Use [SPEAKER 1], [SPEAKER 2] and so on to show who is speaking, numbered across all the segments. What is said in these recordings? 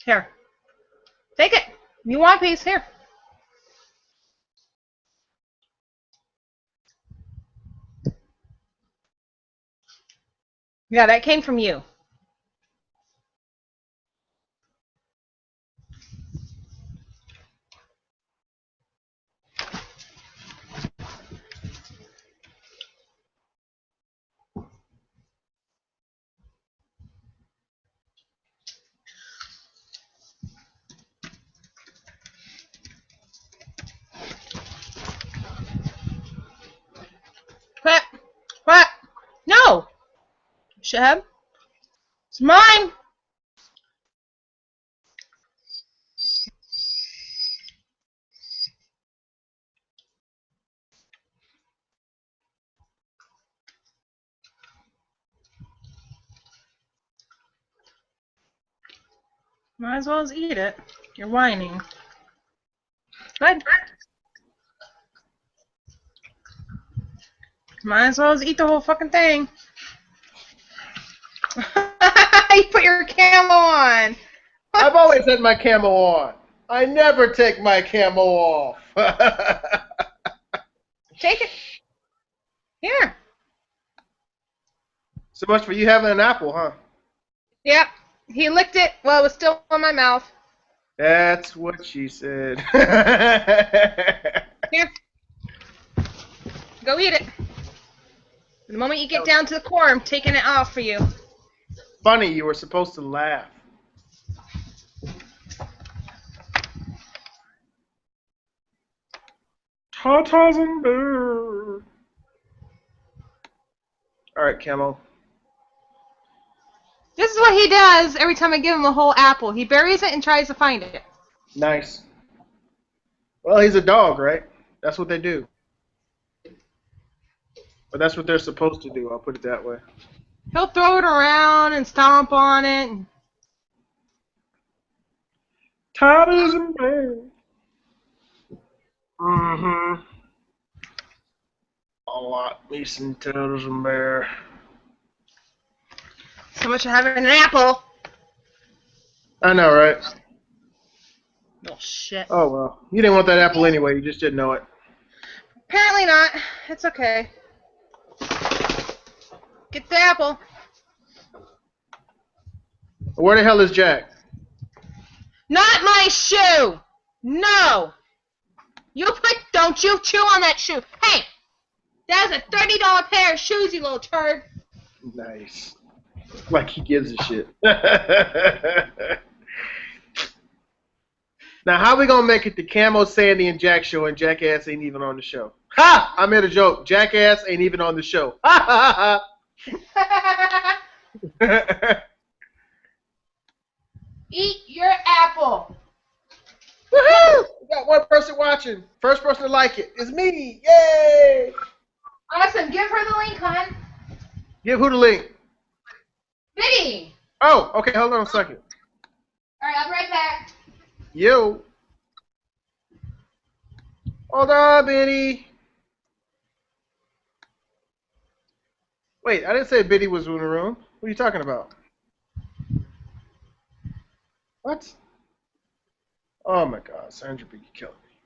[SPEAKER 1] Here. Take it. You want a piece? Here. Yeah, that came from you. What? What? No! Shab? It's mine! Might as well as eat it. You're whining. Good. Might as well as eat the whole fucking thing. You put your camo on.
[SPEAKER 2] I've always had my camo on. I never take my camo off.
[SPEAKER 1] Take it. Here.
[SPEAKER 2] So much for you having an apple, huh?
[SPEAKER 1] Yep. He licked it while it was still in my mouth.
[SPEAKER 2] That's what she said.
[SPEAKER 1] Here. Go eat it. The moment you get down to the core, I'm taking it off for you.
[SPEAKER 2] Funny, you were supposed to laugh. Tatas and bear. Alright, Camo.
[SPEAKER 1] This is what he does every time I give him a whole apple. He buries it and tries to find it.
[SPEAKER 2] Nice. Well, he's a dog, right? That's what they do. But that's what they're supposed to do, I'll put it that way.
[SPEAKER 1] He'll throw it around and stomp on it.
[SPEAKER 2] Tatas and bear. Mm-hmm. A lot. Me some Tatas and bear.
[SPEAKER 1] So much for having an apple.
[SPEAKER 2] I know, right?
[SPEAKER 1] Oh, shit.
[SPEAKER 2] Oh, well. You didn't want that apple anyway. You just didn't know it.
[SPEAKER 1] Apparently not. It's okay. Get the apple.
[SPEAKER 2] Where the hell is Jack?
[SPEAKER 1] Not my shoe! No! Don't you chew on that shoe. Hey! That's a $30 pair of shoes, you little turd.
[SPEAKER 2] Nice. Like he gives a shit. Now, how we gonna make it the Camo, Sandy, and Jack show and Jackass ain't even on the show? Ha! I made a joke. Jackass ain't even on the show. Ha ha ha!
[SPEAKER 1] Eat your apple.
[SPEAKER 2] Woohoo! We got one person watching. First person to like it is me. Yay!
[SPEAKER 1] Awesome. Give her the link, hon.
[SPEAKER 2] Give who the link?
[SPEAKER 1] Biddy.
[SPEAKER 2] Oh, okay. Hold on a second.
[SPEAKER 1] All right, I'll be right back.
[SPEAKER 2] Yo. Hold on, Biddy. Wait, I didn't say Biddy was in the room. What are you talking about? What? Oh my God, Sandra be killing me.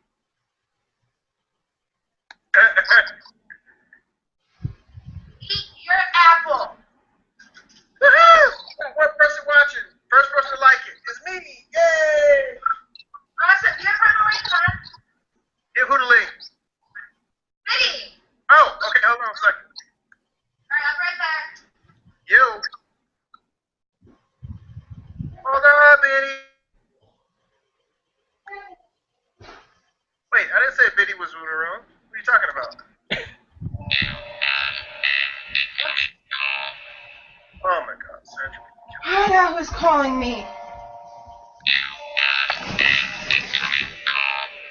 [SPEAKER 1] Eat your apple.
[SPEAKER 2] Woohoo! Got one person watching. First person to like it is me. Yay!
[SPEAKER 1] Awesome. Give her the link, hon.
[SPEAKER 2] Give who the link?
[SPEAKER 1] Biddy.
[SPEAKER 2] Oh, okay. Hold on a second.
[SPEAKER 1] All right, I'll be right back.
[SPEAKER 2] You. Hold on, Biddy. Wait, I didn't say Biddy was in the room. What are you talking about? Oh my God, Sandra.
[SPEAKER 1] Hannah was calling me.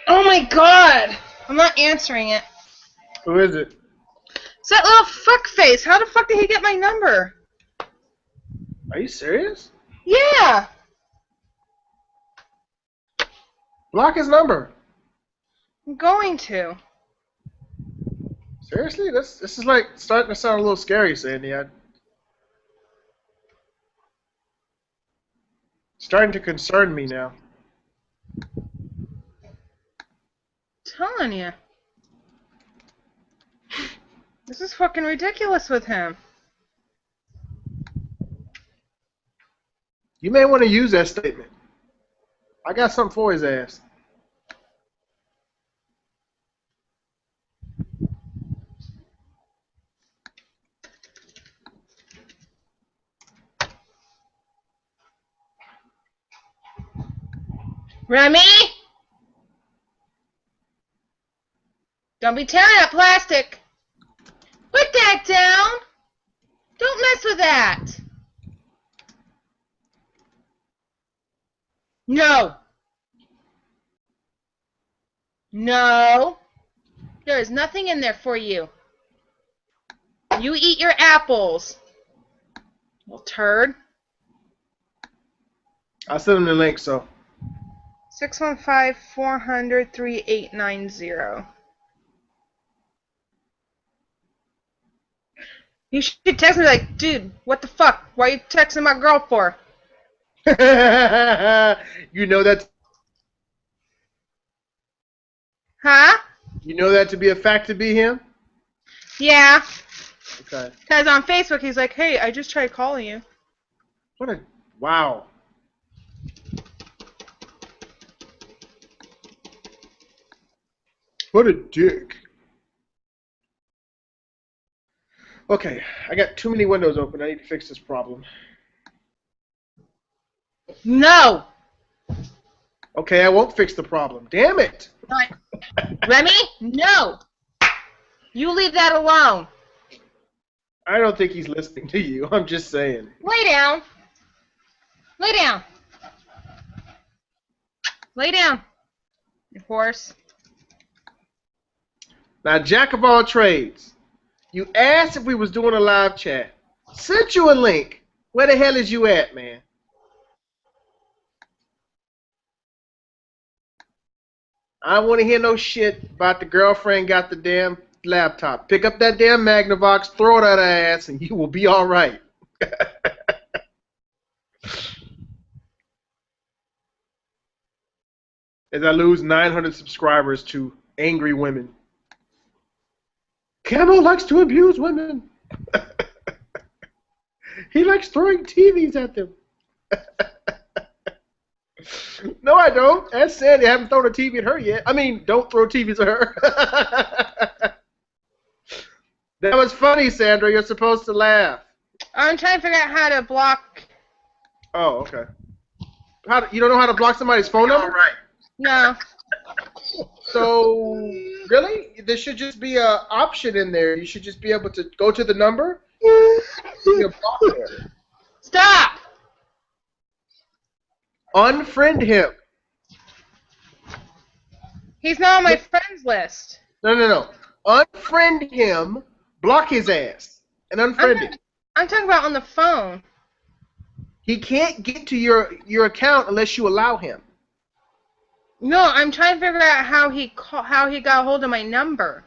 [SPEAKER 1] Oh my God. I'm not answering it.
[SPEAKER 2] Who is it?
[SPEAKER 1] It's that little fuckface. How the fuck did he get my number?
[SPEAKER 2] Are you serious?
[SPEAKER 1] Yeah.
[SPEAKER 2] Block his number.
[SPEAKER 1] I'm going to.
[SPEAKER 2] Seriously? This is like starting to sound a little scary, Sandy. Starting to concern me now.
[SPEAKER 1] Telling you. This is fucking ridiculous with him.
[SPEAKER 2] You may want to use that statement. I got something for his ass.
[SPEAKER 1] Remy? Don't be tearing up plastic. Put that down. Don't mess with that. No. No. There is nothing in there for you. You eat your apples. Little turd.
[SPEAKER 2] I'll send him the link, so.
[SPEAKER 1] 615-400-3890. You should text me like, dude, what the fuck? Why are you texting my girl for?
[SPEAKER 2] You know that.
[SPEAKER 1] Huh?
[SPEAKER 2] You know that to be a fact to be him?
[SPEAKER 1] Yeah.
[SPEAKER 2] Okay.
[SPEAKER 1] Because on Facebook he's like, hey, I just tried calling you.
[SPEAKER 2] What a wow. What a dick. Okay, I got too many windows open. I need to fix this problem.
[SPEAKER 1] No.
[SPEAKER 2] Okay, I won't fix the problem. Damn it.
[SPEAKER 1] Remy? No. You leave that alone.
[SPEAKER 2] I don't think he's listening to you. I'm just saying.
[SPEAKER 1] Lay down. Lay down. Lay down, you horse.
[SPEAKER 2] Now, Jack of all trades, you asked if we was doing a live chat. Sent you a link. Where the hell is you at, man? I don't want to hear no shit about the girlfriend got the damn laptop. Pick up that damn Magnavox, throw it at her ass, and you will be all right. As I lose 900 subscribers to angry women. Camo likes to abuse women. He likes throwing TVs at them. No, I don't. As Sandy, I haven't thrown a TV at her yet. I mean, don't throw TVs at her. That was funny, Sandra. You're supposed to laugh.
[SPEAKER 1] I'm trying to figure out how to block.
[SPEAKER 2] Oh, okay. You don't know how to block somebody's phone number?
[SPEAKER 3] All right.
[SPEAKER 1] No.
[SPEAKER 2] So, really? There should just be an option in there. You should just be able to go to the number. Block there.
[SPEAKER 1] Stop.
[SPEAKER 2] Unfriend him.
[SPEAKER 1] He's not on my friends list.
[SPEAKER 2] No. Unfriend him, block his ass, and unfriend him.
[SPEAKER 1] I'm talking about on the phone.
[SPEAKER 2] He can't get to your account unless you allow him.
[SPEAKER 1] No, I'm trying to figure out how he got hold of my number.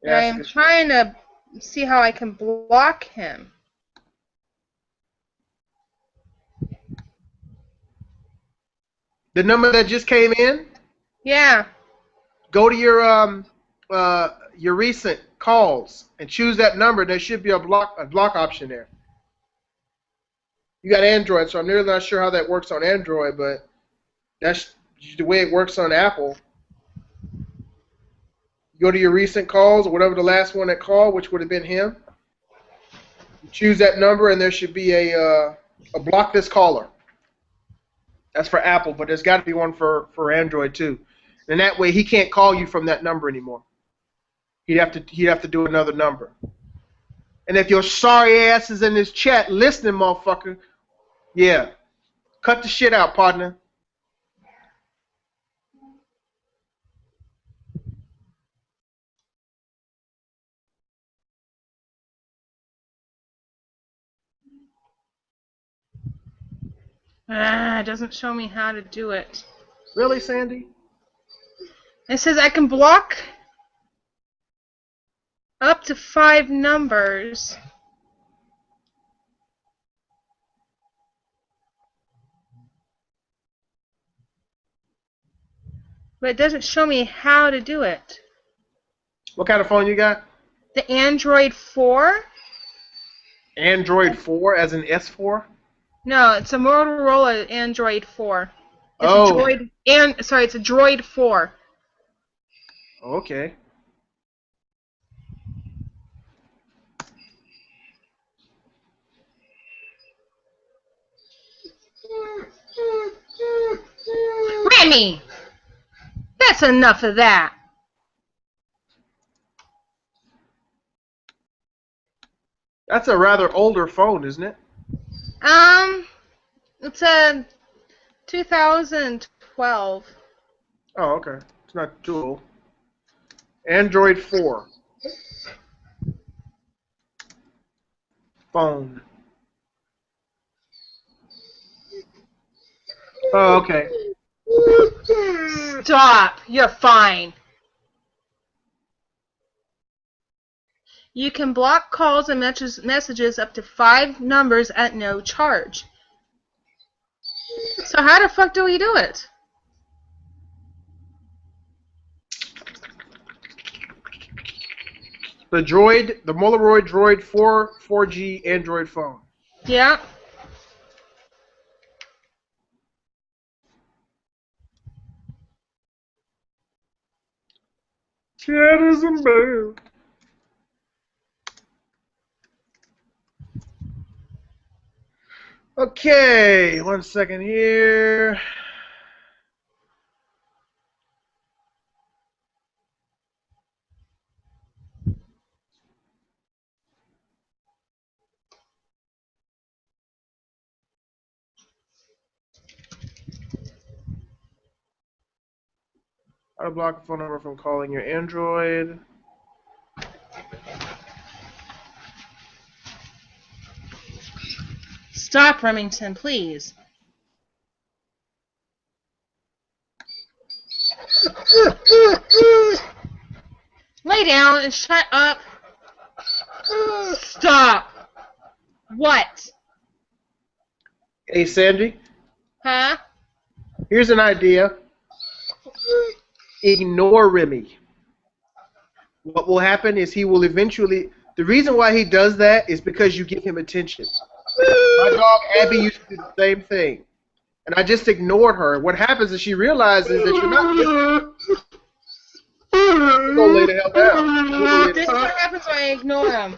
[SPEAKER 2] Yeah,
[SPEAKER 1] I'm trying to see how I can block him.
[SPEAKER 2] The number that just came in?
[SPEAKER 1] Yeah.
[SPEAKER 2] Go to your recent calls and choose that number. There should be a block option there. You got Android, so I'm really not sure how that works on Android, but that's the way it works on Apple. You go to your recent calls, or whatever the last one that called, which would have been him. You choose that number, and there should be a block this caller. That's for Apple, but there's got to be one for Android too. And that way, he can't call you from that number anymore. He'd have to do another number. And if your sorry ass is in this chat listening, motherfucker, yeah, cut the shit out, partner.
[SPEAKER 1] It doesn't show me how to do it.
[SPEAKER 2] Really, Sandy?
[SPEAKER 1] It says I can block up to 5 numbers. But it doesn't show me how to do it.
[SPEAKER 2] What kind of phone you got?
[SPEAKER 1] The Android 4?
[SPEAKER 2] Android 4 as in S4?
[SPEAKER 1] No, it's a Motorola Android 4. It's
[SPEAKER 2] Oh.
[SPEAKER 1] a Droid it's a Droid 4.
[SPEAKER 2] Okay.
[SPEAKER 1] Remy! That's enough of that.
[SPEAKER 2] That's a rather older phone, isn't it?
[SPEAKER 1] It's a 2012.
[SPEAKER 2] Oh, okay. It's not too old. Android 4. Phone. Oh, okay.
[SPEAKER 1] Stop! You're fine. You can block calls and messages up to 5 numbers at no charge. So how the fuck do we do it?
[SPEAKER 2] The Motorola Droid 4 4G Android phone.
[SPEAKER 1] Yeah.
[SPEAKER 2] Shadows and Bell. Okay, 1 second here. How to block a phone number from calling your Android.
[SPEAKER 1] Stop, Remington, please. Lay down and shut up. Stop. What?
[SPEAKER 2] Hey, Sandy,
[SPEAKER 1] Huh?
[SPEAKER 2] here's an idea. Ignore Remy. What will happen is he will eventually... The reason why he does that is because you give him attention. My dog Abby used to do the same thing. And I just ignored her. What happens is she realizes that you're not listening. You're gonna lay the hell down.
[SPEAKER 1] This is what happens when I ignore him.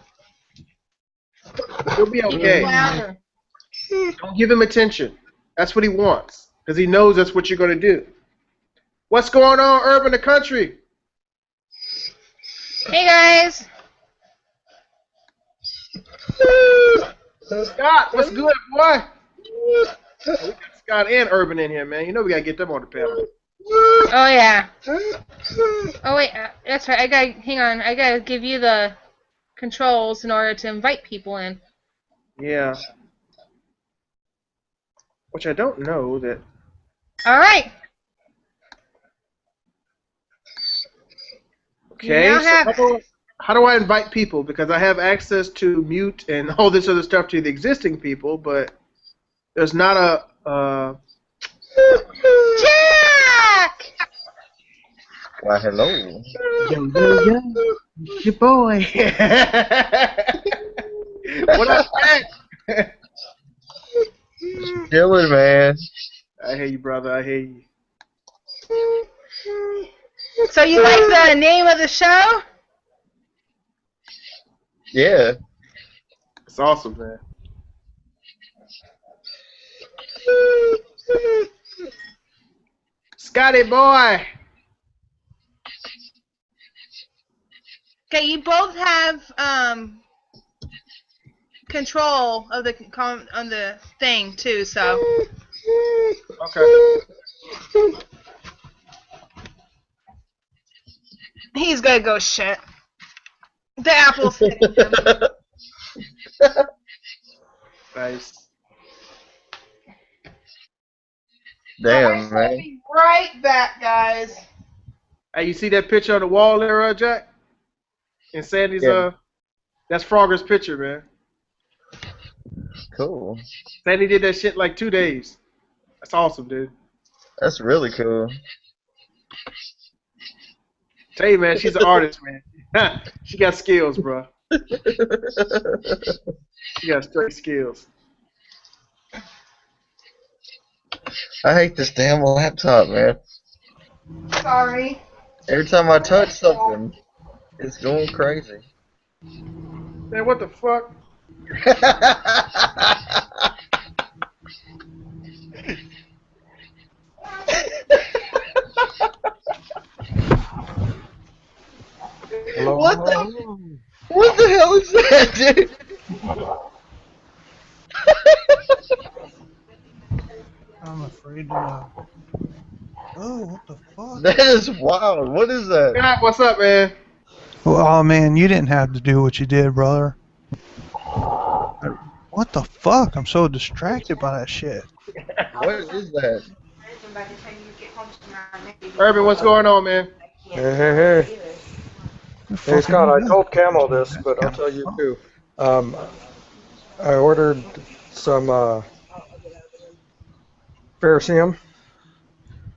[SPEAKER 2] You'll be okay.
[SPEAKER 1] Louder.
[SPEAKER 2] Don't give him attention. That's what he wants. Because he knows that's what you're going to do. What's going on, Urban the Country?
[SPEAKER 1] Hey, guys.
[SPEAKER 2] Scott, what's good, boy? We got Scott and Urban in here, man. You know we got to get them on the panel.
[SPEAKER 1] Oh, yeah. Oh, wait. That's right. Hang on. I gotta give you the controls in order to invite people in.
[SPEAKER 2] Yeah. Which I don't know that...
[SPEAKER 1] All right.
[SPEAKER 2] Okay,
[SPEAKER 1] You now
[SPEAKER 2] so how do I invite people? Because I have access to mute and all this other stuff to the existing people, but there's not a...
[SPEAKER 1] Jack!
[SPEAKER 3] Why, hello.
[SPEAKER 2] Yo, yo, yo. It's your boy. What up, Jack?
[SPEAKER 3] Chilling, man.
[SPEAKER 2] I hear you, brother. I hear you.
[SPEAKER 1] So you like the name of the show?
[SPEAKER 3] Yeah.
[SPEAKER 2] It's awesome, man. Scotty boy.
[SPEAKER 1] Okay, you both have control of the on the thing too. So.
[SPEAKER 2] Okay.
[SPEAKER 1] He's gonna go shit. The apple's hitting him.
[SPEAKER 2] Nice.
[SPEAKER 3] Damn, man.
[SPEAKER 1] I'll be right back, guys.
[SPEAKER 2] Hey, you see that picture on the wall there, Jack? And Sandy's
[SPEAKER 3] Yeah.
[SPEAKER 2] that's Frogger's picture, man.
[SPEAKER 3] Cool.
[SPEAKER 2] Sandy did that shit like 2 days. That's awesome, dude.
[SPEAKER 3] That's really cool.
[SPEAKER 2] Tell you, man, she's an artist, man. She got skills, bro. She got straight skills.
[SPEAKER 3] I hate this damn laptop, man.
[SPEAKER 1] Sorry.
[SPEAKER 3] Every time I touch something, it's going crazy.
[SPEAKER 2] Man, what the fuck?
[SPEAKER 4] Hello,
[SPEAKER 3] What
[SPEAKER 4] hello,
[SPEAKER 3] the?
[SPEAKER 4] hello.
[SPEAKER 3] What the hell is that, dude?
[SPEAKER 4] I'm afraid to know. Oh, what the fuck?
[SPEAKER 3] That is wild. What is that?
[SPEAKER 2] God, what's up, man?
[SPEAKER 4] Well, oh man, you didn't have to do what you did, brother. What the fuck? I'm so distracted by that shit.
[SPEAKER 3] What is that?
[SPEAKER 2] Urban, what's going on, man?
[SPEAKER 5] Hey.
[SPEAKER 4] Who
[SPEAKER 5] Hey,
[SPEAKER 4] fucking
[SPEAKER 5] Scott,
[SPEAKER 4] you
[SPEAKER 5] I
[SPEAKER 4] got?
[SPEAKER 5] told Camo this,
[SPEAKER 4] That's
[SPEAKER 5] but I'll
[SPEAKER 4] kinda
[SPEAKER 5] tell you
[SPEAKER 4] fun.
[SPEAKER 5] too. I ordered some Ferricium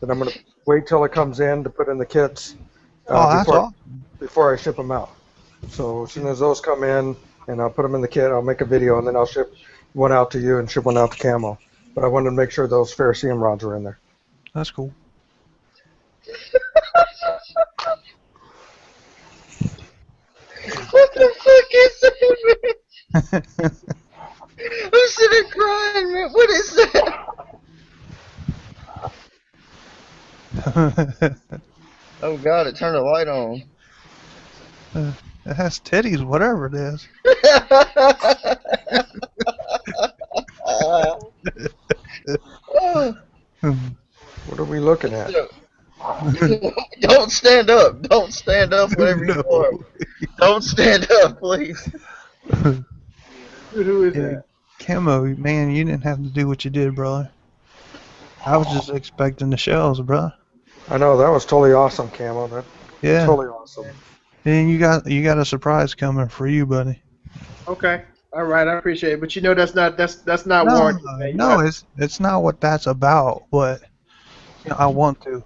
[SPEAKER 5] that I'm going to wait till it comes in to put in the kits
[SPEAKER 4] Oh, that's
[SPEAKER 5] before
[SPEAKER 4] awesome.
[SPEAKER 5] I ship them out. So as soon as those come in and I'll put them in the kit, I'll make a video and then I'll ship one out to you and ship one out to Camo. But I wanted to make sure those Ferricium rods are in there.
[SPEAKER 4] That's cool.
[SPEAKER 3] What the fuck is that, man? I'm sitting crying, man. What is that? Oh God! It turned the light on.
[SPEAKER 4] It has titties, whatever it is.
[SPEAKER 5] What are we looking at?
[SPEAKER 3] Don't stand up. Don't stand up whenever you
[SPEAKER 4] No.
[SPEAKER 3] are. Don't stand up, please.
[SPEAKER 2] Dude, who is
[SPEAKER 4] Yeah,
[SPEAKER 2] that?
[SPEAKER 4] Camo, man, you didn't have to do what you did, brother. I was just expecting the shells, bro.
[SPEAKER 5] I know that was totally awesome, Camo. That
[SPEAKER 4] Yeah.
[SPEAKER 5] totally awesome.
[SPEAKER 4] And you got a surprise coming for you, buddy.
[SPEAKER 2] Okay. All right, I appreciate it. But you know that's not
[SPEAKER 4] No,
[SPEAKER 2] warranted, man. You
[SPEAKER 4] no,
[SPEAKER 2] know,
[SPEAKER 4] it's not what that's about, but you know, I want to.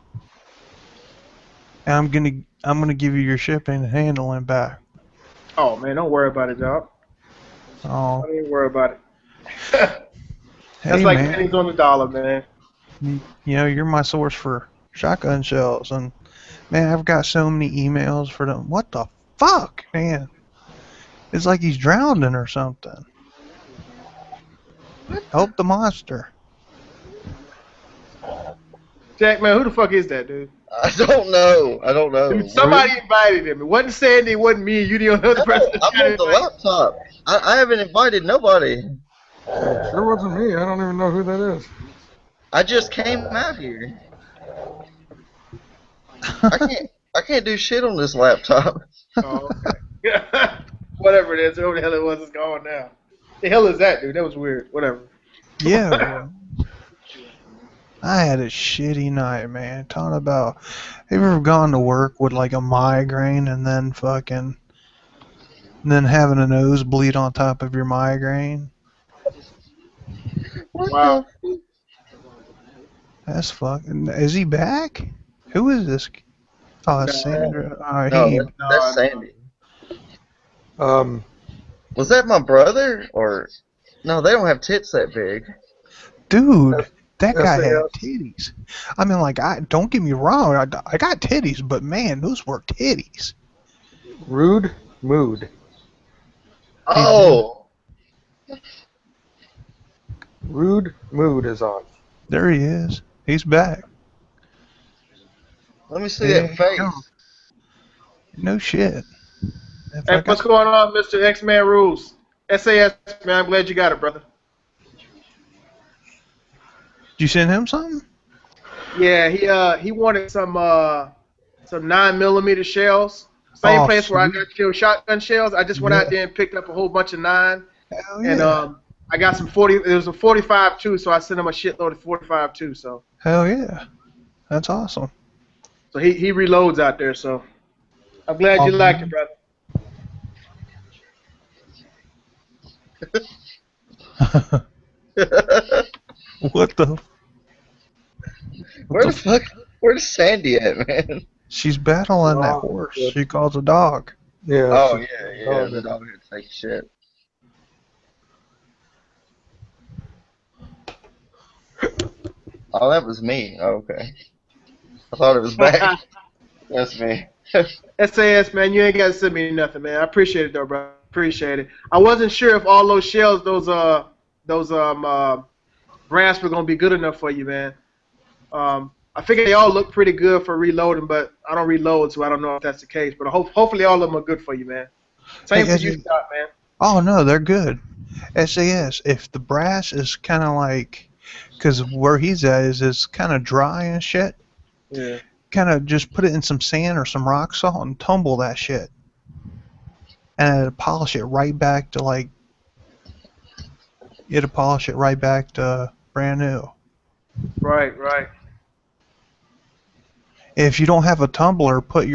[SPEAKER 4] And I'm gonna give you your shipping and handling back.
[SPEAKER 2] oh man, don't worry about it, dog.
[SPEAKER 4] Oh,
[SPEAKER 2] Don't even worry about it. That's
[SPEAKER 4] hey
[SPEAKER 2] like
[SPEAKER 4] man,
[SPEAKER 2] pennies on the dollar, man.
[SPEAKER 4] you know you're my source for shotgun shells, and man, I've got so many emails for them. What the fuck, man? It's like he's drowning or something. Help the monster.
[SPEAKER 2] Jack, man, who the fuck is that, dude?
[SPEAKER 3] I don't know. I don't know.
[SPEAKER 2] Dude, somebody invited him. It wasn't Sandy. It wasn't me. You the only other person
[SPEAKER 3] No,
[SPEAKER 2] that's
[SPEAKER 3] I'm
[SPEAKER 2] got
[SPEAKER 3] on the
[SPEAKER 2] invited.
[SPEAKER 3] laptop. I haven't invited nobody.
[SPEAKER 5] It sure wasn't me. I don't even know who that is.
[SPEAKER 3] I just came out here. I can't do shit on this laptop.
[SPEAKER 2] Oh, okay. Whatever it is, whoever the hell it was is gone now. The hell is that, dude? That was weird. Whatever.
[SPEAKER 4] Yeah, well, I had a shitty night, man. Talking about, have you ever gone to work with like a migraine and then then having a nosebleed on top of your migraine?
[SPEAKER 3] What
[SPEAKER 2] Wow.
[SPEAKER 3] the?
[SPEAKER 4] That's fucking. Is he back? Who is this? Oh, it's
[SPEAKER 2] No,
[SPEAKER 4] Sandra.
[SPEAKER 3] No,
[SPEAKER 4] He.
[SPEAKER 3] that's
[SPEAKER 2] no.
[SPEAKER 3] Sandy.
[SPEAKER 5] Um,
[SPEAKER 3] Was that my brother or? No, they don't have tits that big.
[SPEAKER 4] Dude, that guy had
[SPEAKER 5] SAS.
[SPEAKER 4] titties. I mean, like, don't get me wrong. I got titties, but man, those were titties.
[SPEAKER 5] Rude Mood.
[SPEAKER 3] Oh,
[SPEAKER 5] Rude Mood is on.
[SPEAKER 4] There he is. He's back.
[SPEAKER 3] let me see
[SPEAKER 4] Yeah,
[SPEAKER 3] that face.
[SPEAKER 4] no shit. If
[SPEAKER 2] Hey,
[SPEAKER 4] I got,
[SPEAKER 2] what's going on, Mr. X-Man Rules? SAS, man, I'm glad you got it, brother.
[SPEAKER 4] did you send him something?
[SPEAKER 2] Yeah, he wanted some 9mm shells. Same
[SPEAKER 4] Oh,
[SPEAKER 2] place where I
[SPEAKER 4] sweet.
[SPEAKER 2] got your shotgun shells. I just went out
[SPEAKER 4] Yeah.
[SPEAKER 2] there and picked up a whole bunch of 9,
[SPEAKER 4] Hell
[SPEAKER 2] and
[SPEAKER 4] yeah.
[SPEAKER 2] I got some 40. There was a 45 too, so I sent him a shitload of 45 too. So
[SPEAKER 4] Hell yeah. That's awesome.
[SPEAKER 2] he reloads out there. So I'm glad
[SPEAKER 4] Oh,
[SPEAKER 2] you liked it,
[SPEAKER 4] man.
[SPEAKER 2] brother.
[SPEAKER 4] What the?
[SPEAKER 3] Where
[SPEAKER 4] What
[SPEAKER 3] the fuck? Where's Sandy at, man?
[SPEAKER 4] She's battling that
[SPEAKER 5] Oh,
[SPEAKER 4] horse
[SPEAKER 5] good.
[SPEAKER 4] she calls a dog.
[SPEAKER 5] Yeah.
[SPEAKER 3] Oh,
[SPEAKER 5] she-
[SPEAKER 3] yeah. The dog had to take shit. Oh, that was me. Oh, okay. I thought it was back. That's me.
[SPEAKER 2] SAS, man, you ain't got to send me nothing, man. I appreciate it, though, bro. Appreciate it. I wasn't sure if all those shells, those brass were gonna be good enough for you, man. I figure they all look pretty good for reloading, but I don't reload, so I don't know if that's the case. But hopefully all of them are good for you, man. Same
[SPEAKER 4] Hey,
[SPEAKER 2] for you, Scott, man.
[SPEAKER 4] Oh no, they're good. SAS. If the brass is kind of like, because where he's at is kind of dry and shit.
[SPEAKER 2] Yeah.
[SPEAKER 4] Kind of just put it in some sand or some rock salt and tumble that shit, and it'll polish it right back to like. It'll polish it right back to brand new.
[SPEAKER 2] Right, right.
[SPEAKER 4] If you don't have a tumbler, put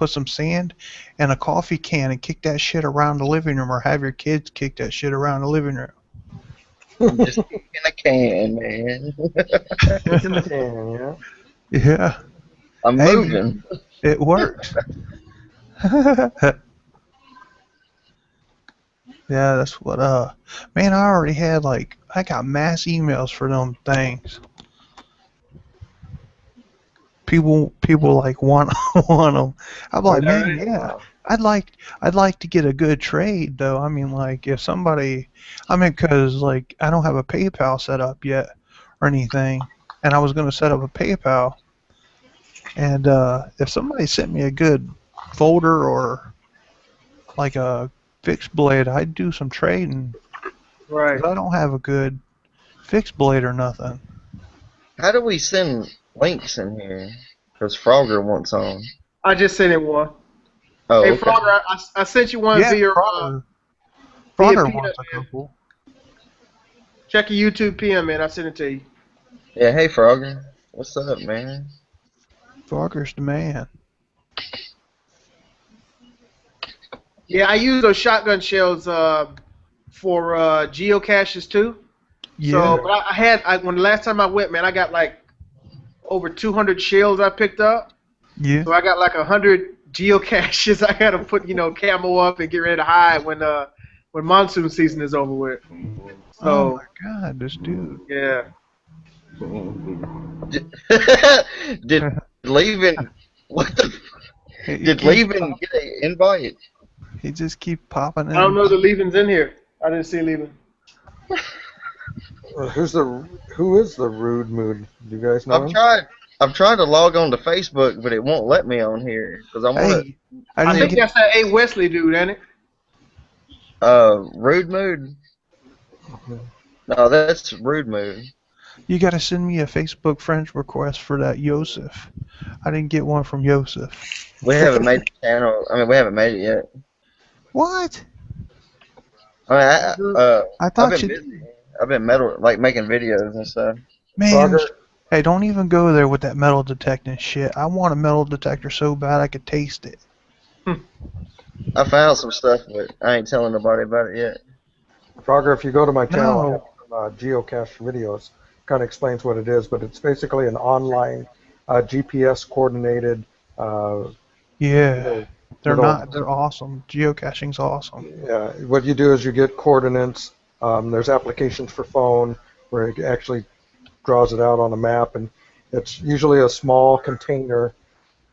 [SPEAKER 4] some sand in a coffee can and kick that shit around the living room, or have your kids kick that shit around the living room.
[SPEAKER 3] I'm just kicking a can, man.
[SPEAKER 5] In the can, yeah.
[SPEAKER 4] Yeah,
[SPEAKER 3] I'm
[SPEAKER 4] Hey,
[SPEAKER 3] moving.
[SPEAKER 4] it works. Yeah, that's what man, I already had like I got mass emails for them things. People like want want them. I'm like,
[SPEAKER 2] Yeah,
[SPEAKER 4] man,
[SPEAKER 2] right.
[SPEAKER 4] yeah. I'd like to get a good trade though. I mean, like if somebody, I mean, 'cause like I don't have a PayPal set up yet or anything, and I was gonna set up a PayPal, and if somebody sent me a good folder or like a fixed blade, I'd do some trading.
[SPEAKER 2] Right.
[SPEAKER 4] 'Cause I don't have a good fixed blade or nothing.
[SPEAKER 3] How do we send links in here? Because Frogger wants on.
[SPEAKER 2] I just sent it one.
[SPEAKER 3] Oh,
[SPEAKER 2] Hey,
[SPEAKER 3] okay.
[SPEAKER 2] Frogger, I sent you one
[SPEAKER 4] Yeah,
[SPEAKER 2] via
[SPEAKER 4] Frogger
[SPEAKER 2] via
[SPEAKER 4] Frogger
[SPEAKER 2] peanut,
[SPEAKER 4] wants a
[SPEAKER 2] man.
[SPEAKER 4] couple.
[SPEAKER 2] Check your YouTube PM, man. I sent it to you.
[SPEAKER 3] Yeah, hey, Frogger. What's up, man?
[SPEAKER 4] Frogger's the man.
[SPEAKER 2] Yeah, I use those shotgun shells for geocaches too.
[SPEAKER 4] Yeah.
[SPEAKER 2] So, but when the last time I went, man, I got like over 200 shells I picked up.
[SPEAKER 4] Yeah.
[SPEAKER 2] So I got like 100 geocaches. I gotta put camo up and get ready to hide when monsoon season is over with.
[SPEAKER 4] Oh
[SPEAKER 2] So
[SPEAKER 4] my god, this dude.
[SPEAKER 2] yeah,
[SPEAKER 3] Did Levin? What the? Did Levin get an invite?
[SPEAKER 4] He just keep popping in.
[SPEAKER 2] I don't know the Levin's in here. I didn't see Levin.
[SPEAKER 5] Who is the rude mood? Do you guys know him?
[SPEAKER 3] I've tried to log on to Facebook, but it won't let me on here because I want
[SPEAKER 4] Hey,
[SPEAKER 2] I
[SPEAKER 4] didn't
[SPEAKER 2] think
[SPEAKER 4] get,
[SPEAKER 2] that's that A. Wesley dude, ain't it?
[SPEAKER 3] Rude Mood. No, that's Rude Mood.
[SPEAKER 4] you gotta send me a Facebook friend request for that Yosef. I didn't get one from Yosef.
[SPEAKER 3] We haven't made the channel. I mean, we haven't made it yet.
[SPEAKER 4] What?
[SPEAKER 3] I mean,
[SPEAKER 4] I
[SPEAKER 3] I've
[SPEAKER 4] thought
[SPEAKER 3] been
[SPEAKER 4] you
[SPEAKER 3] busy. I've been making videos and stuff.
[SPEAKER 4] man.
[SPEAKER 5] Frogger,
[SPEAKER 4] Hey, don't even go there with that metal detecting shit. I want a metal detector so bad I could taste it.
[SPEAKER 3] I found some stuff, but I ain't telling nobody about it yet.
[SPEAKER 5] Frogger, if you go to my channel, I
[SPEAKER 4] No.
[SPEAKER 5] have some geocache videos. Kind of explains what it is, but it's basically an online GPS coordinated.
[SPEAKER 4] Yeah. They're
[SPEAKER 5] little-
[SPEAKER 4] not. They're awesome. Geocaching's awesome.
[SPEAKER 5] Yeah, what you do is you get coordinates. There's applications for phone where it actually draws it out on a map, and it's usually a small container,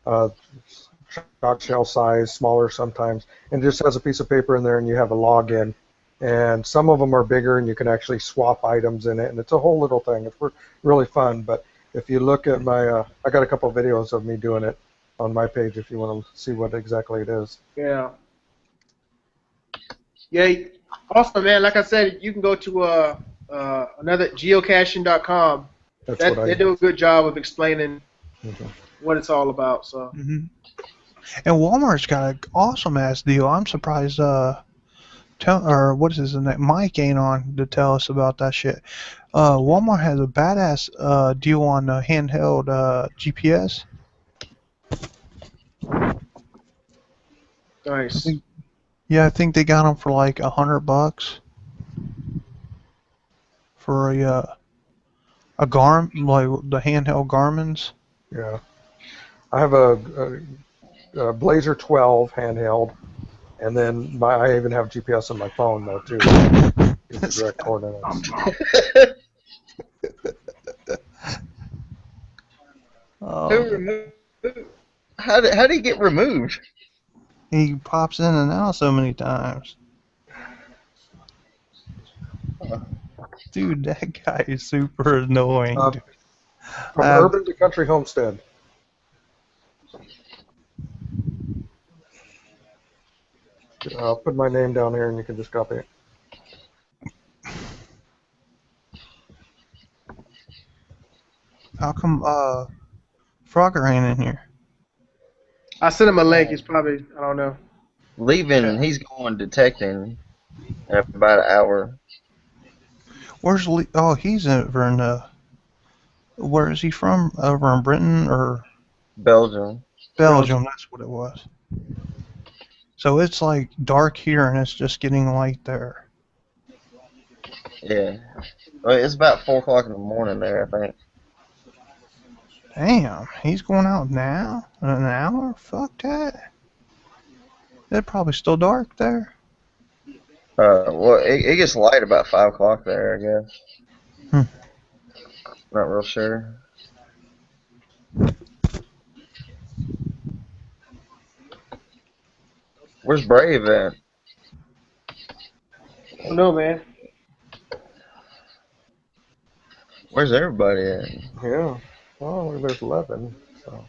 [SPEAKER 5] shot shell size, smaller sometimes, and it just has a piece of paper in there, and you have a login. And some of them are bigger, and you can actually swap items in it, and it's a whole little thing. It's really fun. But if you look at my, I got a couple of videos of me doing it on my page if you want to see what exactly it is.
[SPEAKER 2] Yeah. Yeah. Also, man, like I said, you can go to another geocaching.com.
[SPEAKER 5] That's what I
[SPEAKER 2] They do a good job of explaining
[SPEAKER 5] Mhm.
[SPEAKER 2] what it's all about. So
[SPEAKER 4] hmm And Walmart's got an awesome ass deal. I'm surprised. Or what is his name? Mike ain't on to tell us about that shit. Walmart has a badass deal on handheld GPS.
[SPEAKER 2] nice.
[SPEAKER 4] Yeah, I think they got them for like $100 for a like the handheld Garmin's.
[SPEAKER 5] Yeah. I have a Blazer 12 handheld, and then I even have GPS on my phone though too. It's direct coordinates.
[SPEAKER 3] Who
[SPEAKER 4] Oh,
[SPEAKER 3] removed? How did he get removed?
[SPEAKER 4] he pops in and out so many times. Dude, that guy is super annoying. Dude.
[SPEAKER 5] From urban to country homestead. I'll put my name down here and you can just copy it.
[SPEAKER 4] How come Frogger ain't in here?
[SPEAKER 2] I sent him a link. He's probably, I don't know.
[SPEAKER 3] Leaving, he's going detecting in about an hour.
[SPEAKER 4] Where's Lee? Oh, he's over in where is he from? Over in Britain or
[SPEAKER 3] Belgium.
[SPEAKER 4] Belgium? That's what it was. So it's like dark here and it's just getting light there.
[SPEAKER 3] Yeah. Well, it's about 4 o'clock in the morning there, I think.
[SPEAKER 4] Damn, he's going out now? In an hour? Fuck that. It's probably still dark there.
[SPEAKER 3] Well, it gets light about 5 o'clock there, I guess. Not real sure. Where's Brave at?
[SPEAKER 2] I don't know, man.
[SPEAKER 3] Where's everybody at?
[SPEAKER 5] Yeah. Oh, there's 11. So.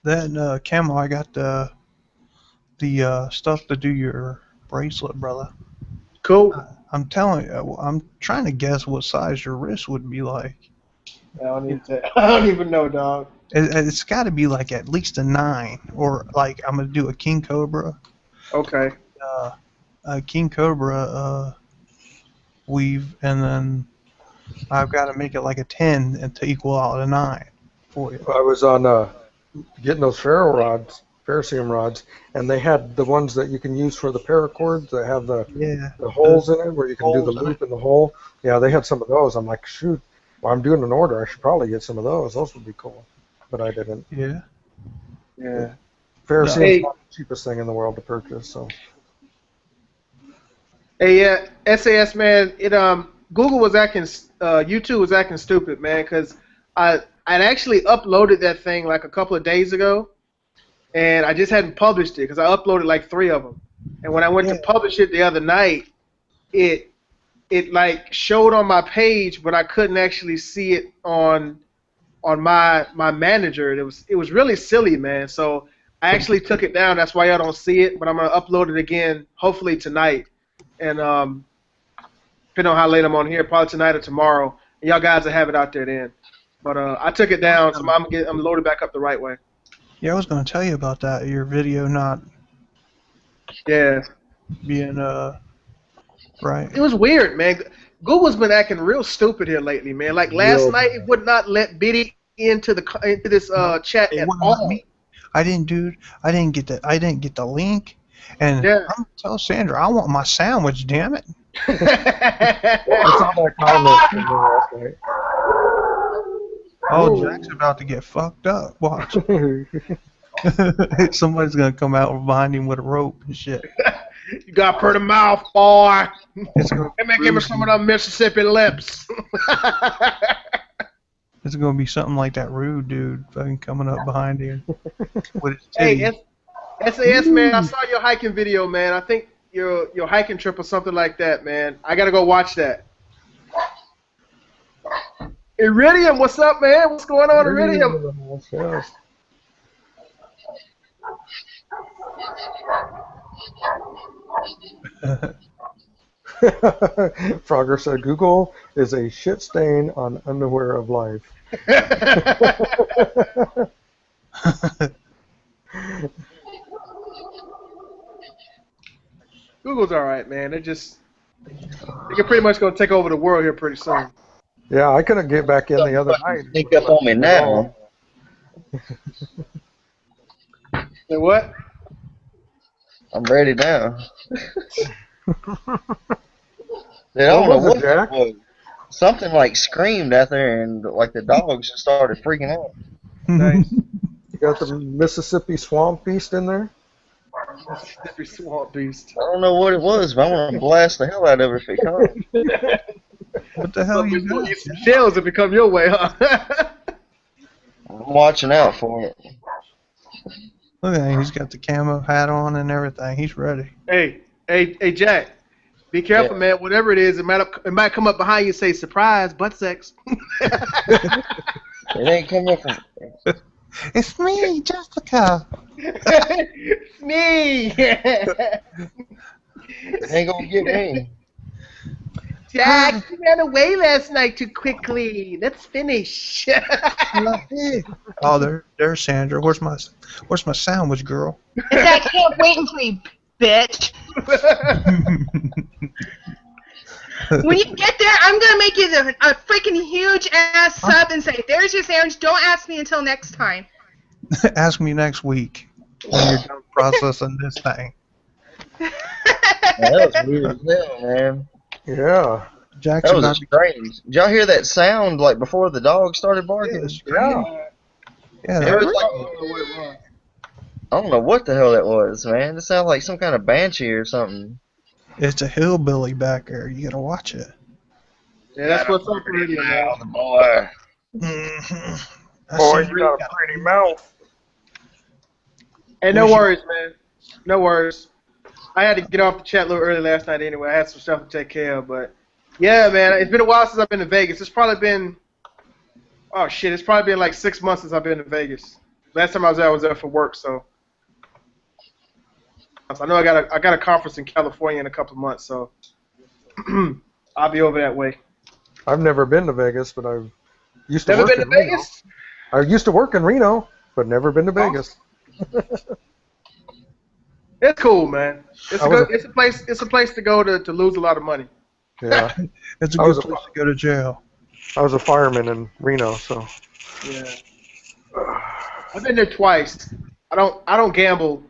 [SPEAKER 4] That Camo, I got the stuff to do your bracelet, brother.
[SPEAKER 2] Cool.
[SPEAKER 4] I'm telling you, I'm trying to guess what size your wrist would be like.
[SPEAKER 2] I don't even know, dog.
[SPEAKER 4] It's got to be like at least a 9, or like I'm gonna do a King Cobra.
[SPEAKER 2] Okay.
[SPEAKER 4] A King Cobra weave, and then I've got to make it like a 10 and to equal out a 9 for you.
[SPEAKER 5] I was on getting those ferrocerium rods, and they had the ones that you can use for the paracords that have the holes in it where you can do the loop in the hole. Yeah, they had some of those. I'm like, shoot, well, I'm doing an order. I should probably get some of those. Those would be cool, but I didn't.
[SPEAKER 4] Yeah.
[SPEAKER 2] Yeah.
[SPEAKER 5] Ferrocerium's not the cheapest thing in the world to purchase, so.
[SPEAKER 2] Hey, yeah, SAS man, Google was acting, YouTube was acting stupid, man, because I'd actually uploaded that thing like a couple of days ago, and I just hadn't published it because I uploaded like 3 of them, and when I went to publish it the other night, it like showed on my page, but I couldn't actually see it on my manager. It was really silly, man. So I actually took it down. That's why y'all don't see it, but I'm gonna upload it again hopefully tonight. And depending on how late I'm on here, probably tonight or tomorrow. And y'all guys will have it out there then. But I took it down, so I'm loaded back up the right way.
[SPEAKER 4] Yeah, I was going to tell you about that. Your video not being right.
[SPEAKER 2] It was weird, man. Google's been acting real stupid here lately, man. Like last night, it would not let Biddy into this chat at all.
[SPEAKER 4] I didn't get the link. And I'm gonna tell Sandra, I want my sandwich, damn it.
[SPEAKER 5] I saw that comment from me last night.
[SPEAKER 4] Oh, Jack's about to get fucked up. Watch. Somebody's gonna come out behind him with a rope and shit.
[SPEAKER 2] You got pretty mouth, boy. Let me give me some of them Mississippi lips.
[SPEAKER 4] It's gonna be something like that rude dude fucking coming up behind him with his
[SPEAKER 2] titty. Hey, SAS man, I saw your hiking video, man. I think your hiking trip or something like that, man. I gotta go watch that. Iridium, what's up, man? What's going on, Iridium?
[SPEAKER 5] Frogger said Google is a shit stain on underwear of life.
[SPEAKER 2] Google's alright, man. They're pretty much gonna take over the world here pretty soon.
[SPEAKER 5] Yeah, I couldn't get back in the other night.
[SPEAKER 3] Sneak up on me now.
[SPEAKER 2] Say what?
[SPEAKER 3] I'm ready now. I don't know what that was. Something like screamed out there, and like the dogs just started freaking out.
[SPEAKER 2] Nice.
[SPEAKER 5] You got the Mississippi Swamp Beast in there?
[SPEAKER 2] Mississippi Swamp Beast.
[SPEAKER 3] I don't know what it was, but I want to blast the hell out of it if it comes.
[SPEAKER 4] What the hell you got?
[SPEAKER 2] Eat some shells if it come your way, huh?
[SPEAKER 3] I'm watching out for it.
[SPEAKER 4] Look at him. He's got the camo hat on and everything. He's ready.
[SPEAKER 2] Hey, Jack. Be careful, man. Whatever it is, it might come up behind you and say, surprise, butt sex.
[SPEAKER 3] It ain't coming from.
[SPEAKER 4] It's me, Jessica.
[SPEAKER 2] It's me.
[SPEAKER 3] It ain't gonna get me.
[SPEAKER 2] Jack, you ran away last night too quickly. Let's finish.
[SPEAKER 4] Oh, there's Sandra. Where's my sandwich, girl?
[SPEAKER 1] It's that camp waiting for you, bitch. When you get there, I'm gonna make you a freaking huge ass sub and say, "There's your sandwich. Don't ask me until next time."
[SPEAKER 4] Ask me next week when you're done processing this thing.
[SPEAKER 3] Man, that was weird as hell, man.
[SPEAKER 5] Yeah.
[SPEAKER 4] Jackson,
[SPEAKER 3] That was strange. Did y'all hear that sound like before the dog started barking?
[SPEAKER 5] Yeah.
[SPEAKER 4] Yeah,
[SPEAKER 3] It was like, I don't know what the hell that was, man. It sounded like some kind of banshee or something.
[SPEAKER 4] it's a hillbilly back there. You gotta watch it.
[SPEAKER 2] Yeah, that's what's up with you, man.
[SPEAKER 3] The boy.
[SPEAKER 4] Mm-hmm.
[SPEAKER 5] Boy, you got a pretty mouth.
[SPEAKER 2] Hey, no worries, man. No worries. I had to get off the chat a little early last night anyway. I had some stuff to take care of, but yeah, man, it's been a while since I've been to Vegas. It's probably been, oh shit, it's probably been like 6 months since I've been to Vegas. Last time I was there for work, so I know I got a conference in California in a couple of months, so I'll be over that way.
[SPEAKER 5] I've never been to Vegas, but I've used to
[SPEAKER 2] Never
[SPEAKER 5] work
[SPEAKER 2] been to
[SPEAKER 5] in Reno.
[SPEAKER 2] Vegas?
[SPEAKER 5] I used to work in Reno, but never been to Vegas.
[SPEAKER 2] It's cool, man. It's
[SPEAKER 5] I
[SPEAKER 2] a
[SPEAKER 5] was
[SPEAKER 2] good, it's a place to go to lose a lot of money.
[SPEAKER 5] Yeah.
[SPEAKER 4] It's a
[SPEAKER 5] I was
[SPEAKER 4] good place to go to jail.
[SPEAKER 5] I was a fireman in Reno, so.
[SPEAKER 2] Yeah. I've been there twice. I don't gamble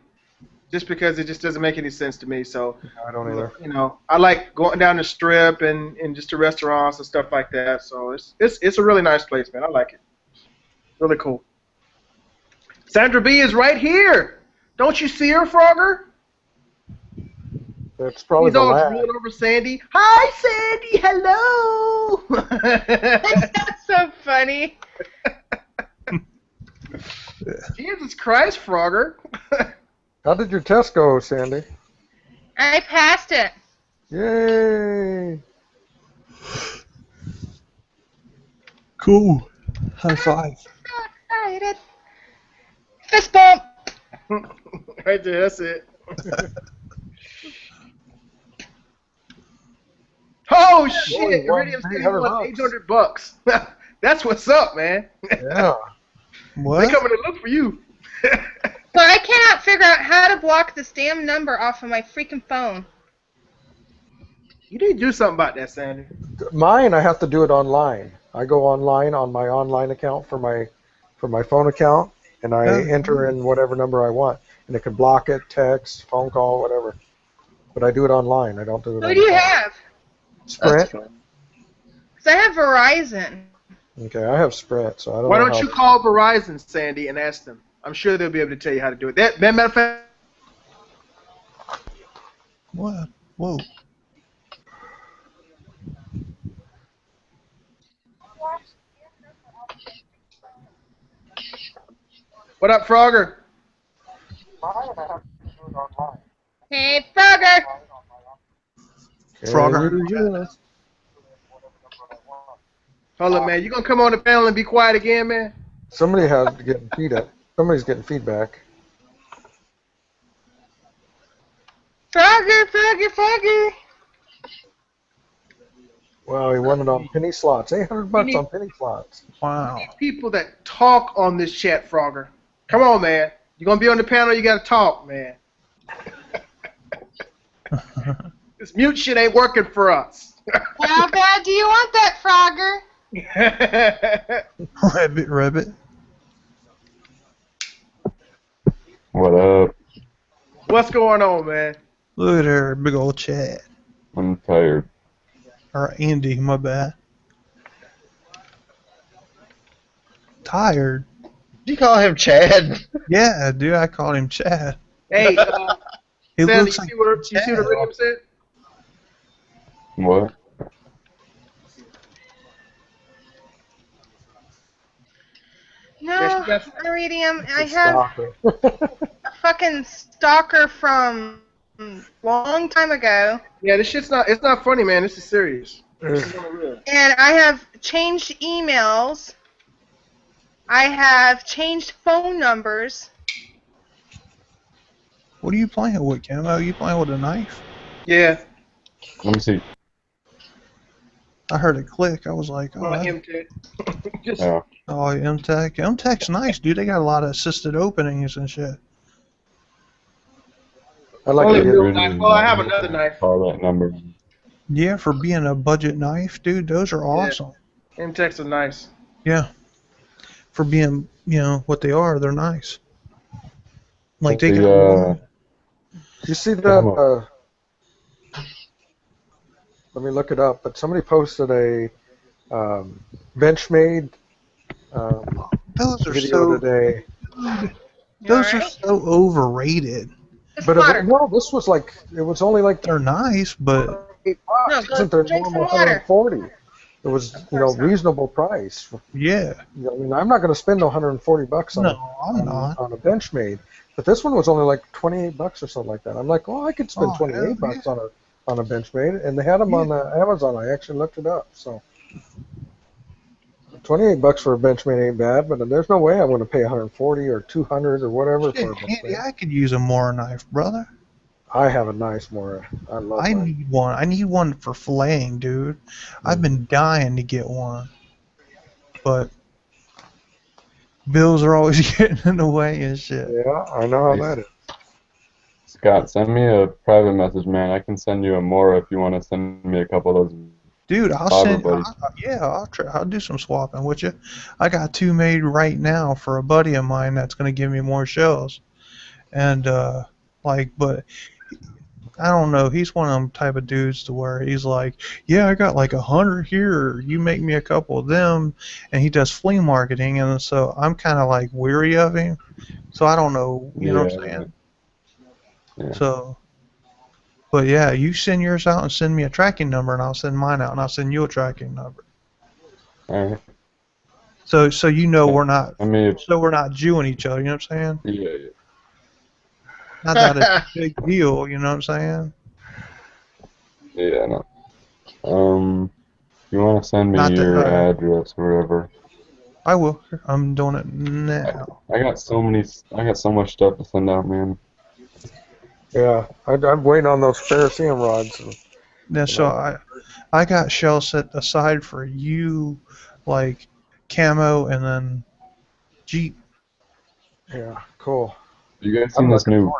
[SPEAKER 2] just because it just doesn't make any sense to me. So
[SPEAKER 5] I don't either.
[SPEAKER 2] you know, I like going down the strip and just to restaurants and stuff like that. So it's a really nice place, man. I like it. Really cool. Sandra B is right here. Don't you see her, Frogger?
[SPEAKER 5] It's probably
[SPEAKER 2] He's
[SPEAKER 5] the
[SPEAKER 2] all
[SPEAKER 5] last.
[SPEAKER 2] drooling over Sandy. Hi, Sandy. Hello.
[SPEAKER 1] That's so funny.
[SPEAKER 2] Jesus Christ, Frogger.
[SPEAKER 5] How did your test go, Sandy?
[SPEAKER 1] I passed it.
[SPEAKER 5] Yay!
[SPEAKER 4] Cool. High five.
[SPEAKER 1] So excited. Fist bump.
[SPEAKER 2] Right there, that's it. Oh shit!
[SPEAKER 5] Boy,
[SPEAKER 2] Iridium's getting
[SPEAKER 5] $800.
[SPEAKER 2] $800. That's what's up, man.
[SPEAKER 5] Yeah.
[SPEAKER 2] They
[SPEAKER 4] What?
[SPEAKER 2] coming to look for you.
[SPEAKER 1] But I cannot figure out how to block this damn number off of my freaking phone.
[SPEAKER 2] You need to do something about that, Sandy.
[SPEAKER 5] Mine, I have to do it online. I go online on my online account for my phone account, and I enter in whatever number I want, and it can block it, text, phone call, whatever. But I do it online. I don't do it.
[SPEAKER 1] Who do you have?
[SPEAKER 5] Sprint.
[SPEAKER 3] That's
[SPEAKER 1] Because I have Verizon.
[SPEAKER 5] Okay, I have Sprint, so I don't
[SPEAKER 2] Why
[SPEAKER 5] know
[SPEAKER 2] don't
[SPEAKER 5] how
[SPEAKER 2] you call Verizon, Sandy, and ask them? I'm sure they'll be able to tell you how to do it. That matter of fact,
[SPEAKER 4] What? Whoa.
[SPEAKER 2] what up, Frogger?
[SPEAKER 1] Hey, Frogger.
[SPEAKER 4] Frogger.
[SPEAKER 2] Hold up, man. You gonna come on the panel and be quiet again, man?
[SPEAKER 5] Somebody has getting feedback. Somebody's getting feedback.
[SPEAKER 1] Frogger, Frogger, Frogger.
[SPEAKER 5] Wow, he won it on penny slots. $800 on penny slots.
[SPEAKER 4] Wow.
[SPEAKER 2] People that talk on this chat, Frogger. Come on, man. You gonna be on the panel? You gotta talk, man. This mute shit ain't working for us.
[SPEAKER 1] How bad do you want that, Frogger?
[SPEAKER 4] Rabbit.
[SPEAKER 6] What up?
[SPEAKER 2] What's going on, man?
[SPEAKER 4] Look at her, big old Chad.
[SPEAKER 6] I'm tired.
[SPEAKER 4] Or Andy, my bad. Tired.
[SPEAKER 3] You call him Chad?
[SPEAKER 4] Yeah, dude, I called him Chad.
[SPEAKER 2] Hey,
[SPEAKER 4] It
[SPEAKER 2] Sam,
[SPEAKER 4] looks
[SPEAKER 2] you
[SPEAKER 4] like
[SPEAKER 2] see what Iridium said?
[SPEAKER 6] What?
[SPEAKER 2] Yeah,
[SPEAKER 1] No,
[SPEAKER 2] she got.
[SPEAKER 1] Iridium, I
[SPEAKER 5] It's
[SPEAKER 1] have
[SPEAKER 5] stalker.
[SPEAKER 1] a fucking stalker from long time ago,
[SPEAKER 2] Yeah, this shit's not. It's not funny, man. This is serious. This is on the real.
[SPEAKER 1] and I have changed emails. I have changed phone numbers.
[SPEAKER 4] What are you playing with, Camo? You playing with a knife?
[SPEAKER 2] Yeah.
[SPEAKER 6] Let me see.
[SPEAKER 4] I heard it click. I was like, oh,
[SPEAKER 2] My MTech. Just.
[SPEAKER 6] Yeah.
[SPEAKER 4] oh, M-Tech. M-Tech's nice, dude. They got a lot of assisted openings and shit.
[SPEAKER 5] I like
[SPEAKER 2] Only
[SPEAKER 5] to
[SPEAKER 2] real
[SPEAKER 5] hit.
[SPEAKER 2] knife. Well, I have another knife.
[SPEAKER 6] Call that number.
[SPEAKER 4] Yeah, for being a budget knife, dude, those are awesome.
[SPEAKER 2] MTechs are nice.
[SPEAKER 4] Yeah. For being, what they are, they're nice. Like, they got long.
[SPEAKER 5] You see that?
[SPEAKER 6] Camo.
[SPEAKER 5] Let me look it up. But somebody posted a Benchmade
[SPEAKER 4] Those are
[SPEAKER 5] video
[SPEAKER 4] so,
[SPEAKER 5] today.
[SPEAKER 4] those are
[SPEAKER 1] Alright?
[SPEAKER 4] so overrated.
[SPEAKER 1] It's
[SPEAKER 5] But
[SPEAKER 1] water.
[SPEAKER 5] no, this was like it was only like
[SPEAKER 4] They're nice, but
[SPEAKER 5] $8.
[SPEAKER 1] No,
[SPEAKER 5] It
[SPEAKER 1] go
[SPEAKER 5] wasn't their
[SPEAKER 1] drink some
[SPEAKER 5] normal
[SPEAKER 1] water.
[SPEAKER 5] 140. It was
[SPEAKER 1] course not.
[SPEAKER 5] reasonable price.
[SPEAKER 4] yeah.
[SPEAKER 5] I mean, I'm not going to spend $140 on
[SPEAKER 4] No, I'm not.
[SPEAKER 5] on a Benchmade. But this one was only like $28 or something like that. I'm like, well, I could spend
[SPEAKER 4] Oh, hell
[SPEAKER 5] $28 on a Benchmade, and they had them on Amazon. I actually looked it up. So $28 for a Benchmade ain't bad, but there's no way I'm going to pay 140 or 200 or whatever
[SPEAKER 4] Shit,
[SPEAKER 5] for a
[SPEAKER 4] Andy,
[SPEAKER 5] Benchmade.
[SPEAKER 4] I could use a Mora knife, brother.
[SPEAKER 5] I have a nice Mora. I love
[SPEAKER 4] I
[SPEAKER 5] mine.
[SPEAKER 4] need one. I need one for filleting, dude. I've been dying to get one. But bills are always getting in the way and shit.
[SPEAKER 5] Yeah, I know how that is.
[SPEAKER 6] Scott, send me a private message, man. I can send you a Mora if you want to send me a couple of those.
[SPEAKER 4] Dude, I'll
[SPEAKER 6] Bobber
[SPEAKER 4] send.
[SPEAKER 6] buddies.
[SPEAKER 4] I'll try. I'll do some swapping with you. I got two made right now for a buddy of mine that's gonna give me more shells, and but I don't know. He's one of them type of dudes to where he's like, yeah, I got like 100 here. You make me a couple of them, and he does flea marketing, and so I'm kind of like weary of him. So I don't know. You know what I'm saying?
[SPEAKER 6] Yeah.
[SPEAKER 4] So. But yeah, you send yours out and send me a tracking number, and I'll send mine out, and I'll send you a tracking number.
[SPEAKER 6] All right.
[SPEAKER 4] So you know we're not.
[SPEAKER 6] I mean,
[SPEAKER 4] So we're not Jewing each other. You know what I'm saying?
[SPEAKER 6] yeah.
[SPEAKER 4] Not that it's a big deal. You know what I'm saying?
[SPEAKER 6] Yeah, no. You want to send me
[SPEAKER 4] Not that,
[SPEAKER 6] your address or whatever.
[SPEAKER 4] I will. I'm doing it now.
[SPEAKER 6] I got so much stuff to send out, man.
[SPEAKER 5] Yeah, I'm waiting on those ferrocerium rods.
[SPEAKER 4] Yeah, so I got shells set aside for you, like Camo, and then Jeep.
[SPEAKER 5] Yeah, cool.
[SPEAKER 6] You guys
[SPEAKER 5] I'm
[SPEAKER 6] seen this
[SPEAKER 5] looking
[SPEAKER 6] new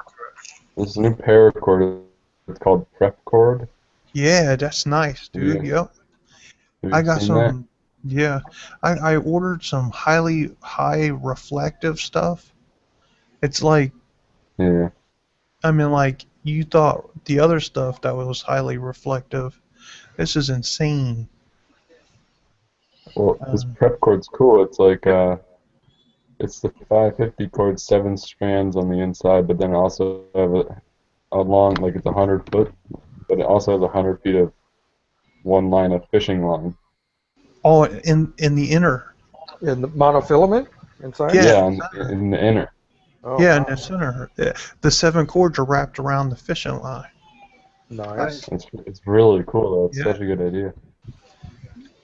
[SPEAKER 5] forward to it.
[SPEAKER 6] paracord? It's called Prep Cord.
[SPEAKER 4] Yeah, that's nice, dude.
[SPEAKER 6] Yeah.
[SPEAKER 4] Yep.
[SPEAKER 6] Have
[SPEAKER 4] I
[SPEAKER 6] you
[SPEAKER 4] got
[SPEAKER 6] seen
[SPEAKER 4] some. Yeah, I ordered some high reflective stuff. It's like,
[SPEAKER 6] that? Yeah.
[SPEAKER 4] I mean, like you thought the other stuff that was highly reflective. This is insane.
[SPEAKER 6] Well, this Prep Cord's cool. It's like it's the 550 cord, 7 strands on the inside, but then it also have a long, like it's 100 foot, but it also has 100 feet of one line of fishing line.
[SPEAKER 4] Oh, in the inner.
[SPEAKER 5] In the monofilament inside?
[SPEAKER 4] Yeah.
[SPEAKER 6] In the inner.
[SPEAKER 5] Oh,
[SPEAKER 4] Yeah,
[SPEAKER 5] wow.
[SPEAKER 4] in the center. The 7 cords are wrapped around the fishing line.
[SPEAKER 5] Nice.
[SPEAKER 6] It's really cool though. It's
[SPEAKER 4] Yeah.
[SPEAKER 6] such a good idea.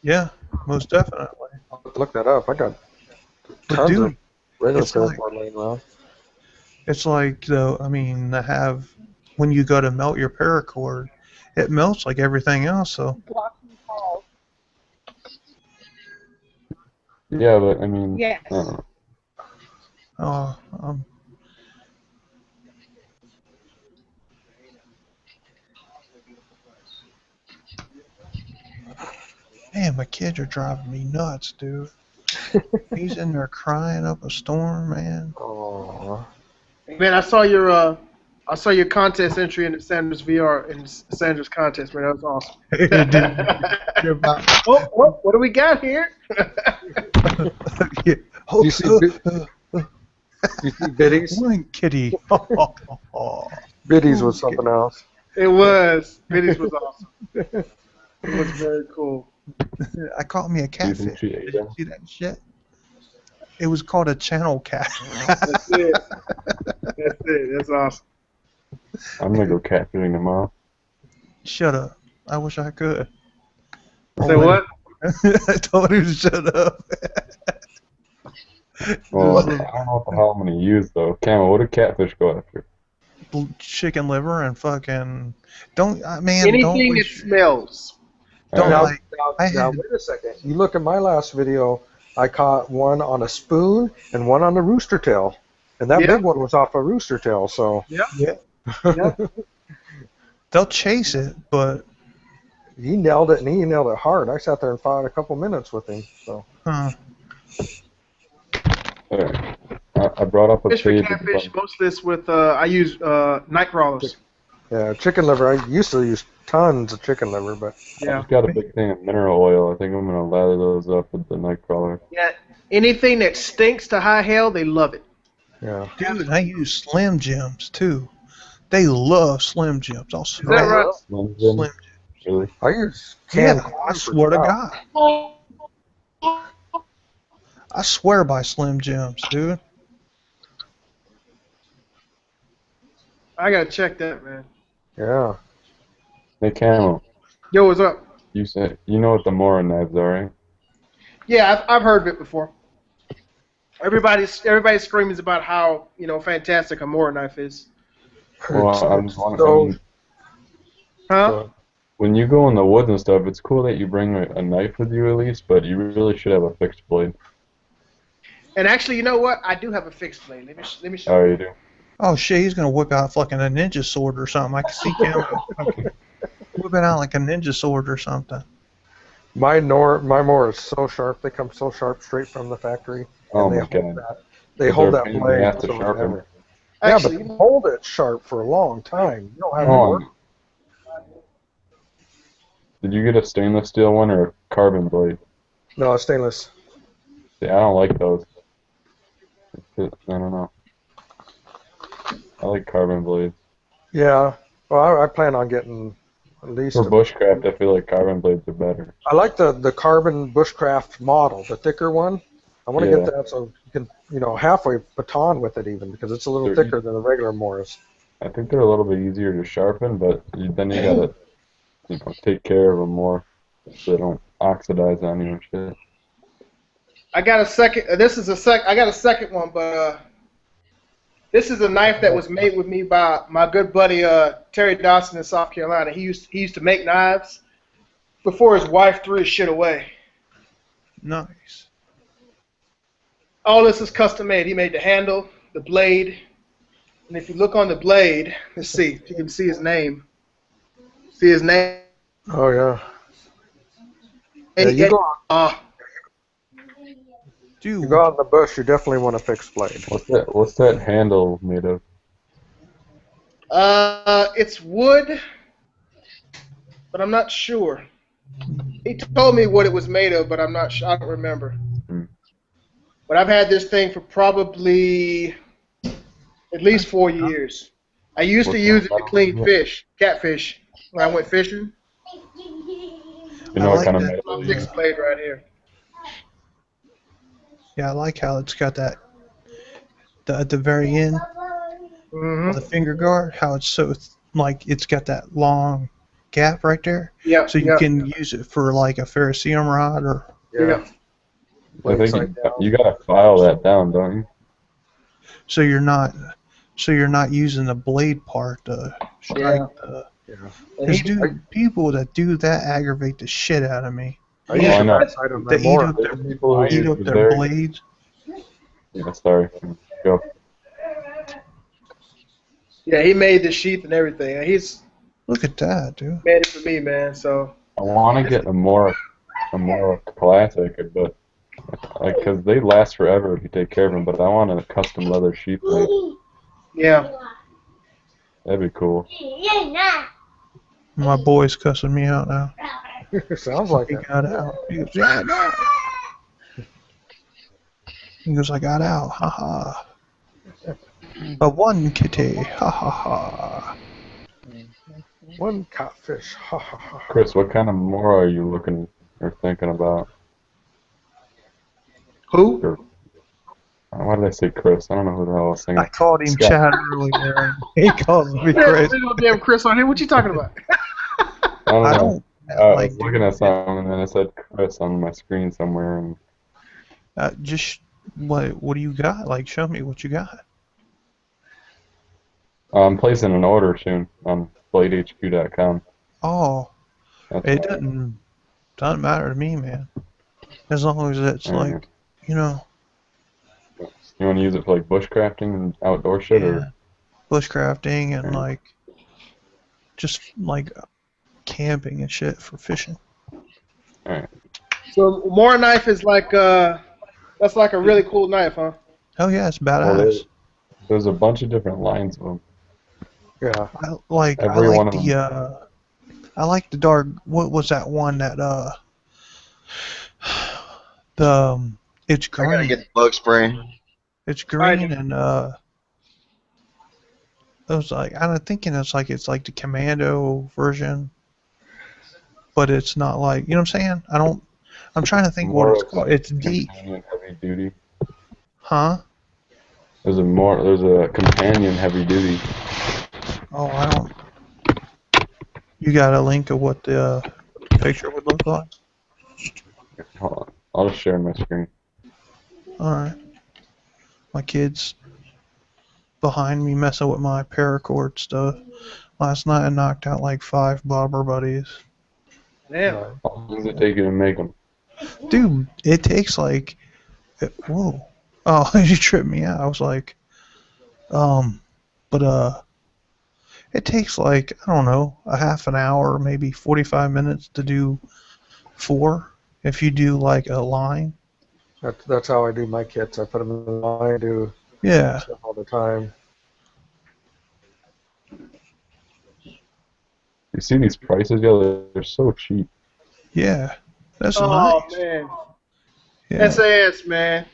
[SPEAKER 4] Yeah, most definitely.
[SPEAKER 5] I'll have to look that up. I got
[SPEAKER 4] But
[SPEAKER 5] tons
[SPEAKER 4] dude,
[SPEAKER 5] of regular
[SPEAKER 4] it's like-
[SPEAKER 5] paracord laying around.
[SPEAKER 4] it's like though. I mean, to have when you go to melt your paracord, it melts like everything else. So
[SPEAKER 6] Yeah, but I mean,
[SPEAKER 1] Yes.
[SPEAKER 6] I don't know.
[SPEAKER 4] um, man, my kids are driving me nuts, dude. He's in there crying up a storm, man.
[SPEAKER 5] Oh,
[SPEAKER 2] Man, I saw your contest entry in Sandra's VR in Sandra's contest, man. That was awesome.
[SPEAKER 4] You're about-
[SPEAKER 2] What do we got here?
[SPEAKER 4] Yeah.
[SPEAKER 5] Do you see You see Biddies?
[SPEAKER 4] One kitty.
[SPEAKER 5] Biddies was something else.
[SPEAKER 2] It was. Biddies was awesome. It was very cool.
[SPEAKER 4] I caught me a
[SPEAKER 6] Do you think
[SPEAKER 4] catfish.
[SPEAKER 6] she
[SPEAKER 4] Did
[SPEAKER 6] ate
[SPEAKER 4] you
[SPEAKER 6] him?
[SPEAKER 4] see that shit? It was called a channel cat.
[SPEAKER 2] That's it. That's it. That's awesome.
[SPEAKER 6] I'm gonna go catfishing tomorrow.
[SPEAKER 4] Shut up. I wish I could.
[SPEAKER 2] Say what?
[SPEAKER 4] I told him to shut up.
[SPEAKER 6] Well, I
[SPEAKER 4] Just
[SPEAKER 6] don't know what the hell I'm gonna use though. Camo, what do catfish go after?
[SPEAKER 4] chicken liver and fucking don't man don't
[SPEAKER 2] Anything that
[SPEAKER 4] waste,
[SPEAKER 2] smells.
[SPEAKER 4] don't
[SPEAKER 6] Alright.
[SPEAKER 4] like I
[SPEAKER 5] Now,
[SPEAKER 4] had
[SPEAKER 5] wait a second. You look at my last video, I caught one on a spoon and one on a rooster tail. And that
[SPEAKER 2] Yeah.
[SPEAKER 5] big one was off a rooster tail, so.
[SPEAKER 2] Yeah.
[SPEAKER 5] Yeah.
[SPEAKER 4] they'll chase it, but
[SPEAKER 5] He nailed it, and he nailed it hard. I sat there and fought a couple minutes with him. So.
[SPEAKER 6] Alright. I brought up a
[SPEAKER 2] Fish for
[SPEAKER 6] page.
[SPEAKER 2] catfish. Most of this with I use night crawlers.
[SPEAKER 5] Yeah, chicken liver. I used to use tons of chicken liver, but
[SPEAKER 6] I
[SPEAKER 2] Yeah.
[SPEAKER 6] just got a big thing of mineral oil. I think I'm gonna lather those up with the nightcrawler.
[SPEAKER 2] Yeah. Anything that stinks to high hell, they love it.
[SPEAKER 5] yeah.
[SPEAKER 4] dude, I use Slim Jims too. They love Slim Jims. I'll
[SPEAKER 2] Is
[SPEAKER 4] swear.
[SPEAKER 2] that right?
[SPEAKER 6] Slim Jim?
[SPEAKER 4] Slim
[SPEAKER 6] Really?
[SPEAKER 5] I use canned
[SPEAKER 4] Yeah,
[SPEAKER 5] corn
[SPEAKER 4] I
[SPEAKER 5] for
[SPEAKER 4] swear to
[SPEAKER 5] trout.
[SPEAKER 4] God. I swear by Slim Jims, dude.
[SPEAKER 2] I gotta check that, man.
[SPEAKER 5] Yeah.
[SPEAKER 6] Hey Camo,
[SPEAKER 2] Yo, what's up?
[SPEAKER 6] you said you know what the Mora knives are, right?
[SPEAKER 2] Yeah, I've heard of it before. Everybody's screaming about how fantastic a Mora knife is.
[SPEAKER 6] Well,
[SPEAKER 5] It's-
[SPEAKER 6] I'm
[SPEAKER 5] it's
[SPEAKER 6] wondering,
[SPEAKER 5] so-
[SPEAKER 6] I mean,
[SPEAKER 2] Huh?
[SPEAKER 6] when you go in the woods and stuff, it's cool that you bring a knife with you at least, but you really should have a fixed blade.
[SPEAKER 2] And actually, you know what? I do have a fixed blade. Let me show
[SPEAKER 6] Oh,
[SPEAKER 2] you.
[SPEAKER 6] you do?
[SPEAKER 4] Oh shit, he's gonna whip out fucking a ninja sword or something. I can see him whipping out like a ninja sword or something.
[SPEAKER 5] My Mora is so sharp. They come so sharp straight from the factory.
[SPEAKER 6] Oh
[SPEAKER 5] and
[SPEAKER 6] my god.
[SPEAKER 5] They
[SPEAKER 6] But
[SPEAKER 5] hold
[SPEAKER 6] they're a
[SPEAKER 5] that
[SPEAKER 6] pain in the
[SPEAKER 5] blade.
[SPEAKER 6] ass to
[SPEAKER 5] so
[SPEAKER 6] sharpen.
[SPEAKER 5] forever. Yeah,
[SPEAKER 2] Actually,
[SPEAKER 5] but they hold it sharp for a long time. You don't have to
[SPEAKER 6] Oh,
[SPEAKER 5] work.
[SPEAKER 6] did you get a stainless steel one or a carbon blade?
[SPEAKER 5] No, it's stainless.
[SPEAKER 6] See, I don't like those. I don't know. I like carbon blades.
[SPEAKER 5] Yeah. Well, I plan on getting at least.
[SPEAKER 6] For bushcraft, I feel like carbon blades are better.
[SPEAKER 5] I like the carbon bushcraft model, the thicker one. I want to
[SPEAKER 6] Yeah.
[SPEAKER 5] get that so you can, halfway baton with it even because it's a little
[SPEAKER 6] Sure.
[SPEAKER 5] thicker than the regular Morris.
[SPEAKER 6] I think they're a little bit easier to sharpen, but then you gotta, take care of them more so they don't oxidize on you and shit.
[SPEAKER 2] I got a second. I got a second one, but this is a knife that was made with me by my good buddy Terry Dawson in South Carolina. He used to make knives before his wife threw his shit away.
[SPEAKER 4] Nice.
[SPEAKER 2] All this is custom made. He made the handle, the blade, and if you look on the blade, let's see if you can see his name. See his name?
[SPEAKER 5] Oh yeah.
[SPEAKER 2] And
[SPEAKER 5] Yeah, you go
[SPEAKER 4] Dude,
[SPEAKER 5] You go out in the bush, you definitely want a fixed blade.
[SPEAKER 6] What's that handle made of?
[SPEAKER 2] It's wood, but I'm not sure. He told me what it was made of, but I'm not sure. I don't remember.
[SPEAKER 6] Hmm.
[SPEAKER 2] But I've had this thing for probably at least 4 years. I used to
[SPEAKER 6] What's
[SPEAKER 2] use it
[SPEAKER 6] that
[SPEAKER 2] to clean
[SPEAKER 6] metal?
[SPEAKER 2] fish, catfish, when I went fishing.
[SPEAKER 6] You know
[SPEAKER 4] I
[SPEAKER 6] what kind of
[SPEAKER 4] like
[SPEAKER 6] metal?
[SPEAKER 2] My
[SPEAKER 6] you
[SPEAKER 2] fixed blade right here.
[SPEAKER 4] yeah, I like how it's got that at the very end of the finger guard, how it's so like it's got that long gap right there,
[SPEAKER 2] Yeah.
[SPEAKER 4] so you
[SPEAKER 2] yeah,
[SPEAKER 4] can use it for like a ferrocerium rod or
[SPEAKER 2] yeah.
[SPEAKER 6] I think
[SPEAKER 5] Upside down.
[SPEAKER 6] you gotta file that down, don't you?
[SPEAKER 4] so you're not using the blade part to strike the.
[SPEAKER 2] And
[SPEAKER 4] Because
[SPEAKER 2] he-
[SPEAKER 4] dude, people that do that aggravate the shit out of me.
[SPEAKER 5] I use
[SPEAKER 6] Yeah, I
[SPEAKER 5] the
[SPEAKER 6] know.
[SPEAKER 5] right side of my
[SPEAKER 4] They eat
[SPEAKER 5] Mora.
[SPEAKER 4] up their
[SPEAKER 6] People who use very-
[SPEAKER 4] blades.
[SPEAKER 6] Yeah, sorry. Go.
[SPEAKER 2] Yeah, he made the sheath and everything. And he's
[SPEAKER 4] Look at that, dude.
[SPEAKER 2] made it for me, man. So
[SPEAKER 6] I want to get a more classic, but because they last forever if you take care of them. But I want a custom leather sheath knife.
[SPEAKER 2] yeah.
[SPEAKER 6] That'd be cool.
[SPEAKER 4] My boy's cussing me out now.
[SPEAKER 5] Sounds like
[SPEAKER 4] He
[SPEAKER 5] it.
[SPEAKER 4] got out. He goes, yeah, no. He goes, I got out. Ha ha. A one kitty. Ha ha ha.
[SPEAKER 5] One catfish. Ha ha ha.
[SPEAKER 6] Chris, what kind of more are you looking or thinking about?
[SPEAKER 2] Who?
[SPEAKER 6] Or, why did I say Chris? I don't know who the hell I was thinking.
[SPEAKER 4] I called him
[SPEAKER 6] Scott.
[SPEAKER 4] Chad earlier, and he called me
[SPEAKER 2] There's
[SPEAKER 4] Chris.
[SPEAKER 2] no damn Chris on here. What you talking about?
[SPEAKER 6] I don't
[SPEAKER 4] I
[SPEAKER 6] know.
[SPEAKER 4] don't
[SPEAKER 6] I
[SPEAKER 4] like
[SPEAKER 6] was looking at something and then it said Chris on my screen somewhere, and
[SPEAKER 4] just what do you got? Like, show me what you got.
[SPEAKER 6] I'm placing an order soon on BladeHQ.com.
[SPEAKER 4] Oh,
[SPEAKER 6] That's
[SPEAKER 4] it
[SPEAKER 6] why.
[SPEAKER 4] doesn't matter to me, man. As long as it's
[SPEAKER 6] Alright.
[SPEAKER 4] like, you know,
[SPEAKER 6] You want to use it for like bushcrafting and outdoor shit,
[SPEAKER 4] yeah,
[SPEAKER 6] or
[SPEAKER 4] bushcrafting and
[SPEAKER 6] Alright.
[SPEAKER 4] like just like camping and shit for fishing.
[SPEAKER 6] alright.
[SPEAKER 2] So more knife is like that's like a really cool knife, huh?
[SPEAKER 4] Oh yeah, it's
[SPEAKER 6] Well,
[SPEAKER 4] badass.
[SPEAKER 6] there's a bunch of different lines of them.
[SPEAKER 5] Yeah.
[SPEAKER 4] I like
[SPEAKER 6] Every one of
[SPEAKER 4] I like the dark. What was that one that the it's
[SPEAKER 3] I gotta
[SPEAKER 4] green.
[SPEAKER 3] get the bug spray.
[SPEAKER 4] It's
[SPEAKER 2] Alright.
[SPEAKER 4] green and it was like I'm thinking it's like the commando version, but it's not like, you know what I'm saying? I'm trying to think what it's called. It's D,
[SPEAKER 6] companion heavy duty.
[SPEAKER 4] huh?
[SPEAKER 6] There's a companion heavy duty.
[SPEAKER 4] Oh, I don't. You got a link of what the picture would look like?
[SPEAKER 6] Hold on. I'll just share my screen.
[SPEAKER 4] Alright. My kids behind me messing with my paracord stuff. Last night I knocked out like 5 bobber buddies.
[SPEAKER 2] Damn.
[SPEAKER 6] How long does it take you to make them?
[SPEAKER 4] Dude, it takes like. Whoa. Oh, you tripped me out. I was like. But it takes like, I don't know, a half an hour, maybe 45 minutes to do 4. If you do like a line.
[SPEAKER 5] That's how I do my kits. I put them in line, do
[SPEAKER 4] Yeah.
[SPEAKER 5] stuff all the time.
[SPEAKER 6] You see these prices, yo? They're so cheap.
[SPEAKER 4] Yeah. That's
[SPEAKER 2] Oh
[SPEAKER 4] nice.
[SPEAKER 2] man.
[SPEAKER 4] Yeah.
[SPEAKER 2] SAS, man.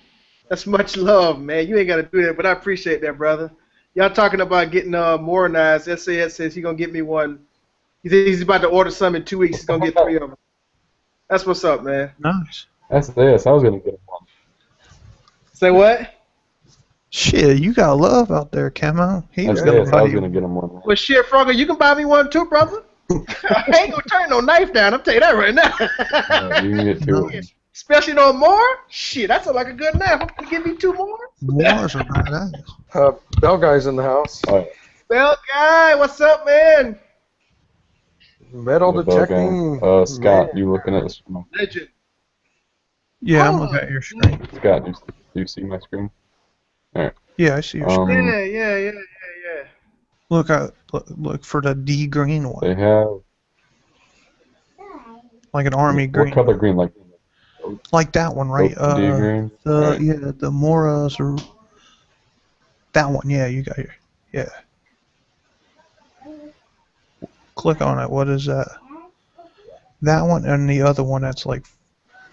[SPEAKER 2] That's much love, man. You ain't gotta do that, but I appreciate that, brother. Y'all talking about getting more knives. SAS says he's gonna get me one. He's about to order some in 2 weeks. He's gonna get 3 of them. That's what's up, man.
[SPEAKER 4] Nice.
[SPEAKER 6] That's this. I was gonna get one.
[SPEAKER 2] Say what?
[SPEAKER 4] Shit, you got love out there, Camo. He was
[SPEAKER 6] That's
[SPEAKER 4] gonna
[SPEAKER 6] this.
[SPEAKER 4] buy
[SPEAKER 6] I was
[SPEAKER 4] you.
[SPEAKER 6] gonna get him one.
[SPEAKER 2] Well, shit, Frogger, you can buy me one too, brother. I ain't gonna turn no knife down. I'm telling you that right now.
[SPEAKER 6] You can get 2 of them.
[SPEAKER 4] Nice.
[SPEAKER 2] Especially no more. Shit, that sounds like a good knife. I'm gonna give me 2 more.
[SPEAKER 4] Wars are badass.
[SPEAKER 5] Bell guy's in the house.
[SPEAKER 6] All right.
[SPEAKER 2] Bell guy, what's up, man?
[SPEAKER 5] Metal
[SPEAKER 6] The bell
[SPEAKER 5] detecting.
[SPEAKER 6] guy. Scott,
[SPEAKER 5] man.
[SPEAKER 6] you looking at this? No.
[SPEAKER 2] Legend.
[SPEAKER 4] Yeah, I'm
[SPEAKER 2] Oh.
[SPEAKER 4] looking at your screen.
[SPEAKER 6] Scott, do you see my screen?
[SPEAKER 4] Yeah, I see your screen.
[SPEAKER 2] Yeah.
[SPEAKER 4] Look for the D green one,
[SPEAKER 6] They have
[SPEAKER 4] like an army
[SPEAKER 6] what
[SPEAKER 4] green,
[SPEAKER 6] color green?
[SPEAKER 4] like that one, right?
[SPEAKER 6] Oak D green. Right.
[SPEAKER 4] Yeah, the Moras or that one. Yeah, you got your, yeah. Click on it. What is that? That one and the other one that's like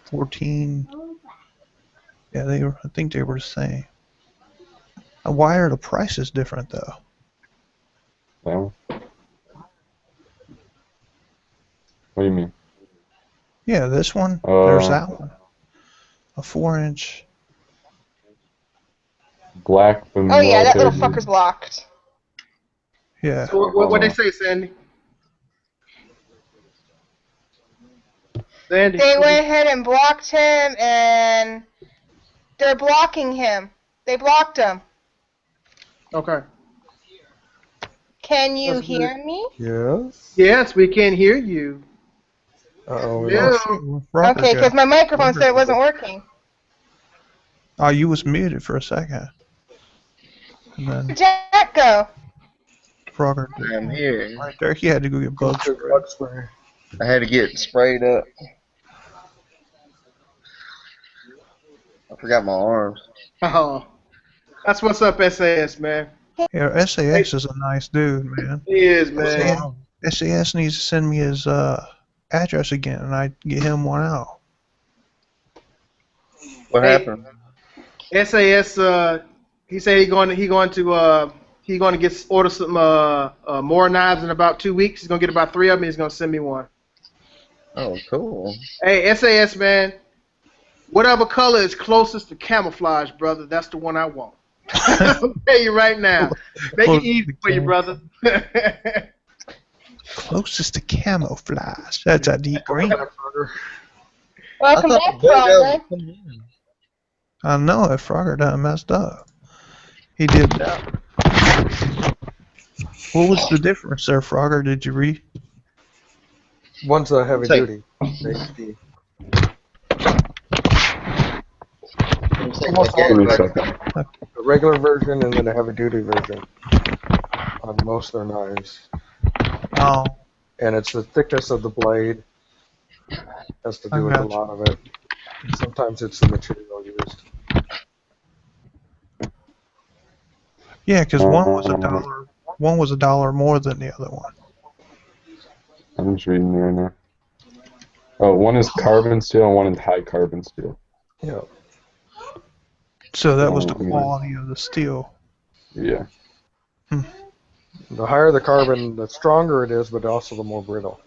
[SPEAKER 4] 14. Yeah, I think they were the same. Why are the prices different though?
[SPEAKER 6] That one. What do you mean?
[SPEAKER 4] Yeah, this one. There's that one. A 4-inch.
[SPEAKER 6] Black.
[SPEAKER 1] Oh yeah, that little
[SPEAKER 6] military
[SPEAKER 1] fucker's locked.
[SPEAKER 4] Yeah.
[SPEAKER 2] So what they say, Sandy? Sandy.
[SPEAKER 1] They went ahead and blocked him, and they're blocking him. They blocked him.
[SPEAKER 2] Okay.
[SPEAKER 1] Can you
[SPEAKER 2] That's
[SPEAKER 1] hear me?
[SPEAKER 5] Yes.
[SPEAKER 2] Yes, we can hear you.
[SPEAKER 5] Uh-oh.
[SPEAKER 2] Yeah.
[SPEAKER 4] Oh, shoot, Robert
[SPEAKER 1] Okay, because
[SPEAKER 4] got-
[SPEAKER 1] my microphone
[SPEAKER 4] Robert
[SPEAKER 1] said it
[SPEAKER 4] got-
[SPEAKER 1] wasn't working.
[SPEAKER 4] Oh, you was muted for a second. And then
[SPEAKER 1] Where'd Jack go?
[SPEAKER 4] Frogger
[SPEAKER 3] I'm here.
[SPEAKER 4] right there. He had to go get bug spray.
[SPEAKER 5] Bug spray.
[SPEAKER 3] I had to get sprayed up. I forgot my arms.
[SPEAKER 2] Oh, that's what's up, SAS, man.
[SPEAKER 4] Yeah, SAS is a nice dude, man.
[SPEAKER 2] He is, man.
[SPEAKER 4] SAS needs to send me his address again, and I get him one out.
[SPEAKER 3] What
[SPEAKER 2] Hey.
[SPEAKER 3] happened?
[SPEAKER 2] SAS He said he going to order some more knives in about 2 weeks. He's gonna get about 3 of them. He's gonna send me one.
[SPEAKER 3] Oh, cool.
[SPEAKER 2] Hey, SAS man, whatever color is closest to camouflage, brother, that's the one I want. I'll tell you right now. Make it easy for you, brother.
[SPEAKER 4] Closest to camouflage. That's a deep green.
[SPEAKER 1] Welcome
[SPEAKER 3] I
[SPEAKER 1] back,
[SPEAKER 3] thought the Blade
[SPEAKER 1] Frogger.
[SPEAKER 3] was coming in.
[SPEAKER 4] I know if Frogger done messed up. He did that. What was the difference there, Frogger? Did you read?
[SPEAKER 5] One's a heavy
[SPEAKER 3] Take-
[SPEAKER 5] duty. HD.
[SPEAKER 3] Let me take
[SPEAKER 5] Almost
[SPEAKER 3] my
[SPEAKER 5] all
[SPEAKER 6] Give me a
[SPEAKER 3] gas
[SPEAKER 5] of
[SPEAKER 3] back.
[SPEAKER 6] second.
[SPEAKER 5] A regular version and then a heavy duty version on most of their knives.
[SPEAKER 4] Oh,
[SPEAKER 5] And it's the thickness of the blade has to
[SPEAKER 4] I
[SPEAKER 5] do with a
[SPEAKER 4] gotcha.
[SPEAKER 5] lot of it. And sometimes it's the material used.
[SPEAKER 4] yeah, because one was $1. One was $1 more than the other one.
[SPEAKER 6] I'm just reading it right now. Oh, one is carbon steel and one is high carbon steel.
[SPEAKER 5] Yeah.
[SPEAKER 4] So that was the
[SPEAKER 6] Oh, yeah.
[SPEAKER 4] quality of the steel.
[SPEAKER 6] Yeah.
[SPEAKER 5] The higher the carbon, the stronger it is, but also the more brittle.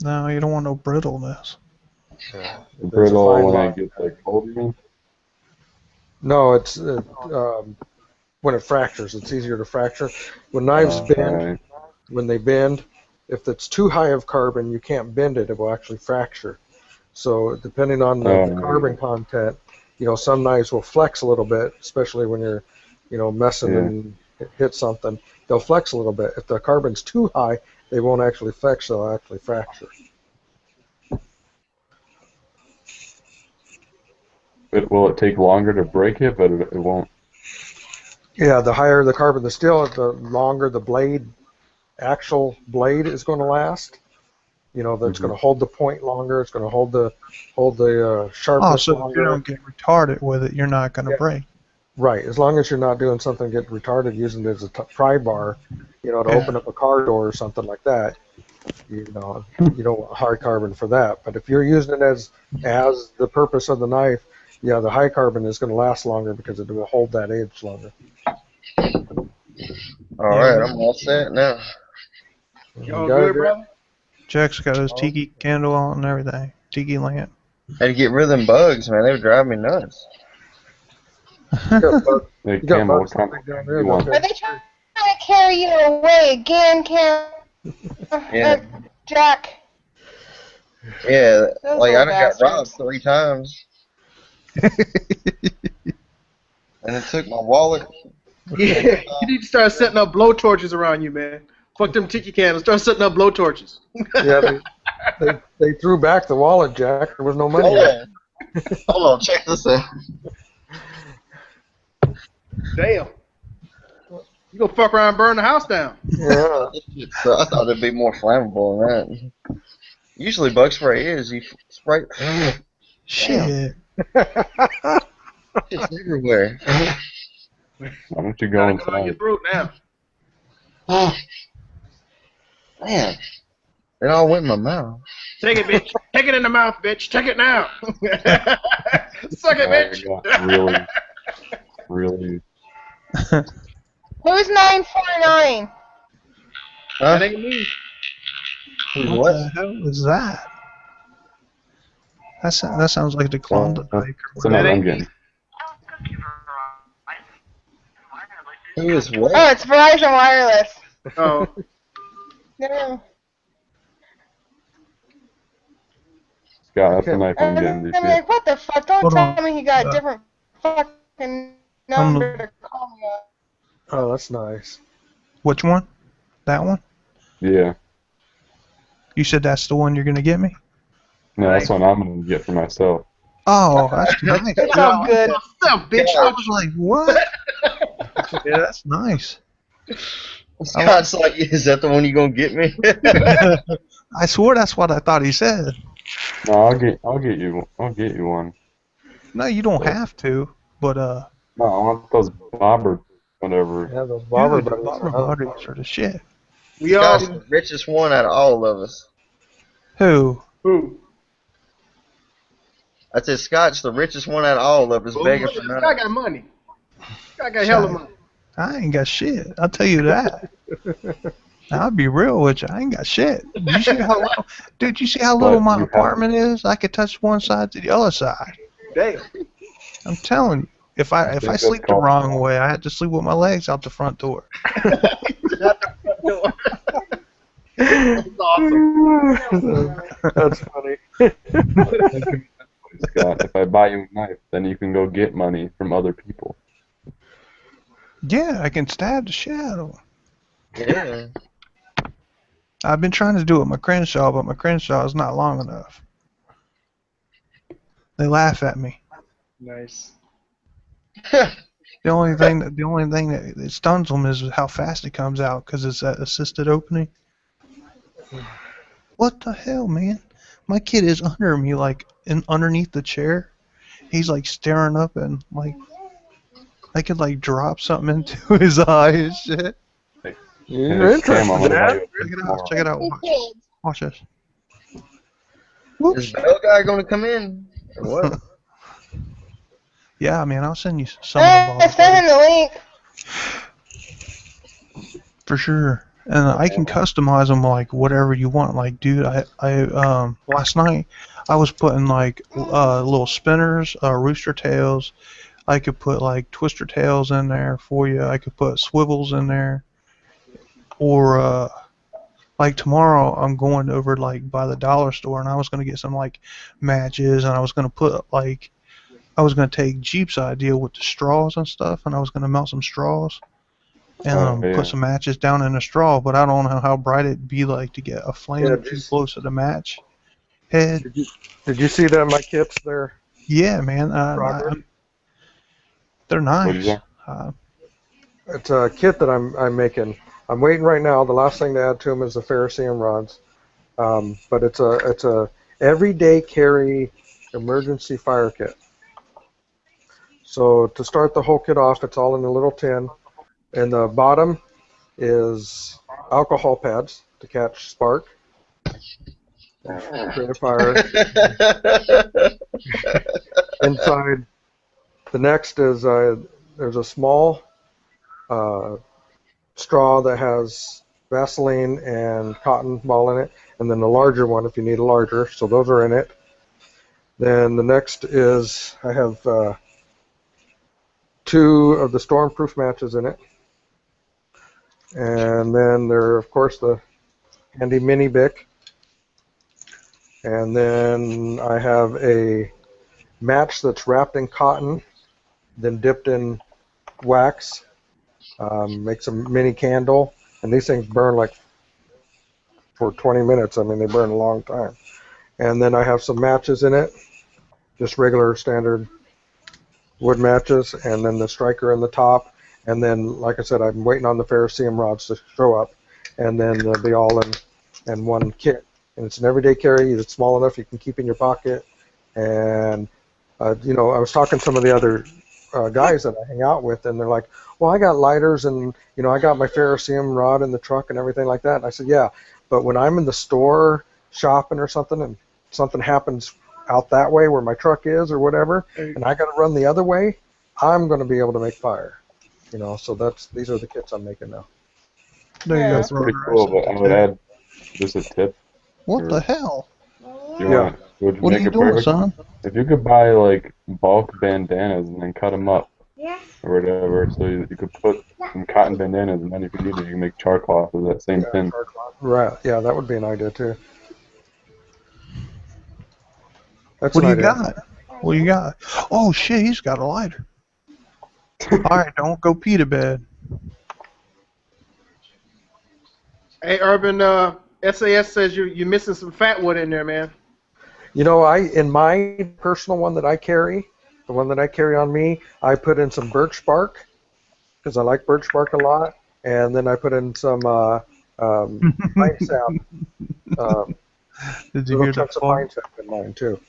[SPEAKER 4] No, you don't want no brittleness.
[SPEAKER 5] Yeah. There's a
[SPEAKER 6] Brittle
[SPEAKER 5] fine
[SPEAKER 6] when
[SPEAKER 5] line.
[SPEAKER 6] it gets like cold, you mean?
[SPEAKER 5] No, it's when it fractures. It's easier to fracture. When knives bend,
[SPEAKER 6] Alright.
[SPEAKER 5] when they bend, if it's too high of carbon, you can't bend it. It will actually fracture. So depending on the
[SPEAKER 6] Oh.
[SPEAKER 5] carbon content, some knives will flex a little bit, especially when you're, messing
[SPEAKER 6] Yeah.
[SPEAKER 5] and hit something. They'll flex a little bit. If the carbon's too high, they won't actually flex. They'll actually fracture.
[SPEAKER 6] But will it take longer to break it? But it won't.
[SPEAKER 5] Yeah, the higher the carbon, the steel, the longer the blade, actual blade is going to last. That's going to hold the point longer. It's going to hold the
[SPEAKER 4] Oh,
[SPEAKER 5] sharpness
[SPEAKER 4] so if you
[SPEAKER 5] longer.
[SPEAKER 4] don't get retarded with it, you're not going to
[SPEAKER 5] Yeah.
[SPEAKER 4] break.
[SPEAKER 5] Right, as long as you're not doing something get retarded using it as a pry bar, to open up a car door or something like that. You don't want high carbon for that. But if you're using it as the purpose of the knife, yeah, the high carbon is going to last longer because it will hold that edge longer.
[SPEAKER 3] Alright, I'm all set now.
[SPEAKER 2] Y'all
[SPEAKER 5] Got it,
[SPEAKER 2] good, brother?
[SPEAKER 4] Jack's got his tiki candle on and everything. Tiki lamp.
[SPEAKER 3] Had to get rid of them bugs, man. They were driving me nuts.
[SPEAKER 5] You got bugs,
[SPEAKER 6] Hey,
[SPEAKER 5] you got
[SPEAKER 6] Camo,
[SPEAKER 5] bugs
[SPEAKER 6] what kind
[SPEAKER 5] something down there,
[SPEAKER 6] you want?
[SPEAKER 5] don't
[SPEAKER 1] Are they trying to carry you away again,
[SPEAKER 3] Yeah.
[SPEAKER 1] Jack?
[SPEAKER 3] Yeah,
[SPEAKER 1] Those
[SPEAKER 3] like I
[SPEAKER 1] little
[SPEAKER 3] done got robbed
[SPEAKER 1] bastards.
[SPEAKER 3] 3 times. And it took my wallet.
[SPEAKER 2] Yeah, you need to start setting up blowtorches around you, man. Fuck them tiki candles. Start setting up blowtorches.
[SPEAKER 5] Yeah, they threw back the wallet, Jack. There was no money
[SPEAKER 3] Hold
[SPEAKER 5] in it.
[SPEAKER 3] on. Hold on, check this out.
[SPEAKER 2] Damn. You gonna fuck around and burn the house down.
[SPEAKER 5] Yeah.
[SPEAKER 3] So I thought it'd be more flammable than that. Usually bug spray is. You spray.
[SPEAKER 4] Shit.
[SPEAKER 3] It's everywhere.
[SPEAKER 6] Why don't you go
[SPEAKER 2] Gotta go down your
[SPEAKER 6] inside?
[SPEAKER 2] throat now.
[SPEAKER 3] Man, it all went in my mouth.
[SPEAKER 2] Take it, bitch. Take it in the mouth, bitch. Take it now. Suck it,
[SPEAKER 6] I
[SPEAKER 2] bitch.
[SPEAKER 6] got really.
[SPEAKER 1] Who's 949?
[SPEAKER 2] That
[SPEAKER 3] Huh?
[SPEAKER 2] ain't me.
[SPEAKER 4] What
[SPEAKER 3] What?
[SPEAKER 4] the hell is that? That sounds like the Klondike or
[SPEAKER 6] It's the
[SPEAKER 2] That
[SPEAKER 6] note I'm
[SPEAKER 2] ain't
[SPEAKER 6] getting.
[SPEAKER 3] Who is
[SPEAKER 1] Oh,
[SPEAKER 3] what?
[SPEAKER 1] it's Verizon Wireless.
[SPEAKER 2] Oh,
[SPEAKER 1] No.
[SPEAKER 6] Scott, that's the
[SPEAKER 5] Okay.
[SPEAKER 6] knife I'm
[SPEAKER 1] I'm
[SPEAKER 6] getting. Did
[SPEAKER 1] gonna be
[SPEAKER 6] you?
[SPEAKER 1] like, what the fuck? Don't
[SPEAKER 4] Hold
[SPEAKER 1] tell
[SPEAKER 4] on.
[SPEAKER 1] me he got a
[SPEAKER 4] Uh,
[SPEAKER 1] different fucking
[SPEAKER 4] I'm
[SPEAKER 1] number
[SPEAKER 4] the-
[SPEAKER 1] to call me on.
[SPEAKER 5] Oh, that's nice.
[SPEAKER 4] Which one? That one?
[SPEAKER 6] Yeah.
[SPEAKER 4] You said that's the one you're going to get me?
[SPEAKER 6] No, that's one I'm gonna get for myself.
[SPEAKER 4] Oh, that's nice.
[SPEAKER 1] It's all good.
[SPEAKER 2] yourself, bitch.
[SPEAKER 4] I was like, what? Yeah, that's nice.
[SPEAKER 3] Scott's like, is that the one you gonna get me?
[SPEAKER 4] I swore that's what I thought he said.
[SPEAKER 6] No, I'll get you one.
[SPEAKER 4] No, you don't have to, but
[SPEAKER 6] No, I want those bobber, whatever.
[SPEAKER 5] Yeah, those barber
[SPEAKER 4] dude,
[SPEAKER 5] buddies.
[SPEAKER 4] barber buddies are the shit.
[SPEAKER 2] We all
[SPEAKER 3] Scott's the richest one out of all of us.
[SPEAKER 4] Who?
[SPEAKER 2] who?
[SPEAKER 3] I said Scott's the richest one out of all of us, begging for
[SPEAKER 2] This
[SPEAKER 3] none.
[SPEAKER 2] guy got money. This guy got hella money.
[SPEAKER 4] I ain't got shit. I'll tell you that. I'll be real with you. I ain't got shit. You see how little, dude? You see how little
[SPEAKER 6] But
[SPEAKER 4] my
[SPEAKER 6] you have-
[SPEAKER 4] apartment is? I could touch one side to the other side.
[SPEAKER 2] Damn.
[SPEAKER 4] I'm telling you. If I
[SPEAKER 6] that's
[SPEAKER 4] sleep the
[SPEAKER 6] called-
[SPEAKER 4] wrong way, I had to sleep with my legs out the front door.
[SPEAKER 2] That's awesome.
[SPEAKER 5] That's funny.
[SPEAKER 6] Scott, if I buy you a knife, then you can go get money from other people.
[SPEAKER 4] Yeah, I can stab the shit out of them.
[SPEAKER 3] Yeah.
[SPEAKER 4] I've been trying to do it with my Crenshaw, but my Crenshaw is not long enough. They laugh at me.
[SPEAKER 2] Nice.
[SPEAKER 4] The only thing that it stuns them is how fast it comes out because it's that assisted opening. What the hell, man? My kid is under me, like underneath the chair. He's like staring up and like I could like drop something into his eye and shit.
[SPEAKER 5] You're
[SPEAKER 6] Hey, Cam, I'm
[SPEAKER 5] interested,
[SPEAKER 6] gonna buy
[SPEAKER 5] Dad?
[SPEAKER 6] you a
[SPEAKER 4] Check it
[SPEAKER 6] drink
[SPEAKER 4] out. Check it out. Watch. Watch this.
[SPEAKER 3] Is
[SPEAKER 4] Whoops.
[SPEAKER 3] Bell guy gonna come in? Or what?
[SPEAKER 4] Yeah, man, I'll send you some of them.
[SPEAKER 1] Hey, send him the link.
[SPEAKER 4] For sure. And I can customize them like whatever you want. Like, dude, I last night I was putting like little spinners, rooster tails. I could put like twister tails in there for you. I could put swivels in there. Or like tomorrow I'm going over like by the dollar store and I was gonna get some like matches and I was gonna put like I was gonna take Jeep's idea with the straws and stuff and I was gonna melt some straws. And
[SPEAKER 6] yeah.
[SPEAKER 4] put some matches down in a straw, but I don't know how bright it'd be like to get a flame
[SPEAKER 5] Yeah,
[SPEAKER 4] too
[SPEAKER 5] just-
[SPEAKER 4] close to the match head.
[SPEAKER 5] Did you see that in my kits there?
[SPEAKER 4] Yeah, man,
[SPEAKER 5] Progress?
[SPEAKER 4] they're
[SPEAKER 6] What'd you
[SPEAKER 4] nice.
[SPEAKER 6] say?
[SPEAKER 5] It's a kit that I'm making. I'm waiting right now. The last thing to add to them is the ferrocerium rods. But it's a everyday carry emergency fire kit. So to start the whole kit off, it's all in a little tin. And the bottom is alcohol pads to catch spark. Create a fire. Inside, the next is there's a small straw that has Vaseline and cotton ball in it, and then the larger one if you need a larger. So those are in it. Then the next is I have 2 of the stormproof matches in it. And then there are, of course, the handy mini Bic. And then I have a match that's wrapped in cotton, then dipped in wax. Makes a mini candle. And these things burn like for 20 minutes. I mean, they burn a long time. And then I have some matches in it, just regular standard wood matches, and then the striker in the top. And then, like I said, I'm waiting on the ferrocerium rods to show up, and then they'll be all in one kit. And it's an everyday carry. It's small enough you can keep in your pocket. And, you know, I was talking to some of the other guys that I hang out with, and they're like, well, I got lighters, and, you know, I got my ferrocerium rod in the truck and everything like that. And I said, yeah, but when I'm in the store shopping or something, and something happens out that way where my truck is or whatever, and I got to run the other way, I'm going to be able to make fire. You know, so these are the kits I'm making now.
[SPEAKER 4] There you go,
[SPEAKER 6] That's pretty
[SPEAKER 4] Progress.
[SPEAKER 6] cool, but I would add just a tip.
[SPEAKER 4] What the hell?
[SPEAKER 6] You
[SPEAKER 5] Yeah.
[SPEAKER 6] would
[SPEAKER 4] What are
[SPEAKER 6] make
[SPEAKER 4] you
[SPEAKER 6] it
[SPEAKER 4] doing,
[SPEAKER 6] perfect
[SPEAKER 4] son?
[SPEAKER 6] if you could buy like bulk bandanas and then cut them up
[SPEAKER 1] Yeah.
[SPEAKER 6] or whatever, so you could put some cotton bandanas and then if you need it, you can make charcloth with that same pin.
[SPEAKER 5] Right. Yeah, that would be an idea too. That's
[SPEAKER 4] What do
[SPEAKER 5] an
[SPEAKER 4] you
[SPEAKER 5] idea.
[SPEAKER 4] got? What do you got? Oh shit, he's got a lighter. Alright, don't go pee to bed.
[SPEAKER 2] Hey, Urban, SAS says you're missing some fat wood in there, man.
[SPEAKER 5] You know, in my personal one that I carry, the one that I carry on me, I put in some birch bark because I like birch bark a lot, and then I put in some pine sap,
[SPEAKER 4] Did you
[SPEAKER 5] little
[SPEAKER 4] hear
[SPEAKER 5] chunks
[SPEAKER 4] that
[SPEAKER 5] of pine sap in mine too.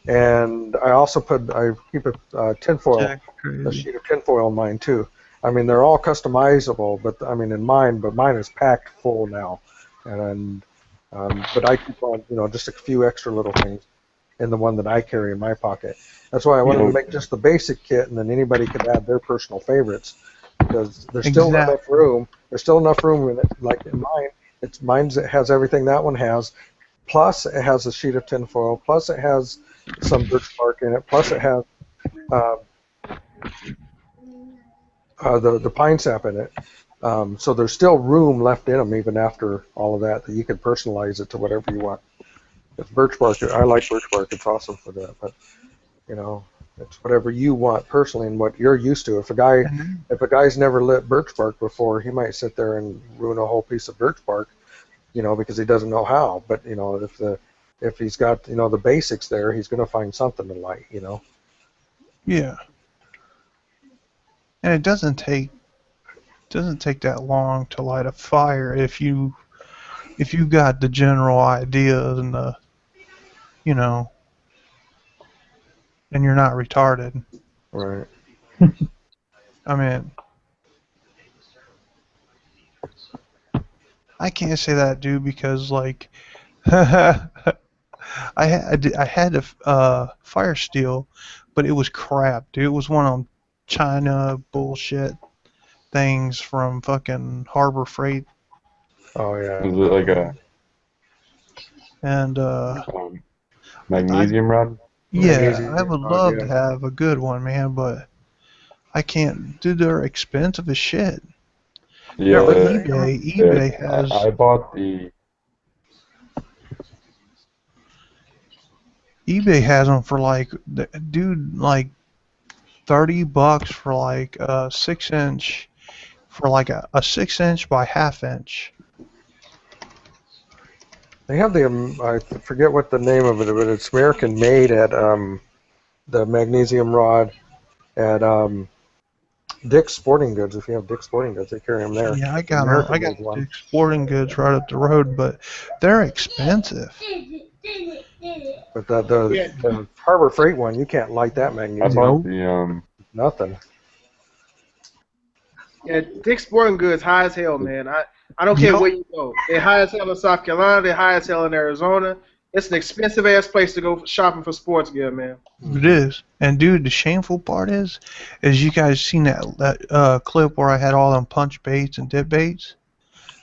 [SPEAKER 5] And I keep a tinfoil,
[SPEAKER 4] Jack
[SPEAKER 5] a
[SPEAKER 4] crazy.
[SPEAKER 5] sheet of tinfoil in mine too. I mean, they're all customizable, but I mean, mine is packed full now, and but I keep on, you know, just a few extra little things. in the one that I carry in my pocket. That's why I wanted to make just the basic kit, and then anybody could add their personal favorites, because there's still enough room. There's still enough room in it. Like in mine, mine's it has everything that one has. Plus, it has a sheet of tinfoil. Plus, it has some birch bark in it. Plus, it has the pine sap in it. So there's still room left in them even after all of that you can personalize it to whatever you want. If birch bark, I like birch bark. It's awesome for that. But it's whatever you want personally and what you're used to. If a guy's never lit birch bark before, he might sit there and ruin a whole piece of birch bark, because he doesn't know how. But if he's got the basics there, he's going to find something to light.
[SPEAKER 4] Yeah. And it doesn't take that long to light a fire if you got the general ideas and and you're not retarded.
[SPEAKER 5] Right.
[SPEAKER 4] I mean, I can't say that, dude, because like I had a fire steel, but it was crap, dude. It was one of them China bullshit things from fucking Harbor Freight.
[SPEAKER 5] Oh yeah.
[SPEAKER 6] Is it like a
[SPEAKER 4] And
[SPEAKER 6] magnesium rod?
[SPEAKER 4] yeah, I would love to have a good one, man, but I can't. Dude, they're expensive as shit.
[SPEAKER 6] Yeah,
[SPEAKER 4] eBay has.
[SPEAKER 6] I bought the.
[SPEAKER 4] eBay has them for like, dude, like $30 for like a 6-inch, for like a 6-inch by half-inch.
[SPEAKER 5] They have I forget what the name of it, but it's American made at the magnesium rod at Dick's Sporting Goods. If you have Dick's Sporting Goods, they carry them there.
[SPEAKER 4] Yeah, I got Dick's Sporting Goods right up the road, but they're expensive.
[SPEAKER 5] But the Harbor Freight one, you can't light that magnesium.
[SPEAKER 6] I bought the
[SPEAKER 5] Nothing.
[SPEAKER 2] Yeah, Dick's Sporting Goods high as hell, man. I don't care where you go. They're high as hell in South Carolina. They're high as hell in Arizona. It's an expensive ass place to go shopping for sports gear, man.
[SPEAKER 4] It is. And dude, the shameful part is you guys seen that clip where I had all them punch baits and dip baits?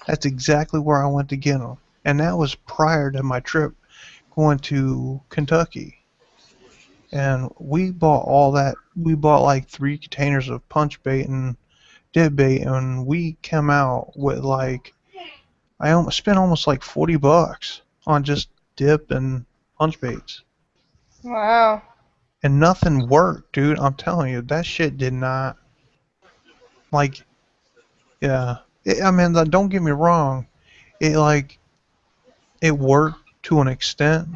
[SPEAKER 4] That's exactly where I went to get them. And that was prior to my trip going to Kentucky. And we bought all that. We bought like 3 containers of punch bait and dip bait, and we came out with like, I spent almost like $40 on just dip and punch baits.
[SPEAKER 1] Wow.
[SPEAKER 4] And nothing worked, dude. I'm telling you, that shit did not. Like, yeah. I mean, don't get me wrong. It worked to an extent.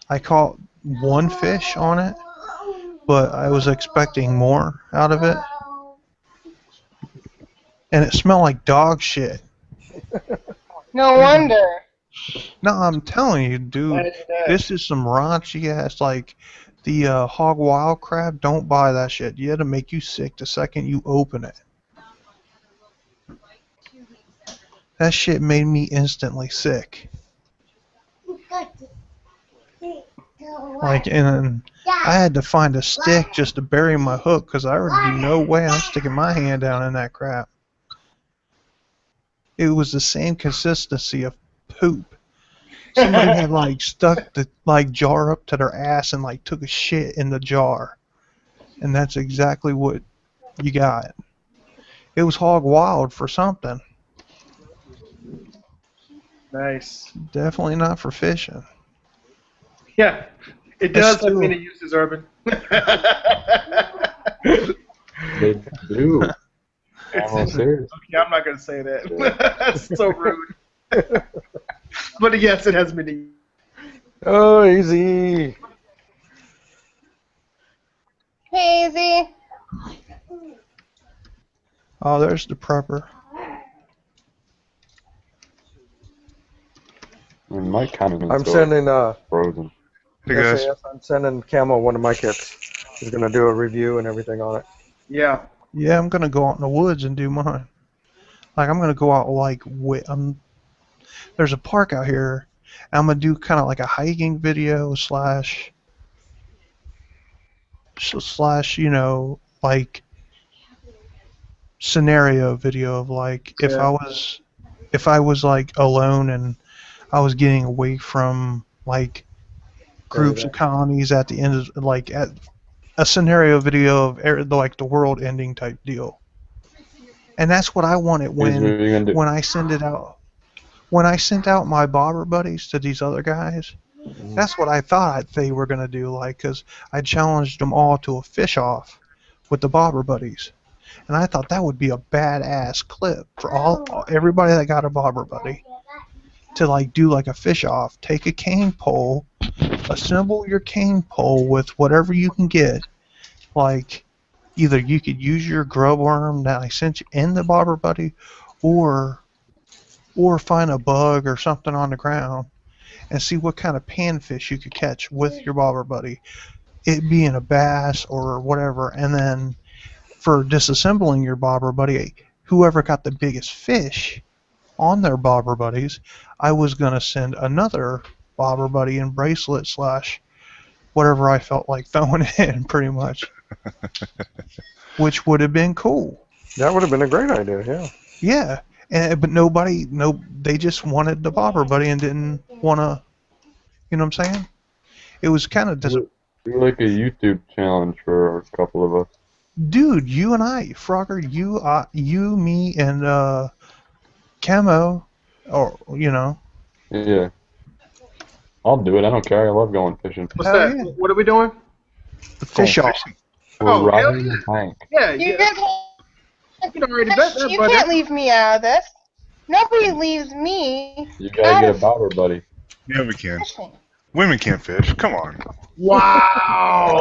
[SPEAKER 4] I caught 1 fish on it, but I was expecting more out of it. And it smelled like dog shit.
[SPEAKER 1] No wonder.
[SPEAKER 4] No, I'm telling you, dude, this is some raunchy ass, like, the hog wild crab. Don't buy that shit. It'll make you sick the second you open it. That shit made me instantly sick. Like, and I had to find a stick just to bury my hook, because I already knew no way I'm sticking my hand down in that crap. It was the same consistency of poop. Somebody had like stuck the jar up to their ass and like took a shit in the jar, and that's exactly what you got. It was hog wild for something.
[SPEAKER 2] Nice.
[SPEAKER 4] Definitely not for fishing.
[SPEAKER 2] Yeah, it does have many uses, Urban.
[SPEAKER 6] They do. Almost serious.
[SPEAKER 2] Okay, I'm not gonna say that. That's so rude. But yes, it has many.
[SPEAKER 5] Oh, easy.
[SPEAKER 1] Hey, Izzy.
[SPEAKER 4] Oh, there's the prepper.
[SPEAKER 6] I mean, my comment
[SPEAKER 5] I'm sending
[SPEAKER 6] frozen.
[SPEAKER 4] Hey guys.
[SPEAKER 5] SAS, I'm sending Camo one of my kits. He's gonna do a review and everything on it.
[SPEAKER 2] Yeah.
[SPEAKER 4] Yeah, I'm gonna go out in the woods and do mine. Like, I'm gonna go out like there's a park out here, I'm gonna do kind of like a hiking video slash, you know, like scenario video of like
[SPEAKER 2] Yeah.
[SPEAKER 4] if I was like alone and I was getting away from like groups of colonies at the end of like at a scenario video of like the world ending type deal. And that's what I wanted
[SPEAKER 6] Here's what you're gonna do.
[SPEAKER 4] when I send it out. When I sent out my bobber buddies to these other guys, that's what I thought they were gonna do. Like, cause I challenged them all to a fish off with the bobber buddies, and I thought that would be a badass clip for everybody that got a bobber buddy to like do like a fish off. Take a cane pole, assemble your cane pole with whatever you can get. Like, either you could use your grub worm that I sent you in the bobber buddy, or find a bug or something on the ground and see what kind of panfish you could catch with your bobber buddy, it being a bass or whatever. And then for disassembling your bobber buddy, whoever got the biggest fish on their bobber buddies, I was going to send another bobber buddy and bracelet slash whatever I felt like throwing in, pretty much. Which would have been cool.
[SPEAKER 5] That would have been a great idea, yeah.
[SPEAKER 4] Yeah. But they just wanted the bobber buddy and didn't want to, you know what I'm saying? It was kind of
[SPEAKER 6] Do like a YouTube challenge for a couple of us.
[SPEAKER 4] dude, you and I, Frogger, you, me, and Camo, or you know.
[SPEAKER 6] Yeah. I'll do it. I don't care. I love going fishing.
[SPEAKER 2] What's
[SPEAKER 4] Hell
[SPEAKER 2] that?
[SPEAKER 4] yeah.
[SPEAKER 2] What are we doing?
[SPEAKER 4] The fish off.
[SPEAKER 6] We're
[SPEAKER 2] Oh, hell
[SPEAKER 6] riding
[SPEAKER 2] yeah.
[SPEAKER 6] a tank.
[SPEAKER 2] Yeah,
[SPEAKER 1] You
[SPEAKER 2] yeah.
[SPEAKER 1] guys,
[SPEAKER 2] You can already bet that,
[SPEAKER 1] you
[SPEAKER 2] buddy.
[SPEAKER 1] can't leave me out of this. Nobody leaves me
[SPEAKER 6] You gotta get a bobber buddy.
[SPEAKER 7] Yeah, we can.
[SPEAKER 1] fishing.
[SPEAKER 7] Women can't fish. Come on.
[SPEAKER 2] Wow.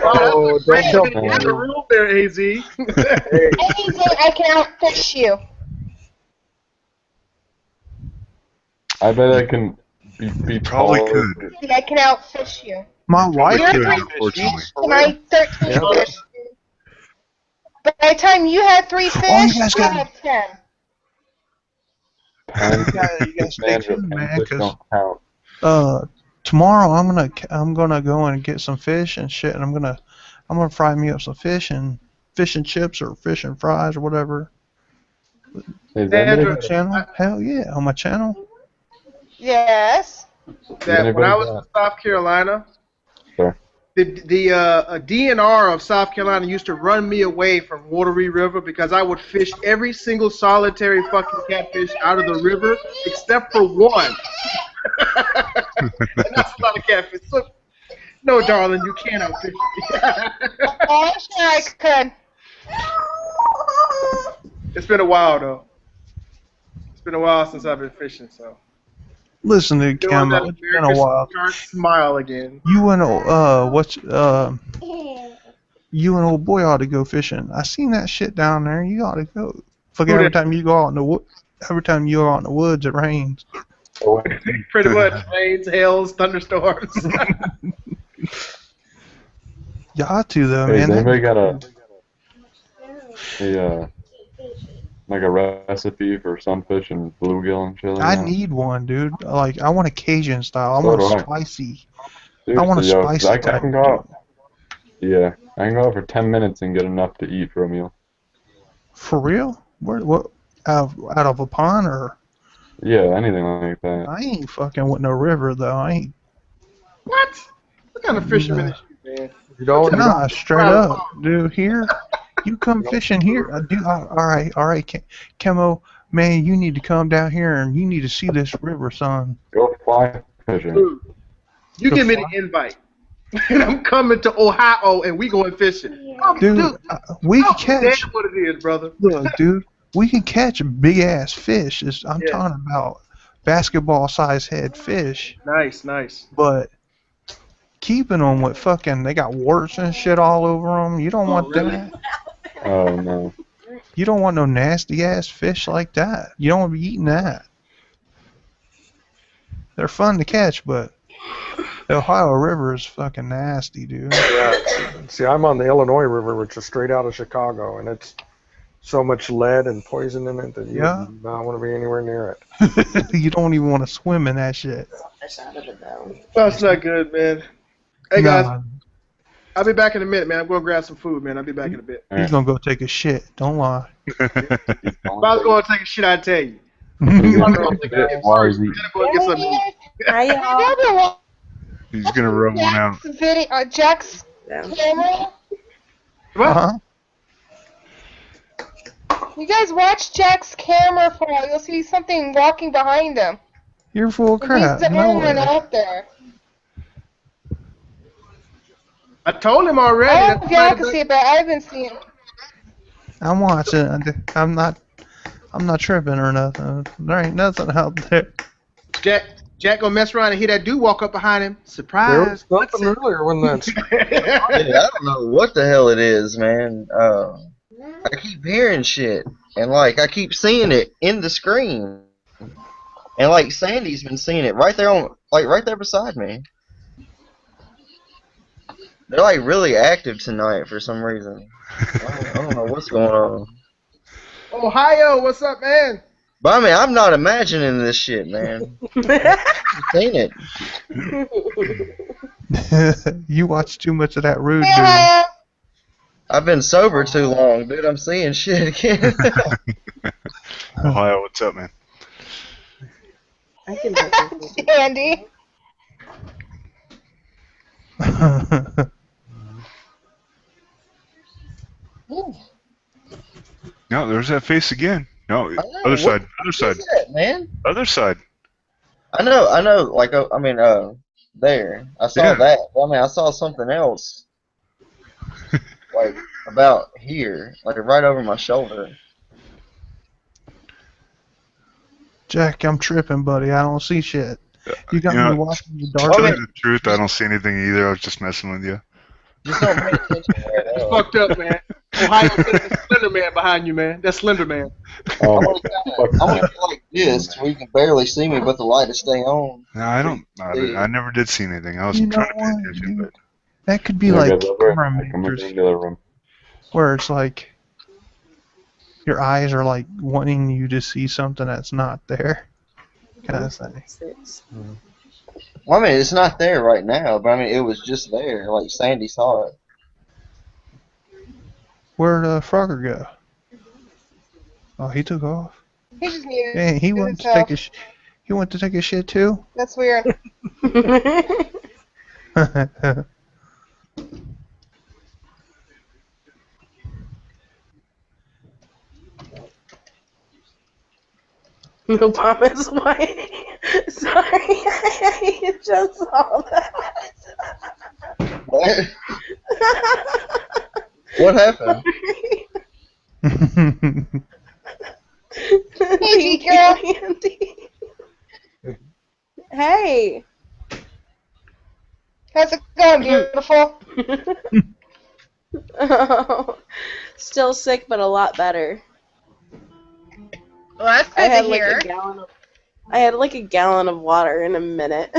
[SPEAKER 5] Oh, don't tell me.
[SPEAKER 2] That's a rule there, AZ.
[SPEAKER 1] Anything I can outfish you.
[SPEAKER 6] I bet I can be
[SPEAKER 7] Probably
[SPEAKER 6] taller.
[SPEAKER 7] could.
[SPEAKER 1] Anything I can outfish you.
[SPEAKER 4] My wife,
[SPEAKER 1] You're
[SPEAKER 7] could,
[SPEAKER 1] three
[SPEAKER 7] unfortunately.
[SPEAKER 1] fish and I 13
[SPEAKER 5] Yeah.
[SPEAKER 1] fish. By the time you had 3 fish,
[SPEAKER 4] Oh, you guys
[SPEAKER 1] I
[SPEAKER 4] got-
[SPEAKER 1] had 10.
[SPEAKER 4] you guys stay tuned, man,
[SPEAKER 6] Fish
[SPEAKER 4] 'cause
[SPEAKER 6] don't count.
[SPEAKER 4] tomorrow I'm gonna go and get some fish and shit, and I'm gonna fry me up some fish and chips or fish and fries or whatever.
[SPEAKER 6] Is
[SPEAKER 2] Andrew,
[SPEAKER 6] anybody
[SPEAKER 4] On my channel? Hell yeah, on my channel.
[SPEAKER 1] Yes.
[SPEAKER 2] That when I was in South Carolina,
[SPEAKER 6] Sure.
[SPEAKER 2] the DNR of South Carolina used to run me away from Wateree River because I would fish every single solitary fucking catfish out of the river except for one. And that's a lot of catfish. So, no, darling, you can't outfish me.
[SPEAKER 1] Oh, I'm sure I could.
[SPEAKER 2] It's been a while though. It's been a while since I've been fishing, so.
[SPEAKER 4] Listen to
[SPEAKER 2] Doing
[SPEAKER 4] Camo.
[SPEAKER 2] that
[SPEAKER 4] It's been a
[SPEAKER 2] America's
[SPEAKER 4] while.
[SPEAKER 2] Sweetheart smile again.
[SPEAKER 4] You and you and old boy ought to go fishing. I seen that shit down there. You ought to go. Fuck,
[SPEAKER 2] Who
[SPEAKER 4] every
[SPEAKER 2] did?
[SPEAKER 4] time you go out in the every time you go out in the woods, it rains.
[SPEAKER 2] Pretty much rains, hails, thunderstorms.
[SPEAKER 4] You ought to though,
[SPEAKER 6] Hey,
[SPEAKER 4] man.
[SPEAKER 6] has anybody got like a recipe for sunfish and bluegill and shit like
[SPEAKER 4] I
[SPEAKER 6] that?
[SPEAKER 4] need one, dude. Like, I want a Cajun style. I
[SPEAKER 6] So
[SPEAKER 4] want
[SPEAKER 6] do
[SPEAKER 4] a
[SPEAKER 6] I.
[SPEAKER 4] spicy.
[SPEAKER 6] Seriously,
[SPEAKER 4] want a
[SPEAKER 6] yo,
[SPEAKER 4] spicy
[SPEAKER 6] I can
[SPEAKER 4] type,
[SPEAKER 6] go out. Yeah, I can go out for 10 minutes and get enough to eat for a meal.
[SPEAKER 4] For real? What? Out of a pond or?
[SPEAKER 6] Yeah, anything like that.
[SPEAKER 4] I ain't fucking with no river though. I ain't.
[SPEAKER 2] What? What kind of fisherman is you, man?
[SPEAKER 5] You don't.
[SPEAKER 4] Nah, straight up, dude. Here, you come fishing here, dude. All right, Camo, man. You need to come down here and you need to see this river, son.
[SPEAKER 6] Go fly fishing.
[SPEAKER 2] Dude, you
[SPEAKER 4] The
[SPEAKER 2] give me
[SPEAKER 4] fly?
[SPEAKER 2] the invite, and I'm coming to Ohio, and we going fishing.
[SPEAKER 4] Dude, we can
[SPEAKER 2] Damn
[SPEAKER 4] catch.
[SPEAKER 2] what it is, brother.
[SPEAKER 4] Look, dude, we can catch big ass fish. I'm
[SPEAKER 2] Yeah.
[SPEAKER 4] talking about basketball size head fish,
[SPEAKER 2] Nice, nice.
[SPEAKER 4] but keeping them with fucking, they got warts and shit all over them. You don't want
[SPEAKER 2] really?
[SPEAKER 4] that.
[SPEAKER 6] Oh, no.
[SPEAKER 4] You don't want no nasty ass fish like that. You don't want to be eating that. They're fun to catch, but the Ohio River is fucking nasty, dude.
[SPEAKER 5] Yeah. See, I'm on the Illinois River, which is straight out of Chicago, and so much lead and poison in it that you
[SPEAKER 4] Yeah.
[SPEAKER 5] do not want to be anywhere near it.
[SPEAKER 4] You don't even want to swim in that shit.
[SPEAKER 2] That's not good, man. Hey, guys.
[SPEAKER 4] Nah,
[SPEAKER 2] I'll be back in a minute, man. I'm going to grab some food, man. I'll be back in a bit.
[SPEAKER 4] he's gonna go take a shit. Don't lie.
[SPEAKER 2] If I was going to take a shit, I'd tell you.
[SPEAKER 6] Why is he?
[SPEAKER 2] I'm going to get something to eat.
[SPEAKER 1] Another
[SPEAKER 7] He's gonna rub one out.
[SPEAKER 1] Jack's video, Jack's camera.
[SPEAKER 2] What?
[SPEAKER 4] Uh-huh.
[SPEAKER 1] You guys watch Jack's camera fall. You'll see something walking behind him.
[SPEAKER 4] You're full of
[SPEAKER 1] And
[SPEAKER 4] crap.
[SPEAKER 1] he's the
[SPEAKER 4] No
[SPEAKER 1] only one
[SPEAKER 4] way.
[SPEAKER 1] out there.
[SPEAKER 2] I told him already.
[SPEAKER 1] I don't know
[SPEAKER 2] That's
[SPEAKER 1] if y'all
[SPEAKER 2] why
[SPEAKER 1] can see it, but I've been seeing it.
[SPEAKER 4] I'm watching. I'm not tripping or nothing. There ain't nothing out there.
[SPEAKER 2] Jack gonna mess around and hear that dude walk up behind him.
[SPEAKER 5] There was
[SPEAKER 2] Surprise.
[SPEAKER 5] something earlier when that's
[SPEAKER 3] Yeah, I don't know what the hell it is, man. I keep hearing shit, and like I keep seeing it in the screen, and like Sandy's been seeing it right there right there beside me. They're like really active tonight for some reason. I don't know what's going on.
[SPEAKER 2] Ohio, what's up, man?
[SPEAKER 3] But I mean, I'm not imagining this shit, man. I've seen it.
[SPEAKER 4] You watch too much of that rude dude.
[SPEAKER 1] Yeah.
[SPEAKER 3] I've been sober too long, dude. I'm seeing shit again.
[SPEAKER 7] Ohio, what's up, man?
[SPEAKER 8] I can definitely see.
[SPEAKER 1] Andy.
[SPEAKER 7] No, there's that face again. No,
[SPEAKER 3] I know,
[SPEAKER 7] other side,
[SPEAKER 3] what
[SPEAKER 7] other side,
[SPEAKER 3] is that, man?
[SPEAKER 7] other side.
[SPEAKER 3] I know. Like, I mean, there. I saw
[SPEAKER 7] Yeah.
[SPEAKER 3] that. I mean, I saw something else, like about here, like right over my shoulder.
[SPEAKER 4] Jack, I'm tripping, buddy. I don't see shit. You got
[SPEAKER 7] You know,
[SPEAKER 4] me watching the
[SPEAKER 7] To
[SPEAKER 4] dark.
[SPEAKER 7] tell you the truth, I don't see anything either. I was just messing with you.
[SPEAKER 3] Just don't pay attention right
[SPEAKER 2] That's
[SPEAKER 3] now.
[SPEAKER 2] fucked up, man. Ohio, that's Slender Man behind you, man. That's Slender Man.
[SPEAKER 6] Oh
[SPEAKER 3] I'm
[SPEAKER 6] my
[SPEAKER 3] gonna go like this, where you can barely see me, but the light is staying on.
[SPEAKER 7] No, I never did see anything. I was
[SPEAKER 4] You know
[SPEAKER 7] trying to pay
[SPEAKER 4] what,
[SPEAKER 7] attention,
[SPEAKER 4] dude?
[SPEAKER 7] but
[SPEAKER 4] That could be
[SPEAKER 6] Yeah,
[SPEAKER 4] like
[SPEAKER 6] guys, over.
[SPEAKER 4] camera
[SPEAKER 6] Come over
[SPEAKER 4] makers,
[SPEAKER 6] into the room.
[SPEAKER 4] where it's like your eyes are like wanting you to see something that's not there, kind of thing.
[SPEAKER 8] 6.
[SPEAKER 3] Well, I mean, it's not there right now, but I mean, it was just there. Like Sandy saw it.
[SPEAKER 4] Where'd Frogger go? Oh, he took off.
[SPEAKER 1] He just muted
[SPEAKER 4] Hey, he went to
[SPEAKER 1] himself.
[SPEAKER 4] take a he went to take a shit too.
[SPEAKER 1] That's weird.
[SPEAKER 8] Obama's wife. Sorry, I just saw that.
[SPEAKER 3] What? What happened?
[SPEAKER 1] Hey,
[SPEAKER 8] Thank
[SPEAKER 1] girl.
[SPEAKER 8] you, Andy. Hey.
[SPEAKER 1] How's it going, beautiful?
[SPEAKER 8] Oh, still sick, but a lot better.
[SPEAKER 1] Well, that's
[SPEAKER 8] I
[SPEAKER 1] good
[SPEAKER 8] had
[SPEAKER 1] to
[SPEAKER 8] like
[SPEAKER 1] hear.
[SPEAKER 8] I had like a gallon of water in a minute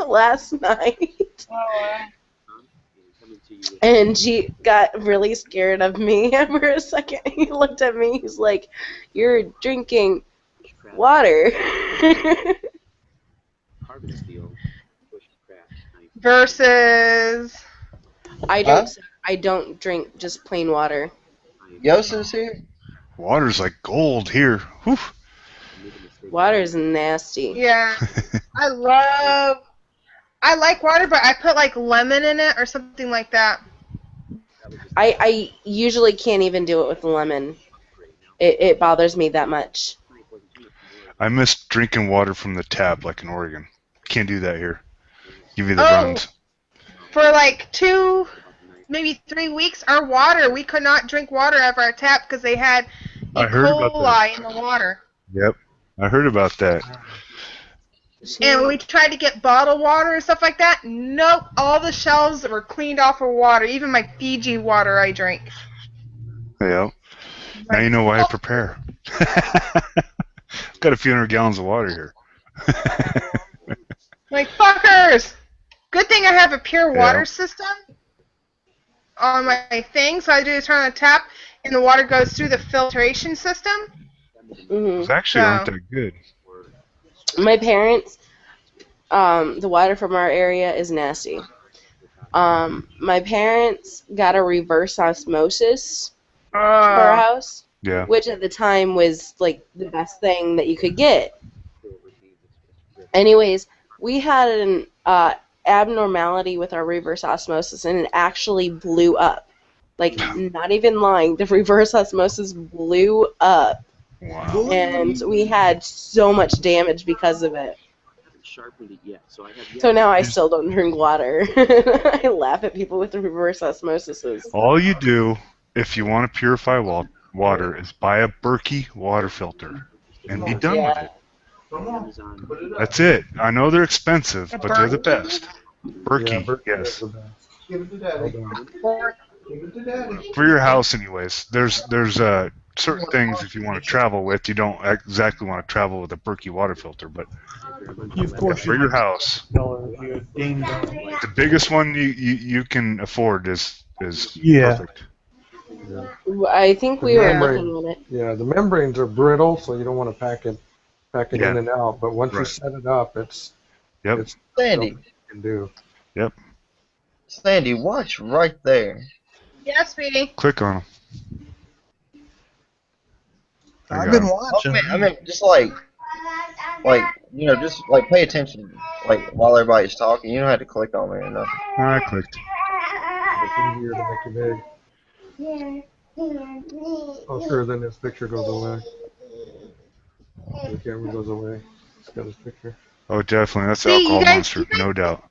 [SPEAKER 8] last night. And G got really scared of me for a second. He looked at me. He's like, "You're drinking water."
[SPEAKER 1] Versus.
[SPEAKER 8] I don't drink just plain water.
[SPEAKER 3] Yosa's here?
[SPEAKER 7] water's like gold here. Whew.
[SPEAKER 8] Water's nasty.
[SPEAKER 1] Yeah. I like water, but I put like lemon in it or something like that.
[SPEAKER 8] I usually can't even do it with lemon. It bothers me that much.
[SPEAKER 7] I miss drinking water from the tap, like in Oregon. Can't do that here. Give me the
[SPEAKER 1] Oh.
[SPEAKER 7] runs.
[SPEAKER 1] For like 2, maybe 3 weeks, our water, we could not drink water out of our tap because they had
[SPEAKER 7] I
[SPEAKER 1] E.
[SPEAKER 7] heard about
[SPEAKER 1] coli in the water.
[SPEAKER 7] Yep, I heard about that.
[SPEAKER 1] And we tried to get bottled water and stuff like that. Nope, all the shelves were cleaned off for water. Even my Fiji water I drink.
[SPEAKER 7] Yep. Now you know why I prepare. Got a few hundred gallons of water here.
[SPEAKER 1] Like, fuckers! Good thing I have a pure water
[SPEAKER 7] Yeah.
[SPEAKER 1] system on my thing, so I just turn on the tap, and the water goes through the filtration system.
[SPEAKER 7] Those actually aren't
[SPEAKER 1] So-
[SPEAKER 7] that good.
[SPEAKER 8] My parents, the water from our area is nasty. My parents got a reverse osmosis for our house,
[SPEAKER 7] Yeah.
[SPEAKER 8] which at the time was like the best thing that you could get. Anyways, we had an abnormality with our reverse osmosis, and it actually blew up. Like, not even lying, the reverse osmosis blew up,
[SPEAKER 7] Wow.
[SPEAKER 8] and we had so much damage because of it. So now I still don't drink water. I laugh at people with the reverse osmosis.
[SPEAKER 7] All you do, if you want to purify water, is buy a Berkey water filter and be done with it. That's it. I know they're expensive, but they're the best. Berkey, yes.
[SPEAKER 4] Give it to Daddy. Give it to Daddy.
[SPEAKER 7] For your house, anyways. There's certain things if you want to travel with, you don't exactly want to travel with a Berkey water filter, but
[SPEAKER 4] Of course,
[SPEAKER 7] for your house,
[SPEAKER 4] you ding dong.
[SPEAKER 7] the biggest one you can afford is
[SPEAKER 4] Yeah.
[SPEAKER 7] perfect.
[SPEAKER 8] I think we were looking at it.
[SPEAKER 5] Yeah, the membranes are brittle, so you don't want to pack it
[SPEAKER 7] Yeah.
[SPEAKER 5] in and out. But once you
[SPEAKER 7] Right.
[SPEAKER 5] set it up, it's
[SPEAKER 7] Yep.
[SPEAKER 3] Sandy,
[SPEAKER 5] something you can do.
[SPEAKER 7] Yep.
[SPEAKER 3] Sandy, watch right there.
[SPEAKER 1] Yeah, sweetie.
[SPEAKER 7] Click on them.
[SPEAKER 4] I've been watching.
[SPEAKER 3] I mean, just like just like pay attention, like while everybody's talking. You don't have to click on it or nothing.
[SPEAKER 7] I clicked.
[SPEAKER 5] It's easier to make you big. Oh, sure, then this picture goes away. The camera goes away. It's got his picture.
[SPEAKER 7] Oh, definitely. That's
[SPEAKER 1] See,
[SPEAKER 7] Alcohol
[SPEAKER 1] you guys-
[SPEAKER 7] Monster, no doubt.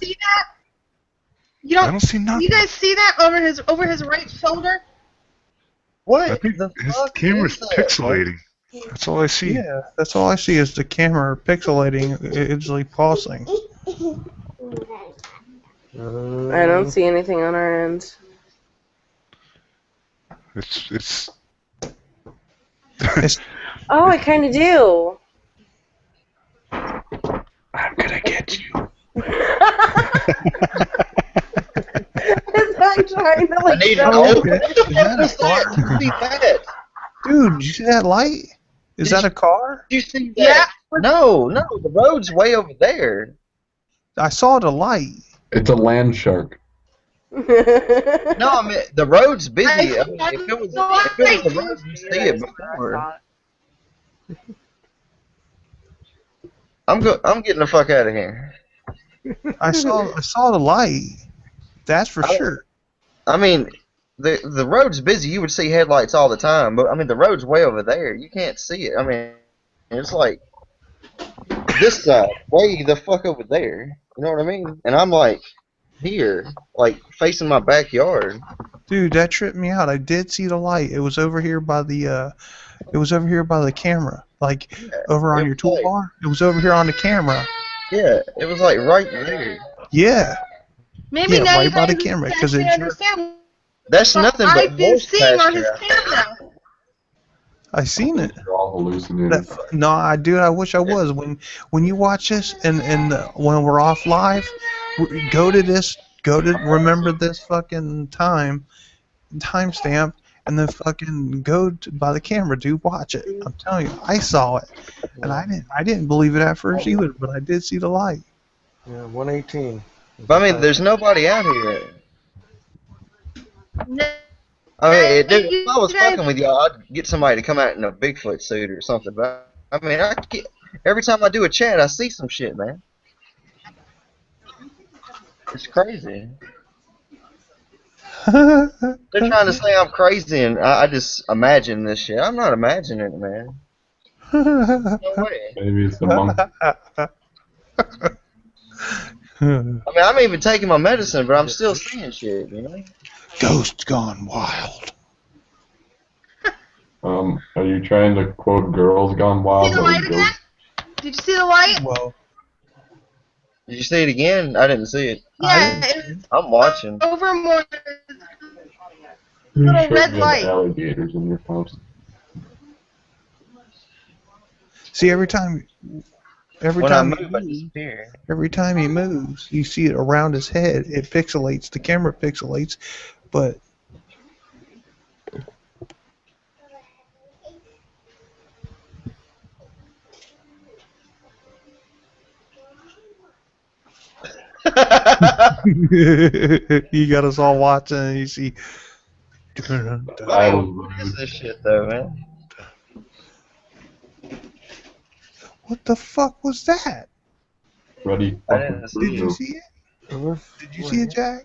[SPEAKER 1] See that? You
[SPEAKER 7] I
[SPEAKER 1] don't.
[SPEAKER 7] don't see nothing.
[SPEAKER 1] You guys see that over his right shoulder?
[SPEAKER 3] What?
[SPEAKER 7] I think
[SPEAKER 3] the
[SPEAKER 7] his
[SPEAKER 3] fuck
[SPEAKER 7] camera's
[SPEAKER 3] is that?
[SPEAKER 7] pixelating. That's all I see.
[SPEAKER 4] Yeah, that's all I see is the camera pixelating. It's like pausing.
[SPEAKER 8] I don't see anything on our end.
[SPEAKER 7] It's
[SPEAKER 8] Oh, I kind of do.
[SPEAKER 4] I'm gonna get you.
[SPEAKER 8] I'm trying to
[SPEAKER 3] I
[SPEAKER 8] like.
[SPEAKER 3] need
[SPEAKER 8] show
[SPEAKER 3] an old.
[SPEAKER 4] okay.
[SPEAKER 3] What the
[SPEAKER 4] Is that
[SPEAKER 3] fuck
[SPEAKER 4] a
[SPEAKER 3] is that?
[SPEAKER 4] car?
[SPEAKER 3] Did you see that?
[SPEAKER 4] Dude, did you see that light? Is that a car?
[SPEAKER 3] Did you see that?
[SPEAKER 1] Yeah.
[SPEAKER 3] No, the road's way over there.
[SPEAKER 4] I saw the light.
[SPEAKER 6] It's a land shark.
[SPEAKER 3] No, I mean the road's busy. I mean,
[SPEAKER 1] I-
[SPEAKER 3] if it was the road, you see it before. I'm getting the fuck out of here.
[SPEAKER 4] I saw the light. That's for sure.
[SPEAKER 3] I mean, the road's busy. You would see headlights all the time, but I mean the road's way over there. You can't see it. I mean, it's like this side, way the fuck over there. You know what I mean? And I'm like here, like facing my backyard.
[SPEAKER 4] Dude, that tripped me out. I did see the light. It was over here by the camera. Like over on
[SPEAKER 3] it
[SPEAKER 4] your
[SPEAKER 3] was like-
[SPEAKER 4] toolbar. It was over here on the camera.
[SPEAKER 3] Yeah, it was like right there.
[SPEAKER 4] Yeah.
[SPEAKER 1] Maybe
[SPEAKER 4] Yeah,
[SPEAKER 1] now
[SPEAKER 4] right
[SPEAKER 1] you
[SPEAKER 4] by the
[SPEAKER 1] guys
[SPEAKER 4] camera, 'cause
[SPEAKER 1] actually
[SPEAKER 4] it-
[SPEAKER 1] understand
[SPEAKER 3] That's
[SPEAKER 1] what
[SPEAKER 3] nothing but
[SPEAKER 1] I've been
[SPEAKER 3] horse
[SPEAKER 1] seeing on
[SPEAKER 3] pasture.
[SPEAKER 1] his camera.
[SPEAKER 4] I seen it.
[SPEAKER 6] You're all hallucinating.
[SPEAKER 4] No, I do. I wish I was. When you watch this and when we're off live, go to remember this fucking timestamp, and then fucking go by the camera. Do watch it. I'm telling you, I saw it, and I didn't believe it at first either, but I did see the light.
[SPEAKER 5] Yeah, 118.
[SPEAKER 3] But I mean, there's nobody out here.
[SPEAKER 1] No,
[SPEAKER 3] I mean,
[SPEAKER 1] Hey,
[SPEAKER 3] dude,
[SPEAKER 1] you
[SPEAKER 3] if I was
[SPEAKER 1] guys-
[SPEAKER 3] fucking with y'all, I'd get somebody to come out in a Bigfoot suit or something. But I mean, every time I do a chat, I see some shit, man. It's crazy. They're trying to say I'm crazy, and I just imagine this shit. I'm not imagining it, man. No way.
[SPEAKER 6] Maybe it's the monk.
[SPEAKER 3] I mean, I'm even taking my medicine, but I'm still seeing shit, you know?
[SPEAKER 4] Ghosts gone wild.
[SPEAKER 6] Are you trying to quote Girls Gone Wild?
[SPEAKER 1] see the
[SPEAKER 6] or
[SPEAKER 1] light again? Did you see the light?
[SPEAKER 4] Well,
[SPEAKER 3] Did you see it again? I didn't see it.
[SPEAKER 1] Yeah, it was
[SPEAKER 3] I'm watching.
[SPEAKER 1] over more.
[SPEAKER 6] You
[SPEAKER 1] little
[SPEAKER 6] should
[SPEAKER 1] red
[SPEAKER 6] have
[SPEAKER 1] light.
[SPEAKER 6] alligators in your house.
[SPEAKER 4] see every time
[SPEAKER 3] When I
[SPEAKER 4] he
[SPEAKER 3] move, I
[SPEAKER 4] moves,
[SPEAKER 3] disappear.
[SPEAKER 4] every time he moves, you see it around his head. It pixelates. The camera pixelates, but You got us all watching, and you see.
[SPEAKER 3] What is this shit though, man?
[SPEAKER 4] What the fuck was that?
[SPEAKER 6] Ready?
[SPEAKER 3] I didn't see
[SPEAKER 4] Did you
[SPEAKER 3] it.
[SPEAKER 4] see it? Did you
[SPEAKER 5] Where?
[SPEAKER 4] see it, Jack?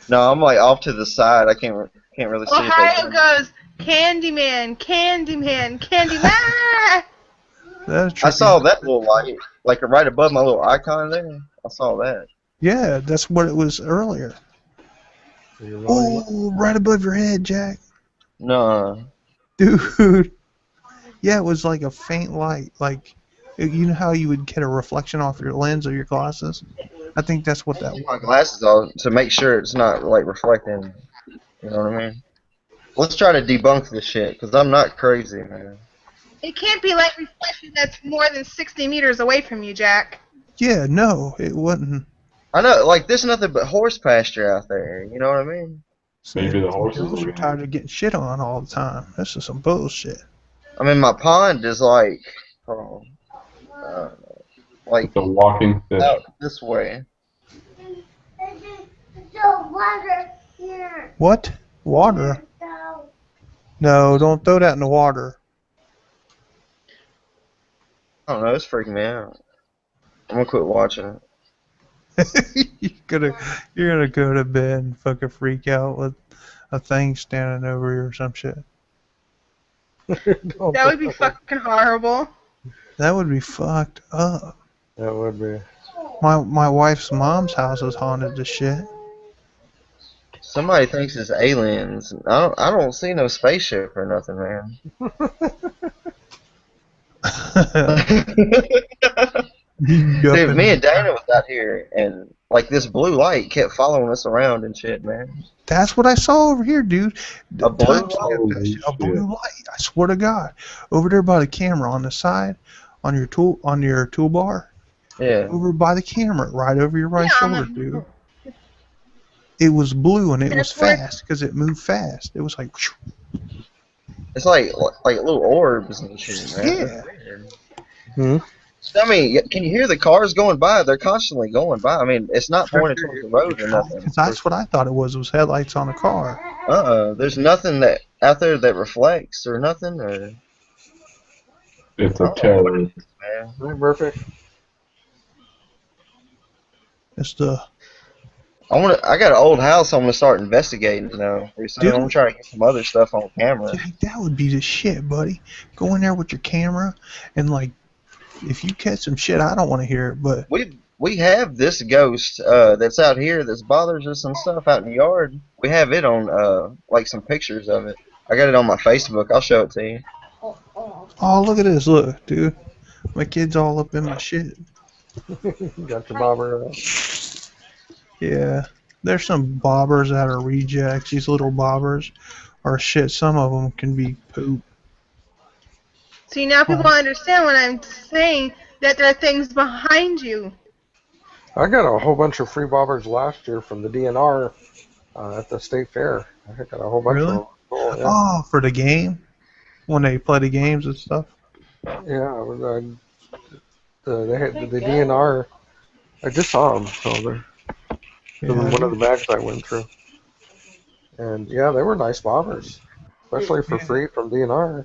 [SPEAKER 3] No, I'm like off to the side. I can't really see it.
[SPEAKER 1] Ohio goes Candyman, Candyman, Candyman.
[SPEAKER 4] That's
[SPEAKER 3] I
[SPEAKER 4] trippy.
[SPEAKER 3] saw that little light, like right above my little icon there. I saw that.
[SPEAKER 4] Yeah, that's what it was earlier.
[SPEAKER 5] So you're really-
[SPEAKER 4] Oh, right above your head, Jack.
[SPEAKER 3] No.
[SPEAKER 4] Dude. Yeah, it was like a faint light. Like, you know how you would get a reflection off your lens or your glasses? I think that's what that
[SPEAKER 3] I
[SPEAKER 4] was.
[SPEAKER 3] put my glasses on to make sure it's not like reflecting. You know what I mean? Let's try to debunk this shit, because I'm not crazy, man.
[SPEAKER 1] It can't be light reflection that's more than 60 meters away from you, Jack.
[SPEAKER 4] Yeah, no, it wasn't.
[SPEAKER 3] I know, like, there's nothing but horse pasture out there. You know what I mean?
[SPEAKER 6] Maybe the horses
[SPEAKER 4] Those
[SPEAKER 6] will
[SPEAKER 4] are
[SPEAKER 6] be
[SPEAKER 4] tired of getting shit on all the time. This is some bullshit.
[SPEAKER 3] I mean, my pond is like, hold on, like
[SPEAKER 6] It's a walking fish.
[SPEAKER 3] out this way.
[SPEAKER 4] What? Water? No, don't throw that in the water.
[SPEAKER 3] I don't know, it's freaking me out. I'm gonna quit watching it.
[SPEAKER 4] You're gonna go to bed and fucking freak out with a thing standing over you or some shit.
[SPEAKER 1] That would be fucking horrible.
[SPEAKER 4] That would be fucked up.
[SPEAKER 5] That would be.
[SPEAKER 4] My wife's mom's house is haunted as shit.
[SPEAKER 3] Somebody thinks it's aliens. I don't see no spaceship or nothing, man. Dude, me and Dana was out here, and like this blue light kept following us around and shit, man.
[SPEAKER 4] That's what I saw over here, dude.
[SPEAKER 3] A blue
[SPEAKER 4] Timestamp that shit. A
[SPEAKER 6] light?
[SPEAKER 4] blue light. I swear to God. Over there by the camera on the side, on your toolbar.
[SPEAKER 3] Yeah.
[SPEAKER 4] Over by the camera, right over your right shoulder, dude. It was blue and it was fast because it moved fast. It was like,
[SPEAKER 3] It's like little orbs and shit, man.
[SPEAKER 4] Yeah.
[SPEAKER 5] Hmm?
[SPEAKER 3] I mean, can you hear the cars going by? They're constantly going by. I mean, it's not pointed towards the road or nothing.
[SPEAKER 4] that's what I thought it was. It was headlights on a car.
[SPEAKER 3] There's nothing that out there that reflects or nothing. Or
[SPEAKER 6] It's a terror.
[SPEAKER 3] man.
[SPEAKER 5] Right, Murphy?
[SPEAKER 4] It's the
[SPEAKER 3] I got an old house. I'm gonna start investigating now. Recently. I'm gonna try to get some other stuff on camera.
[SPEAKER 4] Jack, that would be the shit, buddy. Go in there with your camera and like, if you catch some shit, I don't want to hear it, but
[SPEAKER 3] We have this ghost that's out here that bothers us and stuff out in the yard. We have it on like some pictures of it. I got it on my Facebook. I'll show it to you.
[SPEAKER 4] oh, look at this, look, dude. My kid's all up in my shit.
[SPEAKER 5] Got your bobber.
[SPEAKER 4] Yeah, there's some bobbers that are rejects. These little bobbers are shit. Some of them can be poop.
[SPEAKER 1] See, now people understand when I'm saying that there are things behind you.
[SPEAKER 5] I got a whole bunch of free bobbers last year from the DNR at the state fair. I got a whole bunch
[SPEAKER 4] Really?
[SPEAKER 5] of them. Oh, yeah.
[SPEAKER 4] Oh, for the game? When they play the games and stuff?
[SPEAKER 5] Yeah, it was, they had the DNR. I just saw them, so they're in one of the bags I went through. And yeah, they were nice bobbers, especially for free from DNR.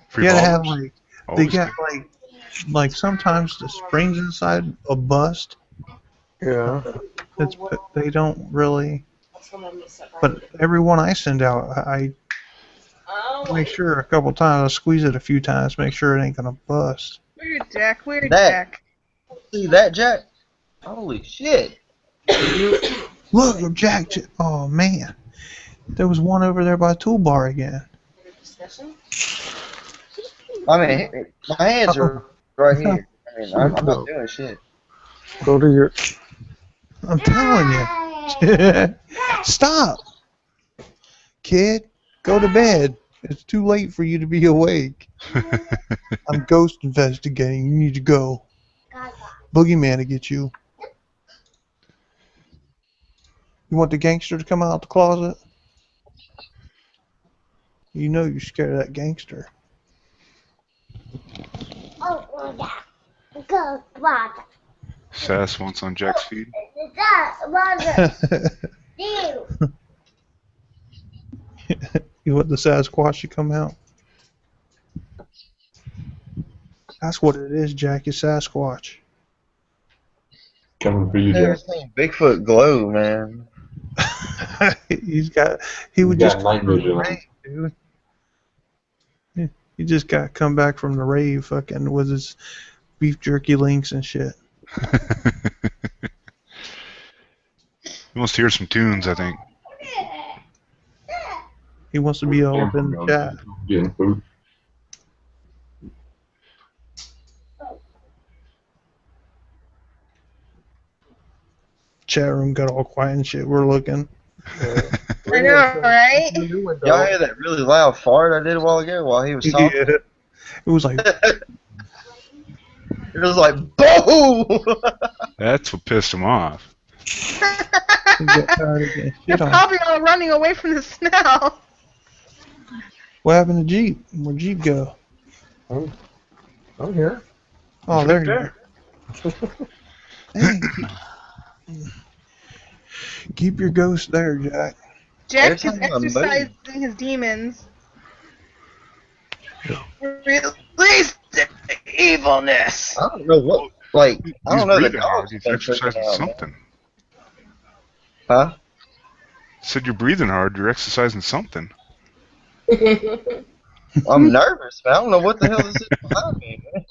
[SPEAKER 7] Free
[SPEAKER 4] Yeah, they have
[SPEAKER 7] ballers.
[SPEAKER 4] like, they
[SPEAKER 7] Always
[SPEAKER 4] got
[SPEAKER 7] good.
[SPEAKER 4] like sometimes the springs inside a bust.
[SPEAKER 5] Yeah.
[SPEAKER 4] They don't really. But every one I send out, I make sure a couple times, I squeeze it a few times, make sure it ain't gonna bust.
[SPEAKER 1] Weird Jack, weird
[SPEAKER 3] That-
[SPEAKER 1] Jack.
[SPEAKER 3] See that, Jack? Holy shit!
[SPEAKER 4] Look, Jack. Oh man, there was one over there by the toolbar again.
[SPEAKER 3] I mean, my hands are right here. I mean, I'm not doing shit.
[SPEAKER 5] Go to your.
[SPEAKER 4] I'm telling you. Stop, kid. Go to bed. It's too late for you to be awake. I'm ghost investigating. You need to go. Boogeyman to get you. You want the gangster to come out the closet? You know you're scared of that gangster.
[SPEAKER 7] Sass wants on Jack's feed.
[SPEAKER 4] You want the Sasquatch to come out? That's what it is, Jack. It's Sasquatch.
[SPEAKER 6] Coming for you,
[SPEAKER 3] I've never
[SPEAKER 6] Jack.
[SPEAKER 3] seen Bigfoot glow, man.
[SPEAKER 4] He would
[SPEAKER 6] got
[SPEAKER 4] just
[SPEAKER 6] night
[SPEAKER 4] come from the
[SPEAKER 6] vision on.
[SPEAKER 4] rave, dude. He just got come back from the rave, fucking with his beef jerky links and shit.
[SPEAKER 7] He wants to hear some tunes, I think.
[SPEAKER 4] He wants to be all up in the chat.
[SPEAKER 6] Getting food.
[SPEAKER 4] Chat room got all quiet and shit. We're looking.
[SPEAKER 1] I know, right?
[SPEAKER 3] Y'all hear that really loud fart I did a while ago while he was talking?
[SPEAKER 4] Yeah. It was like,
[SPEAKER 3] It was like, boom!
[SPEAKER 7] That's what pissed him off.
[SPEAKER 4] he got tired of getting
[SPEAKER 1] You're
[SPEAKER 4] shit on.
[SPEAKER 1] probably all running away from the smell.
[SPEAKER 4] What happened to Jeep? Where'd Jeep go?
[SPEAKER 5] I'm here.
[SPEAKER 4] Oh, there you go. Hey, keep your ghost there, Jack.
[SPEAKER 1] Jack is
[SPEAKER 3] Every time I move.
[SPEAKER 1] exercising his demons. Release the evilness.
[SPEAKER 3] I don't know what, like, I
[SPEAKER 7] He's
[SPEAKER 3] don't know, the
[SPEAKER 7] breathing hard.
[SPEAKER 3] dog's
[SPEAKER 7] He's
[SPEAKER 3] been freaking
[SPEAKER 7] exercising
[SPEAKER 3] out, man.
[SPEAKER 7] something.
[SPEAKER 3] Huh?
[SPEAKER 7] Said you're breathing hard. You're exercising something.
[SPEAKER 3] I'm nervous, man. I don't know what the hell this is behind me, man.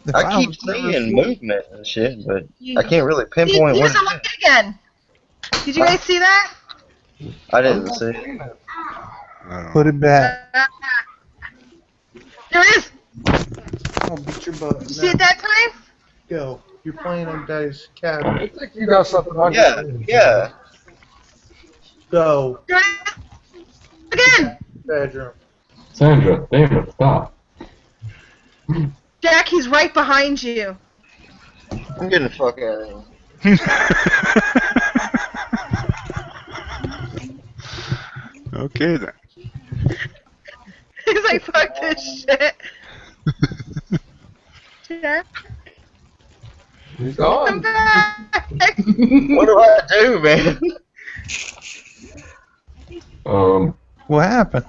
[SPEAKER 4] If
[SPEAKER 3] I keep
[SPEAKER 4] was nervous,
[SPEAKER 3] seeing movement and shit, but I can't really
[SPEAKER 1] He,
[SPEAKER 3] pinpoint what
[SPEAKER 1] he's
[SPEAKER 3] it
[SPEAKER 1] alive
[SPEAKER 3] is.
[SPEAKER 1] again. Did you guys see that?
[SPEAKER 3] I didn't see it.
[SPEAKER 7] I don't know.
[SPEAKER 4] Put it back.
[SPEAKER 1] There it is.
[SPEAKER 4] I'll beat your butt.
[SPEAKER 1] Did you see it that time?
[SPEAKER 4] Go. You're playing in Daddy's cabin.
[SPEAKER 5] I think you got something on
[SPEAKER 3] Yeah,
[SPEAKER 5] your
[SPEAKER 3] yeah.
[SPEAKER 4] Go.
[SPEAKER 1] There it is. Again.
[SPEAKER 4] Bedroom.
[SPEAKER 6] Sandra, damn it, stop.
[SPEAKER 1] Jack, he's right behind you.
[SPEAKER 3] I'm getting the fuck out of here.
[SPEAKER 7] Okay then.
[SPEAKER 1] He's like, fuck this shit. Jack,
[SPEAKER 5] He's
[SPEAKER 1] come
[SPEAKER 5] gone.
[SPEAKER 1] back.
[SPEAKER 3] What do I do, man?
[SPEAKER 4] What happened?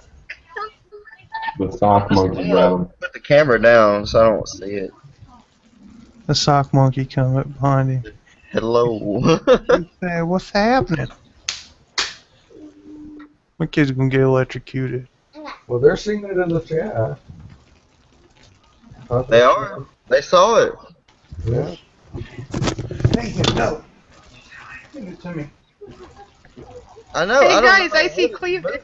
[SPEAKER 6] The sock monkey grabbed him.
[SPEAKER 3] Put the camera down so I don't see it.
[SPEAKER 4] The sock monkey come up behind him.
[SPEAKER 3] Hello.
[SPEAKER 4] Hey, what's happening? My kid's gonna get electrocuted.
[SPEAKER 5] Well, they're seeing it in the chat.
[SPEAKER 3] They are. They saw it.
[SPEAKER 5] Yeah.
[SPEAKER 4] Hey, no. Give it to me.
[SPEAKER 3] I know.
[SPEAKER 1] Hey
[SPEAKER 3] I don't
[SPEAKER 1] guys,
[SPEAKER 3] know
[SPEAKER 1] I see
[SPEAKER 3] what it's
[SPEAKER 1] cleavage.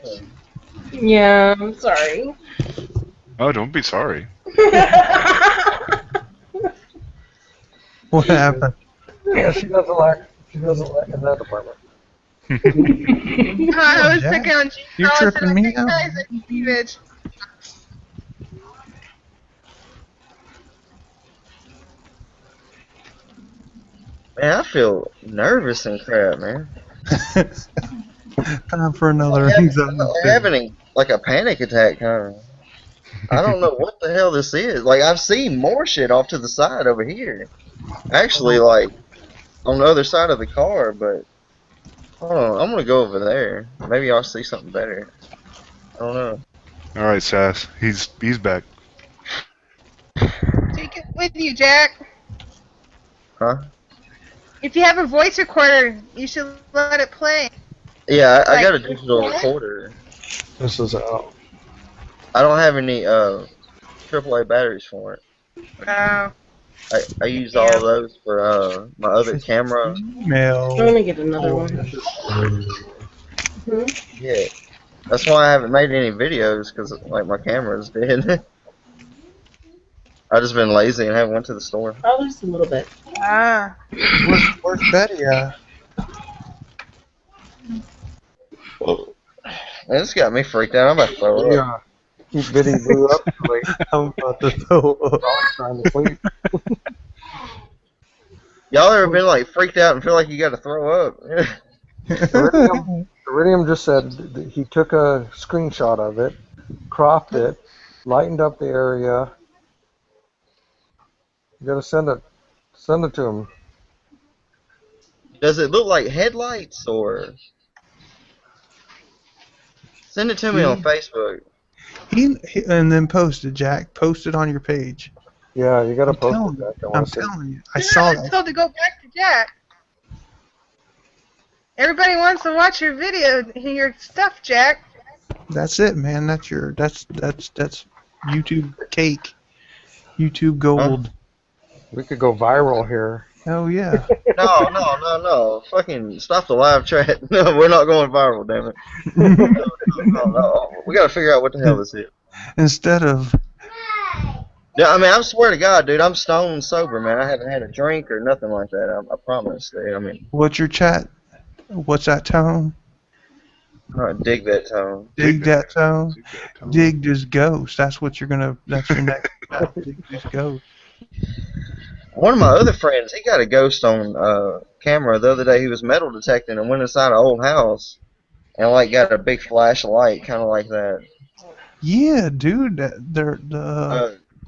[SPEAKER 3] moving.
[SPEAKER 8] Yeah, I'm sorry.
[SPEAKER 7] Oh, don't be sorry.
[SPEAKER 4] What happened?
[SPEAKER 5] Yeah, she doesn't lack in that department.
[SPEAKER 1] I was
[SPEAKER 4] Jack,
[SPEAKER 1] picking on G.
[SPEAKER 4] you're
[SPEAKER 1] I said,
[SPEAKER 4] tripping me
[SPEAKER 1] "Hey,
[SPEAKER 4] out."
[SPEAKER 1] guys, I see cleavage.
[SPEAKER 3] Man, I feel nervous and crap, man.
[SPEAKER 4] Time for another
[SPEAKER 3] I'm
[SPEAKER 4] anxiety
[SPEAKER 3] having like a panic attack, kind of. I don't know what the hell this is. Like, I've seen more shit off to the side over here. Actually, like, on the other side of the car, but hold on, I'm gonna go over there. Maybe I'll see something better. I don't know.
[SPEAKER 7] All right, Sass. He's back.
[SPEAKER 1] Take it with you, Jack.
[SPEAKER 3] Huh?
[SPEAKER 1] If you have a voice recorder, you should let it play.
[SPEAKER 3] Yeah, I got a
[SPEAKER 1] Like,
[SPEAKER 3] digital
[SPEAKER 1] what?
[SPEAKER 3] recorder.
[SPEAKER 5] This is out.
[SPEAKER 3] I don't have any AAA batteries for it.
[SPEAKER 1] Oh.
[SPEAKER 3] I use all those for my other camera.
[SPEAKER 8] I'm
[SPEAKER 4] email.
[SPEAKER 8] gonna get another one.
[SPEAKER 3] Yeah, that's why I haven't made any videos, because like my camera's dead. I just been lazy and haven't went to the store.
[SPEAKER 8] Oh, just a little bit.
[SPEAKER 1] Ah.
[SPEAKER 4] Where's Betty at?
[SPEAKER 3] Man, this got me freaked out. I'm about to throw up.
[SPEAKER 5] Yeah. Keep bidding Blue up. Like,
[SPEAKER 4] I'm about to throw up.
[SPEAKER 5] I'm trying to sleep.
[SPEAKER 3] Y'all ever been like freaked out and feel like you got to throw up?
[SPEAKER 5] Iridium just said that he took a screenshot of it, cropped it, lightened up the area. You gotta send it to him.
[SPEAKER 3] Does it look like headlights or? Send it to me on Facebook.
[SPEAKER 4] And then post it, Jack. Post it on your page.
[SPEAKER 5] Yeah, you gotta
[SPEAKER 4] I'm
[SPEAKER 5] post
[SPEAKER 4] telling
[SPEAKER 5] it,
[SPEAKER 4] you.
[SPEAKER 5] Jack. I
[SPEAKER 4] I'm
[SPEAKER 5] want to see.
[SPEAKER 4] telling you. I
[SPEAKER 1] You're
[SPEAKER 4] saw
[SPEAKER 1] not
[SPEAKER 4] that.
[SPEAKER 1] told to go back to Jack. Everybody wants to watch your video, your stuff, Jack.
[SPEAKER 4] That's it, man. That's YouTube cake. YouTube gold.
[SPEAKER 5] We could go viral here.
[SPEAKER 4] Hell yeah.
[SPEAKER 3] No. Fucking stop the live chat. No, we're not going viral, damn it. No. We gotta figure out what the hell this is.
[SPEAKER 4] Instead of
[SPEAKER 3] Yeah, I mean, I swear to God, dude, I'm stone sober, man. I haven't had a drink or nothing like that. I promise. Dude. I mean,
[SPEAKER 4] what's your chat? What's that tone?
[SPEAKER 3] I dig that tone.
[SPEAKER 4] Dig that tone. Dig this ghost. That's what you're gonna. That's your next. Dig this ghost.
[SPEAKER 3] One of my other friends, he got a ghost on camera the other day. He was metal detecting and went inside an old house and like got a big flashlight, kind of like that.
[SPEAKER 4] Yeah, dude. They're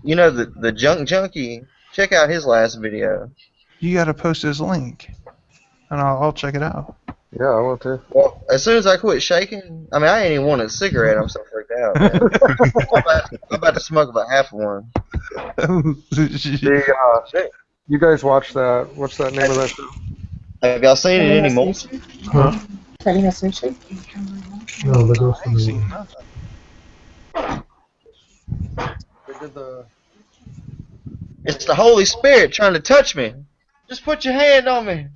[SPEAKER 3] You know the junk junkie. Check out his last video.
[SPEAKER 4] You gotta post his link, and I'll check it out.
[SPEAKER 5] Yeah, I want to.
[SPEAKER 3] Well, as soon as I quit shaking, I mean, I ain't even want a cigarette. I'm so freaked out, man. I'm about to smoke about half of one.
[SPEAKER 5] You guys watch that? What's that name of that show?
[SPEAKER 3] Have y'all seen it anymore?
[SPEAKER 5] Huh?
[SPEAKER 8] Penny has Nation?
[SPEAKER 5] No, the Ghost
[SPEAKER 4] I ain't seen nothing.
[SPEAKER 3] It's the Holy Spirit trying to touch me. Just put your hand on me.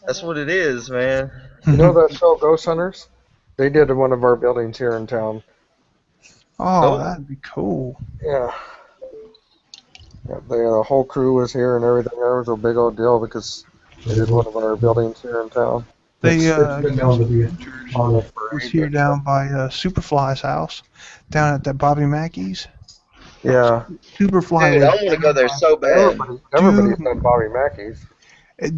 [SPEAKER 3] That's what it is, man.
[SPEAKER 5] You know that show Ghost Hunters? They did one of our buildings here in town.
[SPEAKER 4] Oh, that'd be cool.
[SPEAKER 5] Yeah. The whole crew was here and everything. It was a big old deal because they did one of our buildings here in town.
[SPEAKER 4] They
[SPEAKER 5] It's been known to be on it for
[SPEAKER 4] was
[SPEAKER 5] ages.
[SPEAKER 4] here down by Superfly's house, down at that Bobby Mackey's.
[SPEAKER 5] Yeah.
[SPEAKER 4] Superfly.
[SPEAKER 3] Dude, I want to go there so bad.
[SPEAKER 5] Everybody's done Bobby Mackey's.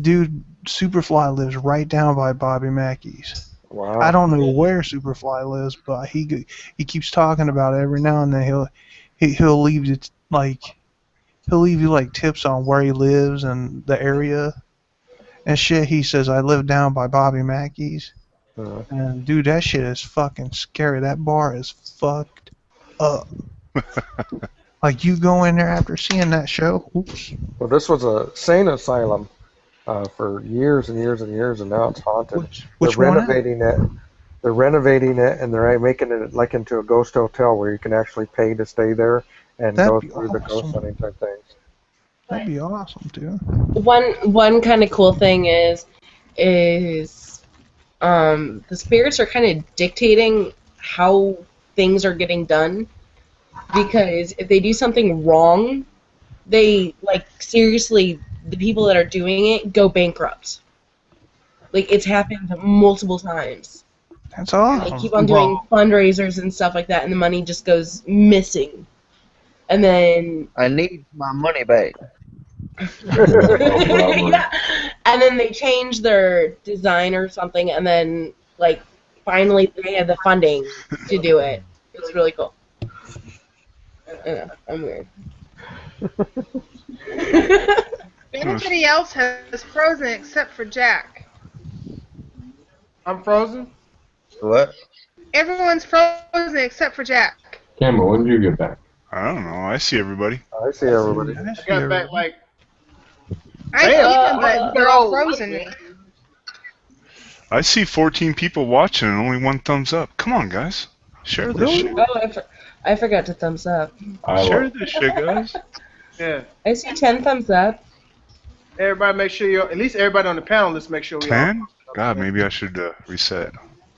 [SPEAKER 4] Dude, Superfly lives right down by Bobby Mackey's.
[SPEAKER 5] Wow.
[SPEAKER 4] I don't know where Superfly lives, but he keeps talking about it every now and then. He'll leave it he'll leave you like tips on where he lives and the area and shit. He says I live down by Bobby Mackey's, and dude, that shit is fucking scary. That bar is fucked up. Like you go in there after seeing that show. Oops.
[SPEAKER 5] Well, this was a sane asylum for years and years and years, and now it's haunted.
[SPEAKER 4] Which
[SPEAKER 5] they're
[SPEAKER 4] one?
[SPEAKER 5] renovating it. They're renovating it, and they're making it like into a ghost hotel where you can actually pay to stay there and go through the ghost hunting type things.
[SPEAKER 4] That'd be awesome, dude.
[SPEAKER 8] One kind of cool thing is the spirits are kind of dictating how things are getting done, because if they do something wrong, they seriously, the people that are doing it go bankrupt. Like, it's happened multiple times.
[SPEAKER 4] That's awesome.
[SPEAKER 8] They keep on doing fundraisers and stuff like that, and the money just goes missing. And then
[SPEAKER 3] I need my money back.
[SPEAKER 8] yeah. And then they change their design or something, and then finally they have the funding to do it. It's really cool. I'm weird.
[SPEAKER 1] Everybody else has frozen except for Jack.
[SPEAKER 2] I'm frozen?
[SPEAKER 3] What?
[SPEAKER 1] Everyone's frozen except for Jack.
[SPEAKER 6] Camo, when did you get back?
[SPEAKER 7] I don't know. I see everybody.
[SPEAKER 5] I see everybody.
[SPEAKER 2] I got back like...
[SPEAKER 1] I see them, but they're all frozen.
[SPEAKER 7] I see 14 people watching and only one thumbs up. Come on, guys. Share this shit.
[SPEAKER 8] Oh, I forgot to thumbs up.
[SPEAKER 7] Share this shit, guys.
[SPEAKER 2] Yeah.
[SPEAKER 8] I see 10 thumbs up.
[SPEAKER 2] Everybody make sure you're... At least everybody on the panel, let's make sure we
[SPEAKER 7] 10? God, maybe I should reset.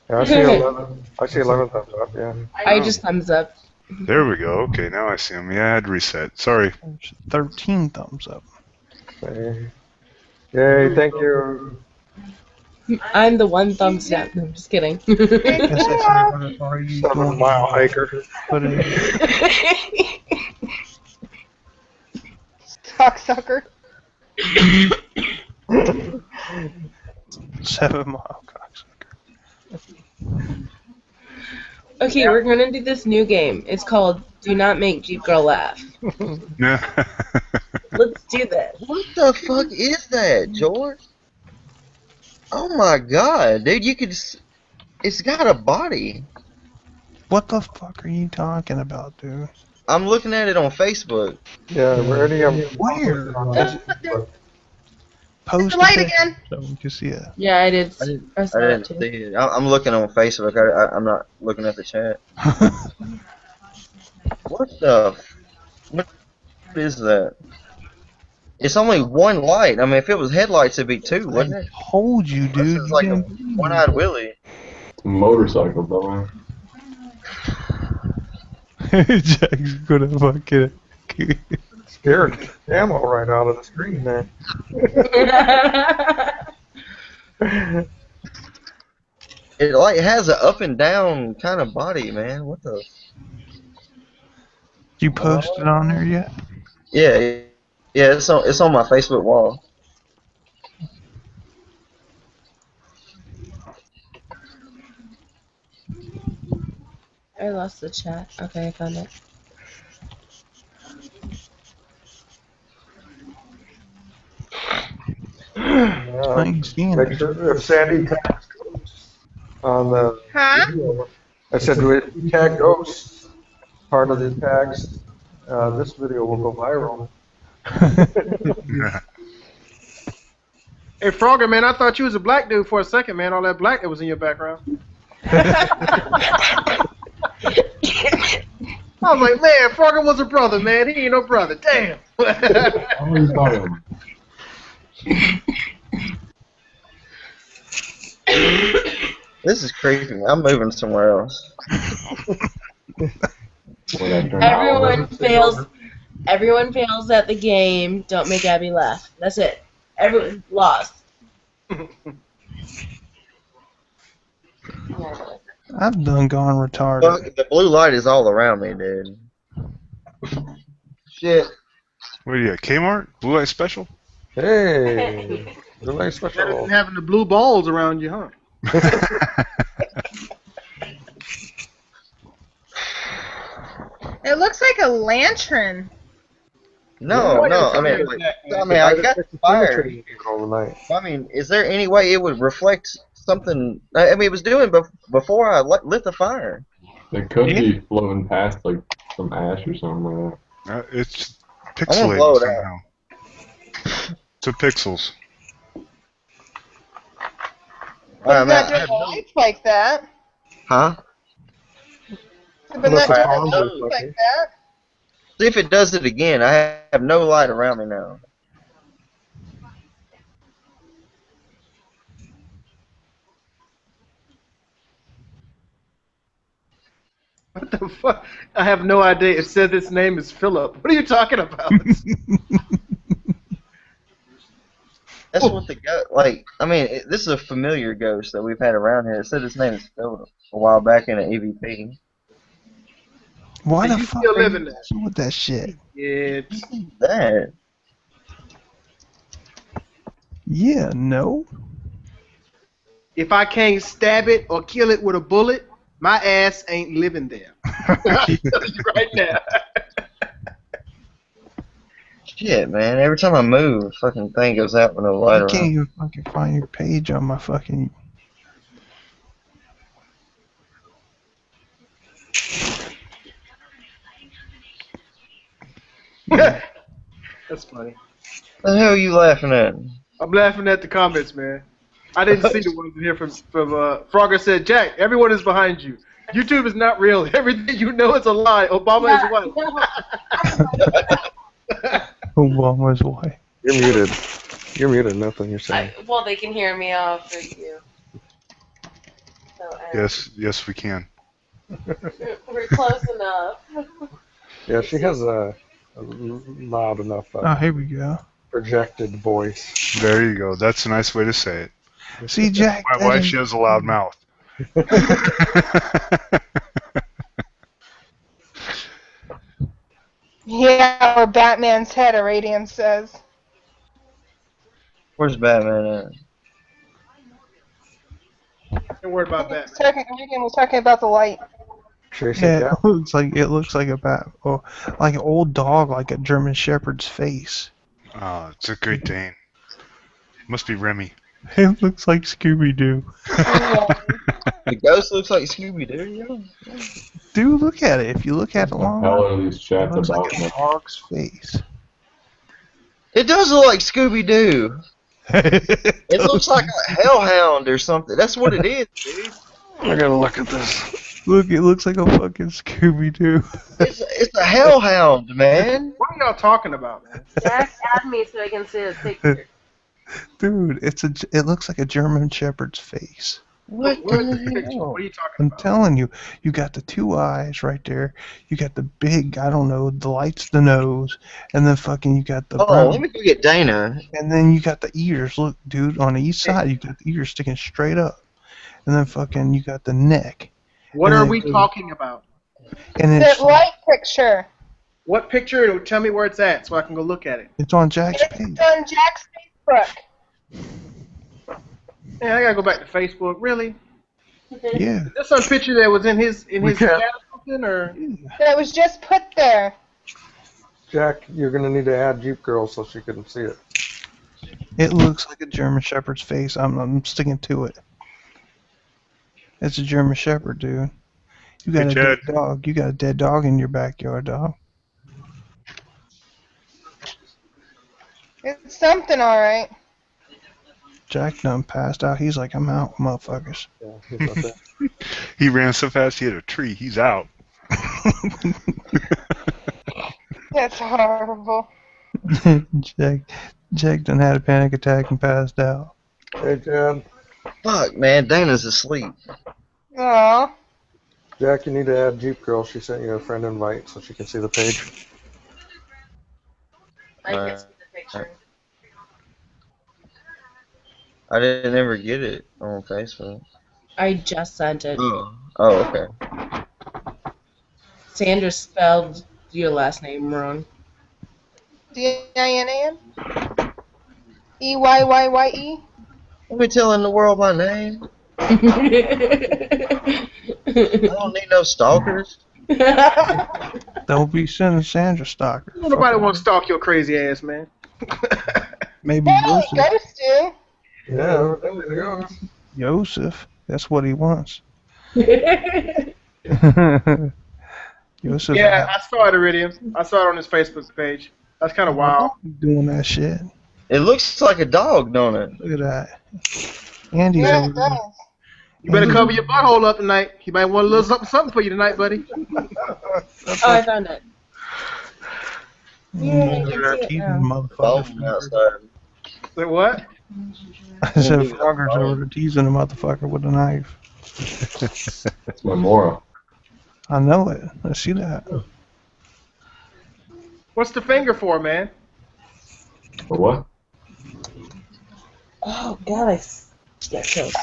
[SPEAKER 5] Yeah, I see 11. I see 11 thumbs up. Yeah.
[SPEAKER 8] I just thumbs up.
[SPEAKER 7] There we go. Okay, now I see them. Yeah, I had to reset. Sorry.
[SPEAKER 4] 13 thumbs up.
[SPEAKER 5] Yay, thank you.
[SPEAKER 8] I'm the one thumbs down. No, I'm just kidding.
[SPEAKER 5] 7-mile hiker.
[SPEAKER 1] Cocksucker.
[SPEAKER 4] 7-mile cocksucker.
[SPEAKER 8] Okay, we're gonna do this new game. It's called Do Not Make Jeep Girl Laugh. Let's do this.
[SPEAKER 3] What the fuck is that, George? Oh my god, dude! It's got a body.
[SPEAKER 4] What the fuck are you talking about, dude?
[SPEAKER 3] I'm looking at it on Facebook.
[SPEAKER 5] Yeah, already I'm
[SPEAKER 4] Where?
[SPEAKER 1] Oh, there's
[SPEAKER 4] Post
[SPEAKER 1] the
[SPEAKER 4] a
[SPEAKER 1] light
[SPEAKER 4] picture
[SPEAKER 1] again.
[SPEAKER 4] so we can see it.
[SPEAKER 8] Yeah, I did.
[SPEAKER 3] I didn't.
[SPEAKER 8] I
[SPEAKER 3] I
[SPEAKER 8] saw it
[SPEAKER 3] didn't
[SPEAKER 8] too.
[SPEAKER 3] see it. I'm looking on Facebook. I'm not looking at the chat. What the? What is that? It's only one light. I mean, if it was headlights, it'd be two,
[SPEAKER 4] I
[SPEAKER 3] wouldn't it?
[SPEAKER 4] told you,
[SPEAKER 3] This
[SPEAKER 4] dude.
[SPEAKER 3] is
[SPEAKER 4] You
[SPEAKER 3] like a
[SPEAKER 4] didn't believe me.
[SPEAKER 3] one-eyed Willie.
[SPEAKER 6] Motorcycle, dumbass.
[SPEAKER 4] Jack's gonna fucking.
[SPEAKER 5] scared Camo right out of the screen there.
[SPEAKER 3] It like has an up and down kind of body, man. What the?
[SPEAKER 4] You posted on there yet?
[SPEAKER 3] Yeah, yeah. It's on my Facebook wall.
[SPEAKER 8] I lost the chat. Okay, I found it.
[SPEAKER 4] I ain't seeing
[SPEAKER 5] Make
[SPEAKER 4] it.
[SPEAKER 5] sure if Sandy tags ghosts on the
[SPEAKER 1] Huh?
[SPEAKER 5] video, I said if you tag ghosts, part of the tags, this video will go viral.
[SPEAKER 2] Hey, Frogger, man, I thought you was a black dude for a second, man. All that black that was in your background. I was like, man, Frogger was a brother, man. He ain't no brother. Damn.
[SPEAKER 6] What are you talking about?
[SPEAKER 3] This is creepy. I'm moving somewhere else.
[SPEAKER 8] Everyone fails. Everyone fails at the game. Don't make Abby laugh. That's it. Everyone lost.
[SPEAKER 4] I've done gone retarded.
[SPEAKER 3] Look, the blue light is all around me, dude. Shit.
[SPEAKER 7] What are you at, Kmart? Blue Light Special?
[SPEAKER 5] Hey, the nice
[SPEAKER 2] Better
[SPEAKER 5] special.
[SPEAKER 2] than having the blue balls around you, huh?
[SPEAKER 1] It looks like a lantern.
[SPEAKER 3] No, no. I mean, I got the fire.
[SPEAKER 5] All night.
[SPEAKER 3] I mean, is there any way it would reflect something? I mean, it was doing before I lit the fire.
[SPEAKER 6] It could be floating past like some ash or something like that.
[SPEAKER 7] It's
[SPEAKER 3] I'm gonna blow
[SPEAKER 7] pixelated
[SPEAKER 3] it out.
[SPEAKER 7] somehow. To pixels.
[SPEAKER 3] Alright,
[SPEAKER 1] Not
[SPEAKER 3] man.
[SPEAKER 1] doing lights like that.
[SPEAKER 3] Huh?
[SPEAKER 1] But
[SPEAKER 5] Unless
[SPEAKER 1] not
[SPEAKER 5] the
[SPEAKER 1] doing
[SPEAKER 5] palms are
[SPEAKER 1] lights like
[SPEAKER 5] fluffy.
[SPEAKER 1] that.
[SPEAKER 3] See if it does it again. I have no light around me now.
[SPEAKER 2] What the fuck? I have no idea. It says its name is Philip. What are you talking about?
[SPEAKER 3] That's what the like. I mean, this is a familiar ghost that we've had around here. It said his name is Philip a while back in an EVP.
[SPEAKER 4] Why
[SPEAKER 2] And
[SPEAKER 4] the
[SPEAKER 2] you
[SPEAKER 4] fuck
[SPEAKER 2] still
[SPEAKER 4] are
[SPEAKER 2] live
[SPEAKER 4] you
[SPEAKER 2] in there?
[SPEAKER 4] messing with that shit?
[SPEAKER 2] It's
[SPEAKER 3] That.
[SPEAKER 4] Yeah, no.
[SPEAKER 2] if I can't stab it or kill it with a bullet, my ass ain't living there. I'm telling you right now.
[SPEAKER 3] Shit, man. Every time I move, fucking thing goes out with no light
[SPEAKER 4] I can't
[SPEAKER 3] around.
[SPEAKER 4] even fucking find your page on my fucking.
[SPEAKER 2] That's funny.
[SPEAKER 3] What the hell are you laughing at?
[SPEAKER 2] I'm laughing at the comments, man. I didn't see the ones in here from Frogger said, Jack, everyone is behind you. YouTube is not real. Everything you know is a lie. Obama is white.
[SPEAKER 4] Obama's wife.
[SPEAKER 5] You're muted. You're muted. Nothing you're saying.
[SPEAKER 8] Well, they can hear me off of you. So,
[SPEAKER 7] Yes, we can.
[SPEAKER 8] we're close enough.
[SPEAKER 5] Yeah, she has a loud enough
[SPEAKER 4] Oh, here we go.
[SPEAKER 5] projected voice.
[SPEAKER 7] There you go. That's a nice way to say it.
[SPEAKER 4] See, Jack.
[SPEAKER 7] My wife, she has a loud mouth.
[SPEAKER 1] Yeah, or Batman's head, Iradian says.
[SPEAKER 3] Where's Batman at?
[SPEAKER 2] Don't worry about that.
[SPEAKER 1] Iradian was talking about the light.
[SPEAKER 5] Chasing
[SPEAKER 4] Yeah,
[SPEAKER 5] cat.
[SPEAKER 4] it looks like a bat, or like an old dog, like a German Shepherd's face.
[SPEAKER 7] Oh, it's a Great Dane. Must be Remy.
[SPEAKER 4] It looks like Scooby Doo.
[SPEAKER 3] The ghost looks like Scooby Doo.
[SPEAKER 4] Dude, look at it. If you look at it
[SPEAKER 6] What the
[SPEAKER 4] long
[SPEAKER 6] hell
[SPEAKER 4] enough,
[SPEAKER 6] are these
[SPEAKER 4] it
[SPEAKER 6] chats
[SPEAKER 4] looks
[SPEAKER 6] about?
[SPEAKER 4] like a dog's face.
[SPEAKER 3] It does look like Scooby Doo. It looks like a hellhound or something. That's what it is, dude.
[SPEAKER 5] I gotta look at this.
[SPEAKER 4] Look, it looks like a fucking Scooby Doo.
[SPEAKER 3] It's a hellhound, man.
[SPEAKER 2] What are y'all talking about, man?
[SPEAKER 8] Jack, add me so I can see the picture.
[SPEAKER 4] Dude, it looks like a German Shepherd's face.
[SPEAKER 3] What
[SPEAKER 2] Where's the
[SPEAKER 3] the
[SPEAKER 2] picture?
[SPEAKER 3] hell?
[SPEAKER 2] What are you talking
[SPEAKER 4] I'm
[SPEAKER 2] about?
[SPEAKER 4] telling you, you got the two eyes right there. You got the big, I don't know, the light's the nose, and then fucking you got the
[SPEAKER 3] Oh,
[SPEAKER 4] brown,
[SPEAKER 3] let me go get Dana.
[SPEAKER 4] and then you got the ears. Look, dude, on each side you got the ears sticking straight up, and then fucking you got the neck,
[SPEAKER 2] What
[SPEAKER 4] and
[SPEAKER 2] are
[SPEAKER 4] then-
[SPEAKER 2] we talking about?
[SPEAKER 4] and it's
[SPEAKER 1] That light picture.
[SPEAKER 2] What picture? Tell me where it's at so I can go look at it.
[SPEAKER 4] it's on Jack's page.
[SPEAKER 1] It's on Jack's Facebook.
[SPEAKER 2] Man, I gotta go back to Facebook. Really?
[SPEAKER 4] Yeah,
[SPEAKER 2] Is this some picture that was in his
[SPEAKER 5] We
[SPEAKER 2] chat
[SPEAKER 5] can't-
[SPEAKER 2] or something, or?
[SPEAKER 1] That was just put there.
[SPEAKER 5] Jack, you're gonna need to add Jeep Girl so she can see it.
[SPEAKER 4] it looks like a German Shepherd's face. I'm sticking to it. It's a German Shepherd, dude. You got
[SPEAKER 7] Hey,
[SPEAKER 4] a dead
[SPEAKER 7] Chad.
[SPEAKER 4] dog. You got a dead dog in your backyard, dog.
[SPEAKER 1] It's something, all right.
[SPEAKER 4] Jack done passed out. He's like, I'm out, motherfuckers.
[SPEAKER 5] Yeah, he's up there.
[SPEAKER 7] He ran so fast he hit a tree. He's out.
[SPEAKER 1] That's horrible.
[SPEAKER 4] Jack done had a panic attack and passed out.
[SPEAKER 5] Hey, Chad.
[SPEAKER 3] Fuck, man, Dana's asleep.
[SPEAKER 1] Aw.
[SPEAKER 5] Jack, you need to add Jeep Girl. She sent you a friend invite so she can see the page.
[SPEAKER 8] I can see the picture.
[SPEAKER 3] I didn't ever get it on Facebook.
[SPEAKER 8] I just sent it.
[SPEAKER 3] Oh, okay.
[SPEAKER 8] Sandra spelled your last name wrong.
[SPEAKER 1] D-I-N-A-N? E-Y-Y-Y-E?
[SPEAKER 3] Don't be telling the world my name. I don't need no stalkers.
[SPEAKER 4] Don't be sending Sandra stalkers.
[SPEAKER 2] Nobody wants to stalk your crazy ass, man.
[SPEAKER 4] Maybe
[SPEAKER 1] Hey,
[SPEAKER 4] Joseph.
[SPEAKER 1] ghost do.
[SPEAKER 5] Yeah, there we go.
[SPEAKER 4] Joseph. That's what he wants. Joseph
[SPEAKER 2] Yeah, I saw it already. I saw it on his Facebook page. That's kind of wild.
[SPEAKER 4] doing that shit.
[SPEAKER 3] It looks like a dog, don't it?
[SPEAKER 4] Look at that. Andy's
[SPEAKER 1] Yeah,
[SPEAKER 4] over
[SPEAKER 1] it
[SPEAKER 4] there.
[SPEAKER 1] does.
[SPEAKER 2] You better cover your butthole up tonight. He might want a little something for you tonight, buddy.
[SPEAKER 8] Oh, I found it. Yeah, I can see it
[SPEAKER 4] Teasing
[SPEAKER 8] now.
[SPEAKER 3] Phone
[SPEAKER 4] motherfuckers.
[SPEAKER 3] outside.
[SPEAKER 2] Say what?
[SPEAKER 4] I said Frogger's over there teasing a motherfucker with a knife.
[SPEAKER 6] That's my moral.
[SPEAKER 4] I know it. I see that.
[SPEAKER 2] What's the finger for, man?
[SPEAKER 6] For what?
[SPEAKER 8] Oh, God, I got chills.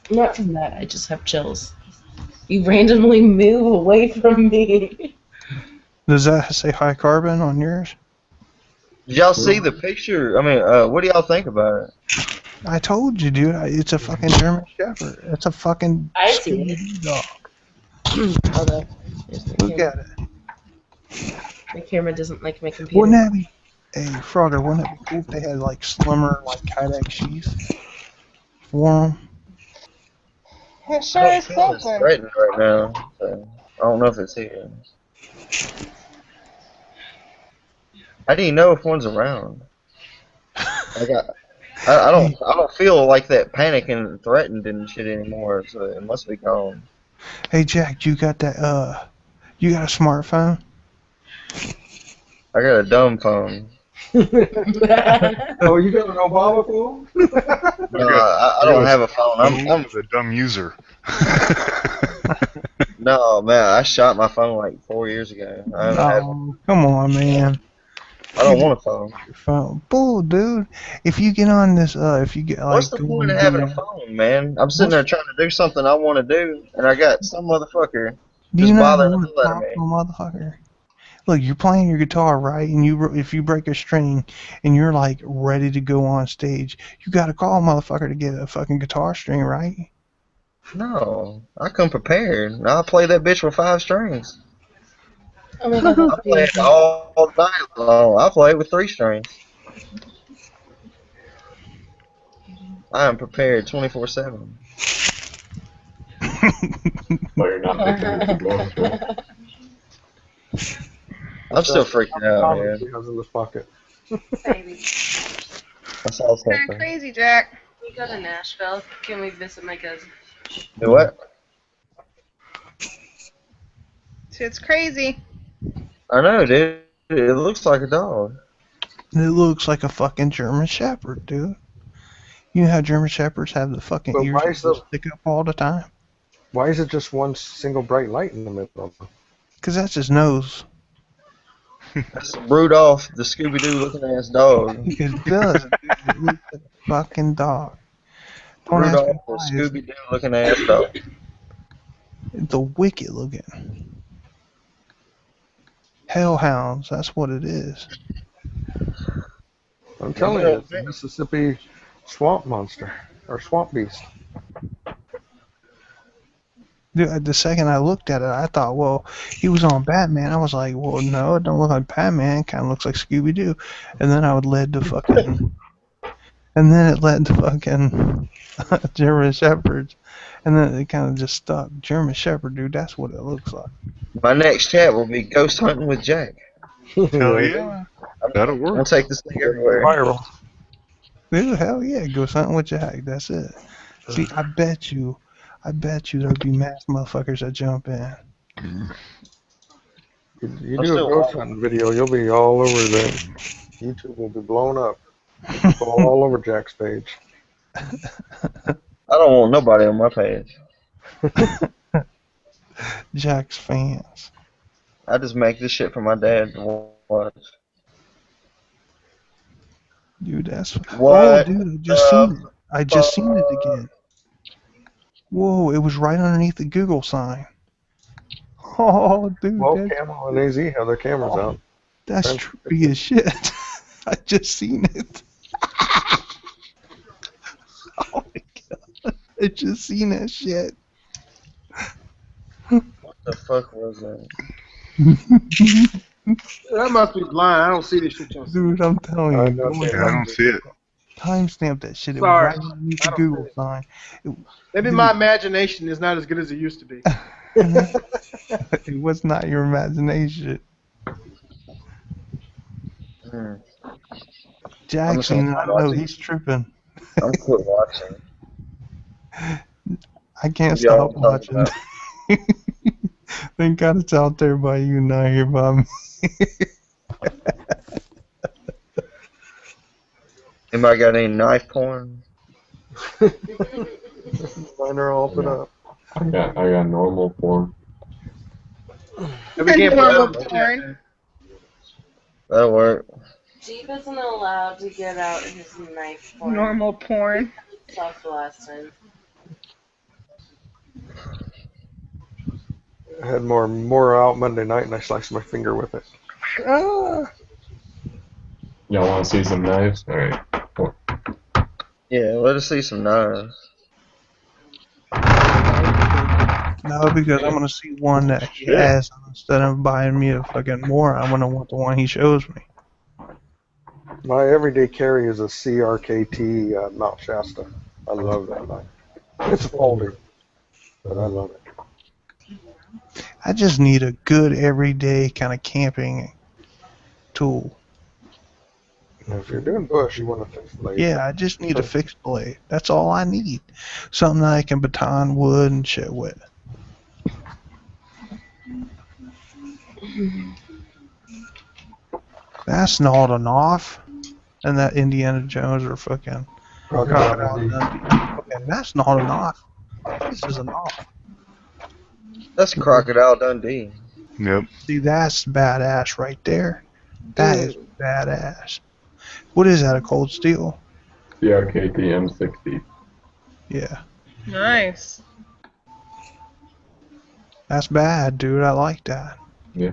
[SPEAKER 8] Not from that, I just have chills. You randomly move away from me.
[SPEAKER 4] Does that say high carbon on yours?
[SPEAKER 3] Did y'all see the picture? I mean, what do y'all think about it?
[SPEAKER 4] I told you, dude. It's a fucking German Shepherd. It's a fucking
[SPEAKER 8] I see it.
[SPEAKER 4] Scooby-Doo dog.
[SPEAKER 8] Hold on. There's my
[SPEAKER 4] Look
[SPEAKER 8] camera.
[SPEAKER 4] at it.
[SPEAKER 8] My camera doesn't like my computer.
[SPEAKER 4] Wouldn't that be, hey, Frogger, wouldn't that be cool if they had like slimmer, like Kydex sheaths for them?
[SPEAKER 1] It sure
[SPEAKER 3] I
[SPEAKER 1] is
[SPEAKER 3] don't feel it's
[SPEAKER 1] something.
[SPEAKER 3] threatened right now. So I don't know if it's here. How do you know if one's around? Like I don't feel like that panic and threatened and shit anymore. So it must be gone.
[SPEAKER 4] Hey, Jack, you got that, you got a smartphone?
[SPEAKER 3] I got a dumb phone.
[SPEAKER 5] Oh, you got an Obama phone?
[SPEAKER 3] No, I don't have a phone. I'm
[SPEAKER 7] a dumb user.
[SPEAKER 3] no man. I shot my phone like 4 years ago.
[SPEAKER 4] Oh, come on, man.
[SPEAKER 3] I don't want a phone.
[SPEAKER 4] Your phone. Bull, dude. If you get on this, if you get like.
[SPEAKER 3] What's the point of having a phone, man? I'm sitting there trying to do something I want to do, and I got some motherfucker
[SPEAKER 4] Do you
[SPEAKER 3] just
[SPEAKER 4] know
[SPEAKER 3] bothering the
[SPEAKER 4] what
[SPEAKER 3] hell out of me.
[SPEAKER 4] motherfucker? Look, you're playing your guitar, right? And if you break a string and you're like ready to go on stage, you got to call a motherfucker to get a fucking guitar string, right?
[SPEAKER 3] No, I come prepared. I play that bitch with 5 strings.
[SPEAKER 8] Oh my God,
[SPEAKER 3] I
[SPEAKER 8] that's
[SPEAKER 3] play it
[SPEAKER 8] beautiful.
[SPEAKER 3] all night long. I play it with 3 strings. I am prepared 24/7.
[SPEAKER 6] But you're not prepared for ghost, right?
[SPEAKER 3] I'm still freaking out, man.
[SPEAKER 5] He has in his pocket.
[SPEAKER 8] Baby.
[SPEAKER 3] I saw
[SPEAKER 1] Kind of
[SPEAKER 3] something.
[SPEAKER 1] crazy, Jack.
[SPEAKER 8] We go to Nashville. Can we visit my cousin?
[SPEAKER 3] Do what?
[SPEAKER 1] Shit's crazy.
[SPEAKER 3] I know, dude. It looks like a dog.
[SPEAKER 4] It looks like a fucking German Shepherd, dude. You know how German Shepherds have the fucking
[SPEAKER 5] But
[SPEAKER 4] ears
[SPEAKER 5] why
[SPEAKER 4] that
[SPEAKER 5] is the-
[SPEAKER 4] just stick up all the time?
[SPEAKER 5] Why is it just one single bright light in the middle?
[SPEAKER 4] Because that's his nose.
[SPEAKER 3] That's Rudolph, the Scooby-Doo looking ass dog.
[SPEAKER 4] It does. Dude. It looks like a fucking dog. Don't ask me
[SPEAKER 3] Rudolph, the
[SPEAKER 4] why.
[SPEAKER 3] Scooby-Doo looking ass dog.
[SPEAKER 4] It's a wicked looking. Hellhounds, that's what it is.
[SPEAKER 5] I'm telling you, it's a Mississippi swamp monster or swamp beast.
[SPEAKER 4] Dude, the second I looked at it, I thought, well, he was on Batman. I was like, well, no, it don't look like Batman. It kind of looks like Scooby-Doo. And then I would led to fucking... And then it led to fucking German Shepherds. And then it kind of just stuck. German Shepherd, dude, that's what it looks like.
[SPEAKER 3] My next chat will be ghost hunting with Jack.
[SPEAKER 7] Hell yeah. That'll
[SPEAKER 3] I'll
[SPEAKER 7] work.
[SPEAKER 3] take this thing everywhere.
[SPEAKER 5] Viral.
[SPEAKER 4] Dude, hell yeah, go something with Jack. That's it. See, I bet you there'll be mass motherfuckers that jump in.
[SPEAKER 5] You
[SPEAKER 3] I'm
[SPEAKER 5] do a
[SPEAKER 3] still
[SPEAKER 5] ghost hunting video, you'll be all over there. YouTube will be blown up. All over Jack's page.
[SPEAKER 3] I don't want nobody on my page.
[SPEAKER 4] Jack's fans.
[SPEAKER 3] I just make this shit for my dad to watch.
[SPEAKER 4] Dude, that's...
[SPEAKER 3] What?
[SPEAKER 4] Oh, dude, I just seen it. I just seen it again. Whoa, it was right underneath the Google sign. Oh, dude,
[SPEAKER 5] Well,
[SPEAKER 4] that's,
[SPEAKER 5] Camo and AZ have their cameras out.
[SPEAKER 4] that's trippy as shit. I just seen it. Oh my god. I just seen that shit.
[SPEAKER 3] What the fuck was that?
[SPEAKER 2] That must be blind. I don't see this shit. Y'all see.
[SPEAKER 4] Dude, I'm telling
[SPEAKER 5] I
[SPEAKER 4] you.
[SPEAKER 5] know,
[SPEAKER 4] go
[SPEAKER 7] Yeah, I don't see it.
[SPEAKER 4] Timestamp that shit. It
[SPEAKER 2] Sorry.
[SPEAKER 4] was right underneath the
[SPEAKER 2] I don't
[SPEAKER 4] Google
[SPEAKER 2] see it.
[SPEAKER 4] sign.
[SPEAKER 2] Maybe my imagination is not as good as it used to be.
[SPEAKER 4] It was not your imagination.
[SPEAKER 3] Hmm.
[SPEAKER 4] Jackson, I know
[SPEAKER 3] watching.
[SPEAKER 4] he's tripping.
[SPEAKER 3] I'm quit watching.
[SPEAKER 4] I can't
[SPEAKER 3] Y'all
[SPEAKER 4] stop
[SPEAKER 3] talking
[SPEAKER 4] watching. Thank God it's out there by you, not here by me.
[SPEAKER 3] Anybody got any knife porn?
[SPEAKER 5] Mine are all put up.
[SPEAKER 6] I got normal porn.
[SPEAKER 2] If we can't put
[SPEAKER 1] Normal
[SPEAKER 2] that on the
[SPEAKER 1] porn.
[SPEAKER 2] chat,
[SPEAKER 3] That'll work.
[SPEAKER 8] Jeep isn't allowed to get out his knife for
[SPEAKER 1] Normal porn.
[SPEAKER 8] stuff last time.
[SPEAKER 5] I had more out Monday night and I sliced my finger with it.
[SPEAKER 2] Ah.
[SPEAKER 6] Y'all want to see some knives? All right. Cool.
[SPEAKER 3] Yeah, let us see some knives.
[SPEAKER 4] No, because I'm gonna see one that he has. Instead of buying me a fucking more, I'm gonna want the one he shows me.
[SPEAKER 5] My everyday carry is a CRKT Mount Shasta. I love that knife. It's folding, but I love it.
[SPEAKER 4] I just need a good everyday kind of camping tool.
[SPEAKER 5] And if you're doing bush, you want to fix blade.
[SPEAKER 4] Yeah, I just need a fixed blade. That's all I need. Something that I can baton wood and shit with. That's not enough. And that Indiana Jones or fucking Crocodile Dundee. Okay, that's not enough. This is enough.
[SPEAKER 3] That's Crocodile Dundee.
[SPEAKER 7] Yep.
[SPEAKER 4] See, that's badass right there. That is badass. What is that, a cold steel?
[SPEAKER 6] CRKT M60.
[SPEAKER 4] Yeah.
[SPEAKER 1] Nice.
[SPEAKER 4] That's bad, dude. I like that.
[SPEAKER 6] Yeah.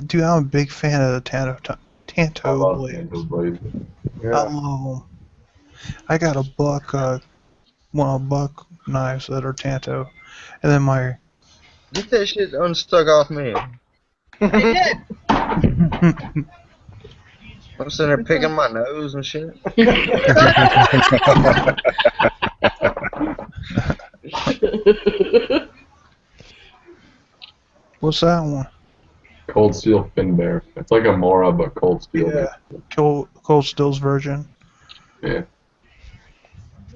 [SPEAKER 4] Dude, I'm a big fan of the Tanto blades.
[SPEAKER 6] Tanto blades.
[SPEAKER 4] I
[SPEAKER 5] Yeah.
[SPEAKER 4] love them. I got a buck, one of buck knives that are Tanto. And then my...
[SPEAKER 3] Get that shit unstuck off me.
[SPEAKER 1] I did.
[SPEAKER 3] I'm sitting there picking my nose and shit.
[SPEAKER 4] What's that one?
[SPEAKER 6] Cold Steel Fin Bear. It's like a Mora, but Cold Steel.
[SPEAKER 4] Yeah. Cold Still's version.
[SPEAKER 6] Yeah.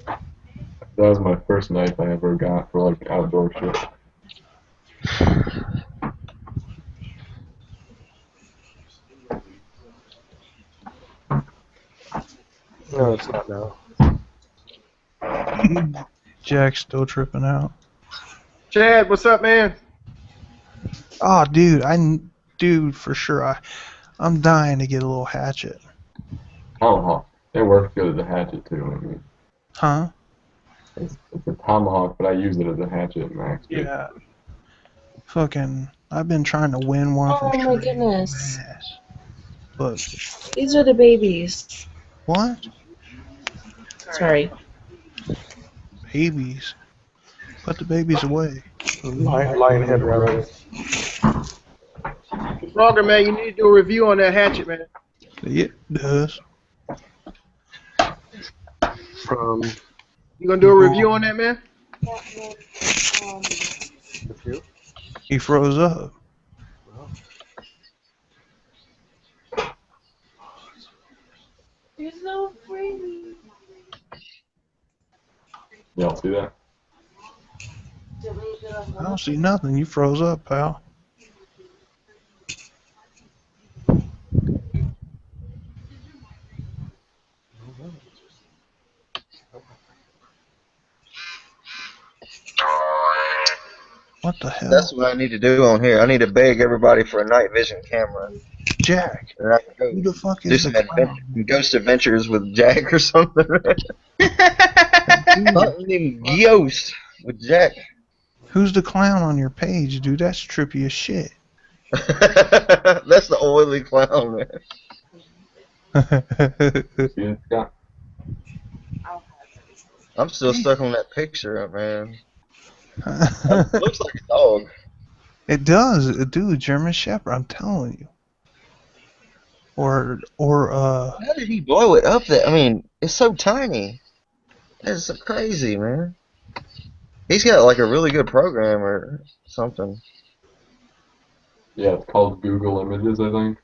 [SPEAKER 6] That was my first knife I ever got for like outdoor shit.
[SPEAKER 5] No, it's not now.
[SPEAKER 4] Jack's still tripping out.
[SPEAKER 2] Chad, what's up, man?
[SPEAKER 4] Oh, dude, for sure. I'm dying to get a little hatchet.
[SPEAKER 6] Tomahawk. It works good as a hatchet too. I mean,
[SPEAKER 4] Huh?
[SPEAKER 6] it's a tomahawk, but I use it as a hatchet max.
[SPEAKER 4] Yeah. Fucking, I've been trying to win one
[SPEAKER 8] Oh
[SPEAKER 4] from
[SPEAKER 8] my
[SPEAKER 4] Trey.
[SPEAKER 8] goodness.
[SPEAKER 4] But
[SPEAKER 8] These are the babies.
[SPEAKER 4] what?
[SPEAKER 8] Sorry.
[SPEAKER 4] Babies. Put the babies away.
[SPEAKER 5] Lionhead rabbit.
[SPEAKER 2] Frogger, man, you need to do a review on that hatchet, man.
[SPEAKER 4] It does.
[SPEAKER 5] From
[SPEAKER 2] You gonna do a review on that, man?
[SPEAKER 5] the few.
[SPEAKER 4] He froze up.
[SPEAKER 8] You're so pretty.
[SPEAKER 6] Y'all see that?
[SPEAKER 4] I don't see nothing. You froze up, pal. What the hell?
[SPEAKER 3] That's what I need to do on here. I need to beg everybody for a night vision camera.
[SPEAKER 4] Jack.
[SPEAKER 3] And I can
[SPEAKER 4] Who
[SPEAKER 3] go
[SPEAKER 4] the fuck
[SPEAKER 3] do
[SPEAKER 4] is
[SPEAKER 3] some
[SPEAKER 4] the clown?
[SPEAKER 3] ghost adventures with Jack or something. Hunting ghosts with Jack.
[SPEAKER 4] Who's the clown on your page, dude? That's trippy as shit.
[SPEAKER 3] That's the oily clown, man.
[SPEAKER 6] See it, Scott?
[SPEAKER 3] I'm still stuck on that picture, man. That looks like a dog.
[SPEAKER 4] It does, dude. German Shepherd. I'm telling you. Or
[SPEAKER 3] How did he blow it up there? I mean, it's so tiny. It's so crazy, man. He's got like a really good program or something.
[SPEAKER 6] Yeah, it's called Google Images, I think.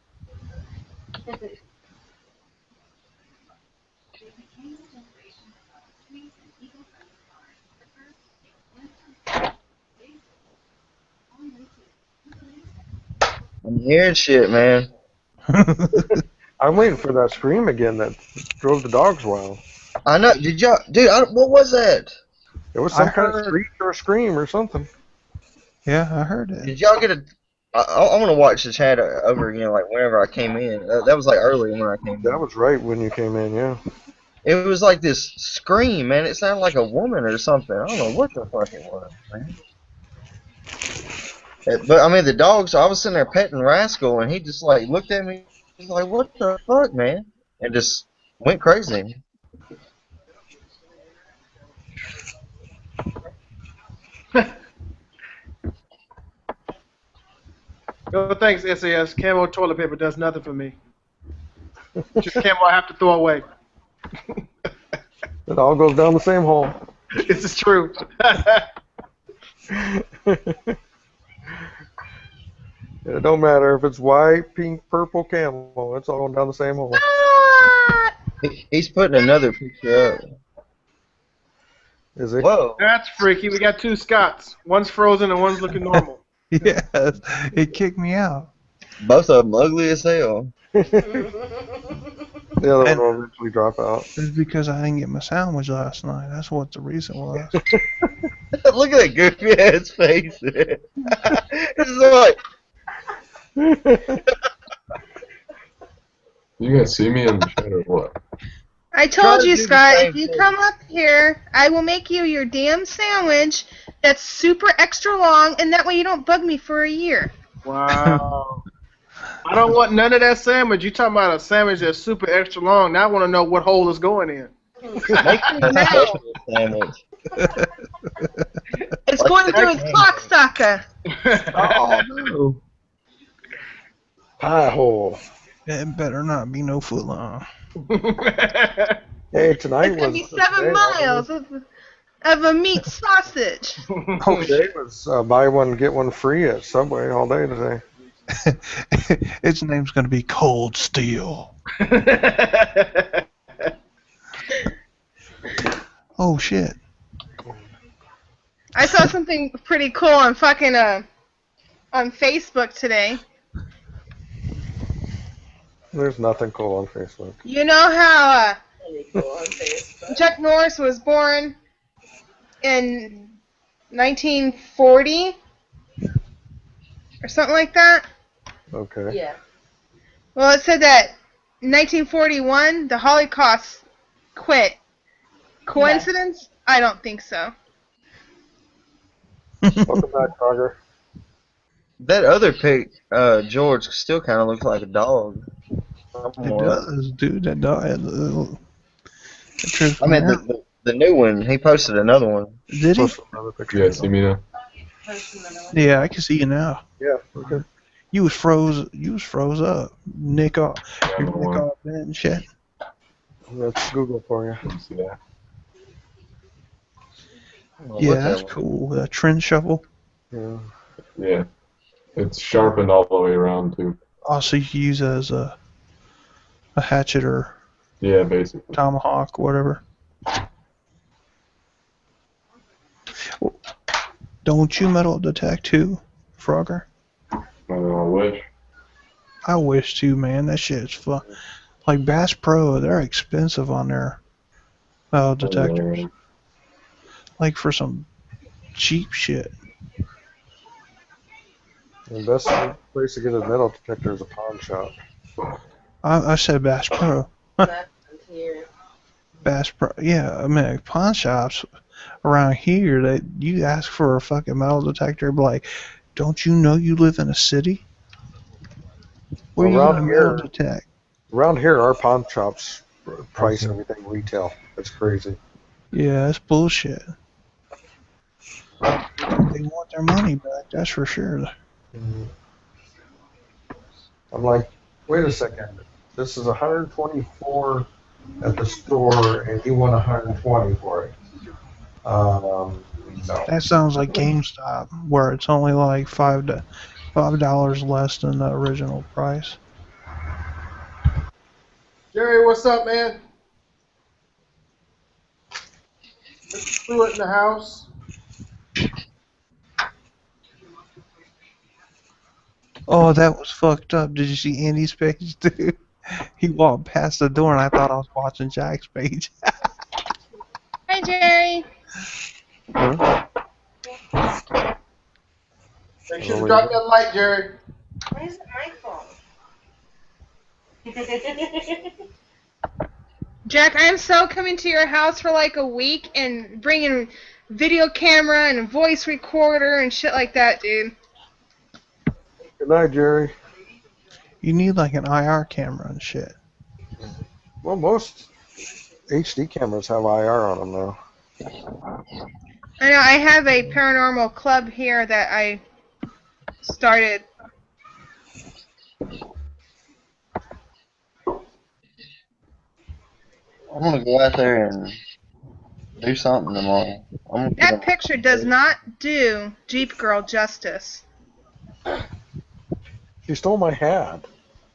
[SPEAKER 3] I'm hearing shit, man.
[SPEAKER 5] I'm waiting for that scream again that drove the dogs wild.
[SPEAKER 3] I know. Did y'all, dude? What was that?
[SPEAKER 5] It was
[SPEAKER 4] I
[SPEAKER 5] some kind of
[SPEAKER 4] heard-
[SPEAKER 5] screech or a scream or something.
[SPEAKER 4] yeah, I heard it.
[SPEAKER 3] Did y'all get a? I want to watch the chat over again, like whenever I came in. That was like early when I came in.
[SPEAKER 5] That was right when you came in, yeah.
[SPEAKER 3] It was like this scream, man. It sounded like a woman or something. I don't know what the fuck it was, man. But I mean, the dogs. I was sitting there petting Rascal, and he just like looked at me. He's like, "What the fuck, man?" And just went crazy.
[SPEAKER 2] No thanks, SAS. Camo toilet paper does nothing for me. Just Camo I have to throw away.
[SPEAKER 5] It all goes down the same hole.
[SPEAKER 2] This is true.
[SPEAKER 5] It don't matter if it's white, pink, purple, camo. It's all going down the same hole.
[SPEAKER 3] He's putting another picture up.
[SPEAKER 5] Is it?
[SPEAKER 3] Whoa.
[SPEAKER 2] That's freaky. We got two Scots. One's frozen and one's looking normal.
[SPEAKER 4] Yes, it kicked me out.
[SPEAKER 3] Both of them ugly as hell.
[SPEAKER 5] The other one will eventually drop out.
[SPEAKER 4] It's because I didn't get my sandwich last night. That's what the reason was.
[SPEAKER 3] Look at that goofy ass face. It's like,
[SPEAKER 6] You guys see me in the chat or what?
[SPEAKER 1] I
[SPEAKER 3] Try
[SPEAKER 1] told
[SPEAKER 3] to
[SPEAKER 1] you,
[SPEAKER 3] do the
[SPEAKER 1] Scott,
[SPEAKER 3] same
[SPEAKER 1] if you
[SPEAKER 3] thing.
[SPEAKER 1] come up here, I will make you your damn sandwich that's super extra long, and that way you don't bug me for a year.
[SPEAKER 2] Wow. I don't want none of that sandwich. You talking about a sandwich that's super extra long. Now I want to know what hole it's going in.
[SPEAKER 3] make a special sandwich.
[SPEAKER 1] It's
[SPEAKER 3] Like
[SPEAKER 1] going through his
[SPEAKER 3] that.
[SPEAKER 1] clock socker.
[SPEAKER 3] Oh no.
[SPEAKER 5] Pie hole.
[SPEAKER 4] It better not be no foot long.
[SPEAKER 5] Hey, tonight
[SPEAKER 1] It's gonna
[SPEAKER 5] was
[SPEAKER 1] be 7 miles of a meat sausage.
[SPEAKER 4] Oh
[SPEAKER 5] Today
[SPEAKER 4] shit!
[SPEAKER 5] was buy one get one free at Subway all day today.
[SPEAKER 4] Its name's gonna be Cold Steel. Oh shit!
[SPEAKER 1] I saw something pretty cool on fucking on Facebook today.
[SPEAKER 5] There's nothing cool on Facebook.
[SPEAKER 1] You know how Chuck Norris was born in 1940 or something like that?
[SPEAKER 5] Okay.
[SPEAKER 8] Yeah.
[SPEAKER 1] Well, it said that in 1941 the Holocaust quit. Coincidence? I don't think so.
[SPEAKER 5] Welcome back, Roger.
[SPEAKER 3] That other pic, George, still kind of looks like a dog.
[SPEAKER 4] It does, dude. That dog.
[SPEAKER 3] I mean, the new one. He posted another one.
[SPEAKER 4] Did he?
[SPEAKER 5] Post another picture.
[SPEAKER 6] Yeah, see me now.
[SPEAKER 4] Yeah, I can see you now.
[SPEAKER 5] Yeah. Okay.
[SPEAKER 4] You was froze. You was froze up. Nick off. Your
[SPEAKER 6] don't
[SPEAKER 4] Nick
[SPEAKER 6] know.
[SPEAKER 4] off bed and shit.
[SPEAKER 5] That's Google for you.
[SPEAKER 6] You see that?
[SPEAKER 3] Oh,
[SPEAKER 4] Yeah,
[SPEAKER 3] look
[SPEAKER 4] that's
[SPEAKER 3] at
[SPEAKER 4] cool. That trend shovel.
[SPEAKER 5] Yeah.
[SPEAKER 6] Yeah. It's sharpened all the way around too.
[SPEAKER 4] Also, you can use it as a hatchet or
[SPEAKER 6] Yeah, basically.
[SPEAKER 4] tomahawk, whatever. Don't you metal detect too, Frogger?
[SPEAKER 6] I wish.
[SPEAKER 4] I wish to, man. That shit's fun. Like Bass Pro, they're expensive on their metal detectors. Like for some cheap shit.
[SPEAKER 5] The best place to get a metal detector is a pawn shop.
[SPEAKER 4] I said Bass Pro. Bass Pro. Yeah, I mean pawn shops around here. That you ask for a fucking metal detector, be like, don't you know you live in a city? Where you
[SPEAKER 5] Around
[SPEAKER 4] gonna
[SPEAKER 5] here-
[SPEAKER 4] metal detect?
[SPEAKER 5] Around here, our pawn shops price everything retail. It's crazy.
[SPEAKER 4] Yeah, that's bullshit. They want their money back, that's for sure.
[SPEAKER 5] I'm like, wait a second. This is 124 at the store, and you want 120 for it. No.
[SPEAKER 4] That sounds like GameStop, where it's only like $5 less than the original price.
[SPEAKER 2] Jerry, what's up, man? Mr. Stewart in the house.
[SPEAKER 4] Oh, that was fucked up. Did you see Andy's page, dude? He walked past the door and I thought I was watching Jack's page.
[SPEAKER 1] Hi, Jerry.
[SPEAKER 2] Make sure to drop that light, Jerry.
[SPEAKER 8] Why is it my fault?
[SPEAKER 1] Jack, I am so coming to your house for like a week and bringing video camera and voice recorder and shit like that, dude.
[SPEAKER 5] Good night, Jerry.
[SPEAKER 4] You need like an IR camera and shit.
[SPEAKER 5] Well, most HD cameras have IR on them now.
[SPEAKER 1] I know, I have a paranormal club here that I started.
[SPEAKER 3] I'm gonna go out there and do something tomorrow.
[SPEAKER 1] That picture does not do Jeep Girl justice.
[SPEAKER 5] She stole my hat.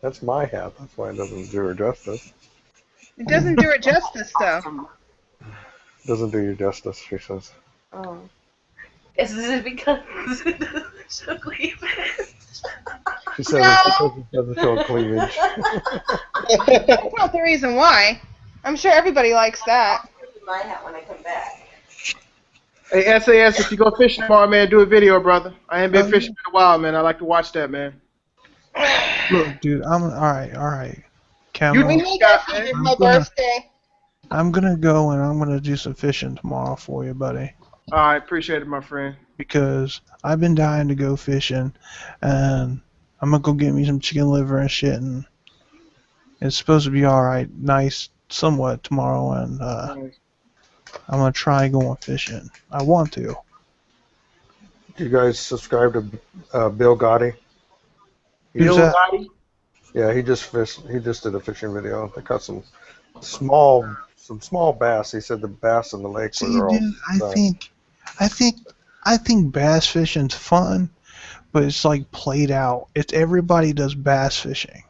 [SPEAKER 5] That's my hat. That's why it doesn't do her justice.
[SPEAKER 1] It doesn't do it justice, though.
[SPEAKER 5] Doesn't do you justice, she says.
[SPEAKER 8] Oh. Is it because it's so cleavage?
[SPEAKER 5] She said
[SPEAKER 1] No.
[SPEAKER 5] it's because it doesn't show cleavage.
[SPEAKER 1] That's not the reason why. I'm sure everybody likes that.
[SPEAKER 8] My hat when I come back.
[SPEAKER 2] Hey, SAS, if you go fishing tomorrow, man, do a video, brother. I ain't been fishing in a while, man. I like to watch that, man.
[SPEAKER 4] Look, dude, I'm alright. Camo,
[SPEAKER 2] You
[SPEAKER 1] We
[SPEAKER 2] need-
[SPEAKER 1] need that for my birthday.
[SPEAKER 4] I'm gonna go and I'm gonna do some fishing tomorrow for you, buddy.
[SPEAKER 2] All right, appreciate it, my friend.
[SPEAKER 4] Because I've been dying to go fishing, and I'm gonna go get me some chicken liver and shit, and it's supposed to be alright, nice, somewhat tomorrow, and I'm gonna try going fishing. I want to.
[SPEAKER 5] Do you guys subscribe to Bill Gotti?
[SPEAKER 4] Who's
[SPEAKER 2] Bill
[SPEAKER 4] that?
[SPEAKER 2] Gotti?
[SPEAKER 5] Yeah, he just fished. He just did a fishing video. They caught some small bass. He said the bass in the lake
[SPEAKER 4] See,
[SPEAKER 5] were all
[SPEAKER 4] dude,
[SPEAKER 5] done.
[SPEAKER 4] I think, I think bass fishing's fun, but it's like played out. It's everybody does bass fishing.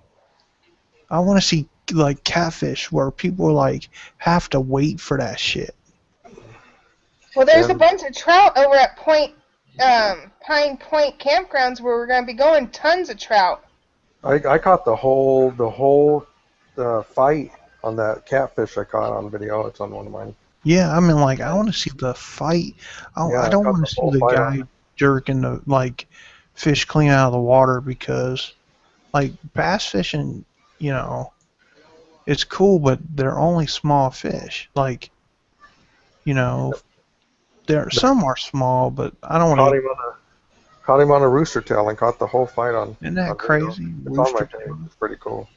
[SPEAKER 4] I want to see like catfish where people like have to wait for that shit.
[SPEAKER 1] Well, there's a
[SPEAKER 5] And
[SPEAKER 1] bunch of trout over at Pine Point campgrounds where we're going to be going. Tons of trout.
[SPEAKER 5] I caught the whole fight on that catfish I caught on video. It's on one of mine.
[SPEAKER 4] Yeah, I mean, like, I want to see the fight.
[SPEAKER 5] Yeah,
[SPEAKER 4] I
[SPEAKER 5] I
[SPEAKER 4] don't
[SPEAKER 5] caught
[SPEAKER 4] want
[SPEAKER 5] the
[SPEAKER 4] to see
[SPEAKER 5] whole
[SPEAKER 4] the
[SPEAKER 5] fight
[SPEAKER 4] guy
[SPEAKER 5] on.
[SPEAKER 4] jerking the like fish clean out of the water because like bass fishing, you know, it's cool, but they're only small fish. Like, you know, there some are small, but I don't
[SPEAKER 5] Caught
[SPEAKER 4] want
[SPEAKER 5] him on a rooster tail and caught the whole fight on
[SPEAKER 4] to. Isn't that
[SPEAKER 5] on video.
[SPEAKER 4] crazy?
[SPEAKER 5] It's on my
[SPEAKER 4] Rooster
[SPEAKER 5] page.
[SPEAKER 4] tail.
[SPEAKER 5] It's pretty cool.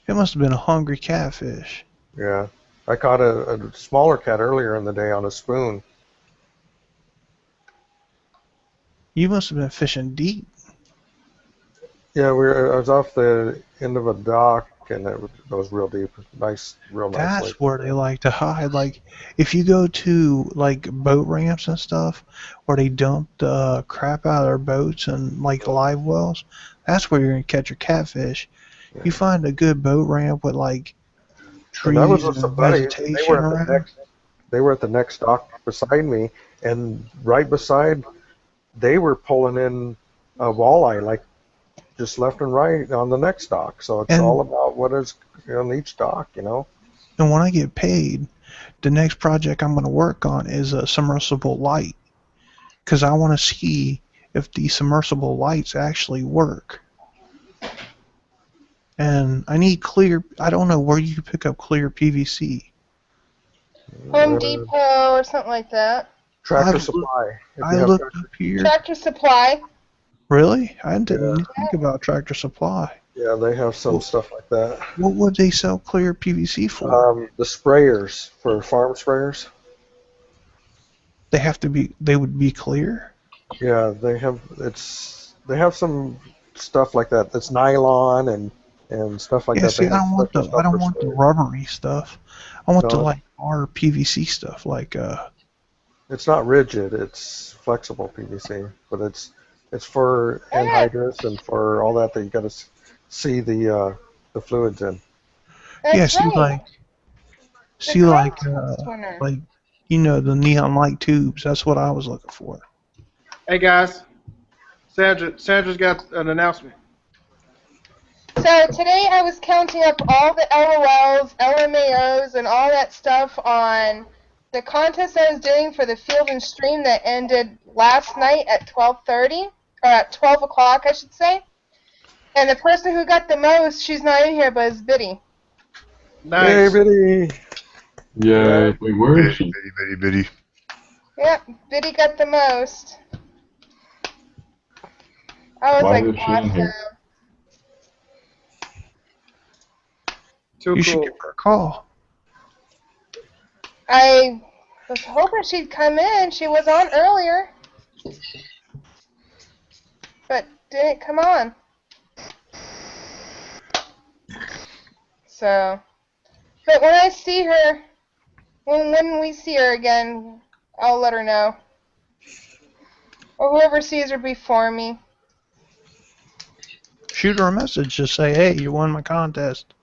[SPEAKER 4] It must have been a hungry catfish.
[SPEAKER 5] Yeah, I caught a smaller cat earlier in the day on a spoon.
[SPEAKER 4] You must have been fishing deep.
[SPEAKER 5] Yeah, I was off the end of a dock and it was real deep. Real nice lake.
[SPEAKER 4] That's where they like to hide. Like, if you go to like boat ramps and stuff, where they dump the crap out of their boats and like live wells, that's where you're gonna catch your catfish. You find a good boat ramp with like
[SPEAKER 5] And I was
[SPEAKER 4] trees
[SPEAKER 5] with some
[SPEAKER 4] and
[SPEAKER 5] buddies.
[SPEAKER 4] vegetation around.
[SPEAKER 5] They were at the next dock beside me, and right beside, they were pulling in a walleye like just left and right on the next dock. So it's all
[SPEAKER 4] And
[SPEAKER 5] about what is on each dock, you know.
[SPEAKER 4] and when I get paid, the next project I'm gonna work on is a submersible light, because I want to see if the submersible lights actually work. And I need clear. I don't know where you can pick up clear PVC.
[SPEAKER 1] Home Depot or something like that.
[SPEAKER 5] Tractor
[SPEAKER 4] I've
[SPEAKER 5] Supply. If
[SPEAKER 4] I
[SPEAKER 5] you have
[SPEAKER 4] looked up here.
[SPEAKER 1] Tractor Supply.
[SPEAKER 4] Really? I didn't
[SPEAKER 5] Yeah.
[SPEAKER 4] even think about Tractor Supply.
[SPEAKER 5] Yeah, they have some stuff like that.
[SPEAKER 4] What would they sell clear PVC for?
[SPEAKER 5] The sprayers for farm sprayers.
[SPEAKER 4] They have to be. They would be clear.
[SPEAKER 5] Yeah, they have some stuff like that. That's nylon and stuff like
[SPEAKER 4] Yeah.
[SPEAKER 5] that.
[SPEAKER 4] See,
[SPEAKER 5] They have special
[SPEAKER 4] I
[SPEAKER 5] stuff
[SPEAKER 4] don't
[SPEAKER 5] for
[SPEAKER 4] want the
[SPEAKER 5] sprayers.
[SPEAKER 4] rubbery stuff. I want the
[SPEAKER 5] No,
[SPEAKER 4] like our PVC stuff. Like
[SPEAKER 5] it's not rigid. It's flexible PVC, but it's for anhydrous and for all that you got to see the fluids in.
[SPEAKER 1] That's
[SPEAKER 4] yeah. See,
[SPEAKER 1] right.
[SPEAKER 4] like you know the neon light tubes. That's what I was looking for.
[SPEAKER 2] Hey guys, Sandra's got an announcement.
[SPEAKER 1] So today I was counting up all the LOLs, LMAOs, and all that stuff on the contest I was doing for the Field and Stream that ended last night at 12:30, or at 12 o'clock, I should say. And the person who got the most, she's not in here, but it's Biddy.
[SPEAKER 2] Nice.
[SPEAKER 5] Hey, Biddy.
[SPEAKER 6] Yay. Wait, where is she?
[SPEAKER 7] Bitty, bitty, bitty.
[SPEAKER 1] Yep, Biddy got the most. I was
[SPEAKER 6] Why
[SPEAKER 1] like,
[SPEAKER 6] is she in
[SPEAKER 1] awesome.
[SPEAKER 6] here?
[SPEAKER 2] Too
[SPEAKER 4] You should
[SPEAKER 2] cool.
[SPEAKER 4] give her a call.
[SPEAKER 1] I was hoping she'd come in. She was on earlier. But didn't come on. So, but when I see her, when we see her again, I'll let her know. Or whoever sees her before me.
[SPEAKER 4] Shoot her a message. Just say, hey, you won my contest.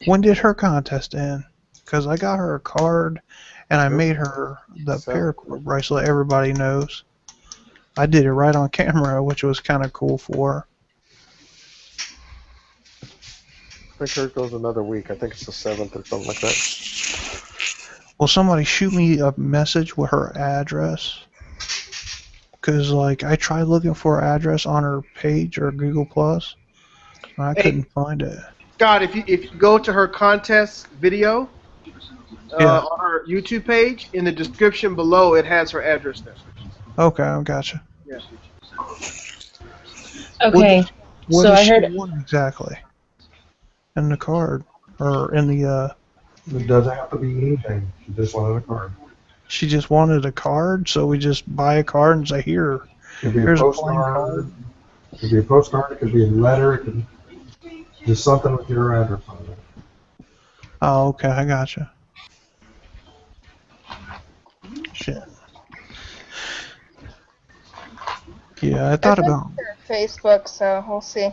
[SPEAKER 4] When did her contest end? Because I got her a card, and I made her the paracord bracelet everybody knows. I did it right on camera, which was kind of cool for her.
[SPEAKER 5] I think hers goes another week. I think it's the 7th or something like that.
[SPEAKER 4] Well, somebody shoot me a message with her address. Because, like, I tried looking for her address on her page or Google Plus, and I couldn't find it.
[SPEAKER 2] Scott, if you go to her contest video
[SPEAKER 4] Yeah.
[SPEAKER 2] on her YouTube page, in the description below, it has her address there.
[SPEAKER 4] Okay, I gotcha.
[SPEAKER 2] Yeah.
[SPEAKER 8] Okay.
[SPEAKER 4] What
[SPEAKER 8] So
[SPEAKER 4] does
[SPEAKER 8] I
[SPEAKER 4] she
[SPEAKER 8] heard.
[SPEAKER 4] want exactly? In the card, or in the
[SPEAKER 5] It doesn't have to be anything. She just wanted a card.
[SPEAKER 4] she just wanted a card, so we just buy a card and say, here,
[SPEAKER 5] Could be a
[SPEAKER 4] here's a plain
[SPEAKER 5] postcard.
[SPEAKER 4] card.
[SPEAKER 5] It could be a postcard, it could be a letter, it could be just something with your address on it.
[SPEAKER 4] Oh, okay, I gotcha. Shit. Yeah, I thought about.
[SPEAKER 1] Her Facebook, so we'll see.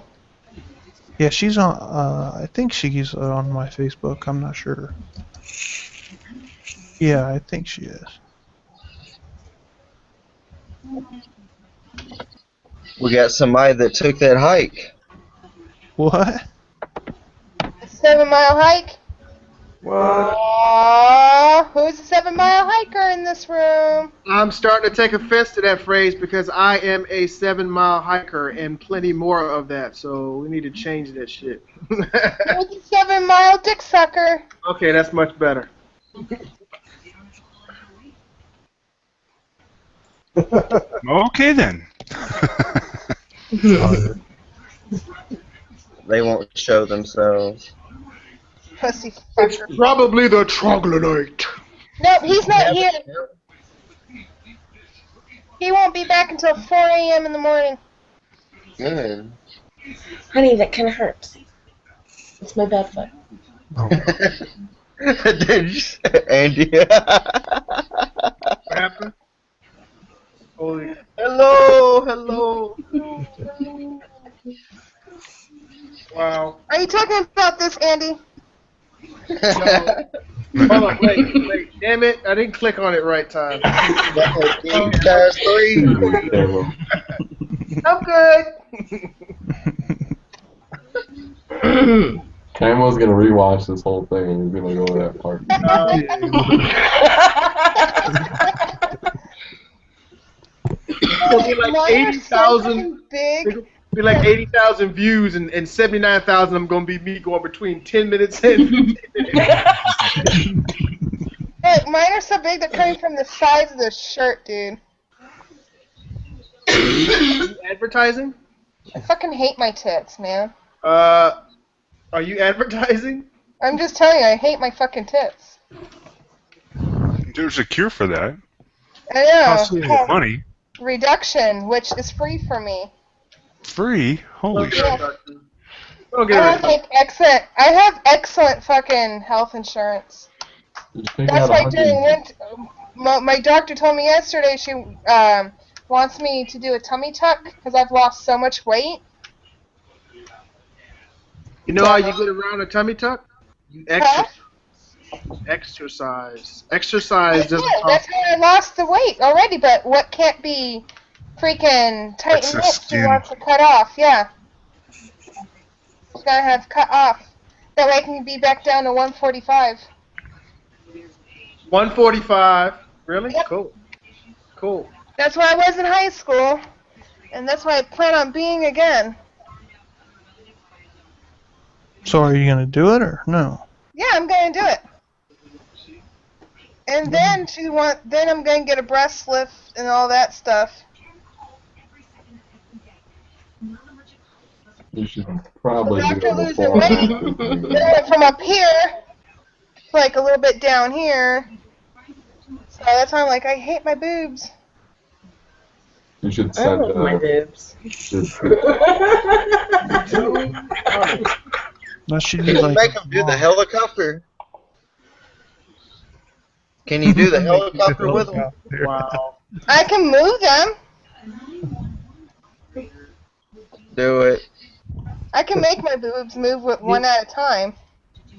[SPEAKER 4] Yeah, she's on. I think she's on my Facebook. I'm not sure. Yeah, I think she is.
[SPEAKER 3] We got somebody that took that hike.
[SPEAKER 4] What?
[SPEAKER 1] A 7-mile hike?
[SPEAKER 5] What?
[SPEAKER 1] Aww, who's a 7-mile hiker in this room?
[SPEAKER 2] I'm starting to take offense to that phrase because I am a 7-mile hiker and plenty more of that. So we need to change that shit.
[SPEAKER 1] Who's a 7-mile dick sucker?
[SPEAKER 2] Okay, that's much better.
[SPEAKER 7] Okay then.
[SPEAKER 3] They won't show themselves.
[SPEAKER 1] Pussy
[SPEAKER 2] It's
[SPEAKER 1] fucker.
[SPEAKER 2] probably the troglodyte.
[SPEAKER 1] Nope, he's not here. He won't be back until 4 a.m. in the morning.
[SPEAKER 3] Good.
[SPEAKER 8] Honey, that kind of hurts. It's my bad foot.
[SPEAKER 3] Did you say Andy?
[SPEAKER 2] What happened? Holy.
[SPEAKER 3] Hello.
[SPEAKER 2] Wow.
[SPEAKER 1] Are you talking about this, Andy?
[SPEAKER 2] Hold on, wait. Damn it. I didn't click on it right time.
[SPEAKER 3] Guys, 3.
[SPEAKER 2] I'm good.
[SPEAKER 6] Camo's gonna rewatch this whole thing and he's gonna go to that part.
[SPEAKER 2] It'll be like
[SPEAKER 1] Mine are so
[SPEAKER 2] 80,000.
[SPEAKER 1] fucking big.
[SPEAKER 2] It'll be like 80,000 views and 79,000 I'm gonna be me going between 10 minutes and 15 minutes.
[SPEAKER 1] Look, mine are so big they're coming from the sides of the shirt, dude.
[SPEAKER 2] Advertising?
[SPEAKER 1] I fucking hate my tits, man.
[SPEAKER 2] Are you advertising?
[SPEAKER 1] I'm just telling you, I hate my fucking tits.
[SPEAKER 7] There's a cure for that.
[SPEAKER 1] I know.
[SPEAKER 7] Costs a little money.
[SPEAKER 1] Reduction, which is free for me.
[SPEAKER 7] Free? Holy shit.
[SPEAKER 2] Don't
[SPEAKER 1] I
[SPEAKER 2] get
[SPEAKER 1] have,
[SPEAKER 2] it.
[SPEAKER 1] like, I have excellent fucking health insurance. That's why during winter, my doctor told me yesterday she wants me to do a tummy tuck because I've lost so much weight.
[SPEAKER 2] You know how you get around a tummy tuck? You exercise. Exercise doesn't
[SPEAKER 1] Yeah, that's
[SPEAKER 2] cost.
[SPEAKER 1] how I lost the weight already, but what can't be freaking tightened
[SPEAKER 7] Excess
[SPEAKER 1] up, she
[SPEAKER 7] skin.
[SPEAKER 1] wants to cut off, yeah. She's gotta have cut off. That way I can be back down to 145.
[SPEAKER 2] 145. Really?
[SPEAKER 1] Yep.
[SPEAKER 2] Cool.
[SPEAKER 1] That's where I was in high school, and that's where I plan on being again.
[SPEAKER 4] So are you gonna do it or no?
[SPEAKER 1] Yeah, I'm gonna do it. And then then I'm gonna get a breast lift and all that stuff.
[SPEAKER 6] You should probably do
[SPEAKER 1] After
[SPEAKER 6] it
[SPEAKER 1] losing
[SPEAKER 6] before.
[SPEAKER 1] weight, then I went from up here to like a little bit down here. So that's why I'm like, I hate my boobs.
[SPEAKER 6] You should
[SPEAKER 8] I
[SPEAKER 6] set
[SPEAKER 8] love my boobs.
[SPEAKER 4] That should be like.
[SPEAKER 3] Make them do the helicopter. Can you do the helicopter with them?
[SPEAKER 2] Wow.
[SPEAKER 1] I can move them.
[SPEAKER 3] Do it.
[SPEAKER 1] I can make my boobs move with one at a time.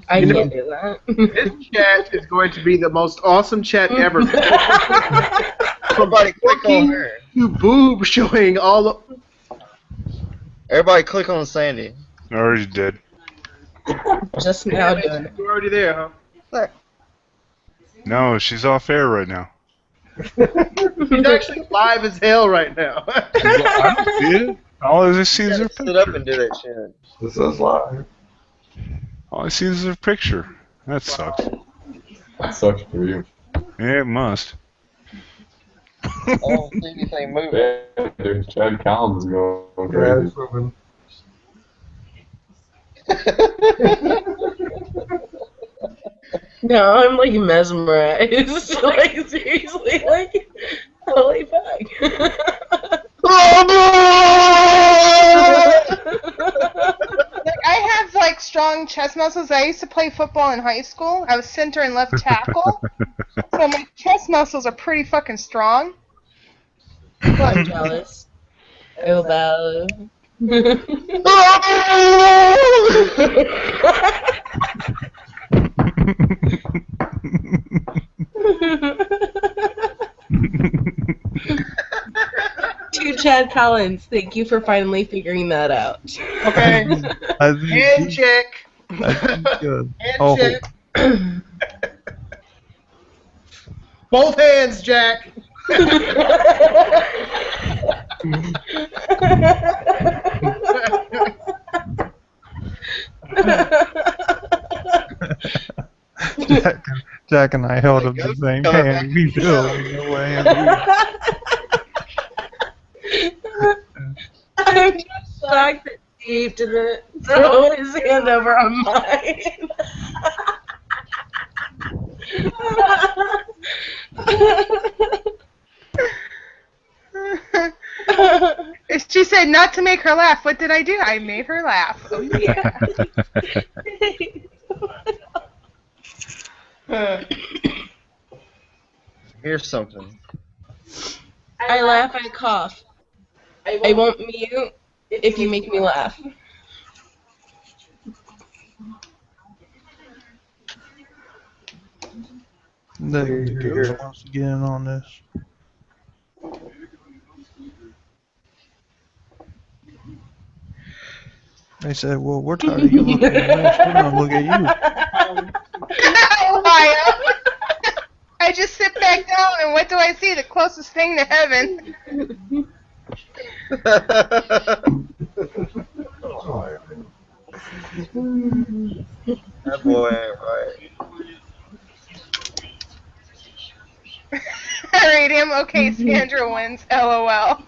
[SPEAKER 8] I
[SPEAKER 2] You know-
[SPEAKER 8] can't do that.
[SPEAKER 2] This chat is going to be the most awesome chat ever.
[SPEAKER 3] Everybody click on her.
[SPEAKER 2] You boob showing all of.
[SPEAKER 3] Everybody click on Sandy.
[SPEAKER 7] I already did.
[SPEAKER 8] Just now doing it.
[SPEAKER 2] You're already there, huh?
[SPEAKER 1] Look.
[SPEAKER 7] No, she's off air right now.
[SPEAKER 2] He's actually live as hell right now.
[SPEAKER 7] I don't see it. All I see is her
[SPEAKER 3] Sit up
[SPEAKER 7] picture.
[SPEAKER 3] and do that shit.
[SPEAKER 5] This is live.
[SPEAKER 7] All I see is her picture. That sucks.
[SPEAKER 6] That sucks for you.
[SPEAKER 7] Yeah, it must.
[SPEAKER 3] I don't see anything moving.
[SPEAKER 6] Yeah, dude, Chad Collins is going
[SPEAKER 5] Yeah,
[SPEAKER 6] crazy.
[SPEAKER 5] it's moving.
[SPEAKER 8] No, I'm like mesmerized. Like seriously, like holy fuck.
[SPEAKER 1] Like, I have like strong chest muscles. I used to play football in high school. I was center and left tackle, so my chest muscles are pretty fucking strong.
[SPEAKER 8] I'm jealous. Oh, well. To Chad Collins, thank you for finally figuring that out.
[SPEAKER 2] Okay.
[SPEAKER 4] I think
[SPEAKER 2] Hand check.
[SPEAKER 4] I think,
[SPEAKER 2] Hand
[SPEAKER 4] oh,
[SPEAKER 2] check. Both hands, Jack.
[SPEAKER 4] Jack and I held up the same hand. We do. No way.
[SPEAKER 8] I'm just shocked that Steve didn't throw his hand over on mine.
[SPEAKER 1] She said not to make her laugh. What did I do? I made her laugh. Oh yeah.
[SPEAKER 3] Here's something.
[SPEAKER 8] I laugh, I cough. I won't mute if you make me laugh.
[SPEAKER 4] The girl wants to get in on this. They said, well, we're tired of you looking at us. We're going to look at you.
[SPEAKER 1] Ohio. I just sit back down and what do I see? The closest thing to heaven.
[SPEAKER 3] That boy ain't right.
[SPEAKER 1] I read him. Okay, Sandra wins. LOL.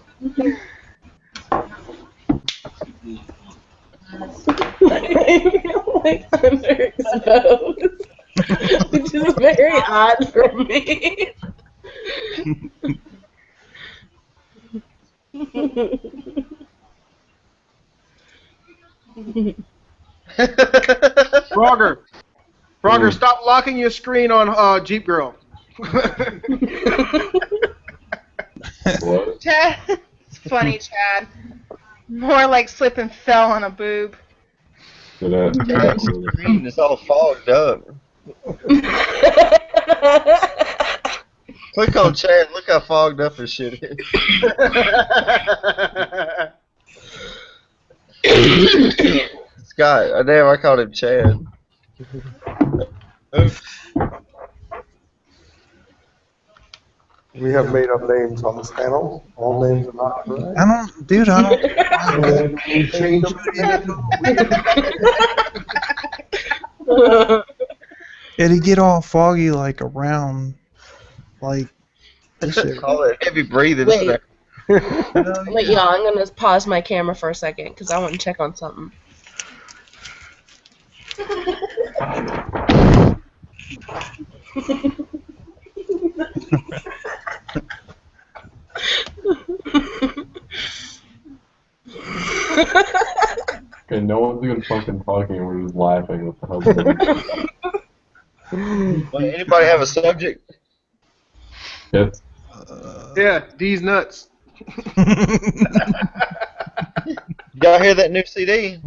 [SPEAKER 8] Like underexposed, which is very odd for me.
[SPEAKER 2] Frogger, stop locking your screen on Jeep Girl.
[SPEAKER 6] What?
[SPEAKER 1] Chad, it's funny, Chad. More like slip and fell on a boob.
[SPEAKER 3] That screen is all fogged up. Click on Chad. Look how fogged up his shit is. Scott, damn, I called him Chad.
[SPEAKER 5] We have made up names on this panel. All names are not correct.
[SPEAKER 4] I don't, dude, I don't.
[SPEAKER 5] And we change
[SPEAKER 4] It'd get all foggy, like, around, like, this area.
[SPEAKER 3] Call it heavy breathing.
[SPEAKER 8] Wait. Wait, y'all, I'm gonna pause my camera for a second because I want to check on something.
[SPEAKER 6] Okay, no one's even fucking talking, we're just laughing. What the hell's going on?
[SPEAKER 3] Wait, anybody have a subject?
[SPEAKER 6] Yes.
[SPEAKER 2] Yeah, D's nuts.
[SPEAKER 3] Y'all hear that new CD?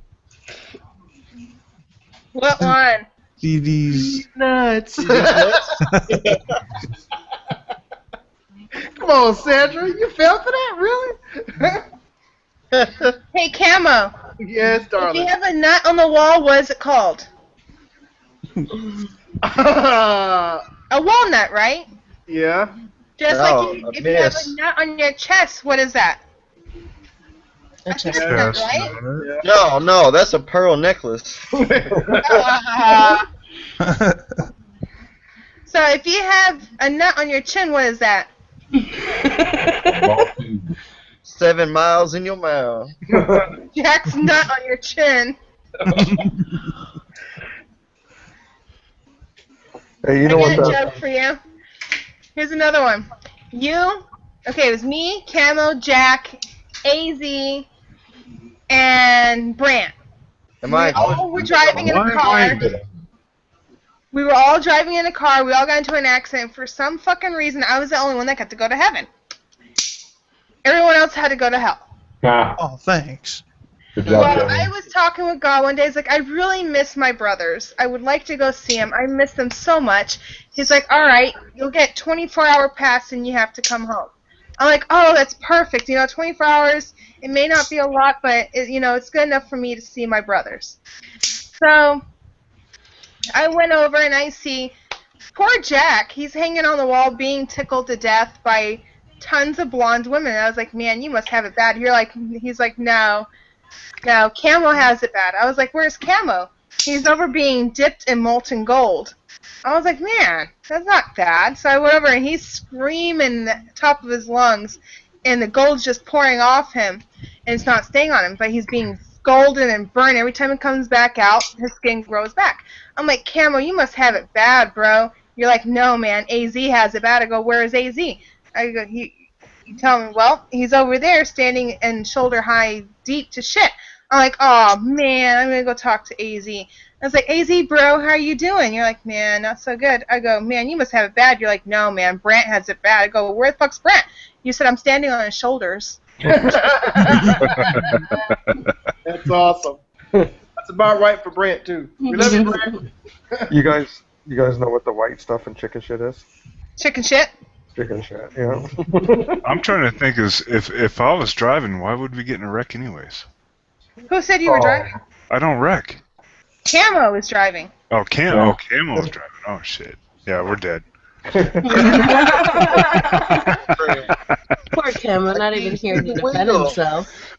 [SPEAKER 1] What one?
[SPEAKER 4] CDs.
[SPEAKER 2] Nuts. Come on, Sandra. You fell for that, really?
[SPEAKER 1] Hey, Camo.
[SPEAKER 2] Yes,
[SPEAKER 1] If
[SPEAKER 2] darling.
[SPEAKER 1] you have a nut on the wall, what is it called? A walnut, right?
[SPEAKER 2] Yeah.
[SPEAKER 1] Just
[SPEAKER 3] No,
[SPEAKER 1] like
[SPEAKER 3] a
[SPEAKER 1] if you have
[SPEAKER 3] miss.
[SPEAKER 1] a nut on your chest, what is that?
[SPEAKER 8] A
[SPEAKER 1] A
[SPEAKER 8] chest
[SPEAKER 1] chestnut,
[SPEAKER 4] Yes.
[SPEAKER 1] right?
[SPEAKER 3] No, that's a pearl necklace.
[SPEAKER 1] So if you have a nut on your chin, what is that?
[SPEAKER 3] 7 miles in your mouth.
[SPEAKER 1] Jack's nut on your chin.
[SPEAKER 5] Hey, you know
[SPEAKER 1] I
[SPEAKER 5] what
[SPEAKER 1] got a
[SPEAKER 5] that?
[SPEAKER 1] joke for you. Here's another one. Okay, it was me, Camo, Jack, AZ, and Brant.
[SPEAKER 3] Am I?
[SPEAKER 1] We all were driving in
[SPEAKER 7] Why
[SPEAKER 1] a
[SPEAKER 7] am I
[SPEAKER 1] car. We were all driving in a car. We all got into an accident. For some fucking reason, I was the only one that got to go to heaven. Everyone else had to go to hell.
[SPEAKER 6] Ah,
[SPEAKER 4] Oh, thanks.
[SPEAKER 6] good job,
[SPEAKER 1] Well,
[SPEAKER 6] Kevin.
[SPEAKER 1] I was talking with God one day. He's like, I really miss my brothers. I would like to go see them. I miss them so much. He's like, all right, you'll get 24-hour pass and you have to come home. I'm like, oh, that's perfect. 24 hours, it may not be a lot, but, it's good enough for me to see my brothers. So I went over and I see poor Jack. He's hanging on the wall being tickled to death by tons of blonde women. And I was like, man, you must have it bad. He's like, no, Camo has it bad. I was like, where's Camo? He's over being dipped in molten gold. I was like, man, that's not bad. So I went over and he's screaming the top of his lungs, and the gold's just pouring off him, and it's not staying on him, but he's being golden and burned. Every time it comes back out, his skin grows back. I'm like, Camo, you must have it bad, bro. You're like, no, man, AZ has it bad. I go, where is AZ? I go, you tell me, well, he's over there standing in shoulder high deep to shit. I'm like, oh, man, I'm going to go talk to AZ. I was like, AZ, bro, how are you doing? You're like, man, not so good. I go, man, you must have it bad. You're like, no, man, Brant has it bad. I go, where the fuck's Brant? You said I'm standing on his shoulders.
[SPEAKER 2] That's awesome. That's about right for Brant, too. We love you, Brant.
[SPEAKER 5] You guys know what the white stuff in chicken shit is?
[SPEAKER 1] Chicken shit?
[SPEAKER 5] Chicken shit, yeah.
[SPEAKER 7] I'm trying to think if I was driving, why would we get in a wreck anyways?
[SPEAKER 1] Who said you were driving?
[SPEAKER 7] I don't wreck.
[SPEAKER 1] Camo is driving.
[SPEAKER 7] Oh, Camo's driving. Oh, shit. Yeah, we're dead.
[SPEAKER 8] Poor Camo, not even here to defend himself.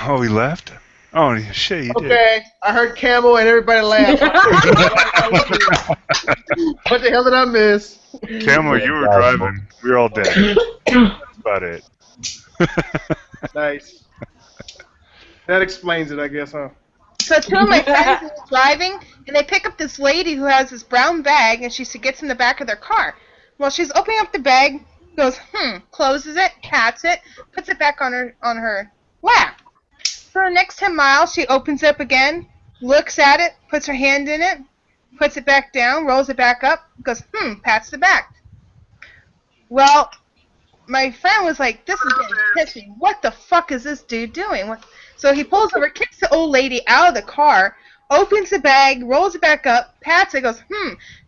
[SPEAKER 7] Oh, he left? Oh, shit, he did.
[SPEAKER 2] Okay, I heard Camo and everybody laughed. What the hell did I miss?
[SPEAKER 7] Camo, you were driving. We were all dead. That's about it.
[SPEAKER 2] Nice. That explains it, I guess, huh?
[SPEAKER 1] So two of my friends were driving, and they pick up this lady who has this brown bag, and she gets in the back of their car. Well, she's opening up the bag, goes, closes it, pats it, puts it back on her lap. For the next 10 miles, she opens it up again, looks at it, puts her hand in it, puts it back down, rolls it back up, goes, pats the back. Well, my friend was like, this is getting pissy. What the fuck is this dude doing? So he pulls over, kicks the old lady out of the car, opens the bag, rolls it back up, pats it, goes,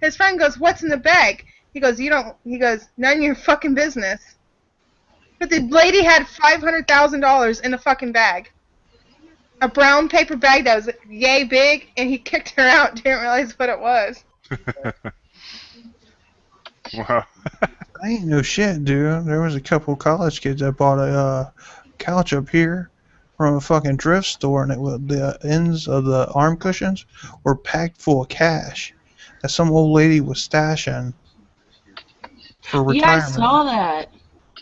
[SPEAKER 1] His friend goes, what's in the bag? He goes, none of your fucking business. But the lady had $500,000 in a fucking bag. A brown paper bag that was yay big, and he kicked her out, didn't realize what it was.
[SPEAKER 7] Wow.
[SPEAKER 4] I ain't no shit, dude. There was a couple college kids that bought a couch up here from a fucking thrift store, and the ends of the arm cushions were packed full of cash that some old lady was stashing for retirement.
[SPEAKER 8] Yeah, I saw that.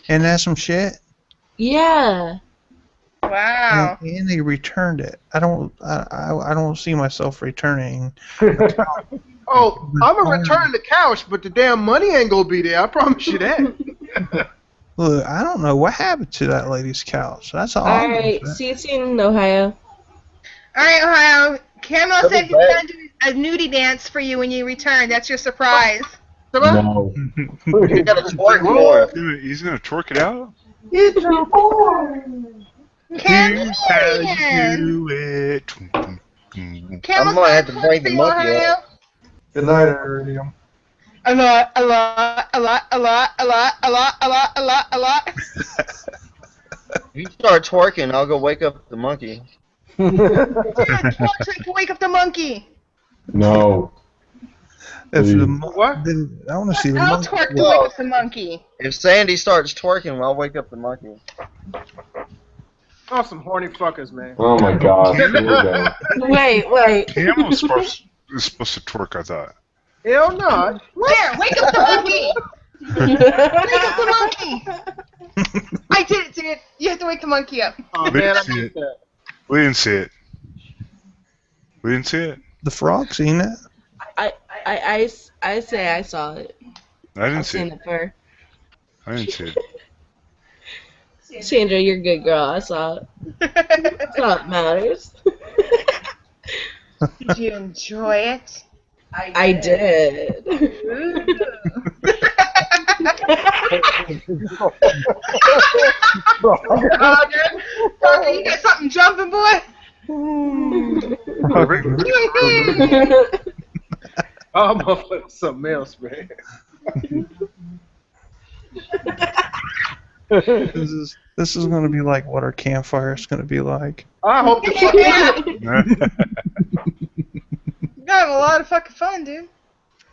[SPEAKER 4] And that's some shit.
[SPEAKER 8] Yeah.
[SPEAKER 1] Wow.
[SPEAKER 4] And they returned it. I don't see myself returning.
[SPEAKER 2] Oh, I'm gonna return the couch, but the damn money ain't gonna be there. I promise you that.
[SPEAKER 4] Look, I don't know what happened to that lady's couch. That's all.
[SPEAKER 8] Alright, see you soon, Ohio.
[SPEAKER 1] Alright, Ohio. Camo said he's gonna do a nudie dance for you when you return. That's your surprise.
[SPEAKER 6] No.
[SPEAKER 3] You gotta twerk more.
[SPEAKER 7] He's gonna twerk it out?
[SPEAKER 2] It's your boy.
[SPEAKER 7] Here's how
[SPEAKER 1] Canadian.
[SPEAKER 7] you do it.
[SPEAKER 1] Camo's
[SPEAKER 3] I'm gonna have to break the monkey
[SPEAKER 1] Ohio.
[SPEAKER 3] up.
[SPEAKER 5] Good night, Iridium.
[SPEAKER 1] A lot.
[SPEAKER 3] If you start twerking, I'll go wake up the monkey.
[SPEAKER 1] Wake up the monkey.
[SPEAKER 6] No.
[SPEAKER 4] If the
[SPEAKER 2] What?
[SPEAKER 4] then I want to see the
[SPEAKER 1] I'll
[SPEAKER 4] monkey.
[SPEAKER 1] twerk to wake up the monkey.
[SPEAKER 3] If Sandy starts twerking, I'll wake up the monkey.
[SPEAKER 2] Oh, some horny fuckers, man.
[SPEAKER 6] Oh my gosh. Here we go.
[SPEAKER 8] Wait.
[SPEAKER 7] Camo's supposed to twerk, I thought.
[SPEAKER 2] Hell no.
[SPEAKER 1] Where? Wake up the monkey. Wake up the monkey. I did it, dude. You have to wake the monkey up.
[SPEAKER 2] Oh,
[SPEAKER 7] We
[SPEAKER 2] man, I
[SPEAKER 7] didn't see
[SPEAKER 2] missed
[SPEAKER 7] it.
[SPEAKER 2] that.
[SPEAKER 7] We didn't see it. We didn't see it.
[SPEAKER 4] The frog seen it.
[SPEAKER 8] I say I saw it.
[SPEAKER 7] I didn't
[SPEAKER 8] I've
[SPEAKER 7] see
[SPEAKER 8] seen
[SPEAKER 7] it.
[SPEAKER 8] it for.
[SPEAKER 7] I didn't see it.
[SPEAKER 8] Sandra, you're a good girl. I saw it. That's all that matters.
[SPEAKER 1] Did you enjoy it?
[SPEAKER 8] I did.
[SPEAKER 1] Ooh. Frogger, you got something jumping, boy?
[SPEAKER 2] Oh, motherfucker, something else, man.
[SPEAKER 4] This is gonna be like what our campfire is gonna be like.
[SPEAKER 2] I hope the fuck
[SPEAKER 1] You have a lot of fucking fun, dude.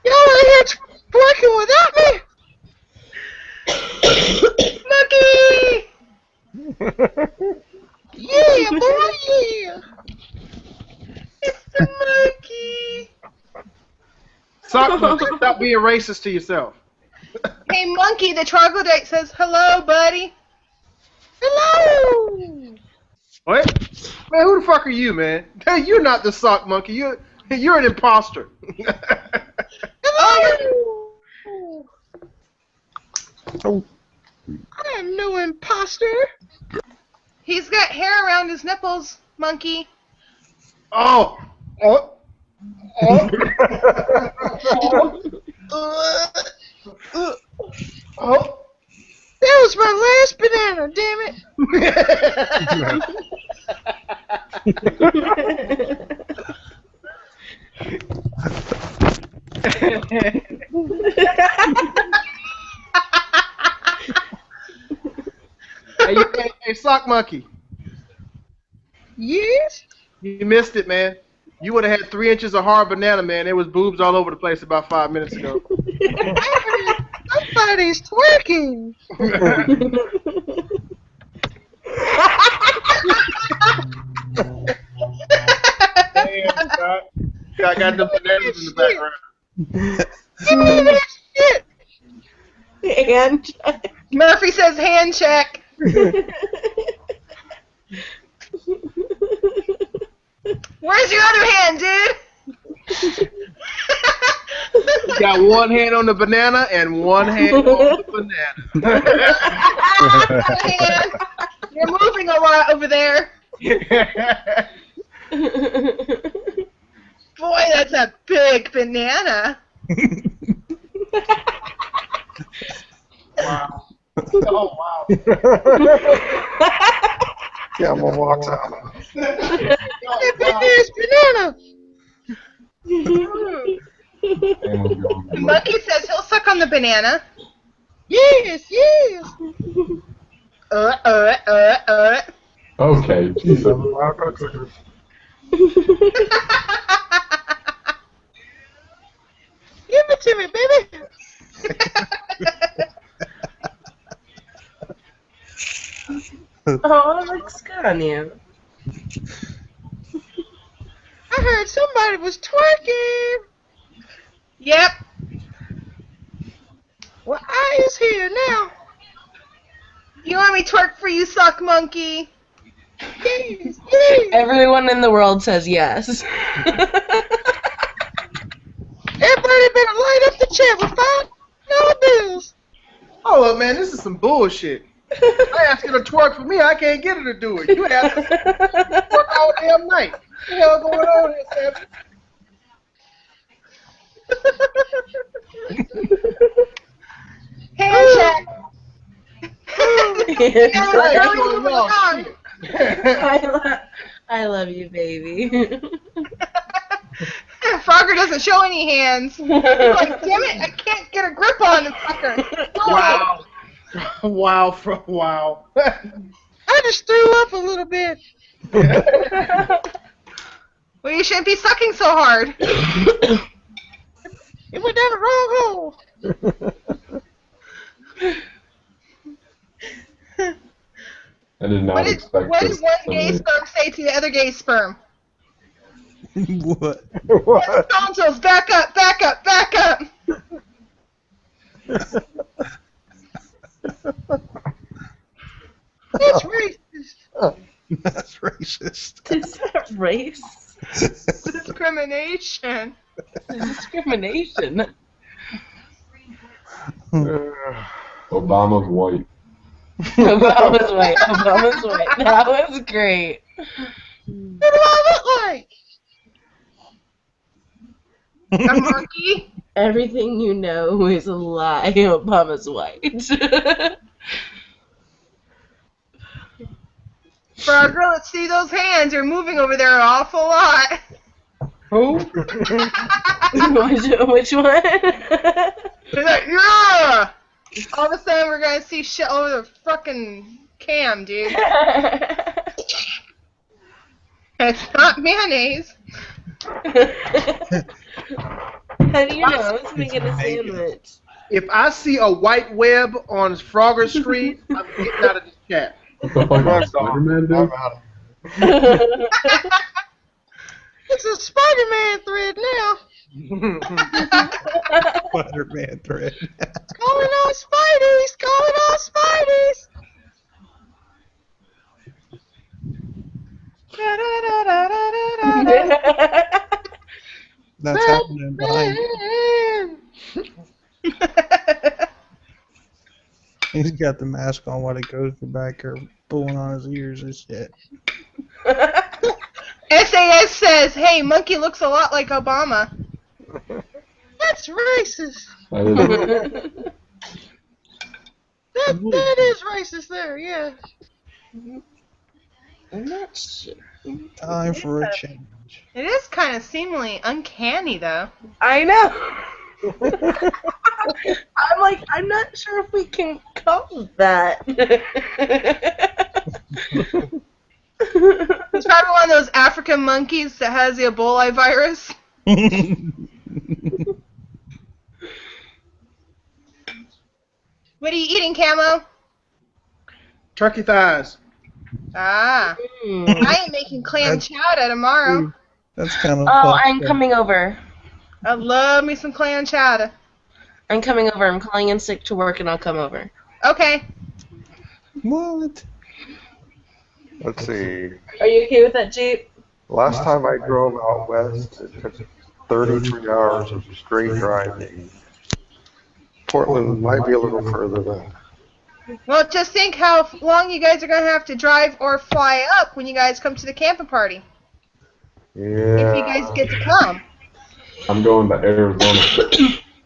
[SPEAKER 1] Y'all are here twerking without me! Monkey! Yeah, boy, yeah! It's the monkey!
[SPEAKER 2] Sock monkey, stop being racist to yourself.
[SPEAKER 1] Hey, monkey, the troglodyte says, hello, buddy. Hello!
[SPEAKER 2] What? Man, who the fuck are you, man? Hey, you're not the sock monkey. You're an imposter.
[SPEAKER 1] Hello!
[SPEAKER 4] Oh.
[SPEAKER 1] I am no imposter. He's got hair around his nipples, monkey.
[SPEAKER 2] Oh. Oh. Oh. Oh.
[SPEAKER 1] That was my last banana, damn
[SPEAKER 2] Hey, sock monkey.
[SPEAKER 1] Yes?
[SPEAKER 2] You missed it, man. You would have had 3 inches of hard banana, man. There was boobs all over the place about 5 minutes ago.
[SPEAKER 1] Somebody's twerking.
[SPEAKER 2] Damn, Scott. I got the bananas in the background.
[SPEAKER 1] Give me that shit.
[SPEAKER 8] And
[SPEAKER 1] Murphy says hand check. Where's your other hand, dude?
[SPEAKER 2] You got one hand on the banana and one hand on the banana.
[SPEAKER 1] Hand. You're moving a lot over there. Boy, that's a big banana.
[SPEAKER 2] Wow. Oh, wow.
[SPEAKER 5] Camo walks out.
[SPEAKER 1] That big ass banana. The monkey says he'll suck on the banana. Yes, yes.
[SPEAKER 6] Okay, Jesus.
[SPEAKER 1] Give it to me, baby.
[SPEAKER 8] oh, it looks good on you.
[SPEAKER 1] I heard somebody was twerking. Yep. Well, I is here now. You want me to twerk for you, sock monkey? Yes, yes.
[SPEAKER 8] Everyone in the world says yes.
[SPEAKER 1] Everybody better light up the chat with $5 bills.
[SPEAKER 2] Oh, look, man, this is some bullshit. I asked her to twerk for me. I can't get her to do it. You asked her to twerk all damn night. What the hell going on here, Sam?
[SPEAKER 1] Hand check.
[SPEAKER 8] I love you, baby.
[SPEAKER 1] Frogger doesn't show any hands. He's like, damn it, I can't get a grip on the fucker.
[SPEAKER 2] Wow. Wow. Wow.
[SPEAKER 1] I just threw up a little bit. Well, you shouldn't be sucking so hard. It went down the wrong hole.
[SPEAKER 6] I did not expect
[SPEAKER 1] What
[SPEAKER 6] this
[SPEAKER 1] did one
[SPEAKER 6] from
[SPEAKER 1] gay
[SPEAKER 6] you.
[SPEAKER 1] sperm say to the other gay sperm?
[SPEAKER 4] What?
[SPEAKER 5] What?
[SPEAKER 1] Tonsils, back up, back up, back up. That's racist.
[SPEAKER 4] That's racist.
[SPEAKER 8] Is that race?
[SPEAKER 1] Discrimination.
[SPEAKER 8] Discrimination.
[SPEAKER 6] Obama's white.
[SPEAKER 8] Obama's white. Obama's white. That was great.
[SPEAKER 1] What do I look like? A monkey?
[SPEAKER 8] Everything you know is a lie. Obama's white.
[SPEAKER 1] Frogger, let's see those hands. You're moving over there an awful lot.
[SPEAKER 2] Who?
[SPEAKER 8] Which one?
[SPEAKER 1] They're like, yeah! All of a sudden, we're gonna see shit all over the fucking cam, dude. It's not mayonnaise.
[SPEAKER 8] How do you know? It's making a sandwich.
[SPEAKER 2] If I see a white web on Frogger's screen, I'm getting out of this chat.
[SPEAKER 6] What the fuck is Spider-Man doing?
[SPEAKER 1] It's a Spider-Man thread now.
[SPEAKER 4] Spider-Man thread.
[SPEAKER 1] Calling all Spideys! Calling all Spideys!
[SPEAKER 4] That's happening behind you. He's got the mask on while he goes back there pulling on his ears and shit.
[SPEAKER 1] SAS says, hey, monkey looks a lot like Obama. That's racist. That is racist there, yeah.
[SPEAKER 8] I'm not sure.
[SPEAKER 4] Time for a change.
[SPEAKER 1] It is kind of seemingly uncanny, though.
[SPEAKER 8] I know. I'm like, I'm not sure if we can call that.
[SPEAKER 1] It's probably one of those African monkeys that has the Ebola virus. What are you eating, Camo?
[SPEAKER 2] Turkey thighs.
[SPEAKER 1] Ah. I ain't making clam chowder tomorrow.
[SPEAKER 4] That's kind of.
[SPEAKER 8] Oh, I'm coming over.
[SPEAKER 1] I love me some clam chowder.
[SPEAKER 8] I'm coming over. I'm calling in sick to work, and I'll come over.
[SPEAKER 1] Okay.
[SPEAKER 4] What?
[SPEAKER 5] Let's see.
[SPEAKER 8] Are you okay with that, Jeep?
[SPEAKER 5] Last time I drove out west, it took 33 hours of straight driving. Portland might be a little further though.
[SPEAKER 1] Well, just think how long you guys are going to have to drive or fly up when you guys come to the camping party.
[SPEAKER 5] Yeah.
[SPEAKER 1] If you guys get to come.
[SPEAKER 6] I'm going to Arizona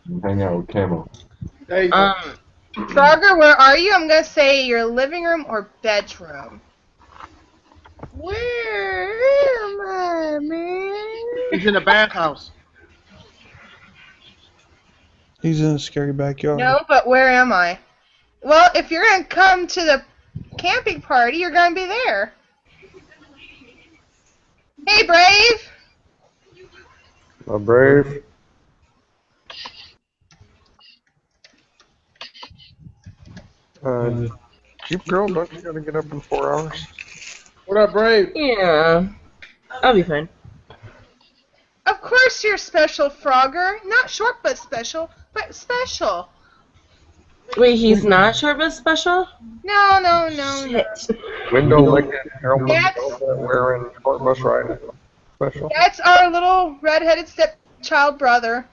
[SPEAKER 6] and hang out with Camo.
[SPEAKER 2] There you go.
[SPEAKER 1] Frogger, where are you? I'm going to say your living room or bedroom. Where am I, man?
[SPEAKER 2] He's in the bathhouse.
[SPEAKER 4] He's in a scary backyard.
[SPEAKER 1] No, but where am I? Well, if you're going to come to the camping party, you're going to be there. Hey, Brave!
[SPEAKER 5] Brave. Jeep girl, don't you gotta get up in 4 hours?
[SPEAKER 2] What up, Brave?
[SPEAKER 8] Yeah. I'll be fine.
[SPEAKER 1] Of course you're special, Frogger. Not short but special, but special.
[SPEAKER 8] Wait, he's not short but special?
[SPEAKER 1] No.
[SPEAKER 8] Shit.
[SPEAKER 5] Window licking, helmet
[SPEAKER 1] That's-
[SPEAKER 5] wearing, short bus riding. Special.
[SPEAKER 1] That's our little red-headed stepchild brother.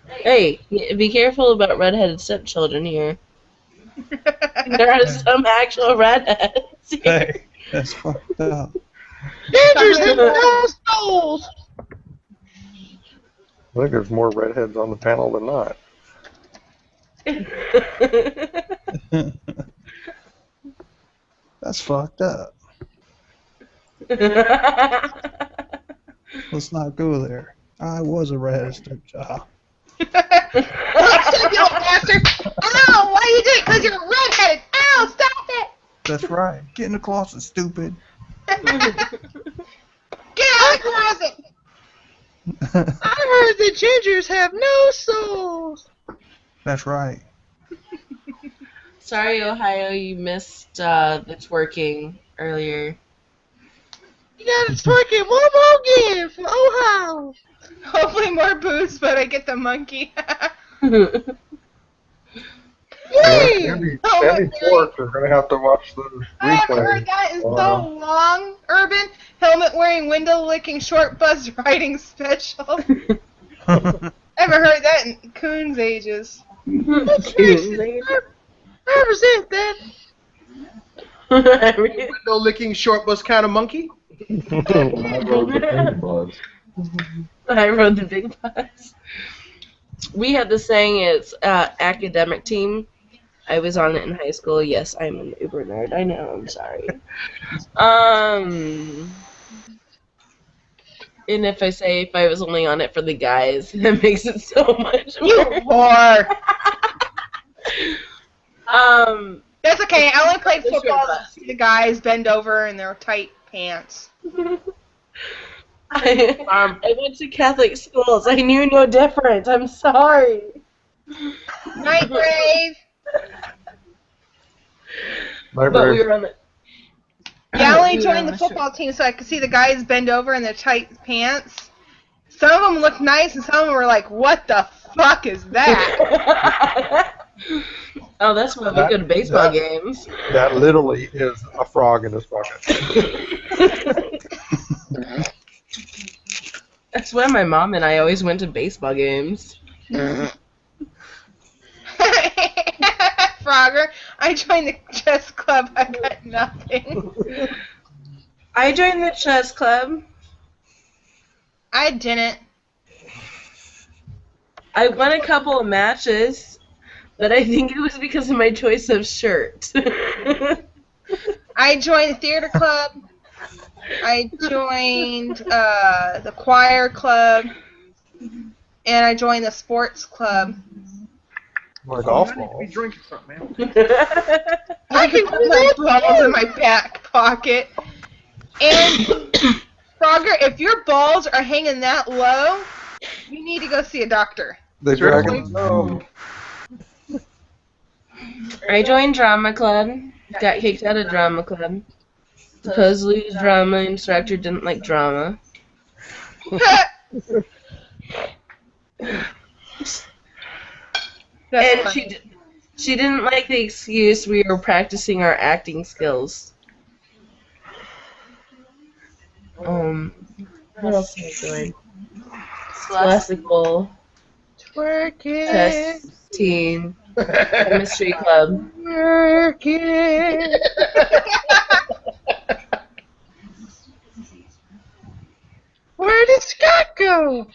[SPEAKER 8] Hey, be careful about redheaded stepchildren here. There are some actual redheads.
[SPEAKER 4] Hey, that's fucked up.
[SPEAKER 1] Danger's in the schools.
[SPEAKER 5] I think there's more redheads on the panel than not.
[SPEAKER 4] That's fucked up. Let's not go there. I was a redheaded stepchild.
[SPEAKER 1] Stop, you little bastard! Ow! Why you do it? Because you're redheaded! Ow! Stop it!
[SPEAKER 4] That's right. Get in the closet, stupid.
[SPEAKER 1] Get out of the closet! I heard the gingers have no souls.
[SPEAKER 4] That's right.
[SPEAKER 8] Sorry, Ohio, you missed the twerking earlier.
[SPEAKER 1] You got it twerking one more again from Ohio. Hopefully more booze, but I get the monkey. Yay!
[SPEAKER 5] Andy
[SPEAKER 1] Oh, my
[SPEAKER 5] Forks are gonna have to watch the
[SPEAKER 1] I haven't heard
[SPEAKER 5] replay.
[SPEAKER 1] that in so long. Urban helmet wearing, window licking, short bus riding special. I haven't heard that in Coon's ages.
[SPEAKER 2] I represent that.
[SPEAKER 8] I really-
[SPEAKER 2] No licking short bus kind of monkey.
[SPEAKER 6] I rode the big bus.
[SPEAKER 8] I rode the big bus. We had the saying it's academic team. I was on it in high school. Yes, I'm an Uber nerd. I know. I'm sorry. And if I was only on it for the guys, that makes it so much
[SPEAKER 1] You
[SPEAKER 8] worse.
[SPEAKER 1] whore.
[SPEAKER 8] That's
[SPEAKER 1] That's okay. I only played
[SPEAKER 8] The short
[SPEAKER 1] football
[SPEAKER 8] bus.
[SPEAKER 1] to see the guys bend over in their tight pants.
[SPEAKER 8] I went to Catholic schools. I knew no difference. I'm sorry.
[SPEAKER 1] Night, Brave.
[SPEAKER 5] My
[SPEAKER 8] But we
[SPEAKER 5] brave.
[SPEAKER 8] were on the.
[SPEAKER 1] Yeah, I only
[SPEAKER 8] we were
[SPEAKER 1] joined
[SPEAKER 8] on
[SPEAKER 1] the
[SPEAKER 8] the
[SPEAKER 1] football team so I could see the guys bend over in their tight pants. Some of them looked nice, and some of them were like, "What the fuck is that?"
[SPEAKER 8] Oh, that's why we go to baseball games.
[SPEAKER 5] That literally is a frog in his bucket.
[SPEAKER 8] That's why my mom and I always went to baseball games.
[SPEAKER 1] Frogger, I joined the chess club. I got nothing.
[SPEAKER 8] I joined the chess club.
[SPEAKER 1] I didn't.
[SPEAKER 8] I won a couple of matches, but I think it was because of my choice of shirt.
[SPEAKER 1] I joined the theater club. I joined the choir club, and I joined the sports club.
[SPEAKER 5] My golf
[SPEAKER 2] I need to
[SPEAKER 5] ball.
[SPEAKER 2] be drinking something, man.
[SPEAKER 1] I can put my balls in my back pocket. And Frogger, if your balls are hanging that low, you need to go see a doctor.
[SPEAKER 5] They
[SPEAKER 2] Seriously?
[SPEAKER 5] drag them.
[SPEAKER 8] I joined drama club. Got kicked out of drama club. Supposedly the drama instructor didn't like drama.
[SPEAKER 1] That's
[SPEAKER 8] And
[SPEAKER 1] funny.
[SPEAKER 8] she didn't like the excuse we were practicing our acting skills. What else did I join? Scholastic Bowl,
[SPEAKER 1] Twerking.
[SPEAKER 8] chess team, chemistry club.
[SPEAKER 1] Twerking. Where did Scott go?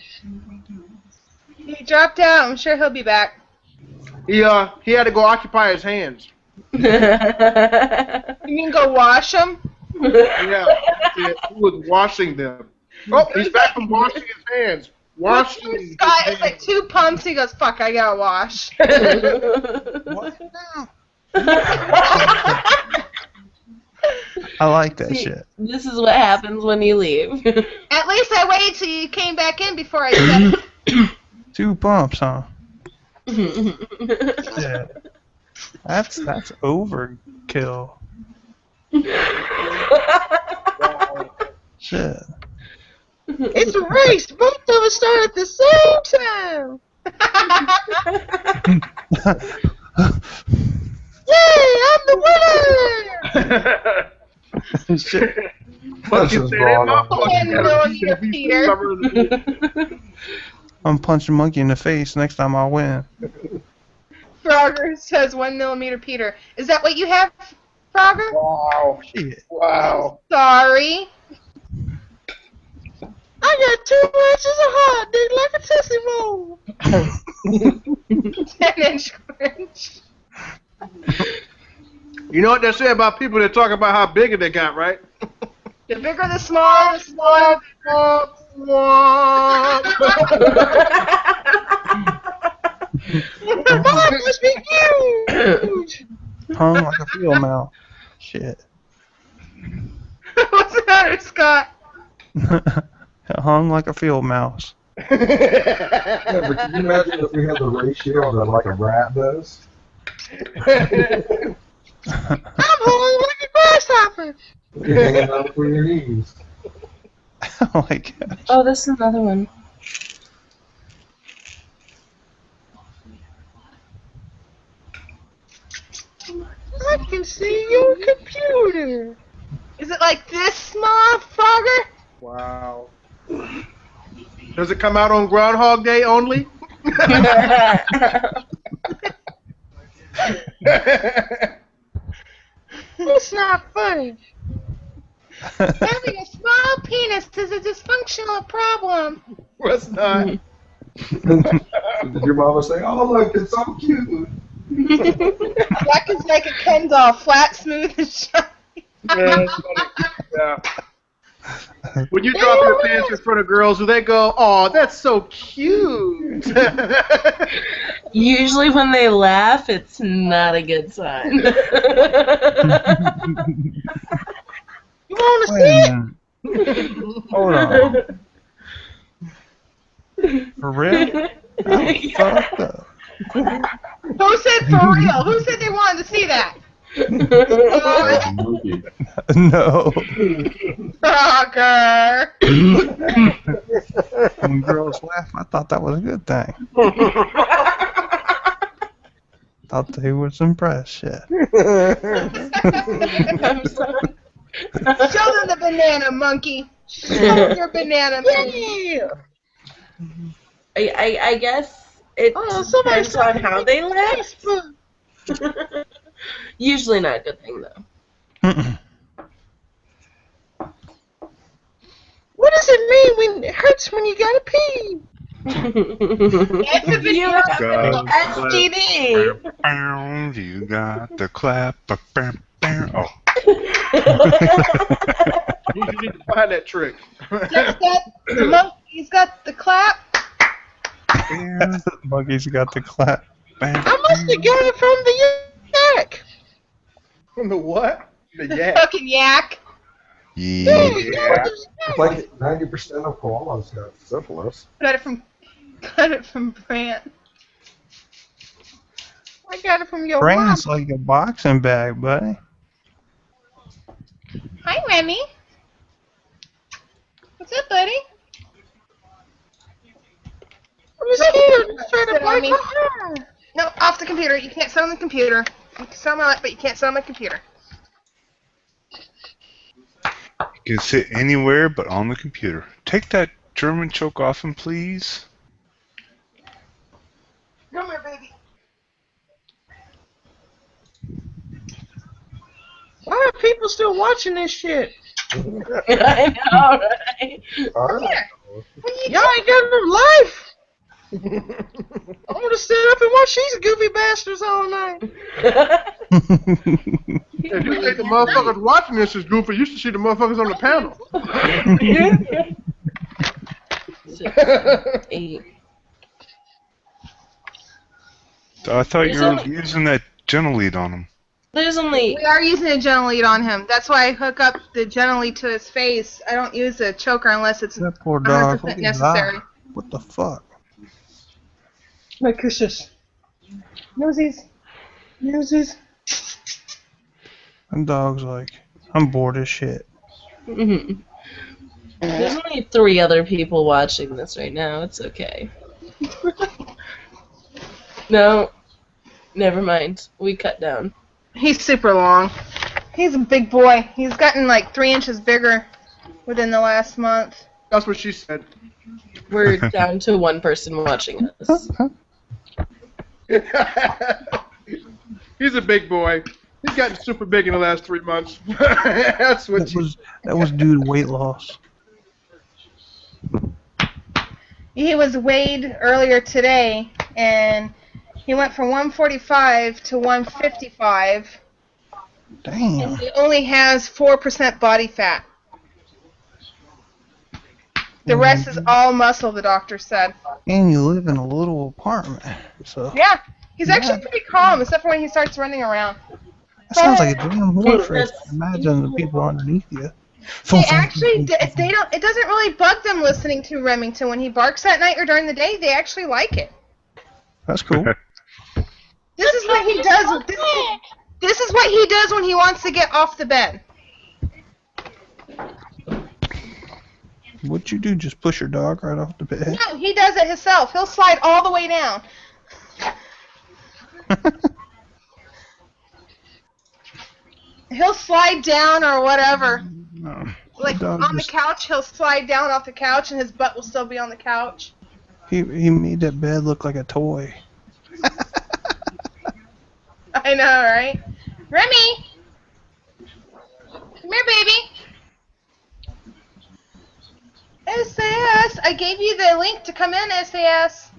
[SPEAKER 1] He dropped out. I'm sure he'll be back.
[SPEAKER 2] He had to go occupy his hands.
[SPEAKER 1] You mean go wash them?
[SPEAKER 2] Yeah, he was washing them. Oh, he's back from washing his hands. Washing his
[SPEAKER 1] Scott is
[SPEAKER 2] hands.
[SPEAKER 1] like 2 pumps. He goes, fuck, I gotta wash.
[SPEAKER 4] What now? I like that shit.
[SPEAKER 8] This is what happens when you leave.
[SPEAKER 1] At least I waited till you came back in before I said it.
[SPEAKER 4] 2 pumps, huh? Yeah. That's overkill. Shit.
[SPEAKER 1] It's a race. Both of us start at the same time. Yay, I'm the winner!
[SPEAKER 4] Shit.
[SPEAKER 2] But
[SPEAKER 5] This
[SPEAKER 2] you
[SPEAKER 5] is
[SPEAKER 2] said
[SPEAKER 5] wrong.
[SPEAKER 2] it, my fault.
[SPEAKER 1] Ten
[SPEAKER 2] You gotta
[SPEAKER 1] millimeter
[SPEAKER 2] be
[SPEAKER 1] Peter.
[SPEAKER 2] stubborn.
[SPEAKER 4] I'm punching monkey in the face next time I win.
[SPEAKER 1] Frogger says 1 millimeter Peter. Is that what you have, Frogger?
[SPEAKER 2] Wow.
[SPEAKER 4] Shit.
[SPEAKER 2] Wow.
[SPEAKER 1] Sorry. I got 2 inches of hot, dick, like a Tootsie Roll. 10-inch Grinch.
[SPEAKER 2] You know what they say about people that talk about how big they got, right?
[SPEAKER 1] The bigger the smaller, the smaller the Mom must be huge.
[SPEAKER 4] Hung like a field mouse. Shit.
[SPEAKER 1] What's the matter, Scott?
[SPEAKER 4] Hung like a field mouse.
[SPEAKER 5] Yeah, but can you imagine if we had the ratio that like a rat does?
[SPEAKER 1] I'm holding like a grasshopper.
[SPEAKER 5] You're hanging out for your knees.
[SPEAKER 4] Oh my gosh.
[SPEAKER 8] Oh, this is another one.
[SPEAKER 1] I can see your computer. Is it like this small, Frogger?
[SPEAKER 2] Wow. Does it come out on Groundhog Day only?
[SPEAKER 9] It's not funny.
[SPEAKER 1] Having a small penis is a dysfunctional problem.
[SPEAKER 2] Was not.
[SPEAKER 5] Did your mama say, "Oh look, it's so cute"?
[SPEAKER 1] Black is like a Ken doll, flat, smooth, and shiny.
[SPEAKER 2] Yeah, that's funny. Yeah. When you drop your pants in front of girls, do they go, "Oh, that's so cute"?
[SPEAKER 8] Usually when they laugh, it's not a good sign.
[SPEAKER 9] You want to
[SPEAKER 4] Wait
[SPEAKER 9] see
[SPEAKER 4] a
[SPEAKER 9] it?
[SPEAKER 4] minute. Hold on. For real? I'm fucked up.
[SPEAKER 1] Who said for real? Who said they wanted to see that?
[SPEAKER 6] That's a monkey.
[SPEAKER 4] No.
[SPEAKER 1] Rocker.
[SPEAKER 4] When girls laugh, I thought that was a good thing. Thought they was impressed. Shit.
[SPEAKER 8] I'm sorry.
[SPEAKER 1] Show them the banana monkey. Show them your banana monkey.
[SPEAKER 9] Yeah.
[SPEAKER 8] I guess it
[SPEAKER 9] Oh, somebody
[SPEAKER 8] depends on how they laugh.
[SPEAKER 9] Facebook.
[SPEAKER 8] Usually not a good thing, though.
[SPEAKER 9] What does it mean when it hurts when you gotta pee?
[SPEAKER 8] You have an STD.
[SPEAKER 7] You got the clap. Oh.
[SPEAKER 2] You need to find that trick.
[SPEAKER 1] The monkey's got the clap.
[SPEAKER 4] The monkey's got the clap.
[SPEAKER 9] I must have got it from the yak.
[SPEAKER 2] From the what? The yak.
[SPEAKER 1] Fucking yak.
[SPEAKER 7] Yeah.
[SPEAKER 5] It's like 90% of koalas got syphilis.
[SPEAKER 1] Got it from Brant.
[SPEAKER 9] I got it from your
[SPEAKER 4] Brand's
[SPEAKER 9] mom.
[SPEAKER 4] like a boxing bag, buddy.
[SPEAKER 1] Hi, Remy. What's up, buddy?
[SPEAKER 9] I was here to try to
[SPEAKER 1] Sit on
[SPEAKER 9] break
[SPEAKER 1] me.
[SPEAKER 9] my arm.
[SPEAKER 1] No, off the computer. You can't sit on the computer. You can sit on my lap, but you can't sit on my computer.
[SPEAKER 7] You can sit anywhere but on the computer. Take that German choke off him, please.
[SPEAKER 1] Come here, baby.
[SPEAKER 9] Why are people still watching this shit?
[SPEAKER 8] I know, right?
[SPEAKER 5] Alright.
[SPEAKER 9] Y'all ain't got no life. I want to sit up and watch these goofy bastards all night.
[SPEAKER 2] If you think the motherfuckers watching this is goofy, you should see the motherfuckers on the panel.
[SPEAKER 8] 6, 8.
[SPEAKER 7] I thought you were using that gentle lead on him.
[SPEAKER 8] There's only
[SPEAKER 1] We are using a gentle lead on him. That's why I hook up the gentle lead to his face. I don't use a choker unless it's
[SPEAKER 4] That poor dog.
[SPEAKER 1] 100% necessary.
[SPEAKER 4] What the fuck?
[SPEAKER 1] My kisses. Nosies. Nosies.
[SPEAKER 4] That dog's like, I'm bored as shit.
[SPEAKER 8] There's only 3 other people watching this right now. It's okay. No, never mind. We cut down.
[SPEAKER 1] He's super long. He's a big boy. He's gotten like 3 inches bigger within the last month.
[SPEAKER 2] That's what she said.
[SPEAKER 8] We're down to 1 person watching us.
[SPEAKER 2] He's a big boy. He's gotten super big in the last 3 months. That's what
[SPEAKER 4] That was due to weight loss.
[SPEAKER 1] He was weighed earlier today, and he went from 145 to 155.
[SPEAKER 4] Damn.
[SPEAKER 1] And he only has 4% body fat. The rest is all muscle, the doctor said.
[SPEAKER 4] And you live in a little apartment, so
[SPEAKER 1] Yeah, he's actually pretty calm, except for when he starts running around.
[SPEAKER 4] that sounds like a damn horse race. Imagine the people underneath you.
[SPEAKER 1] They actually, they don't. It doesn't really bug them listening to Remington when he barks at night or during the day. They actually like it.
[SPEAKER 4] That's cool.
[SPEAKER 1] This is what he does. This is what he does when he wants to get off the bed.
[SPEAKER 4] What'd you do? Just push your dog right off the bed?
[SPEAKER 1] No, he does it himself. He'll slide all the way down. He'll slide down or whatever.
[SPEAKER 4] No.
[SPEAKER 1] Like
[SPEAKER 4] dog
[SPEAKER 1] on the
[SPEAKER 4] just-
[SPEAKER 1] couch, he'll slide down off the couch, and his butt will still be on the couch.
[SPEAKER 4] He made that bed look like a toy.
[SPEAKER 1] I know, right? Remy! Come here, baby. SAS, I gave you the link to come in, SAS.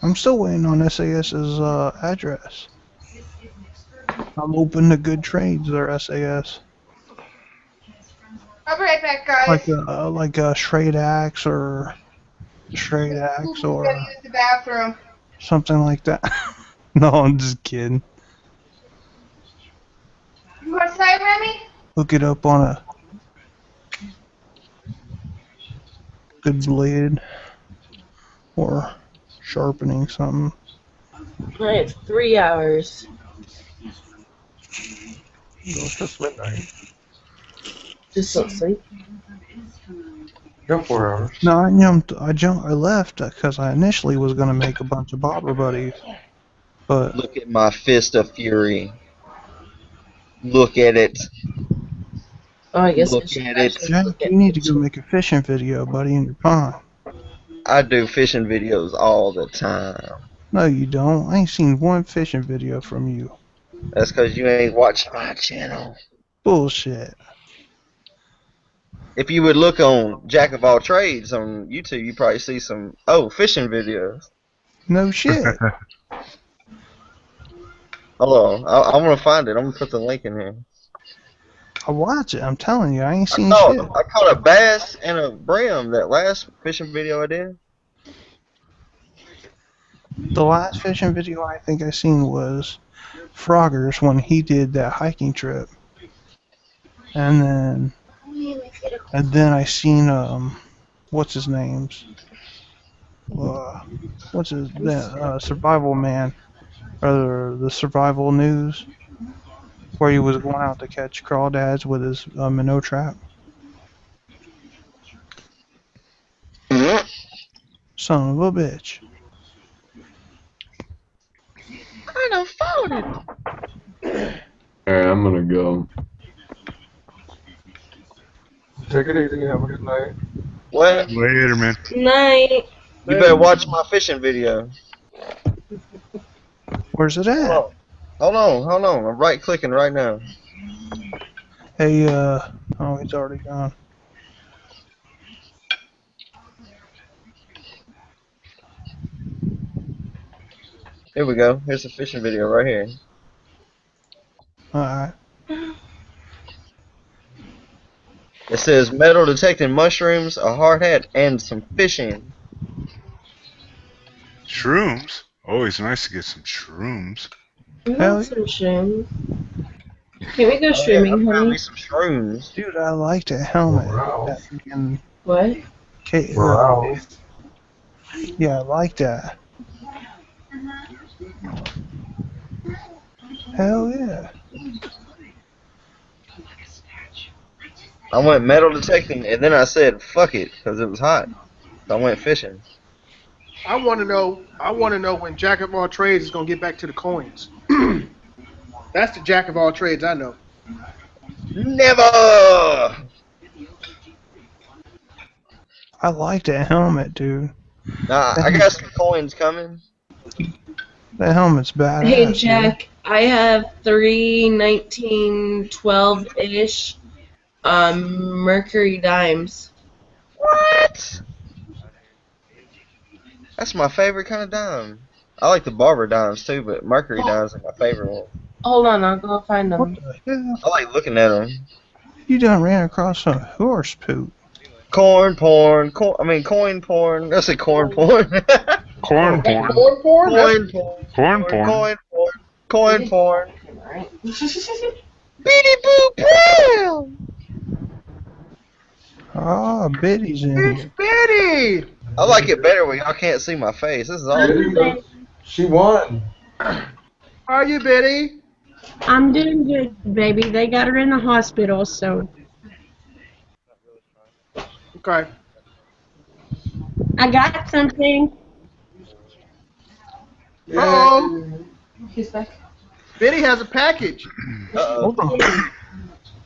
[SPEAKER 4] I'm still waiting on SAS's address. I'm open to good trades there, SAS.
[SPEAKER 1] I'll be right back, guys.
[SPEAKER 4] Like a straight axe or
[SPEAKER 1] Gotta use the bathroom.
[SPEAKER 4] something like that. No, I'm just kidding.
[SPEAKER 1] You want to say, Remy?
[SPEAKER 4] Look it up on a good blade or sharpening something.
[SPEAKER 8] Alright, it's 3 hours.
[SPEAKER 5] It's just midnight.
[SPEAKER 8] Just don't sleep.
[SPEAKER 5] Got 4 hours.
[SPEAKER 4] No, I left because I initially was gonna make a bunch of bobber buddies, but
[SPEAKER 3] Look at my fist of fury. Look at it.
[SPEAKER 8] Oh, I guess I
[SPEAKER 3] Look
[SPEAKER 8] should
[SPEAKER 3] at it.
[SPEAKER 8] actually
[SPEAKER 4] Jack,
[SPEAKER 8] look at
[SPEAKER 4] you need to go make a fishing video, buddy, in your pond.
[SPEAKER 3] I do fishing videos all the time.
[SPEAKER 4] No, you don't. I ain't seen one fishing video from you.
[SPEAKER 3] That's because you ain't watched my channel.
[SPEAKER 4] Bullshit.
[SPEAKER 3] If you would look on Jack of All Trades on YouTube, you probably see some fishing videos.
[SPEAKER 4] No shit.
[SPEAKER 3] Hold on, I want to find it. I'm gonna put the link in here.
[SPEAKER 4] I watch it. I'm telling you, I ain't seen
[SPEAKER 3] I
[SPEAKER 4] shit.
[SPEAKER 3] caught a bass and a brim that last fishing video I did.
[SPEAKER 4] The last fishing video I think I seen was Frogger's when he did that hiking trip, and then I seen what's his name's Survival Man, or the Survival News, where he was going out to catch crawdads with his minnow trap. Son of a bitch.
[SPEAKER 9] I done found it.
[SPEAKER 6] Alright, I'm gonna go.
[SPEAKER 5] Take it easy. Have a good night.
[SPEAKER 3] What?
[SPEAKER 7] Later, man.
[SPEAKER 8] Night.
[SPEAKER 3] You better watch my fishing video.
[SPEAKER 4] Where's it at?
[SPEAKER 3] Hold on. I'm right clicking right now.
[SPEAKER 4] Hey, oh, he's already gone.
[SPEAKER 3] Here we go. Here's the fishing video right here.
[SPEAKER 4] Alright.
[SPEAKER 3] It says metal detecting mushrooms, a hard hat, and some fishing.
[SPEAKER 7] Shrooms? Always nice to get some shrooms.
[SPEAKER 8] We
[SPEAKER 4] Hell
[SPEAKER 8] want some shrooms. Can we go
[SPEAKER 3] I
[SPEAKER 8] streaming,
[SPEAKER 3] found
[SPEAKER 8] honey?
[SPEAKER 3] me some shrooms.
[SPEAKER 4] Dude, I like that helmet.
[SPEAKER 5] Wow.
[SPEAKER 4] That freaking
[SPEAKER 8] What?
[SPEAKER 5] Wow.
[SPEAKER 4] Yeah, I like that. Hell yeah.
[SPEAKER 3] I went metal detecting, and then I said, fuck it, because it was hot. So I went fishing.
[SPEAKER 2] I want to know when Jack of all trades is going to get back to the coins. That's the Jack of all trades I know.
[SPEAKER 3] Never!
[SPEAKER 4] I like that helmet, dude.
[SPEAKER 3] Nah, I got some coins coming.
[SPEAKER 4] That helmet's badass.
[SPEAKER 8] Hey, Jack, I have 3 1912-ish Mercury dimes.
[SPEAKER 3] What? That's my favorite kind of dime. I like the barber dimes too, but Mercury dimes are my favorite one.
[SPEAKER 8] Hold on, I'll go find
[SPEAKER 4] What
[SPEAKER 8] them.
[SPEAKER 4] the hell?
[SPEAKER 3] I like looking at them.
[SPEAKER 4] You done ran across some horse poop.
[SPEAKER 3] Coin porn. Coin porn. I said corn porn.
[SPEAKER 7] Corn porn.
[SPEAKER 2] Corn porn?
[SPEAKER 3] Coin porn.
[SPEAKER 7] Corn porn.
[SPEAKER 3] Coin porn. Coin porn.
[SPEAKER 8] Alright.
[SPEAKER 3] Beady Boo Brown.
[SPEAKER 4] Ah, Betty's in
[SPEAKER 2] It's
[SPEAKER 4] here.
[SPEAKER 2] Betty!
[SPEAKER 3] I like it better when y'all can't see my face. This is all.
[SPEAKER 5] She won.
[SPEAKER 2] How are you, Betty?
[SPEAKER 10] I'm doing good, baby. They got her in the hospital, so
[SPEAKER 2] Okay.
[SPEAKER 10] I got something.
[SPEAKER 2] Uh-oh.
[SPEAKER 8] He's back.
[SPEAKER 2] Betty has a package.
[SPEAKER 3] Uh-oh.
[SPEAKER 4] Hold on.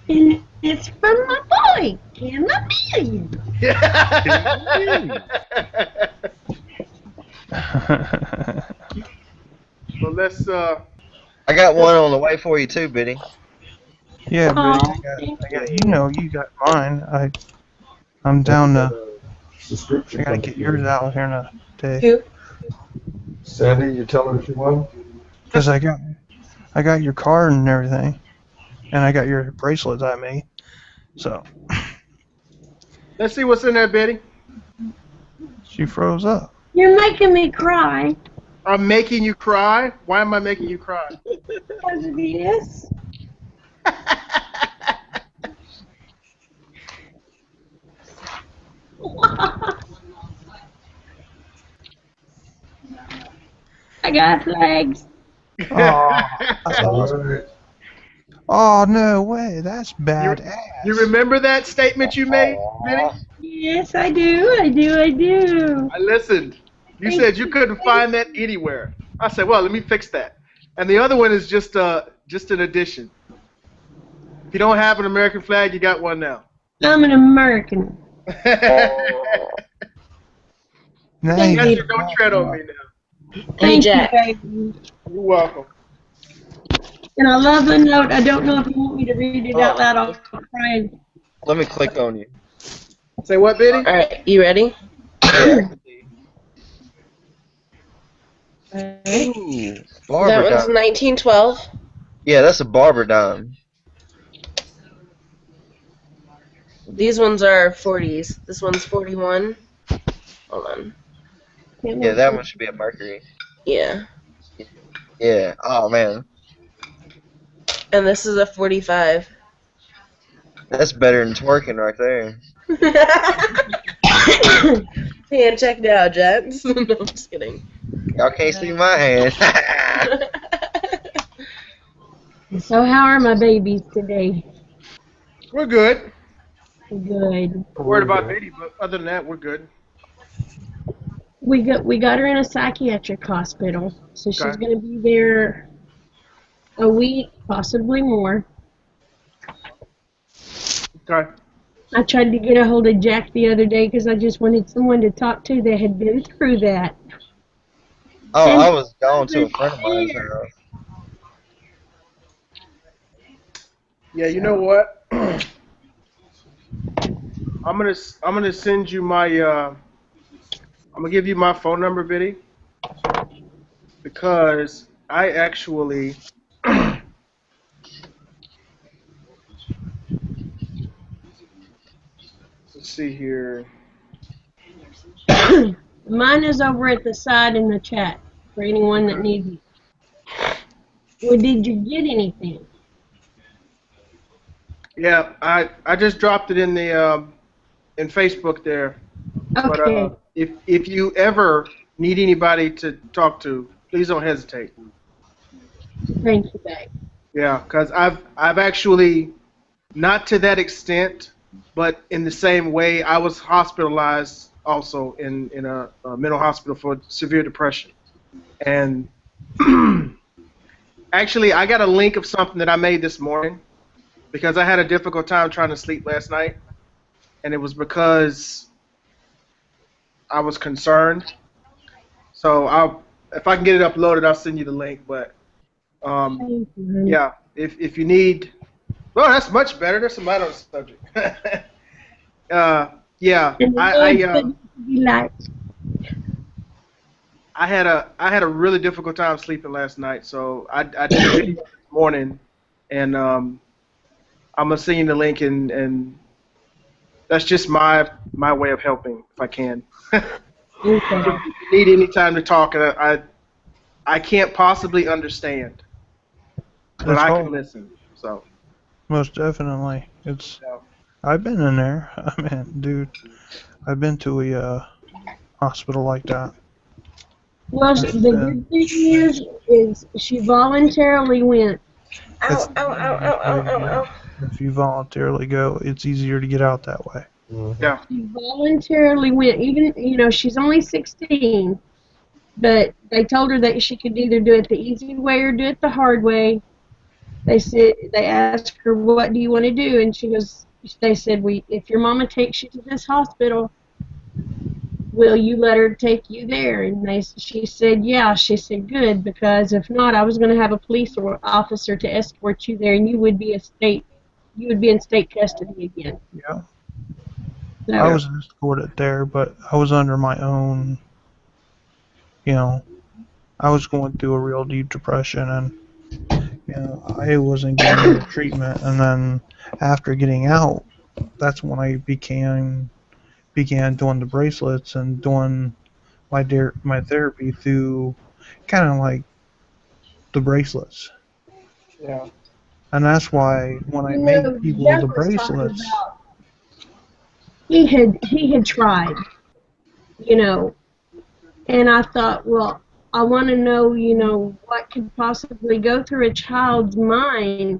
[SPEAKER 10] And it's from my boy, Camo.
[SPEAKER 2] Well, let's.
[SPEAKER 3] I got one on the way for you too, Biddy.
[SPEAKER 4] Yeah, Biddy.
[SPEAKER 10] Oh, thank
[SPEAKER 4] You know, you got mine. I'm down to. I gotta get yours out here in a day.
[SPEAKER 8] Who?
[SPEAKER 5] Sandy, you tell her what you want?
[SPEAKER 4] Cause I got your card and everything, and I got your bracelets I made. So
[SPEAKER 2] Let's see what's in there, Betty.
[SPEAKER 4] she froze up.
[SPEAKER 10] You're making me cry.
[SPEAKER 2] I'm making you cry. Why am I making you cry?
[SPEAKER 10] Because of this. I got legs.
[SPEAKER 4] Oh, that's awesome. Oh no way! That's badass.
[SPEAKER 2] You remember that statement you made, Benny?
[SPEAKER 10] Yes, I do. I do.
[SPEAKER 2] I listened. You said you couldn't find that anywhere. I said, well, let me fix that. And the other one is just an addition. If you don't have an American flag, you got one now.
[SPEAKER 10] I'm an American.
[SPEAKER 4] Nice.
[SPEAKER 2] Yes, don't tread on me now.
[SPEAKER 10] Thank you,
[SPEAKER 8] Jack.
[SPEAKER 10] baby.
[SPEAKER 2] You're welcome.
[SPEAKER 10] And I love the note. I don't know if you want me to read it out loud. I'll cry.
[SPEAKER 3] Let me click on you.
[SPEAKER 2] Say what, Betty?
[SPEAKER 8] All right, you ready?
[SPEAKER 3] Yeah. Ooh,
[SPEAKER 8] That
[SPEAKER 3] barber
[SPEAKER 8] one's
[SPEAKER 3] dime.
[SPEAKER 8] 1912.
[SPEAKER 3] Yeah, that's a barber dime.
[SPEAKER 8] These ones are 40s. This one's 41. Hold on.
[SPEAKER 3] Yeah, that one should be a Mercury.
[SPEAKER 8] Yeah.
[SPEAKER 3] Yeah. Oh man,
[SPEAKER 8] And this is a 45.
[SPEAKER 3] that's better than twerking right there.
[SPEAKER 8] Hand check now, gents. No, I'm just kidding.
[SPEAKER 3] Y'all can't see my hand.
[SPEAKER 10] So how are my babies today?
[SPEAKER 2] We're good.
[SPEAKER 10] Good.
[SPEAKER 2] We're worried about Betty, but other than that, we're good.
[SPEAKER 10] We got her in a psychiatric hospital, so she's
[SPEAKER 2] Okay.
[SPEAKER 10] going to be there a week, possibly more.
[SPEAKER 2] Okay.
[SPEAKER 10] I tried to get a hold of Jack the other day because I just wanted someone to talk to that had been through that.
[SPEAKER 3] Oh,
[SPEAKER 10] And
[SPEAKER 3] I was gone to a friend of mine's house.
[SPEAKER 2] Yeah, you know what? I'm gonna send you my I'm gonna give you my phone number, Betty, because I actually let's see here.
[SPEAKER 10] Mine is over at the side in the chat for anyone that needs it. Well, did you get anything?
[SPEAKER 2] Yeah, I just dropped it in the in Facebook there.
[SPEAKER 10] Okay.
[SPEAKER 2] But if you ever need anybody to talk to, please don't hesitate.
[SPEAKER 10] Thank you, babe.
[SPEAKER 2] Yeah, because I've actually not to that extent, but in the same way, I was hospitalized also in a mental hospital for severe depression, and actually I got a link of something that I made this morning because I had a difficult time trying to sleep last night, and it was because I was concerned. So if I can get it uploaded, I'll send you the link. But
[SPEAKER 10] Thank you, honey.
[SPEAKER 2] yeah, if you need, well, that's much better. There's some light on the subject. Yeah,
[SPEAKER 10] And the Lord put you light.
[SPEAKER 2] I had a really difficult time sleeping last night, so I did a video this morning, and I'm gonna send you the link, and that's just my way of helping if I can.
[SPEAKER 10] Okay.
[SPEAKER 2] If you need any time to talk, and I can't possibly understand, but
[SPEAKER 4] That's
[SPEAKER 2] I
[SPEAKER 4] all.
[SPEAKER 2] can listen. So
[SPEAKER 4] Most definitely. It's.
[SPEAKER 2] yeah.
[SPEAKER 4] I've been in there. I mean, dude, I've been to a hospital like that.
[SPEAKER 10] Well,
[SPEAKER 4] It's
[SPEAKER 10] the
[SPEAKER 4] been-
[SPEAKER 10] good thing is she voluntarily went.
[SPEAKER 8] Ow, ow, ow, ow, ow, ow, ow.
[SPEAKER 4] If you voluntarily go, it's easier to get out that way.
[SPEAKER 2] Yeah.
[SPEAKER 10] She voluntarily went. Even, she's only 16, but they told her that she could either do it the easy way or do it the hard way. They asked her, what do you want to do? And they said, if your mama takes you to this hospital, will you let her take you there? And she said, yeah. She said, good, because if not, I was going to have a police officer to escort you there, and you would be in state custody again.
[SPEAKER 4] Yeah.
[SPEAKER 10] So,
[SPEAKER 4] I was escorted there, but I was under my own, you know, I was going through a real deep depression, and I wasn't getting any treatment. And then after getting out, that's when I began doing the bracelets and doing my therapy through kind of like the bracelets.
[SPEAKER 2] Yeah.
[SPEAKER 4] And that's why when I make people the
[SPEAKER 10] Doug was talking
[SPEAKER 4] bracelets,
[SPEAKER 10] about he had tried, you know, and I thought, well, I want to know, what could possibly go through a child's mind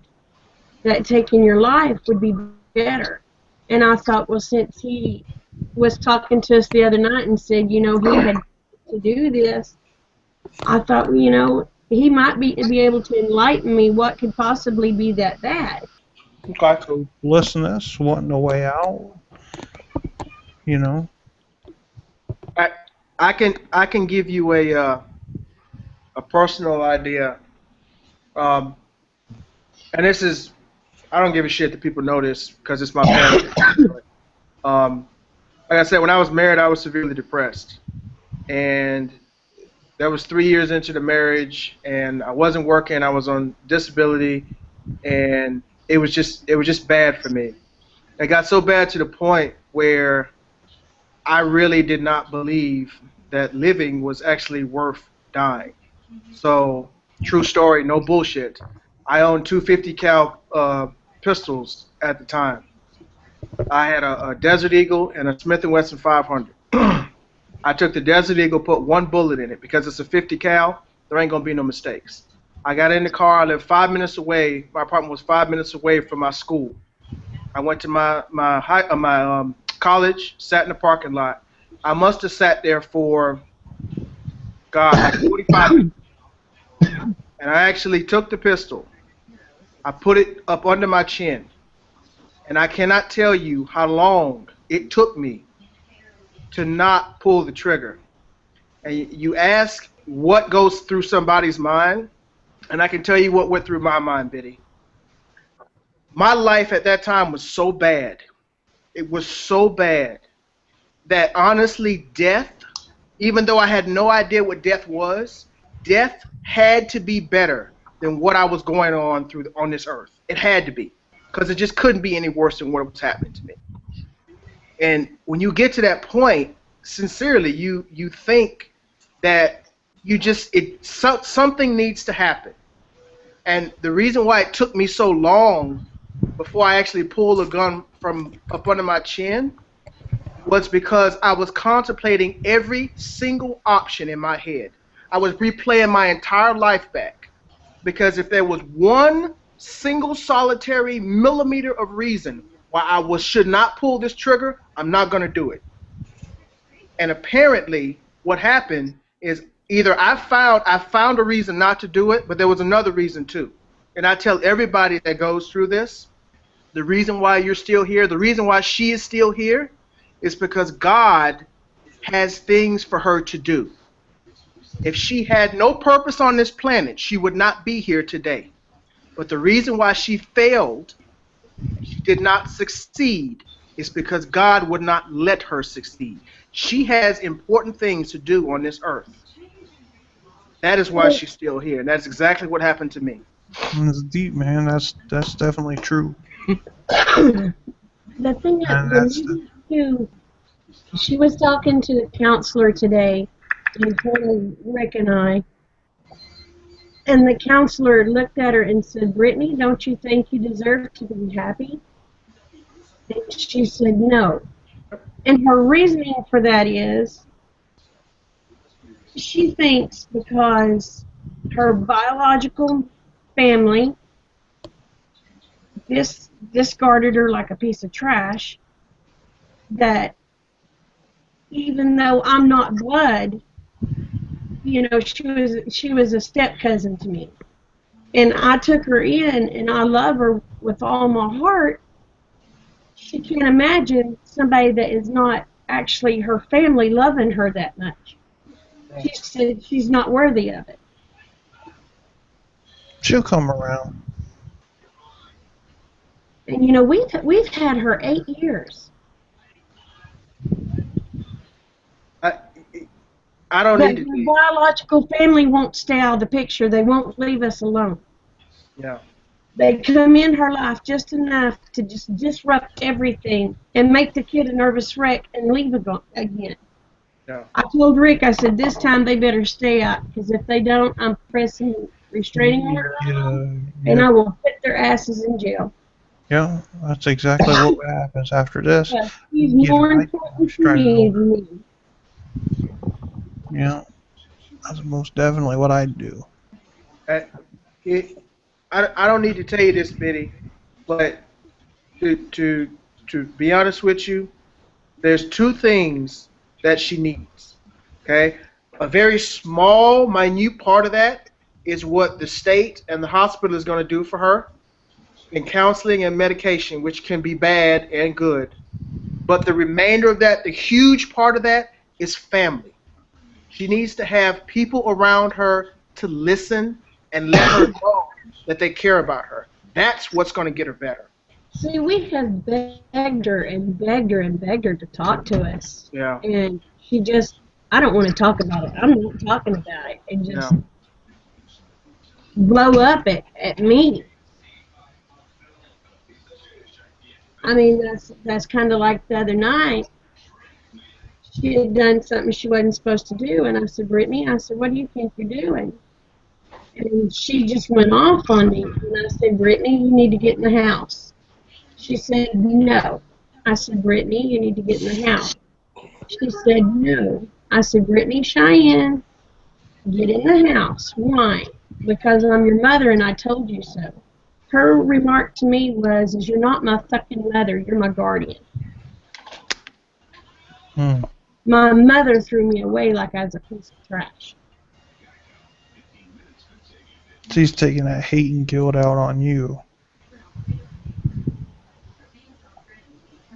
[SPEAKER 10] that taking your life would be better. And I thought, well, since he was talking to us the other night and said, he had to do this, I thought, well, he might be able to enlighten me what could possibly be that bad.
[SPEAKER 2] Okay.
[SPEAKER 4] hopelessness, wanting a way out, you know.
[SPEAKER 2] I can give you a personal idea, um, and this is I don't give a shit that people know this because it's my parents. um, like I said, when I was married, I was severely depressed, and that was 3 years into the marriage, and I wasn't working. I was on disability, and it was just bad for me. It got so bad to the point where I really did not believe that living was actually worth dying. So, true story, no bullshit. I owned two 50 cal pistols at the time. I had a Desert Eagle and a Smith& Wesson 500. I took the Desert Eagle, put one bullet in it because it's a 50 cal. There ain't gonna be no mistakes. I got in the car. I lived 5 minutes away. My apartment was 5 minutes away from my school. I went to my college, sat in the parking lot. I must have sat there for God like 45 minutes. And I actually took the pistol. I put it up under my chin. And I cannot tell you how long it took me to not pull the trigger. And you ask what goes through somebody's mind, and I can tell you what went through my mind, Biddy. My life at that time was so bad. It was so bad that honestly, death, even though I had no idea what death was, death had to be better than what I was going on through on this earth. It had to be, because it just couldn't be any worse than what was happening to me. And when you get to that point, sincerely, you think that something needs to happen. And the reason why it took me so long before I actually pulled a gun from up under my chin was because I was contemplating every single option in my head. I was replaying my entire life back. Because if there was one single solitary millimeter of reason why should not pull this trigger, I'm not going to do it. And apparently what happened is either I found a reason not to do it, but there was another reason too. And I tell everybody that goes through this, the reason why you're still here, the reason why she is still here, is because God has things for her to do. If she had no purpose on this planet, she would not be here today. But the reason why she failed, she did not succeed, is because God would not let her succeed. She has important things to do on this earth. That is why she's still here, and that's exactly what happened to me.
[SPEAKER 4] It's deep, man. That's definitely true.
[SPEAKER 10] The thing that she was talking to the counselor today, and told Rick and I, and the counselor looked at her and said, Brittany, don't you think you deserve to be happy? And she said no. And her reasoning for that is she thinks because her biological family discarded her like a piece of trash, that even though I'm not blood, she was a step cousin to me. And I took her in, and I love her with all my heart. She can't imagine somebody that is not actually her family loving her that much. She said she's not worthy of it.
[SPEAKER 4] She'll come around.
[SPEAKER 10] And you know, we've had her 8 years.
[SPEAKER 2] I don't
[SPEAKER 10] But
[SPEAKER 2] need
[SPEAKER 10] her
[SPEAKER 2] to.
[SPEAKER 10] biological family won't stay out of the picture. They won't leave us alone.
[SPEAKER 2] Yeah.
[SPEAKER 10] They come in her life just enough to just disrupt everything and make the kid a nervous wreck and leave again.
[SPEAKER 2] Yeah.
[SPEAKER 10] I told Rick, I said, this time they better stay out, because if they don't, I'm pressing restraining order on them, and I will put their asses in jail.
[SPEAKER 4] Yeah, that's exactly what happens after this.
[SPEAKER 10] Yeah, he's more important to me than me.
[SPEAKER 4] Yeah, that's most definitely what I'd do.
[SPEAKER 2] I don't need to tell you this, Biddy, but to be honest with you, there's two things that she needs. Okay, a very small, minute part of that is what the state and the hospital is going to do for her in counseling and medication, which can be bad and good. But the remainder of that, the huge part of that, is family. She needs to have people around her to listen and let her know that they care about her. That's what's going to get her better.
[SPEAKER 10] See, we have begged her and begged her and begged her to talk to us.
[SPEAKER 2] Yeah.
[SPEAKER 10] And she just, I don't want to talk about it. I'm not talking about it. And just blow up at me. I mean, that's kind of like the other night. She had done something she wasn't supposed to do. And I said, Brittany, I said, what do you think you're doing? And she just went off on me. And I said, Brittany, you need to get in the house. She said, no. I said, Brittany, you need to get in the house. She said, no. I said, Brittany, Cheyenne, get in the house. Why? Because I'm your mother and I told you so. Her remark to me was, you're not my fucking mother, you're my guardian. My mother threw me away like I was a piece of trash.
[SPEAKER 4] She's taking that hate and guilt out on you.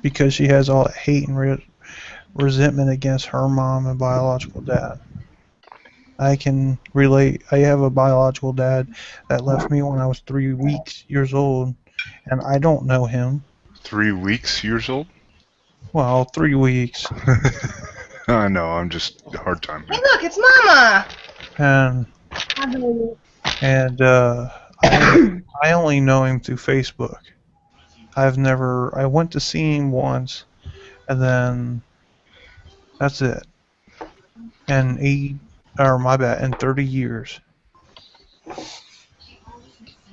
[SPEAKER 4] Because she has all that hate and resentment against her mom and biological dad. I can relate. I have a biological dad that left me when I was 3 years old, and I don't know him.
[SPEAKER 7] 3 years old?
[SPEAKER 4] Well, 3 weeks.
[SPEAKER 7] I know, I'm just a hard time.
[SPEAKER 1] Hey, look, it's Mama!
[SPEAKER 4] And I only know him through Facebook. I went to see him once, and then that's it. And in 30 years.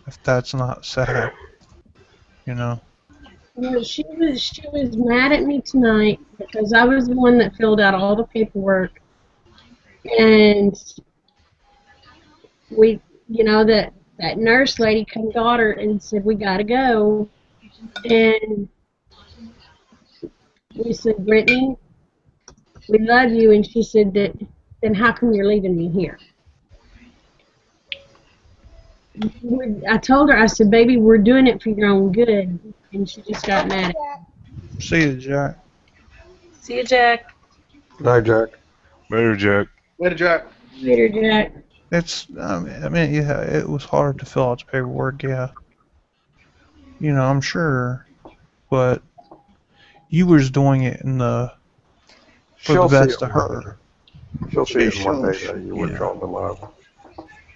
[SPEAKER 4] If that's not sad, you know.
[SPEAKER 10] Well, she was mad at me tonight because I was the one that filled out all the paperwork, and we, that nurse lady got her and said we gotta go, and we said, Brittany, we love you, and she said that. Then how come you're leaving me here? I told her, I said, baby, we're doing it for your own good. And she just got mad at me.
[SPEAKER 4] See you, Jack.
[SPEAKER 8] See you, Jack.
[SPEAKER 5] Bye, Jack.
[SPEAKER 7] Later, Jack.
[SPEAKER 2] Later, Jack.
[SPEAKER 10] Later, Jack.
[SPEAKER 4] Yeah, it was hard to fill out the paperwork, yeah. I'm sure. But you was doing it for the best of her.
[SPEAKER 5] She'll see it one day that you were shown the love.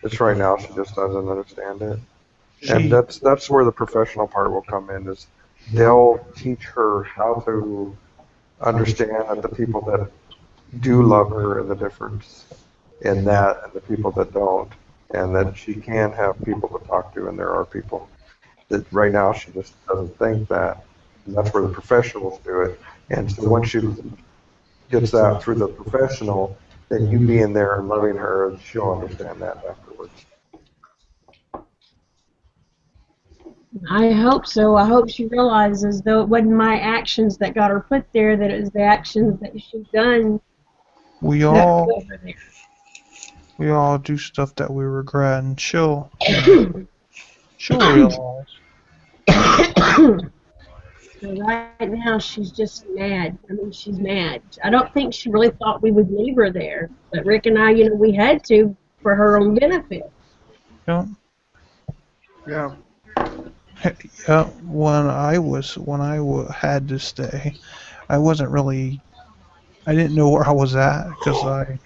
[SPEAKER 5] It's right now she just doesn't understand it. And that's where the professional part will come in, is they'll teach her how to understand that the people that do love her and the difference in that and the people that don't, and that she can have people to talk to, and there are people that right now she just doesn't think that. And that's where the professionals do it. And so once she gets that through the professional, then you being there and loving her, she'll understand that afterwards.
[SPEAKER 10] I hope so. I hope she realizes, though it wasn't my actions that got her put there, that it was the actions that she's done.
[SPEAKER 4] We all do stuff that we regret, and she'll realize.
[SPEAKER 10] So right now she's just mad. I mean, she's mad. I don't think she really thought we would leave her there. But Rick and I, we had to for her own benefit.
[SPEAKER 4] Yeah.
[SPEAKER 2] Yeah.
[SPEAKER 4] Yeah. When I had to stay, I wasn't really. I didn't know where I was at because I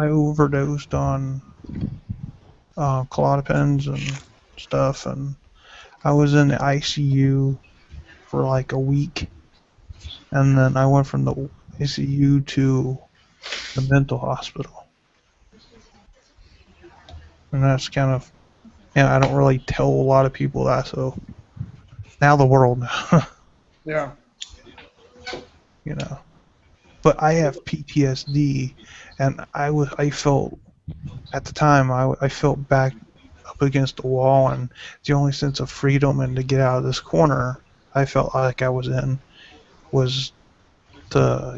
[SPEAKER 4] overdosed on Klonopins and stuff, and I was in the ICU for like a week, and then I went from the ICU to the mental hospital, and that's kind of, I don't really tell a lot of people that, so now the world knows,
[SPEAKER 2] Yeah.
[SPEAKER 4] But I have PTSD, and I felt at the time I felt back up against the wall, and the only sense of freedom and to get out of this corner I felt like I was in was to,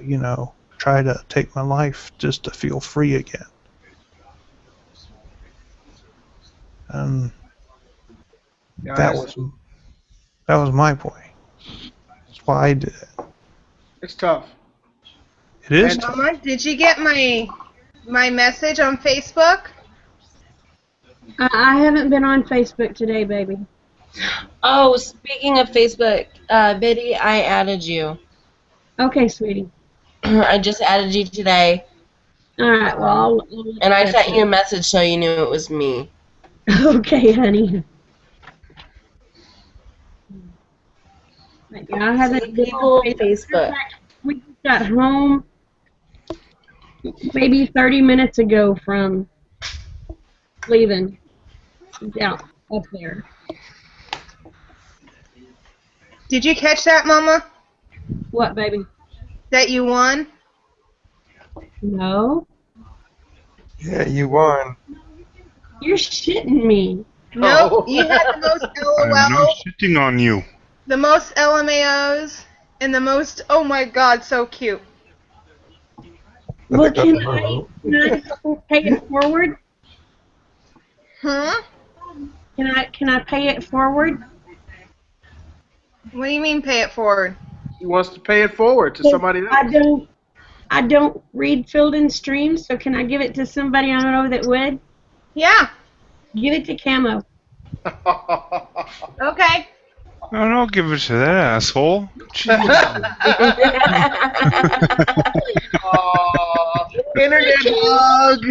[SPEAKER 4] try to take my life just to feel free again. And
[SPEAKER 2] Yeah,
[SPEAKER 4] that was my point. That's why I did it.
[SPEAKER 2] it's tough.
[SPEAKER 4] It is
[SPEAKER 2] And-
[SPEAKER 4] tough.
[SPEAKER 1] Mama, did you get my message on Facebook?
[SPEAKER 10] I haven't been on Facebook today, baby.
[SPEAKER 8] Oh, speaking of Facebook, Biddy, I added you.
[SPEAKER 10] Okay, sweetie.
[SPEAKER 8] I just added you today,
[SPEAKER 10] All right, well,
[SPEAKER 8] and I sent you a message so you knew it was me.
[SPEAKER 10] Okay, honey. But, yeah, I haven't been
[SPEAKER 8] People
[SPEAKER 10] on
[SPEAKER 8] on Facebook.
[SPEAKER 10] We just got home maybe 30 minutes ago from leaving. Yeah, up there.
[SPEAKER 1] Did you catch that, Mama?
[SPEAKER 10] What, baby?
[SPEAKER 1] That you won?
[SPEAKER 10] No.
[SPEAKER 5] Yeah, you won.
[SPEAKER 10] You're shitting me.
[SPEAKER 1] No,
[SPEAKER 2] Oh.
[SPEAKER 1] you had the most
[SPEAKER 7] I'm not
[SPEAKER 1] LOL,
[SPEAKER 7] shitting on you.
[SPEAKER 1] the most LMAOs, and the most, oh my god, so cute.
[SPEAKER 10] Well,
[SPEAKER 5] think
[SPEAKER 10] can I pay it forward?
[SPEAKER 1] Huh?
[SPEAKER 10] Can I pay it forward?
[SPEAKER 1] What do you mean pay it forward?
[SPEAKER 2] He wants to pay it forward to somebody else.
[SPEAKER 10] I don't read filled in streams, so can I give it to somebody I know that would?
[SPEAKER 1] Yeah.
[SPEAKER 10] Give it to Camo.
[SPEAKER 1] Okay.
[SPEAKER 7] No, don't give it to that asshole.
[SPEAKER 2] Aw, internet hug.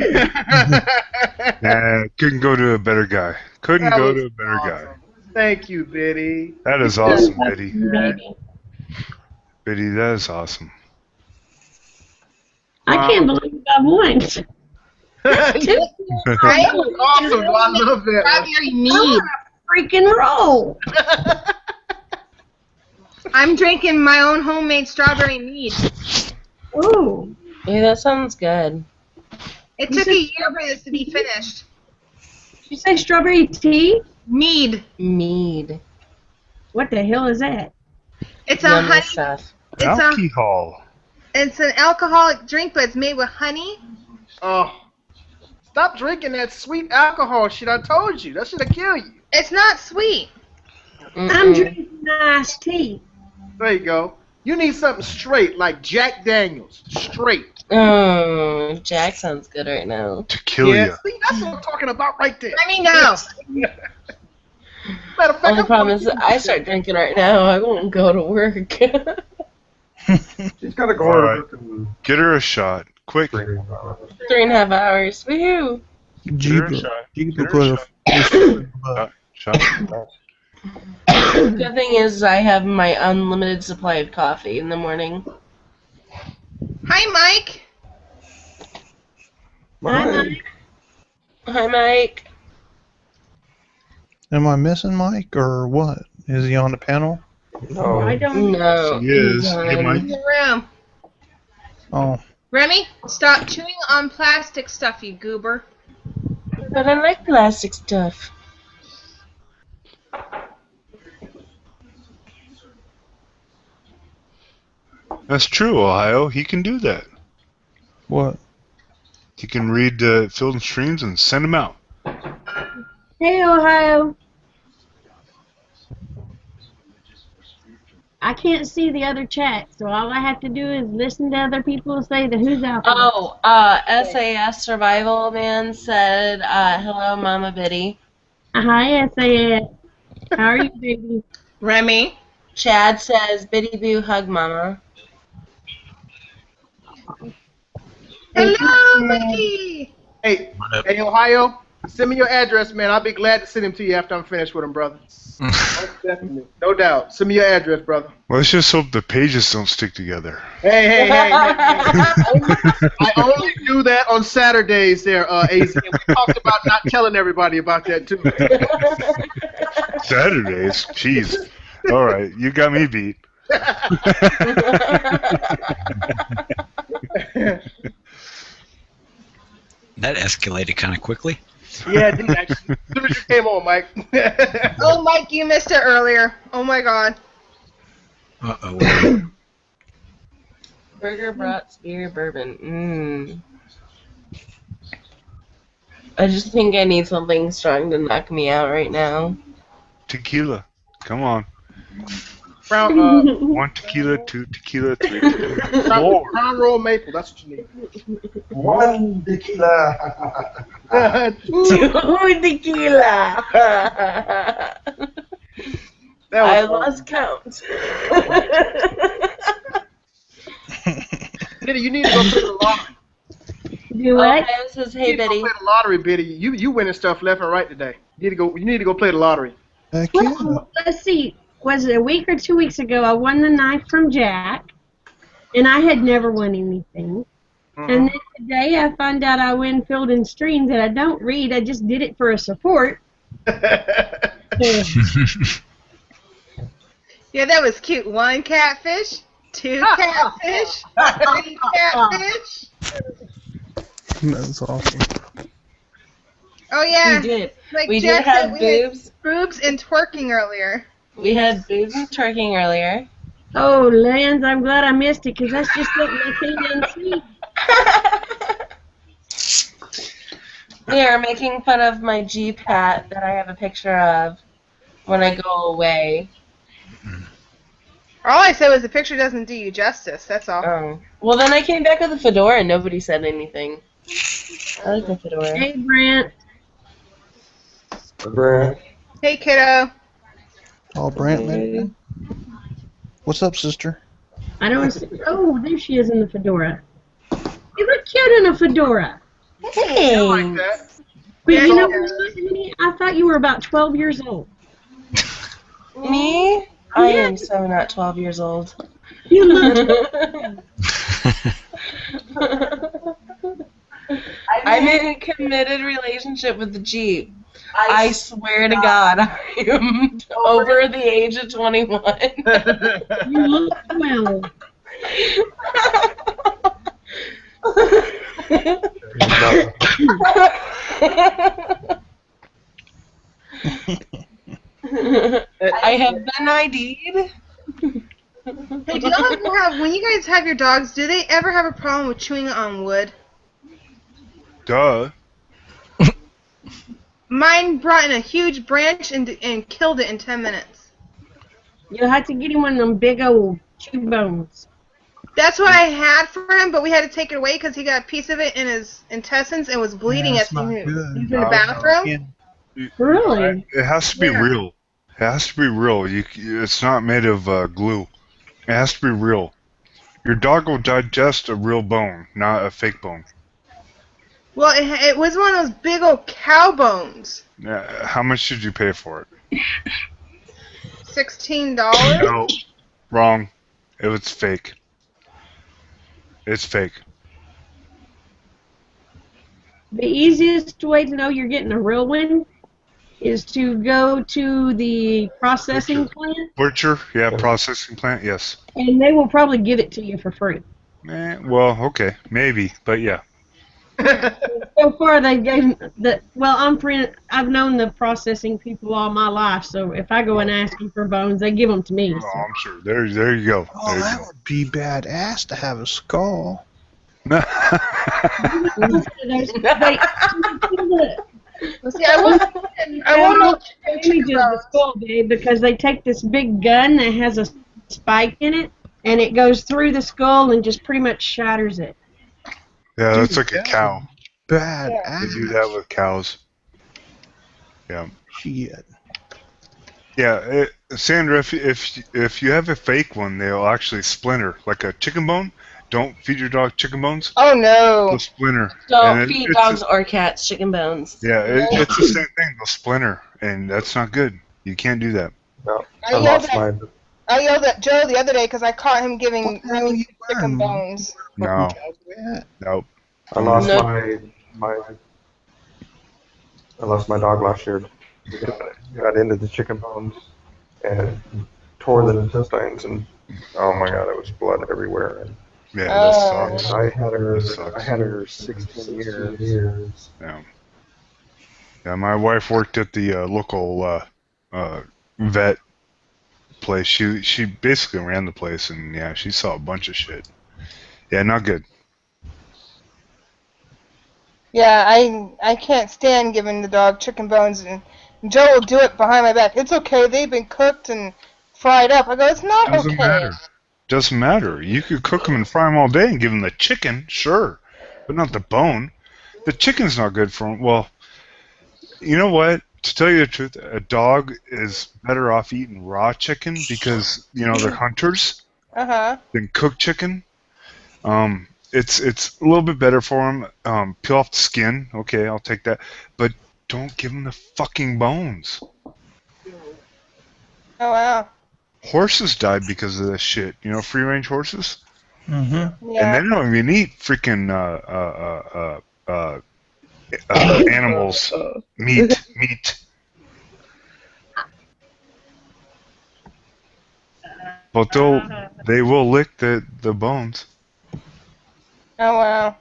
[SPEAKER 7] Nah, couldn't go to a better guy. Couldn't
[SPEAKER 2] That
[SPEAKER 7] go
[SPEAKER 2] was
[SPEAKER 7] to a better guy.
[SPEAKER 2] awesome. Thank you, Biddy.
[SPEAKER 7] That is awesome, Biddy.
[SPEAKER 10] Baby.
[SPEAKER 7] Biddy, that is awesome.
[SPEAKER 10] I can't believe I won.
[SPEAKER 2] That was awesome. I love that.
[SPEAKER 1] Strawberry
[SPEAKER 10] I
[SPEAKER 1] mead.
[SPEAKER 10] want a freaking roll.
[SPEAKER 1] I'm drinking my own homemade strawberry mead.
[SPEAKER 10] Ooh.
[SPEAKER 8] Yeah, that sounds good.
[SPEAKER 1] It took a year for this to be finished.
[SPEAKER 10] Did you say strawberry tea?
[SPEAKER 1] Mead.
[SPEAKER 8] Mead.
[SPEAKER 10] What the hell is that?
[SPEAKER 1] It's a
[SPEAKER 8] Yummy
[SPEAKER 1] honey.
[SPEAKER 8] stuff.
[SPEAKER 7] Alcohol.
[SPEAKER 1] It's an alcoholic drink, but it's made with honey.
[SPEAKER 2] Oh, stop drinking that sweet alcohol shit. I told you. That should have killed you.
[SPEAKER 1] It's not sweet.
[SPEAKER 10] I'm drinking iced tea.
[SPEAKER 2] There you go. You need something straight, like Jack Daniels. Straight.
[SPEAKER 8] Oh, Jack sounds good right now.
[SPEAKER 7] To kill
[SPEAKER 2] Yeah,
[SPEAKER 7] you.
[SPEAKER 2] see, that's what I'm talking about right there.
[SPEAKER 1] Let me know.
[SPEAKER 2] Matter of fact,
[SPEAKER 8] Only problem is that I start drinking right now, I won't go to work.
[SPEAKER 5] She's got to go
[SPEAKER 7] All
[SPEAKER 5] to
[SPEAKER 7] right.
[SPEAKER 5] work in
[SPEAKER 7] Get her a shot. Quick.
[SPEAKER 8] 3.5 hours. Woohoo!
[SPEAKER 7] Get her a shot. Get her a
[SPEAKER 4] could have.
[SPEAKER 7] Shot.
[SPEAKER 8] Good thing is I have my unlimited supply of coffee in the morning.
[SPEAKER 1] Hi, Mike.
[SPEAKER 5] Mike.
[SPEAKER 8] Hi, Mike.
[SPEAKER 4] Am I missing Mike or what? Is he on the panel?
[SPEAKER 5] No.
[SPEAKER 10] I don't.
[SPEAKER 8] No.
[SPEAKER 7] She is.
[SPEAKER 8] he's
[SPEAKER 7] Hey,
[SPEAKER 8] on.
[SPEAKER 7] Mike.
[SPEAKER 1] In the room.
[SPEAKER 4] Oh,
[SPEAKER 1] Remy, stop chewing on plastic stuff, you goober.
[SPEAKER 8] But I like plastic stuff.
[SPEAKER 7] That's true, Ohio. He can do that.
[SPEAKER 4] what?
[SPEAKER 7] He can read filled in streams and send them out.
[SPEAKER 10] Hey, Ohio. I can't see the other chat, so all I have to do is listen to other people say the who's out there.
[SPEAKER 8] Oh, SAS Survival Man said, hello, Mama Biddy.
[SPEAKER 10] Hi, SAS. How are you, baby?
[SPEAKER 11] Remy.
[SPEAKER 8] Chad says, Biddy Boo, hug Mama.
[SPEAKER 11] Hello, Mickey.
[SPEAKER 2] Hey, hey, Ohio, send me your address, man. I'll be glad to send him to you after I'm finished with him, brother. Most definitely. No doubt. Send me your address, brother.
[SPEAKER 7] Let's just hope the pages don't stick together.
[SPEAKER 2] Hey. I only do that on Saturdays there, AZ. And we talked about not telling everybody about that, too.
[SPEAKER 7] Saturdays? Jeez. All right, you got me beat.
[SPEAKER 12] That escalated kind of quickly.
[SPEAKER 2] Yeah, it did actually. As soon as you came on, Mike.
[SPEAKER 1] Oh, Mike, you missed it earlier. Oh my God.
[SPEAKER 12] Uh-oh.
[SPEAKER 8] Burger, brats, beer, bourbon. I just think I need something strong to knock me out right now.
[SPEAKER 7] Tequila. Come on.
[SPEAKER 2] Brown,
[SPEAKER 7] 1 tequila, 2 tequila, 3 tequila.
[SPEAKER 2] Crown Royal Maple, that's what you need.
[SPEAKER 9] 1 tequila.
[SPEAKER 8] 2 tequila. I lost count.
[SPEAKER 2] Biddy, you need to go play the lottery.
[SPEAKER 10] Do what?
[SPEAKER 8] Okay, says, hey,
[SPEAKER 2] You need to
[SPEAKER 8] Biddy.
[SPEAKER 2] go play the lottery, Biddy. You winning stuff left and right today. You need to go play the lottery.
[SPEAKER 4] Heck yeah.
[SPEAKER 10] Well, let's see. Was it a week or 2 weeks ago? I won the knife from Jack, and I had never won anything.
[SPEAKER 2] Mm-hmm.
[SPEAKER 10] And then today I found out I win Field and Streams, and I don't read. I just did it for a support.
[SPEAKER 1] Yeah, that was cute. 1 catfish, 2 catfish, 3 catfish.
[SPEAKER 4] That's awesome.
[SPEAKER 1] Oh yeah.
[SPEAKER 8] We did.
[SPEAKER 1] Like
[SPEAKER 8] We
[SPEAKER 1] Jack
[SPEAKER 8] did
[SPEAKER 1] said,
[SPEAKER 8] have
[SPEAKER 1] we had
[SPEAKER 8] boobs.
[SPEAKER 1] boobs and twerking earlier.
[SPEAKER 8] We had boobs and twerking earlier.
[SPEAKER 10] Oh, Lance, I'm glad I missed it, because that's just something I can't unsee.
[SPEAKER 8] They are making fun of my Jeep hat that I have a picture of when I go away.
[SPEAKER 1] All I said was the picture doesn't do you justice. That's all.
[SPEAKER 8] Oh. Well, then I came back with a fedora and nobody said anything. I like the fedora.
[SPEAKER 10] Hey, Brent.
[SPEAKER 5] Brent.
[SPEAKER 1] Hey, kiddo.
[SPEAKER 4] Oh, Brant, man. What's up, sister?
[SPEAKER 10] I don't see. Oh, there she is in the fedora. You look cute in a fedora.
[SPEAKER 8] Hey.
[SPEAKER 2] I like that.
[SPEAKER 10] But
[SPEAKER 1] Yeah,
[SPEAKER 10] you know
[SPEAKER 1] yeah.
[SPEAKER 10] what, Annie? I thought you were about 12 years old.
[SPEAKER 8] Me? I am so not 12 years old.
[SPEAKER 10] You look.
[SPEAKER 8] I'm in a committed relationship with the Jeep. I swear to God, I am over the age of 21.
[SPEAKER 10] You look 12.
[SPEAKER 8] I have been ID'd.
[SPEAKER 1] Hey, do y'all ever have, when you guys have your dogs, do they ever have a problem with chewing on wood?
[SPEAKER 7] Duh.
[SPEAKER 1] Mine brought in a huge branch and killed it in 10 minutes.
[SPEAKER 10] You'll have to get him one of them big old chew bones.
[SPEAKER 1] That's what I had for him, but we had to take it away because he got a piece of it in his intestines and was bleeding
[SPEAKER 4] Yeah,
[SPEAKER 1] as
[SPEAKER 4] that's not
[SPEAKER 1] he was
[SPEAKER 4] good.
[SPEAKER 1] in the bathroom.
[SPEAKER 10] Really?
[SPEAKER 7] It has to be
[SPEAKER 1] Yeah.
[SPEAKER 7] real. It has to be real. It's not made of glue. It has to be real. Your dog will digest a real bone, not a fake bone.
[SPEAKER 1] Well, it was one of those big old cow bones.
[SPEAKER 7] How much did you pay for it?
[SPEAKER 1] $16.
[SPEAKER 7] No. Wrong. It was fake. It's fake.
[SPEAKER 10] The easiest way to know you're getting a real one is to go to the processing plant,
[SPEAKER 7] Butcher? Yeah, processing plant? Yes.
[SPEAKER 10] and they will probably give it to you for free.
[SPEAKER 7] Well, okay. Maybe. But yeah.
[SPEAKER 10] So far, they gave the. Well, I've known the processing people all my life, so if I go and ask them for bones, they give them to me.
[SPEAKER 7] Oh,
[SPEAKER 10] So.
[SPEAKER 7] I'm sure. There you go.
[SPEAKER 4] Oh,
[SPEAKER 7] There
[SPEAKER 4] that
[SPEAKER 7] you
[SPEAKER 4] would be badass to have a skull.
[SPEAKER 7] go.
[SPEAKER 1] Well, see, I won't know
[SPEAKER 10] Images of the skull, babe, because they take this big gun that has a spike in it, and it goes through the skull and just pretty much shatters it.
[SPEAKER 7] Yeah,
[SPEAKER 4] Dude,
[SPEAKER 7] that's like a
[SPEAKER 4] that's
[SPEAKER 7] cow.
[SPEAKER 4] bad.
[SPEAKER 7] They do that with cows. Yeah.
[SPEAKER 4] Shit.
[SPEAKER 7] Yeah, Sandra, if you have a fake one, they'll actually splinter like a chicken bone. Don't feed your dog chicken bones.
[SPEAKER 1] Oh no.
[SPEAKER 7] They'll splinter.
[SPEAKER 8] Don't
[SPEAKER 7] And
[SPEAKER 8] feed dogs or cats chicken bones.
[SPEAKER 7] Yeah, it's the same thing. They'll splinter, and that's not good. You can't do that.
[SPEAKER 5] No,
[SPEAKER 1] I
[SPEAKER 5] I
[SPEAKER 1] yelled
[SPEAKER 5] lost
[SPEAKER 1] at
[SPEAKER 5] mine.
[SPEAKER 1] I yelled at Joe the other day because I caught him giving
[SPEAKER 4] What the hell
[SPEAKER 1] me
[SPEAKER 4] you
[SPEAKER 1] chicken
[SPEAKER 4] wearing?
[SPEAKER 1] bones.
[SPEAKER 7] No,
[SPEAKER 4] Fucking cowboy hat.
[SPEAKER 7] nope.
[SPEAKER 5] I lost
[SPEAKER 8] No.
[SPEAKER 5] my dog last year. He got into the chicken bones and tore the intestines, and oh my god, it was blood everywhere. And
[SPEAKER 7] Yeah, that
[SPEAKER 1] Oh.
[SPEAKER 7] sucks.
[SPEAKER 5] I had her.
[SPEAKER 7] That sucks.
[SPEAKER 5] I had her 16 years.
[SPEAKER 7] Yeah. Yeah, my wife worked at the local vet place. She basically ran the place, and yeah, she saw a bunch of shit. Yeah, not good.
[SPEAKER 1] Yeah, I can't stand giving the dog chicken bones, and Joe will do it behind my back. It's okay, they've been cooked and fried up. I go, it's not
[SPEAKER 7] Doesn't
[SPEAKER 1] okay.
[SPEAKER 7] matter. Doesn't matter. You could cook them and fry them all day and give them the chicken, sure, but not the bone. The chicken's not good for them. Well, you know what? To tell you the truth, a dog is better off eating raw chicken because they're hunters than cooked chicken. It's a little bit better for them. Peel off the skin, okay, I'll take that, but don't give them the fucking bones.
[SPEAKER 1] Oh wow.
[SPEAKER 7] Horses died because of this shit. Free range horses,
[SPEAKER 4] Mm-hmm.
[SPEAKER 1] Yeah.
[SPEAKER 7] and they don't even eat freaking animals meat. But they will lick the bones.
[SPEAKER 1] Oh wow.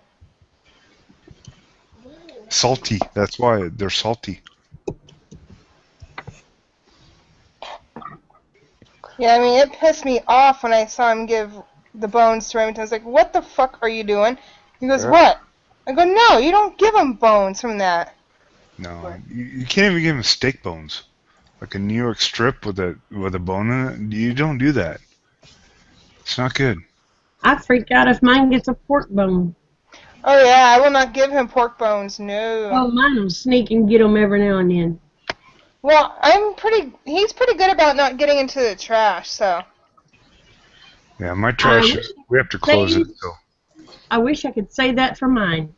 [SPEAKER 7] Salty. That's why they're salty.
[SPEAKER 1] Yeah, I mean, it pissed me off when I saw him give the bones to Remington. I was like, what the fuck are you doing? He goes,
[SPEAKER 5] Yeah.
[SPEAKER 1] what? I go, no, you don't give him bones from that.
[SPEAKER 7] No, you can't even give them steak bones, like a New York strip with a bone in it. You don't do that. It's not good.
[SPEAKER 10] I freak out if mine gets a pork bone.
[SPEAKER 1] Oh yeah, I will not give him pork bones, no.
[SPEAKER 10] Oh, mine will sneak and get them every now and then.
[SPEAKER 1] Well, he's pretty good about not getting into the trash, so.
[SPEAKER 7] Yeah, my trash. We have to close it. So
[SPEAKER 10] I wish I could say that for mine.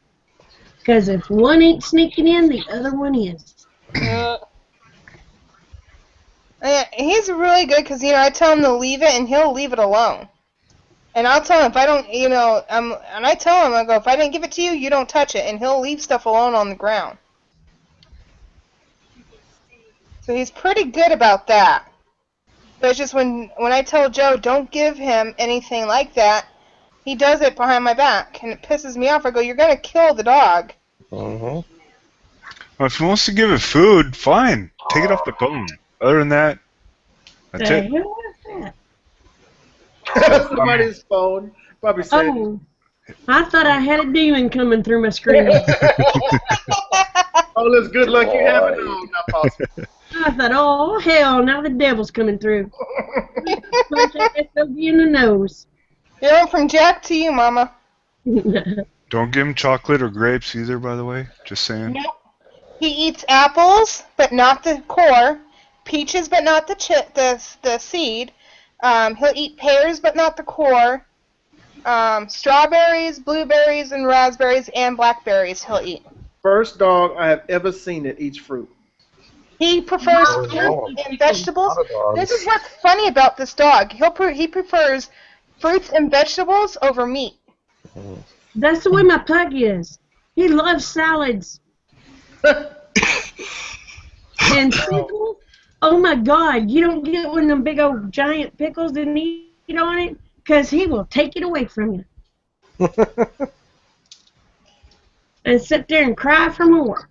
[SPEAKER 10] Because if one ain't sneaking in, the other one is.
[SPEAKER 1] Yeah, he's really good because, I tell him to leave it and he'll leave it alone. And I'll tell him if I don't, and I tell him, I go, if I didn't give it to you, you don't touch it. And he'll leave stuff alone on the ground. So he's pretty good about that. But it's just when I tell Joe, don't give him anything like that, he does it behind my back. And it pisses me off. I go, you're going to kill the dog.
[SPEAKER 7] well, if he wants to give it food, fine. Take it off the bone. Other than that, that's
[SPEAKER 10] The
[SPEAKER 7] it.
[SPEAKER 10] hell was that?
[SPEAKER 2] Somebody's phone. Probably said.
[SPEAKER 10] Oh, I thought I had a demon coming through my screen.
[SPEAKER 2] All this good luck you have, no, not possible.
[SPEAKER 10] I thought, oh, hell, now the devil's coming through. Punch that SOB in the nose.
[SPEAKER 1] From Jack to you, Mama.
[SPEAKER 7] Don't give him chocolate or grapes either, by the way. Just saying.
[SPEAKER 1] Nope. He eats apples, but not the core. Peaches, but not the seed. He'll eat pears, but not the core. Strawberries, blueberries, and raspberries, and blackberries he'll eat.
[SPEAKER 2] First dog I have ever seen that eats fruit.
[SPEAKER 1] He prefers fruit and vegetables. This is what's funny about this dog. He prefers fruits and vegetables over meat.
[SPEAKER 10] That's the way my pug is. He loves salads. And pickles. Oh my God, you don't get one of them big old giant pickles and eat on it, because he will take it away from you. And sit there and cry for more.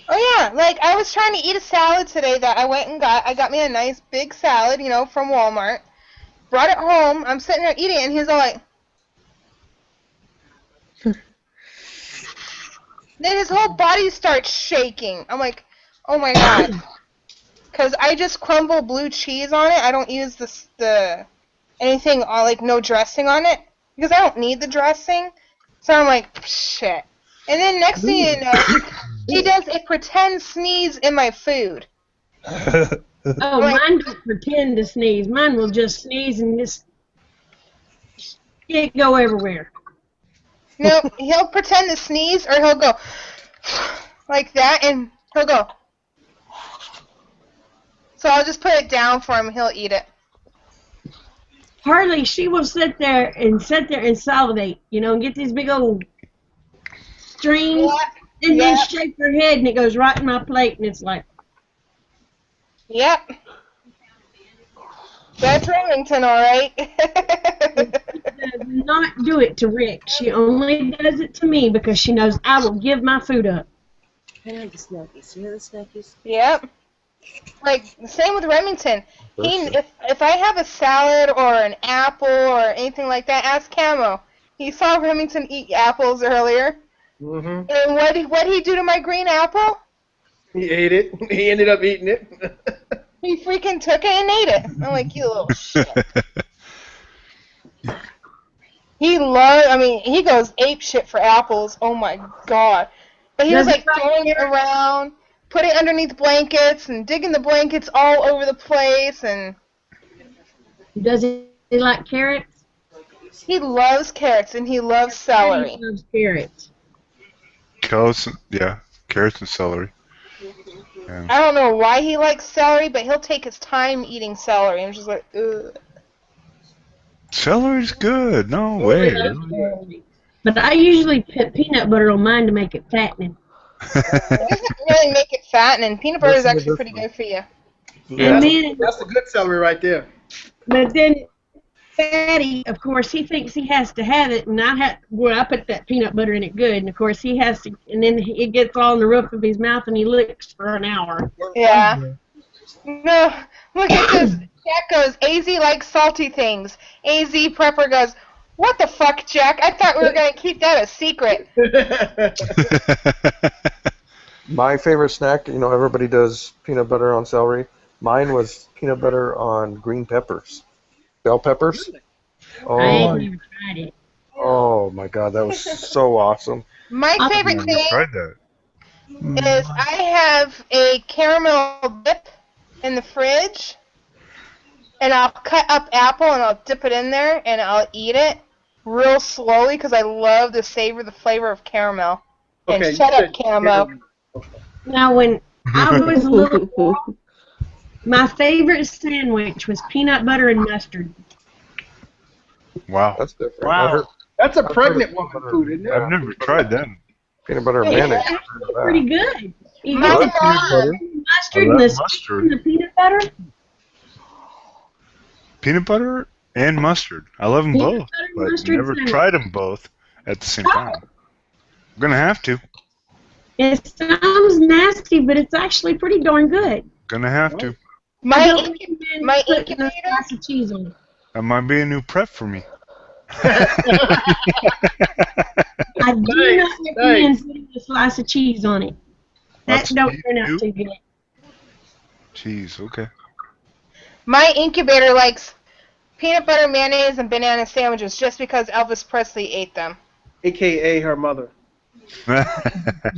[SPEAKER 1] Oh yeah, like I was trying to eat a salad today that I went and got. I got me a nice big salad, from Walmart. Brought it home. I'm sitting there eating it, and he's all like... Then his whole body starts shaking. I'm like, oh my God. Because I just crumble blue cheese on it. I don't use the anything like no dressing on it because I don't need the dressing. So I'm like, shit. And then next thing you know, he does a pretend sneeze in my food.
[SPEAKER 10] Oh, mine don't pretend to sneeze. Mine will just sneeze and just it go everywhere.
[SPEAKER 1] No, he'll pretend to sneeze or he'll go like that and he'll go. So I'll just put it down for him and he'll eat it.
[SPEAKER 10] Harley, she will sit there and salivate, and get these big old strings and then shake her head and it goes right in my plate and it's like.
[SPEAKER 1] Yep. That's Remington, all right.
[SPEAKER 10] She does not do it to Rick. She only does it to me because she knows I will give my food up.
[SPEAKER 8] I like the Snuggies. You know the Snuggies?
[SPEAKER 1] Yep. Like, same with Remington. If I have a salad or an apple or anything like that, ask Camo. He saw Remington eat apples earlier.
[SPEAKER 2] Mm-hmm.
[SPEAKER 1] And what did he do to my green apple?
[SPEAKER 2] He ate it. He ended up eating it.
[SPEAKER 1] He freaking took it and ate it. I'm like, you little shit. He goes ape shit for apples. Oh my god. But he was like throwing it around, putting it underneath blankets and digging the blankets all over the place. And
[SPEAKER 10] does he like carrots?
[SPEAKER 1] He loves carrots and he loves celery.
[SPEAKER 10] He loves carrots.
[SPEAKER 7] Carrots and celery. Yeah.
[SPEAKER 1] I don't know why he likes celery, but he'll take his time eating celery. I'm just like, ugh.
[SPEAKER 7] Celery's good. No way.
[SPEAKER 10] But I usually put peanut butter on mine to make it fattening.
[SPEAKER 1] It doesn't really make it fattening. Peanut butter is actually pretty good for you.
[SPEAKER 2] Yeah, that's the good celery right there.
[SPEAKER 10] But then Fatty, of course, he thinks he has to have it, and I put that peanut butter in it good, and of course he has to, and then it gets all in the roof of his mouth, and he licks for an hour.
[SPEAKER 1] Yeah. No, look at this. Jack goes, AZ likes salty things. AZ Prepper goes, what the fuck, Jack? I thought we were going to keep that a secret.
[SPEAKER 5] My favorite snack, everybody does peanut butter on celery. Mine was peanut butter on green peppers. Bell peppers? Oh,
[SPEAKER 10] I ain't never tried it.
[SPEAKER 5] Oh my god, that was so awesome.
[SPEAKER 1] My favorite thing
[SPEAKER 7] Tried that.
[SPEAKER 1] is I have a caramel dip in the fridge, and I'll cut up apple and I'll dip it in there and I'll eat it real slowly because I love to savor the flavor of caramel. And
[SPEAKER 2] Okay,
[SPEAKER 1] shut up, Camo.
[SPEAKER 10] Now, when I was a little boy, my favorite sandwich was peanut butter and mustard.
[SPEAKER 7] Wow.
[SPEAKER 5] That's different.
[SPEAKER 2] Wow. That's a pregnant woman food, isn't it?
[SPEAKER 7] I've never tried that.
[SPEAKER 5] Peanut butter and mayonnaise.
[SPEAKER 10] It's actually pretty good. You
[SPEAKER 1] My
[SPEAKER 10] get the
[SPEAKER 1] mom-
[SPEAKER 10] mustard and the peanut butter.
[SPEAKER 7] Peanut butter and mustard. I love them
[SPEAKER 10] Peanut
[SPEAKER 7] both,
[SPEAKER 10] butter,
[SPEAKER 7] but
[SPEAKER 10] mustard
[SPEAKER 7] never
[SPEAKER 10] sandwich.
[SPEAKER 7] tried them both at the same time. I'm gonna have to.
[SPEAKER 10] It sounds nasty, but it's actually pretty darn good.
[SPEAKER 7] Gonna have to.
[SPEAKER 1] My
[SPEAKER 10] don't recommend putting a slice of cheese on it.
[SPEAKER 7] That might be a new prep for me.
[SPEAKER 10] I do not recommend putting a slice of cheese on it. That
[SPEAKER 7] Lots of
[SPEAKER 10] don't
[SPEAKER 7] cheese,
[SPEAKER 10] turn out
[SPEAKER 7] too?
[SPEAKER 10] too good.
[SPEAKER 7] Cheese, okay.
[SPEAKER 1] My incubator likes peanut butter, mayonnaise, and banana sandwiches just because Elvis Presley ate them.
[SPEAKER 2] AKA her mother.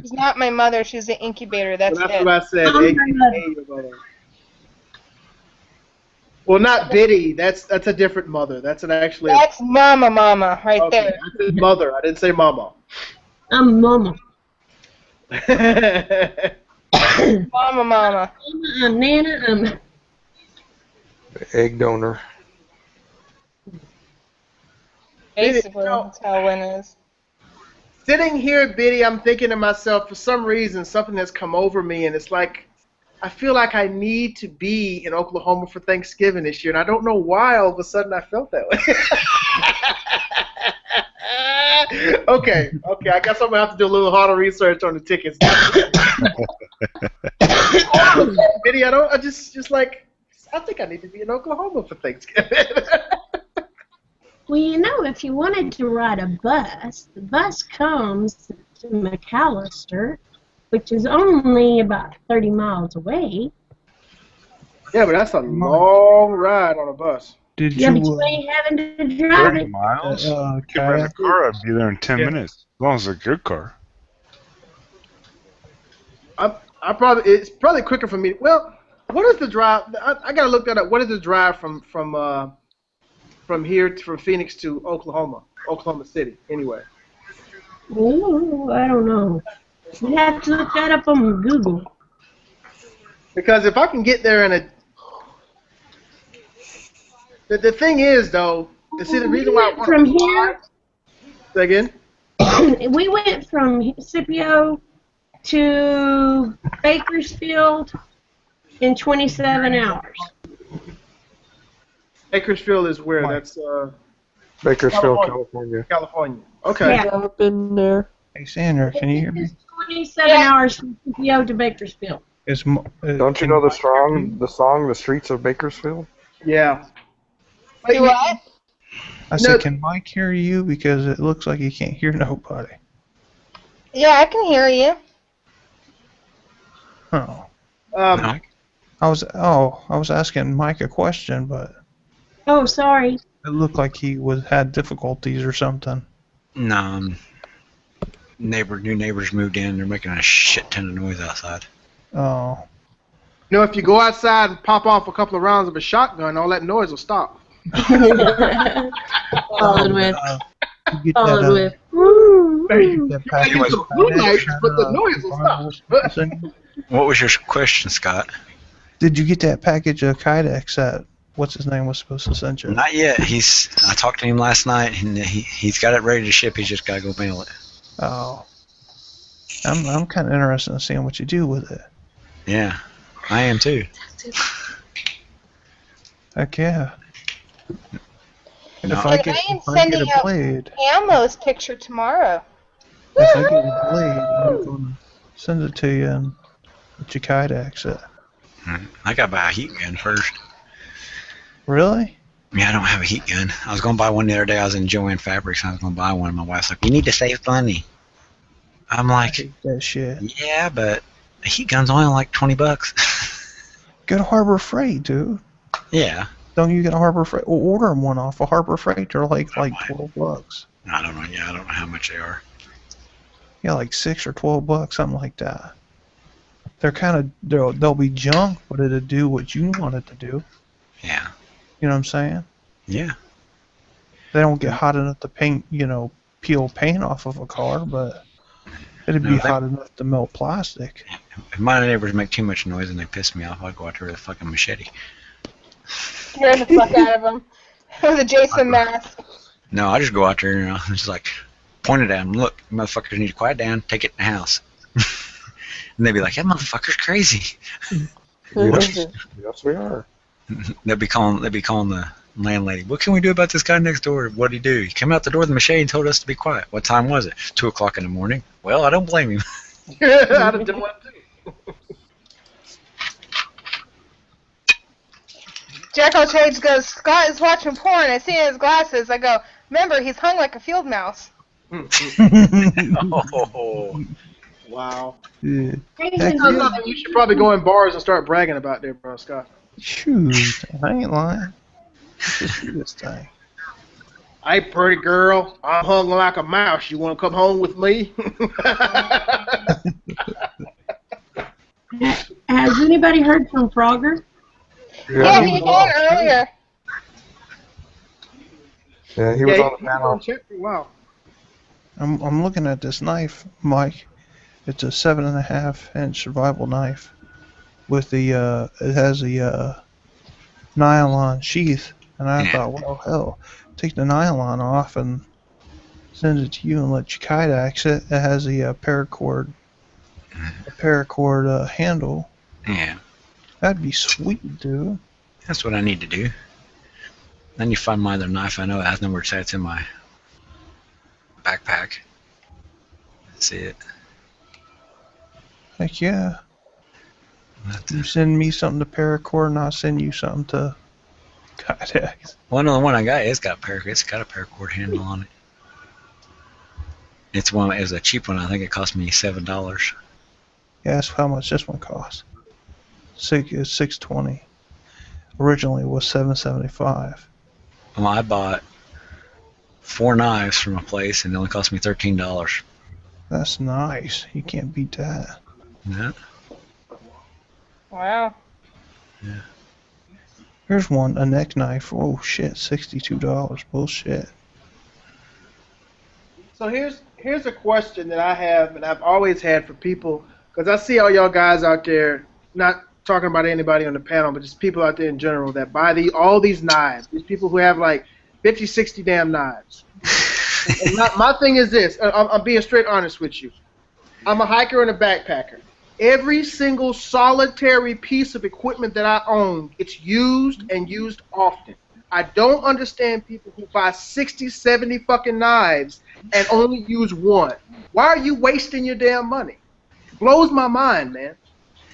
[SPEAKER 1] She's not my mother, she's the incubator, that's
[SPEAKER 2] That's
[SPEAKER 1] it.
[SPEAKER 2] what I said.
[SPEAKER 10] I'm her
[SPEAKER 2] AKA
[SPEAKER 10] mother.
[SPEAKER 2] your mother. Well, not Biddy. That's a different mother. That's actually.
[SPEAKER 1] That's Mama right
[SPEAKER 2] Okay,
[SPEAKER 1] there.
[SPEAKER 2] I said mother. I didn't say mama.
[SPEAKER 10] I'm Mama.
[SPEAKER 1] Mama.
[SPEAKER 10] I'm Nana. I'm
[SPEAKER 5] Egg donor.
[SPEAKER 1] Basically, that's how Win is.
[SPEAKER 2] Sitting here, Biddy, I'm thinking to myself, for some reason, something has come over me, and it's like, I feel like I need to be in Oklahoma for Thanksgiving this year, and I don't know why all of a sudden I felt that way. Okay, I guess I'm going to have to do a little harder research on the tickets. Biddy, I think I need to be in Oklahoma for Thanksgiving.
[SPEAKER 10] Well, if you wanted to ride a bus, the bus comes to McAllister, which is only about 30 miles away.
[SPEAKER 2] Yeah, but that's a long ride on a bus.
[SPEAKER 4] Did
[SPEAKER 10] Yeah, but
[SPEAKER 4] you
[SPEAKER 10] you ain't having to drive
[SPEAKER 7] 30
[SPEAKER 10] it.
[SPEAKER 7] miles? You could rent a
[SPEAKER 4] kayak?
[SPEAKER 7] car, I'd be there in 10
[SPEAKER 2] Yeah.
[SPEAKER 7] minutes. As long as it's a good car.
[SPEAKER 2] I probably it's probably quicker for me. Well, what is the drive? I gotta look that up. What is the drive from here from Phoenix to Oklahoma City? Anyway,
[SPEAKER 10] Ooh, I don't know. You have to look that up on Google.
[SPEAKER 2] because if I can get there in a the thing is though, see the reason why I want
[SPEAKER 10] From
[SPEAKER 2] to
[SPEAKER 10] here,
[SPEAKER 2] say again.
[SPEAKER 10] we went from Scipio to Bakersfield in 27 hours.
[SPEAKER 2] Bakersfield is where?
[SPEAKER 4] Why?
[SPEAKER 2] That's
[SPEAKER 5] Bakersfield,
[SPEAKER 2] California.
[SPEAKER 5] California.
[SPEAKER 2] California. Okay.
[SPEAKER 10] Yeah.
[SPEAKER 13] I've been there.
[SPEAKER 4] Hey, Sandra, can you hear me?
[SPEAKER 10] It's 27 hours from Scipio to Bakersfield.
[SPEAKER 5] Don't you know the song, "The Streets of Bakersfield"?
[SPEAKER 2] Yeah.
[SPEAKER 1] Do what?
[SPEAKER 4] I said, can Mike hear you? Because it looks like he can't hear nobody.
[SPEAKER 1] Yeah, I can hear you.
[SPEAKER 4] Oh.
[SPEAKER 2] Um,
[SPEAKER 4] I was asking Mike a question, but
[SPEAKER 10] Oh, sorry.
[SPEAKER 4] it looked like he had difficulties or something.
[SPEAKER 12] No, new neighbors moved in. They're making a shit ton of noise outside.
[SPEAKER 4] Oh.
[SPEAKER 2] you know, if you go outside and pop off a couple of rounds of a shotgun, all that noise will stop.
[SPEAKER 8] Followed with.
[SPEAKER 4] You get
[SPEAKER 8] Followed
[SPEAKER 4] that,
[SPEAKER 8] with.
[SPEAKER 2] You might use some blue lights, but the noise will stop.
[SPEAKER 12] What was your question, Scott?
[SPEAKER 4] Did you get that package of Kydex that what's his name was supposed to send you?
[SPEAKER 12] Not yet. I talked to him last night, and he's got it ready to ship. He's just got to go mail it.
[SPEAKER 4] Oh. I'm kind of interested in seeing what you do with it.
[SPEAKER 12] Yeah, I am too.
[SPEAKER 4] Heck yeah.
[SPEAKER 12] No.
[SPEAKER 4] If I
[SPEAKER 1] And
[SPEAKER 4] get,
[SPEAKER 1] I am
[SPEAKER 4] if I get
[SPEAKER 1] sending
[SPEAKER 4] a
[SPEAKER 1] out
[SPEAKER 4] blade,
[SPEAKER 1] Camo's picture tomorrow.
[SPEAKER 4] if I get a blade, I'm gonna send it to you and let you Kydex it.
[SPEAKER 12] I got to buy a heat gun first.
[SPEAKER 4] Really?
[SPEAKER 12] Yeah, I don't have a heat gun. I was going to buy one the other day. I was in Joann Fabrics, and I was going to buy one. And my wife's like, "We need to save money." I'm
[SPEAKER 4] I
[SPEAKER 12] like,
[SPEAKER 4] hate that shit.
[SPEAKER 12] "Yeah, but a heat gun's only like $20."
[SPEAKER 4] Go to Harbor Freight, dude.
[SPEAKER 12] Yeah.
[SPEAKER 4] Don't you get a Harbor Freight? Well, order them one off a Harbor Freight. They're like $12.
[SPEAKER 12] I don't know. Yeah, I don't know how much they are.
[SPEAKER 4] Yeah, like $6 or $12, something like that. They're kind of they'll be junk, but it'll do what you want it to do.
[SPEAKER 12] Yeah.
[SPEAKER 4] You know what I'm saying?
[SPEAKER 12] Yeah.
[SPEAKER 4] They don't get hot enough to peel paint off of a car, but it'd be hot enough to melt plastic.
[SPEAKER 12] If my neighbors make too much noise and they piss me off, I'll go out there with a fucking machete.
[SPEAKER 1] Scaring the fuck out of him. With a Jason mask.
[SPEAKER 12] No, I just go out there and just like point it at them. Look, you motherfuckers need to quiet down. Take it in the house. And they'd be like, "That motherfucker's crazy."
[SPEAKER 5] Yes, we are.
[SPEAKER 12] They'd be calling the landlady. "What can we do about this guy next door? What'd he do? He came out the door with the machete and told us to be quiet." "What time was it?" 2 o'clock in the morning. Well, I don't blame him.
[SPEAKER 2] I'd have done one too.
[SPEAKER 1] Jekyll Chase goes, "Scott is watching porn. I see in his glasses." I go, "Remember, he's hung like a field mouse."
[SPEAKER 12] Oh.
[SPEAKER 2] Wow.
[SPEAKER 4] Yeah.
[SPEAKER 2] That's something you should probably go in bars and start bragging about there, bro, Scott.
[SPEAKER 4] Shoot, I ain't lying. Just do this thing.
[SPEAKER 2] Hey, pretty girl, I'm hung like a mouse. You want to come home with me?
[SPEAKER 10] Has anybody heard from Frogger?
[SPEAKER 1] Yeah, he was on earlier.
[SPEAKER 5] Yeah, he was on the panel.
[SPEAKER 2] Wow.
[SPEAKER 4] I'm looking at this knife, Mike. It's a 7.5-inch survival knife with the it has a nylon sheath, and I thought, well, hell, take the nylon off and send it to you and let you Kydex it. It has a paracord handle.
[SPEAKER 12] Yeah.
[SPEAKER 4] That'd be sweet, dude.
[SPEAKER 12] That's what I need to do. Then you find my other knife. I know it has nowhere to say. It's in my backpack. See it.
[SPEAKER 4] Heck yeah. You send me something to paracord, and I'll send you something to Kydex.
[SPEAKER 12] Well, no, the one I got, it's got a paracord handle on it. It was a cheap one. I think it cost me $7.
[SPEAKER 4] Yeah, that's how much this one costs. It's $620. Originally it was $775.
[SPEAKER 12] Well, I bought 4 knives from a place, and it only cost me $13.
[SPEAKER 4] That's nice. You can't beat that.
[SPEAKER 12] Yeah.
[SPEAKER 1] Wow.
[SPEAKER 12] Yeah.
[SPEAKER 4] Here's one, a neck knife. Oh shit, $62. Bullshit.
[SPEAKER 2] So here's a question that I have, and I've always had for people, because I see all y'all guys out there, not talking about anybody on the panel, but just people out there in general that buy all these knives. These people who have like 50, 60 damn knives. And my thing is this. I'm being straight honest with you. I'm a hiker and a backpacker. Every single solitary piece of equipment that I own, it's used and used often. I don't understand people who buy 60, 70 fucking knives and only use one. Why are you wasting your damn money? It blows my mind, man.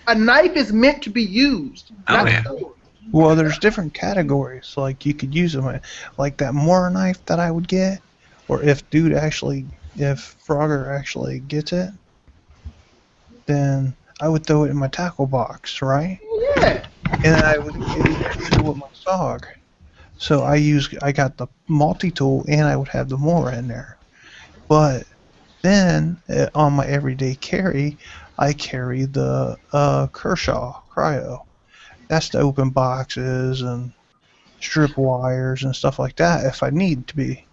[SPEAKER 2] A knife is meant to be used.
[SPEAKER 12] Oh, yeah.
[SPEAKER 4] Well, there's different categories. Like you could use them, like that Mora knife that I would get, or if Frogger actually gets it, then I would throw it in my tackle box, right?
[SPEAKER 2] Yeah.
[SPEAKER 4] And I would use it with my SOG. So I got the multi-tool and I would have the Mora in there. But then on my everyday carry, I carry the Kershaw Cryo. That's to open boxes and strip wires and stuff like that if I need to be.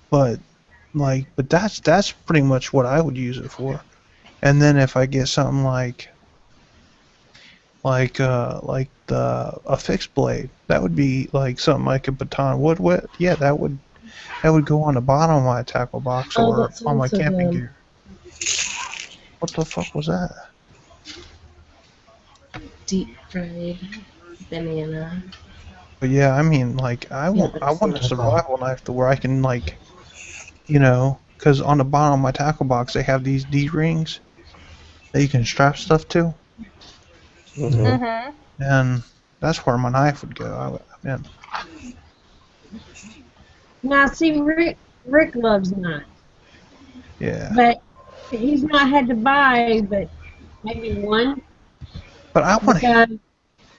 [SPEAKER 4] But that's pretty much what I would use it for. And then if I get something like a fixed blade, that would be like something like a baton wood with. Yeah, that would go on the bottom of my tackle box or on my camping gear. What the fuck was that?
[SPEAKER 8] Deep fried banana.
[SPEAKER 4] But yeah, I mean, like I want a survival knife to where I can because on the bottom of my tackle box they have these D-rings that you can strap stuff to.
[SPEAKER 1] Mhm.
[SPEAKER 4] And that's where my knife would go.
[SPEAKER 10] Now, see, Rick loves knives,
[SPEAKER 4] Yeah.
[SPEAKER 10] but he's not had to buy but maybe one.
[SPEAKER 4] But I want to.
[SPEAKER 10] Because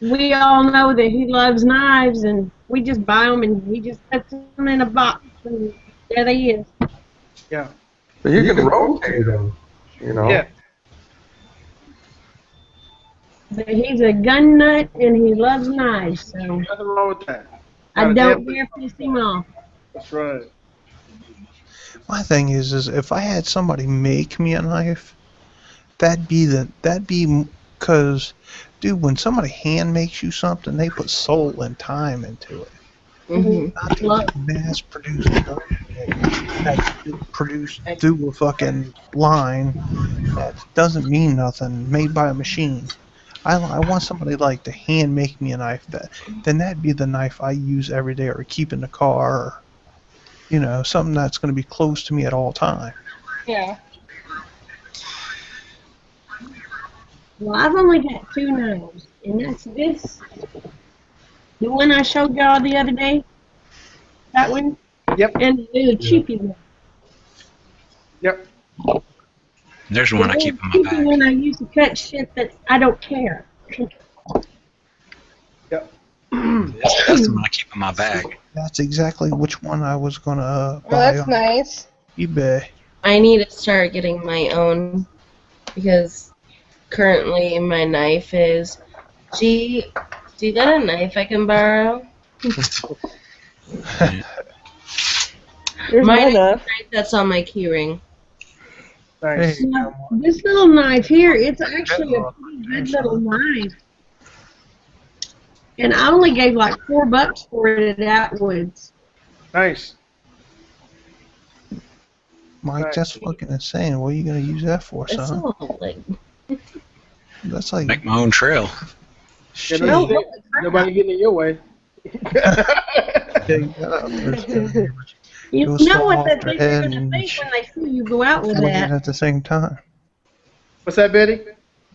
[SPEAKER 10] we all know that he loves knives, and we just buy them, and he just puts them in a box, and there they is.
[SPEAKER 2] Yeah.
[SPEAKER 5] But you can rotate them,
[SPEAKER 2] Yeah.
[SPEAKER 10] But he's a gun nut, and he loves knives, so
[SPEAKER 2] Nothing wrong with that.
[SPEAKER 10] I don't dare piss him off.
[SPEAKER 2] That's right.
[SPEAKER 4] My thing is if I had somebody make me a knife, that'd be because, dude, when somebody hand makes you something, they put soul and time into it.
[SPEAKER 8] Mm-hmm.
[SPEAKER 4] Not mass produced that's produced through a fucking line that doesn't mean nothing, made by a machine. I want somebody like to hand make me a knife then that'd be the knife I use every day or keep in the car or something that's going to be close to me at all times.
[SPEAKER 1] Yeah.
[SPEAKER 10] Well, I've only got 2 knives, and that's this. The one I showed y'all the other day. That one.
[SPEAKER 2] Yep.
[SPEAKER 10] And the little cheapy one.
[SPEAKER 2] Yep.
[SPEAKER 12] There's one I keep in my
[SPEAKER 10] The
[SPEAKER 12] bag.
[SPEAKER 10] one I use to cut shit that I don't care.
[SPEAKER 2] Yep.
[SPEAKER 12] That's the one I keep in my bag.
[SPEAKER 4] That's exactly which one I was going to
[SPEAKER 1] Well,
[SPEAKER 4] buy
[SPEAKER 1] that's
[SPEAKER 4] on
[SPEAKER 1] nice.
[SPEAKER 4] eBay.
[SPEAKER 8] I need to start getting my own because currently my knife is. Gee, do you got a knife I can borrow?
[SPEAKER 13] There's
[SPEAKER 8] My
[SPEAKER 13] enough.
[SPEAKER 8] knife that's on my keyring.
[SPEAKER 2] Nice.
[SPEAKER 10] Now, this little knife here, it's actually a pretty good little knife. And I only gave like $4 for it at Atwoods.
[SPEAKER 2] Nice.
[SPEAKER 4] Mike, that's fucking insane. What are you going to use that for,
[SPEAKER 8] It's
[SPEAKER 4] son?
[SPEAKER 8] all like.
[SPEAKER 4] That's like...
[SPEAKER 12] Make my own trail.
[SPEAKER 2] Yeah, nobody getting in your way.
[SPEAKER 10] You
[SPEAKER 4] Go
[SPEAKER 10] know what
[SPEAKER 4] off
[SPEAKER 10] that
[SPEAKER 4] their
[SPEAKER 10] they're
[SPEAKER 4] head
[SPEAKER 10] going to
[SPEAKER 4] and
[SPEAKER 10] think when they see you go out with
[SPEAKER 4] fling it
[SPEAKER 10] that.
[SPEAKER 4] at the same time.
[SPEAKER 2] What's that, Betty?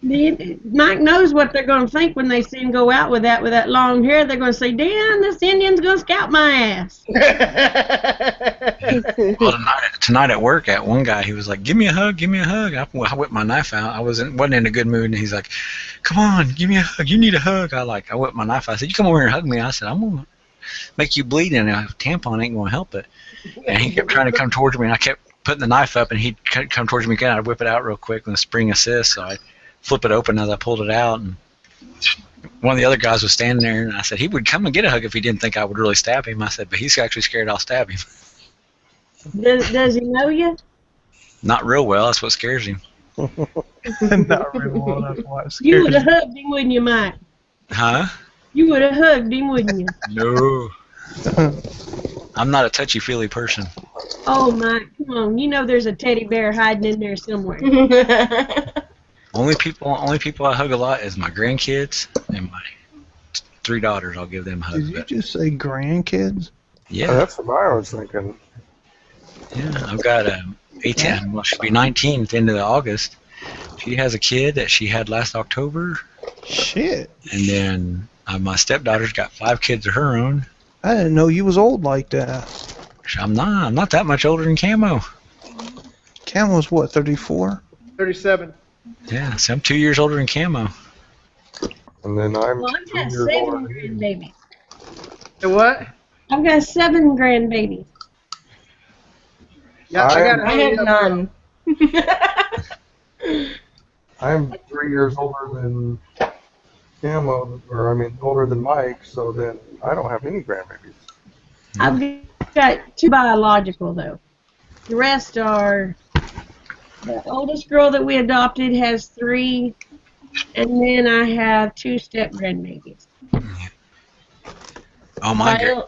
[SPEAKER 10] Mike knows what they're going to think when they see him go out with that long hair. They're going to say, "Damn, this Indian's going to scalp my ass."
[SPEAKER 12] Well, tonight at work, at one guy, he was like, "Give me a hug, give me a hug." I whipped my knife out. I wasn't in a good mood, and he's like, "Come on, give me a hug. You need a hug." I whipped my knife out. I said, "You come over here and hug me." I said, "I'm gonna make you bleed, and a tampon ain't gonna help it. And he kept trying to come towards me, and I kept putting the knife up, and he'd come towards me again. I'd whip it out real quick with a spring assist, so I'd flip it open as I pulled it out. And one of the other guys was standing there, and I said he would come and get a hug if he didn't think I would really stab him. I said, but he's actually scared I'll stab him.
[SPEAKER 10] Does he know you?
[SPEAKER 12] Not real well. That's what scares him.
[SPEAKER 4] Not really well. That's why it
[SPEAKER 10] You
[SPEAKER 4] scares
[SPEAKER 10] would have
[SPEAKER 4] me.
[SPEAKER 10] hugged him, wouldn't you, Mike?
[SPEAKER 12] Huh?
[SPEAKER 10] You would have hugged him, wouldn't you?
[SPEAKER 12] No. I'm not a touchy-feely person.
[SPEAKER 10] Oh, Mike, come on. You know there's a teddy bear hiding in there somewhere.
[SPEAKER 12] Only people I hug a lot is my grandkids and my 3 daughters. I'll give them hugs.
[SPEAKER 4] Did you just say grandkids?
[SPEAKER 12] Yeah.
[SPEAKER 5] That's what I was thinking.
[SPEAKER 12] Yeah, I've got 18. Well, she'll be 19 at the end of August. She has a kid that she had last October.
[SPEAKER 4] Shit.
[SPEAKER 12] And then my stepdaughter's got 5 kids of her own.
[SPEAKER 4] I didn't know you was old like that.
[SPEAKER 12] I'm not that much older than Camo.
[SPEAKER 4] Camo's what, 34?
[SPEAKER 2] 37.
[SPEAKER 12] Yeah, so I'm 2 years older than Camo.
[SPEAKER 5] And then I'm
[SPEAKER 10] Well, I've
[SPEAKER 5] 2
[SPEAKER 10] got
[SPEAKER 5] years
[SPEAKER 10] 7
[SPEAKER 5] older than you.
[SPEAKER 10] grandbabies.
[SPEAKER 2] The what?
[SPEAKER 10] I've got 7 grandbabies.
[SPEAKER 2] Yeah,
[SPEAKER 11] I have none.
[SPEAKER 5] I'm 3 years older than Camo, or I mean older than Mike, so then I don't have any grandbabies.
[SPEAKER 10] I've got 2 biological, though. The rest are, the oldest girl that we adopted has 3, and then I have 2 step grandbabies.
[SPEAKER 12] Oh my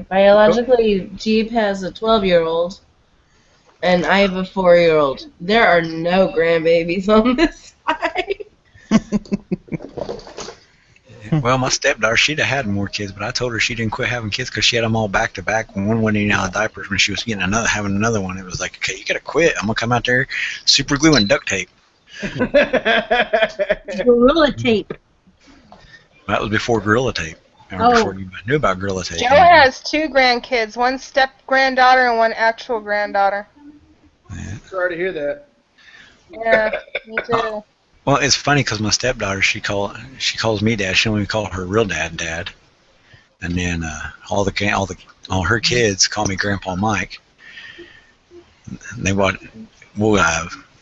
[SPEAKER 8] Biologically, Jeep has a 12-year-old, and I have a 4-year-old. There are no grandbabies on this side.
[SPEAKER 12] Well, my stepdaughter, she'd have had more kids, but I told her she didn't quit having kids because she had them all back to back. When one wasn't eating out of diapers, when she was having another one, it was like, okay, you gotta quit. I'm gonna come out there, super glue and duct tape.
[SPEAKER 10] Gorilla tape.
[SPEAKER 12] That was before Gorilla Tape. Or before you knew about Gorilla Tape.
[SPEAKER 1] Joe has 2 grandkids, 1 step granddaughter and 1 actual granddaughter.
[SPEAKER 2] Sorry to hear that.
[SPEAKER 1] Yeah, me too.
[SPEAKER 12] Well, it's funny because my stepdaughter, she calls me dad. She don't even call her real dad. And then all her kids call me Grandpa Mike. And we'll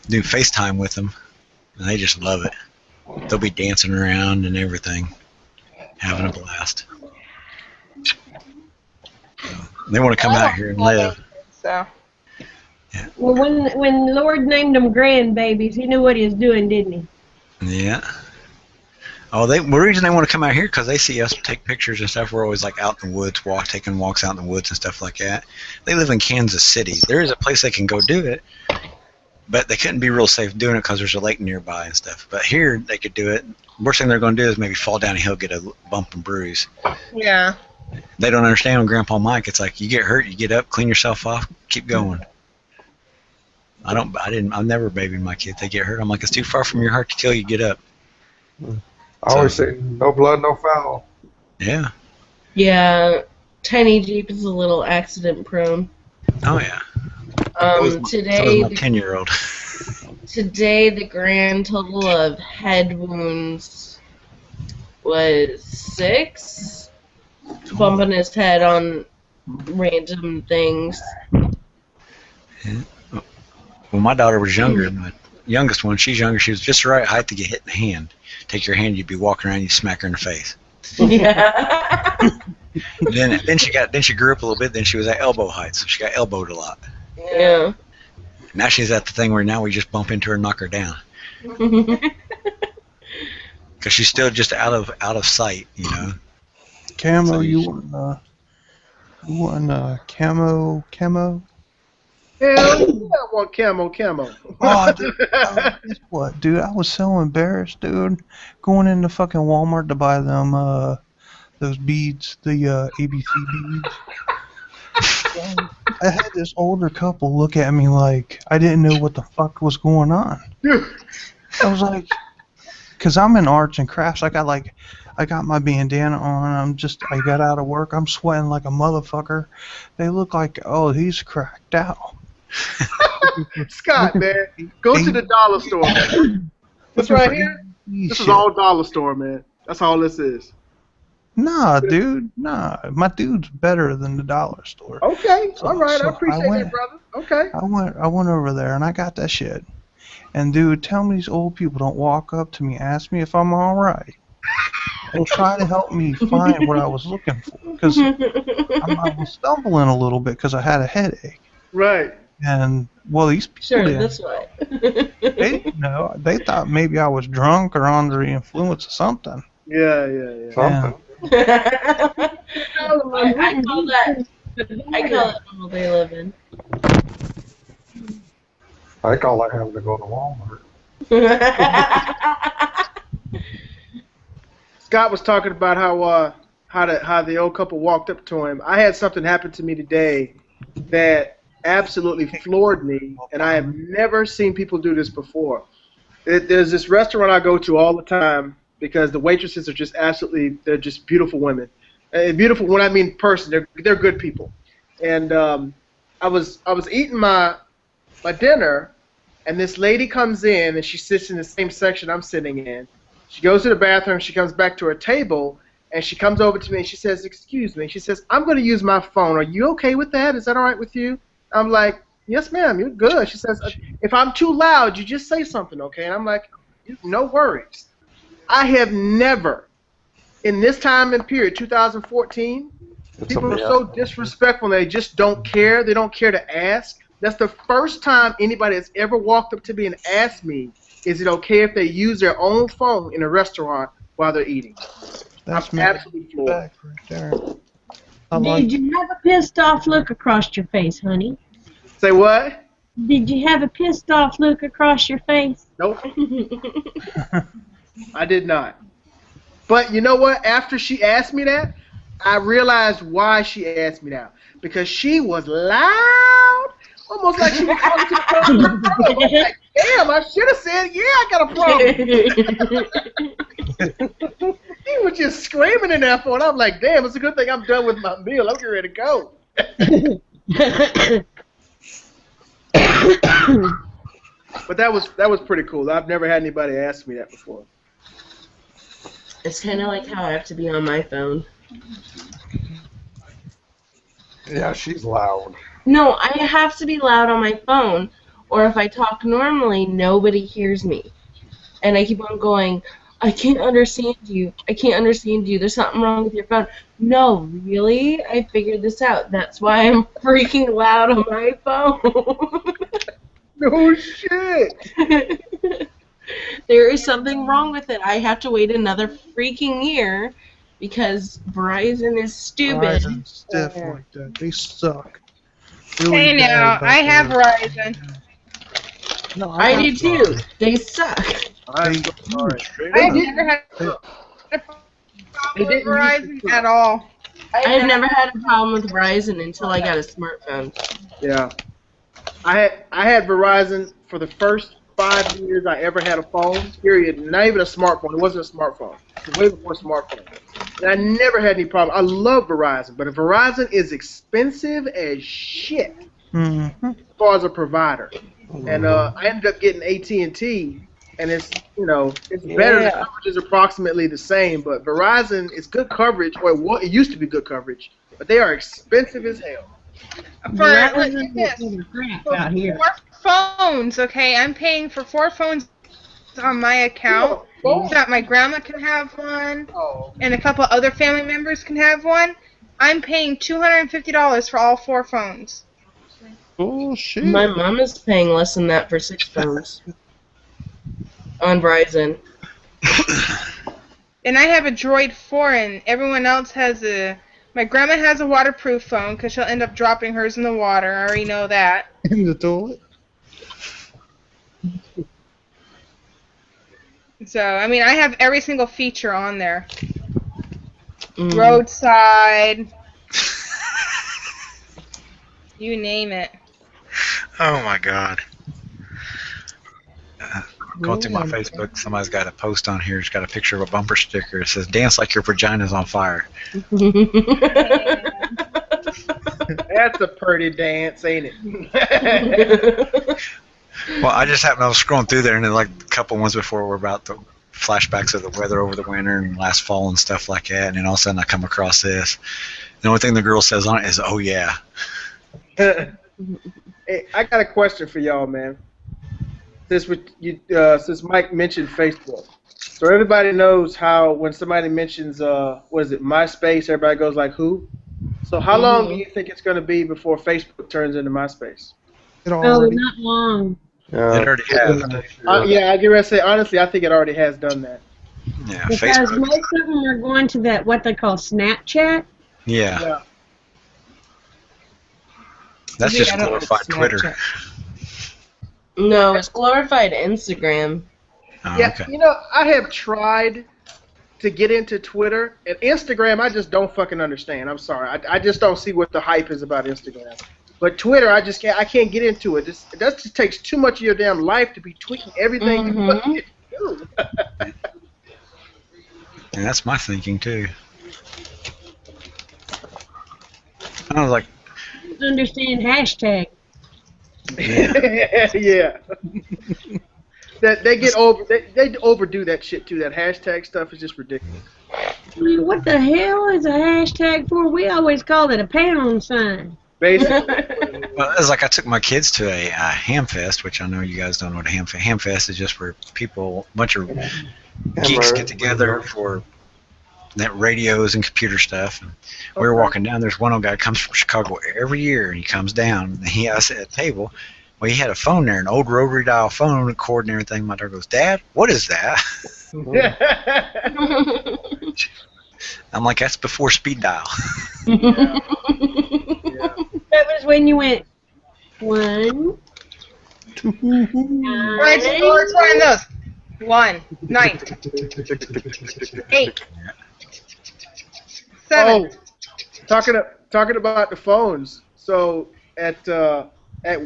[SPEAKER 12] do FaceTime with them, and they just love it. They'll be dancing around and everything, having a blast. So they want to come out here and live.
[SPEAKER 1] So.
[SPEAKER 12] Yeah.
[SPEAKER 10] Well, when Lord named them grandbabies, he knew what he was doing, didn't he?
[SPEAKER 12] Yeah. Oh, the reason they want to come out here because they see us take pictures and stuff. We're always like out in the woods, taking walks out in the woods and stuff like that. They live in Kansas City. There is a place they can go do it, but they couldn't be real safe doing it because there's a lake nearby and stuff. But here they could do it. Worst thing they're going to do is maybe fall down a hill, get a bump and bruise.
[SPEAKER 1] Yeah.
[SPEAKER 12] They don't understand with Grandpa Mike. It's like you get hurt, you get up, clean yourself off, keep going. I've never babied my kids. They get hurt. I'm like, it's too far from your heart to kill you. Get up.
[SPEAKER 5] I always say, no blood, no foul.
[SPEAKER 12] Yeah.
[SPEAKER 8] Yeah, Tiny Jeep is a little accident prone.
[SPEAKER 12] Oh yeah.
[SPEAKER 8] Today,
[SPEAKER 12] so was my 10-year-old.
[SPEAKER 8] Today, the grand total of head wounds was 6. Bumping his head on random things.
[SPEAKER 12] Yeah. When my daughter was younger, my youngest one, she's younger, she was just the right height to get hit in the hand. Take your hand, you'd be walking around, you'd smack her in the face.
[SPEAKER 8] Yeah.
[SPEAKER 12] then she grew up a little bit, then she was at elbow height, so she got elbowed a lot.
[SPEAKER 8] Yeah.
[SPEAKER 12] Now she's at the thing where now we just bump into her and knock her down. Because she's still just out of sight, you know.
[SPEAKER 4] Camo,
[SPEAKER 12] So
[SPEAKER 4] you want camo?
[SPEAKER 2] Hell yeah, I want camo.
[SPEAKER 4] Oh, dude, guess what, dude? I was so embarrassed, dude, going into fucking Walmart to buy them those beads, the ABC beads. I had this older couple look at me like I didn't know what the fuck was going on. I was like, cause I'm in arts and crafts. I got my bandana on. I got out of work. I'm sweating like a motherfucker. They look like, oh, he's cracked out.
[SPEAKER 2] Scott, man, go to the dollar store, man. This right here, this is all dollar store, man. That's all this is.
[SPEAKER 4] Nah, dude, nah. My dude's better than the dollar store.
[SPEAKER 2] Okay,
[SPEAKER 4] So,
[SPEAKER 2] all right.
[SPEAKER 4] so
[SPEAKER 2] I appreciate that, brother. Okay.
[SPEAKER 4] I went over there and I got that shit. And dude, tell me these old people don't walk up to me, ask me if I'm all right, and try to help me find what I was looking for. Because I was stumbling a little bit because I had a headache.
[SPEAKER 2] Right.
[SPEAKER 4] And well, these people
[SPEAKER 8] Sure,
[SPEAKER 4] didn't.
[SPEAKER 8] that's why.
[SPEAKER 4] They didn't know. They thought maybe I was drunk or under the influence of something.
[SPEAKER 2] Yeah, yeah, yeah.
[SPEAKER 5] Something.
[SPEAKER 8] I call that normal day living.
[SPEAKER 5] I call that having to go to Walmart.
[SPEAKER 2] Scott was talking about how the old couple walked up to him. I had something happen to me today that absolutely floored me, and I have never seen people do this before. There's this restaurant I go to all the time because the waitresses are just they're just beautiful women. Beautiful when I mean person, they're good people. And I was eating my dinner, and this lady comes in and she sits in the same section I'm sitting in. She goes to the bathroom, she comes back to her table, and she comes over to me and she says, "Excuse me." She says, "I'm going to use my phone. Are you okay with that? Is that all right with you?" I'm like, "Yes, ma'am, you're good." She says, "If I'm too loud, you just say something, okay?" And I'm like, "No worries." I have never, in this time and period, 2014, people are so disrespectful and they just don't care. They don't care to ask. That's the first time anybody has ever walked up to me and asked me, is it okay if they use their own phone in a restaurant while they're eating?
[SPEAKER 4] That's
[SPEAKER 2] I'm absolutely floored.
[SPEAKER 4] right there.
[SPEAKER 10] Did you have a pissed off look across your face, honey?
[SPEAKER 2] Say what?
[SPEAKER 10] Did you have a pissed off look across your face?
[SPEAKER 2] Nope. I did not. But you know what? After she asked me that, I realized why she asked me that. Because she was loud, almost like she was talking to the person in front of her. I was like, damn, I should have said, yeah, I got a problem. He was just screaming in there for it. I'm like, damn, it's a good thing I'm done with my meal. I'm getting ready to go. But that was pretty cool. I've never had anybody ask me that before.
[SPEAKER 8] It's kind of like how I have to be on my phone.
[SPEAKER 5] Yeah, she's loud.
[SPEAKER 8] No, I have to be loud on my phone, or if I talk normally, nobody hears me. And I keep on going, I can't understand you. I can't understand you. There's something wrong with your phone. No, really? I figured this out. That's why I'm freaking loud on my phone.
[SPEAKER 2] No shit.
[SPEAKER 8] There is something wrong with it. I have to wait another freaking year because Verizon is stupid.
[SPEAKER 4] Verizon's stiff like that. They suck.
[SPEAKER 1] Hey now, I have Verizon.
[SPEAKER 4] No,
[SPEAKER 8] I do too. They suck.
[SPEAKER 2] I'm so sorry.
[SPEAKER 1] I've never had a problem with Verizon at all.
[SPEAKER 8] I've never had a problem with Verizon until I got a smartphone.
[SPEAKER 2] Yeah. I had Verizon for the first 5 years I ever had a phone, period. Not even a smartphone. It wasn't a smartphone. It was way before smartphone. And I never had any problem. I love Verizon, but Verizon is expensive as shit as far as a provider. And I ended up getting AT&T, and it's it's better. The coverage is approximately the same, but Verizon is good coverage, or it used to be good coverage, but they are expensive as hell.
[SPEAKER 10] Out here.
[SPEAKER 1] 4 phones, okay? I'm paying for 4 phones on my account so that my grandma can have one, and a couple other family members can have one. I'm paying $250 for all 4 phones.
[SPEAKER 4] Oh shit!
[SPEAKER 8] My mom is paying less than that for 6 phones on Verizon.
[SPEAKER 1] And I have a Droid 4, and everyone else has a... My grandma has a waterproof phone because she'll end up dropping hers in the water. I already know that.
[SPEAKER 4] In the toilet?
[SPEAKER 1] So, I mean, I have every single feature on there. Roadside. You name it.
[SPEAKER 12] Oh my god. Going through my Facebook, somebody's got a post on here. It's got a picture of a bumper sticker. It says, "Dance like your vagina's on fire."
[SPEAKER 2] That's a pretty dance, ain't it?
[SPEAKER 12] Well, I just happened, I was scrolling through there, and then like a couple ones before were about the flashbacks of the weather over the winter and last fall and stuff like that. And then all of a sudden I come across this. The only thing the girl says on it is, "Oh yeah."
[SPEAKER 2] Hey, I got a question for y'all, man. Since Mike mentioned Facebook, so everybody knows how when somebody mentions what is it, MySpace, everybody goes like, "Who?" So how long do you think it's going to be before Facebook turns into MySpace?
[SPEAKER 10] Oh, not long.
[SPEAKER 12] It already has.
[SPEAKER 2] Yeah, I get ready to say honestly, I think it already has done that.
[SPEAKER 12] Yeah,
[SPEAKER 10] Because
[SPEAKER 12] Facebook.
[SPEAKER 10] most of them are going to that what they call Snapchat.
[SPEAKER 12] Yeah. That's just glorified Twitter.
[SPEAKER 8] No, it's glorified Instagram.
[SPEAKER 12] Oh,
[SPEAKER 2] Yeah,
[SPEAKER 12] okay.
[SPEAKER 2] you know, I have tried to get into Twitter and Instagram. I just don't fucking understand. I'm sorry, I just don't see what the hype is about Instagram. But Twitter, I just can't. I can't get into it. That just takes too much of your damn life to be tweeting everything you fucking do.
[SPEAKER 12] And that's my thinking too. I was like,
[SPEAKER 10] Understand hashtag.
[SPEAKER 2] Yeah. That they get over. They overdo that shit too. That hashtag stuff is just ridiculous.
[SPEAKER 10] I mean, what the hell is a hashtag for? We always called it a pound sign.
[SPEAKER 2] Basically.
[SPEAKER 12] well, it's like I took my kids to a ham fest, which I know you guys don't know what a ham fest. Ham fest is just where people, a bunch of geeks get together for that radios and computer stuff. And we were walking down. There's one old guy comes from Chicago every year, and he comes down. And I sat at a table. Well, he had a phone there, an old rotary dial phone, a cord and everything. My daughter goes, "Dad, what is that?" I'm like, "That's before speed dial."
[SPEAKER 10] That was when you went 1, 2,
[SPEAKER 11] Right, so let's find those. 1, 9, 8, 7.
[SPEAKER 2] Oh, talking about the phones. So at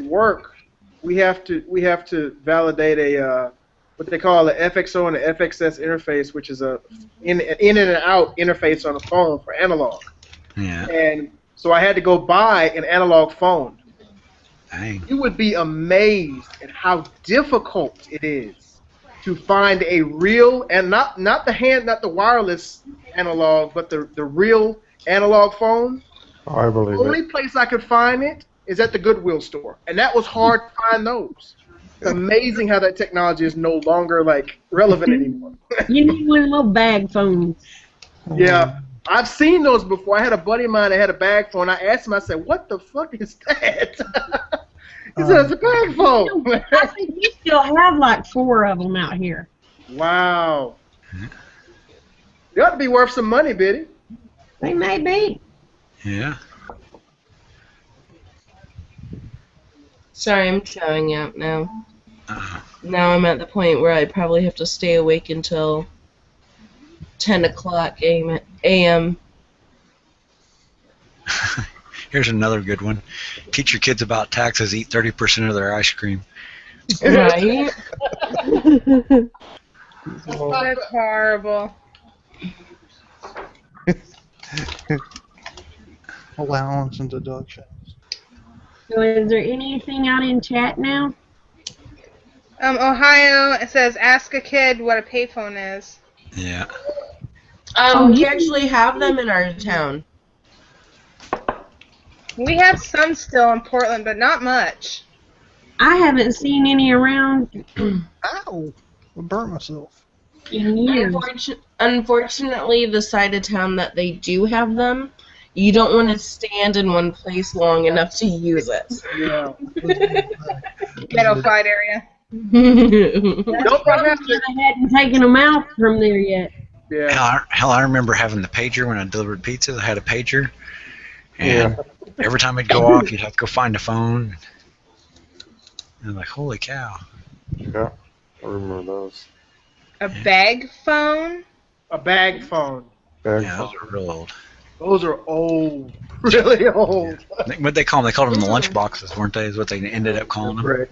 [SPEAKER 2] work, we have to validate a what they call an FXO and an FXS interface, which is a in and out interface on a phone for analog.
[SPEAKER 12] Yeah.
[SPEAKER 2] And so I had to go buy an analog phone.
[SPEAKER 12] Dang.
[SPEAKER 2] You would be amazed at how difficult it is to find a real, and not the wireless analog, but the real analog phone.
[SPEAKER 5] I believe
[SPEAKER 2] The only
[SPEAKER 5] it.
[SPEAKER 2] place I could find it is at the Goodwill store, and that was hard to find those. It's amazing how that technology is no longer like relevant anymore.
[SPEAKER 10] You need one of those bag phones.
[SPEAKER 2] Yeah, I've seen those before. I had a buddy of mine that had a bag phone. I asked him, I said, "What the fuck is that?" He said, "It's a bag phone."
[SPEAKER 10] I think we still have like 4 of them out here.
[SPEAKER 2] Wow. They ought to be worth some money, Biddy.
[SPEAKER 10] They may be.
[SPEAKER 12] Yeah.
[SPEAKER 8] Sorry, I'm showing out now. Now I'm at the point where I probably have to stay awake until 10 o'clock a.m.
[SPEAKER 12] Here's another good one. Teach your kids about taxes. Eat 30% of their ice cream.
[SPEAKER 8] Right?
[SPEAKER 11] That's horrible.
[SPEAKER 4] Allowance and deductions.
[SPEAKER 10] So is there anything out in chat now?
[SPEAKER 11] Ohio, it says, ask a kid what a payphone is.
[SPEAKER 12] Yeah.
[SPEAKER 8] We actually have them in our town.
[SPEAKER 11] We have some still in Portland, but not much.
[SPEAKER 10] I haven't seen any around
[SPEAKER 4] Ow! I burnt myself.
[SPEAKER 10] in years.
[SPEAKER 8] Unfortunately, the side of town that they do have them, you don't want to stand in one place long enough to use it.
[SPEAKER 2] Yeah.
[SPEAKER 11] Ghetto fight area.
[SPEAKER 2] Don't have to.
[SPEAKER 10] I hadn't taken them out from there yet.
[SPEAKER 2] Yeah.
[SPEAKER 12] Hell, I remember having the pager when I delivered pizzas. I had a pager, and every time it'd go off, you'd have to go find a phone. And I'm like, holy cow.
[SPEAKER 5] Yeah, I remember those.
[SPEAKER 11] A bag phone?
[SPEAKER 2] A bag phone.
[SPEAKER 12] Yeah, those are real old.
[SPEAKER 2] Those are old. Really old.
[SPEAKER 12] What they call them? They called them the lunch boxes, weren't they? Is what they ended up calling them.
[SPEAKER 2] Brick.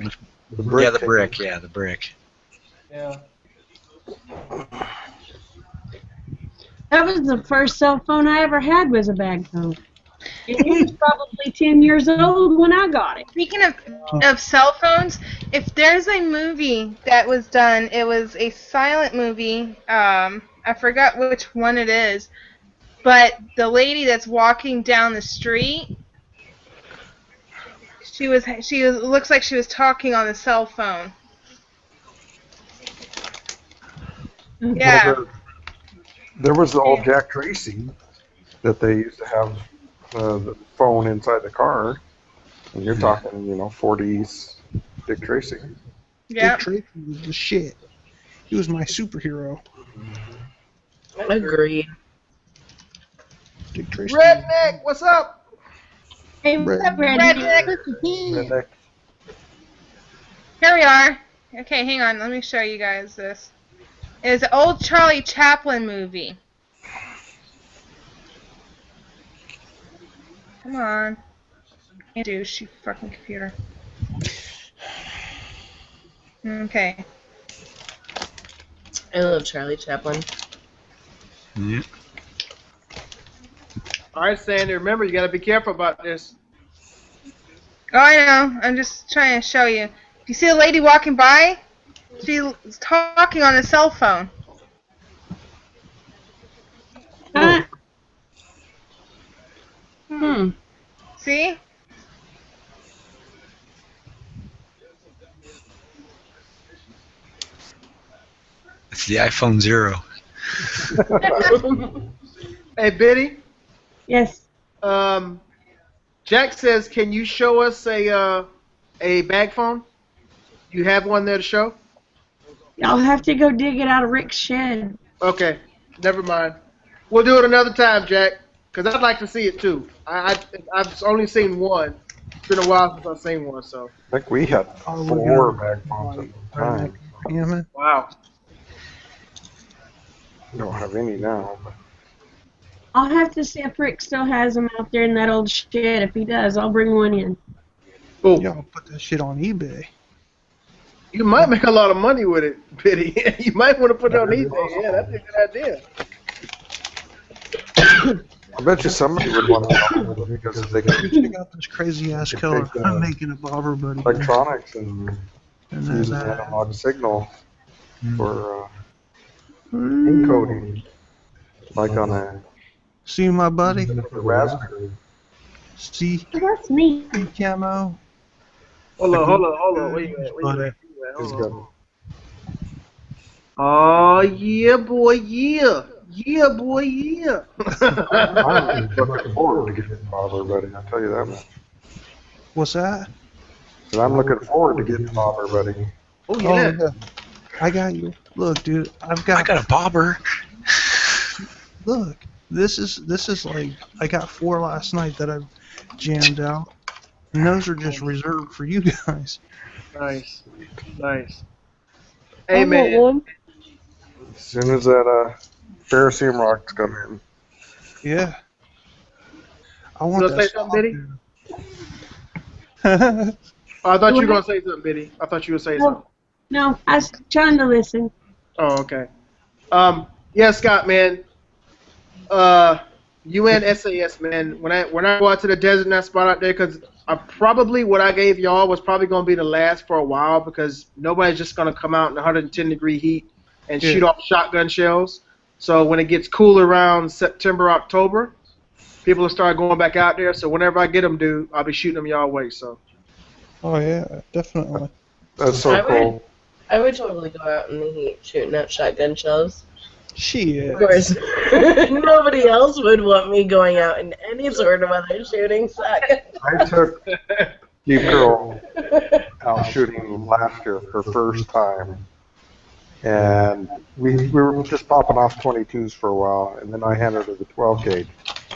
[SPEAKER 5] The brick.
[SPEAKER 12] Yeah, the brick. Yeah, the brick.
[SPEAKER 2] Yeah.
[SPEAKER 10] That was the first cell phone I ever had was a bag phone. And he was probably 10 years old when I got it.
[SPEAKER 1] Speaking of cell phones, if there's a movie that was done, it was a silent movie. I forgot which one it is, but the lady that's walking down the street, she looks like she was talking on the cell phone. Yeah.
[SPEAKER 5] Well, there was the old Jack Tracy that they used to have the phone inside the car. And you're talking, 40s Dick Tracy.
[SPEAKER 1] Yeah.
[SPEAKER 4] Dick Tracy was the shit. He was my superhero.
[SPEAKER 8] Agreed.
[SPEAKER 4] Dick Tracy.
[SPEAKER 2] Redneck, what's up?
[SPEAKER 10] Hey, what's up,
[SPEAKER 1] Redneck? Here we are. Okay, hang on. Let me show you guys this. It's an old Charlie Chaplin movie. Come on. Can't do, you fucking computer. Okay.
[SPEAKER 8] I love Charlie Chaplin.
[SPEAKER 12] Yeah.
[SPEAKER 2] All right, Sandy, remember, you got to be careful about this.
[SPEAKER 1] Oh, I know. I'm just trying to show you. If you see a lady walking by, she's talking on a cell phone. See?
[SPEAKER 12] It's the iPhone 0.
[SPEAKER 2] Hey, Biddy.
[SPEAKER 10] Yes.
[SPEAKER 2] Jack says, can you show us a bag phone? You have one there to show?
[SPEAKER 10] I'll have to go dig it out of Rick's shed.
[SPEAKER 2] Okay, never mind. We'll do it another time, Jack, because I'd like to see it too. I've only seen one. It's been a while since I've seen one, so.
[SPEAKER 5] I think we had 4 bag phones at the time.
[SPEAKER 4] Yeah, man.
[SPEAKER 2] Wow.
[SPEAKER 5] We don't have any now. But
[SPEAKER 10] I'll have to see if Rick still has them out there in that old shed. If he does, I'll bring one in.
[SPEAKER 2] Cool.
[SPEAKER 4] Yeah, I'll put that shit on eBay.
[SPEAKER 2] You might make a lot of money with it, Biddy. You might want to put it on eBay. Yeah, that's a good idea.
[SPEAKER 5] I bet you somebody would want to because they can
[SPEAKER 4] Check out this crazy ass color. I'm making a bobber buddy.
[SPEAKER 5] electronics and
[SPEAKER 4] And
[SPEAKER 5] use
[SPEAKER 4] then
[SPEAKER 5] an analog signal for encoding, like on a
[SPEAKER 4] see my buddy?
[SPEAKER 5] raspberry.
[SPEAKER 4] See?
[SPEAKER 10] That's me.
[SPEAKER 4] Camo?
[SPEAKER 2] Hold on. Wait a minute.
[SPEAKER 5] He's got
[SPEAKER 2] Oh, yeah, boy, yeah. Yeah, boy, yeah.
[SPEAKER 5] I'm looking forward to getting Bobber Buddy, I'll tell you that much.
[SPEAKER 4] What's that?
[SPEAKER 5] And I'm looking forward to getting Bobber Buddy.
[SPEAKER 2] Oh, yeah.
[SPEAKER 4] I got you. Look, dude,
[SPEAKER 12] I got a bobber.
[SPEAKER 4] Look, this is like I got 4 last night that I've jammed out, and those are just reserved for you guys.
[SPEAKER 2] Nice. Hey, man.
[SPEAKER 5] As soon as that Ferrocerium rocks come in.
[SPEAKER 4] Yeah. I want
[SPEAKER 2] You
[SPEAKER 4] that.
[SPEAKER 2] gonna say something, Biddy? I thought you were gonna say something, Biddy. I thought you would say something.
[SPEAKER 10] No, I was trying to listen.
[SPEAKER 2] Oh, okay. Yeah, Scott, man. UN SAS, man. When I go out to the desert and that spot out there, because what I gave y'all was probably gonna be the last for a while, because nobody's just gonna come out in 110-degree heat and shoot off shotgun shells. So when it gets cooler around September, October, people will start going back out there. So whenever I get them, dude, I'll be shooting them y'all way. So.
[SPEAKER 4] Oh yeah, definitely.
[SPEAKER 5] That's so cool.
[SPEAKER 8] I would totally go out in the heat shooting out shotgun shells.
[SPEAKER 4] Shit.
[SPEAKER 8] Of course, nobody else would want me going out in any sort of weather shooting shotgun.
[SPEAKER 5] I took Steve Girl out shooting last year for first time. And we were just popping off 22s for a while, and then I handed her the 12 gauge.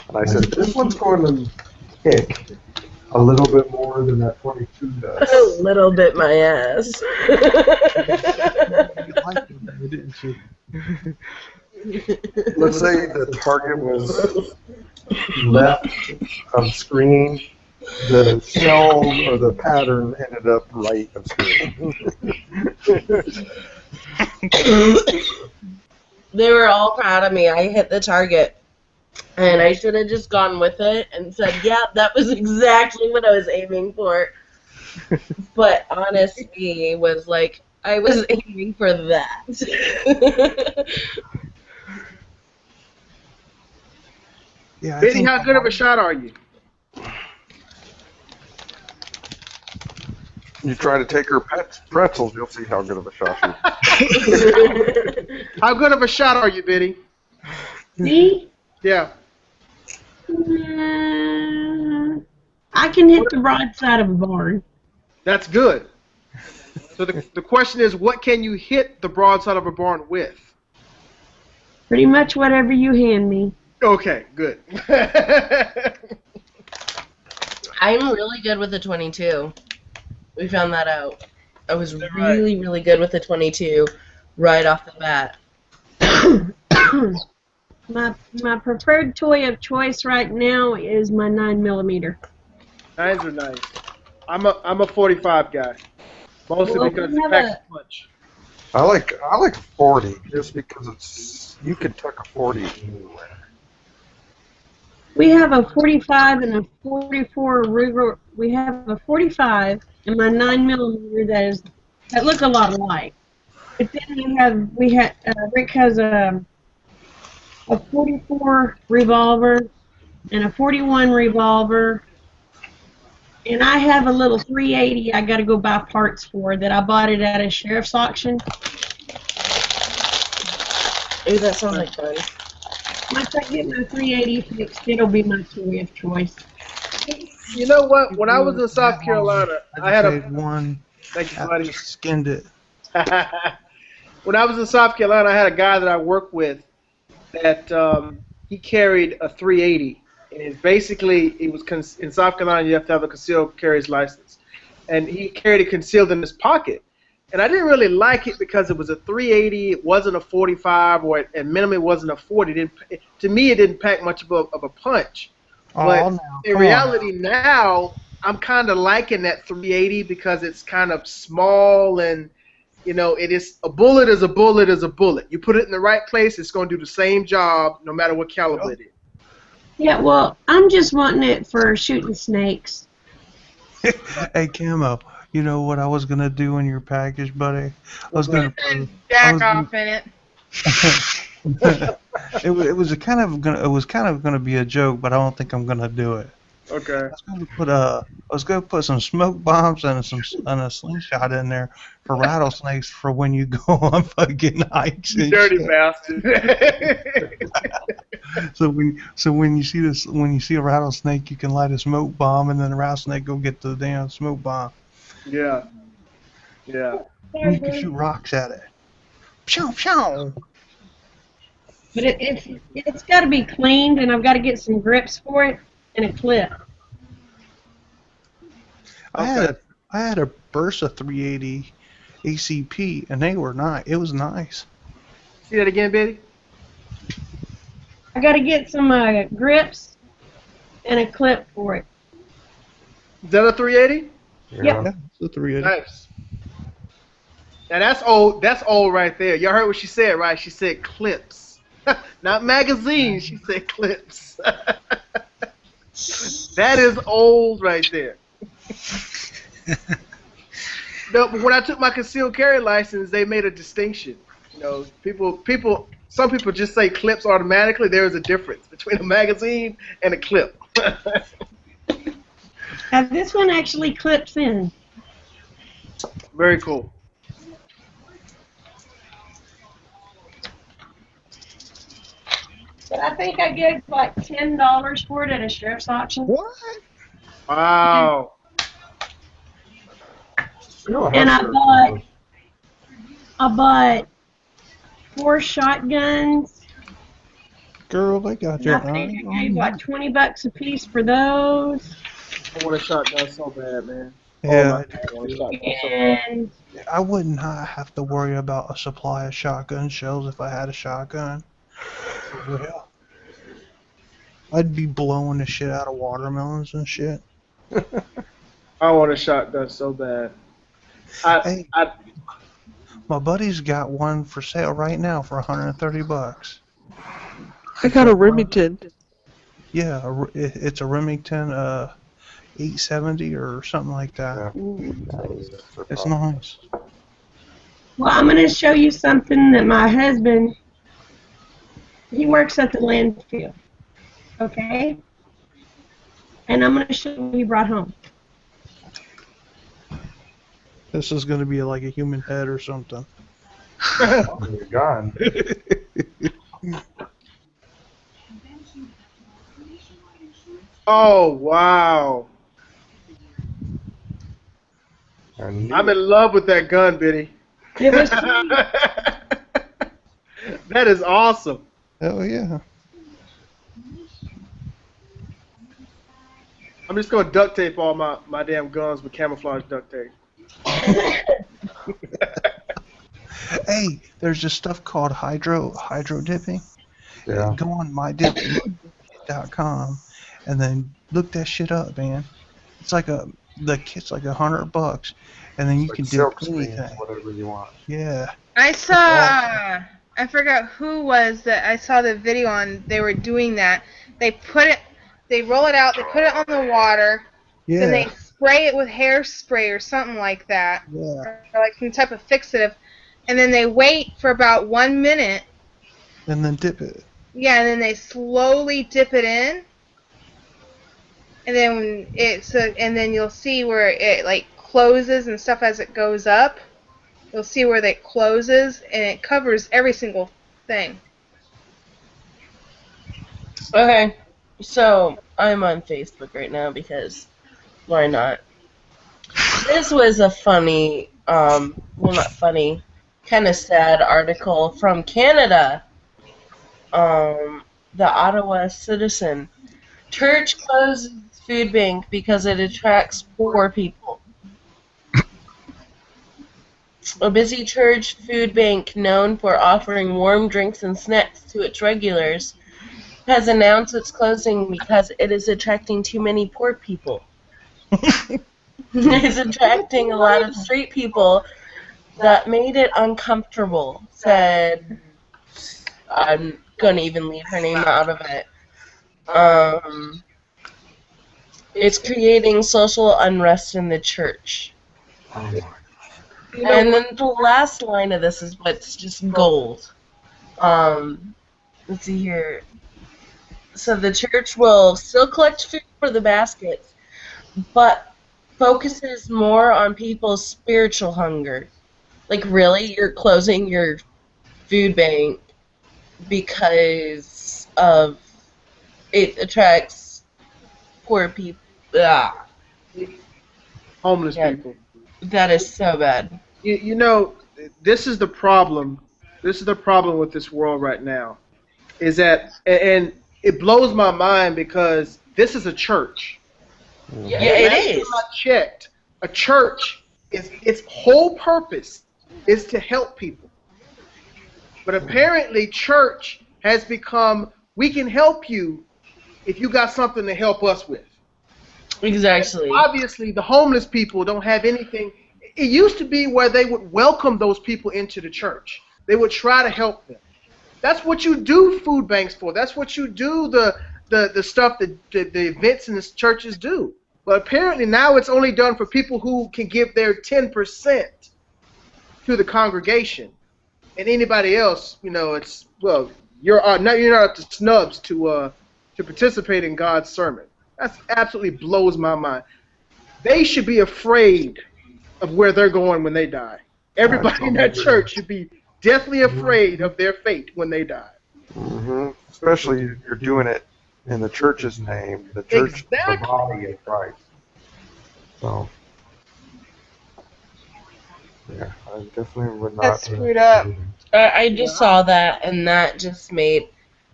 [SPEAKER 5] And I said, this one's going to kick a little bit more than that 22 does.
[SPEAKER 8] A little bit my ass.
[SPEAKER 4] You liked it, didn't you?
[SPEAKER 5] Let's say the target was left of screen. The shell or the pattern ended up right of screen.
[SPEAKER 8] They were all proud of me. I hit the target. And I should have just gone with it and said, yeah, that was exactly what I was aiming for. But honestly, it was like, I was aiming for that.
[SPEAKER 4] Yeah, I
[SPEAKER 2] Benny,
[SPEAKER 4] think
[SPEAKER 2] how good of a shot are you?
[SPEAKER 5] You try to take her pretzels, you'll see how good of a shot she is.
[SPEAKER 2] How good of a shot are you, Benny?
[SPEAKER 10] Me?
[SPEAKER 2] Yeah.
[SPEAKER 10] I can hit the broadside of a barn.
[SPEAKER 2] That's good. So the question is, what can you hit the broadside of a barn with?
[SPEAKER 10] Pretty much whatever you hand me.
[SPEAKER 2] Okay, good.
[SPEAKER 8] I'm really good with the 22. We found that out. I was really, really good with the 22 right off the bat.
[SPEAKER 10] My preferred toy of choice right now is my 9mm.
[SPEAKER 2] Nines are nice. I'm a 45 guy, mostly because it packs a punch.
[SPEAKER 5] I like 40 just because you can tuck a 40 anywhere.
[SPEAKER 10] We have a 45 and a 44 Ruger. We have a 45 and my 9mm that look a lot alike. But then Rick has a 44 revolver and a 41 revolver, and I have a little 380 I got to go buy parts for that I bought it at a sheriff's auction.
[SPEAKER 8] Ooh, that sounds like fun.
[SPEAKER 10] Once I get my 380 fixed, it'll be my toy of choice.
[SPEAKER 2] You know what? When I was in South Carolina, I had
[SPEAKER 4] one.
[SPEAKER 2] Thank you, buddy.
[SPEAKER 4] Skinned it.
[SPEAKER 2] When I was in South Carolina, I had a guy that I worked with that he carried a 380, and basically in South Carolina you have to have a concealed carry's license, and he carried it concealed in his pocket, and I didn't really like it because it was a 380, it wasn't a 45, or at minimum it wasn't a 40. To me, it didn't pack much of a punch. But in reality now, I'm kind of liking that 380 because it's kind of small and. You know, it is a bullet is a bullet is a bullet. You put it in the right place, it's going to do the same job no matter what caliber it is.
[SPEAKER 10] Yeah, well, I'm just wanting it for shooting snakes.
[SPEAKER 4] Hey, Camo, you know what I was going to do in your package, buddy? I was going to
[SPEAKER 11] jack off in it.
[SPEAKER 4] it was kind of gonna be a joke, but I don't think I'm gonna do it.
[SPEAKER 2] Okay.
[SPEAKER 4] I was gonna put some smoke bombs and a slingshot in there for rattlesnakes for when you go on fucking hikes.
[SPEAKER 2] You
[SPEAKER 4] and
[SPEAKER 2] dirty
[SPEAKER 4] shit.
[SPEAKER 2] bastard.
[SPEAKER 4] So when you see a rattlesnake, you can light a smoke bomb, and then the rattlesnake go get the damn smoke bomb.
[SPEAKER 2] Yeah. Yeah.
[SPEAKER 4] And you can shoot rocks at it. Pshaw, pshaw.
[SPEAKER 10] But it's got to be cleaned, and I've got to get some grips for it and a clip.
[SPEAKER 4] I had a Bursa 380 ACP, and they were nice. It was nice.
[SPEAKER 2] See that again, Betty?
[SPEAKER 10] I got to get some grips and a clip for it.
[SPEAKER 2] Is that a 380?
[SPEAKER 10] Yep.
[SPEAKER 4] Yeah, it's a 380.
[SPEAKER 2] Nice. Now that's old. That's old right there. Y'all heard what she said, right? She said clips, not magazines. She said clips. That is old right there. No, but when I took my concealed carry license, they made a distinction. You know, some people just say clips automatically. There is a difference between a magazine and a clip.
[SPEAKER 10] Now this one actually clips in.
[SPEAKER 2] Very cool.
[SPEAKER 10] But I think I gave like $10 for it at a sheriff's auction.
[SPEAKER 4] What?
[SPEAKER 2] Wow.
[SPEAKER 10] And I bought 4 shotguns.
[SPEAKER 4] Girl, they got
[SPEAKER 10] I
[SPEAKER 4] your
[SPEAKER 10] think I gave like $20 a piece for those.
[SPEAKER 2] I want a shotgun so bad, man.
[SPEAKER 4] Yeah.
[SPEAKER 2] I want a shotgun so bad.
[SPEAKER 10] And
[SPEAKER 4] I would not have to worry about a supply of shotgun shells if I had a shotgun. Well, I'd be blowing the shit out of watermelons and shit.
[SPEAKER 2] I want a shotgun so bad.
[SPEAKER 4] My buddy's got one for sale right now for $130.
[SPEAKER 14] I got a Remington.
[SPEAKER 4] Yeah, it's a Remington 870 or something like that.
[SPEAKER 5] Yeah.
[SPEAKER 8] Ooh, nice.
[SPEAKER 4] It's nice.
[SPEAKER 10] Well, I'm going to show you something that my husband, he works at the landfill, okay? And I'm going to show you what he brought home.
[SPEAKER 4] This is going to be like a human head or something.
[SPEAKER 5] Oh, you're gone.
[SPEAKER 2] Oh, wow. I'm in love with that gun, Biddy.
[SPEAKER 10] It was
[SPEAKER 2] That is awesome.
[SPEAKER 4] Oh yeah.
[SPEAKER 2] I'm just going to duct tape all my damn guns with camouflage duct tape.
[SPEAKER 4] Hey, there's this stuff called hydro dipping.
[SPEAKER 5] Yeah.
[SPEAKER 4] Go on mydip.com and then look that shit up, man. It's like the kit's like $100, and then you
[SPEAKER 5] Like
[SPEAKER 4] can dip
[SPEAKER 5] silk screen,
[SPEAKER 4] anything.
[SPEAKER 5] whatever you want.
[SPEAKER 4] Yeah.
[SPEAKER 1] I saw, I forgot who was that I saw the video on, they were doing that. They roll it out, they put it on the water, then they
[SPEAKER 4] Yeah.
[SPEAKER 1] spray it with hairspray or something like that,
[SPEAKER 4] Yeah.
[SPEAKER 1] or like some type of fixative, and then they wait for about 1 minute,
[SPEAKER 4] And then dip it.
[SPEAKER 1] yeah, and then they slowly dip it in, and then and then you'll see where it like closes and stuff as it goes up. You'll see where it closes, and it covers every single thing.
[SPEAKER 8] Okay, so I'm on Facebook right now because why not? This was a funny, well, not funny, kind of sad article from Canada. The Ottawa Citizen. Church closes food bank because it attracts poor people. A busy church food bank known for offering warm drinks and snacks to its regulars has announced it's closing because it is attracting too many poor people. It's attracting a lot of street people that made it uncomfortable, said, I'm going to even leave her name out of it. It's creating social unrest in the church. And then the last line of this is what's just gold. Let's see here. So the church will still collect food for the baskets, but focuses more on people's spiritual hunger. Like, really? You're closing your food bank because of it attracts poor people. Ah.
[SPEAKER 2] Homeless
[SPEAKER 8] Yeah.
[SPEAKER 2] people.
[SPEAKER 8] That is so bad.
[SPEAKER 2] You know, this is the problem. This is the problem with this world right now. Is that, and it blows my mind because this is a church.
[SPEAKER 8] Yeah, it
[SPEAKER 2] Last
[SPEAKER 8] is.
[SPEAKER 2] time I checked, a church its whole purpose is to help people. But apparently, church has become, we can help you if you got something to help us with.
[SPEAKER 8] Exactly.
[SPEAKER 2] Obviously, the homeless people don't have anything. It used to be where they would welcome those people into the church. They would try to help them. That's what you do food banks for. That's what you do the stuff that the events in the churches do. But apparently now it's only done for people who can give their 10% to the congregation. And anybody else, you know, it's, well, you're not the snubs to participate in God's sermon. That absolutely blows my mind. They should be afraid of where they're going when they die. Everybody in that church should be deathly afraid of their fate when they die.
[SPEAKER 5] Mm-hmm. Especially if you're doing it in the church's name, the church, the body of Christ. So, yeah, I definitely would not.
[SPEAKER 1] That's screwed up.
[SPEAKER 8] I just saw that, and that just made,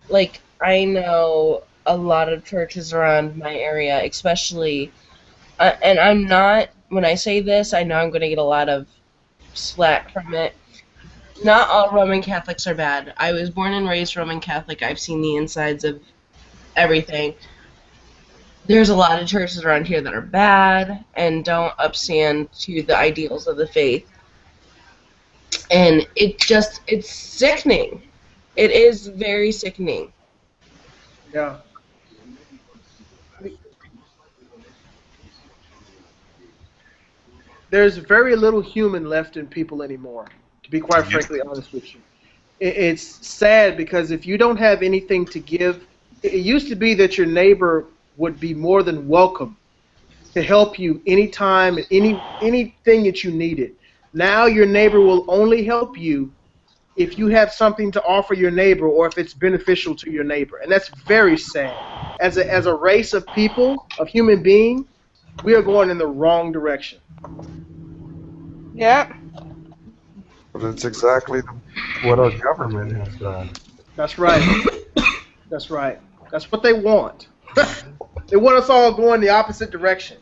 [SPEAKER 8] like, I know a lot of churches around my area, especially, and I'm not, when I say this, I know I'm going to get a lot of slack from it. Not all Roman Catholics are bad. I was born and raised Roman Catholic. I've seen the insides of everything. There's a lot of churches around here that are bad and don't upstand to the ideals of the faith. And it's sickening. It is very sickening.
[SPEAKER 2] Yeah. there's very little human left in people anymore. To be quite
[SPEAKER 12] Yep.
[SPEAKER 2] frankly honest with you, it's sad because if you don't have anything to give, it used to be that your neighbor would be more than welcome to help you anytime and anything that you needed. Now your neighbor will only help you if you have something to offer your neighbor or if it's beneficial to your neighbor. And that's very sad. As a race of people, of human beings, we are going in the wrong direction.
[SPEAKER 1] Yep.
[SPEAKER 5] But it's exactly what our government has done.
[SPEAKER 2] That's right. That's right. That's what they want. They want us all going the opposite direction.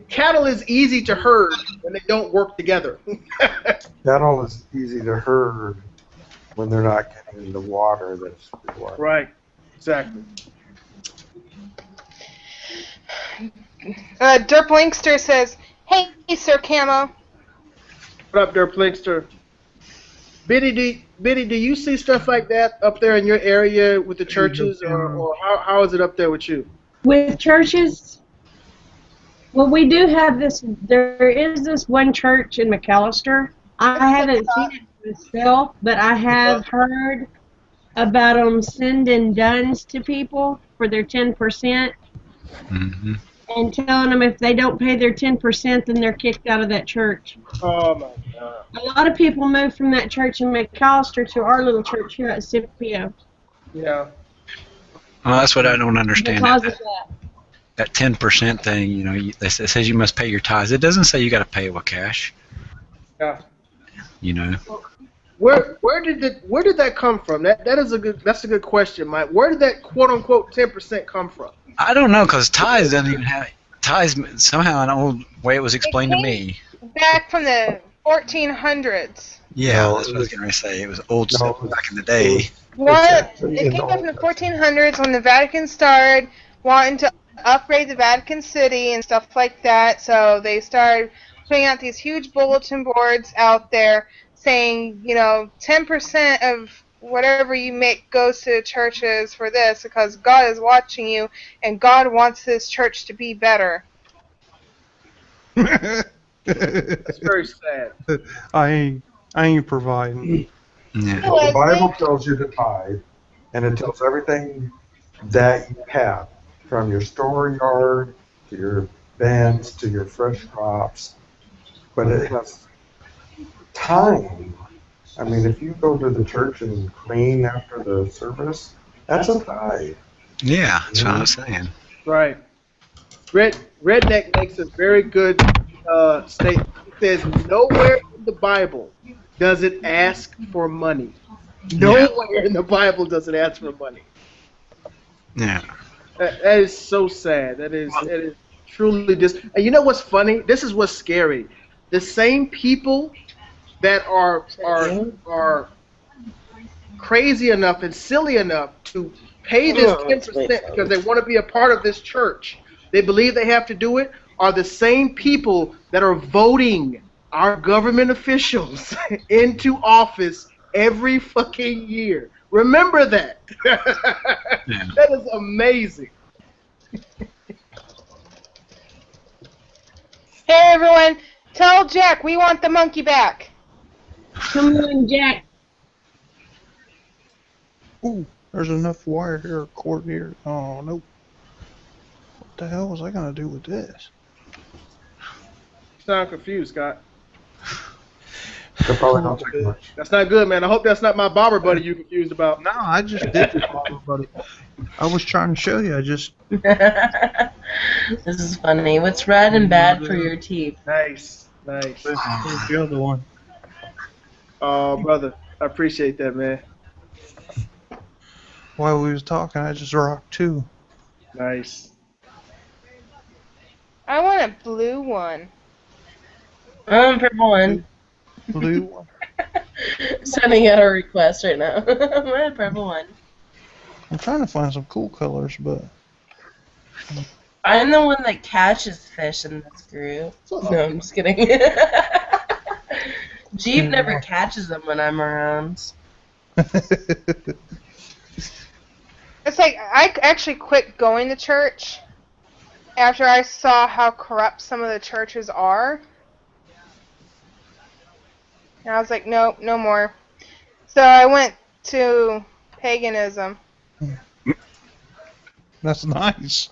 [SPEAKER 2] Cattle is easy to herd when they don't work together.
[SPEAKER 5] Cattle is easy to herd when they're not getting the water that's required.
[SPEAKER 2] Right. Exactly.
[SPEAKER 1] Derp Linkster says, "Hey, Sir Camo."
[SPEAKER 2] What up, Derp Linkster? Biddy, do you see stuff like that up there in your area with the churches, or how is it up there with you?
[SPEAKER 10] With churches, well, we do have this. There is this one church in McAllister. I haven't seen it myself, but I have heard about them sending duns to people for their 10%,
[SPEAKER 12] Mm-hmm.
[SPEAKER 10] and telling them if they don't pay their 10%, then they're kicked out of that church.
[SPEAKER 2] Oh my God.
[SPEAKER 10] A lot of people moved from that church in McAllister to our little church here at Scipio.
[SPEAKER 2] Yeah.
[SPEAKER 12] Well, that's what I don't understand.
[SPEAKER 10] Because of that.
[SPEAKER 12] That 10% thing, you know, it says you must pay your tithes. It doesn't say you got to pay it with cash.
[SPEAKER 2] Yeah.
[SPEAKER 12] You know.
[SPEAKER 2] Where did that come from? That's a good question, Mike. Where did that quote unquote 10% come from?
[SPEAKER 12] I don't know, because tithes doesn't even have tithes. Somehow, an old way it was explained to me.
[SPEAKER 1] Back from the 1400s.
[SPEAKER 12] Yeah,
[SPEAKER 5] No,
[SPEAKER 12] that's what I was going to say. It was old
[SPEAKER 5] No,
[SPEAKER 12] stuff back in the day.
[SPEAKER 1] What?
[SPEAKER 5] actually
[SPEAKER 1] It
[SPEAKER 5] in
[SPEAKER 1] came
[SPEAKER 5] the
[SPEAKER 1] up in the 1400s when the Vatican started wanting to upgrade the Vatican City and stuff like that. So they started putting out these huge bulletin boards out there saying, 10% of whatever you make goes to churches for this because God is watching you and God wants this church to be better.
[SPEAKER 2] That's very sad.
[SPEAKER 4] I ain't providing.
[SPEAKER 12] Yeah.
[SPEAKER 5] Well, the Bible tells you to tithe, and it tells everything that you have, from your store yard to your vents to your fresh crops. But it has time. I mean, if you go to the church and clean after the service, that's a tithe.
[SPEAKER 12] Yeah, that's what I was saying.
[SPEAKER 2] Right. Redneck makes a very good statement. He says, nowhere in the Bible does it ask for money. Nowhere in the Bible does it ask for money.
[SPEAKER 12] Yeah.
[SPEAKER 2] That is so sad. That is truly And you know what's funny? This is what's scary. The same people that are crazy enough and silly enough to pay this 10% because they want to be a part of this church, they believe they have to do it, are the same people that are voting our government officials into office every fucking year. Remember that.
[SPEAKER 12] Yeah.
[SPEAKER 2] That is amazing.
[SPEAKER 1] Hey everyone, tell Jack we want the monkey back.
[SPEAKER 10] Come on, Jack.
[SPEAKER 4] Ooh, there's enough wire here, cord here. Oh, nope. What the hell was I going to do with this?
[SPEAKER 2] You sound confused, Scott.
[SPEAKER 5] That probably don't take much.
[SPEAKER 2] That's not good, man. I hope that's not my barber buddy you confused about.
[SPEAKER 4] No, I just did this, buddy. I was trying to show you. I just...
[SPEAKER 8] This is funny. What's red and bad for your teeth?
[SPEAKER 2] Nice.
[SPEAKER 4] Here's the other one.
[SPEAKER 2] Oh, brother. I appreciate that, man.
[SPEAKER 4] While we was talking, I just rocked two.
[SPEAKER 2] Nice.
[SPEAKER 1] I want a blue one.
[SPEAKER 8] Purple one.
[SPEAKER 4] Blue one.
[SPEAKER 8] Sending out a request right now. I want a purple one.
[SPEAKER 4] I'm trying to find some cool colors, but...
[SPEAKER 8] I'm the one that catches fish in this group. No, I'm just kidding. Jeep never catches them when I'm around.
[SPEAKER 1] It's like I actually quit going to church after I saw how corrupt some of the churches are. And I was like, nope, no more. So I went to paganism.
[SPEAKER 4] That's nice.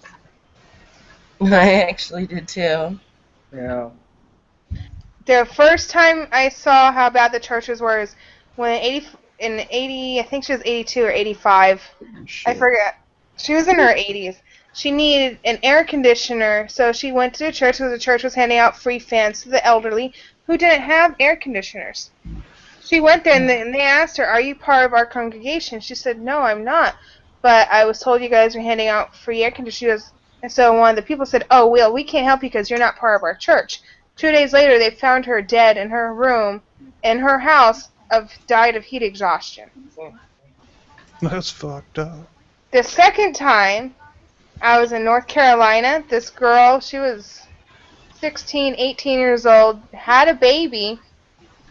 [SPEAKER 8] I actually did too.
[SPEAKER 2] Yeah.
[SPEAKER 1] The first time I saw how bad the churches were is when in 80, I think she was 82 or 85. I forget. She was in her 80s. She needed an air conditioner, so she went to the church because the church was handing out free fans to the elderly who didn't have air conditioners. She went there and they asked her, "Are you part of our congregation?" She said, "No, I'm not. But I was told you guys are handing out free air conditioners." And so one of the people said, "Oh, well, we can't help you because you're not part of our church." 2 days later, they found her dead in her room in her house died of heat exhaustion.
[SPEAKER 4] That's fucked up.
[SPEAKER 1] The second time, I was in North Carolina. This girl, she was 16, 18 years old, had a baby,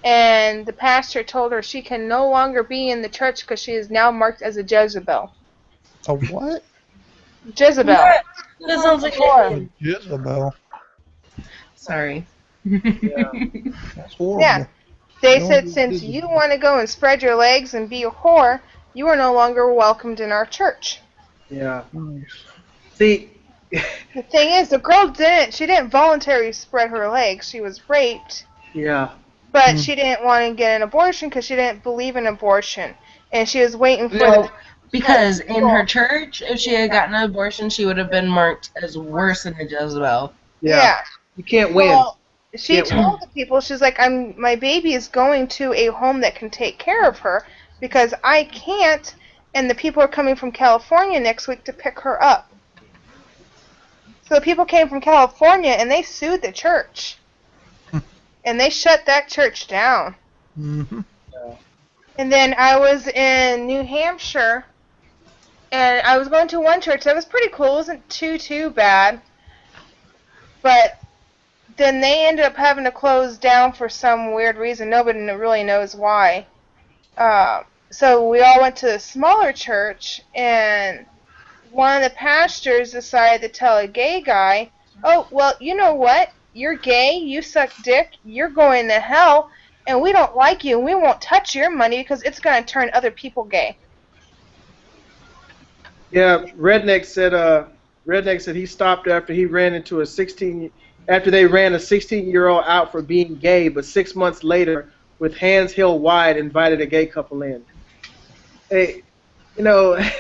[SPEAKER 1] and the pastor told her she can no longer be in the church because she is now marked as a Jezebel.
[SPEAKER 4] A what?
[SPEAKER 1] Jezebel.
[SPEAKER 8] That sounds like
[SPEAKER 4] A Jezebel.
[SPEAKER 8] Sorry.
[SPEAKER 2] Yeah.
[SPEAKER 4] That's horrible.
[SPEAKER 1] Yeah. They
[SPEAKER 4] Don't
[SPEAKER 1] said,
[SPEAKER 4] be
[SPEAKER 1] since
[SPEAKER 4] Jezebel.
[SPEAKER 1] you want to go and spread your legs and be a whore, you are no longer welcomed in our church.
[SPEAKER 2] Yeah.
[SPEAKER 4] Nice.
[SPEAKER 2] See,
[SPEAKER 1] The thing is, the girl she didn't voluntarily spread her legs. She was raped,
[SPEAKER 2] yeah.
[SPEAKER 1] but she didn't want to get an abortion because she didn't believe in abortion. And she was waiting for
[SPEAKER 8] No, because in her church, if she had gotten an abortion, she would have been marked as worse than a Jezebel.
[SPEAKER 1] Yeah.
[SPEAKER 2] You can't win.
[SPEAKER 1] Well, she
[SPEAKER 2] Can't win.
[SPEAKER 1] told the people, she's like, my baby is going to a home that can take care of her because I can't, and the people are coming from California next week to pick her up. So the people came from California and they sued the church. And they shut that church down.
[SPEAKER 4] Mm-hmm.
[SPEAKER 1] And then I was in New Hampshire, and I was going to one church that was pretty cool. It wasn't too bad. But then they ended up having to close down for some weird reason. Nobody really knows why. So we all went to a smaller church, and one of the pastors decided to tell a gay guy, "Oh, well, you know what? You're gay, you suck dick, you're going to hell, and we don't like you, and we won't touch your money because it's going to turn other people gay."
[SPEAKER 2] Yeah, Redneck said he stopped after he ran into after they ran a 16-year-old out for being gay, but 6 months later, with hands held wide, invited a gay couple in. Hey, the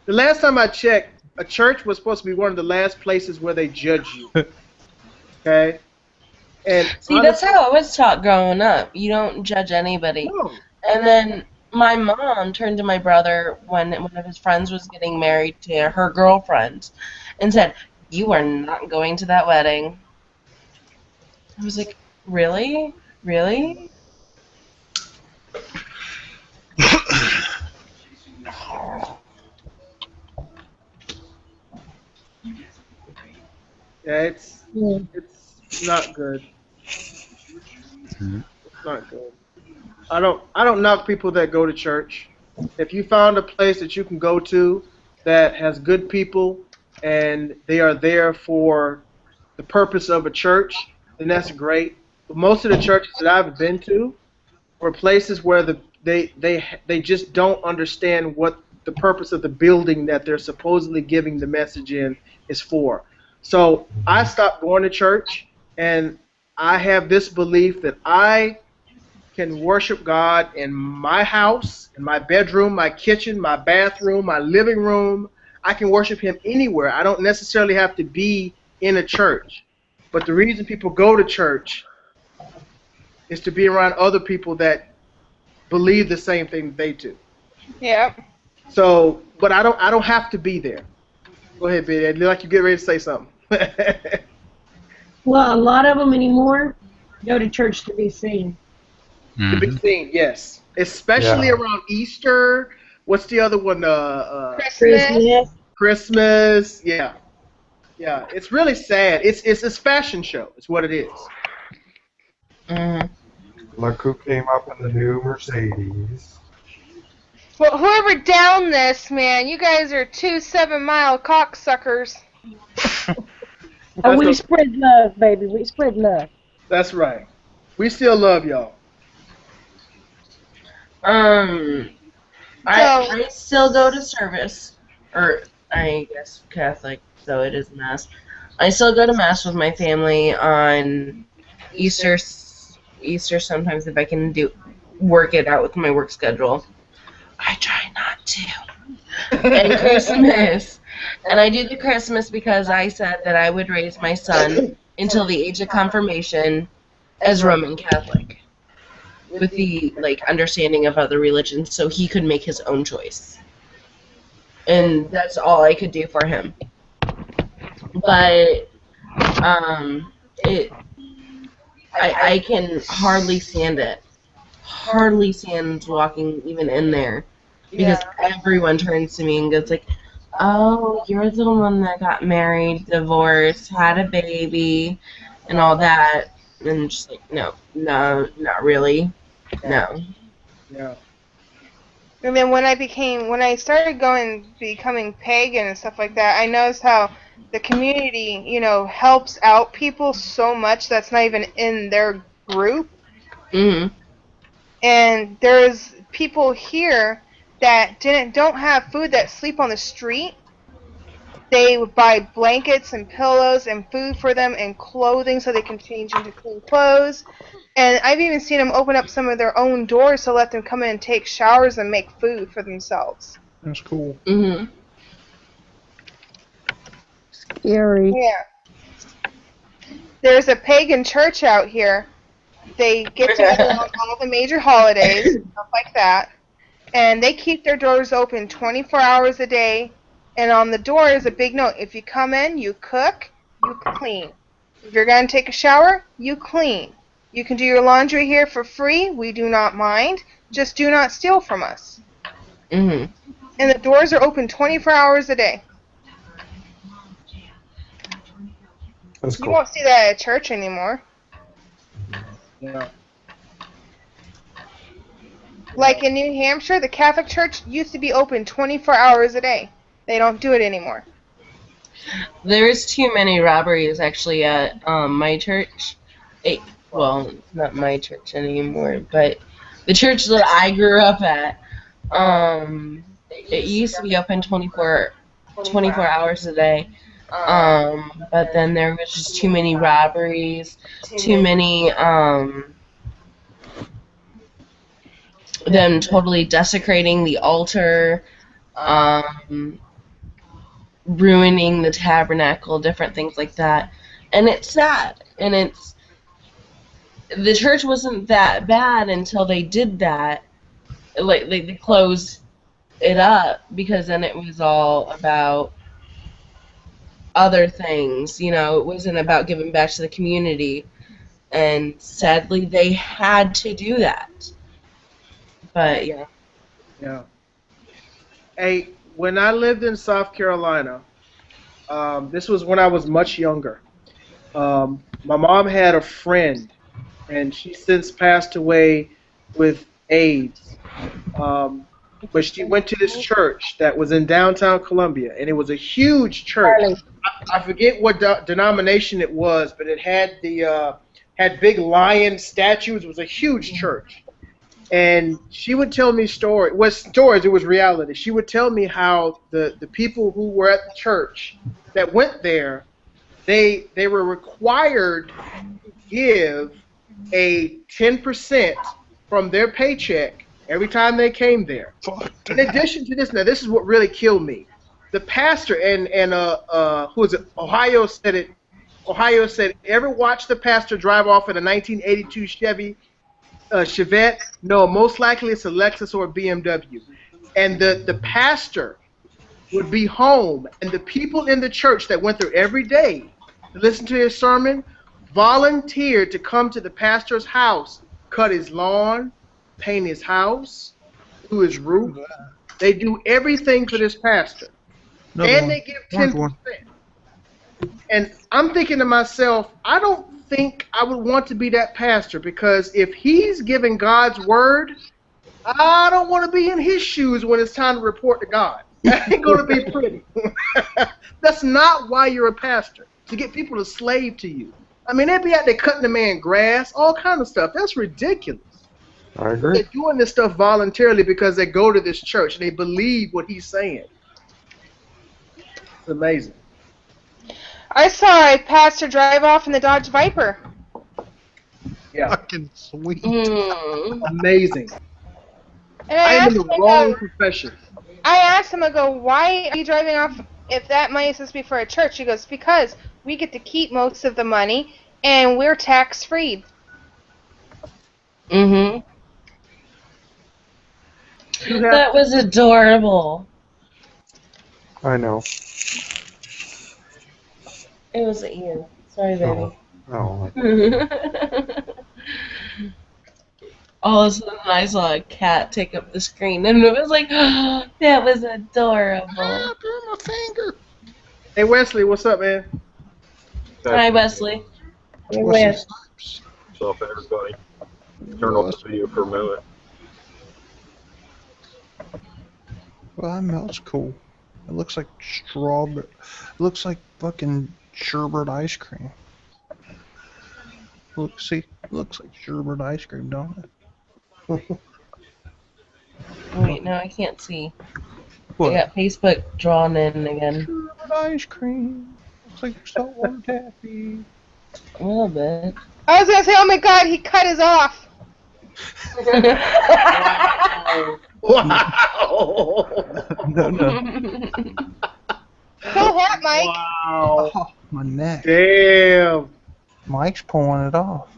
[SPEAKER 2] last time I checked, a church was supposed to be one of the last places where they judge you. Okay? And
[SPEAKER 8] See, that's how I was taught growing up. You don't judge anybody.
[SPEAKER 2] No.
[SPEAKER 8] And then my mom turned to my brother when one of his friends was getting married to her girlfriend and said, "You are not going to that wedding." I was like, really? Really?
[SPEAKER 2] Yeah, it's not good. It's not good. I don't knock people that go to church. If you found a place that you can go to that has good people and they are there for the purpose of a church, then that's great. But most of the churches that I've been to were places where they just don't understand what the purpose of the building that they're supposedly giving the message in is for. So I stopped going to church, and I have this belief that I can worship God in my house, in my bedroom, my kitchen, my bathroom, my living room. I can worship Him anywhere. I don't necessarily have to be in a church. But the reason people go to church is to be around other people that believe the same thing they do.
[SPEAKER 1] Yep.
[SPEAKER 2] So, but I don't have to be there. Go ahead, Biddy. I look like you get ready to say something.
[SPEAKER 10] Well, a lot of them anymore go to church to be seen.
[SPEAKER 2] To be seen, yes. Especially around Easter. What's the other one?
[SPEAKER 1] Christmas.
[SPEAKER 2] Christmas. Yeah. Yeah. It's really sad. It's a fashion show. It's what it is.
[SPEAKER 5] Look who came up in the new Mercedes.
[SPEAKER 1] Well, whoever downed this, man, you guys are 2 7-mile cocksuckers.
[SPEAKER 10] Oh, we spread love, baby. We spread love.
[SPEAKER 2] That's right. We still love y'all.
[SPEAKER 8] I still go to service, or I guess Catholic, so it is Mass. I still go to Mass with my family on Easter. Easter sometimes if I can work it out with my work schedule. I try not to. And Christmas. And I do the Christmas because I said that I would raise my son until the age of confirmation as Roman Catholic, with the understanding of other religions, so he could make his own choice. And that's all I could do for him. But I can hardly stand it. Hardly stand walking even in there, because everyone turns to me and goes like, "Oh, you're the one that got married, divorced, had a baby, and all that." And I'm just like, no, not really. No.
[SPEAKER 2] Yeah.
[SPEAKER 1] And then when I started becoming pagan and stuff like that, I noticed how the community, helps out people so much that's not even in their group.
[SPEAKER 8] Mhm.
[SPEAKER 1] And there's people here that don't have food, that sleep on the street. They would buy blankets and pillows and food for them and clothing so they can change into clean clothes. And I've even seen them open up some of their own doors to let them come in and take showers and make food for themselves.
[SPEAKER 4] That's cool.
[SPEAKER 8] Mhm.
[SPEAKER 10] Scary.
[SPEAKER 1] Yeah. There's a pagan church out here. They get together on all the major holidays, stuff like that. And they keep their doors open 24 hours a day. And on the door is a big note. If you come in, you cook, you clean. If you're going to take a shower, you clean. You can do your laundry here for free. We do not mind. Just do not steal from us.
[SPEAKER 8] Mhm.
[SPEAKER 1] And the doors are open 24 hours a day.
[SPEAKER 5] That's
[SPEAKER 1] You
[SPEAKER 5] cool.
[SPEAKER 1] won't see that at church anymore.
[SPEAKER 2] Yeah.
[SPEAKER 1] Like in New Hampshire, the Catholic Church used to be open 24 hours a day. They don't do it anymore.
[SPEAKER 8] There's too many robberies actually at my church. Well, it's not my church anymore, but the church that I grew up at, it used to be open 24 hours a day. But then there was just too many robberies, too many them totally desecrating the altar, ruining the tabernacle, different things like that. And it's sad. And the church wasn't that bad until they did that. Like they closed it up, because then it was all about other things. It wasn't about giving back to the community. And sadly, they had to do that. But yeah.
[SPEAKER 2] Yeah. Hey, when I lived in South Carolina, this was when I was much younger. My mom had a friend, and she since passed away with AIDS. But she went to this church that was in downtown Columbia, and it was a huge church. I forget what denomination it was, but it had had big lion statues. It was a huge church. And she would tell me stories. It was stories. It was reality. She would tell me how the people who were at the church that went there, they were required to give a 10% from their paycheck every time they came there. In addition to this, now this is what really killed me. The pastor and who is it? Ohio said it. Ohio said, "Ever watch the pastor drive off in a 1982 Chevy Chevette? No, most likely it's a Lexus or a BMW." And the pastor would be home, and the people in the church that went there every day to listen to his sermon volunteered to come to the pastor's house, cut his lawn, paint his house, do his roof. They do everything for this pastor. And they give 10%. And I'm thinking to myself, I don't think I would want to be that pastor, because if he's giving God's word, I don't want to be in his shoes when it's time to report to God. That ain't going to be pretty. That's not why you're a pastor, to get people to slave to you. I mean, they'd be out there cutting the man grass, all kind of stuff. That's ridiculous.
[SPEAKER 5] I agree.
[SPEAKER 2] They're doing this stuff voluntarily because they go to this church and they believe what he's saying. It's amazing.
[SPEAKER 1] I saw a pastor drive off in the Dodge Viper.
[SPEAKER 2] Yeah.
[SPEAKER 4] Fucking sweet.
[SPEAKER 2] Amazing.
[SPEAKER 1] And
[SPEAKER 2] I am in the
[SPEAKER 1] him,
[SPEAKER 2] wrong profession.
[SPEAKER 1] I asked him, I go, why are you driving off if that money is supposed to be for a church? He goes, because we get to keep most of the money and we're tax-free.
[SPEAKER 8] Mhm. That was adorable.
[SPEAKER 5] I know.
[SPEAKER 8] It was Ian. Sorry, baby.
[SPEAKER 5] Oh.
[SPEAKER 8] All of a sudden, I saw a cat take up the screen, and it was like, oh, that was adorable.
[SPEAKER 4] My finger.
[SPEAKER 2] Hey, Wesley, what's up, man?
[SPEAKER 8] Hi, Wesley.
[SPEAKER 10] Hey,
[SPEAKER 4] What's
[SPEAKER 10] Wes.
[SPEAKER 4] this?
[SPEAKER 14] What's up, everybody? Turn off the video for a moment.
[SPEAKER 4] Well, that melts cool. It looks like strawberry. It looks like fucking sherbet ice cream. Look, see, it looks like sherbet ice cream, don't it?
[SPEAKER 8] Wait, no, I can't see.
[SPEAKER 4] What?
[SPEAKER 8] I got Facebook drawn in again.
[SPEAKER 4] Sherbet ice cream. Looks like saltwater taffy.
[SPEAKER 8] A little bit.
[SPEAKER 1] I was going to say, oh my god, he cut his off.
[SPEAKER 2] Wow.
[SPEAKER 4] No.
[SPEAKER 1] Go hat, Mike.
[SPEAKER 2] Wow.
[SPEAKER 4] Oh, my neck.
[SPEAKER 2] Damn.
[SPEAKER 4] Mike's pulling it off.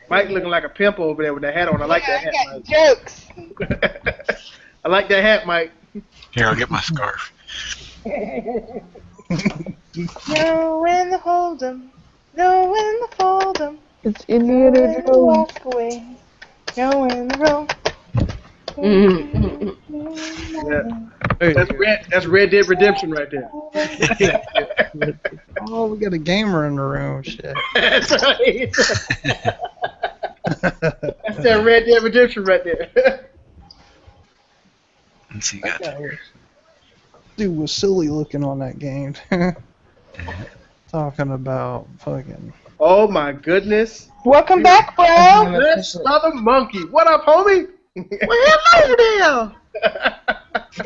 [SPEAKER 2] Mike looking like a pimp over there with the hat on. I like that hat,
[SPEAKER 1] I
[SPEAKER 2] Mike.
[SPEAKER 1] got jokes.
[SPEAKER 2] I like that hat, Mike.
[SPEAKER 12] Here, I'll get my scarf.
[SPEAKER 1] Know when to hold 'em. Know when to fold 'em.
[SPEAKER 10] It's
[SPEAKER 1] Know
[SPEAKER 10] Indiana
[SPEAKER 1] when to
[SPEAKER 10] Jones.
[SPEAKER 1] walk away. Know when to roll.
[SPEAKER 2] Yeah. That's Red Dead Redemption right there.
[SPEAKER 4] Oh, we got a gamer in the room. Shit.
[SPEAKER 2] That's right. That's that Red Dead Redemption right there.
[SPEAKER 12] Let's see, got
[SPEAKER 4] Dude was silly looking on that game. Talking about fucking.
[SPEAKER 2] Oh my goodness.
[SPEAKER 1] Welcome back, bro.
[SPEAKER 2] That's Brother Monkey. What up, homie?
[SPEAKER 9] Well, hello there.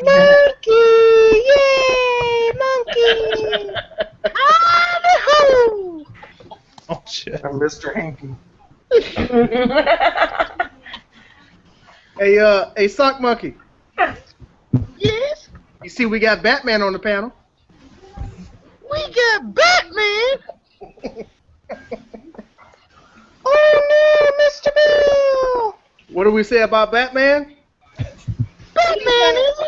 [SPEAKER 1] Monkey! Yay! Monkey!
[SPEAKER 9] Howdy-ho.
[SPEAKER 4] Oh shit.
[SPEAKER 5] I'm Mr. Hanky.
[SPEAKER 2] Hey, Sock Monkey.
[SPEAKER 9] Yes,
[SPEAKER 2] You see, we got Batman on the panel.
[SPEAKER 9] we got Batman.
[SPEAKER 1] Oh no, Mr. Bill!
[SPEAKER 2] What do we say about Batman?
[SPEAKER 9] Batman is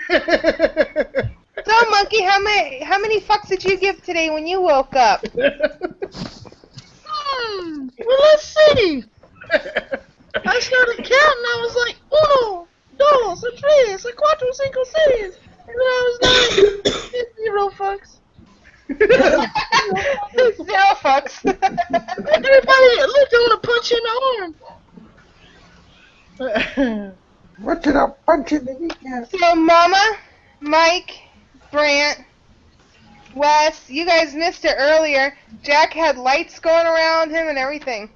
[SPEAKER 9] a
[SPEAKER 1] So, Monkey, how many fucks did you give today when you woke up?
[SPEAKER 9] Well, let's see. I started counting. I was like, uno, dos, tres, cuatro, cinco, seis. And then I was like, 0 fucks.
[SPEAKER 1] 0 fucks.
[SPEAKER 9] Everybody looked, I want to punch you in the arm.
[SPEAKER 5] What did I punch in the kneecap?
[SPEAKER 1] So, Mama, Mike, Brant, Wes, you guys missed it earlier. Jack had lights going around him and everything.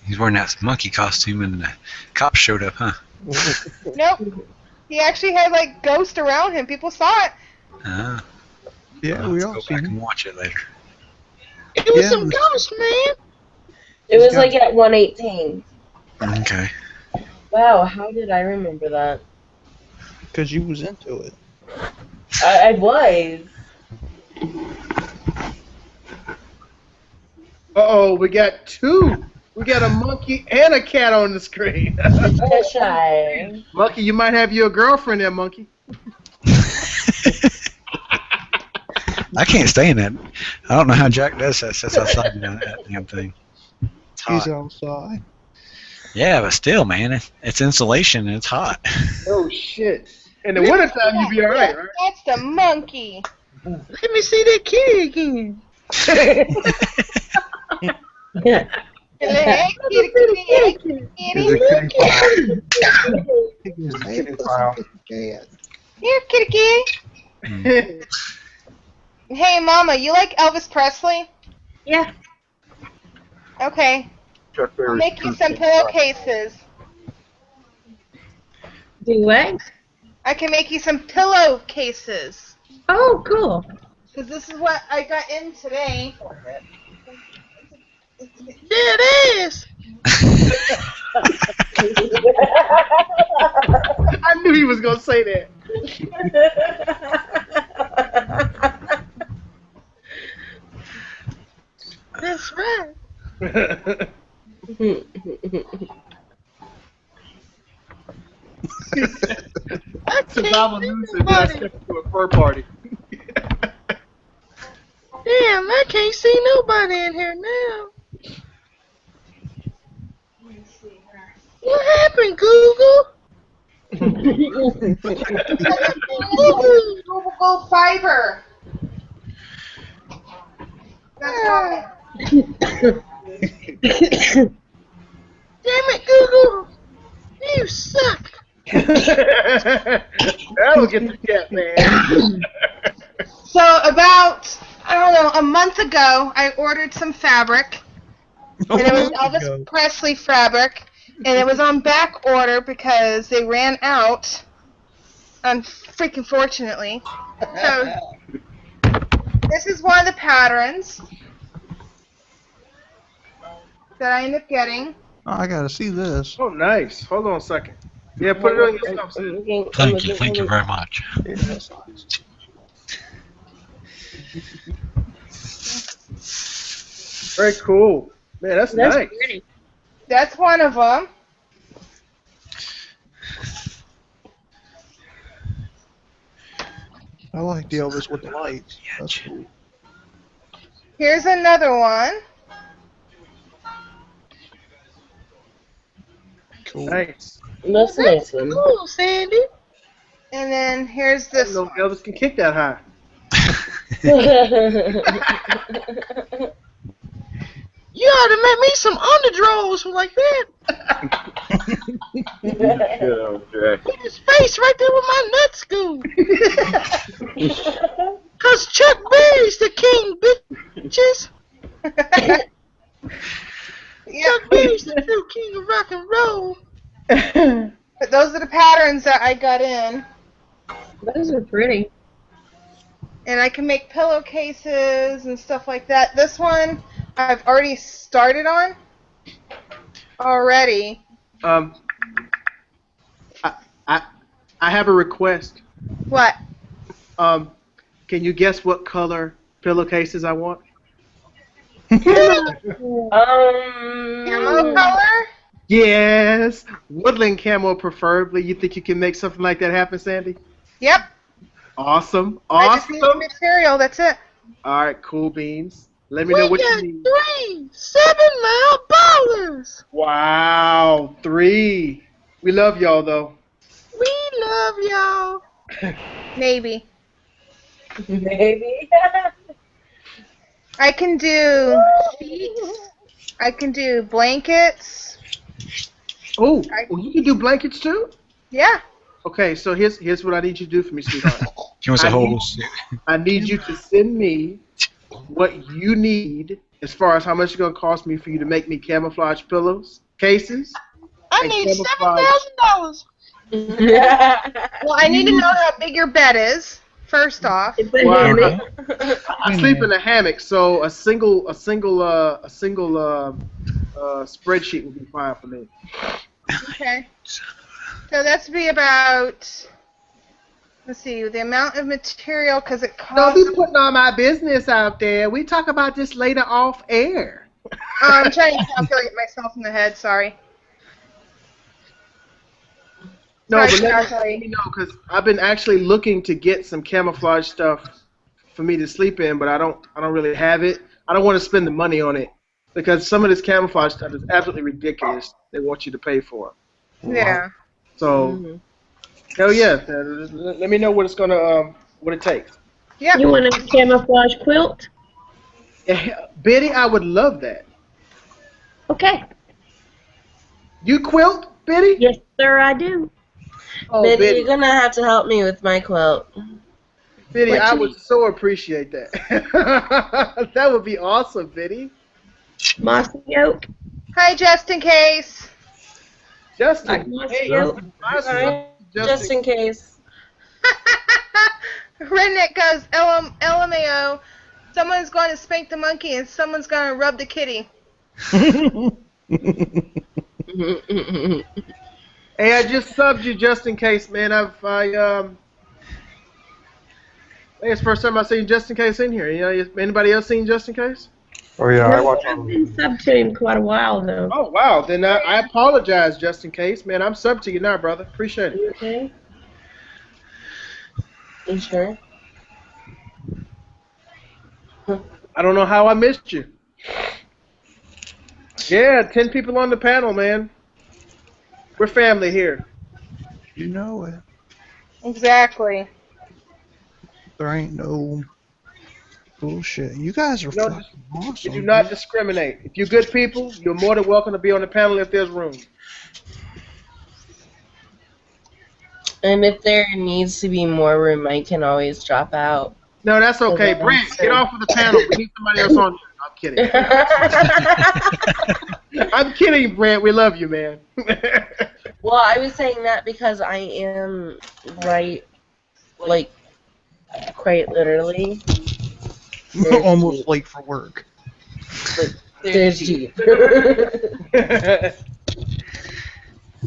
[SPEAKER 12] He's wearing that monkey costume, and the cops showed up, huh?
[SPEAKER 1] Nope. He actually had, like, ghosts around him. People saw it.
[SPEAKER 4] Yeah,
[SPEAKER 12] I'll
[SPEAKER 4] we
[SPEAKER 12] have to
[SPEAKER 4] all
[SPEAKER 12] go
[SPEAKER 4] seen
[SPEAKER 12] back
[SPEAKER 4] it.
[SPEAKER 12] and watch it later.
[SPEAKER 9] It was
[SPEAKER 4] Yeah,
[SPEAKER 9] some
[SPEAKER 4] it was-
[SPEAKER 9] ghost, man.
[SPEAKER 8] It was like at 118.
[SPEAKER 12] Okay.
[SPEAKER 8] Wow, how did I remember that?
[SPEAKER 4] Because you was into it.
[SPEAKER 8] I was.
[SPEAKER 2] Uh-oh, we got two. We got a monkey and a cat on the screen.
[SPEAKER 8] Shy.
[SPEAKER 2] Monkey, you might have your girlfriend there, Monkey.
[SPEAKER 12] I can't stay in that. I don't know how Jack does that. Sits outside down that damn thing. It's
[SPEAKER 4] He's
[SPEAKER 12] hot.
[SPEAKER 4] outside.
[SPEAKER 12] Yeah, but still, man, it's insulation and it's hot.
[SPEAKER 2] Oh, shit. In the wintertime, you'd be all right, right?
[SPEAKER 1] That's the monkey.
[SPEAKER 9] Let me see that kitty again.
[SPEAKER 1] Hey, kitty, kitty, hey, kitty,
[SPEAKER 5] Here's a
[SPEAKER 1] kitty.
[SPEAKER 5] kitty file. Here's a kitty file.
[SPEAKER 1] Here, kitty, kitty. Hey, Mama, you like Elvis Presley?
[SPEAKER 10] Yeah.
[SPEAKER 1] Okay.
[SPEAKER 14] Chuck
[SPEAKER 1] I'll
[SPEAKER 14] Berry's
[SPEAKER 1] make you
[SPEAKER 14] True
[SPEAKER 1] some
[SPEAKER 14] King Pie.
[SPEAKER 1] pillowcases.
[SPEAKER 10] Do what?
[SPEAKER 1] I can make you some pillowcases.
[SPEAKER 10] Oh, cool.
[SPEAKER 1] Because this is what I got in today.
[SPEAKER 9] There it is.
[SPEAKER 2] I knew he was gonna say that.
[SPEAKER 9] That's right. I
[SPEAKER 2] Survival
[SPEAKER 9] can't see
[SPEAKER 2] news said that I
[SPEAKER 9] nobody.
[SPEAKER 2] stepped into a fur party.
[SPEAKER 9] Damn, I can't see nobody in here now. What happened, Google?
[SPEAKER 1] Movable fiber. That's why.
[SPEAKER 9] Damn it, Google. You suck.
[SPEAKER 2] That'll get the cat, man.
[SPEAKER 1] So about, I don't know, a month ago, I ordered some fabric. And it was Elvis Presley fabric. And it was on back order because they ran out. Freaking fortunately. So this is one of the patterns that I ended up getting.
[SPEAKER 4] Oh, I gotta see this.
[SPEAKER 2] Oh, nice. Hold on a second. Yeah, put it on your stuff. Sam.
[SPEAKER 12] Thank you very much.
[SPEAKER 2] Very cool. Man, that's nice.
[SPEAKER 10] Pretty.
[SPEAKER 1] That's one of them.
[SPEAKER 4] I like the Elvis with the lights. That's cool.
[SPEAKER 1] Here's another one.
[SPEAKER 4] Cool.
[SPEAKER 2] Nice.
[SPEAKER 8] That's a nice one.
[SPEAKER 9] Cool, Sandy.
[SPEAKER 1] And then here's
[SPEAKER 2] I
[SPEAKER 1] this
[SPEAKER 2] didn't know
[SPEAKER 1] one.
[SPEAKER 2] Elvis can kick that high.
[SPEAKER 9] You ought to make me some underdrawers like that.
[SPEAKER 14] Yeah, Jack.
[SPEAKER 9] Put his face right there where my nuts go. Cause Chuck Berry's the king, bitches. Chuck Berry's the true king of rock and roll.
[SPEAKER 1] But those are the patterns that I got in.
[SPEAKER 10] Those are pretty.
[SPEAKER 1] And I can make pillowcases and stuff like that. This one I've already started on already.
[SPEAKER 2] I have a request.
[SPEAKER 1] What?
[SPEAKER 2] Can you guess what color pillowcases I want?
[SPEAKER 1] Camo color?
[SPEAKER 2] Yes, woodland camo preferably. You think you can make something like that happen, Sandy?
[SPEAKER 1] Yep.
[SPEAKER 2] Awesome,
[SPEAKER 1] I just need the
[SPEAKER 2] awesome.
[SPEAKER 1] material, that's it.
[SPEAKER 2] All right, cool beans. Let me know what you need.
[SPEAKER 9] 3 7-mile ballers.
[SPEAKER 2] Wow, 3. We love y'all though.
[SPEAKER 9] We love y'all.
[SPEAKER 1] Maybe.
[SPEAKER 8] Maybe.
[SPEAKER 1] I can do sheets. I can do blankets.
[SPEAKER 2] Oh, you can do blankets too?
[SPEAKER 1] Yeah.
[SPEAKER 2] Okay, so here's what I need you to do for me, sweetheart.
[SPEAKER 12] She wants a whole suit.
[SPEAKER 2] I need you to send me what you need as far as how much it's going to cost me for you to make me camouflage pillows, cases.
[SPEAKER 9] I
[SPEAKER 2] and
[SPEAKER 9] need
[SPEAKER 2] camouflage-
[SPEAKER 9] $7,000.
[SPEAKER 1] Well, I need to know how big your bed is, first off.
[SPEAKER 2] Well, I sleep in a hammock, so a single spreadsheet would be fine for me.
[SPEAKER 1] Okay. So that's be about, let's see, the amount of material, because it
[SPEAKER 2] Don't
[SPEAKER 1] costs...
[SPEAKER 2] be putting all my business out there. We talk about this later off air.
[SPEAKER 1] I'm trying to calculate myself in the head, sorry.
[SPEAKER 2] No,
[SPEAKER 1] Right,
[SPEAKER 2] but let
[SPEAKER 1] exactly.
[SPEAKER 2] me know, because I've been actually looking to get some camouflage stuff for me to sleep in, but I don't really have it. I don't want to spend the money on it because some of this camouflage stuff is absolutely ridiculous. They want you to pay for it.
[SPEAKER 1] Yeah.
[SPEAKER 2] So, hell yeah, let me know what it's gonna what it takes.
[SPEAKER 1] Yeah.
[SPEAKER 10] You want a camouflage quilt?
[SPEAKER 2] Betty, I would love that.
[SPEAKER 10] Okay.
[SPEAKER 2] You quilt, Betty?
[SPEAKER 10] Yes, sir, I do.
[SPEAKER 2] Oh,
[SPEAKER 8] Betty,
[SPEAKER 2] Betty.
[SPEAKER 8] you're gonna have to help me with my quilt.
[SPEAKER 2] Betty,
[SPEAKER 10] What
[SPEAKER 2] I
[SPEAKER 10] you
[SPEAKER 2] would
[SPEAKER 10] need?
[SPEAKER 2] so appreciate that. That would be awesome, Betty.
[SPEAKER 10] Mossy oak.
[SPEAKER 1] Hi, just in case.
[SPEAKER 2] Justin.
[SPEAKER 10] Like mossy
[SPEAKER 2] Hey,
[SPEAKER 10] oak.
[SPEAKER 8] Alright, just in case.
[SPEAKER 1] Redneck goes, LMAO. Someone's going to spank the monkey and someone's going to rub the kitty.
[SPEAKER 2] Hey, I just subbed you just in case, man. I think it's the first time I've seen just in case in here. You know, anybody else seen just in case?
[SPEAKER 5] Oh yeah, I watch.
[SPEAKER 10] I've been sub to him quite a while though.
[SPEAKER 2] Oh wow, then I apologize just in case, man. I'm sub to you now, brother. Appreciate it.
[SPEAKER 10] Okay.
[SPEAKER 8] You sure?
[SPEAKER 2] I don't know how I missed you. Yeah, 10 people on the panel, man. We're family here.
[SPEAKER 4] You know it.
[SPEAKER 1] Exactly.
[SPEAKER 4] There ain't no bullshit. You guys are fucking awesome.
[SPEAKER 2] You do not discriminate. If you're good people, you're more than welcome to be on the panel if there's room.
[SPEAKER 8] And if there needs to be more room, I can always drop out.
[SPEAKER 2] No, that's okay. Brent, get off of the panel. We need somebody else on here. I'm kidding. I'm kidding, Brent. We love you, man.
[SPEAKER 8] Well, I was saying that because I am right, like, quite literally.
[SPEAKER 4] Almost late for work.
[SPEAKER 8] There's deep.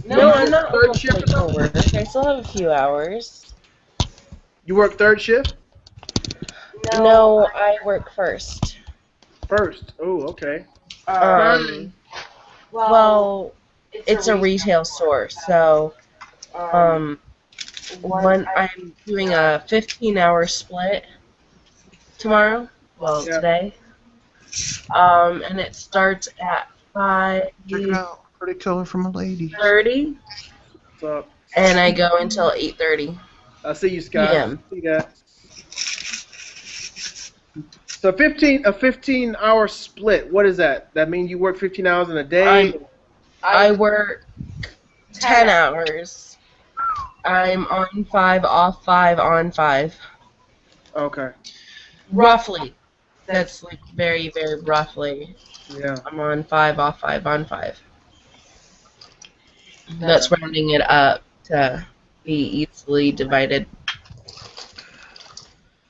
[SPEAKER 8] No, I'm not
[SPEAKER 2] Third shift
[SPEAKER 8] for work. I still have a few hours.
[SPEAKER 2] You work third shift?
[SPEAKER 8] No, I work first.
[SPEAKER 2] First. Oh, okay.
[SPEAKER 8] Well, it's a retail store, so when I'm doing a 15-hour split tomorrow, today, and it starts at 5:30.
[SPEAKER 4] Pretty color from a lady.
[SPEAKER 2] What's up?
[SPEAKER 8] And I go until 8:30.
[SPEAKER 2] I see you, Scott.
[SPEAKER 8] PM.
[SPEAKER 2] See that. So a 15-hour split. What is that? That means you work 15 hours in a day?
[SPEAKER 8] I work 10 hours. I'm on 5, off 5, on 5.
[SPEAKER 2] Okay.
[SPEAKER 8] Roughly. That's like very, very roughly.
[SPEAKER 2] Yeah.
[SPEAKER 8] I'm on 5, off 5, on 5. That's rounding it up to be easily divided.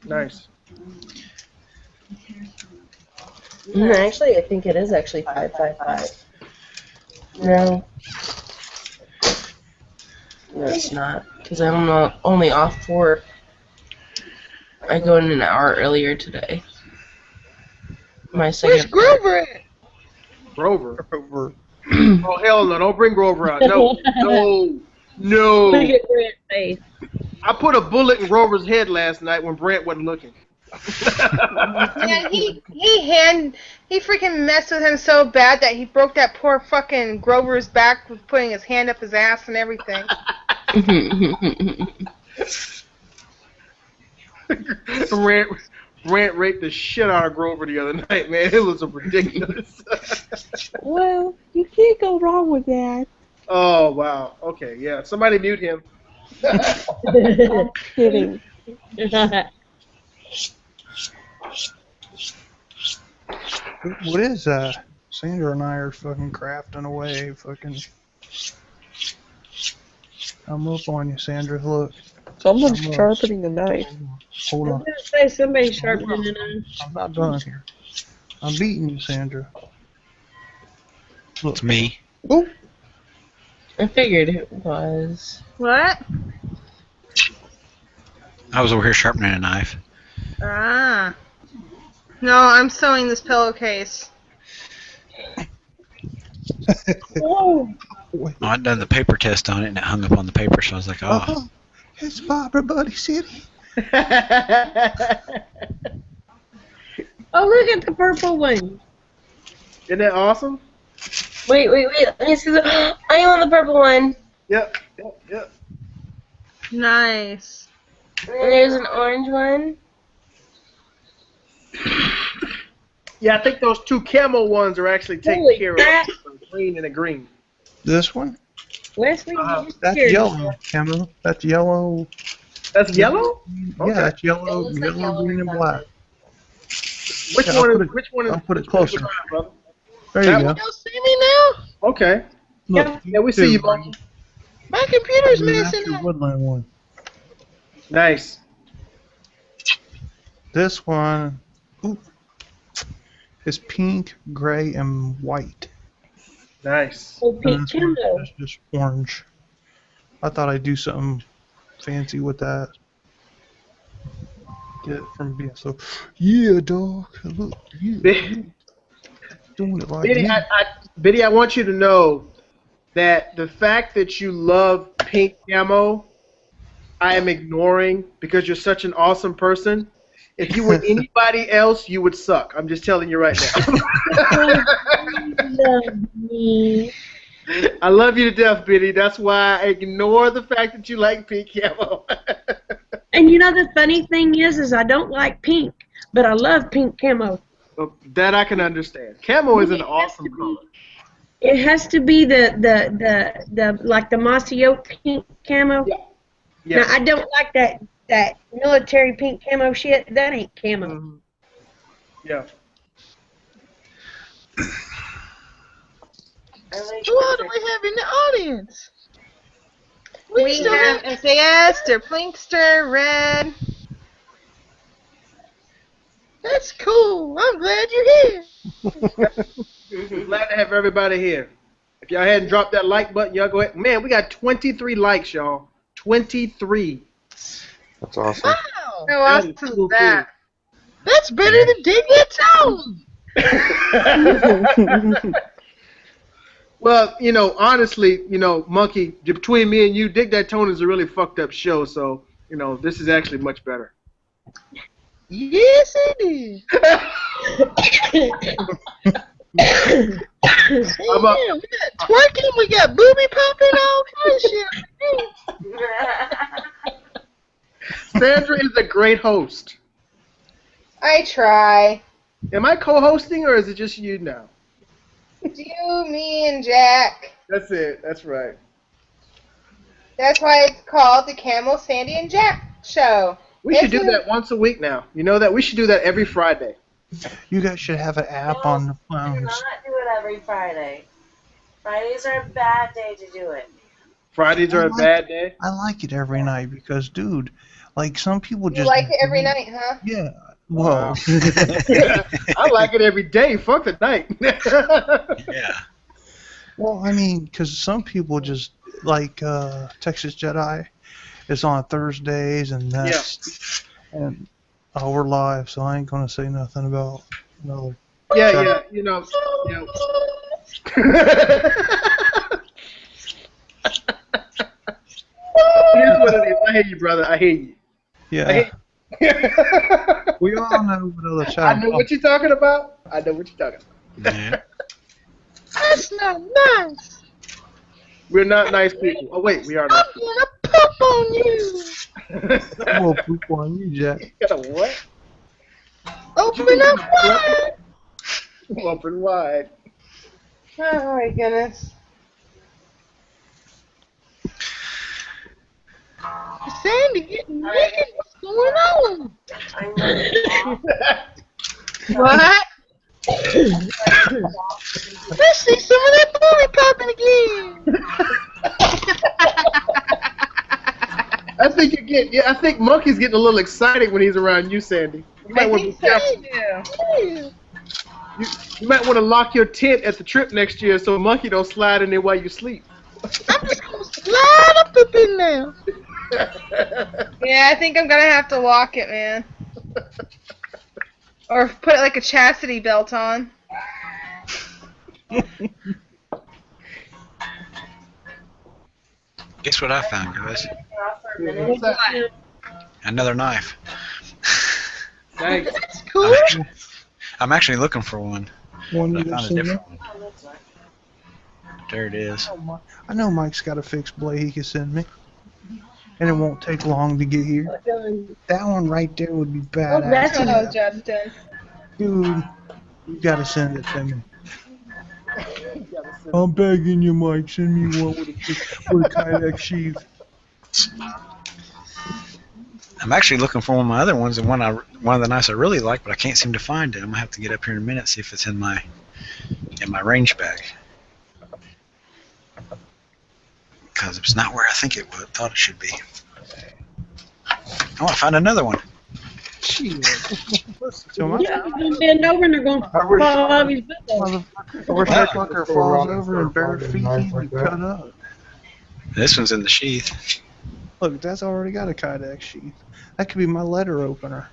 [SPEAKER 2] Nice.
[SPEAKER 8] Actually, I think it is actually 5, 5, 5. No. No, it's not. Because I'm only off 4. I go in an hour earlier today. My second.
[SPEAKER 9] Where's Grover at?
[SPEAKER 2] Grover? Oh, hell no. Don't bring Grover out. No. No.
[SPEAKER 10] Look at Brent's face.
[SPEAKER 2] I put a bullet in Grover's head last night when Brent wasn't looking.
[SPEAKER 1] Yeah, he freaking messed with him so bad that he broke that poor fucking Grover's back with putting his hand up his ass and everything.
[SPEAKER 2] Brent raped the shit out of Grover the other night, man. It was ridiculous.
[SPEAKER 13] Well, you can't go wrong with that.
[SPEAKER 2] Oh, wow. Okay, yeah. Somebody mute him.
[SPEAKER 13] I'm kidding.
[SPEAKER 4] What is Sandra and I are fucking crafting away, fucking. I'm up on you, Sandra. Look.
[SPEAKER 13] Someone's sharpening a knife.
[SPEAKER 4] Hold
[SPEAKER 10] I
[SPEAKER 4] on.
[SPEAKER 10] was going to say somebody's sharpening it on.
[SPEAKER 4] I'm not done here. I'm beating you, Sandra. Look.
[SPEAKER 12] It's me.
[SPEAKER 4] Oh.
[SPEAKER 8] I figured it was.
[SPEAKER 1] What?
[SPEAKER 12] I was over here sharpening a knife.
[SPEAKER 1] Ah. No, I'm sewing this pillowcase.
[SPEAKER 10] Whoa.
[SPEAKER 12] I'd done the paper test on it and it hung up on the paper, so I was like, oh.
[SPEAKER 4] It's Barbara Buddy City.
[SPEAKER 10] Oh, look at the purple one.
[SPEAKER 2] Isn't that awesome?
[SPEAKER 8] Wait. Let me see the. I want the purple one.
[SPEAKER 2] Yep.
[SPEAKER 1] Nice.
[SPEAKER 8] And there's an orange one.
[SPEAKER 2] Yeah, I think those two camo ones are actually taken
[SPEAKER 10] Holy
[SPEAKER 2] care
[SPEAKER 10] crap.
[SPEAKER 2] of. A green and a green.
[SPEAKER 4] This one?
[SPEAKER 10] Wesley,
[SPEAKER 4] That's yellow, Camo. That's yellow.
[SPEAKER 2] That's yellow?
[SPEAKER 4] Yeah, that's yellow, yellow, green, and black.
[SPEAKER 2] Which
[SPEAKER 4] Yeah,
[SPEAKER 2] one is? Which one is?
[SPEAKER 4] I'll put it closer.
[SPEAKER 2] Brother?
[SPEAKER 4] There you
[SPEAKER 2] That
[SPEAKER 4] go.
[SPEAKER 2] one?
[SPEAKER 9] Y'all see me now?
[SPEAKER 2] Okay.
[SPEAKER 4] Look,
[SPEAKER 2] Yeah, we see you, Monkey.
[SPEAKER 9] My computer's
[SPEAKER 4] that's
[SPEAKER 9] messing
[SPEAKER 4] your
[SPEAKER 9] up.
[SPEAKER 4] woodland one.
[SPEAKER 2] Nice.
[SPEAKER 4] This one is pink, gray, and white.
[SPEAKER 2] Nice.
[SPEAKER 10] Oh,
[SPEAKER 4] And
[SPEAKER 10] pink
[SPEAKER 4] this one
[SPEAKER 10] camo.
[SPEAKER 4] is just orange. I thought I'd do something fancy with that. Get it from BSO. Yeah, dog. Look, yeah. Doing it like me.
[SPEAKER 2] Biddy, I want you to know that the fact that you love pink camo, I am ignoring because you're such an awesome person. If you were anybody else, you would suck. I'm just telling you right now.
[SPEAKER 10] Love me.
[SPEAKER 2] I love you to death, Biddy. That's why I ignore the fact that you like pink camo.
[SPEAKER 10] And you know the funny thing is I don't like pink, but I love pink camo.
[SPEAKER 2] That I can understand. Camo is an awesome color.
[SPEAKER 10] It has to be the like the mossy oak pink camo.
[SPEAKER 2] Yeah.
[SPEAKER 10] Now I don't like that military pink camo shit. That ain't camo.
[SPEAKER 2] Mm-hmm. Yeah.
[SPEAKER 9] Who all do we have in the audience?
[SPEAKER 11] We have SAS, or Plinkster, Red.
[SPEAKER 9] That's cool. I'm glad you're here.
[SPEAKER 2] We're glad to have everybody here. If y'all hadn't dropped that like button, y'all go ahead. Man, we got 23 likes, y'all. 23.
[SPEAKER 5] That's awesome.
[SPEAKER 11] How
[SPEAKER 9] Wow.
[SPEAKER 2] That is
[SPEAKER 11] awesome
[SPEAKER 2] so
[SPEAKER 11] is that?
[SPEAKER 9] That's better than Dig That Tone.
[SPEAKER 2] Well, honestly, Monkey, between me and you, Dig That Tone is a really fucked up show, so, this is actually much better.
[SPEAKER 9] Yes, it is. Hey,
[SPEAKER 2] How about-
[SPEAKER 9] yeah, we got twerking, we got booby popping, all kinds of shit.
[SPEAKER 2] Sandra is a great host.
[SPEAKER 1] I try.
[SPEAKER 2] Am I co-hosting, or is it just you now?
[SPEAKER 1] You, me, and Jack.
[SPEAKER 2] That's it. That's right.
[SPEAKER 1] That's why it's called the Camel, Sandy, and Jack Show.
[SPEAKER 2] We should do that once a week now. You know that? We should do that every Friday.
[SPEAKER 4] You guys should have an app on the
[SPEAKER 8] Do
[SPEAKER 4] phones.
[SPEAKER 8] not do it every Friday. Fridays are a bad day to do it.
[SPEAKER 2] Fridays are a bad day?
[SPEAKER 4] I like it every night because, dude, like some people
[SPEAKER 1] You
[SPEAKER 4] just
[SPEAKER 1] like it every night, huh?
[SPEAKER 4] Yeah. Well,
[SPEAKER 2] I like it every day. Fuck the night.
[SPEAKER 12] Yeah.
[SPEAKER 4] well, I mean, because some people just like Texas Jedi is on Thursdays, and that's and we're live, so I ain't gonna say nothing about another.
[SPEAKER 2] Yeah. Here's what it is. I hear you, brother. I hear you.
[SPEAKER 4] Yeah. We all know what other channel.
[SPEAKER 2] I know what you're talking about.
[SPEAKER 12] Yeah.
[SPEAKER 9] That's not nice.
[SPEAKER 2] We're not nice people. Oh, wait, we are nice
[SPEAKER 9] I'm gonna poop on you.
[SPEAKER 2] people.
[SPEAKER 4] I'm gonna poop on you, Jack.
[SPEAKER 2] You got a what?
[SPEAKER 9] Open up wide.
[SPEAKER 2] Open wide.
[SPEAKER 1] Oh my goodness.
[SPEAKER 9] Sandy getting naked. What's going on? What? Let's see some of that booty popping again.
[SPEAKER 2] I think Monkey's getting a little excited when he's around you, Sandy. You might want to be careful.
[SPEAKER 9] Yeah.
[SPEAKER 2] You might want to lock your tent at the trip next year so Monkey don't slide in there while you sleep.
[SPEAKER 9] I'm just gonna slide up in there.
[SPEAKER 1] Yeah, I think I'm gonna have to lock it, man. Or put like a chastity belt on.
[SPEAKER 12] Guess what I found, guys?
[SPEAKER 2] What's that?
[SPEAKER 12] Another knife.
[SPEAKER 2] Thanks.
[SPEAKER 9] That's cool.
[SPEAKER 12] I'm actually looking for one.
[SPEAKER 4] One
[SPEAKER 12] But I
[SPEAKER 4] you
[SPEAKER 12] found a
[SPEAKER 4] seen
[SPEAKER 12] different one. There it is.
[SPEAKER 4] I know Mike's got a fixed blade he can send me, and it won't take long to get here. That one right there would be
[SPEAKER 10] Oh, that's
[SPEAKER 4] badass.
[SPEAKER 1] Oh, job's done.
[SPEAKER 4] Dude, you gotta send it to me. I'm begging you, Mike. Send me one with a Kydex sheath.
[SPEAKER 12] I'm actually looking for one of my other ones, and one of the knives I really like, but I can't seem to find it. I'm gonna have to get up here in a minute, see if it's in my in my range bag. Because it's not where I think it would, thought it should be. I want to find another one.
[SPEAKER 4] Shit.
[SPEAKER 10] Yeah, he's gonna bend over and they're gonna fall off his butt.
[SPEAKER 4] I wish that fucker falls over and bare feet he'd be cut up.
[SPEAKER 12] This one's in the sheath.
[SPEAKER 4] Look, that's already got a Kydex sheath. That could be my letter opener.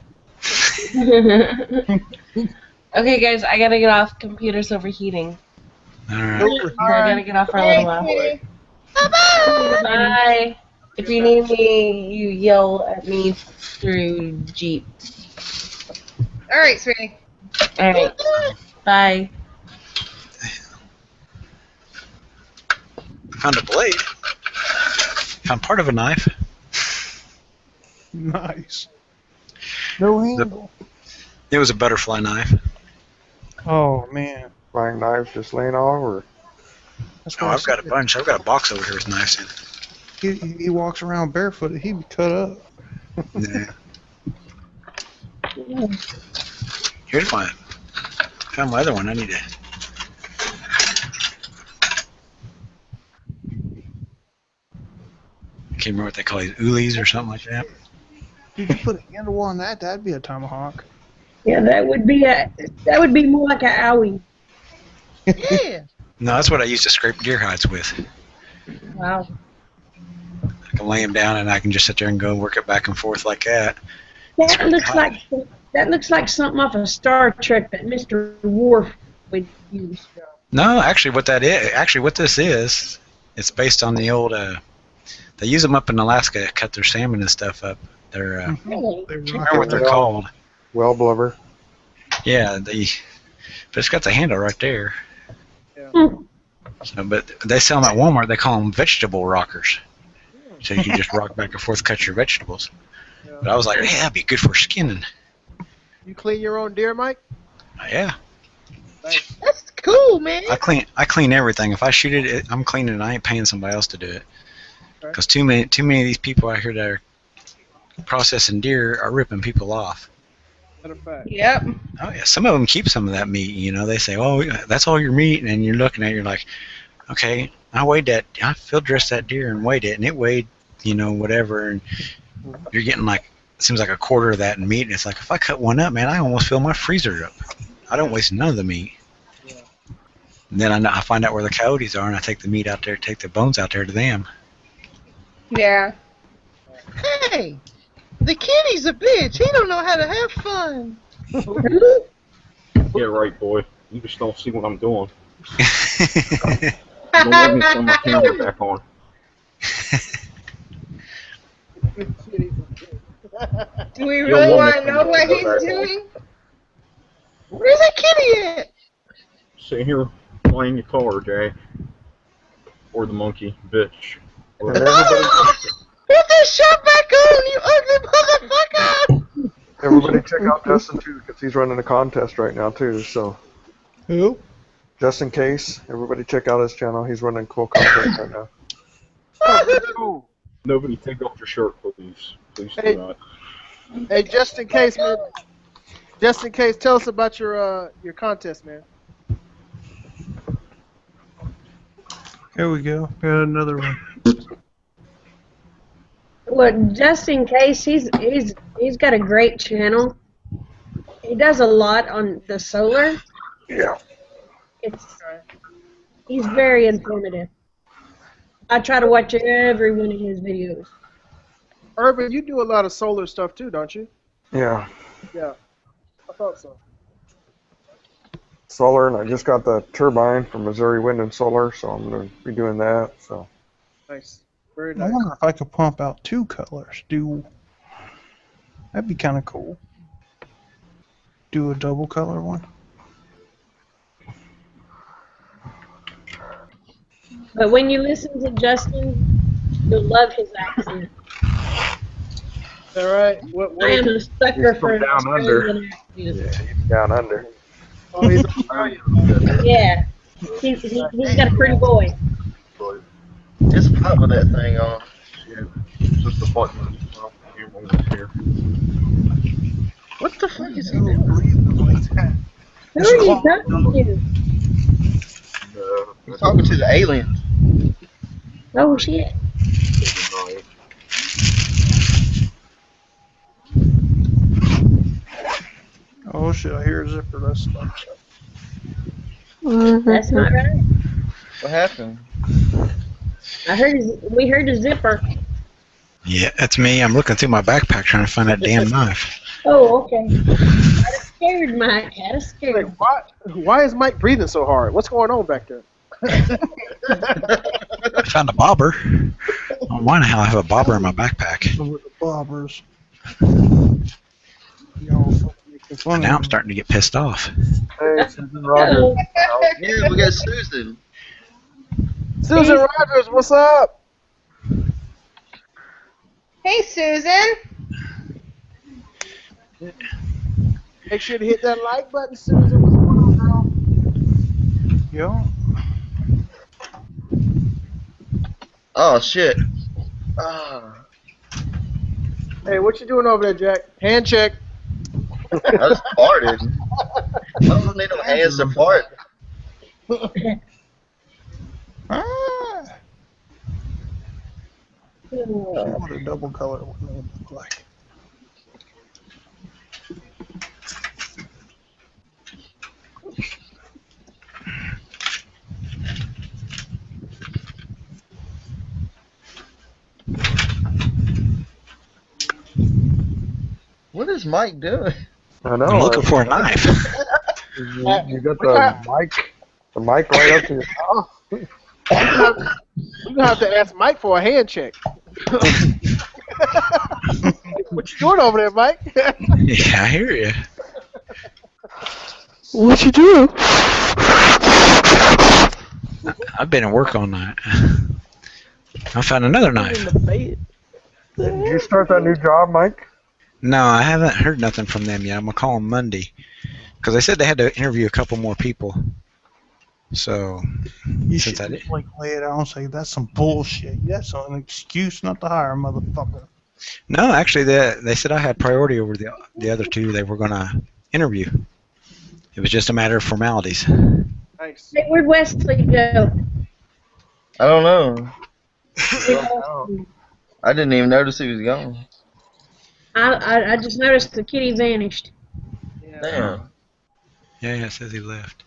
[SPEAKER 8] Okay, guys, I gotta get off. Computer's overheating.
[SPEAKER 12] Alright.
[SPEAKER 8] So I gotta get off for a little while. Bye. If you need me, you yell at me through Jeep.
[SPEAKER 1] All right, sweetie.
[SPEAKER 8] All right. Bye.
[SPEAKER 12] Found a blade. Found part of a knife.
[SPEAKER 4] Nice. No handle.
[SPEAKER 12] It was a butterfly knife.
[SPEAKER 4] Oh, man.
[SPEAKER 5] Flying knives just laying all over.
[SPEAKER 12] Oh, I've got a bunch. I've got a box over here with knives in.
[SPEAKER 4] He walks around barefooted. He'd be cut up.
[SPEAKER 12] Yeah. Here's my. Found my other one. I need to. I can't remember what they call these, ulis or something like that.
[SPEAKER 4] Did you put a handle on that? That'd be a tomahawk.
[SPEAKER 10] Yeah, that would be more like an owie.
[SPEAKER 9] Yeah.
[SPEAKER 12] No, that's what I used to scrape deer hides with.
[SPEAKER 10] Wow.
[SPEAKER 12] I can lay them down and I can just sit there and go work it back and forth like that.
[SPEAKER 10] That looks like something off of Star Trek that Mr. Worf would use.
[SPEAKER 12] No, actually, what this is, it's based on the old. They use them up in Alaska to cut their salmon and stuff up. They're. I can't remember what they're called.
[SPEAKER 5] Well blubber.
[SPEAKER 12] Yeah, but it's got the handle right there.
[SPEAKER 4] Yeah.
[SPEAKER 12] So, but they sell them at Walmart. They call them vegetable rockers. So you can just rock back and forth, cut your vegetables.
[SPEAKER 2] Yeah.
[SPEAKER 12] But I was like, hey, that'd be good for skinning.
[SPEAKER 2] You clean your own deer, Mike?
[SPEAKER 12] Yeah.
[SPEAKER 2] Nice.
[SPEAKER 9] That's cool, man.
[SPEAKER 12] I clean everything. If I shoot it, I'm cleaning it. I ain't paying somebody else to do it. Because too many of these people out here that are processing deer are ripping people off.
[SPEAKER 2] Matter of fact.
[SPEAKER 1] Yep.
[SPEAKER 12] Oh yeah, some of them keep some of that meat. You know, they say, "Oh, that's all your meat," and you're looking at it, you're like, "Okay, I field dressed that deer and weighed it, and it weighed, whatever." And you're getting like, it seems like a quarter of that in meat, and it's like, if I cut one up, man, I almost fill my freezer up. I don't waste none of the meat.
[SPEAKER 2] Yeah.
[SPEAKER 12] And then I find out where the coyotes are, and I take the meat out there, take the bones out there to them.
[SPEAKER 1] Yeah.
[SPEAKER 9] Hey, the kitty's a bitch. He don't know how to have fun.
[SPEAKER 14] Yeah, right, boy. You just don't see what I'm doing. Don't let me turn my camera back on.
[SPEAKER 1] Do we really want to know what he's doing?
[SPEAKER 9] Where's that kitty at?
[SPEAKER 14] Sit here playing your car, Jay. Or the monkey, bitch. Or
[SPEAKER 9] Put that shot back on, you ugly motherfucker!
[SPEAKER 5] Everybody check out Justin too, because he's running a contest right now too. So.
[SPEAKER 4] Who?
[SPEAKER 5] Just in case, everybody check out his channel. He's running a cool contest right now.
[SPEAKER 2] Cool.
[SPEAKER 14] nobody take off your shirt, please. Please do
[SPEAKER 2] Hey.
[SPEAKER 14] not.
[SPEAKER 2] Hey, just in case, man. Just in case, tell us about your contest, man.
[SPEAKER 4] Here we go. Got another one.
[SPEAKER 10] Well, just in case, he's got a great channel. He does a lot on the solar.
[SPEAKER 5] Yeah.
[SPEAKER 10] He's very informative. I try to watch every one of his videos.
[SPEAKER 2] Urban, you do a lot of solar stuff too, don't you?
[SPEAKER 5] Yeah.
[SPEAKER 2] Yeah. I thought so.
[SPEAKER 5] Solar, and I just got the turbine from Missouri Wind and Solar, so I'm going to be doing that. So.
[SPEAKER 2] Nice. Very
[SPEAKER 4] I
[SPEAKER 2] nice.
[SPEAKER 4] wonder if I could pump out 2 colors. That'd be kind of cool. Do a double color one.
[SPEAKER 10] But when you listen to Justin, you'll love his accent.
[SPEAKER 2] All right. What
[SPEAKER 10] I am a sucker for
[SPEAKER 5] down
[SPEAKER 10] Australian
[SPEAKER 5] under.
[SPEAKER 10] accents.
[SPEAKER 5] Yeah, down under.
[SPEAKER 2] Oh, he's Australian.
[SPEAKER 10] Yeah. He's got a pretty voice.
[SPEAKER 3] Just pop that thing on.
[SPEAKER 14] Yeah, just the button. Here.
[SPEAKER 9] What the fuck is he
[SPEAKER 4] Who
[SPEAKER 9] doing?
[SPEAKER 4] breathes like that?
[SPEAKER 10] Who are you talking to?
[SPEAKER 3] We're talking to the aliens.
[SPEAKER 10] Oh shit.
[SPEAKER 4] Oh shit! I hear a zipper. That's
[SPEAKER 10] That's not right.
[SPEAKER 3] What happened?
[SPEAKER 10] We heard a zipper.
[SPEAKER 12] Yeah, that's me. I'm looking through my backpack trying to find that damn knife.
[SPEAKER 10] Oh, okay. I'd have scared Mike. I'd have scared him.
[SPEAKER 2] Why is Mike breathing so hard? What's going on back there?
[SPEAKER 12] I found a bobber. Oh, why the hell I have a bobber in my backpack?
[SPEAKER 4] with the bobbers. Y'all fucking making fun
[SPEAKER 12] And
[SPEAKER 4] of
[SPEAKER 12] now I'm
[SPEAKER 4] me.
[SPEAKER 12] starting to get pissed off.
[SPEAKER 5] Hey, Susan Rogers.
[SPEAKER 3] Yeah, we got Susan.
[SPEAKER 2] Susan Rogers, what's up?
[SPEAKER 1] Hey, Susan.
[SPEAKER 2] Make sure to hit that like button, Susan. What's going on, girl?
[SPEAKER 4] Yo.
[SPEAKER 3] Oh shit. Ah,
[SPEAKER 2] Hey, what you doing over there, Jack? Hand check.
[SPEAKER 3] I just farted. I don't need no hands to fart.
[SPEAKER 4] Ah. What a double color would look like.
[SPEAKER 3] What is Mike doing?
[SPEAKER 5] I know.
[SPEAKER 12] I'm looking for a knife.
[SPEAKER 5] You got the mic right up to your mouth.
[SPEAKER 2] We're gonna have to ask Mike for a hand check. What you doing over there, Mike?
[SPEAKER 12] Yeah, I hear you.
[SPEAKER 13] What you doing?
[SPEAKER 12] I've been at work all night. I found another knife.
[SPEAKER 5] Did you start that new job, Mike?
[SPEAKER 12] No, I haven't heard nothing from them yet. I'm gonna call them Monday because they said they had to interview a couple more people. So
[SPEAKER 4] You
[SPEAKER 12] since
[SPEAKER 4] should
[SPEAKER 12] I did,
[SPEAKER 4] like lay it out and say that's some bullshit. That's an excuse not to hire a motherfucker.
[SPEAKER 12] no, actually they said I had priority over the other two they were gonna interview. It was just a matter of formalities.
[SPEAKER 2] Nice.
[SPEAKER 10] Hey, where'd Wesley go?
[SPEAKER 3] I don't know.
[SPEAKER 10] I,
[SPEAKER 3] I didn't even notice he was gone.
[SPEAKER 10] I just noticed the kitty vanished.
[SPEAKER 3] Damn.
[SPEAKER 12] Yeah, it says he left.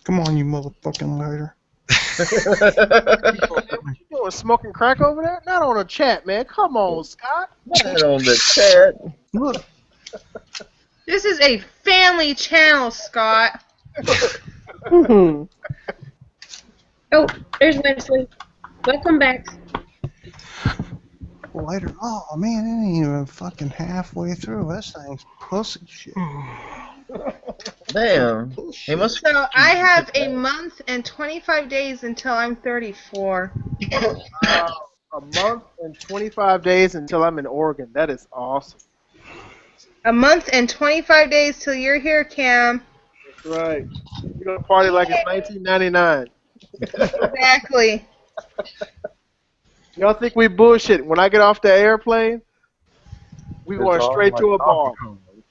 [SPEAKER 4] Come on, you motherfucking lighter.
[SPEAKER 2] What you doing? Smoking crack over there? Not on a chat, man. Come on, Scott.
[SPEAKER 3] Not on the chat.
[SPEAKER 4] Look.
[SPEAKER 1] This is a family channel, Scott.
[SPEAKER 10] Oh, there's Wesley. Welcome back.
[SPEAKER 4] Lighter. Oh man, it ain't even fucking halfway through. That thing's pussy shit.
[SPEAKER 3] Damn. He must.
[SPEAKER 1] So I have a month and 25 days until I'm 34.
[SPEAKER 2] A month and 25 days until I'm in Oregon. That is awesome.
[SPEAKER 1] A month and 25 days till you're here, Cam.
[SPEAKER 2] That's right. You're going to party like it's 1999.
[SPEAKER 1] Exactly.
[SPEAKER 2] Y'all think we bullshit? When I get off the airplane, we going straight to a bar.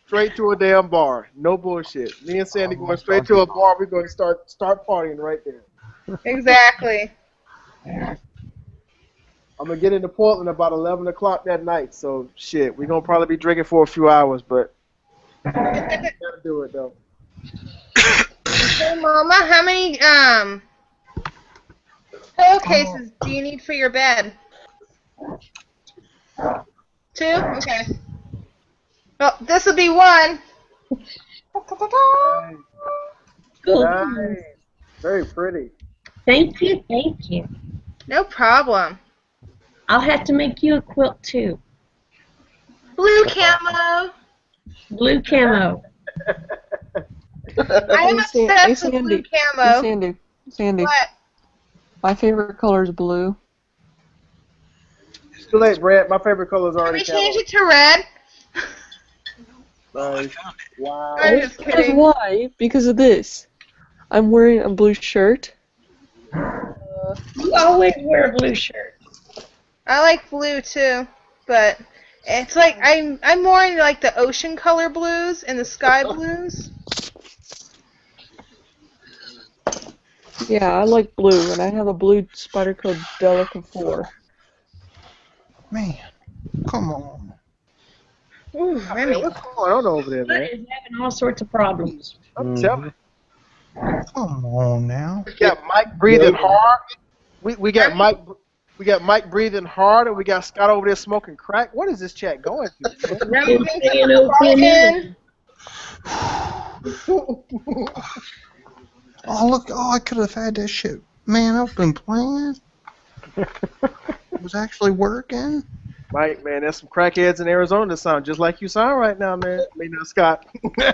[SPEAKER 2] Straight to a damn bar. No bullshit. Me and Sandy going straight to a bar. We're going to start partying right there.
[SPEAKER 1] Exactly.
[SPEAKER 2] I'm going to get into Portland about 11 o'clock that night. So, shit, we're going to probably be drinking for a few hours, but gotta do it, though.
[SPEAKER 1] Hey, Mama, how many pillowcases do you need for your bed? 2? Okay. Well, this will be 1.
[SPEAKER 10] Cool.
[SPEAKER 2] Nice. Very pretty.
[SPEAKER 10] Thank you, thank you.
[SPEAKER 1] No problem.
[SPEAKER 10] I'll have to make you a quilt too.
[SPEAKER 1] Blue camo.
[SPEAKER 10] Blue camo.
[SPEAKER 1] I am obsessed with blue camo.
[SPEAKER 13] Sandy.
[SPEAKER 1] What?
[SPEAKER 13] My favorite color is blue.
[SPEAKER 2] It's too late, Brett. My favorite color is
[SPEAKER 1] Can
[SPEAKER 2] already
[SPEAKER 1] we change it to red?
[SPEAKER 2] Nice. Wow.
[SPEAKER 1] I'm just
[SPEAKER 13] Because
[SPEAKER 1] kidding.
[SPEAKER 13] why? Because of this. I'm wearing a blue shirt.
[SPEAKER 10] You always wear a blue shirt.
[SPEAKER 1] I like blue too, but it's like I'm more into like the ocean color blues and the sky blues.
[SPEAKER 13] Yeah, I like blue, and I have a blue spider called Delica 4.
[SPEAKER 4] Man, come on.
[SPEAKER 10] Ooh,
[SPEAKER 2] Man,
[SPEAKER 10] Remy.
[SPEAKER 2] what's going on over there,
[SPEAKER 10] Bud
[SPEAKER 2] man?
[SPEAKER 10] is having all sorts of problems.
[SPEAKER 2] I'm telling
[SPEAKER 4] Come on now.
[SPEAKER 2] you. We got Mike breathing hard. We got Mike breathing hard, and we got Scott over there smoking crack. What is this chat going through, man?
[SPEAKER 10] Remy thinks it's Republican.
[SPEAKER 4] Oh, look. Oh, I could have had that shit. Man, I've been playing. It was actually working.
[SPEAKER 2] Mike, man, there's some crackheads in Arizona that sound just like you sound right now, man. I mean, Scott.
[SPEAKER 1] Baby,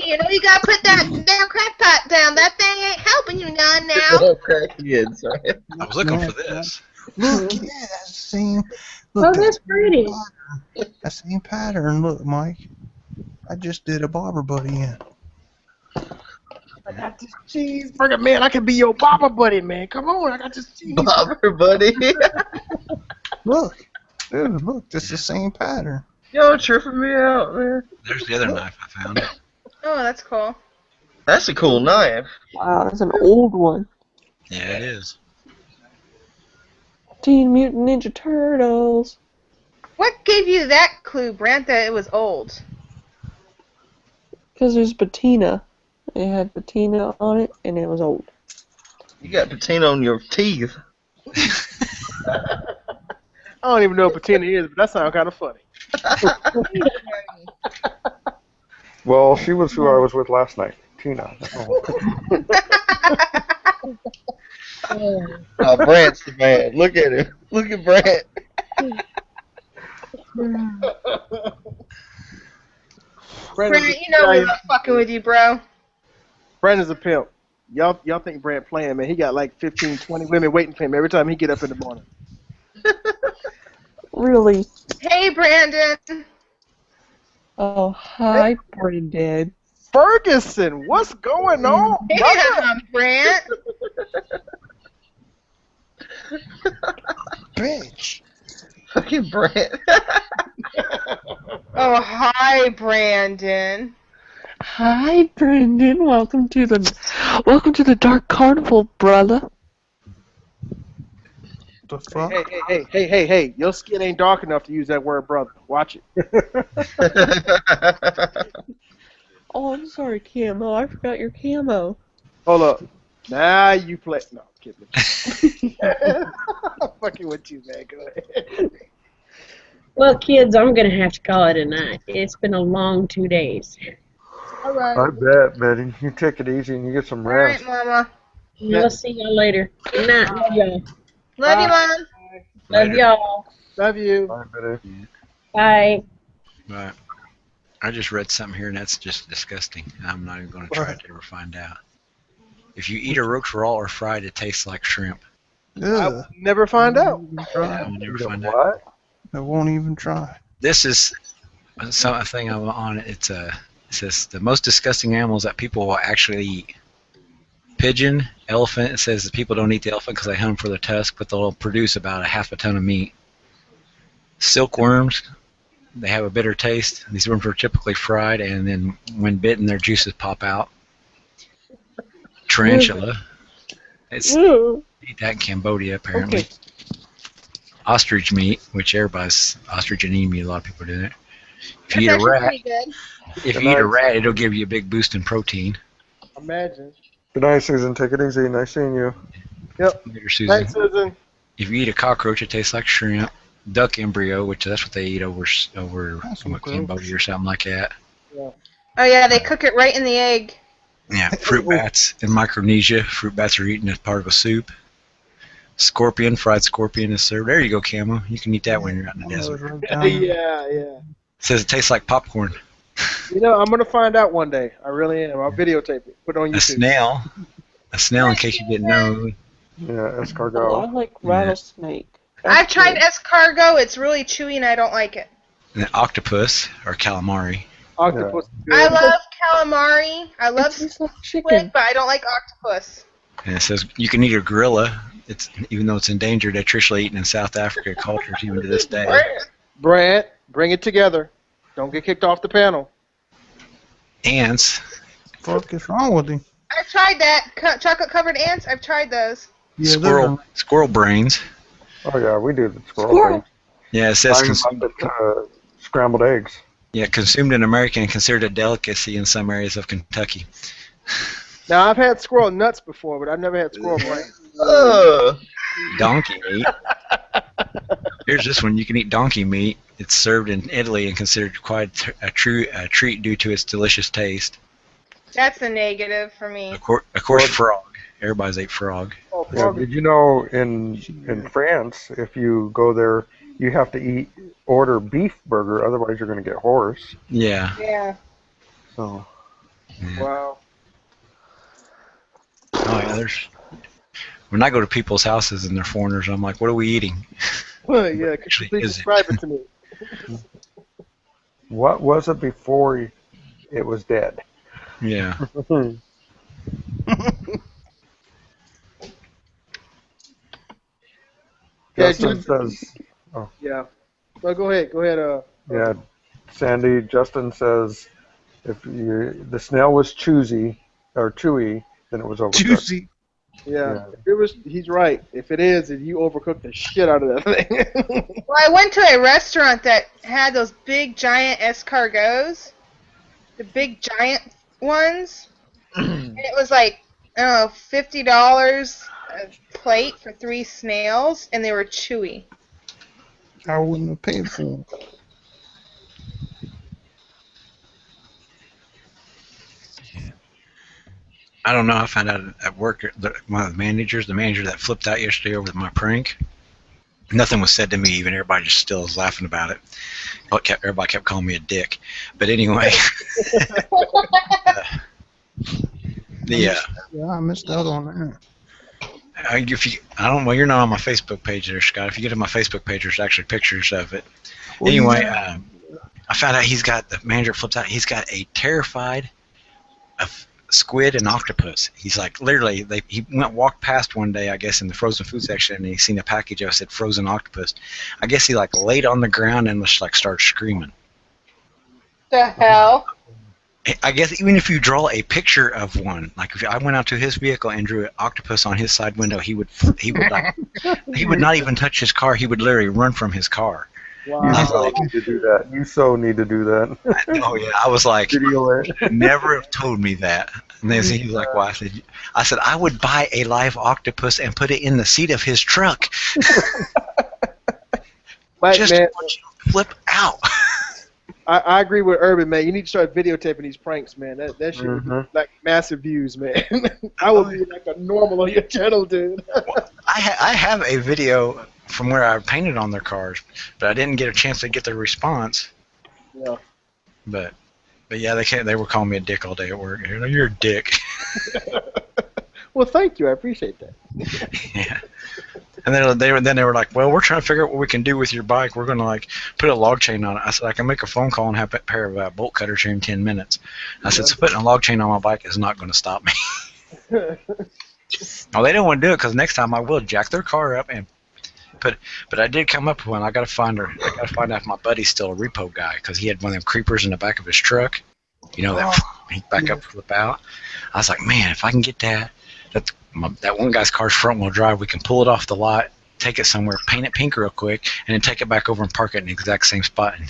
[SPEAKER 1] you know you gotta put that damn crack pot down. That thing ain't helping you none now.
[SPEAKER 3] Crackheads, right?
[SPEAKER 12] I was looking for this.
[SPEAKER 4] Look, yeah, that's the same.
[SPEAKER 10] Oh,
[SPEAKER 4] Look,
[SPEAKER 10] that's pretty.
[SPEAKER 4] that same pattern. Look, Mike. I just did a bobber buddy in.
[SPEAKER 2] I got this cheeseburger, man. I can be your bobber buddy, man. Come on, I got this cheeseburger.
[SPEAKER 3] Bobber buddy.
[SPEAKER 4] Look, dude, look, this is the same pattern.
[SPEAKER 3] Yo, tripping me out, man.
[SPEAKER 12] There's the other knife I found.
[SPEAKER 1] Oh, that's cool.
[SPEAKER 3] That's a cool knife.
[SPEAKER 13] Wow, that's an old one.
[SPEAKER 12] Yeah, it is.
[SPEAKER 13] Teen Mutant Ninja Turtles.
[SPEAKER 1] What gave you that clue, Brant, that it was old?
[SPEAKER 13] Because there's patina. It had patina on it, and it was old.
[SPEAKER 3] You got patina on your teeth.
[SPEAKER 2] I don't even know what patina is, but that sounds kind of funny.
[SPEAKER 5] Well, she was who I was with last night, Tina.
[SPEAKER 3] Oh, Brant's the man. Look at him. Look at Brant.
[SPEAKER 1] Brant, you know we're not fucking with you, bro.
[SPEAKER 2] Brandon's a pimp. Y'all think Brant playing, man. He got like 15, 20 women waiting for him every time he get up in the morning.
[SPEAKER 13] Really?
[SPEAKER 1] Hey, Brandon.
[SPEAKER 13] Oh, hi, Brendan.
[SPEAKER 2] Ferguson, what's going on?
[SPEAKER 1] Damn, Brant.
[SPEAKER 4] Bitch.
[SPEAKER 3] Fucking Brant.
[SPEAKER 1] Oh, hi, Brandon.
[SPEAKER 13] Hi, Brendan. Welcome to the Dark Carnival, brother.
[SPEAKER 4] The fuck?
[SPEAKER 2] Hey. Your skin ain't dark enough to use that word, brother. Watch it.
[SPEAKER 13] Oh, I'm sorry, Camo. I forgot your camo.
[SPEAKER 2] Hold up. Now you play. No, I'm kidding. I'm fucking with you, man. Go ahead.
[SPEAKER 10] Well, kids, I'm going to have to call it a night. It's been a long 2 days.
[SPEAKER 2] All right.
[SPEAKER 5] I bet, Betty. You take it easy and you get some
[SPEAKER 1] All right,
[SPEAKER 5] rest.
[SPEAKER 1] Mama.
[SPEAKER 10] I'll see y'all later. Good night. Love y'all.
[SPEAKER 1] Love you, Mom.
[SPEAKER 10] Love y'all.
[SPEAKER 2] Love you.
[SPEAKER 5] Bye, Betty.
[SPEAKER 10] Bye.
[SPEAKER 12] But I just read something here, and that's just disgusting. I'm not even going to try to ever find out. If you eat a roach raw or fried, it tastes like shrimp.
[SPEAKER 2] I will never find out.
[SPEAKER 12] I will never find out.
[SPEAKER 5] What?
[SPEAKER 4] I won't even try.
[SPEAKER 12] This is something I'm on. It says the most disgusting animals that people will actually eat. Pigeon, elephant. It says that people don't eat the elephant because they hunt them for their tusk, but they'll produce about a half a ton of meat. Silkworms, they have a bitter taste. These worms are typically fried, and then when bitten, their juices pop out. Tarantula, it's eat that in Cambodia apparently.
[SPEAKER 13] Okay.
[SPEAKER 12] Ostrich meat, which everybody's ostrich and emu, a lot of people do that. If you eat
[SPEAKER 1] That's
[SPEAKER 12] a
[SPEAKER 1] actually
[SPEAKER 12] rat,
[SPEAKER 1] pretty good.
[SPEAKER 12] if you eat a rat, it'll give you a big boost in protein.
[SPEAKER 2] Imagine.
[SPEAKER 5] Good night, Susan. Take it easy. Nice seeing you.
[SPEAKER 2] Yep.
[SPEAKER 12] Later, Susan.
[SPEAKER 2] Thanks, Susan.
[SPEAKER 12] If you eat a cockroach, it tastes like shrimp. Duck embryo, which that's what they eat over Cambodia or something like that.
[SPEAKER 2] Yeah.
[SPEAKER 1] Oh, yeah, they cook it right in the egg.
[SPEAKER 12] Yeah, fruit bats in Micronesia. Fruit bats are eaten as part of a soup. Scorpion, fried scorpion is served. There you go, Camo. You can eat that when you're out in the desert.
[SPEAKER 2] Yeah.
[SPEAKER 12] It says it tastes like popcorn.
[SPEAKER 2] You know, I'm going to find out one day. I really am. I'll videotape it. Put it on YouTube.
[SPEAKER 12] A snail, in case you didn't know.
[SPEAKER 5] Yeah,
[SPEAKER 13] Oh, I
[SPEAKER 5] escargot.
[SPEAKER 13] like rattlesnake.
[SPEAKER 1] I've tried escargot. It's really chewy, and I don't like it.
[SPEAKER 12] And then octopus, or calamari.
[SPEAKER 2] Octopus.
[SPEAKER 1] I love calamari. I love
[SPEAKER 13] like
[SPEAKER 1] squid, but I don't like octopus.
[SPEAKER 12] And it says you can eat a gorilla. It's even though it's endangered, they're traditionally eaten in South Africa cultures even to this day.
[SPEAKER 2] Brad, bring it together. Don't get kicked off the panel.
[SPEAKER 12] Ants.
[SPEAKER 4] What the fuck is wrong with him?
[SPEAKER 1] I I've tried that. Chocolate covered ants. I've tried those.
[SPEAKER 4] Yeah,
[SPEAKER 12] Squirrel brains.
[SPEAKER 5] Oh yeah, we do the squirrel thing.
[SPEAKER 12] Yeah, it says
[SPEAKER 5] Talking
[SPEAKER 12] consumed.
[SPEAKER 5] about the scrambled eggs.
[SPEAKER 12] Yeah, consumed in America and considered a delicacy in some areas of Kentucky.
[SPEAKER 2] Now I've had squirrel nuts before, but I've never had squirrel brains.
[SPEAKER 12] Donkey meat. Here's this one. You can eat donkey meat. It's served in Italy and considered quite a treat due to its delicious taste.
[SPEAKER 1] That's a negative for me.
[SPEAKER 12] Of course, frog. Everybody's ate frog.
[SPEAKER 5] Yeah, did you know in France, if you go there, you have to order beef burger, otherwise you're going to get horse.
[SPEAKER 12] Yeah.
[SPEAKER 1] Yeah.
[SPEAKER 5] So.
[SPEAKER 2] Wow.
[SPEAKER 12] Oh yeah, when I go to people's houses and they're foreigners, I'm like, what are we eating?
[SPEAKER 2] Well, yeah, could you please describe it to me?
[SPEAKER 5] What was it before it was dead?
[SPEAKER 12] Yeah.
[SPEAKER 5] Justin says. Oh.
[SPEAKER 2] Yeah. Well, go ahead. Go ahead.
[SPEAKER 5] Yeah, Sandy. Justin says, if the snail was chewy, then it was overcooked.
[SPEAKER 4] Juicy.
[SPEAKER 2] Yeah. If it was, he's right. If it is, if you overcook the shit out of that thing.
[SPEAKER 1] Well, I went to a restaurant that had those big giant escargots, the big giant ones, and it was like, I don't know, $50 a plate for 3 snails, and they were chewy.
[SPEAKER 4] I wouldn't have paid for them.
[SPEAKER 12] I don't know. I found out at work, one of the manager that flipped out yesterday over my prank. Nothing was said to me, even everybody just still is laughing about it. Everybody kept calling me a dick. But anyway,
[SPEAKER 4] Yeah, I missed out on that.
[SPEAKER 12] I don't know, you're not on my Facebook page there, Scott. If you get to my Facebook page, there's actually pictures of it.
[SPEAKER 4] Well,
[SPEAKER 12] anyway, I found out the manager flipped out. He's got a terrified of squid and octopus. He's like, literally, he walked past one day, I guess, in the frozen food section, and he seen a package that said frozen octopus. I guess he laid on the ground and just started screaming.
[SPEAKER 1] The hell?
[SPEAKER 12] I guess even if you draw a picture of one, like if I went out to his vehicle and drew an octopus on his side window, he would not even touch his car. He would literally run from his car.
[SPEAKER 5] Wow. You so need to do that. You so need to do that.
[SPEAKER 12] Oh yeah, I was like, never have told me that. And then he was like, "Why?" I said, I would buy a live octopus and put it in the seat of his truck. Just
[SPEAKER 2] man,
[SPEAKER 12] flip out.
[SPEAKER 2] I agree with Urban, man. You need to start videotaping these pranks, man. That shit would be like massive views, man. I would be like a normal on your channel, dude.
[SPEAKER 12] I have a video from where I painted on their cars, but I didn't get a chance to get the response.
[SPEAKER 2] Yeah.
[SPEAKER 12] But yeah, they were calling me a dick all day at work. You're a dick.
[SPEAKER 2] Well, thank you. I appreciate that.
[SPEAKER 12] Yeah. And then they were like, well, we're trying to figure out what we can do with your bike. We're going to put a log chain on it. I said, I can make a phone call and have a pair of bolt cutters here in 10 minutes. I said, so putting a log chain on my bike is not going to stop me. Well, they don't want to do it because next time I will jack their car up and but I did come up with one. I got to find out if my buddy's still a repo guy because he had one of them creepers in the back of his truck. That he back up, flip out. I was like, man, if I can get that one guy's car's front wheel drive, we can pull it off the lot, take it somewhere, paint it pink real quick, and then take it back over and park it in the exact same spot. And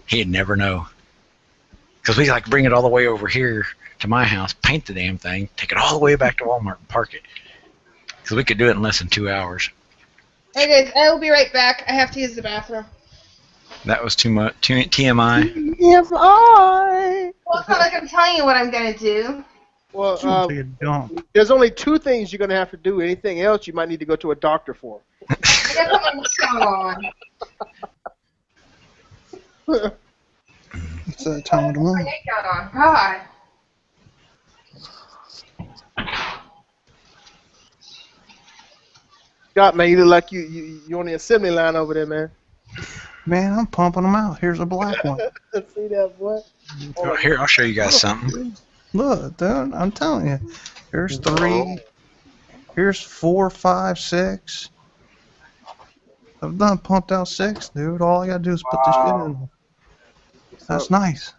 [SPEAKER 12] he'd never know. Because we bring it all the way over here to my house, paint the damn thing, take it all the way back to Walmart and park it. Because we could do it in less than 2 hours.
[SPEAKER 1] Hey guys, I will be right back. I have to use the bathroom.
[SPEAKER 12] That was too much. TMI.
[SPEAKER 9] Yes, I.
[SPEAKER 1] Well, it's not like I'm telling you what I'm going to do.
[SPEAKER 2] Well, there's only 2 things you're going to have to do. Anything else, you might need to go to a doctor for.
[SPEAKER 1] I got to put my song on.
[SPEAKER 4] It's that time of the month.
[SPEAKER 1] God.
[SPEAKER 2] Scott, man, you look like you on the assembly line over there, man.
[SPEAKER 4] Man, I'm pumping them out. Here's a black one.
[SPEAKER 2] See that, boy?
[SPEAKER 12] Oh, here, I'll show you guys something.
[SPEAKER 4] Look, dude, I'm telling you. Here's 3. Here's 4, 5, 6. I've done pumped out 6, dude. All I gotta do is put this shit in. That's nice.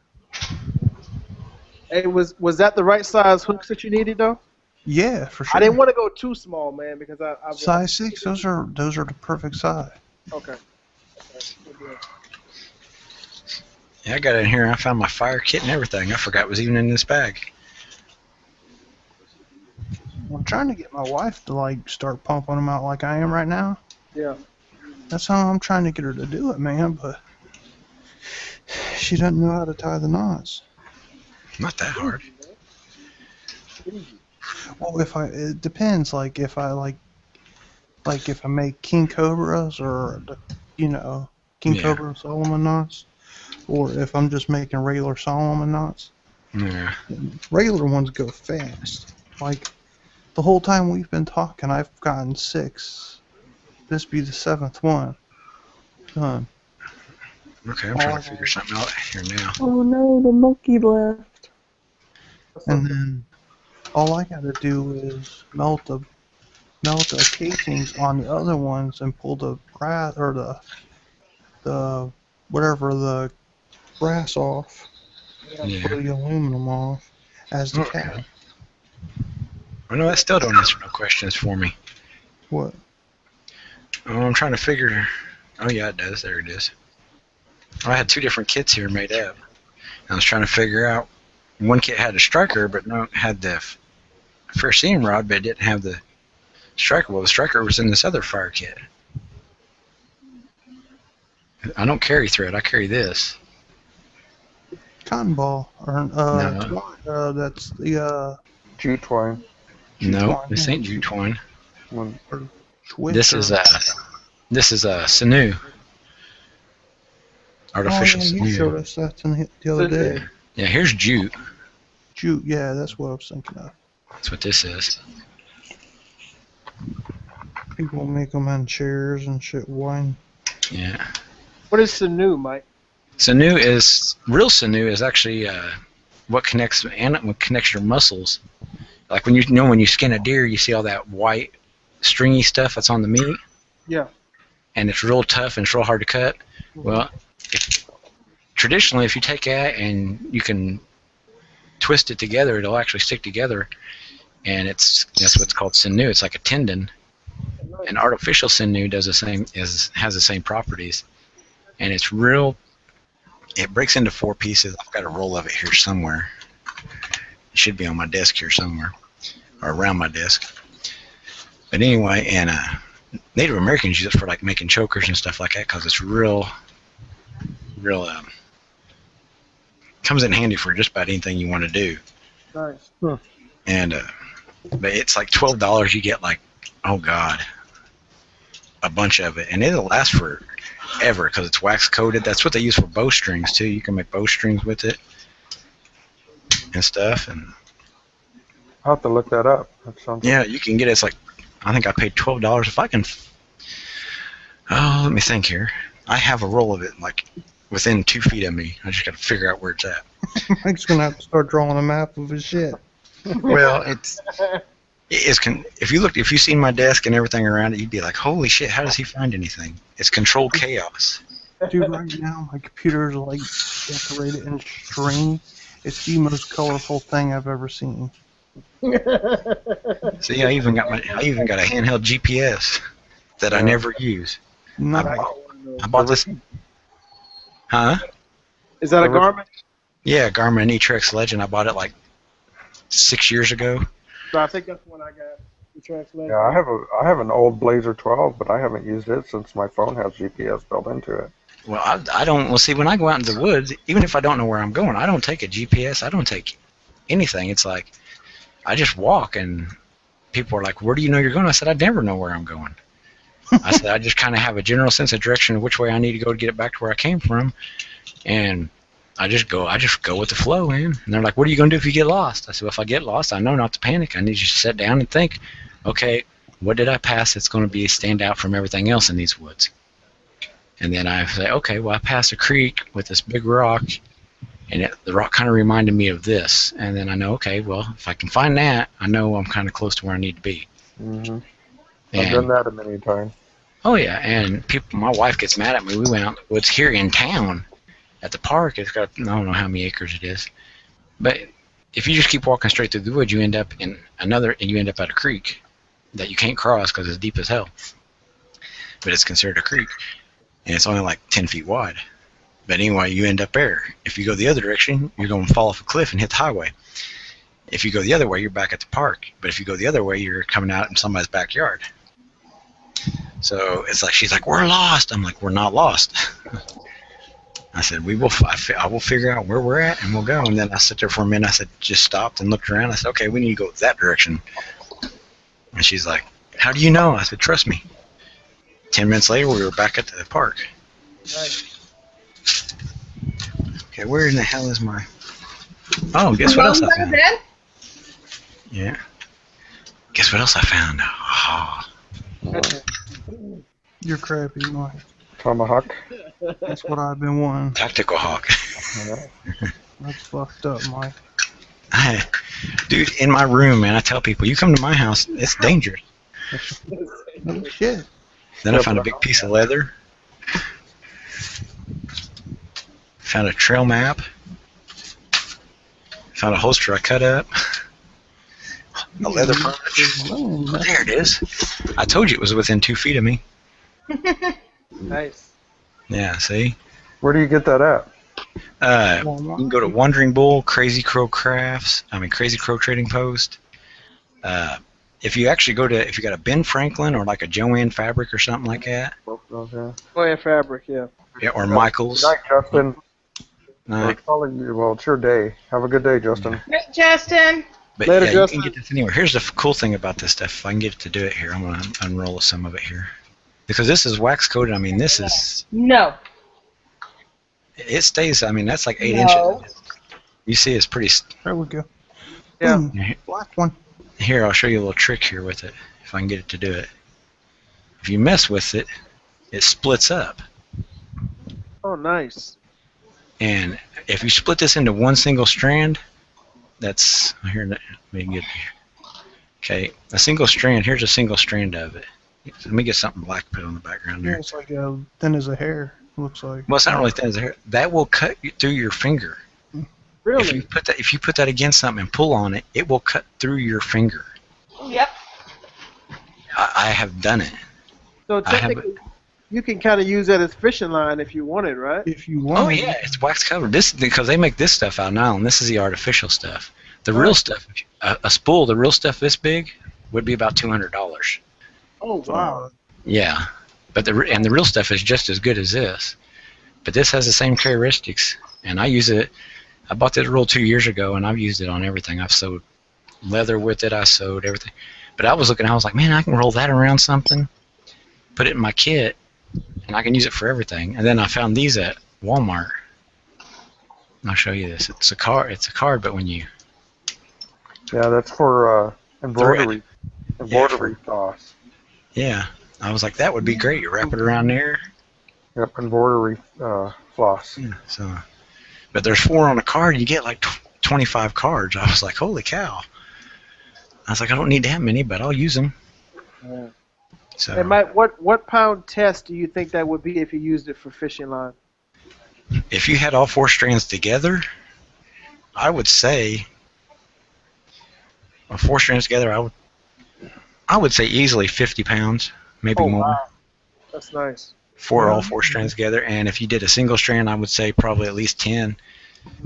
[SPEAKER 2] Hey, was that the right size hooks that you needed though?
[SPEAKER 4] Yeah, for
[SPEAKER 2] I didn't
[SPEAKER 4] sure.
[SPEAKER 2] want to go too small, man, because I
[SPEAKER 4] Size 6, those are the perfect size.
[SPEAKER 2] okay. Good deal.
[SPEAKER 12] Yeah, I got it in here. I found my fire kit and everything. I forgot it was even in this bag.
[SPEAKER 4] I'm trying to get my wife to like start pumping them out like I am right now.
[SPEAKER 2] Yeah.
[SPEAKER 4] That's how I'm trying to get her to do it, man. But she doesn't know how to tie the knots.
[SPEAKER 12] Not that hard.
[SPEAKER 4] Well, it depends. Like if I if I make King Cobras or King
[SPEAKER 12] Yeah.
[SPEAKER 4] Cobra Solomon knots, or if I'm just making regular Solomon knots.
[SPEAKER 12] Yeah.
[SPEAKER 4] Regular ones go fast. Like the whole time we've been talking, I've gotten 6. This be the 7th one. Done.
[SPEAKER 12] Okay, I'm trying to figure something out here now.
[SPEAKER 13] Oh no, the monkey left.
[SPEAKER 4] And then all I gotta do is melt the casings on the other ones and pull the brass or the whatever the brass off.
[SPEAKER 12] Yeah.
[SPEAKER 4] Pull the aluminum off as the cap.
[SPEAKER 12] Well, no, that still don't answer no questions for me.
[SPEAKER 4] What?
[SPEAKER 12] Oh, I'm trying to figure. Oh yeah, it does. There it is. I had 2 different kits here made up. I was trying to figure out. One kit had a striker, but no, had the fair seam rod, but it didn't have the striker. Well, the striker was in this other fire kit. I don't carry thread. I carry this.
[SPEAKER 4] Cotton ball or
[SPEAKER 12] No.
[SPEAKER 4] that's the
[SPEAKER 5] Jute twine.
[SPEAKER 12] No, this ain't jute twine.
[SPEAKER 4] This
[SPEAKER 12] is a sinew. Artificial
[SPEAKER 4] you
[SPEAKER 12] sinew.
[SPEAKER 4] showed us that the other day.
[SPEAKER 12] Yeah, here's jute.
[SPEAKER 4] Jute, yeah, that's what I was thinking of.
[SPEAKER 12] That's what this is.
[SPEAKER 4] People make them on chairs and shit. Wine.
[SPEAKER 12] Yeah.
[SPEAKER 2] What is sinew, Mike?
[SPEAKER 12] Real sinew is actually what connects your muscles. Like when when you skin a deer, you see all that white stringy stuff that's on the meat.
[SPEAKER 2] Yeah.
[SPEAKER 12] And it's real tough and it's real hard to cut. Well, traditionally, if you take that and you can twist it together, it'll actually stick together, and that's what's called sinew. It's like a tendon. And artificial sinew has the same properties, and it's real. It breaks into 4 pieces. I've got a roll of it here somewhere. It should be on my desk here somewhere, or around my desk. But anyway, and Native Americans use it for like making chokers and stuff like that because it's real comes in handy for just about anything you want to do.
[SPEAKER 2] Nice.
[SPEAKER 12] And but it's like $12. You get like, oh god, a bunch of it, and it'll last forever because it's wax coated. That's what they use for bowstrings too. You can make bowstrings with it and stuff. And
[SPEAKER 5] I'll have to look that up. That sounds
[SPEAKER 12] yeah, you can get it. It's like, I think I paid $12. If I can, let me think here. I have a roll of it like within 2 feet of me. I just got to figure out where it's at.
[SPEAKER 4] Mike's gonna have to start drawing a map of his shit.
[SPEAKER 12] Well, if you seen my desk and everything around it, you'd be like, holy shit, how does he find anything? It's controlled chaos.
[SPEAKER 4] Dude, right now my computer's like decorated in string. It's the most colorful thing I've ever seen.
[SPEAKER 12] See, I even got a handheld GPS that I never use. I bought this. Huh?
[SPEAKER 2] Is that a Garmin?
[SPEAKER 12] Yeah, Garmin E-Trex Legend. I bought it like 6 years ago.
[SPEAKER 2] So I think that's the one I got. The translation.
[SPEAKER 5] Yeah, I have an old Blazer 12, but I haven't used it since my phone has GPS built into it.
[SPEAKER 12] Well, I don't. Well, see, when I go out into the woods, even if I don't know where I'm going, I don't take a GPS. I don't take anything. It's like I just walk, and people are like, "Where do you know you're going?" I said, "I never know where I'm going." I said, "I just kind of have a general sense of direction of which way I need to go to get it back to where I came from, and I just go with the flow, man." And they're like, "What are you going to do if you get lost?" I said, "Well, if I get lost, I know not to panic. I need you to sit down and think, okay, what did I pass that's going to stand out from everything else in these woods?" And then I say, okay, well, I passed a creek with this big rock, and the rock kind of reminded me of this. And then I know, okay, well, if I can find that, I know I'm kind of close to where I need to be.
[SPEAKER 5] Mm-hmm. I've done that a many times.
[SPEAKER 12] Oh, yeah, and my wife gets mad at me. We went out in the woods here in town at the park. It's got, I don't know how many acres it is. But if you just keep walking straight through the woods, you end up in you end up at a creek that you can't cross because it's deep as hell. But it's considered a creek, and it's only like 10 feet wide. But anyway, you end up there. If you go the other direction, you're going to fall off a cliff and hit the highway. If you go the other way, you're back at the park. But if you go the other way, you're coming out in somebody's backyard. So it's like, she's like, we're lost. I'm like, we're not lost. I said, I will figure out where we're at and we'll go. And then I sat there for a minute. I said, just stopped and looked around. I said, okay, we need to go that direction. And she's like, how do you know? I said, trust me. 10 minutes later, we were back at the park.
[SPEAKER 2] Nice.
[SPEAKER 12] Okay, where in the hell is my... Oh, guess what else I found? Yeah. Guess what else I found? Oh.
[SPEAKER 4] You're crappy, Mike.
[SPEAKER 5] Tomahawk.
[SPEAKER 4] That's what I've been wanting.
[SPEAKER 12] Tactical hawk.
[SPEAKER 4] That's fucked up, Mike.
[SPEAKER 12] Dude, in my room, man, I tell people, you come to my house, it's dangerous.
[SPEAKER 4] No shit.
[SPEAKER 12] Then I found a big piece of leather. Found a trail map. Found a holster I cut up. A leather pouch. There it is. I told you it was within 2 feet of me.
[SPEAKER 2] Nice.
[SPEAKER 12] Yeah, see?
[SPEAKER 5] Where do you get that at?
[SPEAKER 12] You can go to Wandering Bull, Crazy Crow Trading Post. If you actually if you got a Ben Franklin or like a Joanne Fabric or something like that.
[SPEAKER 5] Okay.
[SPEAKER 2] Oh, yeah, fabric, yeah.
[SPEAKER 12] Yeah, or Michael's.
[SPEAKER 5] Good night, Justin.
[SPEAKER 12] Night.
[SPEAKER 5] Well, it's your day. Have a good day, Justin.
[SPEAKER 1] Great, Justin.
[SPEAKER 12] But
[SPEAKER 2] Later,
[SPEAKER 12] yeah,
[SPEAKER 2] Justin.
[SPEAKER 12] you can get this anywhere. Here's the cool thing about this stuff. If I can get it to do it here, I'm going to unroll some of it here. Because this is wax coated. I mean, this is...
[SPEAKER 1] No.
[SPEAKER 12] It stays, I mean, that's like 8 inches. You see, it's pretty...
[SPEAKER 4] There we go.
[SPEAKER 2] Yeah.
[SPEAKER 4] Boom. Black one.
[SPEAKER 12] Here, I'll show you a little trick here with it, if I can get it to do it. If you mess with it, it splits up.
[SPEAKER 2] Oh, nice.
[SPEAKER 12] And if you split this into one single strand, that's... Here, let me get here. Okay, a single strand, here's a single strand of it. Let me get something black put on the background
[SPEAKER 4] Yeah,
[SPEAKER 12] there.
[SPEAKER 4] it's like thin as a hair, looks like.
[SPEAKER 12] Well, it's not really thin as a hair. That will cut through your finger.
[SPEAKER 2] Really?
[SPEAKER 12] If you put that against something and pull on it, it will cut through your finger.
[SPEAKER 1] Yep.
[SPEAKER 12] I have done it.
[SPEAKER 2] So technically, you can kind of use that as fishing line if you wanted, right?
[SPEAKER 4] If you want.
[SPEAKER 12] Oh yeah, it's wax covered. This because they make this stuff out of nylon. This is the artificial stuff. The real stuff, a spool, the real stuff this big, would be about $200.
[SPEAKER 2] Oh wow.
[SPEAKER 12] Yeah, but the real stuff is just as good as this. But this has the same characteristics, and I use it. I bought this roll 2 years ago, and I've used it on everything. I've sewed leather with it. I sewed everything. But I was looking, I was like, man, I can roll that around something, put it in my kit, and I can use it for everything. And then I found these at Walmart. I'll show you this. It's a card. It's a card, but when you
[SPEAKER 5] Yeah, that's for embroidery. Embroidery sauce.
[SPEAKER 12] Yeah, I was like, that would be great. You wrap it around there.
[SPEAKER 5] Yep, embroidery floss.
[SPEAKER 12] Yeah. So, but there's 4 on a card. You get like 25 cards. I was like, holy cow. I was like, I don't need that many, but I'll use them.
[SPEAKER 2] Yeah.
[SPEAKER 12] So.
[SPEAKER 2] And Mike, what pound test do you think that would be if you used it for fishing line?
[SPEAKER 12] If you had all 4 strands together, I would say, well, 4 strands together, I would say easily 50 pounds, maybe more.
[SPEAKER 2] Wow. That's nice.
[SPEAKER 12] For all 4 strands together, and if you did a single strand, I would say probably at least 10.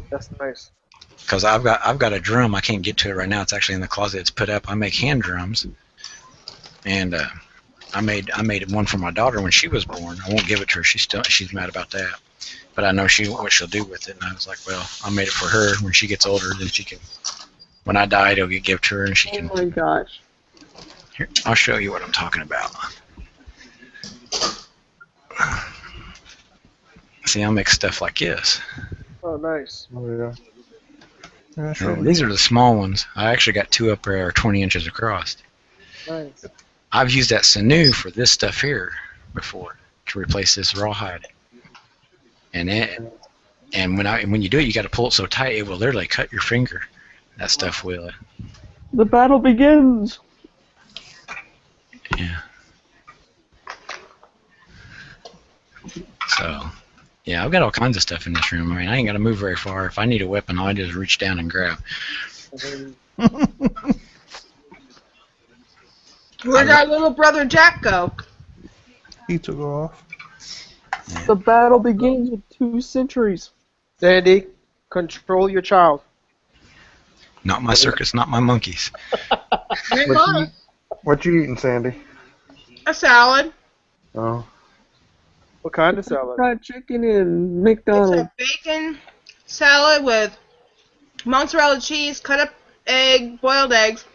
[SPEAKER 2] That's nice.
[SPEAKER 12] Because I've got a drum. I can't get to it right now. It's actually in the closet. It's put up. I make hand drums, and I made one for my daughter when she was born. I won't give it to her. She's mad about that, but I know what she'll do with it. And I was like, well, I made it for her. When she gets older, then she can. When I die, it'll get given to her, and she can.
[SPEAKER 13] Oh my gosh.
[SPEAKER 12] Here, I'll show you what I'm talking about. See, I'll make stuff like this.
[SPEAKER 2] Oh, nice.
[SPEAKER 5] Oh, yeah.
[SPEAKER 12] These are the small ones. I actually got 2 up there 20 inches across.
[SPEAKER 2] Nice.
[SPEAKER 12] I've used that sinew for this stuff here before to replace this rawhide. And when you do it, you got to pull it so tight it will literally cut your finger. That stuff will.
[SPEAKER 13] The battle begins.
[SPEAKER 12] Yeah. So, yeah, I've got all kinds of stuff in this room. I mean, I ain't got to move very far. If I need a weapon, all I do is reach down and grab.
[SPEAKER 1] Where'd our little brother Jack go?
[SPEAKER 4] He took off.
[SPEAKER 14] The battle begins with 2 centuries.
[SPEAKER 2] Sandy, control your child.
[SPEAKER 12] Not my circus, not my monkeys.
[SPEAKER 5] What you eating, Sandy?
[SPEAKER 1] A salad.
[SPEAKER 5] Oh.
[SPEAKER 2] What kind of salad?
[SPEAKER 14] Fried chicken and
[SPEAKER 1] It's
[SPEAKER 14] McDonald's.
[SPEAKER 1] a bacon salad with mozzarella cheese, cut up boiled eggs,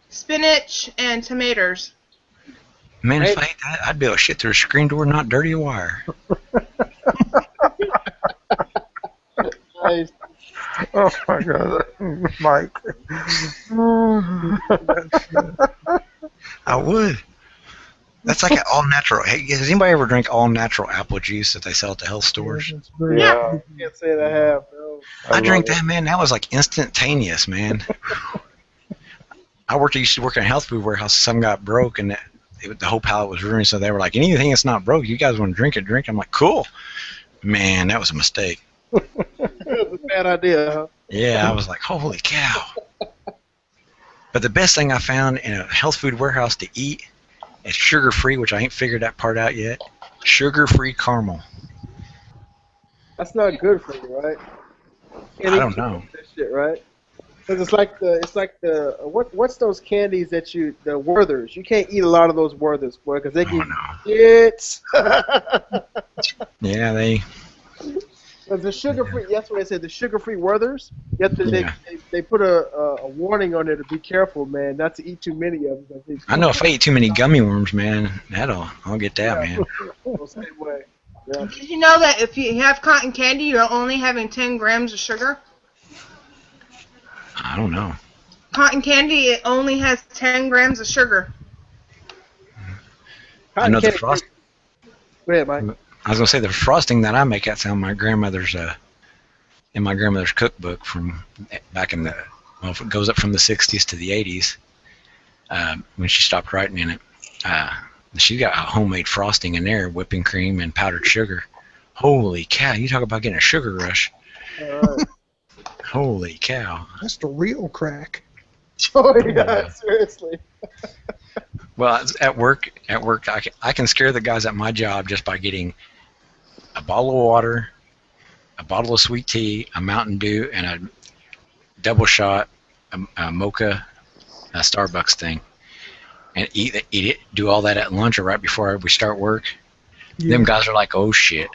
[SPEAKER 1] spinach, and tomatoes.
[SPEAKER 12] Man, if I ate that, I'd be able to shit through a screen door, not dirty a wire.
[SPEAKER 2] Nice.
[SPEAKER 5] Oh my God, Mike.
[SPEAKER 12] I would. That's like an all natural. Hey, does anybody ever drink all natural apple juice that they sell at the health stores?
[SPEAKER 2] Yeah. I can't say that I have. No.
[SPEAKER 12] I drank that, man. That was like instantaneous, man. used to work in a health food warehouse. Some got broke, and the whole pallet was ruined. So they were like, anything that's not broke, you guys want to drink it, drink. I'm like, cool. Man, that was a mistake.
[SPEAKER 2] It was a bad idea, huh?
[SPEAKER 12] Yeah, I was like, holy cow. But the best thing I found in a health food warehouse to eat is sugar-free, which I ain't figured that part out yet. Sugar-free caramel.
[SPEAKER 2] That's not good for you, right?
[SPEAKER 12] I don't know.
[SPEAKER 2] That shit, right? Because it's like the what's those candies that the Werthers? You can't eat a lot of those Werthers, boy, because they give shits.
[SPEAKER 12] Yeah, they.
[SPEAKER 2] The sugar-free. That's what I said. The sugar-free Werthers. They put a warning on there to be careful, man, not to eat too many of them.
[SPEAKER 12] I know if I eat too many gummy worms, man, I'll get that, man.
[SPEAKER 2] Same way. Yeah.
[SPEAKER 1] Did you know that if you have cotton candy, you're only having 10 grams of sugar?
[SPEAKER 12] I don't know.
[SPEAKER 1] Cotton candy, it only has 10 grams of sugar.
[SPEAKER 12] I know the frost.
[SPEAKER 2] Go ahead, Mike.
[SPEAKER 12] I was gonna say the frosting that I make that's in my grandmother's cookbook from back in if it goes up from the 60s to the 80s when she stopped writing in it. She got a homemade frosting in there, whipping cream and powdered sugar. Holy cow! You talk about getting a sugar rush. Holy cow!
[SPEAKER 4] That's the real crack.
[SPEAKER 2] Oh yeah, seriously.
[SPEAKER 12] Well, at work, I can scare the guys at my job just by getting a bottle of water, a bottle of sweet tea, a Mountain Dew, and a double shot, a mocha, a Starbucks thing, and eat it. Do all that at lunch or right before we start work. Yeah. Them guys are like, oh shit,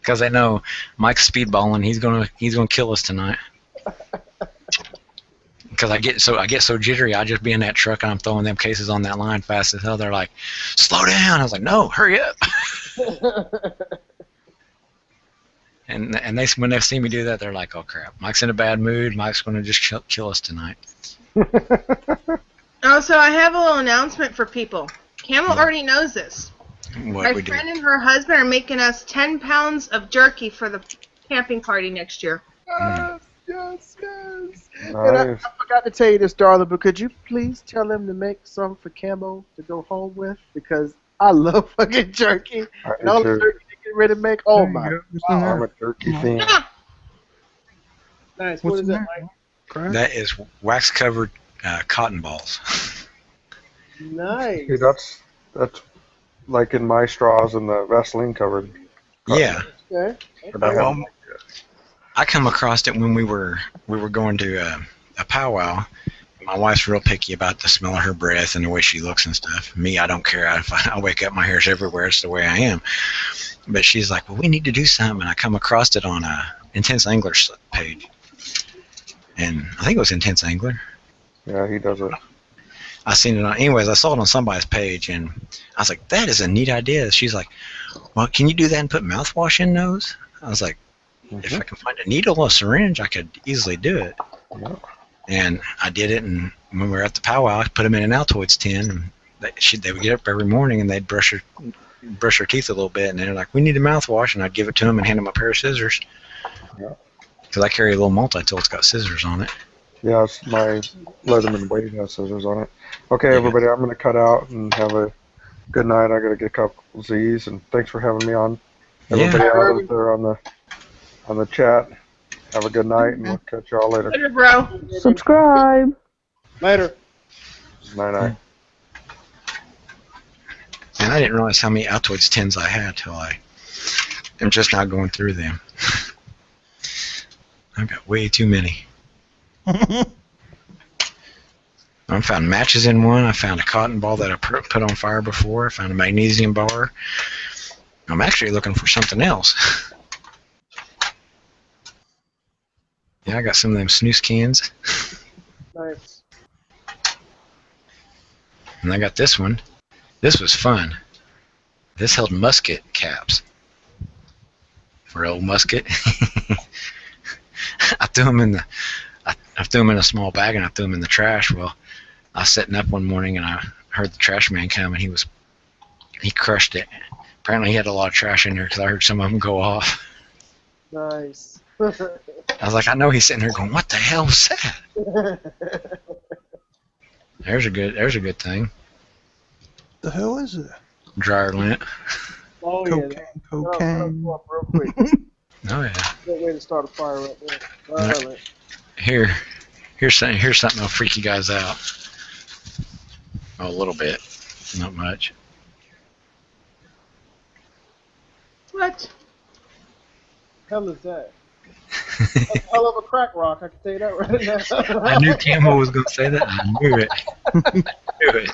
[SPEAKER 12] because they know Mike's speedballing. He's gonna kill us tonight. Because I get so jittery, I just be in that truck and I'm throwing them cases on that line fast as hell. They're like, slow down. I was like, no, hurry up. and when they see me do that, they're like, oh crap, Mike's in a bad mood. Mike's going to just kill us tonight.
[SPEAKER 1] Oh, so I have a little announcement for people. Camo already knows this. My friend and her husband are making us 10 pounds of jerky for the camping party next year.
[SPEAKER 2] Yes. Nice. And I
[SPEAKER 5] Nice.
[SPEAKER 2] forgot to tell you this, darling, but could you please tell him to make some for Camo to go home with? Because I love fucking jerky. And all the jerky they get ready to make, oh my God.
[SPEAKER 5] I'm a turkey fan.
[SPEAKER 2] Nice. What is that, Mike?
[SPEAKER 12] That is wax-covered cotton balls.
[SPEAKER 2] Nice.
[SPEAKER 5] See, that's like in my straws and the Vaseline covered.
[SPEAKER 12] Yeah.
[SPEAKER 2] Okay.
[SPEAKER 12] I come across it when we were going to a powwow. My wife's real picky about the smell of her breath and the way she looks and stuff. Me, I don't care. I wake up, my hair's everywhere. It's the way I am. But she's like, well, we need to do something. And I come across it on a Intense Angler's page. And I think it was Intense Angler.
[SPEAKER 5] Yeah, he does it.
[SPEAKER 12] I seen it on, anyways, I saw it on somebody's page, and I was like, that is a neat idea. She's like, well, can you do that and put mouthwash in those? I was like, if I can find a needle or a syringe, I could easily do it.
[SPEAKER 5] Yeah.
[SPEAKER 12] And I did it, and when we were at the powwow, I put them in an Altoids tin, and they would get up every morning, and they'd brush their teeth a little bit, and they're like, we need a mouthwash, and I'd give it to them and hand them a pair of scissors. Because I carry a little multi-tool, it's got scissors on it.
[SPEAKER 5] Yeah, it's my Leatherman Wade has scissors on it. Okay, everybody, I'm going to cut out and have a good night. I got to get a couple Z's, and thanks for having me on. Everybody out there on the chat. Have a good night, and we'll catch y'all later.
[SPEAKER 11] Later, bro.
[SPEAKER 13] Subscribe.
[SPEAKER 2] Later.
[SPEAKER 5] Night-night.
[SPEAKER 12] And I didn't realize how many Altoids 10s I had till I'm just now going through them. I've got way too many. I found matches in one. I found a cotton ball that I put on fire before. I found a magnesium bar. I'm actually looking for something else. Yeah, I got some of them snooze cans.
[SPEAKER 2] Nice.
[SPEAKER 12] And I got this one. This was fun. This held musket caps. For old musket. I threw them in a small bag and I threw them in the trash. Well, I was sitting up one morning and I heard the trash man come and he crushed it. Apparently he had a lot of trash in there because I heard some of them go off.
[SPEAKER 2] Nice.
[SPEAKER 12] I was like, I know he's sitting there going, what the hell was that? There's a good thing.
[SPEAKER 4] The hell is it?
[SPEAKER 12] Dryer lint.
[SPEAKER 2] Oh,
[SPEAKER 4] Cocaine.
[SPEAKER 2] Real quick.
[SPEAKER 12] Oh yeah.
[SPEAKER 2] Good way to start a fire right there. Right.
[SPEAKER 12] Here's something that'll freak you guys out. Oh, a little bit, not much.
[SPEAKER 11] What?
[SPEAKER 2] Hell is that? That's a hell of a crack rock, I can tell you that right now.
[SPEAKER 12] I knew Camo was going to say that. I knew it. Knew it.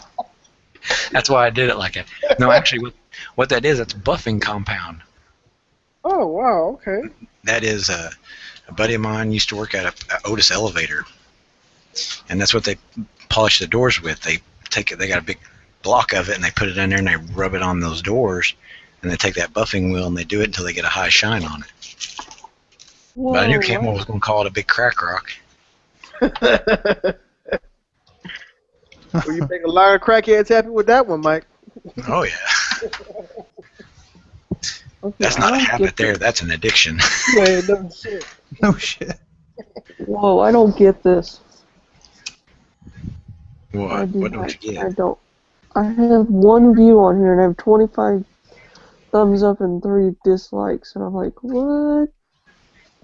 [SPEAKER 12] That's why I did it like it. No, actually, what that is, that's buffing compound.
[SPEAKER 2] Oh, wow, okay.
[SPEAKER 12] That is a buddy of mine used to work at a Otis elevator, and that's what they polish the doors with. They take it. They got a big block of it, and they put it in there, and they rub it on those doors, and they take that buffing wheel, and they do it until they get a high shine on it.
[SPEAKER 11] Whoa,
[SPEAKER 12] But I knew Camo was going to call it a big crack rock.
[SPEAKER 2] Well, you make a lot of crackheads happy with that one, Mike.
[SPEAKER 12] Oh yeah. That's not a habit there. That's an addiction.
[SPEAKER 2] Yeah, no shit.
[SPEAKER 4] No shit.
[SPEAKER 13] Whoa, I don't get this.
[SPEAKER 12] What? What don't you get?
[SPEAKER 13] I don't. I have one view on here and I have 25 thumbs up and 3 dislikes, and I'm like, what?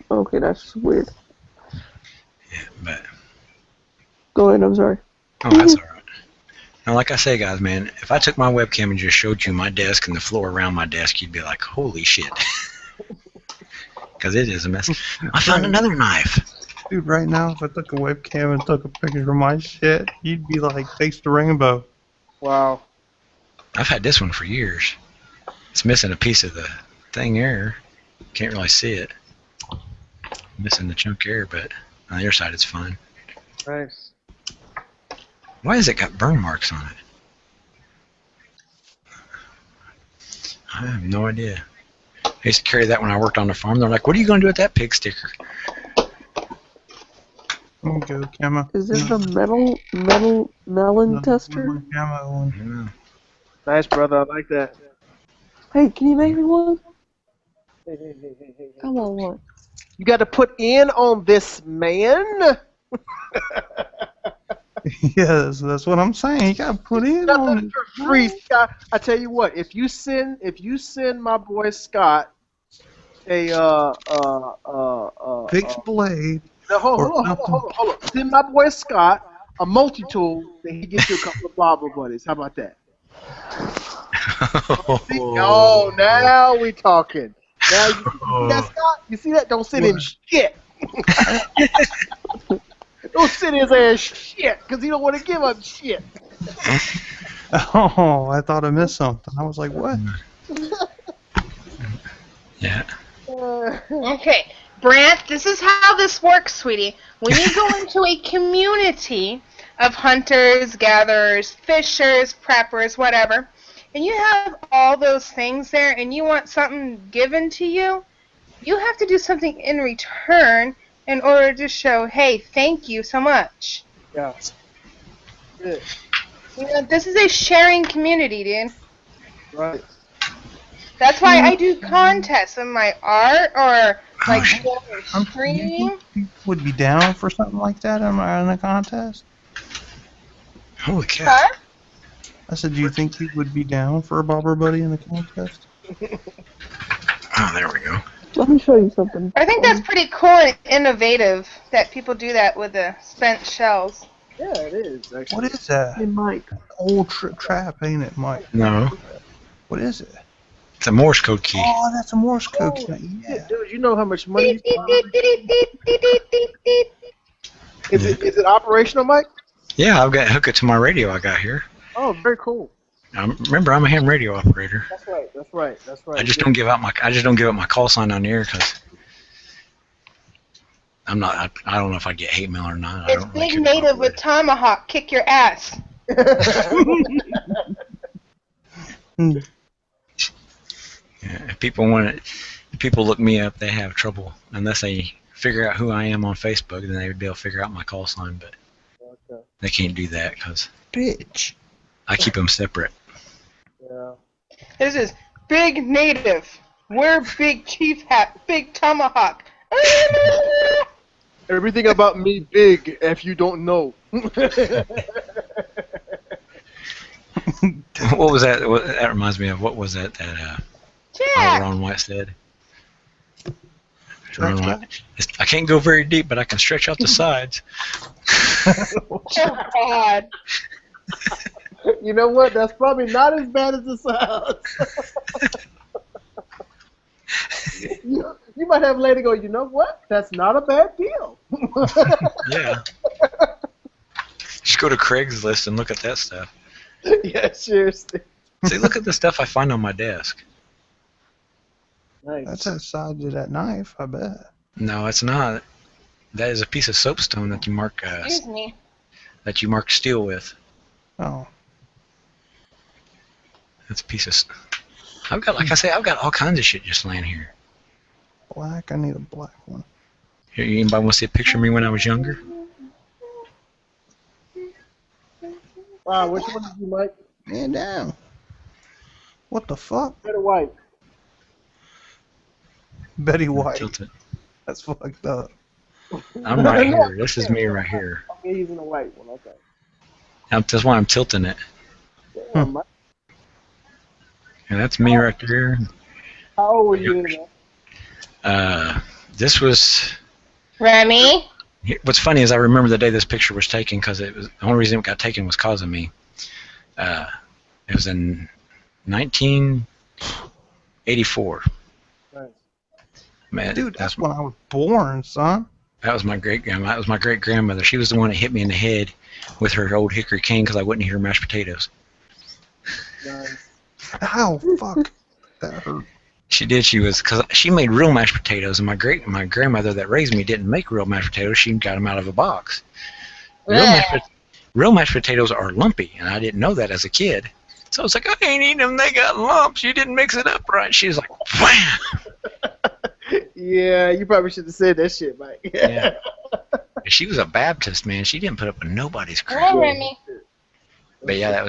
[SPEAKER 13] Okay, that's just weird.
[SPEAKER 12] Yeah, but.
[SPEAKER 13] Go ahead, I'm sorry.
[SPEAKER 12] Oh, that's all right. Now, like I say, guys, man, if I took my webcam and just showed you my desk and the floor around my desk, you'd be like, holy shit. Because it is a mess. I found another knife.
[SPEAKER 4] Dude, right now, if I took a webcam and took a picture of my shit, you'd be like, taste the rainbow.
[SPEAKER 2] Wow.
[SPEAKER 12] I've had this one for years. It's missing a piece of the thing here. Can't really see it. Missing the chunk here, but on the other side it's fine.
[SPEAKER 2] Nice.
[SPEAKER 12] Why has it got burn marks on it? I have no idea. I used to carry that when I worked on the farm. They're like, what are you going to do with that pig sticker?
[SPEAKER 4] There you go, Camo.
[SPEAKER 13] Is this the melon tester?
[SPEAKER 4] Camo one.
[SPEAKER 2] Nice, brother. I like that.
[SPEAKER 13] Hey, can you make me one?
[SPEAKER 2] Hey.
[SPEAKER 13] Come on, one.
[SPEAKER 2] You got to put in on this, man.
[SPEAKER 4] Yes, that's what I'm saying. You gotta put in on it.
[SPEAKER 2] For free, Scott. I tell you what, if you send my boy Scott a
[SPEAKER 4] fixed blade.
[SPEAKER 2] No, hold on. Send my boy Scott a multi-tool, then he gets you a couple of Bobber buddies. How about that? Oh, now we talking. Now you see that, Scott? You see that? Don't send him shit. Don't send his ass shit, because he don't want to give up shit.
[SPEAKER 4] Oh, I thought I missed something. I was like, what?
[SPEAKER 12] Yeah.
[SPEAKER 1] Okay, Brant, this is how this works, sweetie. When you go into a community of hunters, gatherers, fishers, preppers, whatever, and you have all those things there and you want something given to you, you have to do something in return in order to show, hey, thank you so much.
[SPEAKER 2] Yeah. Good.
[SPEAKER 1] You know, this is a sharing community, dude.
[SPEAKER 2] Right.
[SPEAKER 1] That's why I do contests of my art or like stream.
[SPEAKER 4] You would be down for something like that in a contest?
[SPEAKER 12] Holy cow.
[SPEAKER 1] Huh?
[SPEAKER 4] I said, do you think you would be down for a Bobber Buddy in a contest?
[SPEAKER 12] Oh, there we go.
[SPEAKER 13] Let me show you something.
[SPEAKER 1] I think that's pretty cool and innovative that people do that with the spent shells.
[SPEAKER 2] Yeah, it is. Actually.
[SPEAKER 4] What is that?
[SPEAKER 13] Hey, Mike.
[SPEAKER 4] Old trap, ain't it, Mike?
[SPEAKER 12] No,
[SPEAKER 4] What is it?
[SPEAKER 12] it's a Morse code key.
[SPEAKER 4] Oh, that's a Morse code key.
[SPEAKER 2] Yeah,
[SPEAKER 4] Yeah.
[SPEAKER 2] dude, you know how much money is it operational, Mike?
[SPEAKER 12] Yeah, I've got hook it to my radio I got here.
[SPEAKER 2] Oh, very cool.
[SPEAKER 12] Remember, I'm a ham radio operator.
[SPEAKER 2] That's right. That's right. That's right.
[SPEAKER 12] I just don't give out my call sign on the air because I'm not. I don't know if I get hate mail or not. I
[SPEAKER 1] It's
[SPEAKER 12] don't really
[SPEAKER 1] Big
[SPEAKER 12] care
[SPEAKER 1] Native
[SPEAKER 12] about
[SPEAKER 1] with Tomahawk. Kick your ass.
[SPEAKER 12] Yeah, if people want it, if people look me up, they have trouble unless they figure out who I am on Facebook. Then they would be able to figure out my call sign, but they can't do that because
[SPEAKER 4] Bitch.
[SPEAKER 12] I keep them separate.
[SPEAKER 2] Yeah.
[SPEAKER 1] This is Big Native. Wear big chief hat. Big Tomahawk.
[SPEAKER 2] Everything about me big if you don't know.
[SPEAKER 12] What was that? That reminds me of what was that
[SPEAKER 1] Jack.
[SPEAKER 12] Ron White said? Ron White, I can't go very deep, but I can stretch out the sides.
[SPEAKER 1] Oh, God.
[SPEAKER 2] You know what? That's probably not as bad as it sounds. you might have a lady go, you know what? That's not a bad deal.
[SPEAKER 12] Yeah. Just go to Craigslist and look at that stuff.
[SPEAKER 2] Yeah, seriously.
[SPEAKER 12] See, look at the stuff I find on my desk.
[SPEAKER 2] Nice.
[SPEAKER 4] That's the size of that knife, I bet.
[SPEAKER 12] No, it's not. That is a piece of soapstone that you mark
[SPEAKER 1] Excuse me.
[SPEAKER 12] steel with.
[SPEAKER 4] Oh.
[SPEAKER 12] That's a piece of. I've got, like I say, I've got all kinds of shit just laying here.
[SPEAKER 4] Black, I need a black one.
[SPEAKER 12] Here, anybody want to see a picture of me when I was younger?
[SPEAKER 2] Wow, which one did you like?
[SPEAKER 4] Man down. What the fuck?
[SPEAKER 2] Red or white?
[SPEAKER 4] Betty White.
[SPEAKER 12] Tilted.
[SPEAKER 4] That's fucked up.
[SPEAKER 12] I'm right here. This is me right here.
[SPEAKER 2] Okay, he's in the white one. Okay.
[SPEAKER 12] That's why I'm tilting it.
[SPEAKER 2] Damn, Mike.
[SPEAKER 12] And that's me right there.
[SPEAKER 2] How old were you in that?
[SPEAKER 12] This was.
[SPEAKER 1] Remy?
[SPEAKER 12] What's funny is I remember the day this picture was taken because it was the only reason it got taken was cause of me. It was in 1984.
[SPEAKER 2] Nice.
[SPEAKER 12] Man,
[SPEAKER 4] Dude, that's when I was born, son.
[SPEAKER 12] That was my great grandma. That was my great grandmother. She was the one that hit me in the head with her old hickory cane because I wouldn't eat her mashed potatoes.
[SPEAKER 2] Nice.
[SPEAKER 4] Ow, fuck. That hurt.
[SPEAKER 12] She did. She was because she made real mashed potatoes, and my grandmother that raised me didn't make real mashed potatoes. She got them out of a box. Real mashed potatoes are lumpy, and I didn't know that as a kid. So I was like, I ain't eating them. They got lumps. You didn't mix it up right. She was like, wham!
[SPEAKER 2] Yeah, you probably should have said that shit, Mike.
[SPEAKER 12] Yeah. She was a Baptist, man. She didn't put up with nobody's crap.
[SPEAKER 1] Hello, Remy.
[SPEAKER 12] But yeah,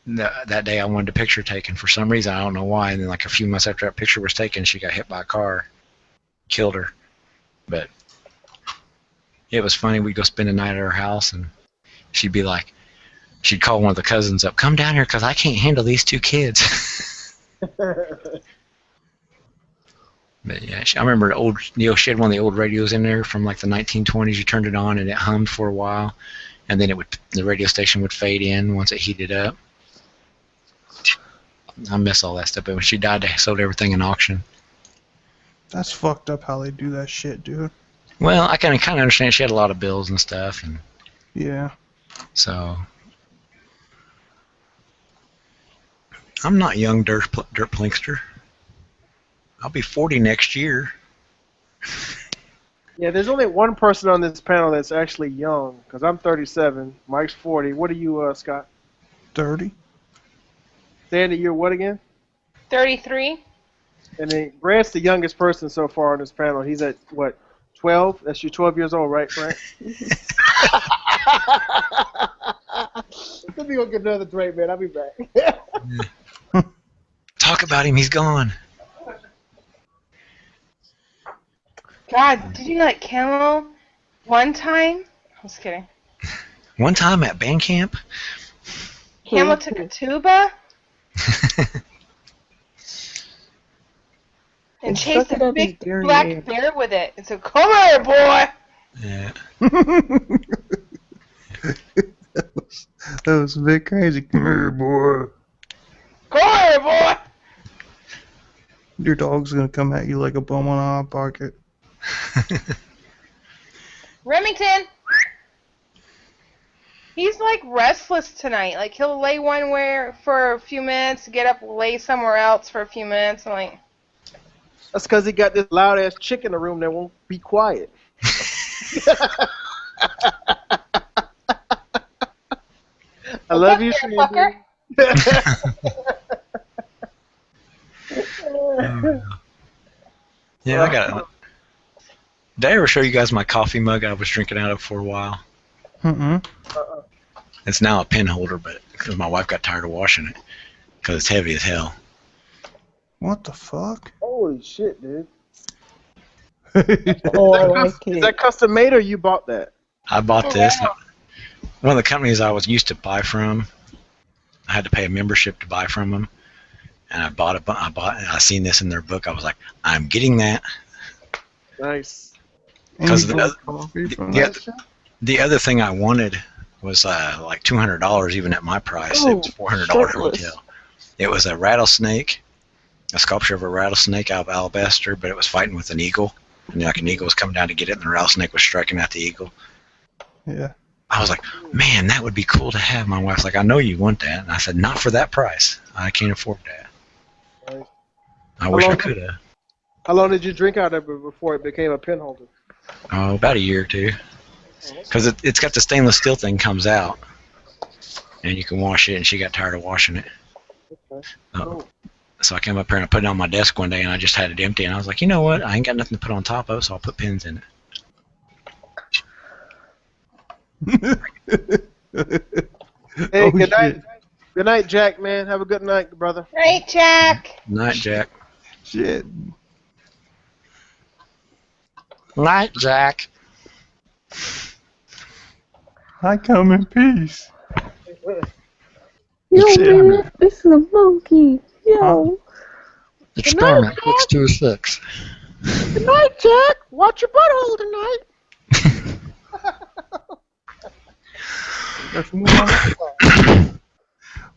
[SPEAKER 12] that day I wanted a picture taken for some reason. I don't know why. And then like a few months after that picture was taken, she got hit by a car, killed her. But it was funny. We'd go spend the night at her house, and she'd be like, she'd call one of the cousins up, come down here because I can't handle these two kids. But yeah, I remember she had one of the old radios in there from like the 1920s. You turned it on and it hummed for a while, and then the radio station would fade in once it heated up. I miss all that stuff. But when she died, they sold everything in auction.
[SPEAKER 4] That's fucked up how they do that shit, dude.
[SPEAKER 12] Well, I kind of understand. She had a lot of bills and stuff, and
[SPEAKER 4] Yeah.
[SPEAKER 12] so I'm not young dirt plinkster. I'll be 40 next year.
[SPEAKER 2] Yeah, there's only one person on this panel that's actually young, because I'm 37. Mike's 40. What are you, Scott?
[SPEAKER 4] 30.
[SPEAKER 2] Sandy, you're what again?
[SPEAKER 1] 33.
[SPEAKER 2] And then Grant's the youngest person so far on this panel. He's at, what, 12? That's you 12 years old, right, Grant? Let me go get another drink, man. I'll be back.
[SPEAKER 12] Talk about him. He's gone.
[SPEAKER 1] God, did you like Camo one time? I was kidding.
[SPEAKER 12] One time at band camp.
[SPEAKER 1] Camo took a tuba? And
[SPEAKER 13] And
[SPEAKER 1] chase
[SPEAKER 13] suck it
[SPEAKER 1] the
[SPEAKER 13] up his
[SPEAKER 1] big
[SPEAKER 13] dairy
[SPEAKER 1] black
[SPEAKER 13] ass.
[SPEAKER 1] bear with it. And so, come here, boy.
[SPEAKER 12] Yeah.
[SPEAKER 4] that was a bit crazy. Come here, boy.
[SPEAKER 1] Come here, boy.
[SPEAKER 4] Your dog's gonna come at you like a bum on a hot pocket.
[SPEAKER 1] Remington. He's like restless tonight. Like he'll lay one where for a few minutes, get up, lay somewhere else for a few minutes. I'm like,
[SPEAKER 2] That's because he got this loud ass chick in the room that won't be quiet. I love you,
[SPEAKER 1] there, fucker.
[SPEAKER 12] Yeah, I got it. Did I ever show you guys my coffee mug I was drinking out of for a while?
[SPEAKER 4] Mm-mm.
[SPEAKER 12] It's now a pen holder, but because my wife got tired of washing it, because it's heavy as hell.
[SPEAKER 4] What the fuck?
[SPEAKER 2] Holy shit, dude.
[SPEAKER 13] Oh, I like
[SPEAKER 2] Is
[SPEAKER 13] it.
[SPEAKER 2] that custom made or you bought that?
[SPEAKER 12] I bought this. One of the companies I was used to buy from, I had to pay a membership to buy from them, and I seen this in their book. I was like, I'm getting that.
[SPEAKER 2] Nice.
[SPEAKER 12] Because
[SPEAKER 4] And you drink coffee from that shit?
[SPEAKER 12] the other thing I wanted was like $200 even at my price. It was $400
[SPEAKER 13] shirtless.
[SPEAKER 12] retail. It was a rattlesnake, a sculpture of a rattlesnake out of alabaster, but it was fighting with an eagle. And like an eagle was coming down to get it, and the rattlesnake was striking at the eagle.
[SPEAKER 4] Yeah.
[SPEAKER 12] I was like, man, that would be cool to have. My wife's like, I know you want that. And I said, not for that price. I can't afford that.
[SPEAKER 2] Nice.
[SPEAKER 12] I wish I could have.
[SPEAKER 2] How long did you drink out of it before it became a pen holder?
[SPEAKER 12] Oh, about a year or two. Because it's got the stainless steel thing comes out, and you can wash it, and she got tired of washing it.
[SPEAKER 2] Okay.
[SPEAKER 12] Cool. So I came up here and I put it on my desk one day, and I just had it empty, and I was like, you know what? I ain't got nothing to put on top of it, so I'll put pins in it.
[SPEAKER 2] Hey,
[SPEAKER 4] Oh,
[SPEAKER 2] good night.
[SPEAKER 4] shit.
[SPEAKER 2] Good night, Jack, man. Have a good night, brother.
[SPEAKER 1] Right, Jack.
[SPEAKER 12] Night, Jack.
[SPEAKER 4] Shit.
[SPEAKER 12] Night, Jack.
[SPEAKER 4] I come in peace.
[SPEAKER 13] Yo,
[SPEAKER 4] Shit.
[SPEAKER 13] man, this is a monkey. Yo.
[SPEAKER 12] Experiment 626.
[SPEAKER 2] Good night, Jack. Watch your butthole tonight.
[SPEAKER 4] That's more.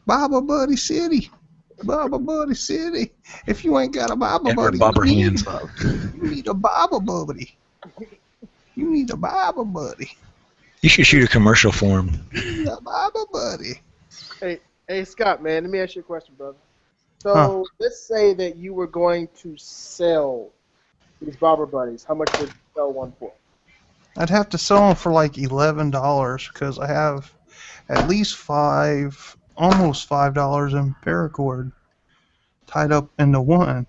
[SPEAKER 4] Baba Buddy City. Baba Buddy City. If you ain't got a Baba
[SPEAKER 12] Edward
[SPEAKER 4] Buddy,
[SPEAKER 12] bob her
[SPEAKER 4] you
[SPEAKER 12] hands.
[SPEAKER 4] need a Baba Buddy. You need a Baba Buddy.
[SPEAKER 12] You should shoot a commercial for him.
[SPEAKER 4] You need a Baba Buddy.
[SPEAKER 2] Hey, Scott, man. Let me ask you a question, brother. So let's say that you were going to sell these Barber Buddies. How much would you sell one for?
[SPEAKER 4] I'd have to sell them for like $11 because I have at least almost $5 in paracord tied up into one.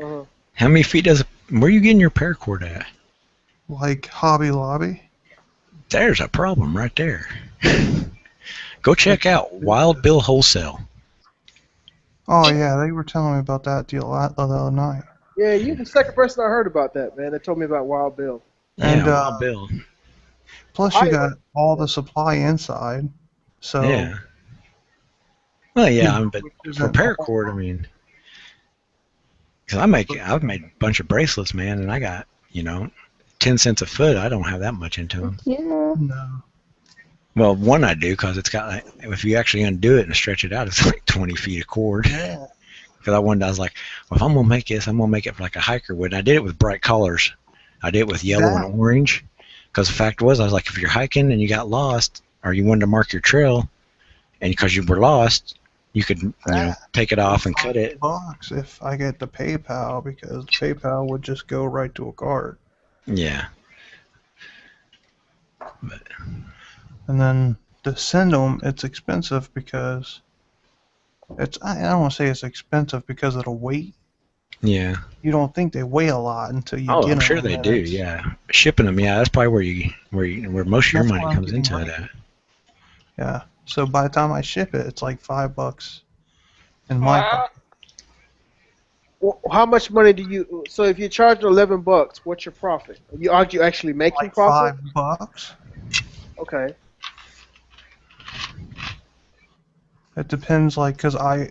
[SPEAKER 2] Uh-huh.
[SPEAKER 12] How many feet does it? Where are you getting your paracord at?
[SPEAKER 4] Like Hobby Lobby.
[SPEAKER 12] There's a problem right there. Go check out Wild Bill Wholesale.
[SPEAKER 4] Oh yeah, they were telling me about that deal the other night.
[SPEAKER 2] Yeah, you're the second person I heard about that, man. They told me about Wild Bill.
[SPEAKER 4] And
[SPEAKER 12] Yeah, Wild Bill.
[SPEAKER 4] plus you got all the supply inside. So
[SPEAKER 12] Yeah. Well, yeah, but
[SPEAKER 4] Which
[SPEAKER 12] for
[SPEAKER 4] isn't-
[SPEAKER 12] paracord, I mean, because I've made a bunch of bracelets, man, and I got 10 cents a foot. I don't have that much into them.
[SPEAKER 13] Yeah.
[SPEAKER 4] No.
[SPEAKER 12] Well, one I do because it's got like, if you actually undo it and stretch it out, it's like 20 feet of cord.
[SPEAKER 4] Yeah.
[SPEAKER 12] Because I was like, well, if I'm gonna make this, I'm gonna make it like a hiker would. And I did it with bright colors. I did it with yellow and orange. Because the fact was, I was like, if you're hiking and you got lost, or you wanted to mark your trail, and because you were lost, you could take it off and cut it.
[SPEAKER 4] $5 if I get the PayPal because PayPal would just go right to a card.
[SPEAKER 12] Yeah. But
[SPEAKER 4] And then to send them, it's expensive because I don't want to say it's expensive because of the weight.
[SPEAKER 12] yeah.
[SPEAKER 4] You don't think they weigh a lot until you
[SPEAKER 12] Oh,
[SPEAKER 4] get them.
[SPEAKER 12] I'm sure they do. Yeah. Shipping them, yeah, that's probably where most of your
[SPEAKER 4] That's
[SPEAKER 12] money
[SPEAKER 4] where I'm
[SPEAKER 12] comes
[SPEAKER 4] getting
[SPEAKER 12] into
[SPEAKER 4] mine.
[SPEAKER 12] that.
[SPEAKER 4] Yeah. So by the time I ship it, it's like $5 in my pocket.
[SPEAKER 2] Well, how much money do you? So if you charge $11, what's your profit? Aren't you actually making
[SPEAKER 4] Like
[SPEAKER 2] profit?
[SPEAKER 4] $5.
[SPEAKER 2] Okay.
[SPEAKER 4] It depends, like, cause I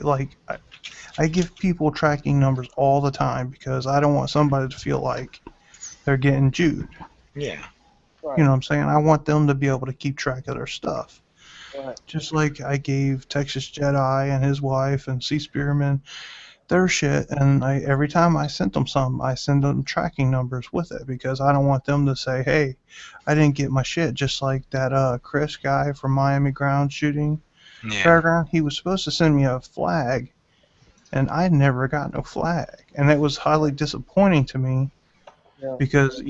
[SPEAKER 4] I give people tracking numbers all the time because I don't want somebody to feel like they're getting Jewed.
[SPEAKER 12] Yeah.
[SPEAKER 2] Right.
[SPEAKER 4] You know what I'm saying? I want them to be able to keep track of their stuff.
[SPEAKER 2] Right.
[SPEAKER 4] Just like I gave Texas Jedi and his wife and Sea Spearman their shit, and every time I sent them some, I send them tracking numbers with it because I don't want them to say, hey, I didn't get my shit. Just like that Chris guy from Miami Ground Shooting Fairground, he was supposed to send me a flag, and I never got no flag, and it was highly disappointing to me
[SPEAKER 2] Yeah.
[SPEAKER 4] because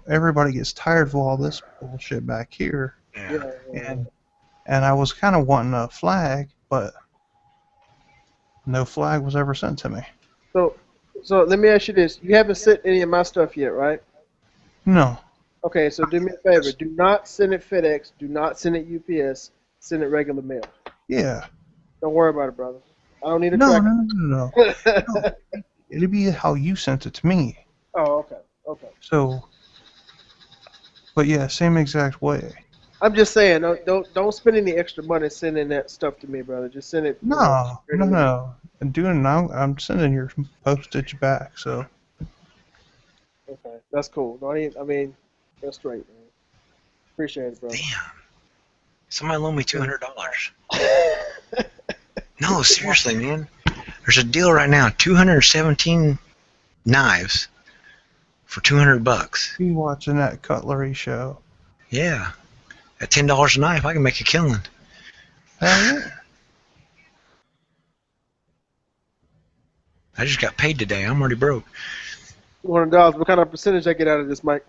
[SPEAKER 4] everybody gets tired of all this bullshit back here,
[SPEAKER 2] Yeah.
[SPEAKER 4] and I was kind of wanting a flag, but no flag was ever sent to me.
[SPEAKER 2] So let me ask you this: you haven't sent any of my stuff yet, right?
[SPEAKER 4] No.
[SPEAKER 2] Okay, so do me a favor. Do not send it FedEx. Do not send it UPS. Send it regular mail.
[SPEAKER 4] Yeah.
[SPEAKER 2] Don't worry about it, brother. I don't need a
[SPEAKER 4] No,
[SPEAKER 2] track.
[SPEAKER 4] no. It'll be how you sent it to me.
[SPEAKER 2] Oh, okay. Okay.
[SPEAKER 4] So, but yeah, same exact way.
[SPEAKER 2] I'm just saying, don't spend any extra money sending that stuff to me, brother. Just send it.
[SPEAKER 4] No.
[SPEAKER 2] regular mail.
[SPEAKER 4] And I'm sending your postage back. So.
[SPEAKER 2] Okay, that's cool. I mean, that's straight, man. Appreciate it, brother.
[SPEAKER 12] Damn. Somebody loaned me $200. No, seriously, man. There's a deal right now. 217 knives for $200.
[SPEAKER 4] You watching that cutlery show?
[SPEAKER 12] Yeah. At $10 a knife, I can make a killing.
[SPEAKER 4] Hell yeah.
[SPEAKER 12] I just got paid today. I'm already broke.
[SPEAKER 2] $200. What kind of percentage I get out of this, Mike?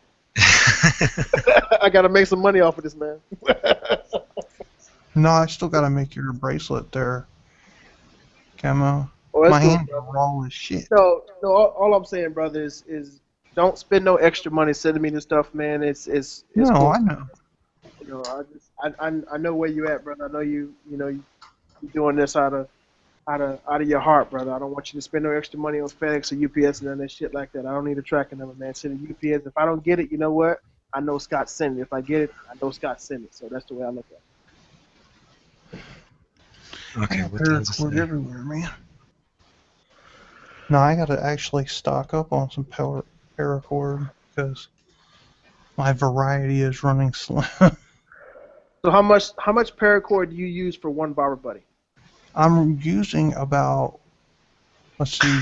[SPEAKER 2] I gotta make some money off of this, man.
[SPEAKER 4] No, I still gotta make your bracelet there, Camo.
[SPEAKER 2] Oh, that's
[SPEAKER 4] My
[SPEAKER 2] cool,
[SPEAKER 4] hands are raw as shit.
[SPEAKER 2] No. All I'm saying, brother, is don't spend no extra money sending me this stuff, man. It's
[SPEAKER 4] No,
[SPEAKER 2] cool.
[SPEAKER 4] I know.
[SPEAKER 2] I know where you at, brother. I know you're doing this out of your heart, brother. I don't want you to spend no extra money on FedEx or UPS and none of that shit like that. I don't need a tracking number, man. Send a UPS. If I don't get it, you know what? I know Scott sent it. If I get it, I know Scott sent it. So that's the way I look at it.
[SPEAKER 12] Okay, what the hell's
[SPEAKER 4] Paracord everywhere, man. No, I gotta actually stock up on some paracord because my variety is running slim.
[SPEAKER 2] So how much paracord do you use for one barber buddy?
[SPEAKER 4] I'm using about, let's see,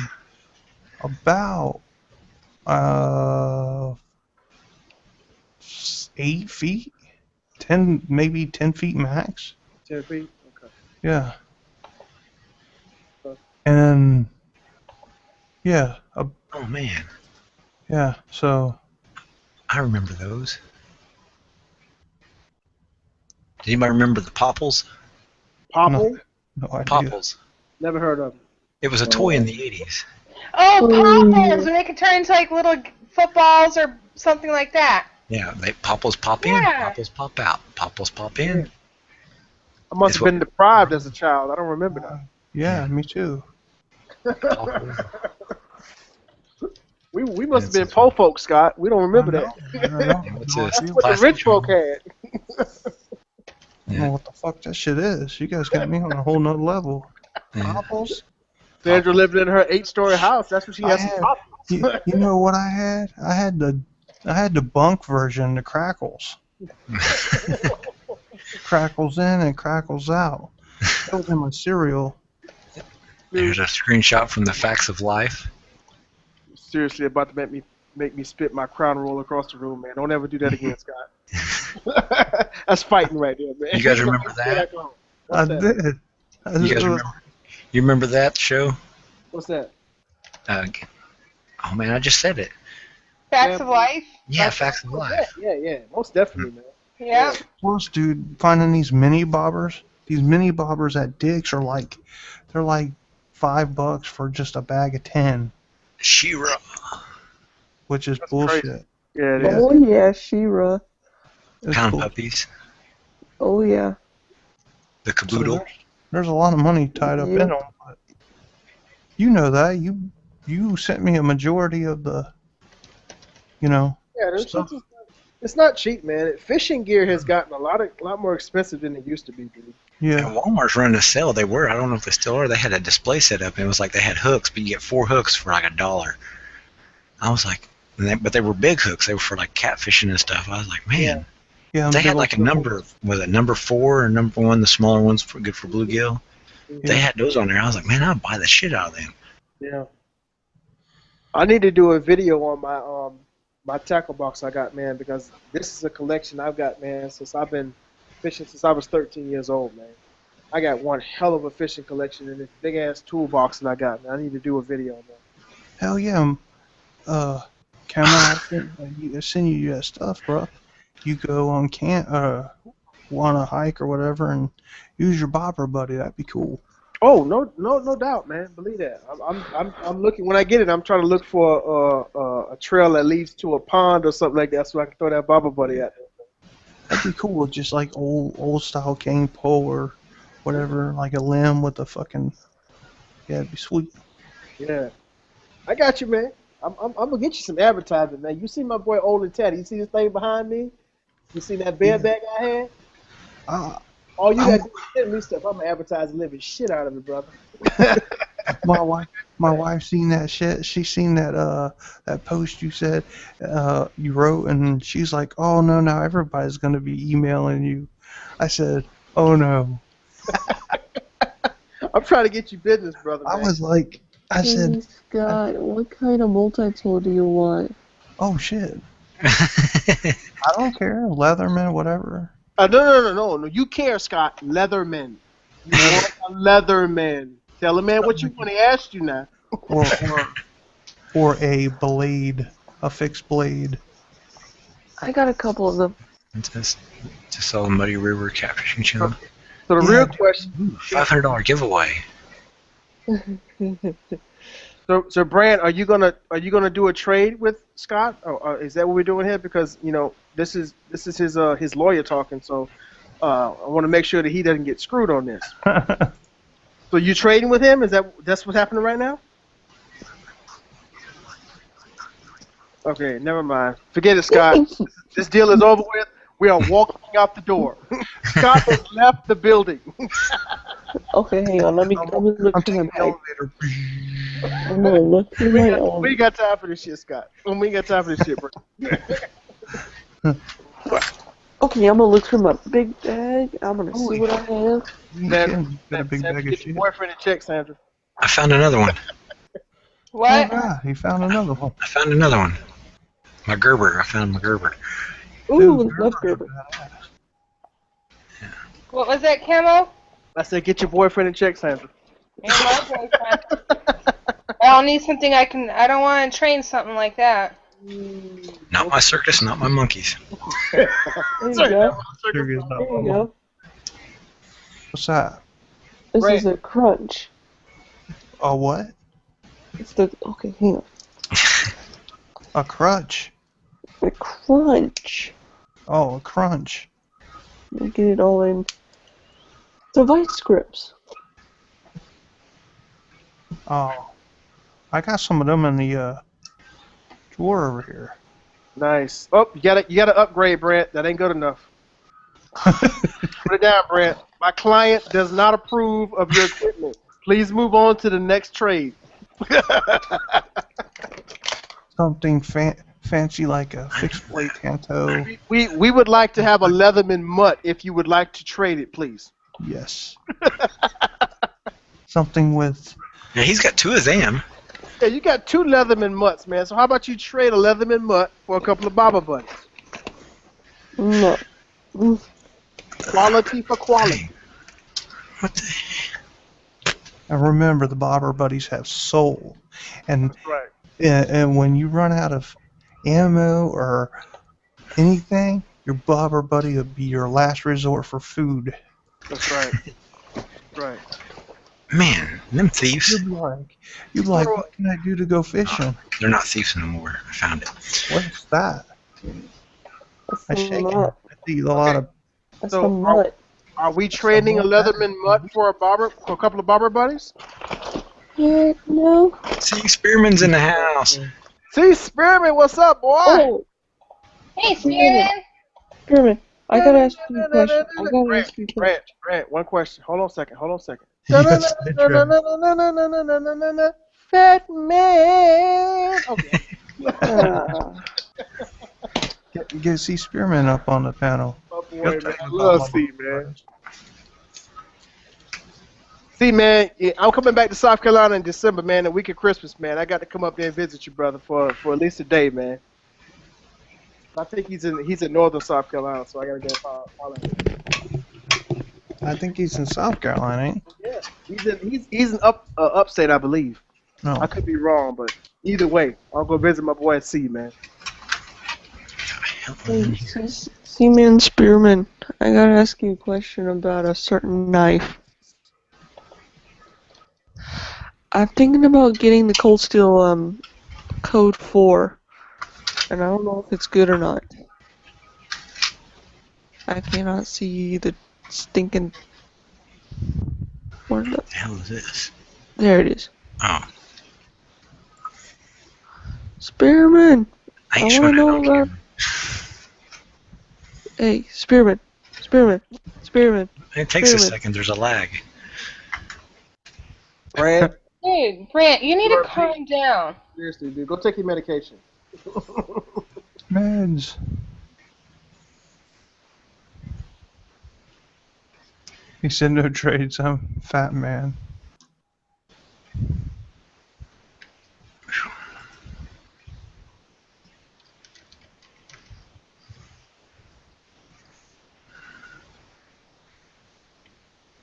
[SPEAKER 4] about 8 feet, 10, maybe 10 feet max.
[SPEAKER 2] 10 feet. Okay.
[SPEAKER 4] Yeah. And yeah.
[SPEAKER 12] Oh man.
[SPEAKER 4] Yeah. So.
[SPEAKER 12] I remember those. Does anybody remember the Popples?
[SPEAKER 2] Popple?
[SPEAKER 4] No idea.
[SPEAKER 12] Popples.
[SPEAKER 2] Never heard of them.
[SPEAKER 12] It was a toy in the 80s.
[SPEAKER 1] Oh, popples! And they can turn into like little footballs or something like that.
[SPEAKER 12] Yeah, Popples pop in,
[SPEAKER 1] Yeah.
[SPEAKER 12] Popples pop out, Popples pop in.
[SPEAKER 2] I must have been deprived as a child. I don't remember that.
[SPEAKER 4] Yeah, me too.
[SPEAKER 2] We must have been poor folks, Scott. We don't remember that.
[SPEAKER 12] What's this?
[SPEAKER 2] That's what the rich folk had.
[SPEAKER 4] I don't know what the fuck that shit is. You guys got me on a whole nother level. Popples?
[SPEAKER 2] Sandra lived in her 8-story house. That's what she has.
[SPEAKER 4] You know what I had? I had the bunk version, the Crackles. Crackles in and Crackles out. That was in my cereal.
[SPEAKER 12] There's a screenshot from the Facts of Life.
[SPEAKER 2] Seriously, about to make me spit my crown roll across the room, man. Don't ever do that again, Scott. That's fighting right there, man.
[SPEAKER 12] You guys remember that?
[SPEAKER 4] I did.
[SPEAKER 12] You guys remember? You remember that show?
[SPEAKER 2] What's that?
[SPEAKER 12] Oh man, I just said it.
[SPEAKER 1] Facts of Life?
[SPEAKER 12] Yeah, Facts of Life.
[SPEAKER 2] Yeah, most definitely, man.
[SPEAKER 1] Yeah.
[SPEAKER 4] Plus, dude, finding these mini bobbers. These mini bobbers at Dick's are like, they're like $5 for just a bag of 10.
[SPEAKER 12] She-Ra.
[SPEAKER 4] Which is
[SPEAKER 2] That's
[SPEAKER 4] bullshit.
[SPEAKER 2] crazy. Yeah, it is.
[SPEAKER 13] Oh yeah, She-Ra.
[SPEAKER 12] Pound puppies.
[SPEAKER 13] Oh yeah.
[SPEAKER 12] The caboodle.
[SPEAKER 4] So there's a lot of money tied up in them. But you know that. You sent me a majority of the,
[SPEAKER 2] Yeah, them
[SPEAKER 4] stuff.
[SPEAKER 2] It's not cheap, man. Fishing gear has gotten a lot more expensive than it used to be, dude.
[SPEAKER 4] Yeah.
[SPEAKER 12] And Walmart's running a sale. They were. I don't know if they still are. They had a display set up, and it was like they had hooks, but you get 4 hooks for like $1. I was like, but they were big hooks. They were for like catfishing and stuff. I was like, man.
[SPEAKER 4] Yeah.
[SPEAKER 12] They had like a number. Was it number 4 or number 1? The smaller ones for good for bluegill.
[SPEAKER 2] Yeah.
[SPEAKER 12] They had those on there. I was like, man, I'd buy the shit out of them.
[SPEAKER 2] Yeah. I need to do a video on my tackle box I got, man, because this is a collection I've got, man, since I've been fishing since I was 13 years old, man. I got one hell of a fishing collection in this big ass toolbox that I got, man. I need to do a video on that.
[SPEAKER 4] Hell yeah. Camo, I send you that stuff, bro. You go on want to hike or whatever, and use your bobber buddy. That'd be cool.
[SPEAKER 2] Oh, no doubt, man. Believe that. I'm looking. When I get it, I'm trying to look for a trail that leads to a pond or something like that, so I can throw that bobber buddy at it.
[SPEAKER 4] That'd be cool. Just like old style cane pole or whatever, like a limb with a fucking. Yeah, it'd be sweet.
[SPEAKER 2] Yeah, I got you, man. I'm gonna get you some advertising, man. You see my boy Old and Teddy? You see this thing behind me? You see that bear bag I had? All you gotta do is send me stuff. I'm gonna advertise the living shit out of it, brother.
[SPEAKER 4] My wife seen that shit. She seen that post you said you wrote, and she's like, "Oh no, now everybody's gonna be emailing you." I said, "Oh no."
[SPEAKER 2] I'm trying to get you business, brother.
[SPEAKER 4] I was like, I said,
[SPEAKER 13] Scott, what kind of multi-tool do you want?
[SPEAKER 4] "Oh shit." I don't care, Leatherman, whatever.
[SPEAKER 2] No. You care, Scott. Leatherman. You want a Leatherman. Tell a man what you want. He asked you now.
[SPEAKER 4] Or a blade, a fixed blade.
[SPEAKER 13] I got a couple of them.
[SPEAKER 12] Just saw the Muddy River catfishing channel.
[SPEAKER 2] So the real question.
[SPEAKER 12] $500 giveaway.
[SPEAKER 2] So Brand, are you gonna do a trade with Scott? Oh, is that what we're doing here? Because this is his lawyer talking. So I want to make sure that he doesn't get screwed on this. So you trading with him? That's what's happening right now? Okay, never mind. Forget it, Scott. This deal is over with. We are walking out the door. Scott has left the building.
[SPEAKER 13] Okay, hang on. Let me look through my elevator. I'm gonna look through my elevator.
[SPEAKER 2] We ain't got time for this shit, Scott. We ain't got time for this shit, bro.
[SPEAKER 13] Okay, I'm gonna look through my big bag. I'm gonna see what I have.
[SPEAKER 2] Then, get your boyfriend a check, Sandra.
[SPEAKER 12] I found another one.
[SPEAKER 1] What?
[SPEAKER 4] Oh, yeah, he found another one.
[SPEAKER 12] I found another one. My Gerber. I found my Gerber.
[SPEAKER 13] Ooh, love Gerber.
[SPEAKER 1] What was that, Camo?
[SPEAKER 2] I said, get your boyfriend a check, Sandra.
[SPEAKER 1] And my boyfriend. I'll need something I don't want to train something like that.
[SPEAKER 12] Not my circus, not my monkeys.
[SPEAKER 13] There you go. There you go.
[SPEAKER 4] What's that?
[SPEAKER 13] This is a crunch.
[SPEAKER 4] A what?
[SPEAKER 13] Okay, hang on.
[SPEAKER 4] A crunch.
[SPEAKER 13] A crunch.
[SPEAKER 4] Oh, a crunch.
[SPEAKER 13] Let me get it all in. The vice grips.
[SPEAKER 4] Oh, I got some of them in the drawer over here.
[SPEAKER 2] Nice. Oh, you gotta upgrade, Brent. That ain't good enough. Put it down, Brent. My client does not approve of your equipment. Please move on to the next trade.
[SPEAKER 4] Something fancy like a fixed blade Tanto.
[SPEAKER 2] We would like to have a Leatherman mutt if you would like to trade it, please.
[SPEAKER 4] Yes. Something with.
[SPEAKER 12] Yeah, he's got 2 of them.
[SPEAKER 2] Yeah, you got 2 Leatherman mutts, man. So how about you trade a Leatherman mutt for a couple of bobber buddies?
[SPEAKER 13] No.
[SPEAKER 2] Quality for quality.
[SPEAKER 12] What the?
[SPEAKER 4] And remember, the bobber buddies have soul, and
[SPEAKER 2] That's right.
[SPEAKER 4] And when you run out of ammo or anything, your bobber buddy will be your last resort for food.
[SPEAKER 2] That's right. Right.
[SPEAKER 12] Man, them thieves.
[SPEAKER 4] You'd be like, what can I do to go fishing?
[SPEAKER 12] They're not thieves no more. I found it.
[SPEAKER 4] What's that? I shake it.
[SPEAKER 13] Mutt.
[SPEAKER 4] I see a lot of.
[SPEAKER 13] That's a mutt.
[SPEAKER 2] Are we trading a Leatherman mutt for a couple of bobber buddies?
[SPEAKER 13] Heck no.
[SPEAKER 12] See, Spearman's in the house.
[SPEAKER 2] See, Spearman, what's up, boy?
[SPEAKER 13] Oh.
[SPEAKER 1] Hey,
[SPEAKER 13] Spearman,
[SPEAKER 1] Spearman.
[SPEAKER 13] Spearman, I gotta ask you a question. I gotta
[SPEAKER 2] Brant,
[SPEAKER 13] ask you a question.
[SPEAKER 2] Brant, one question. Hold on a second.
[SPEAKER 4] Yes, they try.
[SPEAKER 2] Fat man. Okay.
[SPEAKER 4] Get C Spearman up on the panel.
[SPEAKER 2] My
[SPEAKER 4] He'll
[SPEAKER 2] boy,
[SPEAKER 4] tell
[SPEAKER 2] man.
[SPEAKER 4] you
[SPEAKER 2] I
[SPEAKER 4] about
[SPEAKER 2] love
[SPEAKER 4] my
[SPEAKER 2] C, man.
[SPEAKER 4] brothers.
[SPEAKER 2] See, man, yeah, I'm coming back to South Carolina in December, man, the week of Christmas, man. I got to come up there and visit you, brother, for at least a day, man. I think he's in northern South Carolina, so I gotta go follow him.
[SPEAKER 4] I think he's in South Carolina, ain't
[SPEAKER 2] Yeah, he's in upstate, I believe.
[SPEAKER 4] he? No.
[SPEAKER 2] I could be wrong, but either way, I'll go visit my boy at C, man.
[SPEAKER 13] Hey, Seaman Spearman, I gotta ask you a question about a certain knife. I'm thinking about getting the Cold Steel Code 4, and I don't know if it's good or not. I cannot see the stinking. Where
[SPEAKER 12] What the hell is this?
[SPEAKER 13] There it is.
[SPEAKER 12] Oh,
[SPEAKER 13] Spearman!
[SPEAKER 12] I
[SPEAKER 13] I
[SPEAKER 12] ain't
[SPEAKER 13] wanna
[SPEAKER 12] showing that
[SPEAKER 13] know
[SPEAKER 12] on
[SPEAKER 13] about.
[SPEAKER 12] camera.
[SPEAKER 13] Hey, Spearman! Spearman! Spearman!
[SPEAKER 12] It takes a
[SPEAKER 13] Spearman!
[SPEAKER 12] second. There's a lag.
[SPEAKER 2] Brant,
[SPEAKER 1] Dude, Brant, you need to
[SPEAKER 2] you
[SPEAKER 1] calm down.
[SPEAKER 2] seriously, dude, go take your medication.
[SPEAKER 4] Meds. He said no trades. I'm fat man.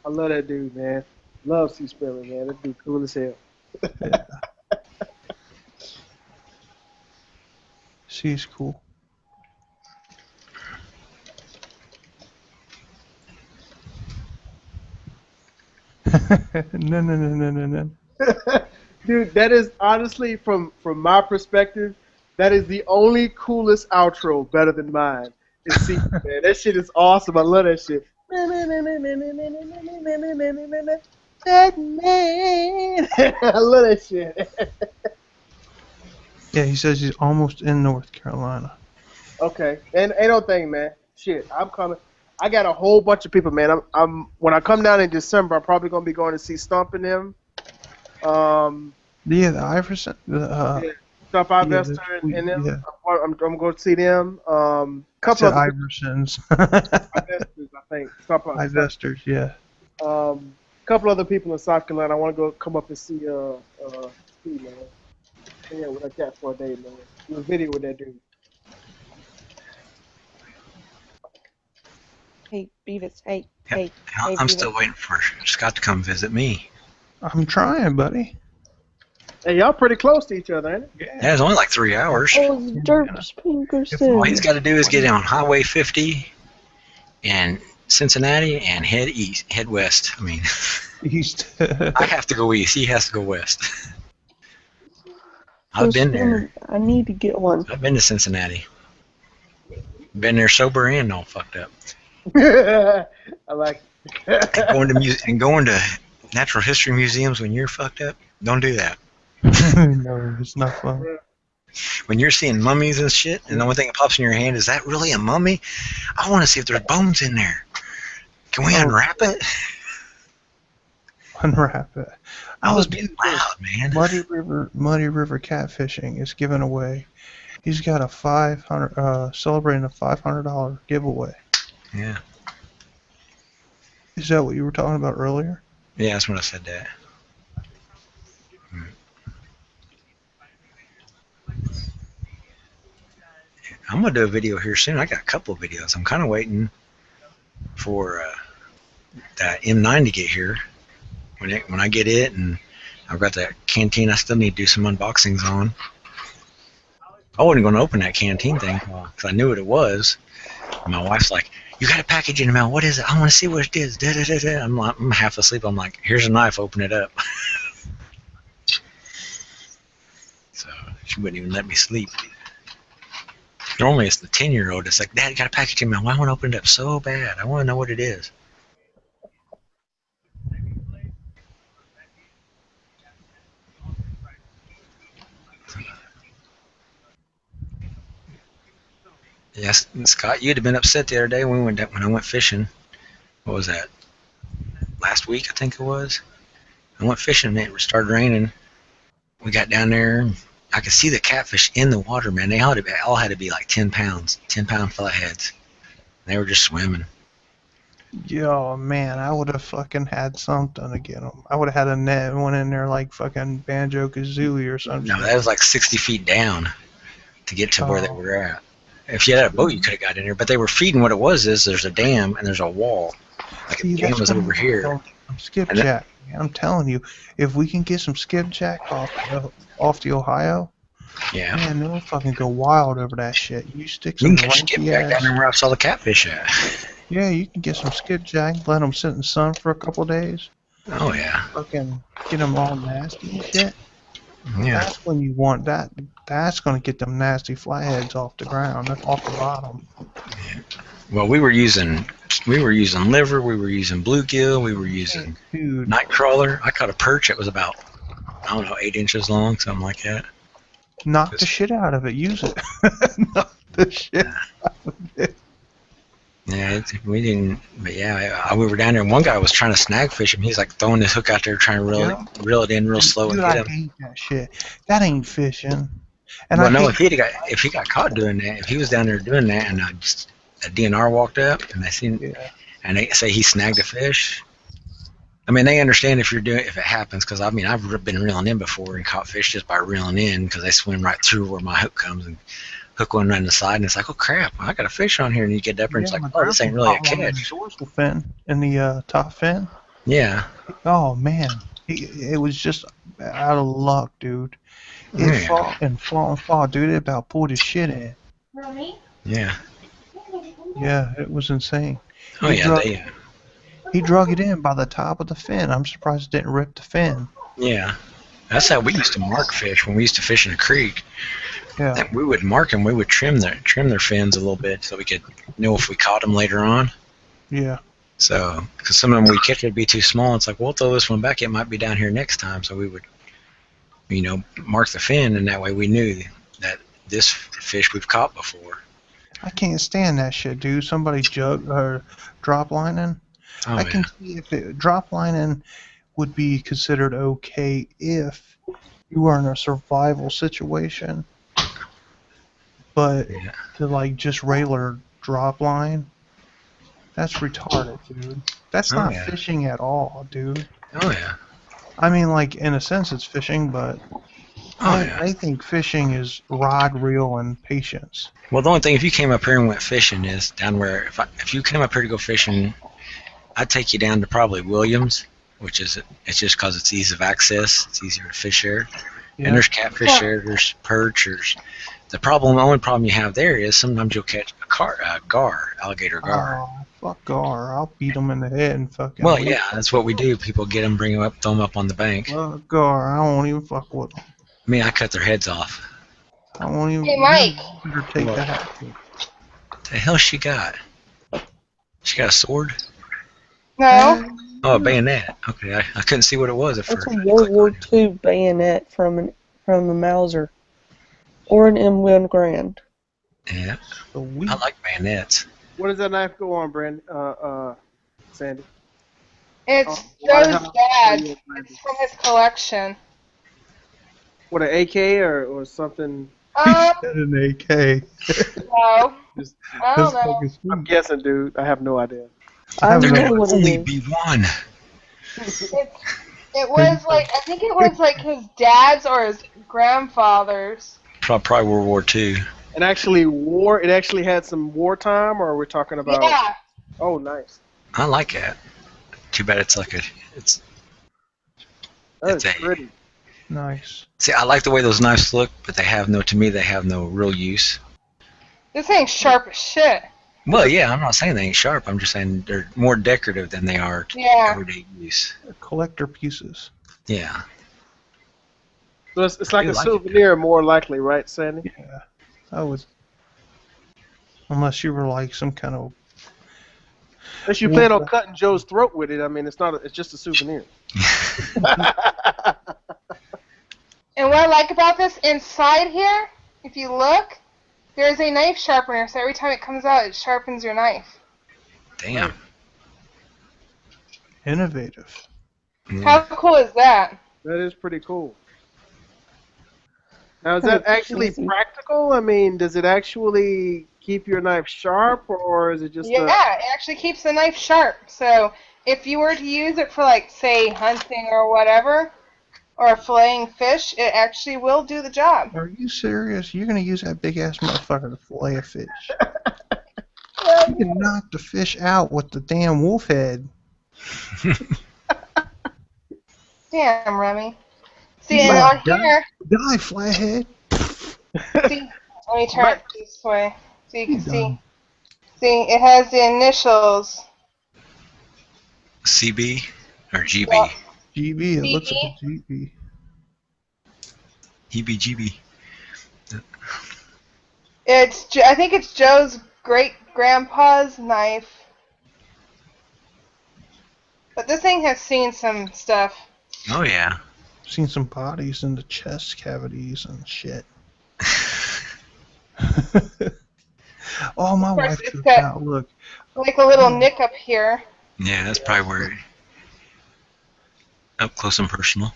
[SPEAKER 2] I love that dude, man. Love C Spearman, man. That dude cool as hell.
[SPEAKER 4] Yeah. She's cool. No.
[SPEAKER 2] Dude, that is honestly from my perspective, that is the only coolest outro better than mine. It's Secret, man. That shit is awesome. I love that shit. That man. I love that shit.
[SPEAKER 4] Yeah, he says he's almost in North Carolina.
[SPEAKER 2] Okay, and ain't no thing, man. Shit, I'm coming. I got a whole bunch of people, man. I'm when I come down in December, I'm probably gonna be going to see Stump and them.
[SPEAKER 4] Yeah, the Iverson.
[SPEAKER 2] Yeah, Stump
[SPEAKER 4] Yeah,
[SPEAKER 2] Ivester and them.
[SPEAKER 4] yeah.
[SPEAKER 2] I'm going to see them.
[SPEAKER 4] I
[SPEAKER 2] Couple
[SPEAKER 4] said
[SPEAKER 2] of
[SPEAKER 4] Iversons.
[SPEAKER 2] Ivesters, I think.
[SPEAKER 4] Ivesters, yeah.
[SPEAKER 2] Couple other people in South Carolina. I want to go come up and see Steve, man. Yeah, with that cat for a day, man. Do a video with that dude.
[SPEAKER 13] Hey, Beavis, hey,
[SPEAKER 12] Yep.
[SPEAKER 13] hey,
[SPEAKER 12] I'm
[SPEAKER 13] Beavis.
[SPEAKER 12] still waiting for Scott to come visit me.
[SPEAKER 4] I'm trying, buddy.
[SPEAKER 2] Hey, y'all pretty close to each other, ain't it?
[SPEAKER 12] Yeah, it's only like 3 hours.
[SPEAKER 13] Oh, it's Derp Pinkerson.
[SPEAKER 12] All he's got to do is get on Highway 50 and Cincinnati and head west. I mean,
[SPEAKER 4] East.
[SPEAKER 12] I have to go east. He has to go west.
[SPEAKER 13] So,
[SPEAKER 12] I've been
[SPEAKER 13] Spearman,
[SPEAKER 12] there.
[SPEAKER 13] I need to get one.
[SPEAKER 12] I've been to Cincinnati. Been there sober and all fucked up.
[SPEAKER 2] I like it.
[SPEAKER 12] And going to natural history museums when you're fucked up, don't do that.
[SPEAKER 4] No, it's not fun.
[SPEAKER 12] When you're seeing mummies and shit, and the only thing that pops in your hand is that really a mummy? I want to see if there's bones in there. Can we unwrap it?
[SPEAKER 4] Unwrap it.
[SPEAKER 12] I was being loud, man.
[SPEAKER 4] Muddy River catfishing is giving away. He's got a $500 celebrating a $500 giveaway.
[SPEAKER 12] Yeah.
[SPEAKER 4] Is that what you were talking about earlier?
[SPEAKER 12] Yeah, that's when I said that. I'm gonna do a video here soon. I got a couple of videos. I'm kind of waiting for that M9 to get here. When I get it, and I've got that canteen, I still need to do some unboxings on. I wasn't going to open that canteen thing because I knew what it was. And my wife's like, "You got a package in the mail. What is it? I want to see what it is." Da, da, da, da. I'm half asleep. I'm like, "Here's a knife. Open it up." So she wouldn't even let me sleep. Normally it's the 10-year-old that's like, "Dad, you got a package in the mail. I want to open it up so bad. I want to know what it is." Yes, Scott, you'd have been upset the other day when I went fishing. What was that? Last week, I think it was. I went fishing and it started raining. We got down there. I could see the catfish in the water, man. They all had to be like 10 pounds, 10-pound flatheads. They were just swimming.
[SPEAKER 4] Yo, man, I would have fucking had something to get them. I would have had a net and went in there like fucking Banjo Kazooie or something.
[SPEAKER 12] No, that was like 60 feet down to get to where they
[SPEAKER 4] Oh.
[SPEAKER 12] were at. If you had a boat, you could have got in there. But they were feeding. What it was is there's a dam and there's a wall. Like
[SPEAKER 4] See,
[SPEAKER 12] the dam
[SPEAKER 4] that's
[SPEAKER 12] was
[SPEAKER 4] what
[SPEAKER 12] over here.
[SPEAKER 4] I'm skipjack. I'm telling you, if we can get some skipjack off the Ohio,
[SPEAKER 12] Yeah.
[SPEAKER 4] man, they'll fucking go wild over that shit. You stick
[SPEAKER 12] You
[SPEAKER 4] some
[SPEAKER 12] can catch skipjack
[SPEAKER 4] lanky
[SPEAKER 12] down
[SPEAKER 4] ass.
[SPEAKER 12] there where I saw the catfish at.
[SPEAKER 4] Yeah, you can get some skipjack, let them sit in the sun for a couple days.
[SPEAKER 12] Oh, yeah.
[SPEAKER 4] Fucking get them all nasty and shit.
[SPEAKER 12] Yeah.
[SPEAKER 4] That's when you want that. That's gonna get them nasty flatheads off the ground, off the bottom.
[SPEAKER 12] Well, we were using liver, we were using bluegill, we were using
[SPEAKER 4] Dude,
[SPEAKER 12] night crawler. I caught a perch that was about, I don't know, 8 inches long, something like that.
[SPEAKER 4] knock the shit out of it. Use it. Knock the shit out of it.
[SPEAKER 12] Yeah, we didn't, but yeah, we were down there and one guy was trying to snag fish him. He's like throwing his hook out there trying to reel it in real slow
[SPEAKER 4] Dude,
[SPEAKER 12] and
[SPEAKER 4] I
[SPEAKER 12] get him.
[SPEAKER 4] hate that shit. That ain't fishing. And
[SPEAKER 12] Well,
[SPEAKER 4] I
[SPEAKER 12] no,
[SPEAKER 4] hate,
[SPEAKER 12] if he got caught doing that, if he was down there doing that and a DNR walked up and and they say he snagged a fish, I mean, they understand if it happens, because I mean, I've been reeling in before and caught fish just by reeling in because they swim right through where my hook comes and hook one on the side and it's like, oh crap, I got a fish on here, and you get up and it's like, oh, this ain't really a catch.
[SPEAKER 4] dorsal fin in the top fin.
[SPEAKER 12] Yeah.
[SPEAKER 4] Oh man, it was just out of luck, dude. It fall, dude. It about pulled his shit in.
[SPEAKER 12] Yeah.
[SPEAKER 4] Yeah, it was insane.
[SPEAKER 12] Oh yeah,
[SPEAKER 4] He drug it in by the top of the fin. I'm surprised it didn't rip the fin.
[SPEAKER 12] Yeah. That's how we used to mark fish when we used to fish in a creek.
[SPEAKER 4] Yeah.
[SPEAKER 12] We would mark them. We would trim their fins a little bit so we could know if we caught them later on.
[SPEAKER 4] Yeah.
[SPEAKER 12] So, because some of them we catch would be too small, it's like, we'll throw this one back. It might be down here next time. So we would, mark the fin, and that way we knew that this fish we've caught before.
[SPEAKER 4] I can't stand that shit, dude. Somebody drop lining.
[SPEAKER 12] Oh,
[SPEAKER 4] I can see if drop lining would be considered okay if you were in a survival situation, but to like just regular drop line, that's retarded, dude. That's not fishing at all, dude.
[SPEAKER 12] Oh yeah.
[SPEAKER 4] I mean, like in a sense, it's fishing, but I think fishing is rod, reel, and patience.
[SPEAKER 12] Well, the only thing, if you came up here and went fishing, is down where if you came up here to go fishing, I'd take you down to probably Williams, it's just because it's ease of access. It's easier to fish there.
[SPEAKER 4] Yeah.
[SPEAKER 12] And there's catfish there. There's perch. The only problem you have there is sometimes you'll catch alligator gar.
[SPEAKER 4] Oh, fuck gar! I'll beat them in the head and fucking.
[SPEAKER 12] Well, yeah, that's what we do. People get them, bring them up, throw them up on the bank.
[SPEAKER 4] Fuck gar! I won't even fuck with them.
[SPEAKER 12] I mean, I cut their heads off.
[SPEAKER 4] I won't even.
[SPEAKER 1] Hey, Mike.
[SPEAKER 4] Better take that.
[SPEAKER 12] What the hell she got? She got a sword?
[SPEAKER 1] No.
[SPEAKER 12] Oh, a bayonet. Okay, I couldn't see what it was at
[SPEAKER 13] It's
[SPEAKER 12] first.
[SPEAKER 13] a World War II bayonet from the Mauser, or an M1 Grand.
[SPEAKER 12] Yeah, I like bayonets.
[SPEAKER 2] What does that knife go on, Brandon? Sandy?
[SPEAKER 1] It's Joe's dad's. It's from his collection.
[SPEAKER 2] What, an AK or something?
[SPEAKER 4] An AK.
[SPEAKER 1] No. I don't know.
[SPEAKER 2] I'm guessing, dude. I have no idea.
[SPEAKER 12] There can only be one.
[SPEAKER 1] It was like, I think it was like his dad's or his grandfather's.
[SPEAKER 12] Probably World War II.
[SPEAKER 2] And actually, it actually had some wartime, or we're talking about?
[SPEAKER 1] Yeah.
[SPEAKER 2] Oh, nice.
[SPEAKER 12] I like that. Too bad it's like it's
[SPEAKER 2] pretty.
[SPEAKER 4] Nice.
[SPEAKER 12] See, I like the way those knives look, but to me, they have no real use.
[SPEAKER 1] This thing's sharp as shit.
[SPEAKER 12] Well, yeah, I'm not saying they ain't sharp. I'm just saying they're more decorative than they are everyday use.
[SPEAKER 4] Collector pieces.
[SPEAKER 12] Yeah.
[SPEAKER 2] So it's like a souvenir, more likely, right, Sandy?
[SPEAKER 4] Yeah. I was. Unless you were like some kind of.
[SPEAKER 2] Unless you plan on cutting Joe's throat with it, I mean, it's just a souvenir.
[SPEAKER 1] And what I like about this, inside here, if you look, There's a knife sharpener, so every time it comes out, it sharpens your knife.
[SPEAKER 12] Damn.
[SPEAKER 4] Innovative.
[SPEAKER 1] How cool is that?
[SPEAKER 2] That is pretty cool. Now, is
[SPEAKER 13] Kinda
[SPEAKER 2] that actually
[SPEAKER 13] cheesy.
[SPEAKER 2] practical? I mean, does it actually keep your knife sharp, or is it just
[SPEAKER 1] Yeah, it actually keeps the knife sharp. So if you were to use it for, like, say, hunting or whatever, or filleting fish, it actually will do the job.
[SPEAKER 4] Are you serious? You're gonna use that big ass motherfucker to fillet a fish? You can knock the fish out with the damn wolf head.
[SPEAKER 1] Damn, Remy. See,
[SPEAKER 4] You
[SPEAKER 1] and
[SPEAKER 4] might
[SPEAKER 1] on here,
[SPEAKER 4] die, flathead.
[SPEAKER 1] see, let me turn it this way so you can
[SPEAKER 4] You
[SPEAKER 1] see.
[SPEAKER 4] done.
[SPEAKER 1] See, it has the initials.
[SPEAKER 12] CB or GB?
[SPEAKER 1] Yeah.
[SPEAKER 4] GB, it looks
[SPEAKER 1] GB.
[SPEAKER 4] like a GB.
[SPEAKER 12] EBGB.
[SPEAKER 1] I think it's Joe's great grandpa's knife. But this thing has seen some stuff.
[SPEAKER 12] Oh yeah.
[SPEAKER 4] Seen some bodies in the chest cavities and shit. Oh, my
[SPEAKER 1] Of course,
[SPEAKER 4] wife
[SPEAKER 1] it's
[SPEAKER 4] tripped
[SPEAKER 1] got
[SPEAKER 4] out. Look,
[SPEAKER 1] like a little nick up here.
[SPEAKER 12] Yeah, that's probably where. Up close and personal.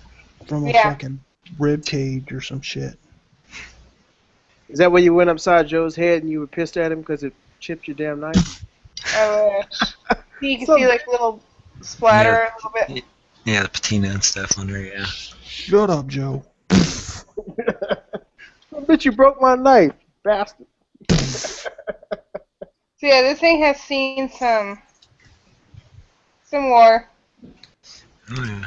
[SPEAKER 4] from a
[SPEAKER 1] Yeah.
[SPEAKER 4] fucking rib cage or some shit.
[SPEAKER 2] Is that where you went upside Joe's head and you were pissed at him because it chipped your damn knife?
[SPEAKER 1] I wish. You can see like little splatter a little bit.
[SPEAKER 12] Yeah, the patina and stuff under. Yeah.
[SPEAKER 4] Shut up, Joe.
[SPEAKER 2] I bet you broke my knife, bastard.
[SPEAKER 1] So yeah, this thing has seen some war.
[SPEAKER 12] Oh yeah.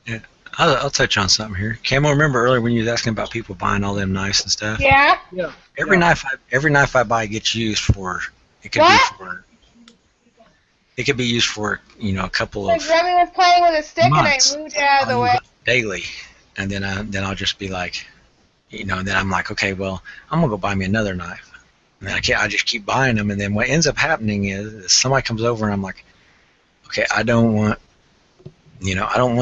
[SPEAKER 12] Yeah. I'll touch on something here. Camo, remember earlier when you was asking about people buying all them knives and stuff?
[SPEAKER 1] Yeah.
[SPEAKER 2] Yeah.
[SPEAKER 12] Every knife I buy gets used for. It could
[SPEAKER 1] What?
[SPEAKER 12] be for. It could be used for a couple
[SPEAKER 1] Like
[SPEAKER 12] of
[SPEAKER 1] Remy was playing with a stick
[SPEAKER 12] months.
[SPEAKER 1] and I moved it out of the way.
[SPEAKER 12] Daily, and then I'll just be like, then I'm like, okay, well, I'm gonna go buy me another knife, and then I just keep buying them, and then what ends up happening is somebody comes over and I'm like, okay, I don't want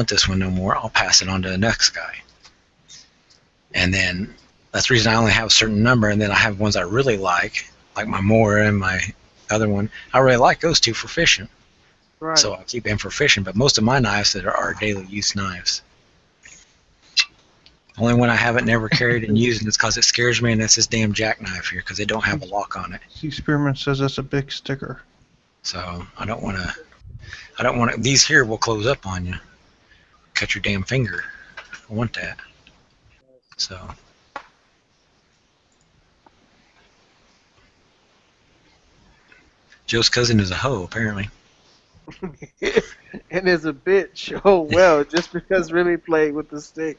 [SPEAKER 12] this one no more. I'll pass it on to the next guy, and then that's the reason I only have a certain number, and then I have ones I really like my Mora and my other one. I really like those two for fishing.
[SPEAKER 2] Right.
[SPEAKER 12] So I'll keep them for fishing, but most of my knives that are daily use knives. Only one I haven't never carried and used, and it's because it scares me, and that's this damn jackknife here, because they don't have a lock on it.
[SPEAKER 4] See, Spearman says that's a big sticker.
[SPEAKER 12] So I don't want to, these here will close up on you. Cut your damn finger. I want that. So. Joe's cousin is a hoe, apparently.
[SPEAKER 2] And is a bitch. Oh, well, just because Remy played with the stick,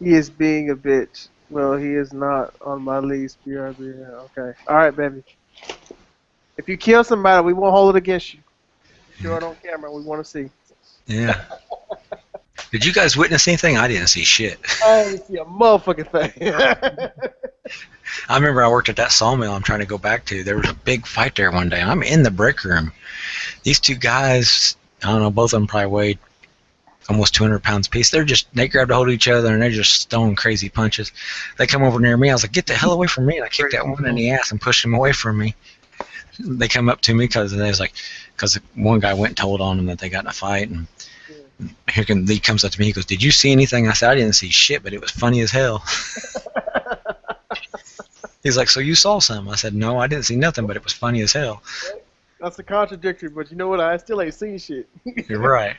[SPEAKER 2] he is being a bitch. Well, he is not on my list. BRB. Yeah, okay. All right, baby. If you kill somebody, we won't hold it against you. Show it on camera. We want to see.
[SPEAKER 12] Yeah. Did you guys witness anything? I didn't see shit.
[SPEAKER 2] I didn't see a motherfucking thing.
[SPEAKER 12] I remember I worked at that sawmill I'm trying to go back to. There was a big fight there one day. I'm in the break room. These two guys, I don't know, both of them probably weighed almost 200 pounds apiece. They grabbed a hold of each other and they're just throwing crazy punches. They come over near me. I was like, get the hell away from me. And I kicked that one in the ass and pushed him away from me. They come up to me because one guy went and told on them that they got in a fight. And Lee comes up to me. He goes, did you see anything? I said, I didn't see shit, but it was funny as hell. He's like, so you saw some? I said, no, I didn't see nothing, but it was funny as hell.
[SPEAKER 2] That's a contradictory, but you know what? I still ain't seen shit.
[SPEAKER 12] You're right.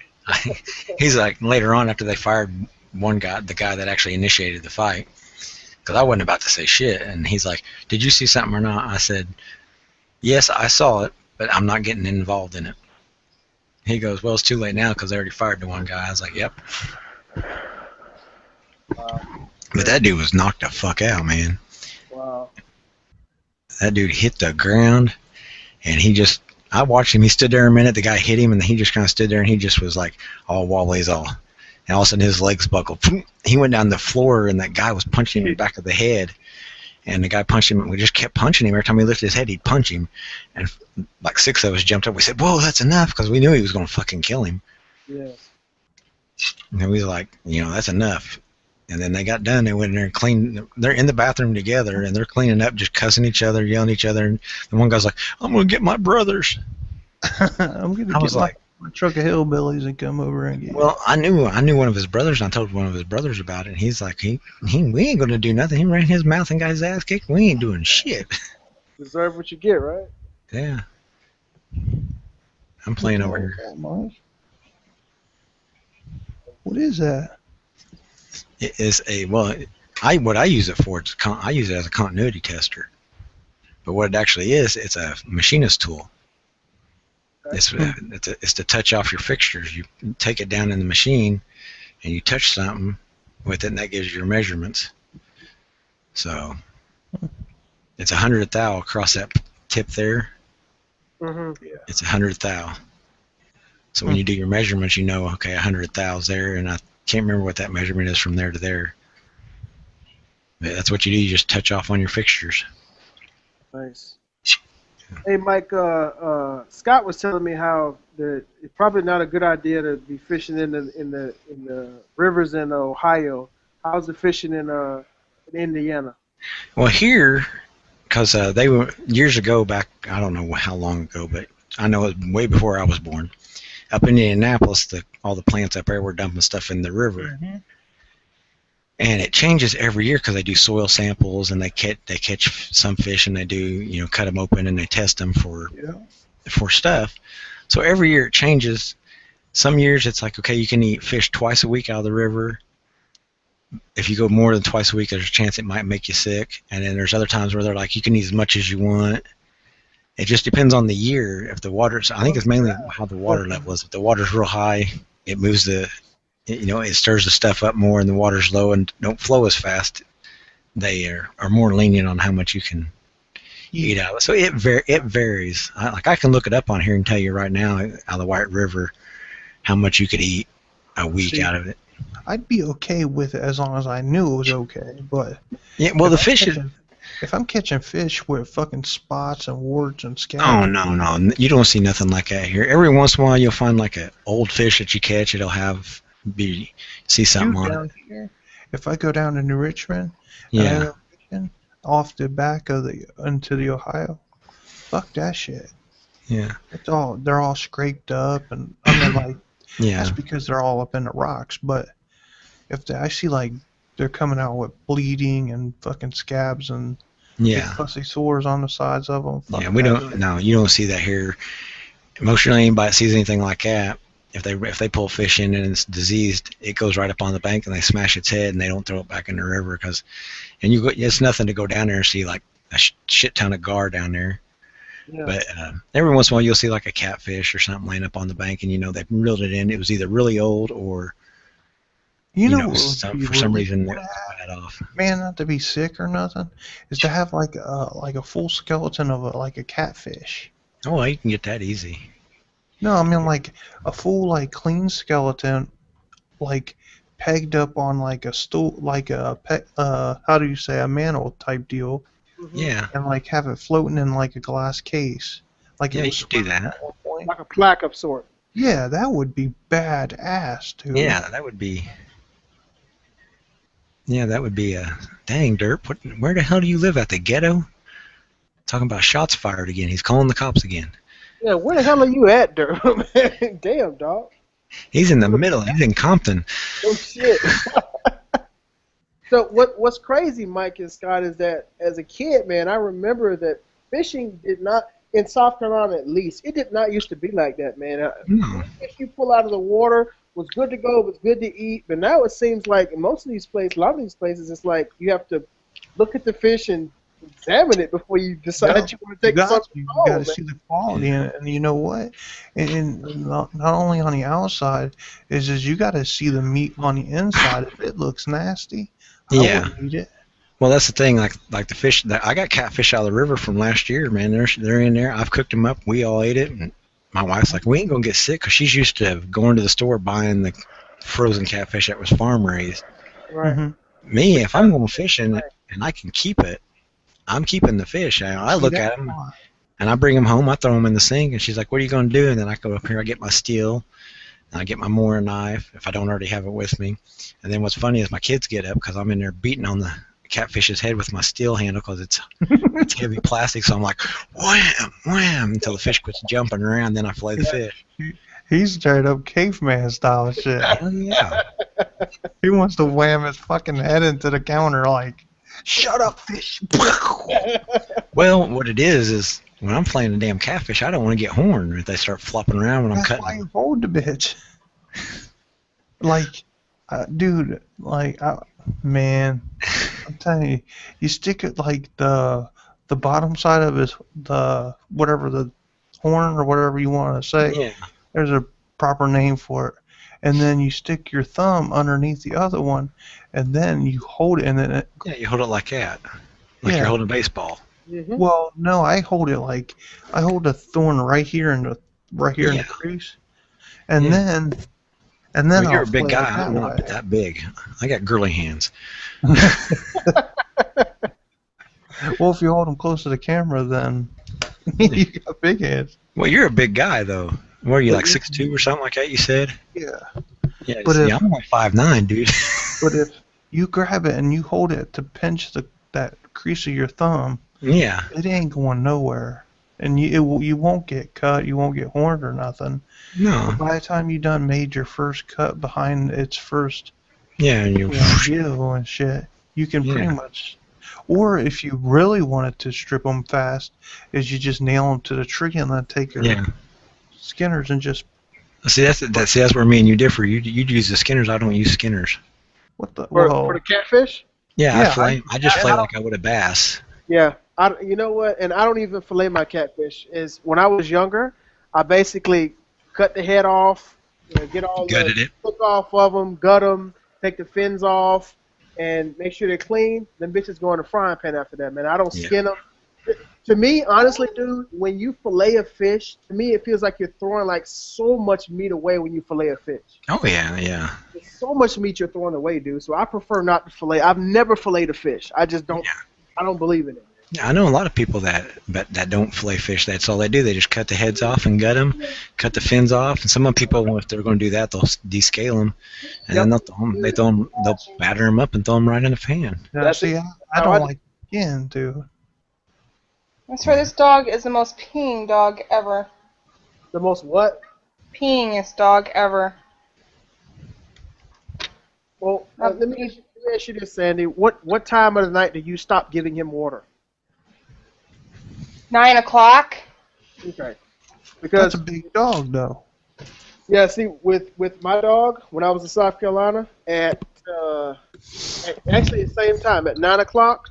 [SPEAKER 12] He's like, later on after they fired one guy, the guy that actually initiated the fight, because I wasn't about to say shit, and he's like, did you see something or not? I said, yes, I saw it, but I'm not getting involved in it. He goes, well, it's too late now because they already fired the one guy. I was like, yep.
[SPEAKER 2] Wow.
[SPEAKER 12] But that dude was knocked the fuck out, man.
[SPEAKER 2] Wow.
[SPEAKER 12] That dude hit the ground, and I watched him. He stood there a minute. The guy hit him, and he just kind of stood there, and he just was like all wobblies all. And all of a sudden, his legs buckled. He went down the floor, and that guy was punching him in the back of the head. And the guy punched him, and we just kept punching him. Every time he lifted his head, he'd punch him. And like 6 of us jumped up. We said, whoa, that's enough, because we knew he was going to fucking kill him.
[SPEAKER 2] Yeah.
[SPEAKER 12] And we was like, that's enough. And then they got done. They went in there and cleaned. They're in the bathroom together, and they're cleaning up, just cussing each other, yelling at each other. And the one guy's like, "I'm gonna get my brothers."
[SPEAKER 4] I'm gonna
[SPEAKER 12] I
[SPEAKER 4] get
[SPEAKER 12] was like,
[SPEAKER 4] my truck of hillbillies and come over and get
[SPEAKER 12] "Well, I knew one of his brothers, and I told one of his brothers about it. And he's like, we ain't gonna do nothing. He ran his mouth and got his ass kicked. We ain't doing shit."
[SPEAKER 2] Deserve what you get, right?
[SPEAKER 12] Yeah. I'm playing over here.
[SPEAKER 4] What is that?
[SPEAKER 12] It is what I use it for. I use it as a continuity tester. But what it actually is, it's a machinist tool. It's to touch off your fixtures. You take it down in the machine, and you touch something with it, and that gives you your measurements. So it's 100th thou across that tip there.
[SPEAKER 2] Mm-hmm.
[SPEAKER 4] Yeah.
[SPEAKER 12] It's 100th thou. So when you do your measurements, you know, okay, 100th thou is there, and I can't remember what that measurement is from there to there. But that's what you do. You just touch off on your fixtures.
[SPEAKER 2] Nice. Hey, Mike. Scott was telling me how it's probably not a good idea to be fishing in the rivers in Ohio. How's the fishing in Indiana?
[SPEAKER 12] Well, here, because they were years ago back, I don't know how long ago, but I know it was way before I was born. Up in Indianapolis, all the plants up there were dumping stuff in the river.
[SPEAKER 4] Mm-hmm.
[SPEAKER 12] And it changes every year because they do soil samples and they catch some fish and they do, cut them open and they test them for stuff. So every year it changes. Some years it's like, okay, you can eat fish twice a week out of the river. If you go more than twice a week, there's a chance it might make you sick. And then there's other times where they're like, you can eat as much as you want. It just depends on the year. If the water's, I think it's mainly how the water level is. If the water's real high, it moves it stirs the stuff up more, and the water's low and don't flow as fast. They are more lenient on how much you can eat out of it. So it varies. I can look it up on here and tell you right now out of the White River how much you could eat a week out of it.
[SPEAKER 4] I'd be okay with it as long as I knew it was okay, but
[SPEAKER 12] yeah, well, the fish is.
[SPEAKER 4] If I'm catching fish with fucking spots and warts and scabs.
[SPEAKER 12] Oh, no. You don't see nothing like that here. Every once in a while you'll find like an old fish that you catch. It'll see something on it.
[SPEAKER 4] Here, if I go down to New Richmond,
[SPEAKER 12] yeah,
[SPEAKER 4] off the back of into the Ohio, fuck that shit.
[SPEAKER 12] Yeah.
[SPEAKER 4] They're all scraped up, and I mean like
[SPEAKER 12] yeah.
[SPEAKER 4] That's because they're all up in the rocks. But if I see like they're coming out with bleeding and fucking scabs and pussy sores on the sides of them.
[SPEAKER 12] Yeah, we don't. No, you don't see that here. Most of anybody that sees anything like that, if they pull fish in and it's diseased, it goes right up on the bank and they smash its head and they don't throw it back in the river it's nothing to go down there and see like a shit ton of gar down there. Yeah. But every once in a while you'll see like a catfish or something laying up on the bank and they reeled it in. It was either really old or for some reason it got off.
[SPEAKER 4] Man, not to be sick or nothing, is to have like a full skeleton of a catfish.
[SPEAKER 12] Oh, well, you can get that easy.
[SPEAKER 4] No, I mean like a full like clean skeleton, like pegged up on like a stool, like a how do you say, a mantle type deal.
[SPEAKER 12] Yeah.
[SPEAKER 4] And like have it floating in like a glass case. Like
[SPEAKER 12] you should do that.
[SPEAKER 2] Like a plaque of sort.
[SPEAKER 4] Yeah, that would be badass too.
[SPEAKER 12] Yeah, that would be. Yeah, that would be a dang Derp. Where the hell do you live at the ghetto? Talking about shots fired again. He's calling the cops again.
[SPEAKER 2] Yeah, where the hell are you at, Derp? Damn, dog.
[SPEAKER 12] He's in the middle. He's in Compton.
[SPEAKER 2] Oh shit. So what's crazy, Mike and Scott, is that as a kid, man, I remember that fishing did not, in South Carolina at least, it did not used to be like that, man.
[SPEAKER 12] No.
[SPEAKER 2] If you pull out of the water, was good to go, was good to eat, but now it seems like in most of these places, a lot of these places, it's like you have to look at the fish and examine it before you decide you want to take something
[SPEAKER 4] You
[SPEAKER 2] home.
[SPEAKER 4] got to see the quality in it, and you know what? And not only on the outside, is you got to see the meat on the inside. If it looks nasty, I wouldn't eat it.
[SPEAKER 12] Well, that's the thing. Like the fish that I got catfish out of the river from last year, man. They're in there. I've cooked them up. We all ate it. And my wife's like, we ain't gonna get sick because she's used to going to the store buying the frozen catfish that was farm raised.
[SPEAKER 2] Right.
[SPEAKER 4] Mm-hmm.
[SPEAKER 12] Me, if I'm going fishing and I can keep it, I'm keeping the fish. I look at them and I bring them home. I throw them in the sink, and she's like, "What are you gonna do?" And then I go up here, I get my steel, and I get my mooring knife if I don't already have it with me. And then what's funny is my kids get up because I'm in there beating on the catfish's head with my steel handle because it's heavy plastic. So I'm like, wham, wham, until the fish quits jumping around. Then I fillet the fish.
[SPEAKER 4] He's straight up caveman style shit.
[SPEAKER 12] Hell yeah.
[SPEAKER 4] He wants to wham his fucking head into the counter like, shut up, fish.
[SPEAKER 12] Well, what it is when I'm filleting a damn catfish, I don't want to get horned if they start flopping around when I'm
[SPEAKER 4] That's
[SPEAKER 12] cutting.
[SPEAKER 4] why you hold the bitch. Like, dude, like, man, I'm telling you, you stick it like the bottom side of the horn or whatever you want to say.
[SPEAKER 12] Yeah.
[SPEAKER 4] There's a proper name for it. And then you stick your thumb underneath the other one, and then you hold it, and then it.
[SPEAKER 12] Yeah, you hold it like that, like
[SPEAKER 4] Yeah.
[SPEAKER 12] you're holding a baseball.
[SPEAKER 2] Mm-hmm.
[SPEAKER 4] Well, no, I hold the thorn right here in the crease, and then
[SPEAKER 12] Well, you're
[SPEAKER 4] I'll
[SPEAKER 12] a big
[SPEAKER 4] flail it
[SPEAKER 12] guy. I'm
[SPEAKER 4] that
[SPEAKER 12] not
[SPEAKER 4] way.
[SPEAKER 12] that big. I got girly hands.
[SPEAKER 4] Well, if you hold them close to the camera, then you got big hands.
[SPEAKER 12] Well, you're a big guy though. What are you, like 6'2" or something like that? You said.
[SPEAKER 4] Yeah.
[SPEAKER 12] Yeah.
[SPEAKER 4] But
[SPEAKER 12] See,
[SPEAKER 4] if-
[SPEAKER 12] I'm like 5'9", dude.
[SPEAKER 4] But if you grab it and you hold it to pinch that crease of your thumb,
[SPEAKER 12] Yeah.
[SPEAKER 4] it ain't going nowhere, and you won't get cut, you won't get horned or nothing.
[SPEAKER 12] No.
[SPEAKER 4] By the time you done made your first cut behind its first
[SPEAKER 12] Yeah, and you.
[SPEAKER 4] gill and shit, you can
[SPEAKER 12] Yeah.
[SPEAKER 4] pretty much. Or if you really wanted to strip them fast, is you just nail them to the tree and then take your
[SPEAKER 12] Yeah.
[SPEAKER 4] skinners and just
[SPEAKER 12] See, that's where me and you differ. You use the skinners. I don't use skinners.
[SPEAKER 4] what the
[SPEAKER 2] For the catfish?
[SPEAKER 12] Yeah,
[SPEAKER 4] Yeah,
[SPEAKER 12] I just fillet like I would a bass.
[SPEAKER 2] Yeah. You know what? And I don't even fillet my catfish. Is when I was younger, I basically cut the head off, get all
[SPEAKER 12] Gutted
[SPEAKER 2] the
[SPEAKER 12] it.
[SPEAKER 2] hook off of them, gut them, take the fins off, and make sure they're clean. Them bitches go in the frying pan after that, man. I don't
[SPEAKER 12] Yeah.
[SPEAKER 2] skin them. To me, honestly, dude, when you fillet a fish, to me it feels like you're throwing like so much meat away when you fillet a fish.
[SPEAKER 12] Oh yeah, yeah.
[SPEAKER 2] There's so much meat you're throwing away, dude. So I prefer not to fillet. I've never filleted a fish. I just don't. I don't believe in it.
[SPEAKER 12] Yeah, I know a lot of people that don't fillet fish. That's all they do. They just cut the heads off and gut them, cut the fins off. And some people, if they're going to do that, they'll descale them, and then they'll batter them up and throw them right in the pan.
[SPEAKER 4] Now, see, I don't like skin, dude.
[SPEAKER 1] I swear this dog is the most peeing dog ever.
[SPEAKER 2] The most what?
[SPEAKER 1] Peeingest dog ever.
[SPEAKER 2] Well, let me ask you this, Sandy. What time of the night do you stop giving him water?
[SPEAKER 1] 9 o'clock.
[SPEAKER 2] Okay. Because
[SPEAKER 4] That's a big dog, though.
[SPEAKER 2] yeah, see, with my dog, when I was in South Carolina, at actually the same time at 9 o'clock,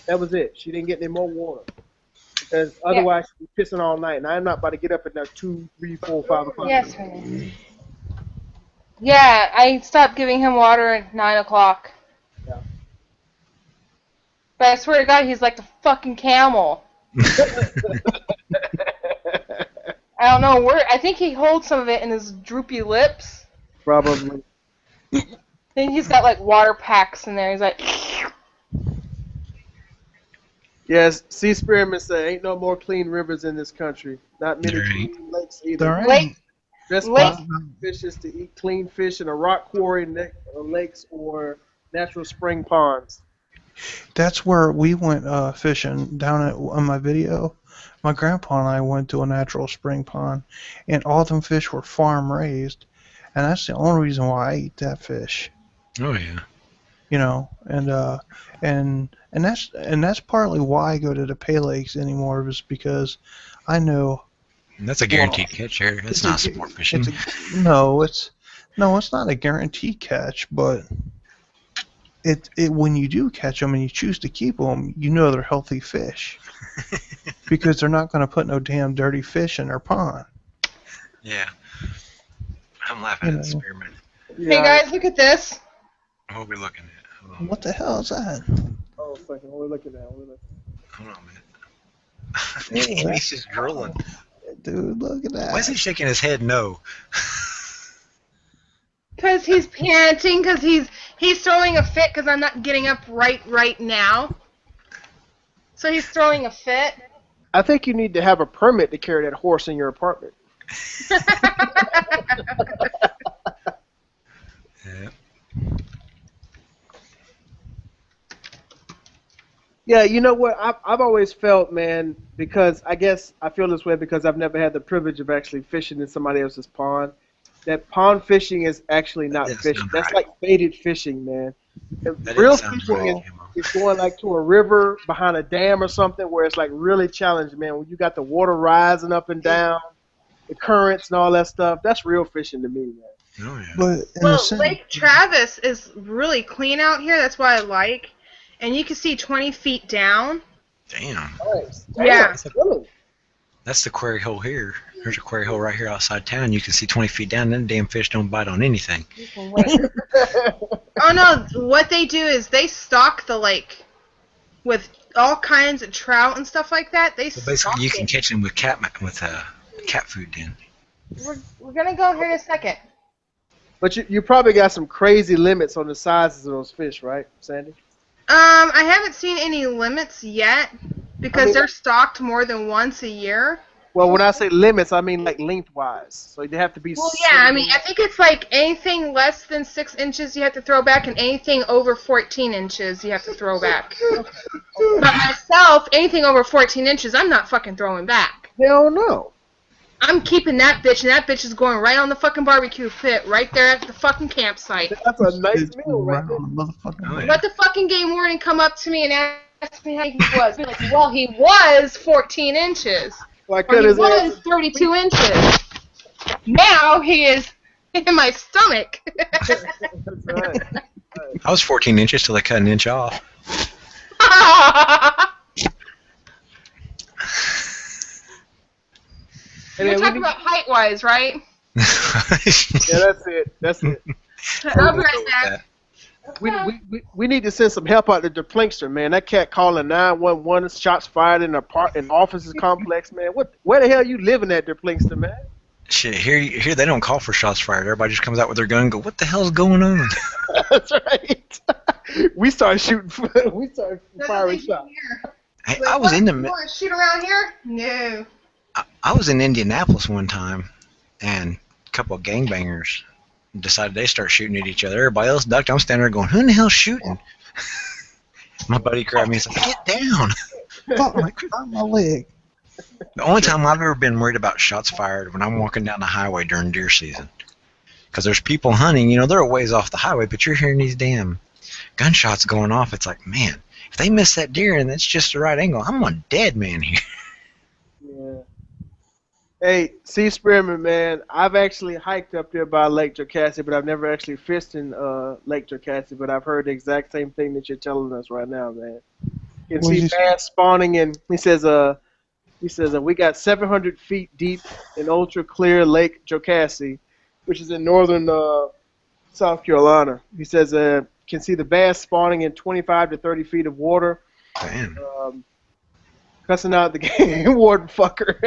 [SPEAKER 2] that was it. She didn't get any more water because otherwise she'd be pissing all night, and I'm not about to get up at now 2, 3, 4, 5 o'clock.
[SPEAKER 1] Yes, honey. Yeah, I stopped giving him water at 9 o'clock.
[SPEAKER 2] Yeah.
[SPEAKER 1] But I swear to God, he's like the fucking camel. I don't know where. I think he holds some of it in his droopy lips.
[SPEAKER 2] Probably.
[SPEAKER 1] Then he's got like water packs in there. He's like.
[SPEAKER 2] Yes, Sea Spearman say ain't no more clean rivers in this country. Not many clean lakes either.
[SPEAKER 4] There ain't.
[SPEAKER 2] Best spot for fish is to eat clean fish in a rock quarry, lakes, or natural spring ponds.
[SPEAKER 4] That's where we went fishing down on my video. My grandpa and I went to a natural spring pond, and all them fish were farm raised, and that's the only reason why I eat that fish.
[SPEAKER 12] Oh yeah.
[SPEAKER 4] You know, and that's partly why I go to the pay lakes anymore, is because I know.
[SPEAKER 12] That's a guaranteed catch here. That's not sport fishing.
[SPEAKER 4] No, it's not a guarantee catch, but it when you do catch them and you choose to keep them, you know they're healthy fish because they're not going to put no damn dirty fish in their pond.
[SPEAKER 12] Yeah. I'm laughing at the spearmint.
[SPEAKER 1] Hey guys, look at this.
[SPEAKER 12] What are we looking at? Hold on.
[SPEAKER 4] What the hell is that?
[SPEAKER 2] Oh, second. What are we looking at?
[SPEAKER 12] Hold on a minute. He's just drooling.
[SPEAKER 4] Dude, look at that.
[SPEAKER 12] Why is he shaking his head no?
[SPEAKER 1] Because he's panting, because he's throwing a fit because I'm not getting up right now. So he's throwing a fit.
[SPEAKER 2] I think you need to have a permit to carry that horse in your apartment. Yeah, you know what? I've always felt, man, because I guess I feel this way because I've never had the privilege of actually fishing in somebody else's pond. That pond fishing is actually not
[SPEAKER 12] That
[SPEAKER 2] fishing.
[SPEAKER 12] sounds
[SPEAKER 2] That's
[SPEAKER 12] right.
[SPEAKER 2] like baited fishing, man.
[SPEAKER 12] That didn't
[SPEAKER 2] Real
[SPEAKER 12] sound
[SPEAKER 2] fishing
[SPEAKER 12] right.
[SPEAKER 2] is going like to a river behind a dam or something where it's like really challenging, man. When you got the water rising up and down, the currents and all that stuff, that's real fishing to me, man.
[SPEAKER 12] Oh yeah.
[SPEAKER 4] But in the
[SPEAKER 1] Well,
[SPEAKER 4] sense,
[SPEAKER 1] Lake Travis is really clean out here. That's what I like. And you can see 20 feet down.
[SPEAKER 12] Damn.
[SPEAKER 2] Nice.
[SPEAKER 1] Yeah.
[SPEAKER 2] Really?
[SPEAKER 12] That's the quarry hole here. There's a quarry hole right here outside town. You can see 20 feet down. Them damn fish don't bite on anything.
[SPEAKER 1] Oh no, what they do is they stock the lake with all kinds of trout and stuff like that. They
[SPEAKER 12] So
[SPEAKER 1] stock
[SPEAKER 12] basically, you can
[SPEAKER 1] it.
[SPEAKER 12] catch them with cat food. Then
[SPEAKER 1] We're gonna go here in a second.
[SPEAKER 2] But you probably got some crazy limits on the sizes of those fish, right, Sandy?
[SPEAKER 1] I haven't seen any limits yet because
[SPEAKER 2] I mean,
[SPEAKER 1] they're stocked more than once a year.
[SPEAKER 2] Well, when I say limits, I mean like lengthwise. So they have to be.
[SPEAKER 1] Well, yeah, I mean, I think it's like anything less than 6 inches you have to throw back, and anything over 14 inches you have to throw back. But myself, anything over 14 inches, I'm not fucking throwing back.
[SPEAKER 2] Hell no.
[SPEAKER 1] I'm keeping that bitch, and that bitch is going right on the fucking barbecue pit right there at the fucking campsite.
[SPEAKER 2] That's a nice meal right there.
[SPEAKER 4] on the motherfucking
[SPEAKER 1] Let the fucking game warden come up to me and ask me how he was. Be like, well, he was 14 inches.
[SPEAKER 2] Well, I
[SPEAKER 1] Or
[SPEAKER 2] cut
[SPEAKER 1] he
[SPEAKER 2] his
[SPEAKER 1] was
[SPEAKER 2] ass.
[SPEAKER 1] 32 inches. Now he is in my stomach.
[SPEAKER 2] That's right.
[SPEAKER 12] I was 14 inches till they cut an inch off.
[SPEAKER 2] And
[SPEAKER 1] You're
[SPEAKER 2] then
[SPEAKER 1] talking about height-wise, right?
[SPEAKER 2] Yeah, that's it. That's it.
[SPEAKER 1] I'll be right back.
[SPEAKER 2] We need to send some help out to the Plinkster, man. That cat calling 911, shots fired in an offices complex, man. Where the hell you living at, the Plinkster, man?
[SPEAKER 12] Shit, here they don't call for shots fired. Everybody just comes out with their gun and go, what the hell's going on?
[SPEAKER 2] That's right. We started shooting. We started firing shots.
[SPEAKER 12] Hey, I was in
[SPEAKER 1] You want to shoot around here? No.
[SPEAKER 12] I was in Indianapolis one time, and a couple of gangbangers decided they start shooting at each other. Everybody else ducked. I'm standing there going, who in the hell's shooting? My buddy grabbed me and said, get down.
[SPEAKER 4] on my leg.
[SPEAKER 12] The only time I've ever been worried about shots fired when I'm walking down the highway during deer season. Because there's people hunting, they're a ways off the highway, but you're hearing these damn gunshots going off. It's like, man, if they miss that deer and it's just the right angle, I'm a dead man here.
[SPEAKER 2] Yeah. Hey, Sea Spearman, man, I've actually hiked up there by Lake Jocassee, but I've never actually fished in Lake Jocassee, but I've heard the exact same thing that you're telling us right now, man. You can
[SPEAKER 4] What did
[SPEAKER 2] see
[SPEAKER 4] you say?
[SPEAKER 2] bass spawning in, he says, we got 700 feet deep in ultra clear Lake Jocassee, which is in northern South Carolina. He says, can see the bass spawning in 25 to 30 feet of water.
[SPEAKER 12] Damn.
[SPEAKER 2] Cussing out the game warden fucker.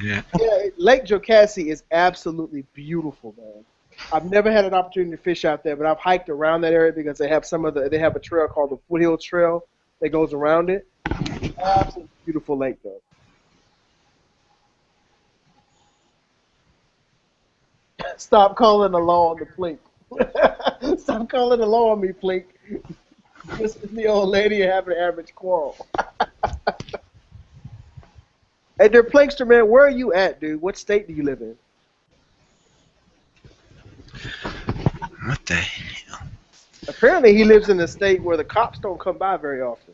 [SPEAKER 12] Yeah.
[SPEAKER 2] Yeah, Lake Jocassee is absolutely beautiful, man. I've never had an opportunity to fish out there, but I've hiked around that area because they have they have a trail called the Foothill Trail that goes around it. Absolutely beautiful lake, though. Stop calling the law on the Plink. Stop calling the law on me, Plink. This is the old lady having an average quarrel. Hey, there, Plinkster, man, where are you at, dude? What state do you live in?
[SPEAKER 12] What the hell?
[SPEAKER 2] Apparently, he lives in a state where the cops don't come by very often.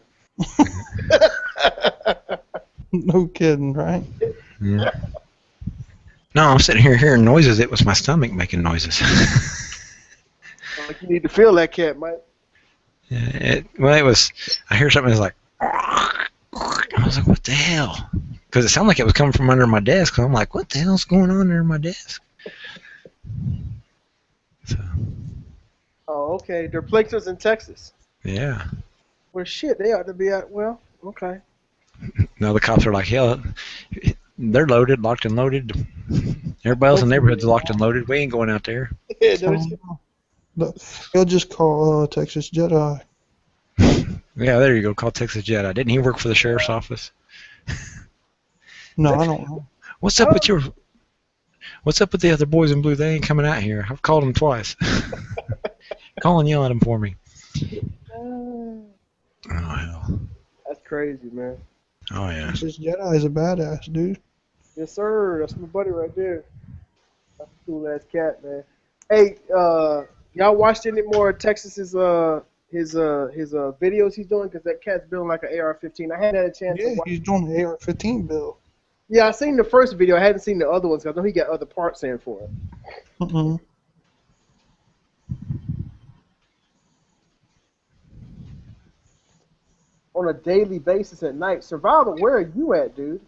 [SPEAKER 4] No kidding, right?
[SPEAKER 12] Yeah. No, I'm sitting here hearing noises. It was my stomach making noises.
[SPEAKER 2] Like, you need to feel that cat, Mike.
[SPEAKER 12] Yeah, it was. I hear something that's like. I was like, what the hell? Because it sounded like it was coming from under my desk. So I'm like, what the hell's going on under my desk? So,
[SPEAKER 2] Oh, okay. They're Plinksters in Texas.
[SPEAKER 12] yeah.
[SPEAKER 2] Well, shit, they ought to be at, well, okay.
[SPEAKER 12] No, the cops are like, hell, they're loaded, locked and loaded. Everybody else in the neighborhood's locked and loaded. We ain't going out there.
[SPEAKER 2] Yeah, don't you?
[SPEAKER 4] They'll just call Texas Jedi.
[SPEAKER 12] Yeah, there you go. Call Texas Jedi. Didn't he work for the sheriff's office?
[SPEAKER 4] No, I don't know.
[SPEAKER 12] What's up with the other boys in blue? They ain't coming out here. I've called them twice. Call and yell at them for me. Oh hell.
[SPEAKER 2] That's crazy, man.
[SPEAKER 12] Oh yeah.
[SPEAKER 4] Princess Jedi is a badass, dude.
[SPEAKER 2] Yes, sir. That's my buddy right there. That's a cool ass cat, man. Hey, y'all watched any more of Texas's his videos he's doing? Cause that cat's building like an AR-15. I hadn't had a chance to
[SPEAKER 4] Yeah,
[SPEAKER 2] watch.
[SPEAKER 4] he's doing the AR-15 build.
[SPEAKER 2] Yeah, I seen the first video. I hadn't seen the other ones. 'Cause I know he got other parts in for it.
[SPEAKER 4] Mm-mm.
[SPEAKER 2] On a daily basis at night. Survivor, where are you at, dude?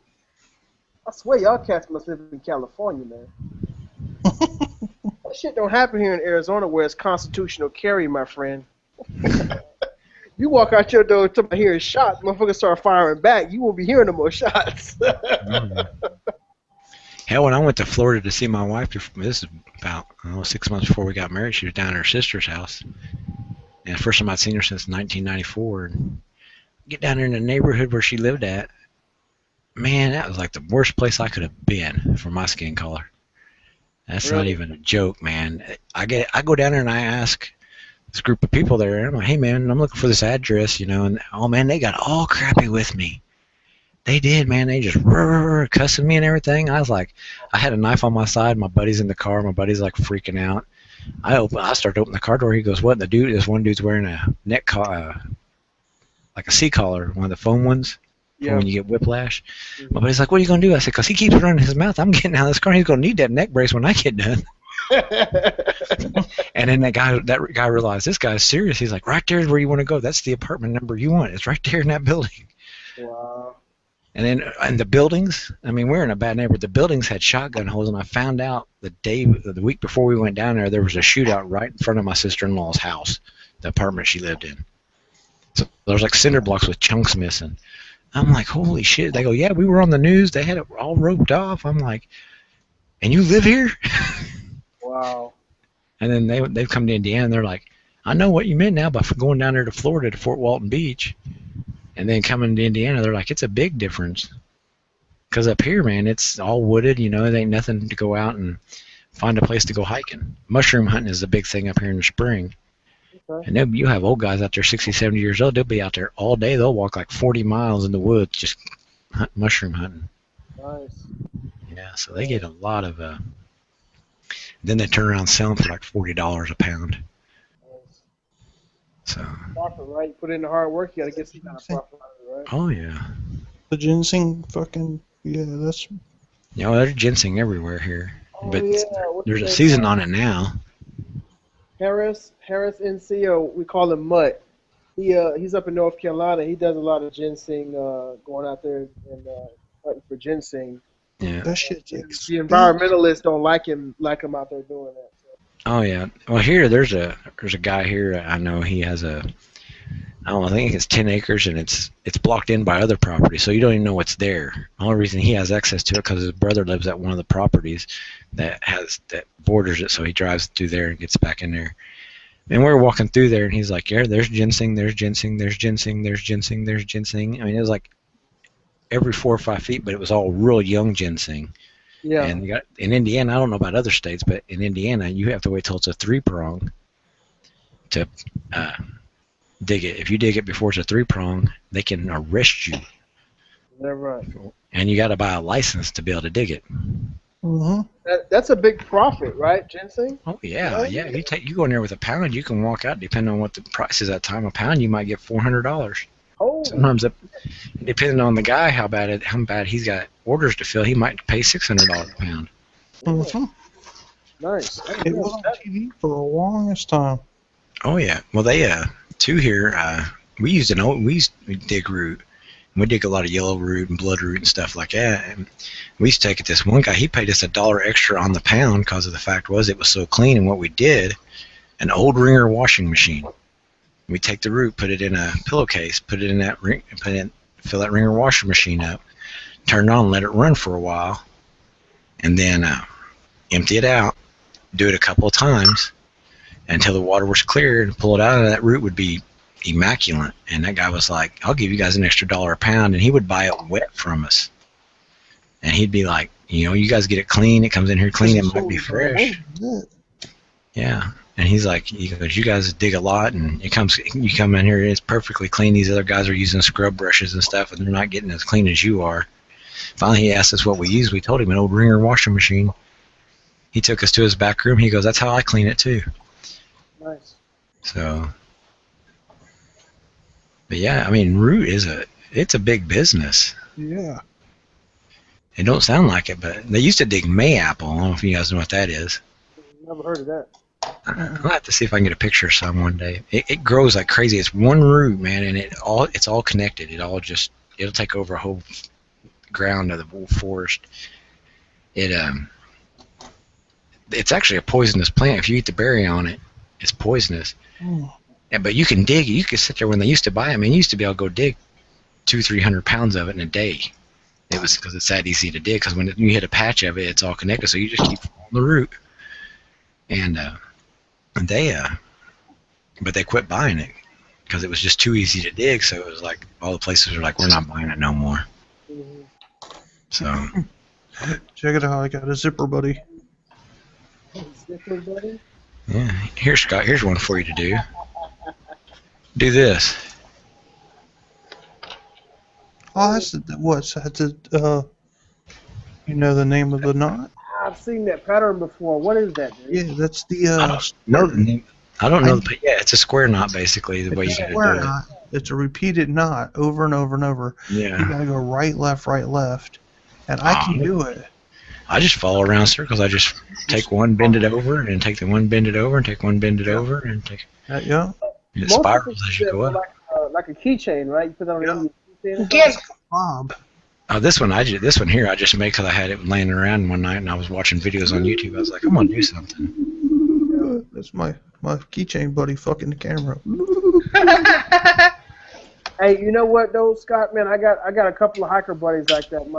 [SPEAKER 2] I swear y'all cats must live in California, man. That shit don't happen here in Arizona where it's constitutional carry, my friend. You walk out your door to hearing shots, motherfuckers start firing back. You won't be hearing no more shots.
[SPEAKER 12] Hell, when I went to Florida to see my wife, this is about 6 months before we got married, she was down at her sister's house. And the first time I'd seen her since 1994. And get down there in the neighborhood where she lived at, man, that was like the worst place I could have been for my skin color. That's not even a joke, man. I go down there and I ask this group of people there, and I'm like, hey man, I'm looking for this address, and oh man, they got all crappy with me. They did, man. They just cussing me and everything. I was like, I had a knife on my side. My buddy's in the car. My buddy's like freaking out. I start to open the car door. He goes, what? And this one dude's wearing a neck collar, like a sea collar, one of the foam ones. For when you get whiplash. My buddy's like, what are you going to do? I said, because he keeps running his mouth. I'm getting out of this car. He's going to need that neck brace when I get done. And then that guy realized this guy's serious. He's like, right there is where you want to go. That's the apartment number you want. It's right there in that building.
[SPEAKER 2] Wow.
[SPEAKER 12] And then in the buildings, I mean, we're in a bad neighborhood. The buildings had shotgun holes, and I found out the week before we went down there was a shootout right in front of my sister-in-law's house, the apartment she lived in. So there was like cinder blocks with chunks missing. I'm like, holy shit. They go, yeah, we were on the news. They had it all roped off. I'm like, and you live here?
[SPEAKER 2] Wow.
[SPEAKER 12] And then they've come to Indiana, and they're like, I know what you meant now by going down there to Florida to Fort Walton Beach. And then coming to Indiana, they're like, it's a big difference. Because up here, man, it's all wooded. It ain't nothing to go out and find a place to go hiking. Mushroom hunting is the big thing up here in the spring. And then you have old guys out there, 60, 70 years old. They'll be out there all day. They'll walk like 40 miles in the woods just mushroom hunting.
[SPEAKER 2] Nice.
[SPEAKER 12] Yeah, so they get a lot of. Then they turn around and sell them for like $40 a pound.
[SPEAKER 2] Nice.
[SPEAKER 12] So.
[SPEAKER 2] Profit, right? You put in the hard work, you got to get some kind of profit out of it, right?
[SPEAKER 12] Oh yeah.
[SPEAKER 4] The ginseng, that's.
[SPEAKER 12] There's ginseng everywhere here, but
[SPEAKER 2] yeah.
[SPEAKER 12] There's a season on it now.
[SPEAKER 2] Harris NCO, we call him Mutt. He's up in North Carolina. He does a lot of ginseng, going out there and hunting for ginseng.
[SPEAKER 12] Yeah.
[SPEAKER 4] That shit's
[SPEAKER 2] The environmentalists don't like him out there doing that.
[SPEAKER 12] Oh yeah. Well, here there's a guy here. I know he has I think it's 10 acres, and it's blocked in by other property, so you don't even know what's there. The only reason he has access to it because his brother lives at one of the properties that borders it, so he drives through there and gets back in there. And we're walking through there, and he's like, yeah, there's ginseng, there's ginseng, there's ginseng, there's ginseng, there's ginseng. I mean, it was like every 4 or 5 feet, but it was all real young ginseng.
[SPEAKER 2] Yeah.
[SPEAKER 12] And in Indiana, I don't know about other states, but in Indiana, you have to wait till it's a 3-prong to dig it. If you dig it before it's a 3-prong, they can arrest you.
[SPEAKER 2] That's right.
[SPEAKER 12] And you got to buy a license to be able to dig it.
[SPEAKER 4] Mm-hmm.
[SPEAKER 2] That's a big profit, right, ginseng?
[SPEAKER 12] Oh yeah. You go in there with a pound, you can walk out. Depending on what the price is at the time, a pound you might get $400.
[SPEAKER 2] Oh.
[SPEAKER 12] Sometimes, depending on the guy, how bad he's got orders to fill, he might pay $600 a pound.
[SPEAKER 4] Mm-hmm.
[SPEAKER 2] Nice.
[SPEAKER 4] It was on TV for the longest time.
[SPEAKER 12] Oh yeah. Well, they too here. We dig root. We dig a lot of yellow root and blood root and stuff like that. And we used to take it. This one guy, he paid us $1 extra on the pound because of the fact was it was so clean. And what we did, an old Ringer washing machine. We take the root, put it in a pillowcase, put it in that ring, fill that Ringer washing machine up, turn it on, let it run for a while, and then empty it out. Do it a couple of times until the water was clear, and pull it out, and that root would be immaculate. And that guy was like, I'll give you guys an extra $1 a pound, and he would buy it wet from us. And he'd be like, you guys get it clean, it comes in here clean, it might be fresh. Yeah. And he's like, he goes, you guys dig a lot, and you come in here, it's perfectly clean. These other guys are using scrub brushes and stuff, and they're not getting as clean as you are. Finally, he asked us what we use. We told him an old Ringer washing machine. He took us to his back room. He goes, that's how I clean it too.
[SPEAKER 2] Nice.
[SPEAKER 12] So, but yeah, I mean, root it's a big business.
[SPEAKER 4] Yeah.
[SPEAKER 12] It don't sound like it, but they used to dig mayapple. I don't know if you guys know what that is.
[SPEAKER 2] Never heard of that.
[SPEAKER 12] I'll have to see if I can get a picture of some one day. It grows like crazy. It's one root, man, and it's all connected. It'll take over a whole ground of the whole forest. It's actually a poisonous plant. If you eat the berry on it, it's poisonous. Yeah, but you can dig. You can sit there when they used to buy them. I mean, you used to be able to go dig 200-300 pounds of it in a day. It was because it's that easy to dig. Because when you hit a patch of it, it's all connected. So you just keep following the root. And but they quit buying it because it was just too easy to dig. So it was like all the places were like, we're not buying it no more. So
[SPEAKER 4] check it out. I got a zipper buddy.
[SPEAKER 2] Zipper buddy?
[SPEAKER 12] Yeah. Here, Scott. Here's one for you to do. Do this.
[SPEAKER 4] Oh, that's you know the name of the knot?
[SPEAKER 2] I've seen that pattern before. What is that, dude?
[SPEAKER 4] Yeah, that's the
[SPEAKER 12] I don't know the name. I don't know, but yeah, it's a square knot basically. The way you gotta do it.
[SPEAKER 4] It's a repeated knot over and over and over.
[SPEAKER 12] Yeah.
[SPEAKER 4] You gotta go right, left, and I can do it.
[SPEAKER 12] I just follow around circles. I just take one, bend it over, and take the one, bend it over, and take one, bend it over, and take.
[SPEAKER 4] Yeah.
[SPEAKER 12] It spirals as you go up.
[SPEAKER 2] Like a keychain, right? You put that on your keychain.
[SPEAKER 1] Again,
[SPEAKER 4] Bob.
[SPEAKER 12] This one here I just made because I had it laying around one night and I was watching videos on YouTube. I was like, I'm gonna do something.
[SPEAKER 4] That's my keychain buddy fucking the camera.
[SPEAKER 2] Hey, you know what though, Scott? Man, I got a couple of hiker buddies like that.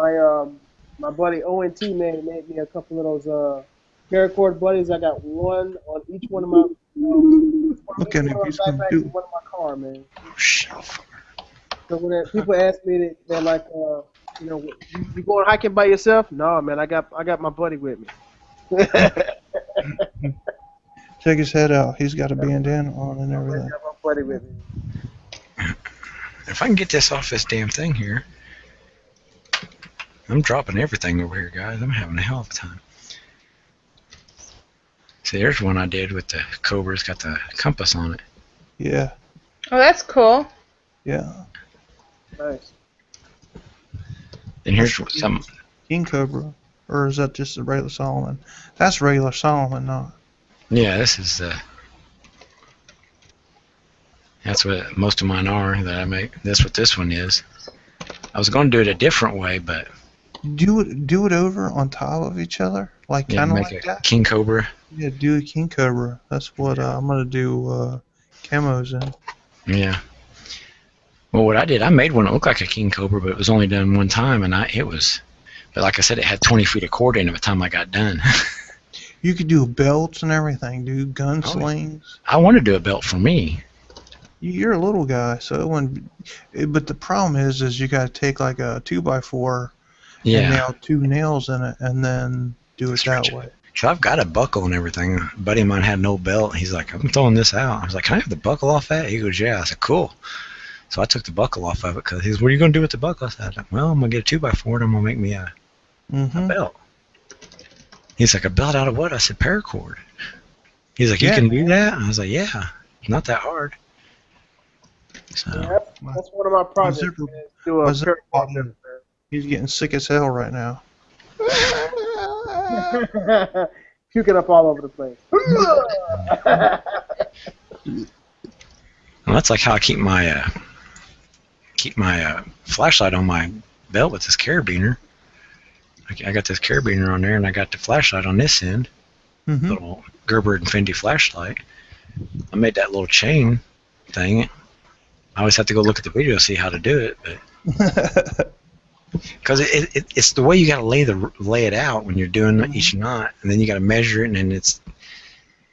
[SPEAKER 2] My buddy ONT made me a couple of those paracord buddies. I got one on each one of my.
[SPEAKER 4] Look at him. He's gonna do.
[SPEAKER 2] One of my car, man.
[SPEAKER 12] Shelf.
[SPEAKER 2] So when people ask me, they're like, you know, you going hiking by yourself? No, man, I got my buddy with me.
[SPEAKER 4] Check his head out. He's got a bandana on and everything.
[SPEAKER 2] I got my buddy with me.
[SPEAKER 12] If I can get this off this damn thing here. I'm dropping everything over here, guys. I'm having a hell of a time. See, there's one I did with the Cobra. It's got the compass on it.
[SPEAKER 4] Yeah.
[SPEAKER 1] Oh, that's cool.
[SPEAKER 4] Yeah.
[SPEAKER 2] Nice.
[SPEAKER 12] And here's some
[SPEAKER 4] King Cobra, or is that just a regular Solomon? That's regular Solomon, not.
[SPEAKER 12] Yeah, this is that's what most of mine are that I make. That's what this one is. I was going to do it a different way, but
[SPEAKER 4] Do it over on top of each other, like
[SPEAKER 12] yeah,
[SPEAKER 4] kind of
[SPEAKER 12] make
[SPEAKER 4] like
[SPEAKER 12] a
[SPEAKER 4] that.
[SPEAKER 12] King Cobra.
[SPEAKER 4] Yeah, do a King Cobra. That's what I'm gonna do. Camos in.
[SPEAKER 12] Yeah. Well, what I did, I made one that looked like a King Cobra, but it was only done one time, and but like I said, it had 20 feet of cord in it by the time I got done.
[SPEAKER 4] You could do belts and everything, dude. Gun slings.
[SPEAKER 12] I want to do a belt for me.
[SPEAKER 4] You're a little guy, so it wouldn't. But the problem is you got to take like a 2x4 and nail 2 nails in it, and then do it that way.
[SPEAKER 12] So I've got a buckle and everything. A buddy of mine had no belt. He's like, I'm throwing this out. I was like, can I have the buckle off that? He goes, yeah. I said, cool. So I took the buckle off of it because he's, what are you going to do with the buckle? I said, well, I'm going to get a 2x4 and I'm going to make me a belt. He's like, a belt out of what? I said, paracord. He's like, you can do that? I was like, yeah, not that hard. So
[SPEAKER 2] Yeah, that's one of my projects. Do a paracord.
[SPEAKER 4] He's getting sick as hell right now.
[SPEAKER 2] Puking up all over the place.
[SPEAKER 12] Well, that's like how I keep my flashlight on my belt with this carabiner. I got this carabiner on there, and I got the flashlight on this end. Little Gerber and Fendi flashlight. I made that little chain thing. I always have to go look at the video to see how to do it, but because it's the way you got to lay it out when you're doing each knot, and then you got to measure it, and then it's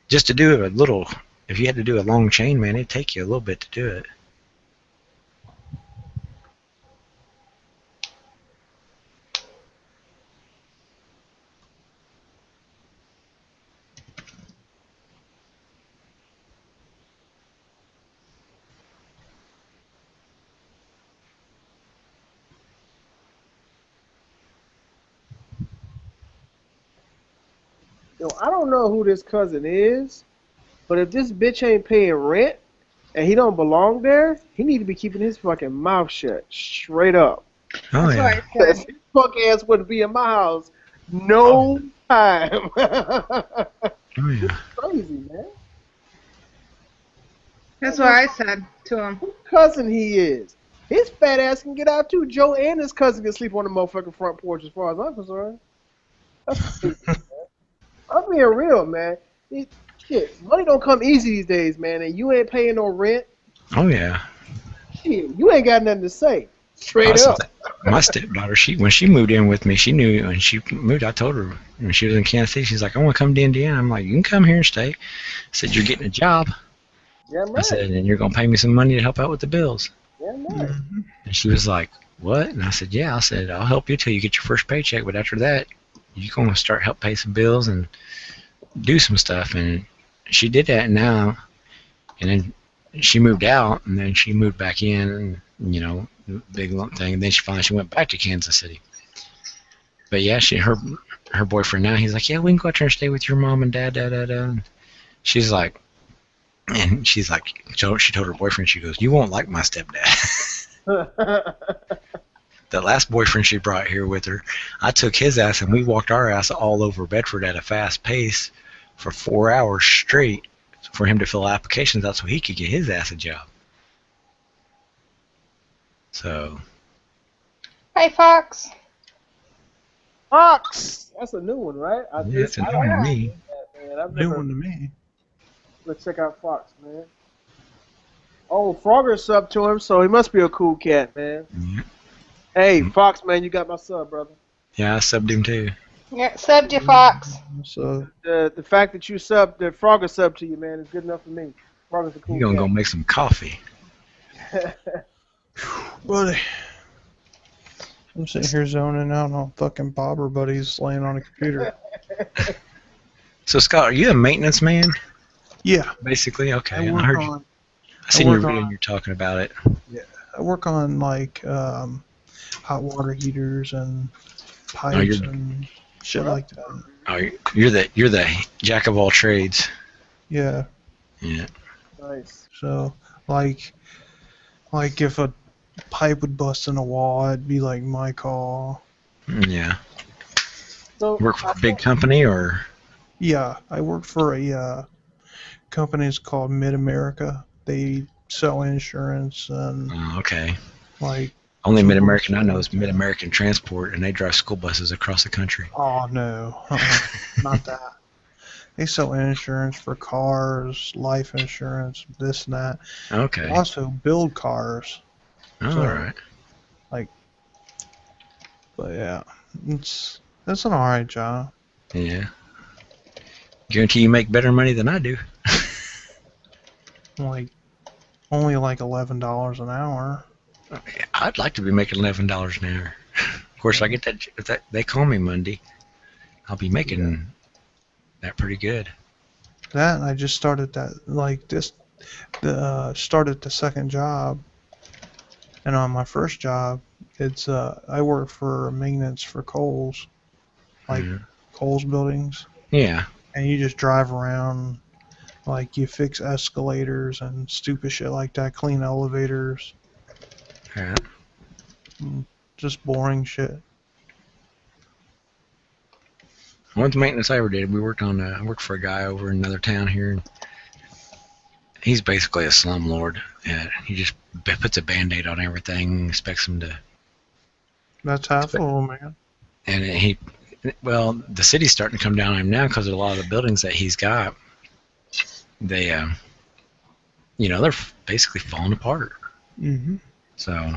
[SPEAKER 12] just to do it a little. If you had to do a long chain, man, it'd take you a little bit to do it.
[SPEAKER 2] Yo, I don't know who this cousin is, but if this bitch ain't paying rent and he don't belong there, he need to be keeping his fucking mouth shut. Straight up.
[SPEAKER 12] Oh
[SPEAKER 1] That's
[SPEAKER 12] yeah.
[SPEAKER 1] what I
[SPEAKER 2] Cause
[SPEAKER 1] said.
[SPEAKER 2] his fuck ass wouldn't be in my house no time.
[SPEAKER 12] Oh yeah.
[SPEAKER 2] Crazy, man.
[SPEAKER 1] That's what I said to him.
[SPEAKER 2] Whose cousin he is. His fat ass can get out too. Joe and his cousin can sleep on the motherfucking front porch as far as I'm concerned. That's crazy, man. I'm being real, man. Shit, money don't come easy these days, man, and you ain't paying no rent.
[SPEAKER 12] Oh yeah.
[SPEAKER 2] Shit, you ain't got nothing to say. Straight
[SPEAKER 12] That's
[SPEAKER 2] up.
[SPEAKER 12] the- My stepdaughter, when she moved in with me, she knew when she moved. I told her when she was in Kansas City, she's like, "I want to come to Indiana." I'm like, "You can come here and stay." I said, "You're getting a job."
[SPEAKER 2] Yeah,
[SPEAKER 12] I
[SPEAKER 2] right.
[SPEAKER 12] said, "And you're gonna pay me some money to help out with the bills."
[SPEAKER 2] Yeah, right.
[SPEAKER 12] And she was like, "What?" And I said, "Yeah." I said, "I'll help you till you get your first paycheck, but after that, you're gonna start help pay some bills and do some stuff." And she did that now, and then she moved out, and then she moved back in, and big lump thing. And then she went back to Kansas City. But yeah, her boyfriend now, he's like, "Yeah, we can go out there and stay with your mom and dad, da da da." And she's like, she told her boyfriend, she goes, "You won't like my stepdad." The last boyfriend she brought here with her, I took his ass and we walked our ass all over Bedford at a fast pace for 4 hours straight for him to fill applications out so he could get his ass a job. So.
[SPEAKER 1] Hi, Fox.
[SPEAKER 2] Fox. That's a new one, right?
[SPEAKER 12] Yeah, it's a new one to me.
[SPEAKER 2] Man, I've
[SPEAKER 4] New
[SPEAKER 2] never.
[SPEAKER 4] one to me.
[SPEAKER 2] Let's check out Fox, man. Oh, Frogger subbed to him, so he must be a cool cat, man.
[SPEAKER 12] Yeah.
[SPEAKER 2] Hey, Fox, man, you got my sub, brother.
[SPEAKER 12] Yeah, I subbed him too.
[SPEAKER 1] Yeah, subbed you, Fox.
[SPEAKER 4] So
[SPEAKER 2] The fact that Frogger subbed to you, man, is good enough for me. Frogger's a cool
[SPEAKER 12] You gonna
[SPEAKER 2] cat.
[SPEAKER 12] go make some coffee?
[SPEAKER 4] buddy, I'm sitting here zoning out on fucking Bobber buddies laying on a computer.
[SPEAKER 12] So Scott, are you a maintenance man?
[SPEAKER 4] Yeah.
[SPEAKER 12] Basically, okay.
[SPEAKER 4] I
[SPEAKER 12] I heard you.
[SPEAKER 4] on.
[SPEAKER 12] I seen your
[SPEAKER 4] work
[SPEAKER 12] video
[SPEAKER 4] on-
[SPEAKER 12] and you're talking about it.
[SPEAKER 4] Yeah, I work on like hot water heaters and pipes
[SPEAKER 12] you're-
[SPEAKER 4] and shit like that.
[SPEAKER 12] Oh, you're the jack of all trades.
[SPEAKER 4] Yeah.
[SPEAKER 12] Yeah.
[SPEAKER 2] Nice.
[SPEAKER 4] So like if a pipe would bust in a wall, it'd be like my call.
[SPEAKER 12] Yeah.
[SPEAKER 2] So
[SPEAKER 12] Work for a big company or?
[SPEAKER 4] Yeah, I work for a company it's called Mid America. They sell insurance and
[SPEAKER 12] Oh, okay.
[SPEAKER 4] like.
[SPEAKER 12] Only Mid American I know is Mid American Transport, and they drive school buses across the country.
[SPEAKER 4] Oh no, not that. They sell insurance for cars, life insurance, this and that.
[SPEAKER 12] Okay.
[SPEAKER 4] They also build cars.
[SPEAKER 12] Oh,
[SPEAKER 4] So,
[SPEAKER 12] all right.
[SPEAKER 4] But yeah, it's an alright job.
[SPEAKER 12] Yeah. Guarantee you make better money than I do.
[SPEAKER 4] Like only like $11 an hour.
[SPEAKER 12] I'd like to be making $11 an hour. Of course, I get that if they call me Monday, I'll be making that pretty good.
[SPEAKER 4] That and I just started that started the second job, and on my first job, it's I work for maintenance for Kohl's, like Kohl's buildings.
[SPEAKER 12] Yeah.
[SPEAKER 4] And you just drive around, like you fix escalators and stupid shit like that, clean elevators.
[SPEAKER 12] Yeah.
[SPEAKER 4] Just boring shit.
[SPEAKER 12] One maintenance I ever did, we worked on. I worked for a guy over in another town here. And he's basically a slumlord. Yeah, he just puts a Band-Aid on everything, expects them to.
[SPEAKER 4] That's half-full, man.
[SPEAKER 12] And well, the city's starting to come down on him now because a lot of the buildings that he's got, they, they're basically falling apart.
[SPEAKER 4] Mm-hmm.
[SPEAKER 12] So.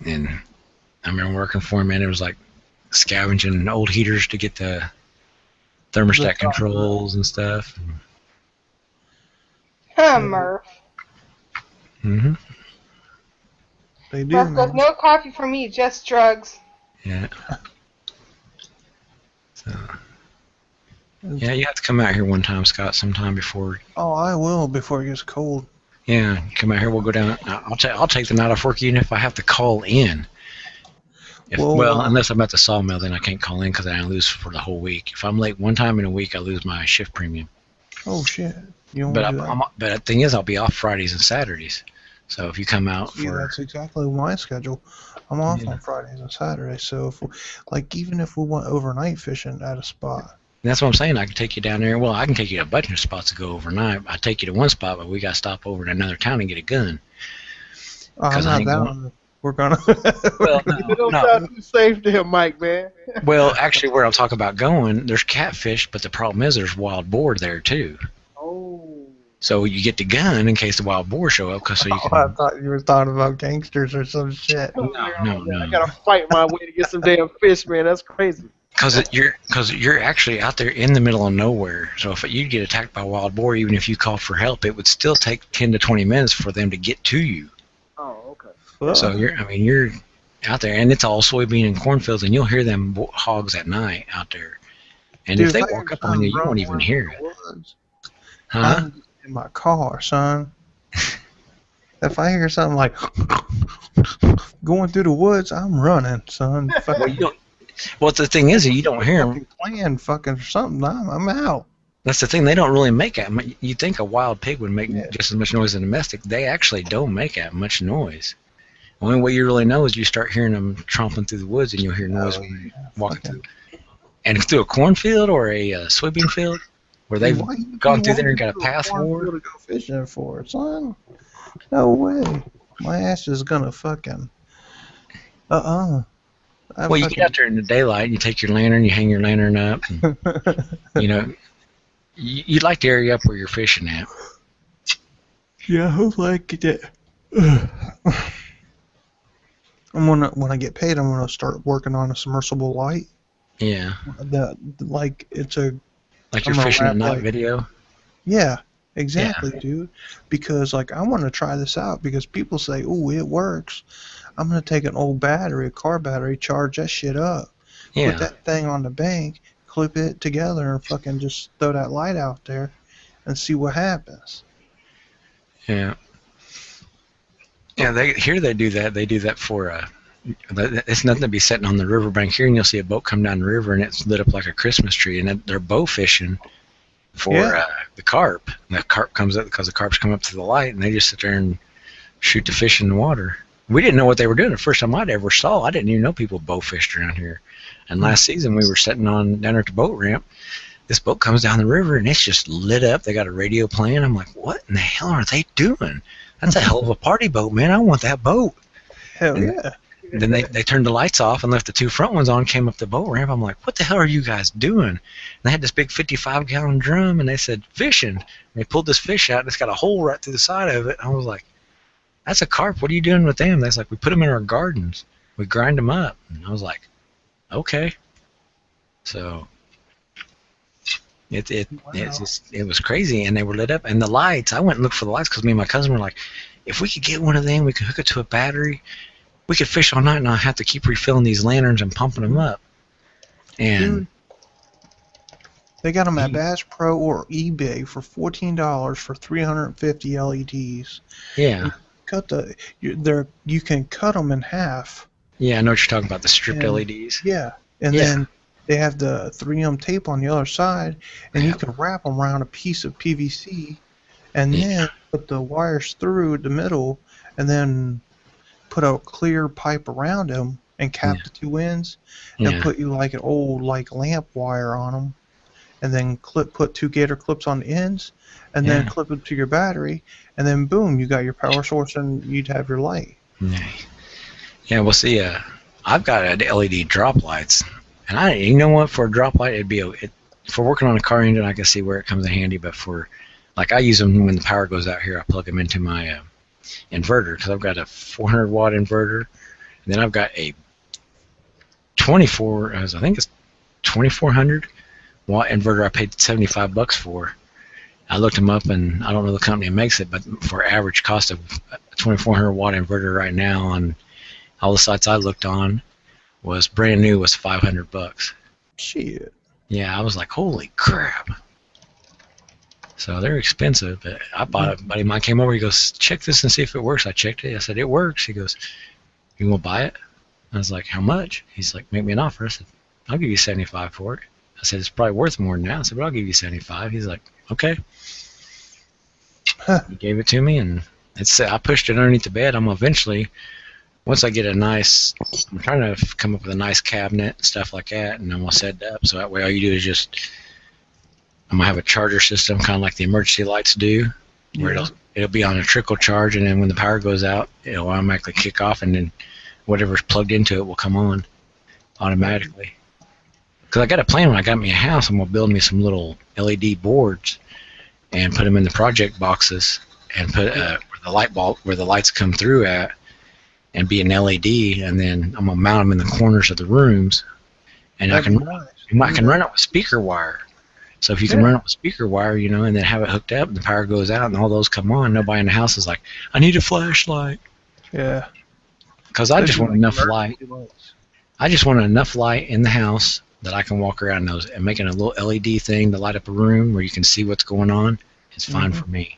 [SPEAKER 12] And I remember working for him, and it was like scavenging old heaters to get the thermostat controls and stuff.
[SPEAKER 1] Murph.
[SPEAKER 12] Mm-hmm.
[SPEAKER 4] They do,
[SPEAKER 1] Murph goes, no coffee for me, just drugs.
[SPEAKER 12] Yeah. So. Yeah, you have to come out here one time, Scott, sometime before.
[SPEAKER 4] Oh, I will before it gets cold.
[SPEAKER 12] Yeah, come out here. We'll go down. I'll take the night off work even if I have to call in. Well, unless I'm at the sawmill, then I can't call in because I lose for the whole week. If I'm late one time in a week, I lose my shift premium.
[SPEAKER 4] Oh shit! You don't want to do that.
[SPEAKER 12] But the thing is, I'll be off Fridays and Saturdays. So if you come out
[SPEAKER 4] that's exactly my schedule. I'm off on Fridays and Saturdays. So even if we went overnight fishing at a spot.
[SPEAKER 12] That's what I'm saying. I can take you down there. Well, I can take you to a bunch of spots to go overnight. I take you to one spot, but we got to stop over to another town and get a gun.
[SPEAKER 4] I'm not down. We're gonna.
[SPEAKER 12] Well,
[SPEAKER 2] you don't sound too safe to him, Mike, man.
[SPEAKER 12] Well, actually, where I'm talking about going, there's catfish, but the problem is there's wild boar there too.
[SPEAKER 2] Oh.
[SPEAKER 12] So you get the gun in case the wild boar show up, so you can.
[SPEAKER 4] I thought you were talking about gangsters or some shit.
[SPEAKER 12] No.
[SPEAKER 2] I gotta fight my way to get some damn fish, man. That's crazy.
[SPEAKER 12] Because you're actually out there in the middle of nowhere. So if you get attacked by a wild boar, even if you called for help, it would still take 10 to 20 minutes for them to get to you.
[SPEAKER 2] Oh, okay.
[SPEAKER 12] So you're out there, and it's all soybean and cornfields, and you'll hear them hogs at night out there. And
[SPEAKER 4] Dude,
[SPEAKER 12] if they walk up on you, you won't even hear it. Huh?
[SPEAKER 4] I'm in my car, son. If I hear something like going through the woods, I'm running, son.
[SPEAKER 12] Well, the thing is, you don't hear them.
[SPEAKER 4] Playing fucking something, I'm out.
[SPEAKER 12] That's the thing. They don't really make that. You think a wild pig would make just as much noise as a domestic. They actually don't make that much noise. The only way you really know is you start hearing them tromping through the woods, and you'll hear noise when you walk through. And through a cornfield or a soybean field, where they've gone through there and got a path for
[SPEAKER 4] to go fishing for, son. No way. My ass is gonna fucking.
[SPEAKER 12] Well, you get out there in the daylight, and you take your lantern, you hang your lantern up, and, you like the area up where you're fishing at.
[SPEAKER 4] Yeah, I hope I get that. When I get paid, I'm gonna start working on a submersible light.
[SPEAKER 12] Yeah.
[SPEAKER 4] It's a.
[SPEAKER 12] Like your fishing at night video.
[SPEAKER 4] Yeah, exactly, dude. Because I want to try this out because people say, "Oh, it works." I'm gonna take an old battery, a car battery, charge that shit up, put that thing on the bank, clip it together, and fucking just throw that light out there, and see what happens.
[SPEAKER 12] Yeah. Yeah, they do that. They do that for it's nothing to be sitting on the riverbank here, and you'll see a boat come down the river, and it's lit up like a Christmas tree, and they're bow fishing for the carp. And the carp comes up because the carps come up to the light, and they just sit there and shoot the fish in the water. We didn't know what they were doing. The first time I'd ever saw, I didn't even know people bow fished around here. And last season, we were sitting down at the boat ramp. This boat comes down the river, and it's just lit up. They got a radio playing. I'm like, what in the hell are they doing? That's a hell of a party boat, man. I want that boat.
[SPEAKER 4] Hell yeah.
[SPEAKER 12] Then they turned the lights off and left the two front ones on, came up the boat ramp. I'm like, what the hell are you guys doing? And they had this big 55-gallon drum, and they said, fishing. And they pulled this fish out, and it's got a hole right through the side of it. I was like, that's a carp. What are you doing with them? That's like, we put them in our gardens. We grind them up. And I was like, okay. So it was crazy, and they were lit up. And the lights, I went and looked for the lights because me and my cousin were like, if we could get one of them, we could hook it to a battery. We could fish all night and not have to keep refilling these lanterns and pumping them up. And
[SPEAKER 4] dude, they got them at Bass Pro or eBay for $14 for 350 LEDs.
[SPEAKER 12] Yeah.
[SPEAKER 4] You can cut them in half.
[SPEAKER 12] Yeah, I know what you're talking about, the stripped LEDs.
[SPEAKER 4] Yeah, and then they have the 3M tape on the other side, and you can wrap them around a piece of PVC, and then put the wires through the middle, and then put a clear pipe around them and cap the two ends, and put an old lamp wire on them, and then put two gator clips on the ends, and then clip it to your battery, and then boom, you got your power source, and you'd have your light.
[SPEAKER 12] Yeah, well, see, I've got LED drop lights, and you know what? For a drop light, for working on a car engine, I can see where it comes in handy. But I use them when the power goes out here. I plug them into my inverter because I've got a 400-watt inverter, and then I've got a 2400-watt inverter. I paid $75 for. I looked them up, and I don't know the company that makes it, but for average cost of a 2400-watt inverter right now on all the sites I looked on was brand new was $500.
[SPEAKER 4] Shit.
[SPEAKER 12] Yeah, I was like, holy crap. So they're expensive. But I bought it. A buddy of mine came over. He goes, check this and see if it works. I checked it. I said, it works. He goes, you want to buy it? I was like, how much? He's like, make me an offer. I said, I'll give you 75 for it. I said, it's probably worth more than that. I said, but I'll give you 75. He's like, okay. He gave it to me, and I pushed it underneath the bed. I'm eventually, once I get I'm trying to come up with a nice cabinet and stuff like that, and I'm going to set it up. So that way all you do is I'm going to have a charger system, kind of like the emergency lights do, where it'll be on a trickle charge, and then when the power goes out, it'll automatically kick off, and then whatever's plugged into it will come on automatically. Because I got a plan when I got me a house, I'm going to build me some little LED boards and put them in the project boxes and put where the light bulb, where the lights come through at, and be an LED, and then I'm going to mount them in the corners of the rooms, and I can run it with speaker wire. So if you can run it with speaker wire, and then have it hooked up, and the power goes out, and all those come on, nobody in the house is like, I need a flashlight.
[SPEAKER 4] Yeah.
[SPEAKER 12] Because I just want enough light. I just want enough light in the house that I can walk around those, and making a little LED thing to light up a room where you can see what's going on is fine for me.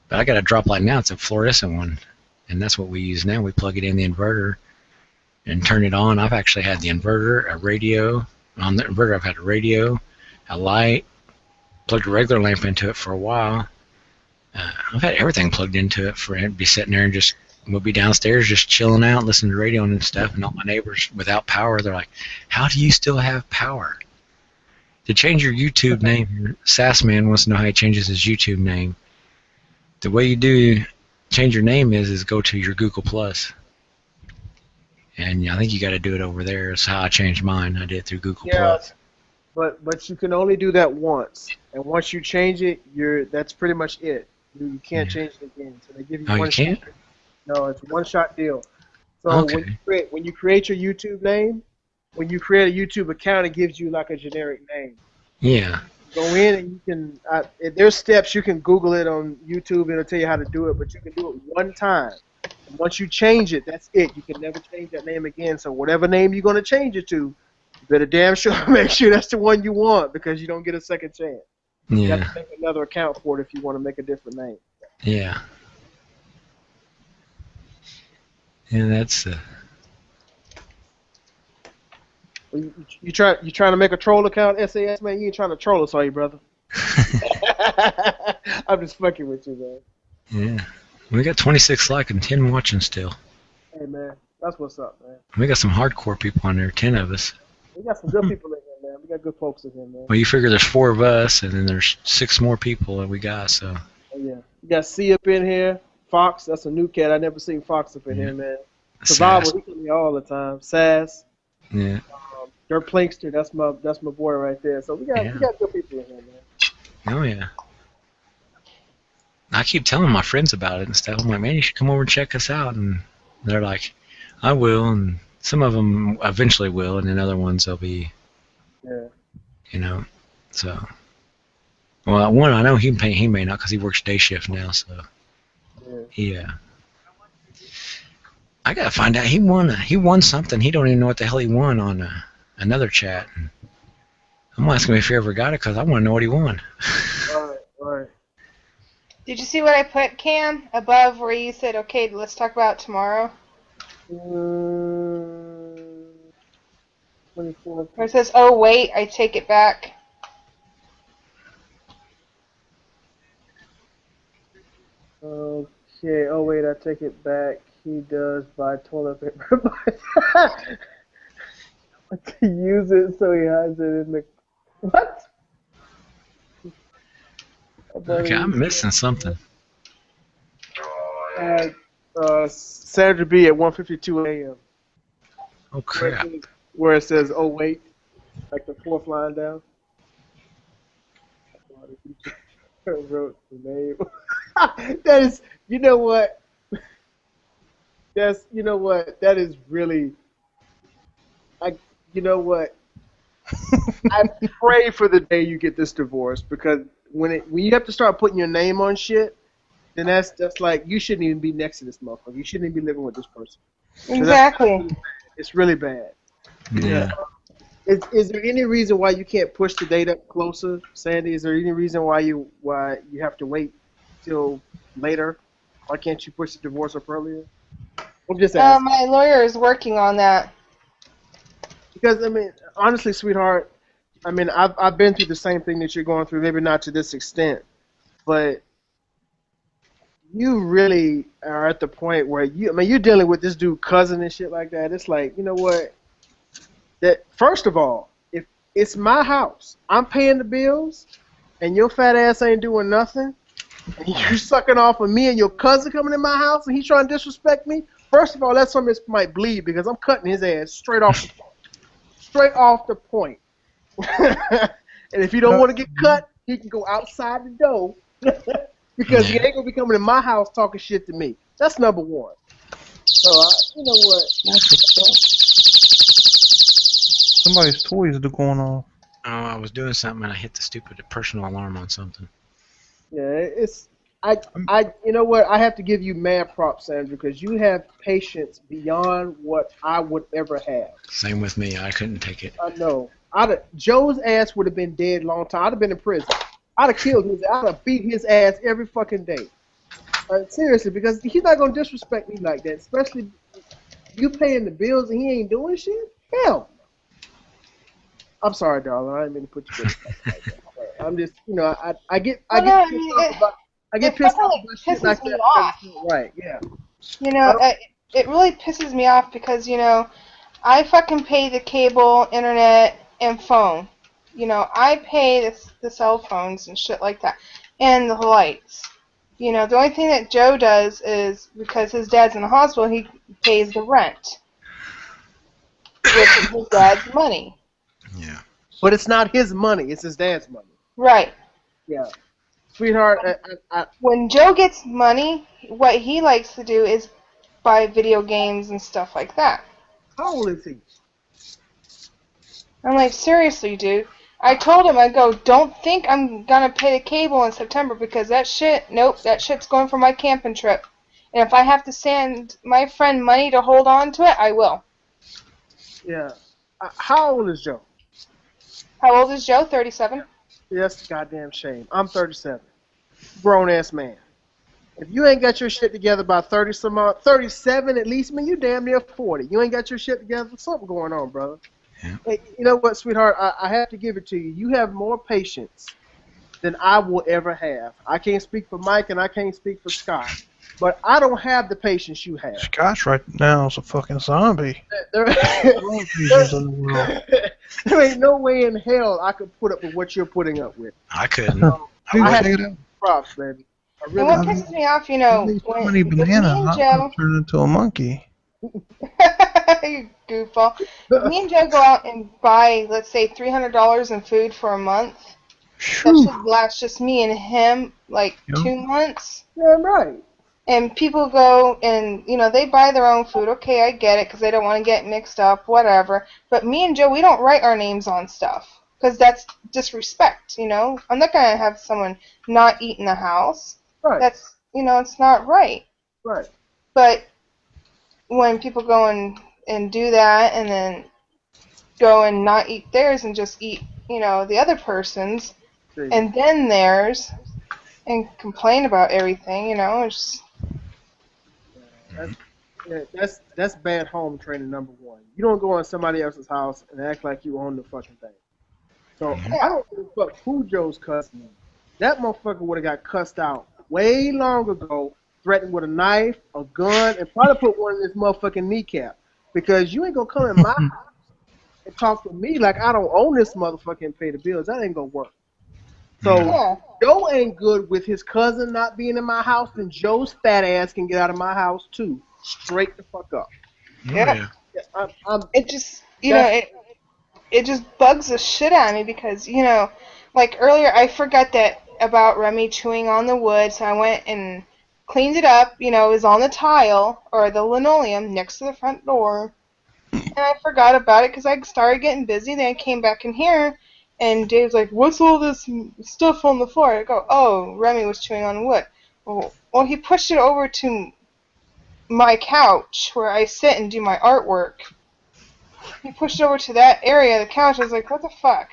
[SPEAKER 12] But I got a drop light now. It's a fluorescent one, and that's what we use now. We plug it in the inverter and turn it on. I've actually had the inverter, a radio. On the inverter, I've had a radio, a light, plugged a regular lamp into it for a while. I've had everything plugged into it for it to be sitting there and we'll be downstairs just chilling out, listening to radio and stuff, and all my neighbors without power, they're like, how do you still have power? To change your YouTube name, Sassman wants to know how he changes his YouTube name. The way you change your name is go to your Google Plus. And I think you got to do it over there. That's how I changed mine. I did it through Google Plus.
[SPEAKER 2] But you can only do that once, and once you change it, that's pretty much it. You can't change it again. So they give you one shot. No, it's a one-shot deal. So when you create your YouTube name, when you create a YouTube account, it gives you like a generic name.
[SPEAKER 12] Yeah.
[SPEAKER 2] Go in and you can. There's steps you can Google it on YouTube. It'll tell you how to do it, but you can do it one time. And once you change it, that's it. You can never change that name again. So whatever name you're gonna change it to, you better damn sure make sure that's the one you want, because you don't get a second chance.
[SPEAKER 12] Yeah.
[SPEAKER 2] You have to make another account for it if you want to make a different name.
[SPEAKER 12] Yeah. Yeah, that's.
[SPEAKER 2] You trying to make a troll account, SAS, man? You ain't trying to troll us, are you, brother? I'm just fucking with you, man.
[SPEAKER 12] Yeah. We got 26 likes and 10 watching still.
[SPEAKER 2] Hey, man. That's what's up, man.
[SPEAKER 12] We got some hardcore people on there, 10 of us.
[SPEAKER 2] We got some good people in here, man. We got good folks in here, man.
[SPEAKER 12] Well, you figure there's 4 of us, and then there's 6 more people that we got, so.
[SPEAKER 2] Oh, yeah. You got C up in here. Fox, that's a new cat. I never seen Fox up in here, man. Survival, he come here all the time. Sass.
[SPEAKER 12] Yeah.
[SPEAKER 2] Dirt Plinkster, that's my boy right there. So we got good people in here, man.
[SPEAKER 12] Oh yeah. I keep telling my friends about it and stuff. I'm like, man, you should come over and check us out, and they're like, I will, and some of them eventually will, and then other ones they'll be.
[SPEAKER 2] Yeah.
[SPEAKER 12] So. Well, one I know he may not because he works day shift now, so. Yeah. I gotta find out. He won something. He don't even know what the hell he won on another chat. I'm asking him if he ever got it because I want to know what he won.
[SPEAKER 2] Right.
[SPEAKER 1] Did you see what I put, Cam, above where you said, okay, let's talk about tomorrow?
[SPEAKER 2] 24.
[SPEAKER 1] Where it says, oh, wait, I take it back.
[SPEAKER 2] Okay, oh, wait, I take it back. He does buy toilet paper, but to use it so he hides it in the... What?
[SPEAKER 12] Okay, I'm missing something.
[SPEAKER 2] Sandra B at 1:52 a.m.
[SPEAKER 12] Oh, crap.
[SPEAKER 2] Where it says, oh, wait, like the 4th line down. Wrote the name. That is, you know what? That is really, you know what? I pray for the day you get this divorce, because when you have to start putting your name on shit, then that's like, you shouldn't even be next to this motherfucker. You shouldn't even be living with this person.
[SPEAKER 1] Exactly.
[SPEAKER 2] It's really bad.
[SPEAKER 12] Yeah.
[SPEAKER 2] Is there any reason why you can't push the date up closer, Sandy? Is there any reason why you have to wait till later? Why can't you push the divorce up earlier? I'm just asking.
[SPEAKER 1] My lawyer is working on that.
[SPEAKER 2] Because I mean, honestly, sweetheart, I mean, I've been through the same thing that you're going through. Maybe not to this extent, but you really are at the point where you're dealing with this dude cousin and shit like that. It's like, you know what? That first of all, if it's my house, I'm paying the bills, and your fat ass ain't doing nothing, and you sucking off of me and your cousin coming in my house, and he's trying to disrespect me. First of all, that something might bleed because I'm cutting his ass straight off the point. Straight off the point. And if he don't want to get cut, he can go outside the door because he ain't gonna be coming in my house talking shit to me. That's number one. So you know what?
[SPEAKER 4] Somebody's toys are going off.
[SPEAKER 12] Oh, I was doing something and I hit the stupid personal alarm on something.
[SPEAKER 2] Yeah, it's you know what? I have to give you mad props, Sandra, because you have patience beyond what I would ever have.
[SPEAKER 12] Same with me. I couldn't take it.
[SPEAKER 2] I know. Joe's ass would have been dead long time. I'd have been in prison. I'd have killed his. I'd have beat his ass every fucking day. Seriously, because he's not gonna disrespect me like that. Especially you paying the bills and he ain't doing shit. Hell. I'm sorry, darling. I didn't mean to put you in like that. I'm just, you know, I get pissed off about shit like that.
[SPEAKER 1] Off.
[SPEAKER 2] Right? Yeah.
[SPEAKER 1] You know, it really pisses me off because, you know, I fucking pay the cable, internet, and phone. You know, I pay the cell phones and shit like that, and the lights. You know, the only thing that Joe does is, because his dad's in the hospital, he pays the rent, which is his dad's money.
[SPEAKER 12] Yeah.
[SPEAKER 2] But it's not his money, it's his dad's money.
[SPEAKER 1] Right.
[SPEAKER 2] Yeah. Sweetheart,
[SPEAKER 1] when Joe gets money, what he likes to do is buy video games and stuff like that.
[SPEAKER 2] How old is he?
[SPEAKER 1] I'm like, seriously, dude. I told him, I go, don't think I'm going to pay the cable in September because that shit's going for my camping trip. And if I have to send my friend money to hold on to it, I will.
[SPEAKER 2] Yeah. How old is Joe?
[SPEAKER 1] How old is Joe? 37?
[SPEAKER 2] Yeah, that's a goddamn shame. I'm 37. Grown-ass man. If you ain't got your shit together by 37 at least, man, you damn near 40. You ain't got your shit together, there's something going on, brother.
[SPEAKER 12] Yeah.
[SPEAKER 2] Hey, you know what, sweetheart? I have to give it to you. You have more patience than I will ever have. I can't speak for Mike and I can't speak for Scott. But I don't have the patience you have.
[SPEAKER 4] Scott's right now is a fucking zombie.
[SPEAKER 2] There ain't no way in hell I could put up with what you're putting up with.
[SPEAKER 12] I couldn't.
[SPEAKER 2] I have props, baby.
[SPEAKER 1] And what pisses me off, you know,
[SPEAKER 4] So many bananas, I'm gonna turn into a monkey.
[SPEAKER 1] You goofball. Me and Joe go out and buy, let's say, $300 in food for a month. That should last just me and him, like, 2 months.
[SPEAKER 2] Yeah, right.
[SPEAKER 1] And people go and, you know, they buy their own food. Okay, I get it, because they don't want to get mixed up, whatever. But me and Joe, we don't write our names on stuff, because that's disrespect, you know? I'm not going to have someone not eat in the house.
[SPEAKER 2] Right.
[SPEAKER 1] That's, you know, it's not right.
[SPEAKER 2] Right.
[SPEAKER 1] But when people go and do that and then go and not eat theirs and just eat, you know, the other person's and then theirs and complain about everything, you know, it's
[SPEAKER 2] that's bad home training number one. You don't go in somebody else's house and act like you own the fucking thing. So I don't give a fuck who Joe's cousin is. That motherfucker would have got cussed out way long ago, threatened with a knife, a gun, and probably put one in his motherfucking kneecap. Because you ain't gonna come in my house and talk to me like I don't own this motherfucker and pay the bills. That ain't gonna work. So Joe ain't good with his cousin not being in my house, then Joe's fat ass can get out of my house too. Straight the fuck up.
[SPEAKER 1] Yeah. It just, you know, it just bugs the shit out of me because, you know, like earlier I forgot that about Remy chewing on the wood, so I went and cleaned it up. You know, it was on the tile or the linoleum next to the front door, and I forgot about it because I started getting busy. Then I came back in here, and Dave's like, "What's all this stuff on the floor?" I go, "Oh, Remy was chewing on wood." Well, he pushed it over to my couch where I sit and do my artwork. he pushed over to that area of the couch. I was like, what the fuck?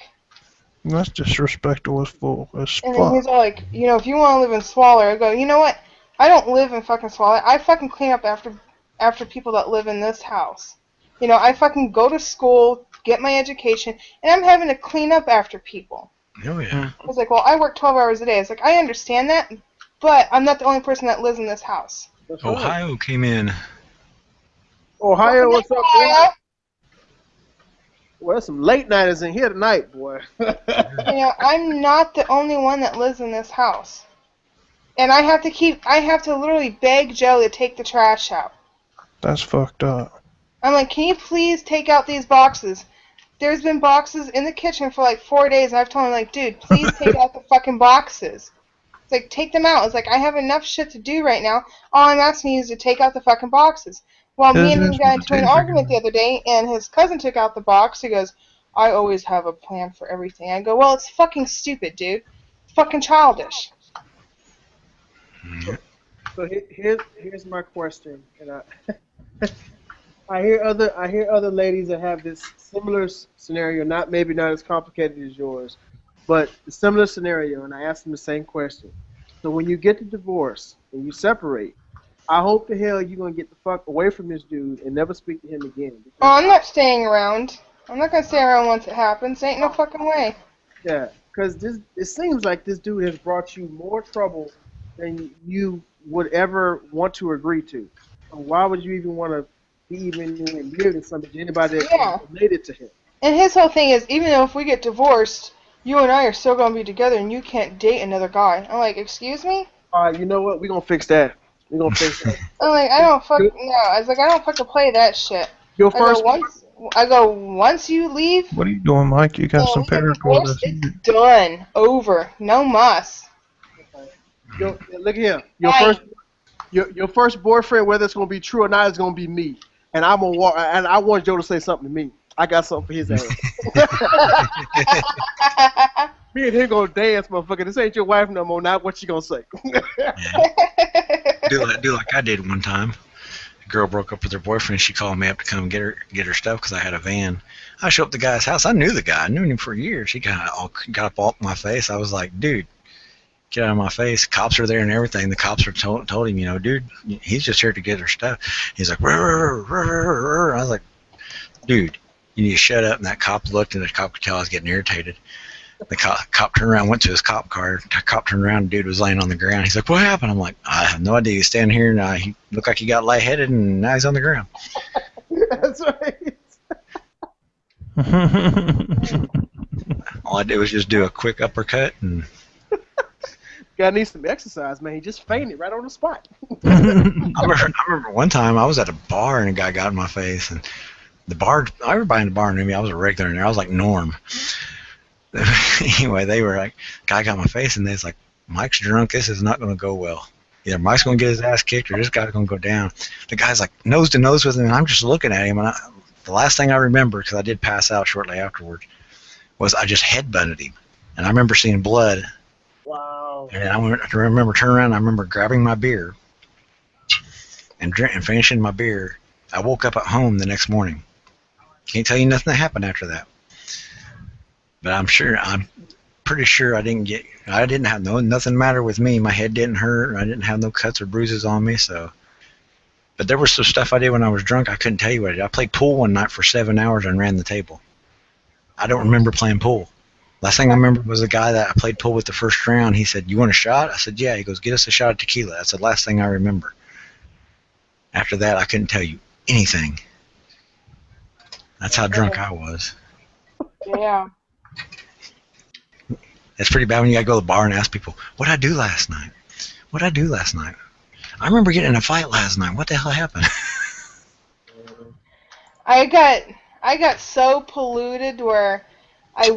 [SPEAKER 4] That's disrespectful as
[SPEAKER 1] And then
[SPEAKER 4] fuck.
[SPEAKER 1] he's all like, you know, if you want to live in Swaller, I go, you know what? I don't live in fucking Swaller. I fucking clean up after people that live in this house. You know, I fucking go to school, get my education, and I'm having to clean up after people.
[SPEAKER 12] Oh yeah.
[SPEAKER 1] I was like, well, I work 12 hours a day. It's like, I understand that, but I'm not the only person that lives in this house.
[SPEAKER 2] That's right.
[SPEAKER 12] Ohio came in.
[SPEAKER 2] Ohio, what's up, boy?
[SPEAKER 1] Ohio.
[SPEAKER 2] Well, there's some late nighters in here tonight, boy.
[SPEAKER 1] You know, I'm not the only one that lives in this house. And I have to literally beg Joe to take the trash out.
[SPEAKER 4] That's fucked up.
[SPEAKER 1] I'm like, can you please take out these boxes? There's been boxes in the kitchen for like 4 days, and I've told him, like, dude, please take out the fucking boxes. It's like, take them out. It's like, I have enough shit to do right now. All I'm asking you is to take out the fucking boxes. Well, me and him got into an argument the other day, and his cousin took out the box. He goes, I always have a plan for everything. I go, well, it's fucking stupid, dude. It's fucking childish.
[SPEAKER 2] So here's my question, and I hear other ladies that have this similar scenario, maybe not as complicated as yours, but a similar scenario, and I ask them the same question. So when you get the divorce and you separate, I hope the hell you're gonna get the fuck away from this dude and never speak to him again.
[SPEAKER 1] Oh, I'm not staying around. I'm not gonna stay around once it happens. Ain't no fucking way.
[SPEAKER 2] Yeah, because it seems like this dude has brought you more trouble than you would ever want to agree to. So why would you even want to be even near to somebody, anybody that's related to him?
[SPEAKER 1] And his whole thing is, even though if we get divorced, you and I are still gonna be together, and you can't date another guy. I'm like, excuse me?
[SPEAKER 2] You know what? We're gonna fix that. We're gonna fix that.
[SPEAKER 1] I'm like, I don't fuck. No, I was like, I don't fucking play that shit.
[SPEAKER 2] Your first.
[SPEAKER 1] I go once you leave.
[SPEAKER 4] What are you doing, Mike? You got some paracord.
[SPEAKER 1] It's done. Over. No muss.
[SPEAKER 2] Look at him. Your first boyfriend, whether it's gonna be true or not, is gonna be me. And I'm gonna walk. And I want Joe to say something to me. I got something for his ass. Me and him gonna dance, motherfucker. This ain't your wife no more. Now what you gonna say?
[SPEAKER 12] Do like I did one time. A girl broke up with her boyfriend. She called me up to come get her stuff because I had a van. I show up at the guy's house. I knew the guy. I knew him for years. He got up all my face. I was like, dude, get out of my face. Cops are there and everything. The cops are told him, you know, dude, he's just here to get her stuff. He's like, rrr, rrr, rrr. I was like, dude, you need to shut up. And that cop looked, and the cop could tell I was getting irritated. The cop turned around, went to his cop car. The cop turned around, and dude was laying on the ground. He's like, what happened? I'm like, I have no idea. He's standing here, and he looked like he got lightheaded, and now he's on the ground.
[SPEAKER 2] That's right.
[SPEAKER 12] All I did was just do a quick uppercut, and
[SPEAKER 2] Guy needs some exercise, man. He just fainted right on the spot.
[SPEAKER 12] I remember one time I was at a bar, and a guy got in my face, and everybody in the bar knew me. I was a regular in there. I was like Norm. Anyway, they were like, guy got in my face, and they was like, Mike's drunk. This is not going to go well. Either Mike's going to get his ass kicked, or this guy's going to go down. The guy's like nose to nose with him, and I'm just looking at him, and the last thing I remember, because I did pass out shortly afterwards, was I just headbutted him, and I remember seeing blood.
[SPEAKER 2] Wow.
[SPEAKER 12] And I remember turning around, and I remember grabbing my beer and finishing my beer. I woke up at home the next morning. Can't tell you nothing that happened after that. But I'm pretty sure I didn't have nothing matter with me. My head didn't hurt. I didn't have no cuts or bruises on me. So, but there was some stuff I did when I was drunk. I couldn't tell you what I did. I played pool one night for 7 hours and ran the table. I don't remember playing pool. Last thing I remember was the guy that I played pool with the first round. He said, you want a shot? I said, yeah. He goes, get us a shot of tequila. That's the last thing I remember. After that, I couldn't tell you anything. That's how drunk I was.
[SPEAKER 1] Yeah.
[SPEAKER 12] It's pretty bad when you gotta go to the bar and ask people, what'd I do last night? What'd I do last night? I remember getting in a fight last night. What the hell happened?
[SPEAKER 1] I got so polluted where I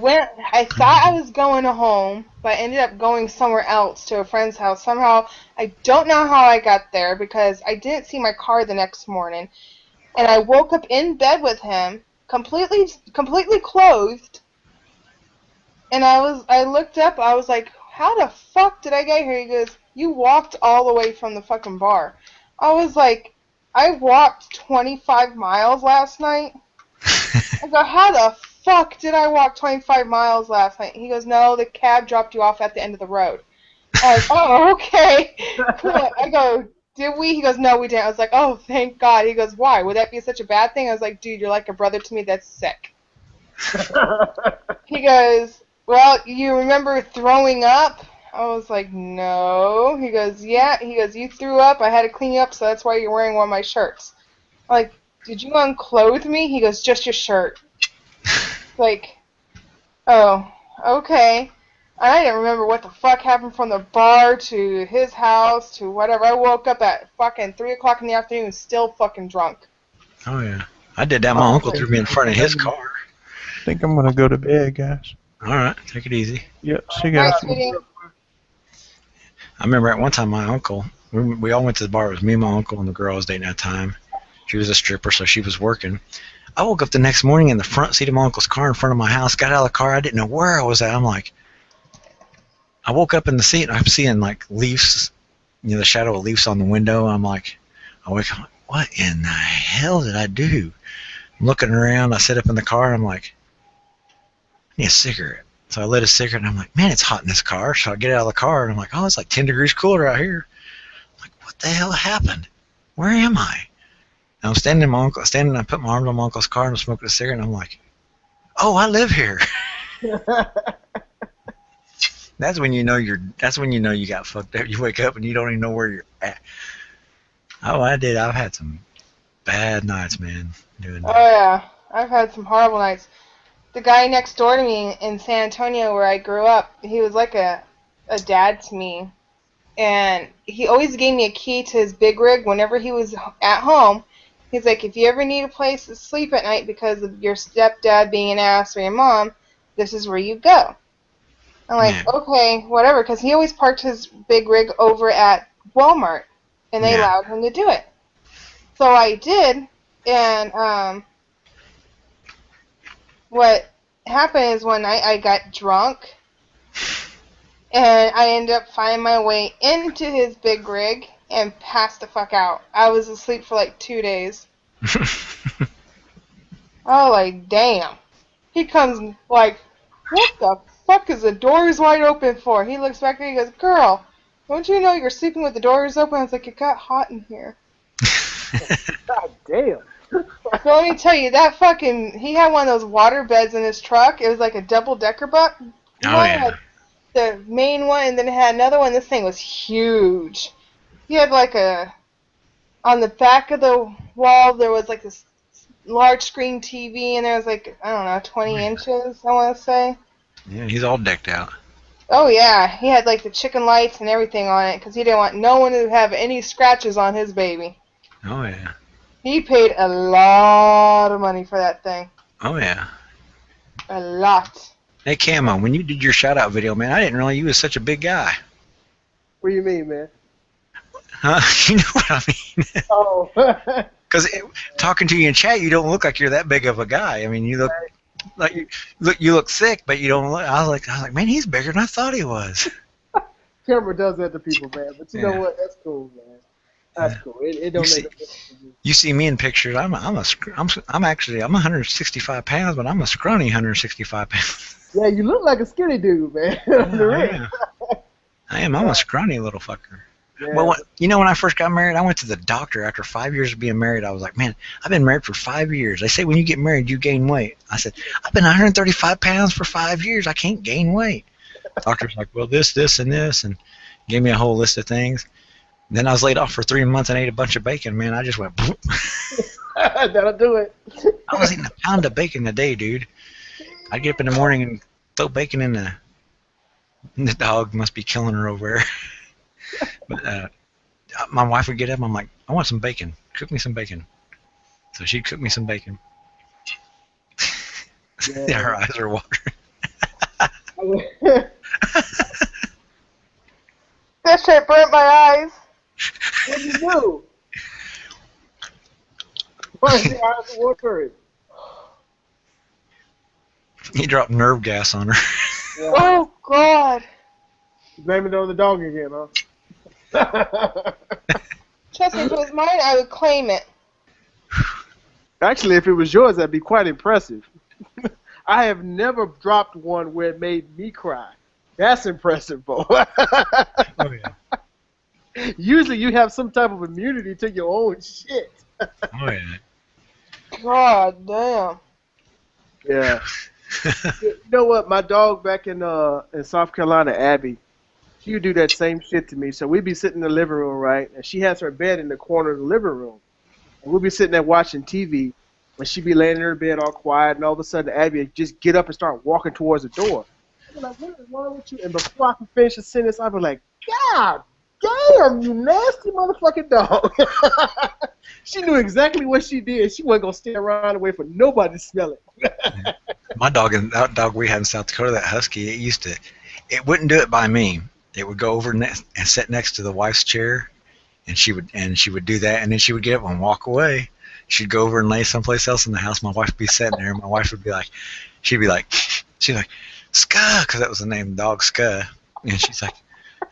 [SPEAKER 1] thought I was going home, but I ended up going somewhere else to a friend's house. Somehow, I don't know how I got there because I didn't see my car the next morning. And I woke up in bed with him, completely clothed. And I looked up, I was like, how the fuck did I get here? He goes, you walked all the way from the fucking bar. I was like, I walked 25 miles last night. I go, how the fuck did I walk 25 miles last night? He goes, no, the cab dropped you off at the end of the road. I was, oh, okay. Cool. I go, did we? He goes, no, we didn't. I was like, oh, thank God. He goes, why? Would that be such a bad thing? I was like, dude, you're like a brother to me. That's sick. He goes, well, you remember throwing up? I was like, no. He goes, yeah. He goes, you threw up. I had to clean you up, so that's why you're wearing one of my shirts. I'm like, did you unclothe me? He goes, just your shirt. Like, oh, okay. I didn't remember what the fuck happened from the bar to his house to whatever. I woke up at fucking 3 o'clock in the afternoon still fucking drunk.
[SPEAKER 12] Oh, yeah. I did that. My uncle threw me in front of his car.
[SPEAKER 4] I think I'm gonna go to bed, guys.
[SPEAKER 12] All right. Take it easy.
[SPEAKER 4] Yep. See you
[SPEAKER 1] Right,
[SPEAKER 4] guys.
[SPEAKER 1] sweetie?
[SPEAKER 12] I remember at one time my uncle, we all went to the bar. It was me, my uncle, and the girl I was dating at the time. She was a stripper, so she was working. I woke up the next morning in the front seat of my uncle's car in front of my house, got out of the car. I didn't know where I was at. I'm like, I woke up in the seat, and I'm seeing, like, leaves, the shadow of leaves on the window. I'm like, I wake up, I'm like, what in the hell did I do? I'm looking around. I sit up in the car, and I'm like, I need a cigarette. So I lit a cigarette, and I'm like, man, it's hot in this car. So I get out of the car, and I'm like, oh, it's like 10 degrees cooler out here. I'm like, what the hell happened? Where am I? And I'm standing I put my arms on my uncle's car, and I'm smoking a cigarette, and I'm like, oh, I live here. That's when you know you got fucked up. You wake up and you don't even know where you're at. Oh, I did. I've had some bad nights, man, doing
[SPEAKER 1] Oh,
[SPEAKER 12] that.
[SPEAKER 1] yeah. I've had some horrible nights. The guy next door to me in San Antonio where I grew up, he was like a dad to me. And he always gave me a key to his big rig whenever he was at home. He's like, if you ever need a place to sleep at night because of your stepdad being an ass or your mom, this is where you go. I'm like,
[SPEAKER 12] Yeah.
[SPEAKER 1] okay, whatever, because he always parked his big rig over at Walmart, and they
[SPEAKER 12] Yeah.
[SPEAKER 1] allowed him to do it. So I did, and what happened is one night I got drunk, and I ended up finding my way into his big rig and passed the fuck out. I was asleep for like 2 days. Oh, like, damn. He comes like, what the fuck is the doors wide open for? He looks back at me and goes, girl, don't you know you're sleeping with the doors open? I was like, it got hot in here.
[SPEAKER 2] God damn.
[SPEAKER 1] So let me tell you, that fucking, he had one of those water beds in his truck. It was like a double-decker buck.
[SPEAKER 12] Oh, yeah.
[SPEAKER 1] The main one, and then it had another one. This thing was huge. He had like on the back of the wall, there was like this large screen TV, and there was like, I don't know, 20 inches, I want to say.
[SPEAKER 12] Yeah, he's all decked out.
[SPEAKER 1] Oh, yeah. He had like the chicken lights and everything on it because he didn't want no one to have any scratches on his baby.
[SPEAKER 12] Oh, yeah.
[SPEAKER 1] He paid a lot of money for that thing.
[SPEAKER 12] Oh, yeah.
[SPEAKER 1] A lot.
[SPEAKER 12] Hey, Camo, when you did your shout-out video, man, I didn't realize you was such a big guy.
[SPEAKER 2] What do you mean, man?
[SPEAKER 12] Huh? You know what I mean?
[SPEAKER 2] Oh.
[SPEAKER 12] Because talking to you in chat, you don't look like you're that big of a guy. I mean, you look like you look thick, but you don't look. I was like, man, he's bigger than I thought he was.
[SPEAKER 2] Camera does that to people, man. But you
[SPEAKER 12] Yeah.
[SPEAKER 2] know what? That's cool, man. That's cool. It don't
[SPEAKER 12] You
[SPEAKER 2] make
[SPEAKER 12] see-
[SPEAKER 2] a difference to me.
[SPEAKER 12] You see me in pictures. I'm 165 pounds, but I'm a scrawny 165 pounds.
[SPEAKER 2] Yeah, you look like a skinny dude, man. On the rig.
[SPEAKER 12] I am. I'm a scrawny little fucker.
[SPEAKER 2] Yeah.
[SPEAKER 12] Well, when I first got married, I went to the doctor after 5 years of being married. I was like, man, I've been married for 5 years. They say when you get married, you gain weight. I said, I've been 135 pounds for 5 years. I can't gain weight. Doctor's like, well, this, and this, and gave me a whole list of things. Then I was laid off for 3 months and ate a bunch of bacon, man. I just went,
[SPEAKER 2] That'll do it.
[SPEAKER 12] I was eating a pound of bacon a day, dude. I'd get up in the morning and throw bacon in the dog must be killing her over there. But my wife would get up, I'm like, I want some bacon. Cook me some bacon. So she'd cook me some bacon.
[SPEAKER 2] Yeah.
[SPEAKER 12] Her eyes are watering.
[SPEAKER 1] That shit burnt my eyes.
[SPEAKER 2] What did you do? Why is your eyes watering?
[SPEAKER 12] He dropped nerve gas on her.
[SPEAKER 2] Yeah.
[SPEAKER 1] Oh, God.
[SPEAKER 2] Blame it on the dog again, huh?
[SPEAKER 1] Trust me, if it was mine, I would claim it.
[SPEAKER 2] Actually, if it was yours, that'd be quite impressive. I have never dropped one where it made me cry. That's impressive, Bo.
[SPEAKER 12] Oh yeah.
[SPEAKER 2] Usually you have some type of immunity to your own shit.
[SPEAKER 12] Oh yeah.
[SPEAKER 1] God damn.
[SPEAKER 2] Yeah. You know what? My dog back in South Carolina, Abby, she would do that same shit to me. So we'd be sitting in the living room, right? And she has her bed in the corner of the living room. And we'd be sitting there watching TV. And she'd be laying in her bed all quiet. And all of a sudden, Abby would just get up and start walking towards the door. I'd be like, what is wrong with you? And before I could finish the sentence, I'd be like, God damn, you nasty motherfucking dog. She knew exactly what she did. She wasn't going to stay around and wait for nobody to smell it.
[SPEAKER 12] My dog and that dog we had in South Dakota, that husky, it wouldn't do it by me. It would go over and sit next to the wife's chair, and she would do that, and then she would get up and walk away. She'd go over and lay someplace else in the house. My wife would be sitting there, and my wife would be like, she'd be like, Ska, because that was the name of the dog, Ska. And she's like,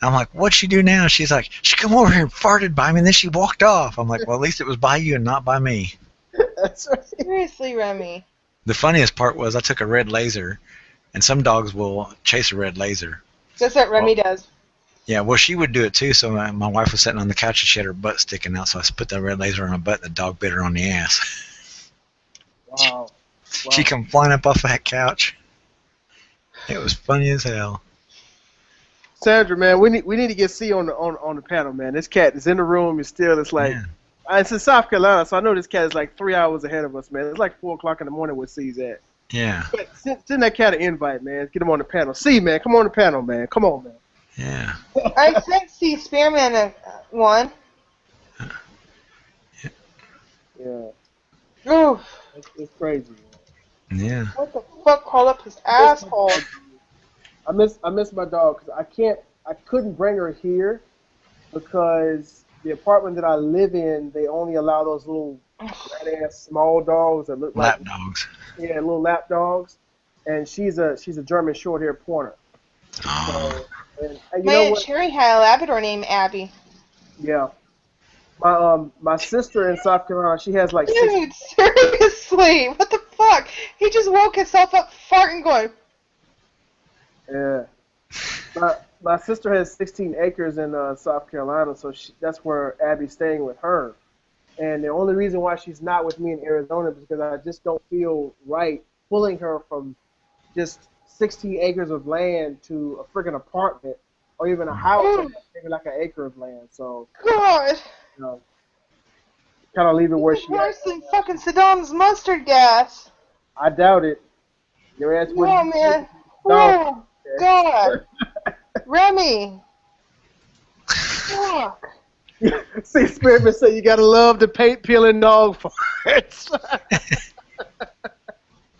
[SPEAKER 12] I'm like, what'd she do now? She's like, she come over here and farted by me, and then she walked off. I'm like, well, at least it was by you and not by me.
[SPEAKER 2] That's right.
[SPEAKER 1] Seriously, Remy.
[SPEAKER 12] The funniest part was I took a red laser, and some dogs will chase a red laser.
[SPEAKER 1] That's what Remy does.
[SPEAKER 12] Yeah, well, she would do it too. So my wife was sitting on the couch and she had her butt sticking out. So I put the red laser on her butt, and the dog bit her on the ass.
[SPEAKER 2] Wow.
[SPEAKER 12] She come flying up off that couch. It was funny as hell.
[SPEAKER 2] Sandra, man, we need to get C on the panel, man. This cat is in the room. It's like, it's in South Carolina, so I know this cat is like 3 hours ahead of us, man. It's like 4 o'clock in the morning where C's at.
[SPEAKER 12] Yeah.
[SPEAKER 2] But send that cat an invite, man. Get him on the panel. C, man, come on the panel, man. Come on, man.
[SPEAKER 12] Yeah.
[SPEAKER 1] I sent C Spearman one.
[SPEAKER 2] Yeah.
[SPEAKER 1] Oof.
[SPEAKER 2] It's crazy, man.
[SPEAKER 12] Yeah.
[SPEAKER 1] What the fuck crawled up his asshole?
[SPEAKER 2] I miss my dog because I couldn't bring her here because the apartment that I live in, they only allow those little rat-ass small dogs that look like
[SPEAKER 12] lap dogs.
[SPEAKER 2] Yeah, little lap dogs, and she's a German short-haired pointer.
[SPEAKER 12] Oh.
[SPEAKER 2] So, and
[SPEAKER 1] My Aunt Sherry had a Labrador named Abby.
[SPEAKER 2] Yeah. My sister in South Carolina, she has like
[SPEAKER 1] Dude, seriously, what the fuck? He just woke himself up farting going.
[SPEAKER 2] Yeah. My sister has 16 acres in South Carolina, so that's where Abby's staying with her. And the only reason why she's not with me in Arizona is because I just don't feel right pulling her from just 16 acres of land to a freaking apartment or even a house, maybe like an acre of land. So,
[SPEAKER 1] God.
[SPEAKER 2] you know, kind of leave it where she
[SPEAKER 1] worse than fucking Saddam's mustard gas.
[SPEAKER 2] I doubt it. Your ass wouldn't.
[SPEAKER 1] Yeah, man. Oh, God. Remy. Fuck.
[SPEAKER 2] See, Spearman say you gotta love the paint peeling dog farts.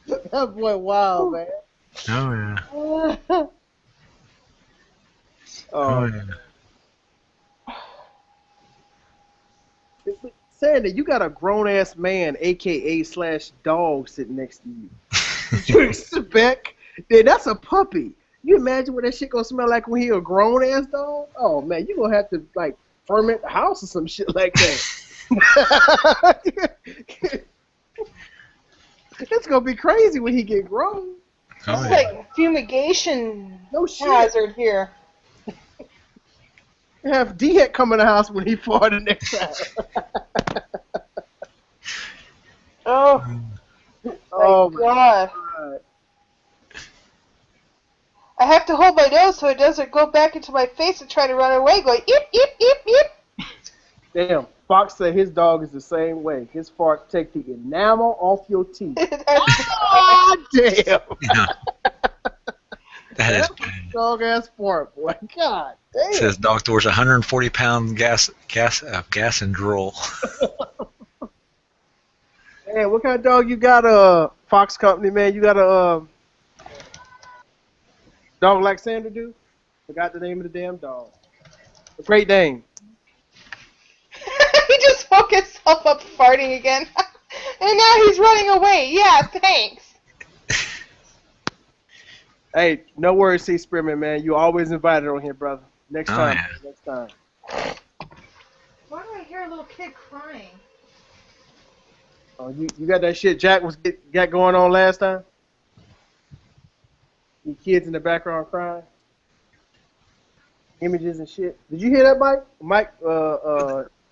[SPEAKER 2] That boy, wow, man.
[SPEAKER 12] Oh yeah.
[SPEAKER 2] Oh
[SPEAKER 12] yeah.
[SPEAKER 2] Sandy, you got a grown ass man, aka / dog, sitting next to you. You expect? Then that's a puppy. You imagine what that shit gonna smell like when he a grown ass dog? Oh man, you gonna have to like ferment the house or some shit like that. It's gonna be crazy when he get grown.
[SPEAKER 1] It's like fumigation
[SPEAKER 2] shit.
[SPEAKER 1] hazard here.
[SPEAKER 2] You have D-Heck come in the house when he farted next time.
[SPEAKER 1] Oh.
[SPEAKER 2] Oh
[SPEAKER 1] my God. I have to hold my nose so it doesn't go back into my face and try to run away, going, yip, yip, yip, yip.
[SPEAKER 2] Damn, Fox said his dog is the same way. His farts take the enamel off your teeth. Oh, damn.
[SPEAKER 12] Yeah. That is
[SPEAKER 2] bad. Dog ass fart, boy. God damn.
[SPEAKER 12] It says dog stores 140-pound gas and drool.
[SPEAKER 2] Hey, what kind of dog you got, Fox Company, man? You got a dog like Sandra do? Forgot the name of the damn dog. A Great Dane.
[SPEAKER 1] He just woke himself up farting again. And now he's running away. Yeah, thanks.
[SPEAKER 2] Hey, no worries, C. Spearman, man. You always invited on here, brother. Next time.
[SPEAKER 12] Yeah.
[SPEAKER 2] Next time.
[SPEAKER 1] Why do I hear a little kid crying?
[SPEAKER 2] Oh, you got that shit Jack got going on last time? You kids in the background crying? Images and shit. Did you hear that, Mike?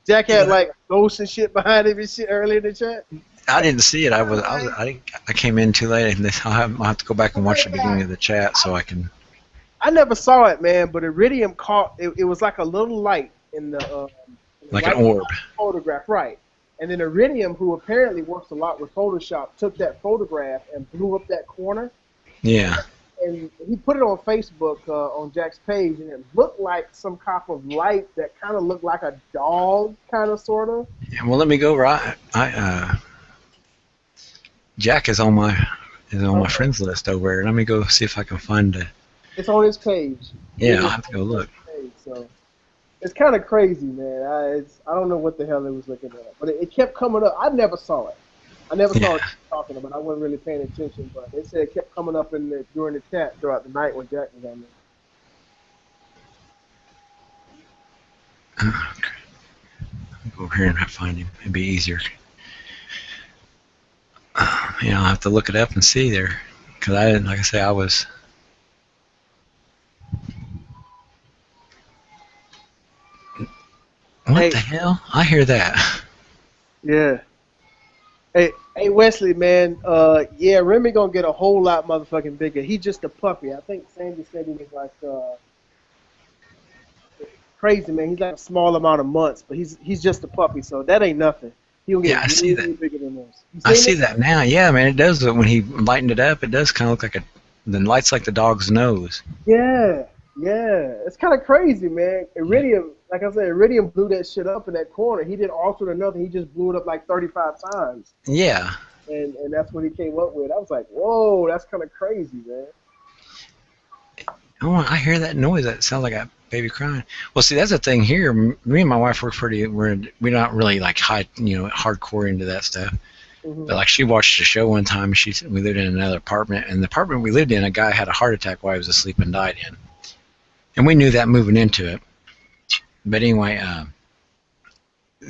[SPEAKER 2] Jack had like ghosts and shit behind him and shit earlier in the chat.
[SPEAKER 12] I didn't see it. I came in too late, and I'll have to go back and watch the beginning of the chat so I can.
[SPEAKER 2] I never saw it, man, but Iridium caught it was like a little light in the
[SPEAKER 12] Like an orb.
[SPEAKER 2] Photograph, right? And then Iridium, who apparently works a lot with Photoshop, took that photograph and blew up that corner.
[SPEAKER 12] Yeah.
[SPEAKER 2] And he put it on Facebook on Jack's page, and it looked like some kind of light that kind of looked like a dog, kind of, sort of.
[SPEAKER 12] Yeah, well, let me go. Jack is on my friends list over there. Let me go see if I can find it.
[SPEAKER 2] It's on his page.
[SPEAKER 12] Yeah, I'll have to go look.
[SPEAKER 2] So it's kind of crazy, man. I don't know what the hell it was looking at, but it kept coming up. I never saw it. I never saw it talking about it. I wasn't really paying attention, but they said it kept coming up during the chat throughout the night when Jack was on
[SPEAKER 12] there. Okay. I'll go over here and find him. It'd be easier. I'll have to look it up and see there. Because I didn't, like I say, I was... What the hell? I hear that.
[SPEAKER 2] Yeah. Hey Wesley, man. Yeah, Remy gonna get a whole lot motherfucking bigger. He's just a puppy. I think Sandy said he was like crazy, man. He's like a small amount of months, but he's just a puppy, so that ain't nothing. He'll get
[SPEAKER 12] I see that.
[SPEAKER 2] bigger than this.
[SPEAKER 12] I see that now. Yeah, man, it does. When he lightened it up, it does kind of look like the light's like the dog's nose.
[SPEAKER 2] Yeah. It's kind of crazy, man. Iridium, like I said, Iridium blew that shit up in that corner. He didn't alter it or nothing. He just blew it up like 35 times.
[SPEAKER 12] Yeah.
[SPEAKER 2] And that's what he came up with. I was like, whoa, that's kind of crazy, man.
[SPEAKER 12] Oh, I hear that noise. That sounds like a baby crying. Well, see, that's the thing here. Me and my wife we're not really like hardcore into that stuff. Mm-hmm. But like she watched a show one time. We lived in another apartment, and the apartment we lived in, a guy had a heart attack while he was asleep and died in. And we knew that moving into it. But anyway,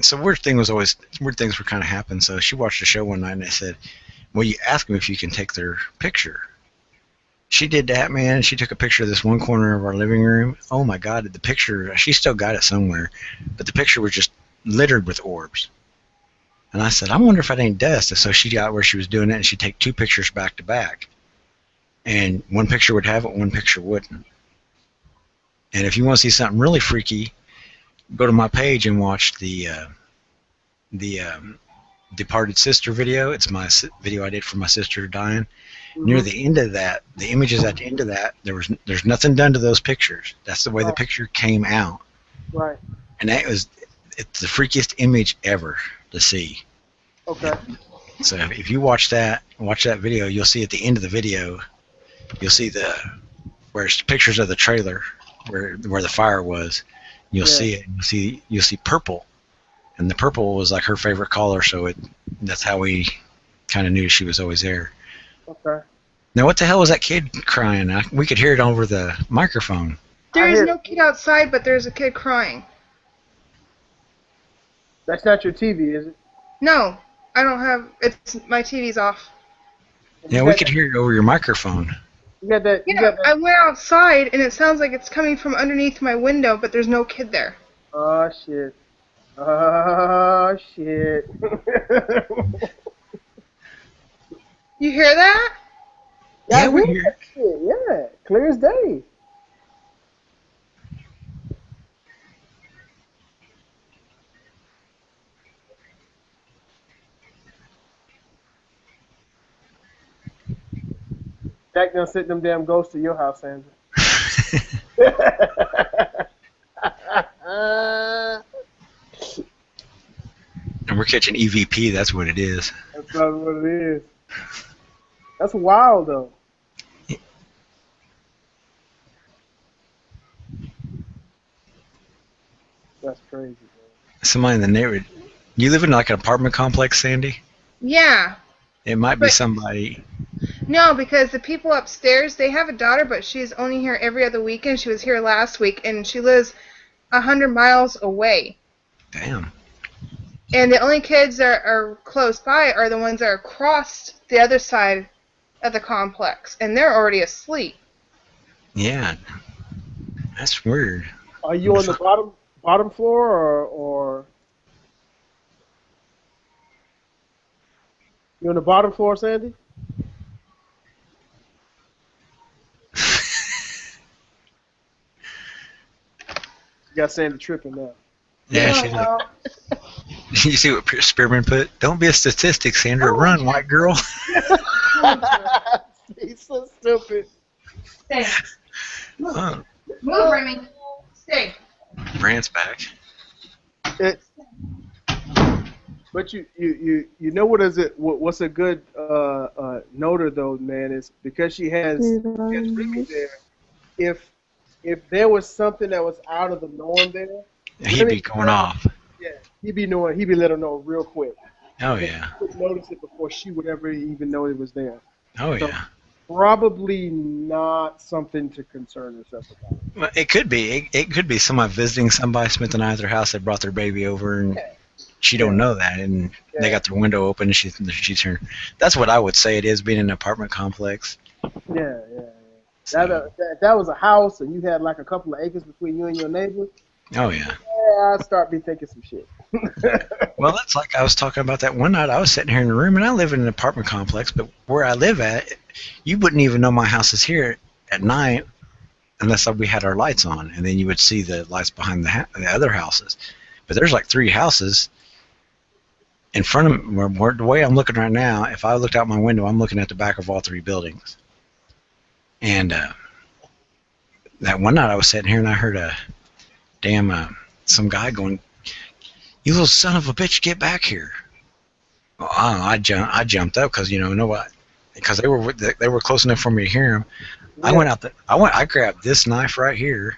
[SPEAKER 12] so weird things were kind of happening. So she watched the show one night, and I said, well, you ask them if you can take their picture. She did that, man. She took a picture of this one corner of our living room. Oh, my God. The picture, she still got it somewhere. But the picture was just littered with orbs. And I said, I wonder if that ain't dust. And so she got where she was doing it, and she'd take two pictures back to back. And one picture would have it, one picture wouldn't. And if you want to see something really freaky, go to my page and watch the Departed Sister video. It's my video I did for my sister dying. Mm-hmm. Near the end of that, the images at the end of that, there's nothing done to those pictures. That's the way the picture came out.
[SPEAKER 2] Right.
[SPEAKER 12] And it's the freakiest image ever to see.
[SPEAKER 2] Okay.
[SPEAKER 12] So if you watch that video, you'll see at the end of the video, you'll see where it's pictures of the trailer. Where the fire was, you'll see it. You'll see purple, and the purple was like her favorite color. So that's how we kind of knew she was always there.
[SPEAKER 2] Okay.
[SPEAKER 12] Now, what the hell was that kid crying? We could hear it over the microphone.
[SPEAKER 1] There is no kid outside, but there's a kid crying.
[SPEAKER 2] That's not your TV, is it?
[SPEAKER 1] No, I don't have. My TV's off.
[SPEAKER 12] Yeah, we could hear it over your microphone.
[SPEAKER 2] You got that?
[SPEAKER 1] I went outside, and it sounds like it's coming from underneath my window, but there's no kid there.
[SPEAKER 2] Oh, shit. Oh, shit.
[SPEAKER 1] You hear that?
[SPEAKER 2] Yeah, we hear that shit. Yeah, clear as day. Jack done sent them damn ghosts to your house, Sandra.
[SPEAKER 12] And we're catching EVP, that's what it is.
[SPEAKER 2] That's probably what it is. That's wild, though. That's crazy, man.
[SPEAKER 12] Somebody in the neighborhood. You live in like an apartment complex, Sandy?
[SPEAKER 1] Yeah.
[SPEAKER 12] It might be somebody.
[SPEAKER 1] No, because the people upstairs, they have a daughter, but she's only here every other weekend. She was here last week, and she lives 100 miles away.
[SPEAKER 12] Damn.
[SPEAKER 1] And the only kids that are close by are the ones that are across the other side of the complex, and they're already asleep.
[SPEAKER 12] Yeah, that's weird.
[SPEAKER 2] Are you on the bottom floor or you on the bottom floor, Sandy? You got Sandy tripping now.
[SPEAKER 12] Yeah, she look. You see what Spearman put? Don't be a statistic, Sandra. Run, white girl.
[SPEAKER 2] He's so stupid.
[SPEAKER 1] Stay.
[SPEAKER 12] Oh,
[SPEAKER 1] Move, Remy. Stay.
[SPEAKER 12] Brand's back.
[SPEAKER 2] But you know what's a good noter though, man, is because she has Remy there. If there was something that was out of the norm there,
[SPEAKER 12] He'd be going off.
[SPEAKER 2] Yeah, he'd be let her know real quick.
[SPEAKER 12] Oh yeah.
[SPEAKER 2] She would notice it before she would ever even know it was there.
[SPEAKER 12] Oh
[SPEAKER 2] So,
[SPEAKER 12] yeah.
[SPEAKER 2] Probably not something to concern herself about.
[SPEAKER 12] Well, it could be. It could be somebody visiting somebody, spent the night at their house, they brought their baby over, and she don't know that, and they got their window open, and she's her. That's what I would say it is, being in an apartment complex.
[SPEAKER 2] Yeah. That was a house, and you had like a couple of acres between you and your neighbor.
[SPEAKER 12] Oh yeah.
[SPEAKER 2] Yeah, I'd start be thinking some shit.
[SPEAKER 12] Well, that's like I was talking about that one night. I was sitting here in the room, and I live in an apartment complex, but where I live at, you wouldn't even know my house is here at night unless we had our lights on, and then you would see the lights behind the other houses. But there's like 3 houses in front of me. Where the way I'm looking right now, if I looked out my window, I'm looking at the back of all 3 buildings. And that one night I was sitting here, and I heard a some guy going, "You little son of a bitch, get back here!" Well, I jumped up because because they were close enough for me to hear him. Yeah. I grabbed this knife right here,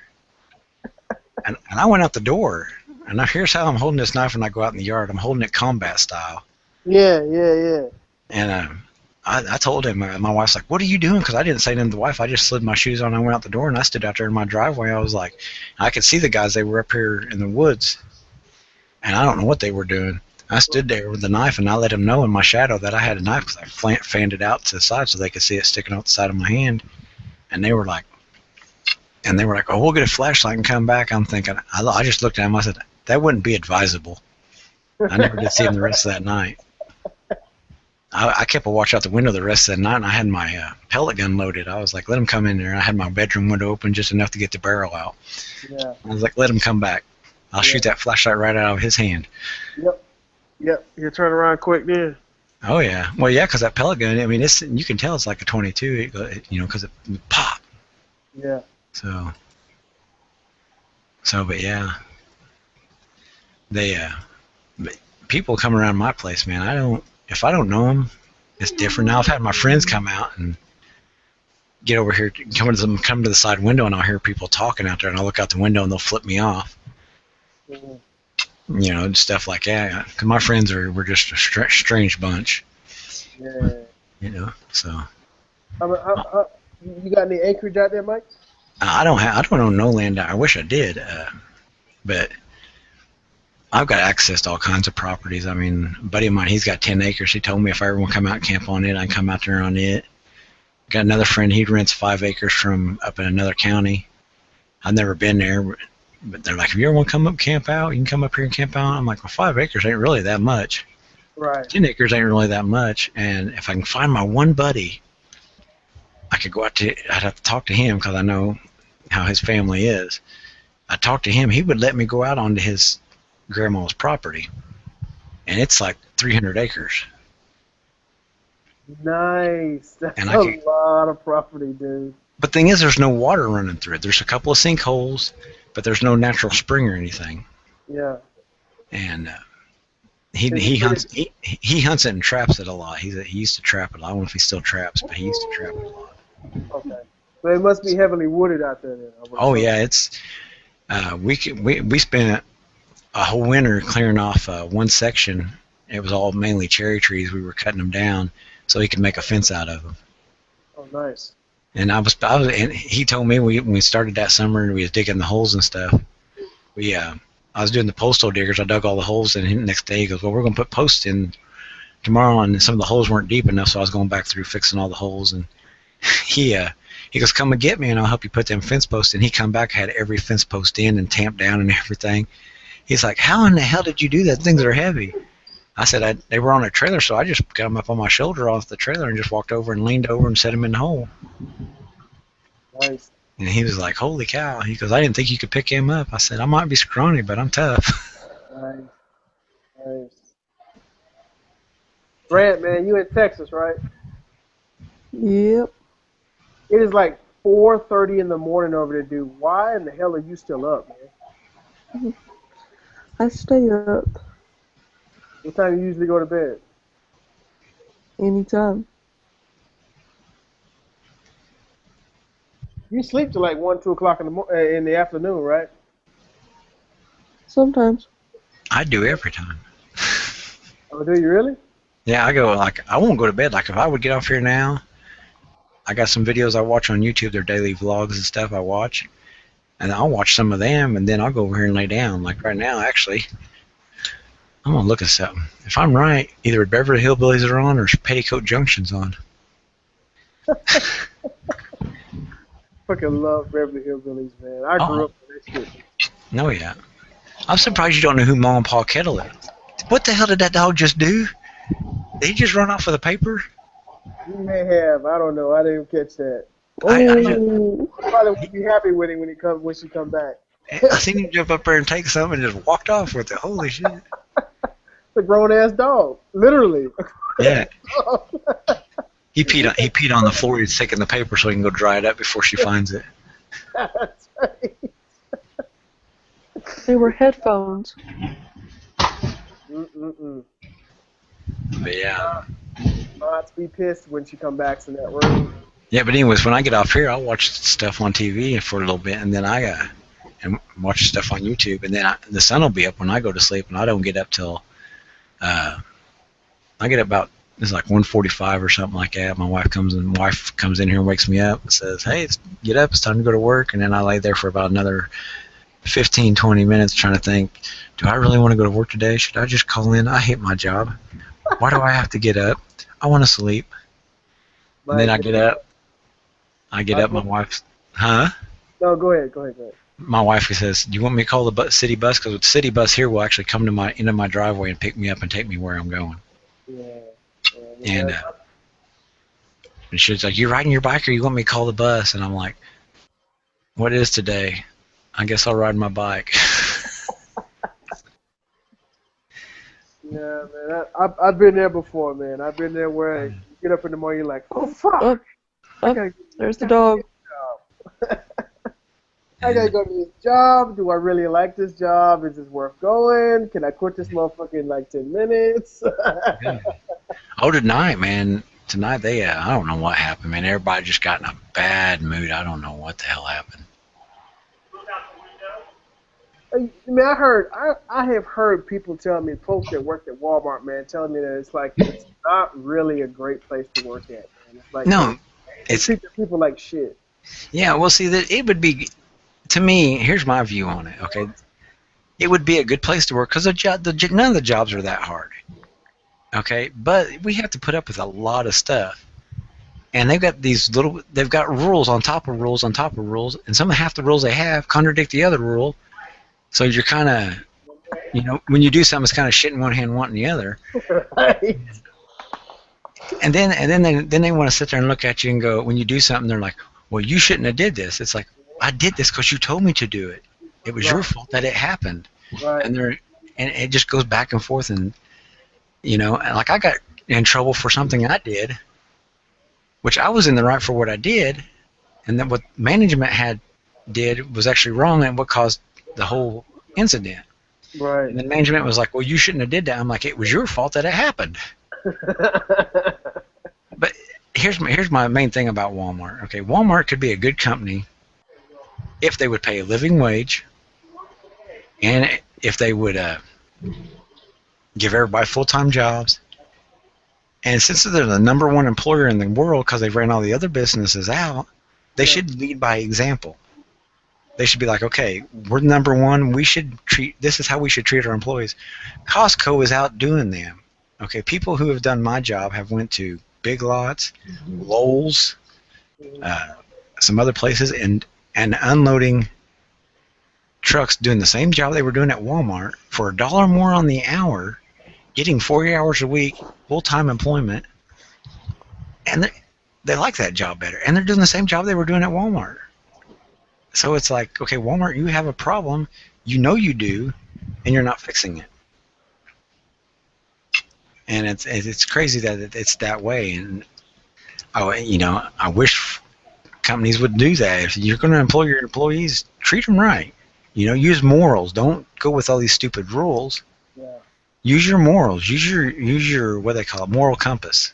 [SPEAKER 12] and I went out the door. And now here's how I'm holding this knife when I go out in the yard. I'm holding it combat style.
[SPEAKER 2] Yeah.
[SPEAKER 12] And I told him, my wife's like, "What are you doing?" Because I didn't say anything to the wife. I just slid my shoes on and I went out the door, and I stood out there in my driveway. I was like, I could see the guys. They were up here in the woods, and I don't know what they were doing. I stood there with the knife, and I let them know in my shadow that I had a knife because I fanned it out to the side so they could see it sticking out the side of my hand. And they were like, "Oh, we'll get a flashlight and come back." I'm thinking, I just looked at them. I said, that wouldn't be advisable. I never did see him the rest of that night. I kept a watch out the window the rest of the night, and I had my pellet gun loaded. I was like, let him come in there. I had my bedroom window open just enough to get the barrel out.
[SPEAKER 2] Yeah.
[SPEAKER 12] I was like, let him come back. I'll shoot that flashlight right out of his hand.
[SPEAKER 2] Yep. You turn around quick then.
[SPEAKER 12] Oh, yeah. Well, yeah, because that pellet gun, I mean, you can tell it's like a 22, because it pop.
[SPEAKER 2] Yeah.
[SPEAKER 12] So, but yeah. People come around my place, man. If I don't know them, it's different. Now I've had my friends come out and get over here, come to the side window, and I'll hear people talking out there, and I'll look out the window, and they'll flip me off.
[SPEAKER 2] Mm-hmm.
[SPEAKER 12] Stuff like that. Because my friends we're just a strange bunch.
[SPEAKER 2] Yeah.
[SPEAKER 12] So.
[SPEAKER 2] You got any acreage out there, Mike?
[SPEAKER 12] I don't own no land. I wish I did, but I've got access to all kinds of properties. I mean, a buddy of mine, he's got 10 acres. He told me if I ever want to come out and camp on it, I can come out there on it. Got another friend, he rents 5 acres from up in another county. I've never been there, but they're like, if you ever want to come up camp out, you can come up here and camp out. I'm like, well, 5 acres ain't really that much.
[SPEAKER 2] Right.
[SPEAKER 12] 10 acres ain't really that much. And if I can find my one buddy, I could go out I'd have to talk to him because I know how his family is. I talked to him, he would let me go out onto his grandma's property, and it's like 300 acres.
[SPEAKER 2] Nice. That's a lot of property, dude.
[SPEAKER 12] But the thing is, there's no water running through it. There's a couple of sinkholes, but there's no natural spring or anything.
[SPEAKER 2] Yeah.
[SPEAKER 12] And he hunts it and traps it a lot. He used to trap it. I don't know if he still traps, but he used to trap it a lot.
[SPEAKER 2] Okay. So it must be heavily wooded out there then.
[SPEAKER 12] Oh yeah, it's we spent a whole winter clearing off one section. It was all mainly cherry trees. We were cutting them down so he could make a fence out of them.
[SPEAKER 2] Oh, nice.
[SPEAKER 12] And and he told me when we started that summer and we was digging the holes and stuff, we I was doing the postal diggers. I dug all the holes in. And the next day he goes, well, we're going to put posts in tomorrow, and some of the holes weren't deep enough, so I was going back through fixing all the holes. And he goes, come and get me, and I'll help you put them fence posts in. He come back, had every fence post in and tamped down and everything. He's like, how in the hell did you do that? Things are heavy. I said, they were on a trailer, so I just got them up on my shoulder off the trailer and just walked over and leaned over and set them in the hole.
[SPEAKER 2] Nice.
[SPEAKER 12] And he was like, holy cow. He goes, I didn't think you could pick him up. I said, I might be scrawny, but I'm tough.
[SPEAKER 2] Nice. Nice. Grant, man, you in Texas, right?
[SPEAKER 13] Yep.
[SPEAKER 2] It is like 4:30 in the morning over there, dude. Why in the hell are you still up, man?
[SPEAKER 13] I stay up
[SPEAKER 2] What time do you usually go to bed?
[SPEAKER 13] anytime.
[SPEAKER 2] You sleep till like 1, 2 o'clock in the afternoon, right?
[SPEAKER 13] Sometimes.
[SPEAKER 12] I do every time.
[SPEAKER 2] Oh, do you really?
[SPEAKER 12] Yeah, I go, like, I won't go to bed. Like, if I would get off here now, I got some videos I watch on YouTube. They're daily vlogs and stuff I watch. And I'll watch some of them, and then I'll go over here and lay down. Like right now, actually, I'm going to look at something. If I'm right, either Beverly Hillbillies are on or Petticoat Junction's on.
[SPEAKER 2] Fucking love Beverly Hillbillies, man. I grew up with that shit.
[SPEAKER 12] No, yeah. I'm surprised you don't know who Ma and Pa Kettle is. What the hell did that dog just do? Did he just run off with a paper?
[SPEAKER 2] You may have. I don't know. I didn't catch that.
[SPEAKER 12] I
[SPEAKER 2] Probably would be happy with him when she come back.
[SPEAKER 12] I seen him jump up there and take something and just walked off with it. Holy shit.
[SPEAKER 2] It's a grown-ass dog. Literally.
[SPEAKER 12] Yeah. He peed on the floor. He's taking the paper so he can go dry it up before she finds it.
[SPEAKER 2] That's right.
[SPEAKER 13] They were headphones.
[SPEAKER 2] Mm-mm-mm.
[SPEAKER 12] But yeah.
[SPEAKER 2] Not be pissed when she come back in that room.
[SPEAKER 12] Yeah, but anyways, when I get off here, I'll watch stuff on TV for a little bit, and then and watch stuff on YouTube, and then the sun will be up when I go to sleep, and I don't get up till I get up about, it's like 1:45 or something like that. My wife comes in here and wakes me up and says, hey, get up, it's time to go to work. And then I lay there for about another 15, 20 minutes trying to think, do I really want to go to work today? Should I just call in? I hate my job. Why do I have to get up? I want to sleep. And then I get up. My wife's, huh?
[SPEAKER 2] No, go ahead.
[SPEAKER 12] My wife says, do you want me to call the city bus? Because the city bus here will actually come to into my driveway and pick me up and take me where I'm going.
[SPEAKER 2] Yeah.
[SPEAKER 12] And she's like, you riding your bike or you want me to call the bus? And I'm like, what is today? I guess I'll ride my bike.
[SPEAKER 2] Yeah, man. I've been there before, man. I've been there where you get up in the morning, you're like, oh, fuck.
[SPEAKER 13] There's the dog.
[SPEAKER 2] I gotta go to this job. Do I really like this job? Is this worth going? Can I quit this motherfucker in like 10 minutes?
[SPEAKER 12] Oh, tonight, man. Tonight, I don't know what happened, man. Everybody just got in a bad mood. I don't know what the hell happened.
[SPEAKER 2] I have heard people tell me, folks that work at Walmart, man, telling me that it's not really a great place to work at. Man. It's like,
[SPEAKER 12] no,
[SPEAKER 2] it's treating people like shit.
[SPEAKER 12] Yeah, well, see, that it would be, to me, here's my view on it, okay? It would be a good place to work because none of the jobs are that hard, okay? But we have to put up with a lot of stuff. And they've got rules on top of rules on top of rules, and half the rules they have contradict the other rule. So you're kind of, when you do something, it's kind of shit in one hand, wanting the other.
[SPEAKER 2] Right.
[SPEAKER 12] And then they want to sit there and look at you and go, when you do something, they're like, well, you shouldn't have did this. It's like, I did this because you told me to do it. It was your fault that it happened.
[SPEAKER 2] Right.
[SPEAKER 12] And it just goes back and forth, and like I got in trouble for something I did, which I was in the right for what I did, and then what management did was actually wrong, and what caused the whole incident.
[SPEAKER 2] Right.
[SPEAKER 12] And then management was like, well, you shouldn't have did that. I'm like, it was your fault that it happened. But here's my main thing about Walmart. Okay, Walmart could be a good company if they would pay a living wage, and if they would give everybody full-time jobs. And since they're the #1 employer in the world because they ran all the other businesses out, they should lead by example. They should be like, okay, we're number one. This is how we should treat our employees. Costco is out doing them. Okay, people who have done my job have went to Big Lots, Lowe's, some other places, and unloading trucks doing the same job they were doing at Walmart for $1 more on the hour, getting 40 hours a week, full-time employment, and they like that job better. And they're doing the same job they were doing at Walmart. So it's like, okay, Walmart, you have a problem. You know you do, and you're not fixing it. And it's crazy that it's that way. And I wish companies would do that. If you're going to employ your employees, treat them right. Use morals. Don't go with all these stupid rules.
[SPEAKER 2] Yeah.
[SPEAKER 12] Use your morals. Use your what they call it, moral compass.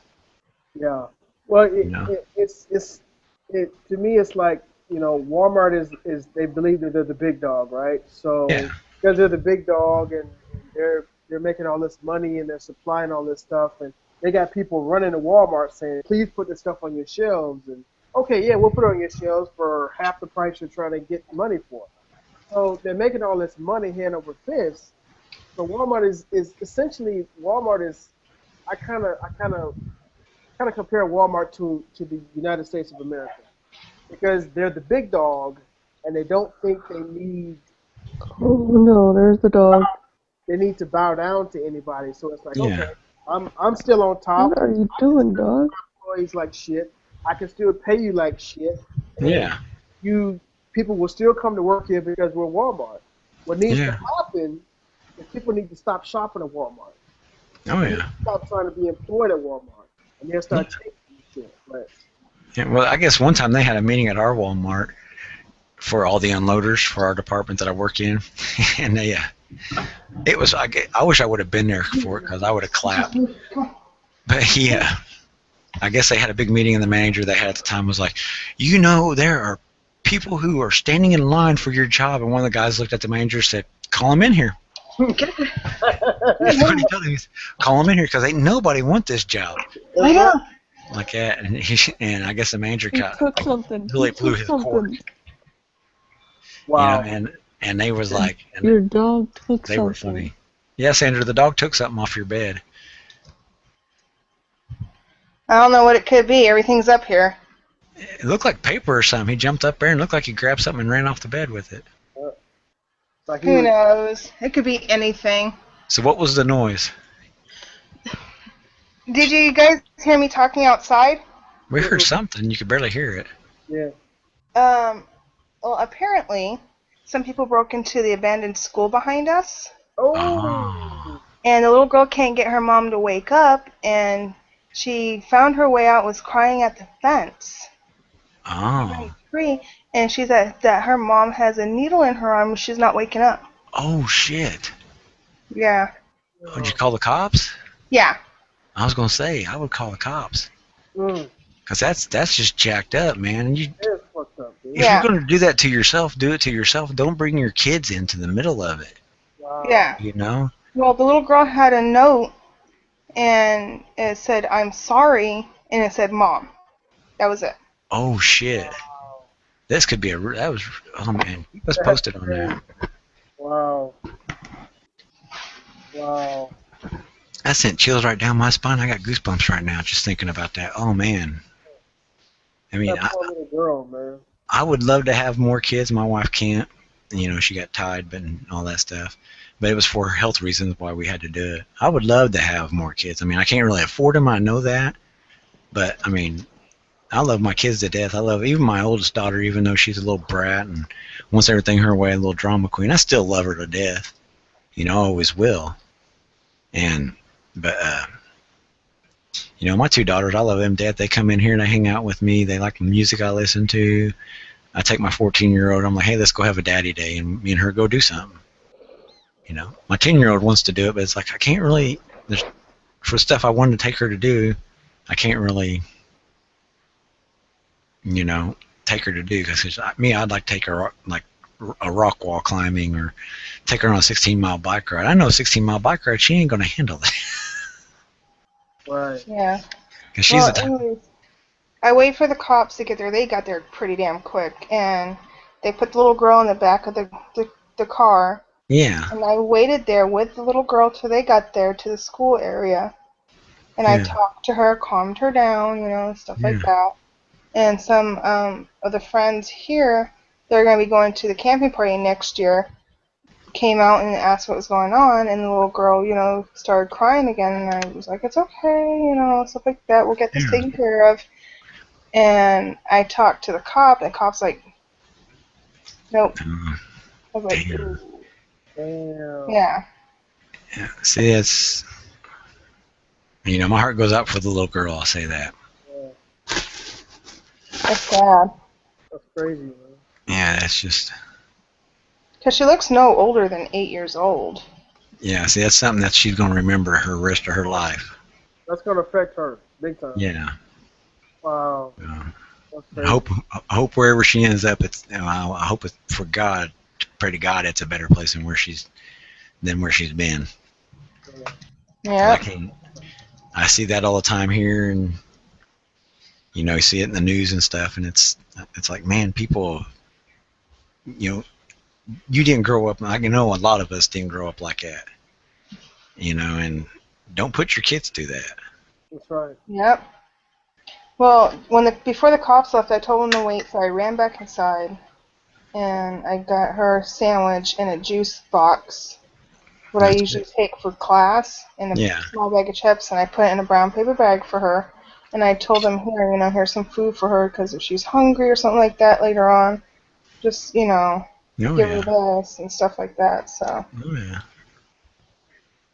[SPEAKER 2] Yeah. Well, to me, it's like, Walmart is they believe that they're the big dog, right? So because they're the big dog and they're making all this money and they're supplying all this stuff, and they got people running to Walmart saying, please put this stuff on your shelves, and okay, yeah, we'll put it on your shelves for half the price you're trying to get money for. So they're making all this money hand over fist. So Walmart is essentially, I kind of compare Walmart to the United States of America, because they're the big dog and they don't think they need.
[SPEAKER 13] Oh no, there's the dog.
[SPEAKER 2] They need to bow down to anybody. So it's like, okay, I'm still on top.
[SPEAKER 13] What are you doing, dog?
[SPEAKER 2] Employees like shit. I can still pay you like shit.
[SPEAKER 12] Yeah.
[SPEAKER 2] People will still come to work here because we're Walmart. What needs to happen is people need to stop shopping at Walmart.
[SPEAKER 12] Oh yeah.
[SPEAKER 2] Stop trying to be employed at Walmart, and they'll start taking shit. But
[SPEAKER 12] yeah. Well, I guess one time they had a meeting at our Walmart for all the unloaders for our department that I work in, and it was. I wish I would have been there for it because I would have clapped. But yeah, I guess they had a big meeting, and the manager they had at the time was like, there are people who are standing in line for your job, and one of the guys looked at the manager and said, call them in here. That's what he told him. Call them in here because ain't nobody want this job.
[SPEAKER 13] I know.
[SPEAKER 12] Like that, and I guess the manager
[SPEAKER 13] took something.
[SPEAKER 12] Really blew his cord.
[SPEAKER 2] Wow.
[SPEAKER 12] And they was like,
[SPEAKER 13] your dog took
[SPEAKER 12] they
[SPEAKER 13] something.
[SPEAKER 12] were funny. Yeah, Sandra, the dog took something off your bed.
[SPEAKER 1] I don't know what it could be. Everything's up here.
[SPEAKER 12] It looked like paper or something. He jumped up there and looked like he grabbed something and ran off the bed with it.
[SPEAKER 1] Who knows? It could be anything.
[SPEAKER 12] So what was the noise?
[SPEAKER 1] Did you guys hear me talking outside?
[SPEAKER 12] We heard something. You could barely hear it.
[SPEAKER 2] Yeah.
[SPEAKER 1] Well, apparently, some people broke into the abandoned school behind us.
[SPEAKER 2] Oh.
[SPEAKER 1] And the little girl can't get her mom to wake up, and she found her way out, was crying at the fence.
[SPEAKER 12] Oh.
[SPEAKER 1] And she said that her mom has a needle in her arm and she's not waking up.
[SPEAKER 12] Oh, shit.
[SPEAKER 1] Yeah.
[SPEAKER 12] Oh, did you call the cops?
[SPEAKER 1] Yeah.
[SPEAKER 12] I was going to say, I would call the cops.
[SPEAKER 2] Mm.
[SPEAKER 12] Because that's just jacked up, man. And
[SPEAKER 2] It is fucked up, dude.
[SPEAKER 12] if you're going to do that to yourself, do it to yourself. Don't bring your kids into the middle of it.
[SPEAKER 2] Wow.
[SPEAKER 1] Yeah.
[SPEAKER 12] You know?
[SPEAKER 1] Well, the little girl had a note, and it said, I'm sorry, and it said, Mom. That was it.
[SPEAKER 12] Oh, shit. This could be oh, man. Let's post it on there.
[SPEAKER 2] Wow. Wow.
[SPEAKER 12] That sent chills right down my spine. I got goosebumps right now just thinking about that. Oh, man. I mean,
[SPEAKER 2] That poor little girl, man.
[SPEAKER 12] I would love to have more kids. My wife can't. She got tied and all that stuff. But it was for health reasons why we had to do it. I would love to have more kids. I mean, I can't really afford them. I know that. But, I mean, I love my kids to death. I love even my oldest daughter, even though she's a little brat and wants everything her way, a little drama queen. I still love her to death. I always will. But my two daughters, I love them to death. They come in here and they hang out with me. They like the music I listen to. I take my 14-year-old. I'm like, hey, let's go have a daddy day, and me and her go do something. My 10-year-old wants to do it, but it's like I can't really. For stuff I wanted to take her to do, I can't really. Take her to do because I'd like to take her like a rock wall climbing or take her on a 16-mile bike ride. I know a 16-mile bike ride, she ain't gonna handle that.
[SPEAKER 2] Right.
[SPEAKER 1] Yeah.
[SPEAKER 12] Cause she's
[SPEAKER 1] anyways, I waited for the cops to get there. They got there pretty damn quick, and they put the little girl in the back of the car,
[SPEAKER 12] Yeah.
[SPEAKER 1] and I waited there with the little girl till they got there to the school area. And I
[SPEAKER 12] Yeah.
[SPEAKER 1] talked to her, calmed her down, stuff
[SPEAKER 12] Yeah.
[SPEAKER 1] like that. And some of the friends here, they're going to be going to the camping party next year, came out and asked what was going on, and the little girl, started crying again, and I was like, it's okay, stuff like that, we'll get this
[SPEAKER 12] Yeah.
[SPEAKER 1] taken care of. And I talked to the cop, and the cop's like, nope. I was like,
[SPEAKER 12] Damn.
[SPEAKER 1] ooh.
[SPEAKER 2] Damn.
[SPEAKER 1] Yeah.
[SPEAKER 12] Yeah. See, it's my heart goes out for the little girl. I'll say that.
[SPEAKER 1] That's sad.
[SPEAKER 2] That's crazy, man.
[SPEAKER 12] Yeah, that's just.
[SPEAKER 1] Because she looks no older than 8 years old.
[SPEAKER 12] Yeah, see, that's something that she's gonna remember her rest of her life.
[SPEAKER 2] That's gonna affect her big time.
[SPEAKER 12] Yeah.
[SPEAKER 2] Wow. That's crazy.
[SPEAKER 12] I hope wherever she ends up, I hope it's for God. Pray to God, it's a better place than where she's been.
[SPEAKER 1] Yeah.
[SPEAKER 12] I see that all the time here, and you see it in the news and stuff, and it's like, man, people, you didn't grow up. I know a lot of us didn't grow up like that, and don't put your kids through that.
[SPEAKER 2] That's right.
[SPEAKER 1] Yep. Well, before the cops left, I told them to wait, so I ran back inside, and I got her a sandwich in a juice box, what I usually take for class, and a small bag of chips, and I put it in a brown paper bag for her. And I told them, here's some food for her, because if she's hungry or something like that later on, just, give her this and stuff like that. So.
[SPEAKER 12] Oh, yeah.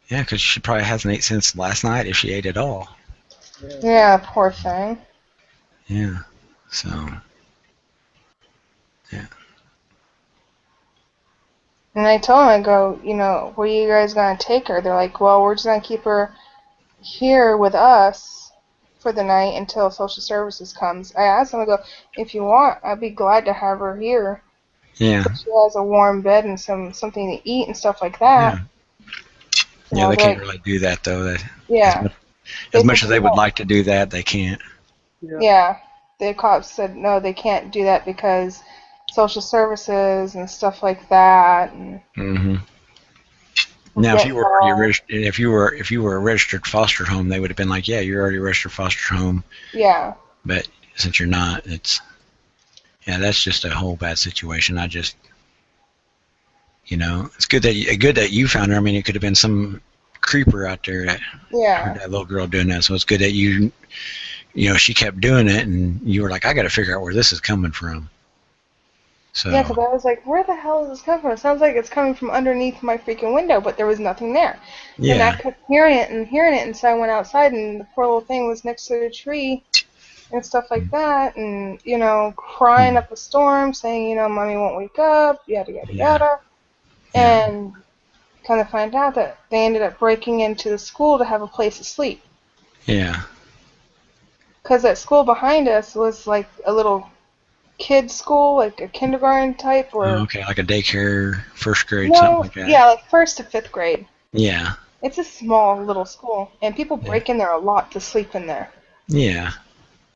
[SPEAKER 12] Yeah, because she probably hasn't ate since last night, if she ate at all.
[SPEAKER 1] Yeah, poor thing.
[SPEAKER 12] Yeah. So. Yeah.
[SPEAKER 1] And I told them, I go, where are you guys going to take her? They're like, well, we're just going to keep her here with us for the night until social services comes. I asked them, I go, if you want, I'd be glad to have her here.
[SPEAKER 12] Yeah.
[SPEAKER 1] She has a warm bed and something to eat and stuff like that.
[SPEAKER 12] Yeah, they can't really do that, though.
[SPEAKER 1] Yeah.
[SPEAKER 12] As much as they would like to do that, they can't.
[SPEAKER 1] Yeah. The cops said, no, they can't do that because social services and stuff like that. And
[SPEAKER 12] Now, if you were a registered foster home, they would have been like, yeah, you're already a registered foster home.
[SPEAKER 1] Yeah.
[SPEAKER 12] But since you're not, that's just a whole bad situation. It's good that you found her. I mean, it could have been some creeper out there that heard that little girl doing that. So it's good that she kept doing it, and you were like, I got to figure out where this is coming from. So.
[SPEAKER 1] Yeah, because I was like, where the hell is this coming from? It sounds like it's coming from underneath my freaking window, but there was nothing there.
[SPEAKER 12] Yeah.
[SPEAKER 1] And I kept hearing it, and so I went outside, and the poor little thing was next to the tree and stuff like that, and, crying up a storm, saying, Mommy won't wake up, yada, yada, yada. And kind of find out that they ended up breaking into the school to have a place to sleep.
[SPEAKER 12] Yeah.
[SPEAKER 1] Because that school behind us was like a little kids school, like a kindergarten type, or
[SPEAKER 12] like a daycare, first grade, something like that.
[SPEAKER 1] Yeah, like 1st to 5th grade.
[SPEAKER 12] Yeah.
[SPEAKER 1] It's a small little school, and people break in there a lot to sleep in there.
[SPEAKER 12] Yeah.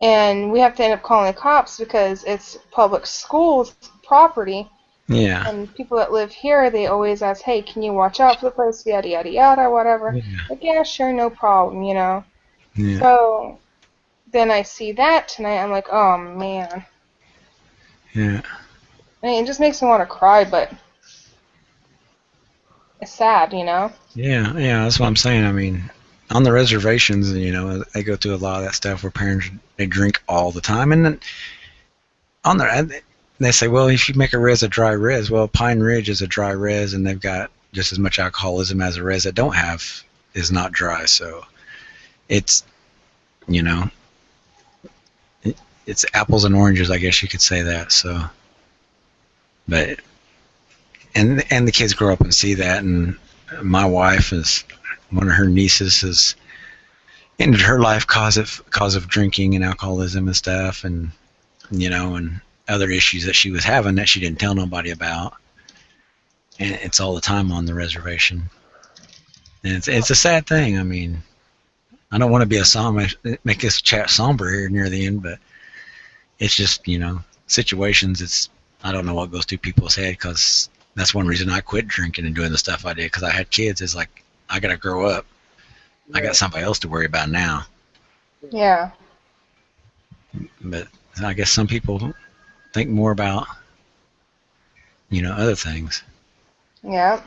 [SPEAKER 1] And we have to end up calling the cops because it's public schools property.
[SPEAKER 12] Yeah.
[SPEAKER 1] And people that live here, they always ask, hey, can you watch out for the place, yada, yada, yada, whatever.
[SPEAKER 12] Yeah.
[SPEAKER 1] Like, yeah, sure, no problem,
[SPEAKER 12] Yeah.
[SPEAKER 1] So then I see that tonight, I'm like, oh, man.
[SPEAKER 12] Yeah.
[SPEAKER 1] I mean, it just makes me want to cry, but it's sad,
[SPEAKER 12] Yeah, that's what I'm saying. I mean, on the reservations, they go through a lot of that stuff where parents, they drink all the time. And then on there, they say, well, if you make a res a dry res, well, Pine Ridge is a dry res, and they've got just as much alcoholism as a res that don't have, is not dry. So it's, it's apples and oranges, I guess you could say that. So, but, and the kids grow up and see that, and my wife one of her nieces has ended her life cause of drinking and alcoholism and stuff, and and other issues that she was having that she didn't tell nobody about, and it's all the time on the reservation, and it's a sad thing. I mean, I don't want to be make this chat somber here near the end, but it's just situations. I don't know what goes through people's head, because that's one reason I quit drinking and doing the stuff I did, because I had kids. Is like, I got to grow up. I got somebody else to worry about now.
[SPEAKER 1] Yeah.
[SPEAKER 12] But I guess some people think more about, other things.
[SPEAKER 1] Yeah.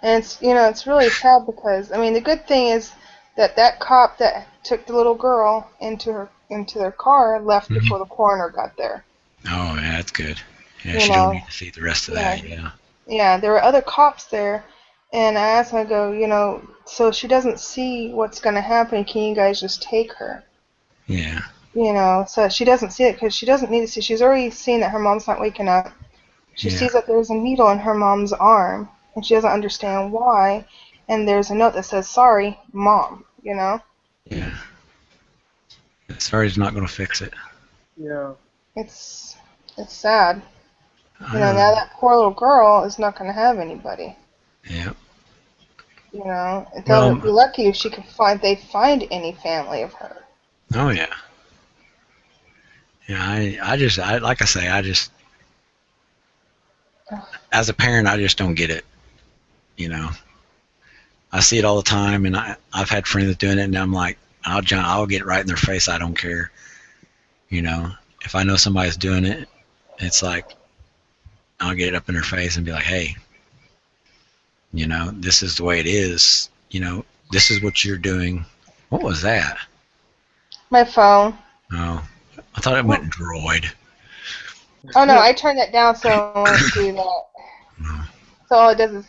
[SPEAKER 1] And it's really sad because, I mean, the good thing is that cop that took the little girl into their car left before the coroner got there.
[SPEAKER 12] Oh, yeah, that's good. Yeah,
[SPEAKER 1] You
[SPEAKER 12] she don't
[SPEAKER 1] know.
[SPEAKER 12] need to see the rest of that, yeah.
[SPEAKER 1] Yeah, there were other cops there, and I asked him, I go, so she doesn't see what's going to happen, can you guys just take her?
[SPEAKER 12] Yeah.
[SPEAKER 1] So she doesn't see it because she doesn't need to see. She's already seen that her mom's not waking up. She sees that there's a needle in her mom's arm, and she doesn't understand why, and there's a note that says, sorry, Mom,
[SPEAKER 12] Yeah. Sorry's not going to fix it.
[SPEAKER 2] Yeah.
[SPEAKER 1] It's sad. Now that poor little girl is not going to have anybody.
[SPEAKER 12] Yeah.
[SPEAKER 1] They'll be lucky if they find any family of her.
[SPEAKER 12] Oh, yeah. Yeah, I like I say, as a parent, I just don't get it. I see it all the time, and I've had friends doing it, and I'm like, I'll get right in their face. I don't care. If I know somebody's doing it, it's like, I'll get up in their face and be like, hey, this is the way it is. This is what you're doing. What was that?
[SPEAKER 1] My phone.
[SPEAKER 12] Oh, I thought it went droid.
[SPEAKER 1] Oh no, I turned that down so I won't do that. So all it does is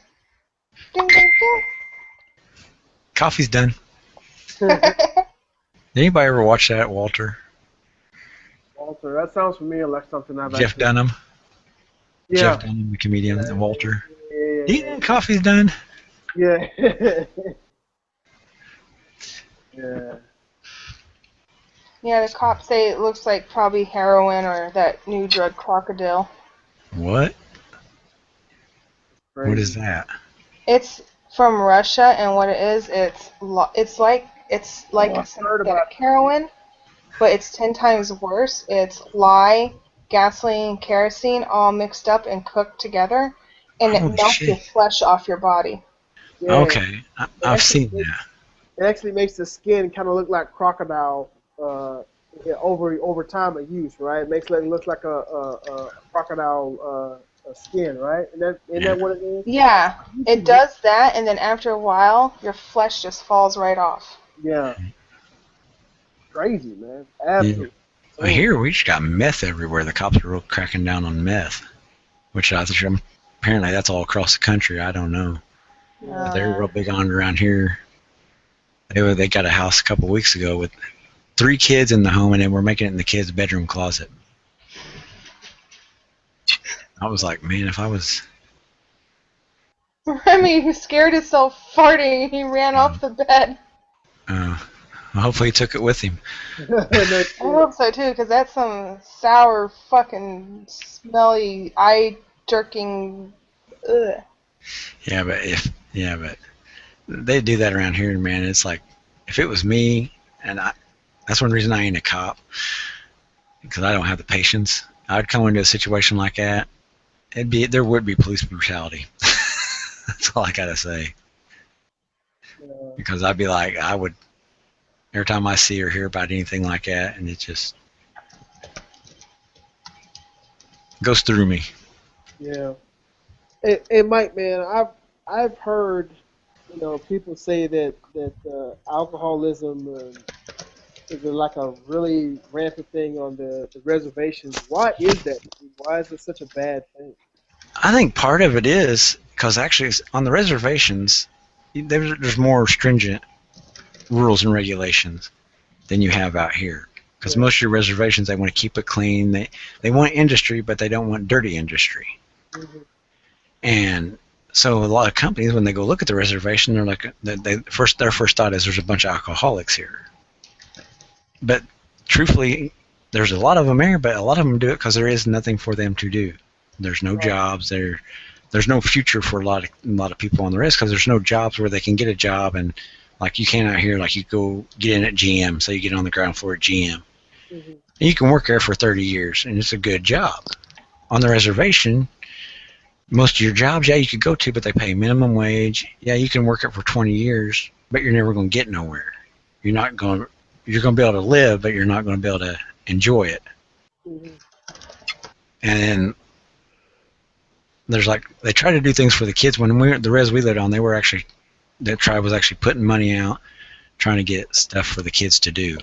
[SPEAKER 1] ding ding ding.
[SPEAKER 12] Coffee's done. Did anybody ever watch that, Walter?
[SPEAKER 2] Walter, that sounds familiar, like something I've
[SPEAKER 12] Jeff Dunham?
[SPEAKER 2] Yeah.
[SPEAKER 12] Jeff Dunham, the comedian, and Walter. Yeah, coffee's done.
[SPEAKER 2] Yeah. Yeah.
[SPEAKER 1] Yeah, the cops say it looks like probably heroin or that new drug crocodile.
[SPEAKER 12] What? What is that?
[SPEAKER 1] It's from Russia, and what it is, it's like a synthetic heroin, but it's 10 times worse. It's lye, gasoline, kerosene, all mixed up and cooked together, and it melts your flesh off your body.
[SPEAKER 2] Yeah.
[SPEAKER 12] Okay, I've seen that.
[SPEAKER 2] It actually makes the skin kind of look like crocodile over time of use, right? It makes it look like a crocodile skin, right? Isn't that what it is?
[SPEAKER 1] Yeah, it does that, and then after a while, your flesh just falls right off.
[SPEAKER 2] Yeah. Crazy, man. Absolutely.
[SPEAKER 12] Yeah. Well, here we just got meth everywhere. The cops are real cracking down on meth, which apparently that's all across the country. I don't know. They're real big on it around here. They got a house a couple weeks ago with 3 kids in the home, and then we're making it in the kids' bedroom closet. I was like, man, if I was...
[SPEAKER 1] Remy, who scared himself farting, he ran off the bed.
[SPEAKER 12] Well, hopefully he took it with him.
[SPEAKER 1] I hope so too, because that's some sour, fucking, smelly, eye-jerking. Ugh.
[SPEAKER 12] Yeah, but they do that around here, man. It's like, if it was me, and that's one reason I ain't a cop, because I don't have the patience. I'd come into a situation like that. There would be police brutality. That's all I gotta say. Because I'd be like, every time I see or hear about anything like that, and it just goes through me.
[SPEAKER 2] Yeah. And Mike, man, I've heard, people say that alcoholism is like a really rampant thing on the reservations. Why is that? Why is it such a bad thing?
[SPEAKER 12] I think part of it is because actually on the reservations, there's more stringent rules and regulations than you have out here. Because most of your reservations, they want to keep it clean. They want industry, but they don't want dirty industry. Mm-hmm. And so a lot of companies, when they go look at the reservation, they're like, their first thought is there's a bunch of alcoholics here. But truthfully, there's a lot of them here, but a lot of them do it because there is nothing for them to do. There's no jobs. There's no future for a lot of people on the rest because there's no jobs where they can get a job. And like you can't out here, like you go get in at GM, so you get on the ground floor at GM. Mm-hmm. And you can work there for 30 years, and it's a good job. on the reservation, most of your jobs, yeah, you could go to, but they pay minimum wage. Yeah, you can work it for 20 years, but you're never going to get nowhere. You're going to be able to live, but you're not going to be able to enjoy it.
[SPEAKER 2] Mhm.
[SPEAKER 12] And there's like, they try to do things for the kids. When we were the res we lived on, that tribe was actually putting money out, trying to get stuff for the kids to do.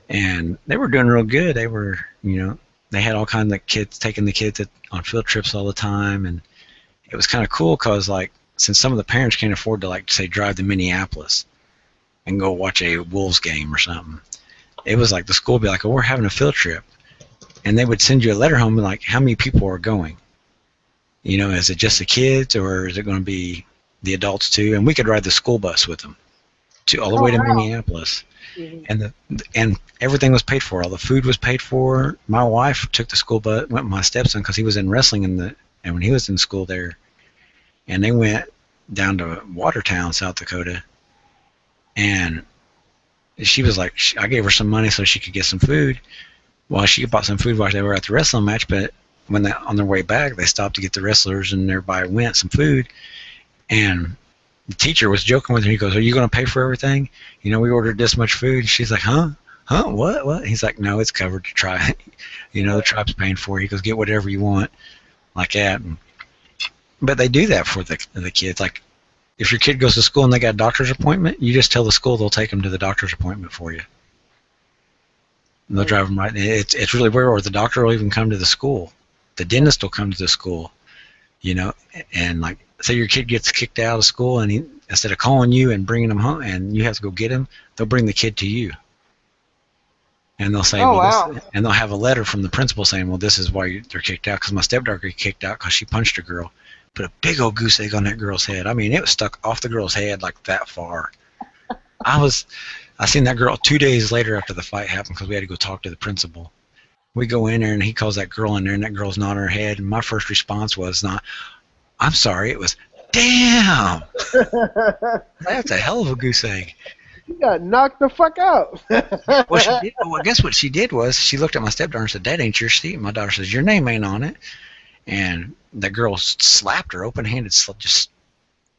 [SPEAKER 12] And they were doing real good. They were, they had all kinds of kids, taking the kids on field trips all the time. And it was kind of cool because, like, since some of the parents can't afford to, like, say, drive to Minneapolis and go watch a Wolves game or something, it was like the school would be like, oh, we're having a field trip. And they would send you a letter home and, like, how many people are going? Is it just the kids or is it going to be the adults too? And we could ride the school bus with them all the way to Minneapolis. Mm-hmm. And everything was paid for. All the food was paid for. My wife took the school bus, went with my stepson because he was in wrestling and when he was in school there, and they went down to Watertown, South Dakota, and she was like, I gave her some money so she could get some food. Well, she bought some food while they were at the wrestling match, but when on their way back, they stopped to get the wrestlers and everybody went some food, and the teacher was joking with her. He goes, are you going to pay for everything? We ordered this much food. She's like, huh? What? He's like, no, it's covered. To try. The tribe's paying for it. He goes, get whatever you want, like that. But they do that for the kids. Like, if your kid goes to school and they got a doctor's appointment, you just tell the school they'll take them to the doctor's appointment for you. And they'll drive them right. It's really weird. Or the doctor will even come to the school. The dentist will come to the school. And like, say your kid gets kicked out of school and instead of calling you and bringing them home and you have to go get him, they'll bring the kid to you. And they'll say, and they'll have a letter from the principal saying, well, this is why they're kicked out, because my stepdaughter got kicked out because she punched a girl. Put a big old goose egg on that girl's head. I mean, it was stuck off the girl's head like that far. I seen that girl 2 days later after the fight happened because we had to go talk to the principal. We go in there and he calls that girl in there and that girl's nodding her head. And my first response was not, I'm sorry, it was, damn! That's a hell of a goose egg.
[SPEAKER 2] You got knocked the fuck out.
[SPEAKER 12] Well, I guess what she did was she looked at my stepdaughter and said, that ain't your seat. My daughter says, your name ain't on it. And the girl slapped her, open-handed, just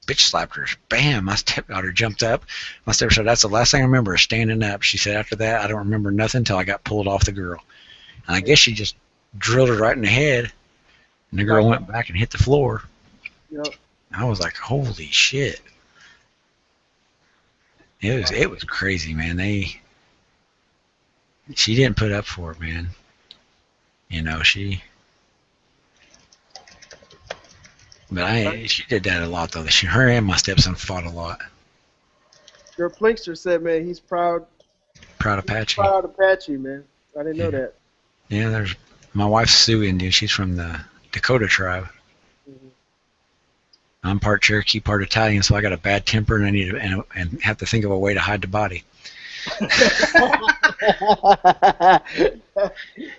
[SPEAKER 12] bitch slapped her. Bam! My stepdaughter jumped up. My stepdaughter said, that's the last thing I remember, standing up. She said, after that, I don't remember nothing until I got pulled off the girl. And I guess she just drilled her right in the head. And the girl went back and hit the floor.
[SPEAKER 2] Yep.
[SPEAKER 12] I was like, holy shit. It was crazy, man. She didn't put up for it, man. But she did that a lot, though. Her and my stepson fought a lot.
[SPEAKER 2] Your Plinkster said, man, he's proud.
[SPEAKER 12] Proud Apache.
[SPEAKER 2] Proud Apache, man. I didn't know that.
[SPEAKER 12] Yeah, my wife's Sioux Indian. She's from the Dakota tribe. Mm-hmm. I'm part Cherokee, part Italian, so I got a bad temper and I need to and have to think of a way to hide the body.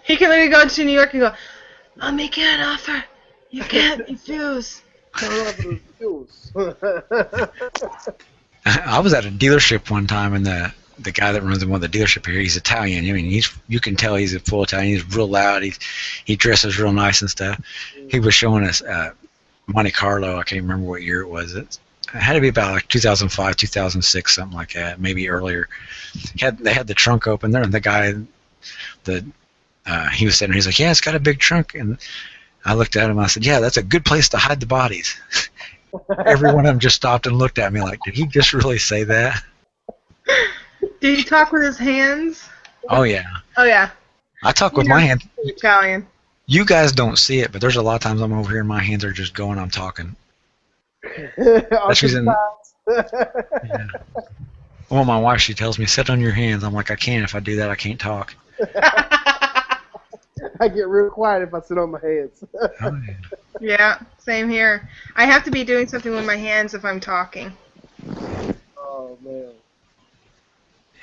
[SPEAKER 1] He can literally go to New York and go, I'll make you an offer. You can't refuse.
[SPEAKER 12] I was at a dealership one time, and the guy that runs one of the dealership here, he's Italian. I mean, you can tell he's a full Italian. He's real loud. He dresses real nice and stuff. He was showing us Monte Carlo. I can't remember what year it was. It had to be about like 2005, 2006, something like that, maybe earlier. They had the trunk open there, and the guy, he was sitting there. He's like, yeah, it's got a big trunk. And I looked at him. I said, yeah, that's a good place to hide the bodies. Every one of them just stopped and looked at me like, did he just really say that?
[SPEAKER 1] Did he talk with his hands?
[SPEAKER 12] Oh, yeah.
[SPEAKER 1] Oh, yeah.
[SPEAKER 12] I talk with my hands.
[SPEAKER 1] Italian.
[SPEAKER 12] You guys don't see it, but there's a lot of times I'm over here and my hands are just going, I'm talking. That's reason. Yeah. Well, my wife, she tells me, sit on your hands. I'm like, I can't. If I do that, I can't talk.
[SPEAKER 2] I get real quiet if I sit on my hands.
[SPEAKER 12] Oh, yeah.
[SPEAKER 1] Yeah, same here. I have to be doing something with my hands if I'm talking.
[SPEAKER 2] Oh, man.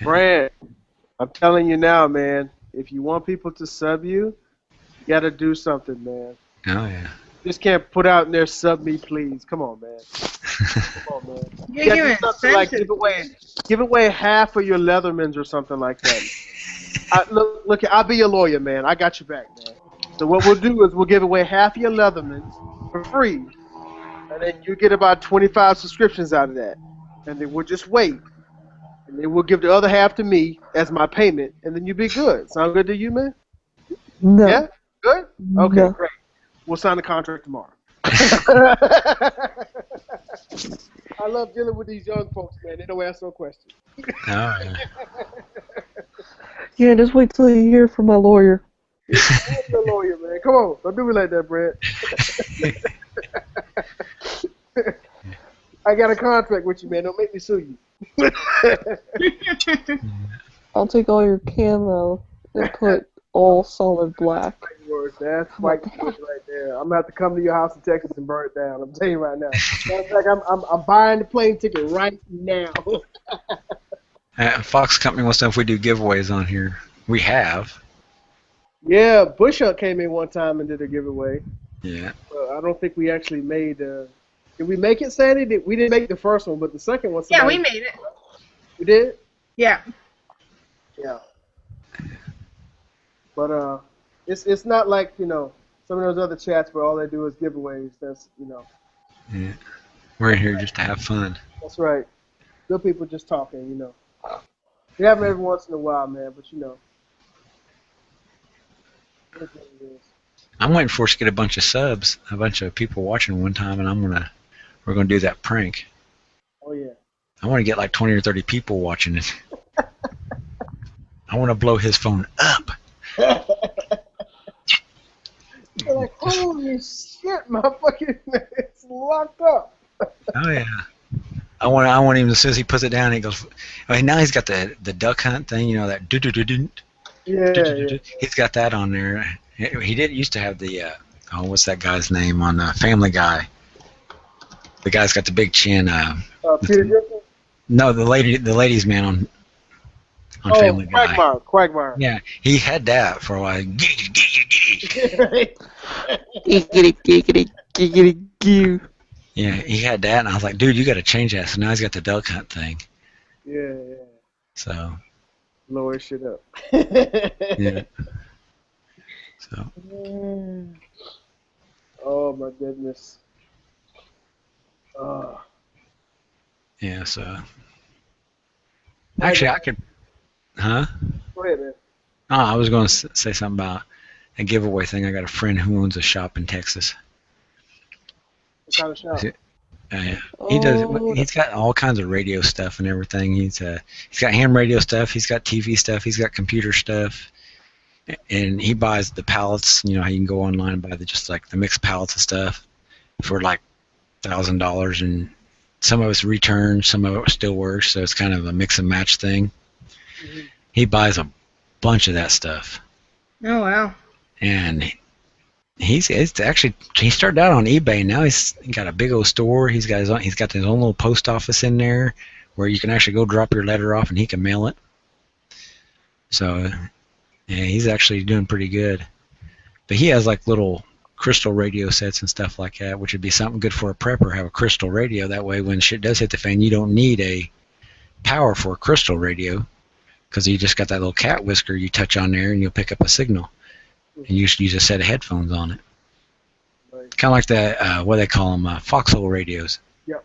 [SPEAKER 2] Brad, I'm telling you now, man, if you want people to sub you, you got to do something, man.
[SPEAKER 12] Oh, yeah.
[SPEAKER 2] You just can't put out in there, sub me, please. Come on, man. Come on, man. You got to do something like give away half of your Leathermans or something like that. Look, I'll be your lawyer, man. I got your back, man. So what we'll do is we'll give away half your Leathermans for free, and then you get about 25 subscriptions out of that. And then we'll just wait, and then we'll give the other half to me as my payment, and then you'll be good. Sound good to you, man?
[SPEAKER 13] No.
[SPEAKER 2] Yeah? Good? Okay,
[SPEAKER 13] No.
[SPEAKER 2] great. We'll sign the contract tomorrow. I love dealing with these young folks, man. They don't ask no questions.
[SPEAKER 12] Oh, yeah.
[SPEAKER 13] Yeah, just wait till you hear from my lawyer.
[SPEAKER 2] You're a lawyer, man. Come on. Don't do me like that, Brett. I got a contract with you, man. Don't make me sue you.
[SPEAKER 13] I'll take all your camo and put all solid black.
[SPEAKER 2] That's white words right there. I'm gonna have to come to your house in Texas and burn it down. I'm telling you right now. Matter of fact, I'm buying the plane ticket right now.
[SPEAKER 12] Fox Company wants to know if we do giveaways on here. We have.
[SPEAKER 2] Yeah, Bush Hunt came in one time and did a giveaway.
[SPEAKER 12] Yeah.
[SPEAKER 2] I don't think we actually made. Did we make it, Sandy? We didn't make the first one, but the second one.
[SPEAKER 1] Yeah, we made it.
[SPEAKER 2] We did.
[SPEAKER 1] Yeah.
[SPEAKER 2] Yeah. But it's not like some of those other chats where all they do is giveaways. That's
[SPEAKER 12] Yeah. We're in here just to have fun.
[SPEAKER 2] That's right. Good people just talking. We have them every once in a while, man. But it is what it is.
[SPEAKER 12] I'm waiting for us to get a bunch of subs, a bunch of people watching one time, and we're gonna do that prank.
[SPEAKER 2] Oh yeah.
[SPEAKER 12] I want to get like 20 or 30 people watching it. I want to blow his phone up.
[SPEAKER 2] You're like, holy shit, my fucking it's locked up.
[SPEAKER 12] Oh yeah. I want him, as soon as he puts it down, he goes. I mean, now he's got the duck hunt thing, that do do do do.
[SPEAKER 2] Yeah.
[SPEAKER 12] He's got that on there. He did used to have the what's that guy's name on Family Guy? The guy's got the big chin.
[SPEAKER 2] Peter Griffin?
[SPEAKER 12] No, the lady's man on Family Guy.
[SPEAKER 2] Quagmire.
[SPEAKER 12] Yeah, he had that for a while.
[SPEAKER 13] Giggity, giggity, giggity, goo.
[SPEAKER 12] Yeah, he had that, and I was like, dude, you got to change that. So now he's got the duck hunt thing.
[SPEAKER 2] Yeah.
[SPEAKER 12] So.
[SPEAKER 2] Blow his shit up.
[SPEAKER 12] Yeah. So.
[SPEAKER 2] Oh my goodness.
[SPEAKER 12] Yeah. So. Actually, I could. Huh?
[SPEAKER 2] Go ahead, man.
[SPEAKER 12] Oh, I was going to say something about a giveaway thing. I got a friend who owns a shop in Texas.
[SPEAKER 2] What kind of shop?
[SPEAKER 12] He does. He's got all kinds of radio stuff and everything. He's got ham radio stuff. He's got TV stuff. He's got computer stuff, and he buys the pallets. How you can go online and buy the mixed pallets of stuff for like $1,000, and some of it's returned, some of it still works. So it's kind of a mix and match thing. Mm-hmm. He buys a bunch of that stuff.
[SPEAKER 1] Oh wow!
[SPEAKER 12] And he started out on eBay. Now he's got a big old store. He's got his own little post office in there where you can actually go drop your letter off and he can mail it. So yeah, he's actually doing pretty good. But he has like little crystal radio sets and stuff like that, which would be something good for a prepper. Have a crystal radio, that way when shit does hit the fan, you don't need a power for a crystal radio, because you just got that little cat whisker you touch on there and you'll pick up a signal. And you just use a set of headphones on it. Right. Kind of like the, what they call them, foxhole radios.
[SPEAKER 2] Yep.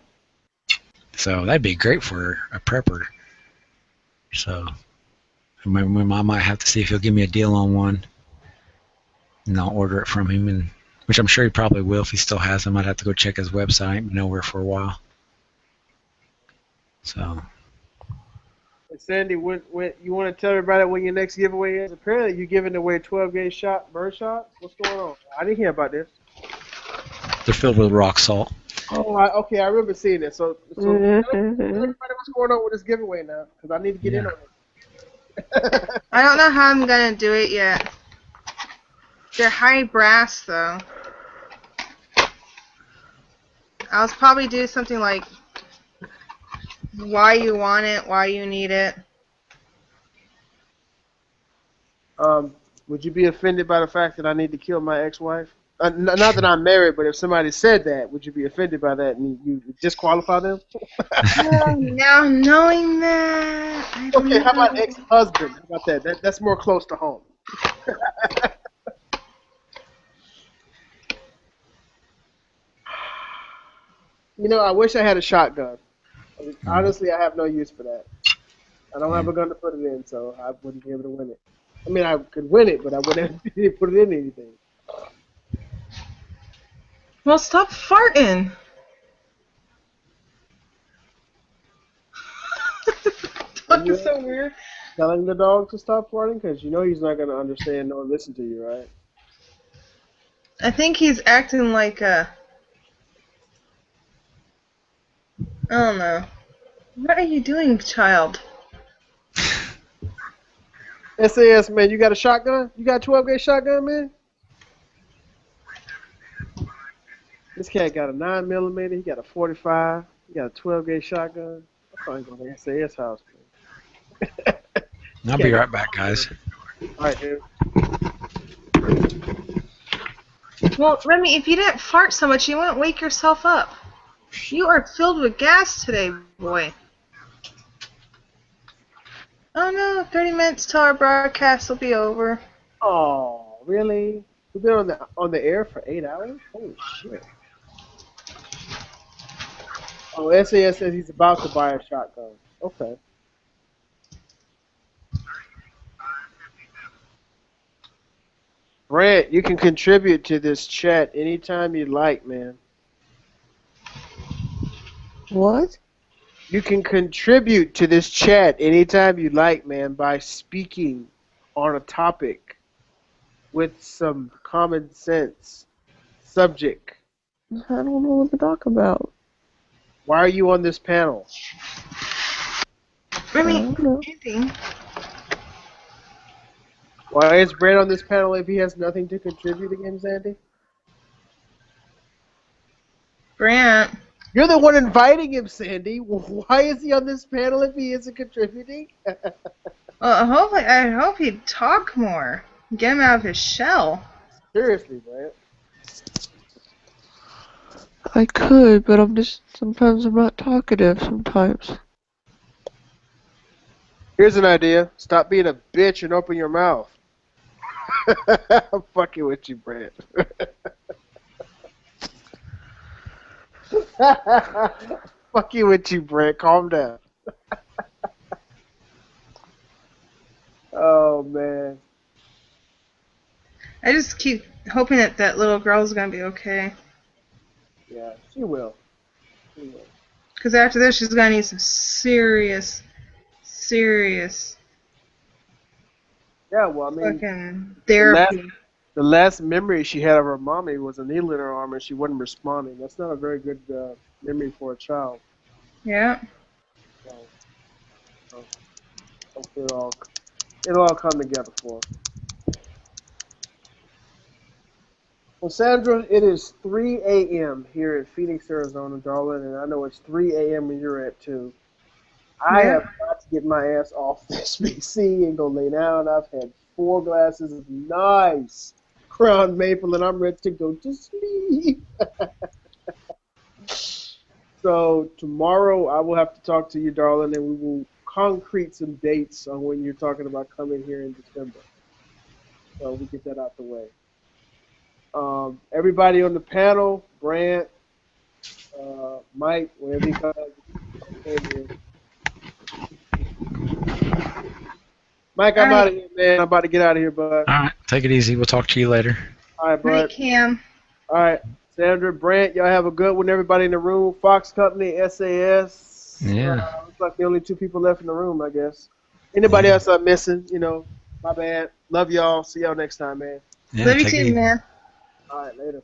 [SPEAKER 12] So that'd be great for a prepper. So I might have to see if he'll give me a deal on one. And I'll order it from him, which I'm sure he probably will if he still has them. I'd have to go check his website. Nowhere for a while. So.
[SPEAKER 2] Hey Sandy, what you want to tell everybody what your next giveaway is? Apparently you're giving away 12-gauge bird shots. What's going on? I didn't hear about this.
[SPEAKER 12] They're filled with rock salt.
[SPEAKER 2] Oh, okay. I remember seeing it. So tell everybody what's going on with this giveaway now, because I need to get in on it.
[SPEAKER 1] I don't know how I'm gonna do it yet. They're high brass though. I'll probably do something like why you want it, why you need it.
[SPEAKER 2] Would you be offended by the fact that I need to kill my ex-wife? Not that I'm married, but if somebody said that, would you be offended by that and you disqualify them?
[SPEAKER 1] Now knowing that, I don't
[SPEAKER 2] okay,
[SPEAKER 1] know.
[SPEAKER 2] how about ex-husband? How about that? That's more close to home. You know, I wish I had a shotgun.
[SPEAKER 12] Mm.
[SPEAKER 2] Honestly, I have no use for that. I don't have a gun to put it in, so I wouldn't be able to win it. I mean, I could win it, but I wouldn't be able to put it in anything.
[SPEAKER 11] Well, stop farting. Dog is so weird.
[SPEAKER 2] Telling the dog to stop farting because you know he's not going to understand nor listen to you, right?
[SPEAKER 11] I think he's acting like a. I don't know. What are you doing, child?
[SPEAKER 2] SAS, man, you got a shotgun? You got a 12 gauge shotgun, man? This cat got a 9mm, he got a 45, he got a 12 gauge shotgun. I'm probably going to SAS house, man.
[SPEAKER 12] I'll be right back, guys.
[SPEAKER 2] Alright, dude.
[SPEAKER 11] Well, Remy, if you didn't fart so much, you wouldn't wake yourself up. You are filled with gas today, boy. Oh no, 30 minutes till our broadcast will be over.
[SPEAKER 2] Oh, really? We've been on the air for 8 hours? Holy shit. Oh, SAS says he's about to buy a shotgun. Okay. Brent, you can contribute to this chat anytime you like, man.
[SPEAKER 13] What?
[SPEAKER 2] You can contribute to this chat anytime you like, man, by speaking on a topic with some common sense subject.
[SPEAKER 13] I don't know what to talk about.
[SPEAKER 2] Why are you on this panel?
[SPEAKER 11] Remy,
[SPEAKER 13] I don't know.
[SPEAKER 11] anything.
[SPEAKER 2] Why is Brent on this panel if he has nothing to contribute against Andy?
[SPEAKER 11] Brant.
[SPEAKER 2] You're the one inviting him, Sandy. Why is he on this panel if he isn't contributing?
[SPEAKER 11] Well, I hope he'd talk more. Get him out of his shell.
[SPEAKER 2] Seriously, Brent.
[SPEAKER 13] I could, but sometimes I'm not talkative sometimes.
[SPEAKER 2] Here's an idea. Stop being a bitch and open your mouth. I'm fucking with you, Brent. Fucking with you, Brent. Calm down. Oh, man.
[SPEAKER 11] I just keep hoping that that little girl's gonna be okay.
[SPEAKER 2] Yeah, she will. She will.
[SPEAKER 11] Because after this, she's gonna need some serious
[SPEAKER 2] Yeah, well, I mean,
[SPEAKER 11] fucking therapy.
[SPEAKER 2] The last memory she had of her mommy was a needle in her arm and she wasn't responding. That's not a very good memory for a child.
[SPEAKER 11] Yeah.
[SPEAKER 2] So hopefully it'll all come together for her. Well, Sandra, it is 3 a.m. here in Phoenix, Arizona, darling, and I know it's 3 a.m. when you're at 2. I have got to get my ass off this PC and go lay down. I've had 4 glasses of nice Crown Maple, and I'm ready to go to sleep. So tomorrow I will have to talk to you, darling, and we will concrete some dates on when you're talking about coming here in December. So we get that out the way. Everybody on the panel, Brant, Mike, wherever he comes. Mike, I'm out of here, man. I'm about to get out of here, bud.
[SPEAKER 12] All right, take it easy. We'll talk to you later.
[SPEAKER 2] All right, bud.
[SPEAKER 11] Night, Cam.
[SPEAKER 2] All right, Sandra, Brant, y'all have a good one. Everybody in the room, Fox Company, SAS.
[SPEAKER 12] Yeah.
[SPEAKER 2] Looks like the only 2 people left in the room, I guess. Anybody else I'm missing, my bad. Love y'all. See y'all next time, man.
[SPEAKER 12] Yeah,
[SPEAKER 11] Love you
[SPEAKER 12] take it
[SPEAKER 11] too,
[SPEAKER 12] easy.
[SPEAKER 11] man.
[SPEAKER 2] All right, later.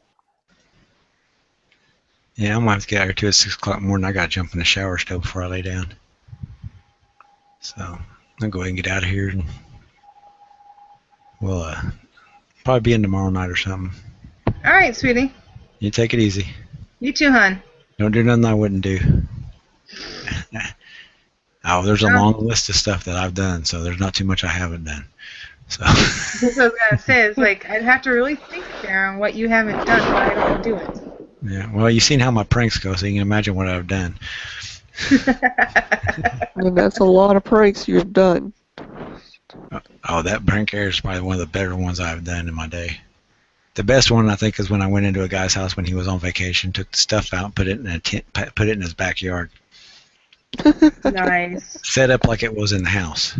[SPEAKER 12] Yeah, I'm gonna have to get out here too at 6 o'clock in the morning. I gotta jump in the shower still before I lay down. So I'll go ahead and get out of here, and we'll probably be in tomorrow night or something.
[SPEAKER 11] All right, sweetie.
[SPEAKER 12] You take it easy.
[SPEAKER 11] You too, hon.
[SPEAKER 12] Don't do nothing I wouldn't do. Oh, there's a long list of stuff that I've done, so there's not too much I haven't done. So.
[SPEAKER 11] That's what I was gonna say. It's like I'd have to really think there on what you haven't done, but I don't do it.
[SPEAKER 12] Yeah, well, you've seen how my pranks go, so you can imagine what I've done.
[SPEAKER 13] And that's a lot of pranks you've done.
[SPEAKER 12] Oh, that prank air is probably one of the better ones I've done in my day. The best one I think is when I went into a guy's house when he was on vacation, took the stuff out, put it in a tent, put it in his backyard,
[SPEAKER 11] Nice.
[SPEAKER 12] set up like it was in the house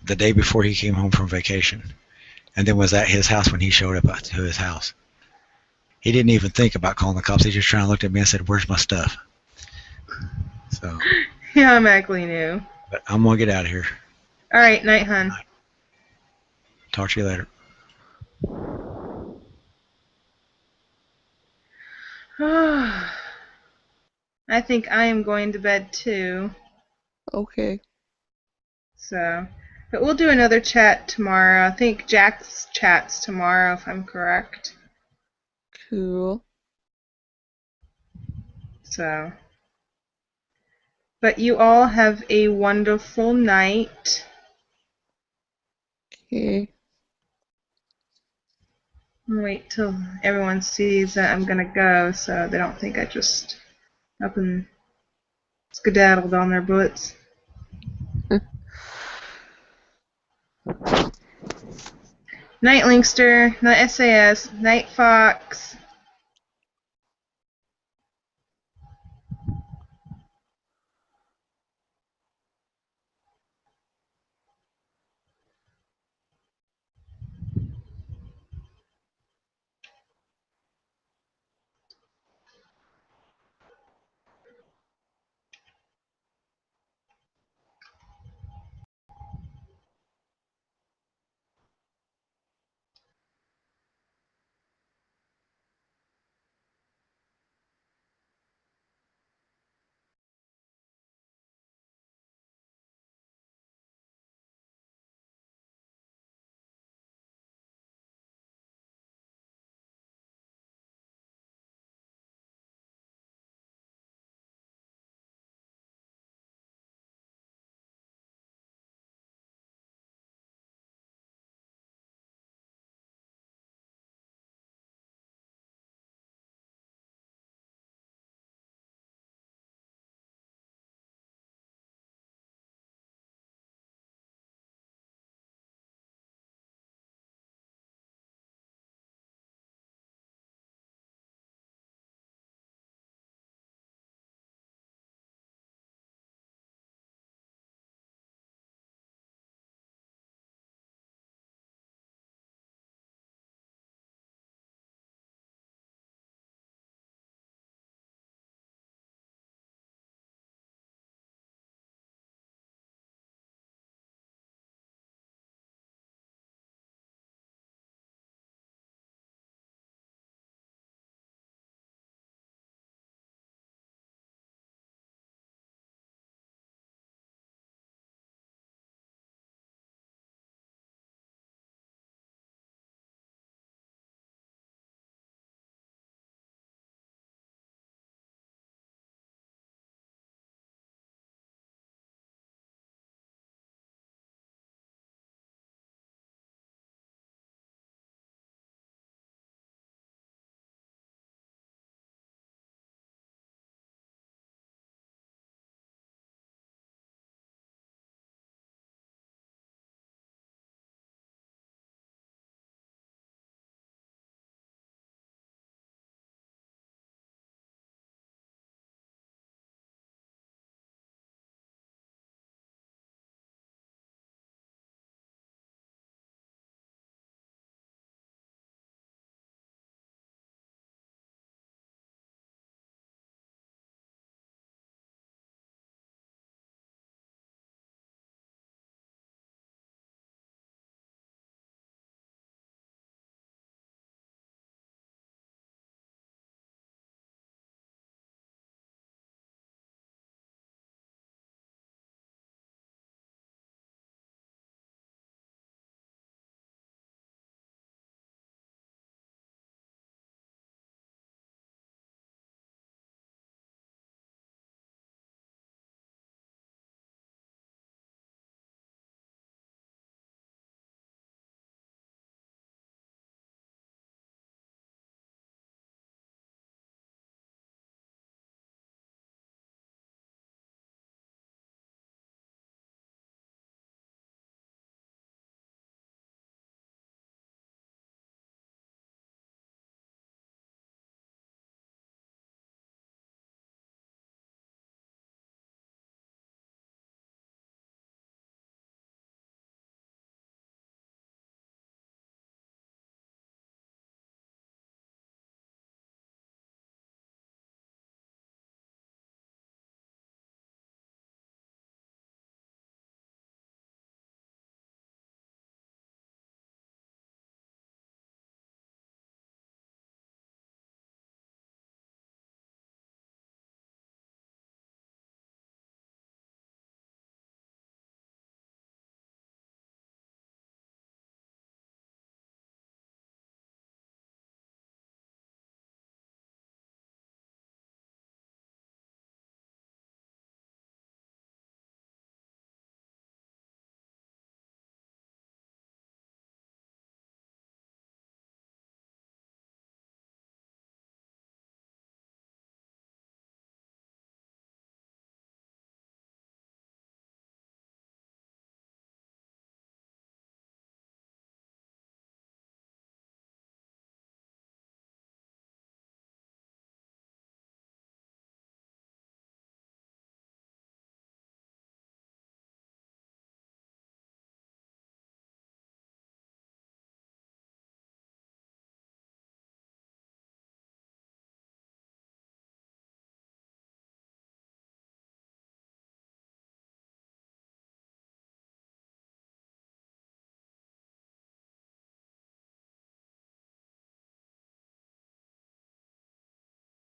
[SPEAKER 12] the day before he came home from vacation, and then was at his house when he showed up to his house. He didn't even think about calling the cops. He just turned and looked at me and said, "Where's my stuff?" So.
[SPEAKER 11] He automatically knew.
[SPEAKER 12] But I'm gonna get out of here.
[SPEAKER 11] All right, night, hun.
[SPEAKER 12] Talk to you later.
[SPEAKER 11] I think I am going to bed too.
[SPEAKER 13] Okay.
[SPEAKER 11] So, but we'll do another chat tomorrow. I think Jack's chats tomorrow, if I'm correct.
[SPEAKER 13] Cool.
[SPEAKER 11] So, but you all have a wonderful night.
[SPEAKER 13] Okay.
[SPEAKER 11] I'll wait till everyone sees that I'm gonna go, so they don't think I just up and skedaddled on their butts. Night Linkster, Night SAS, Night Fox,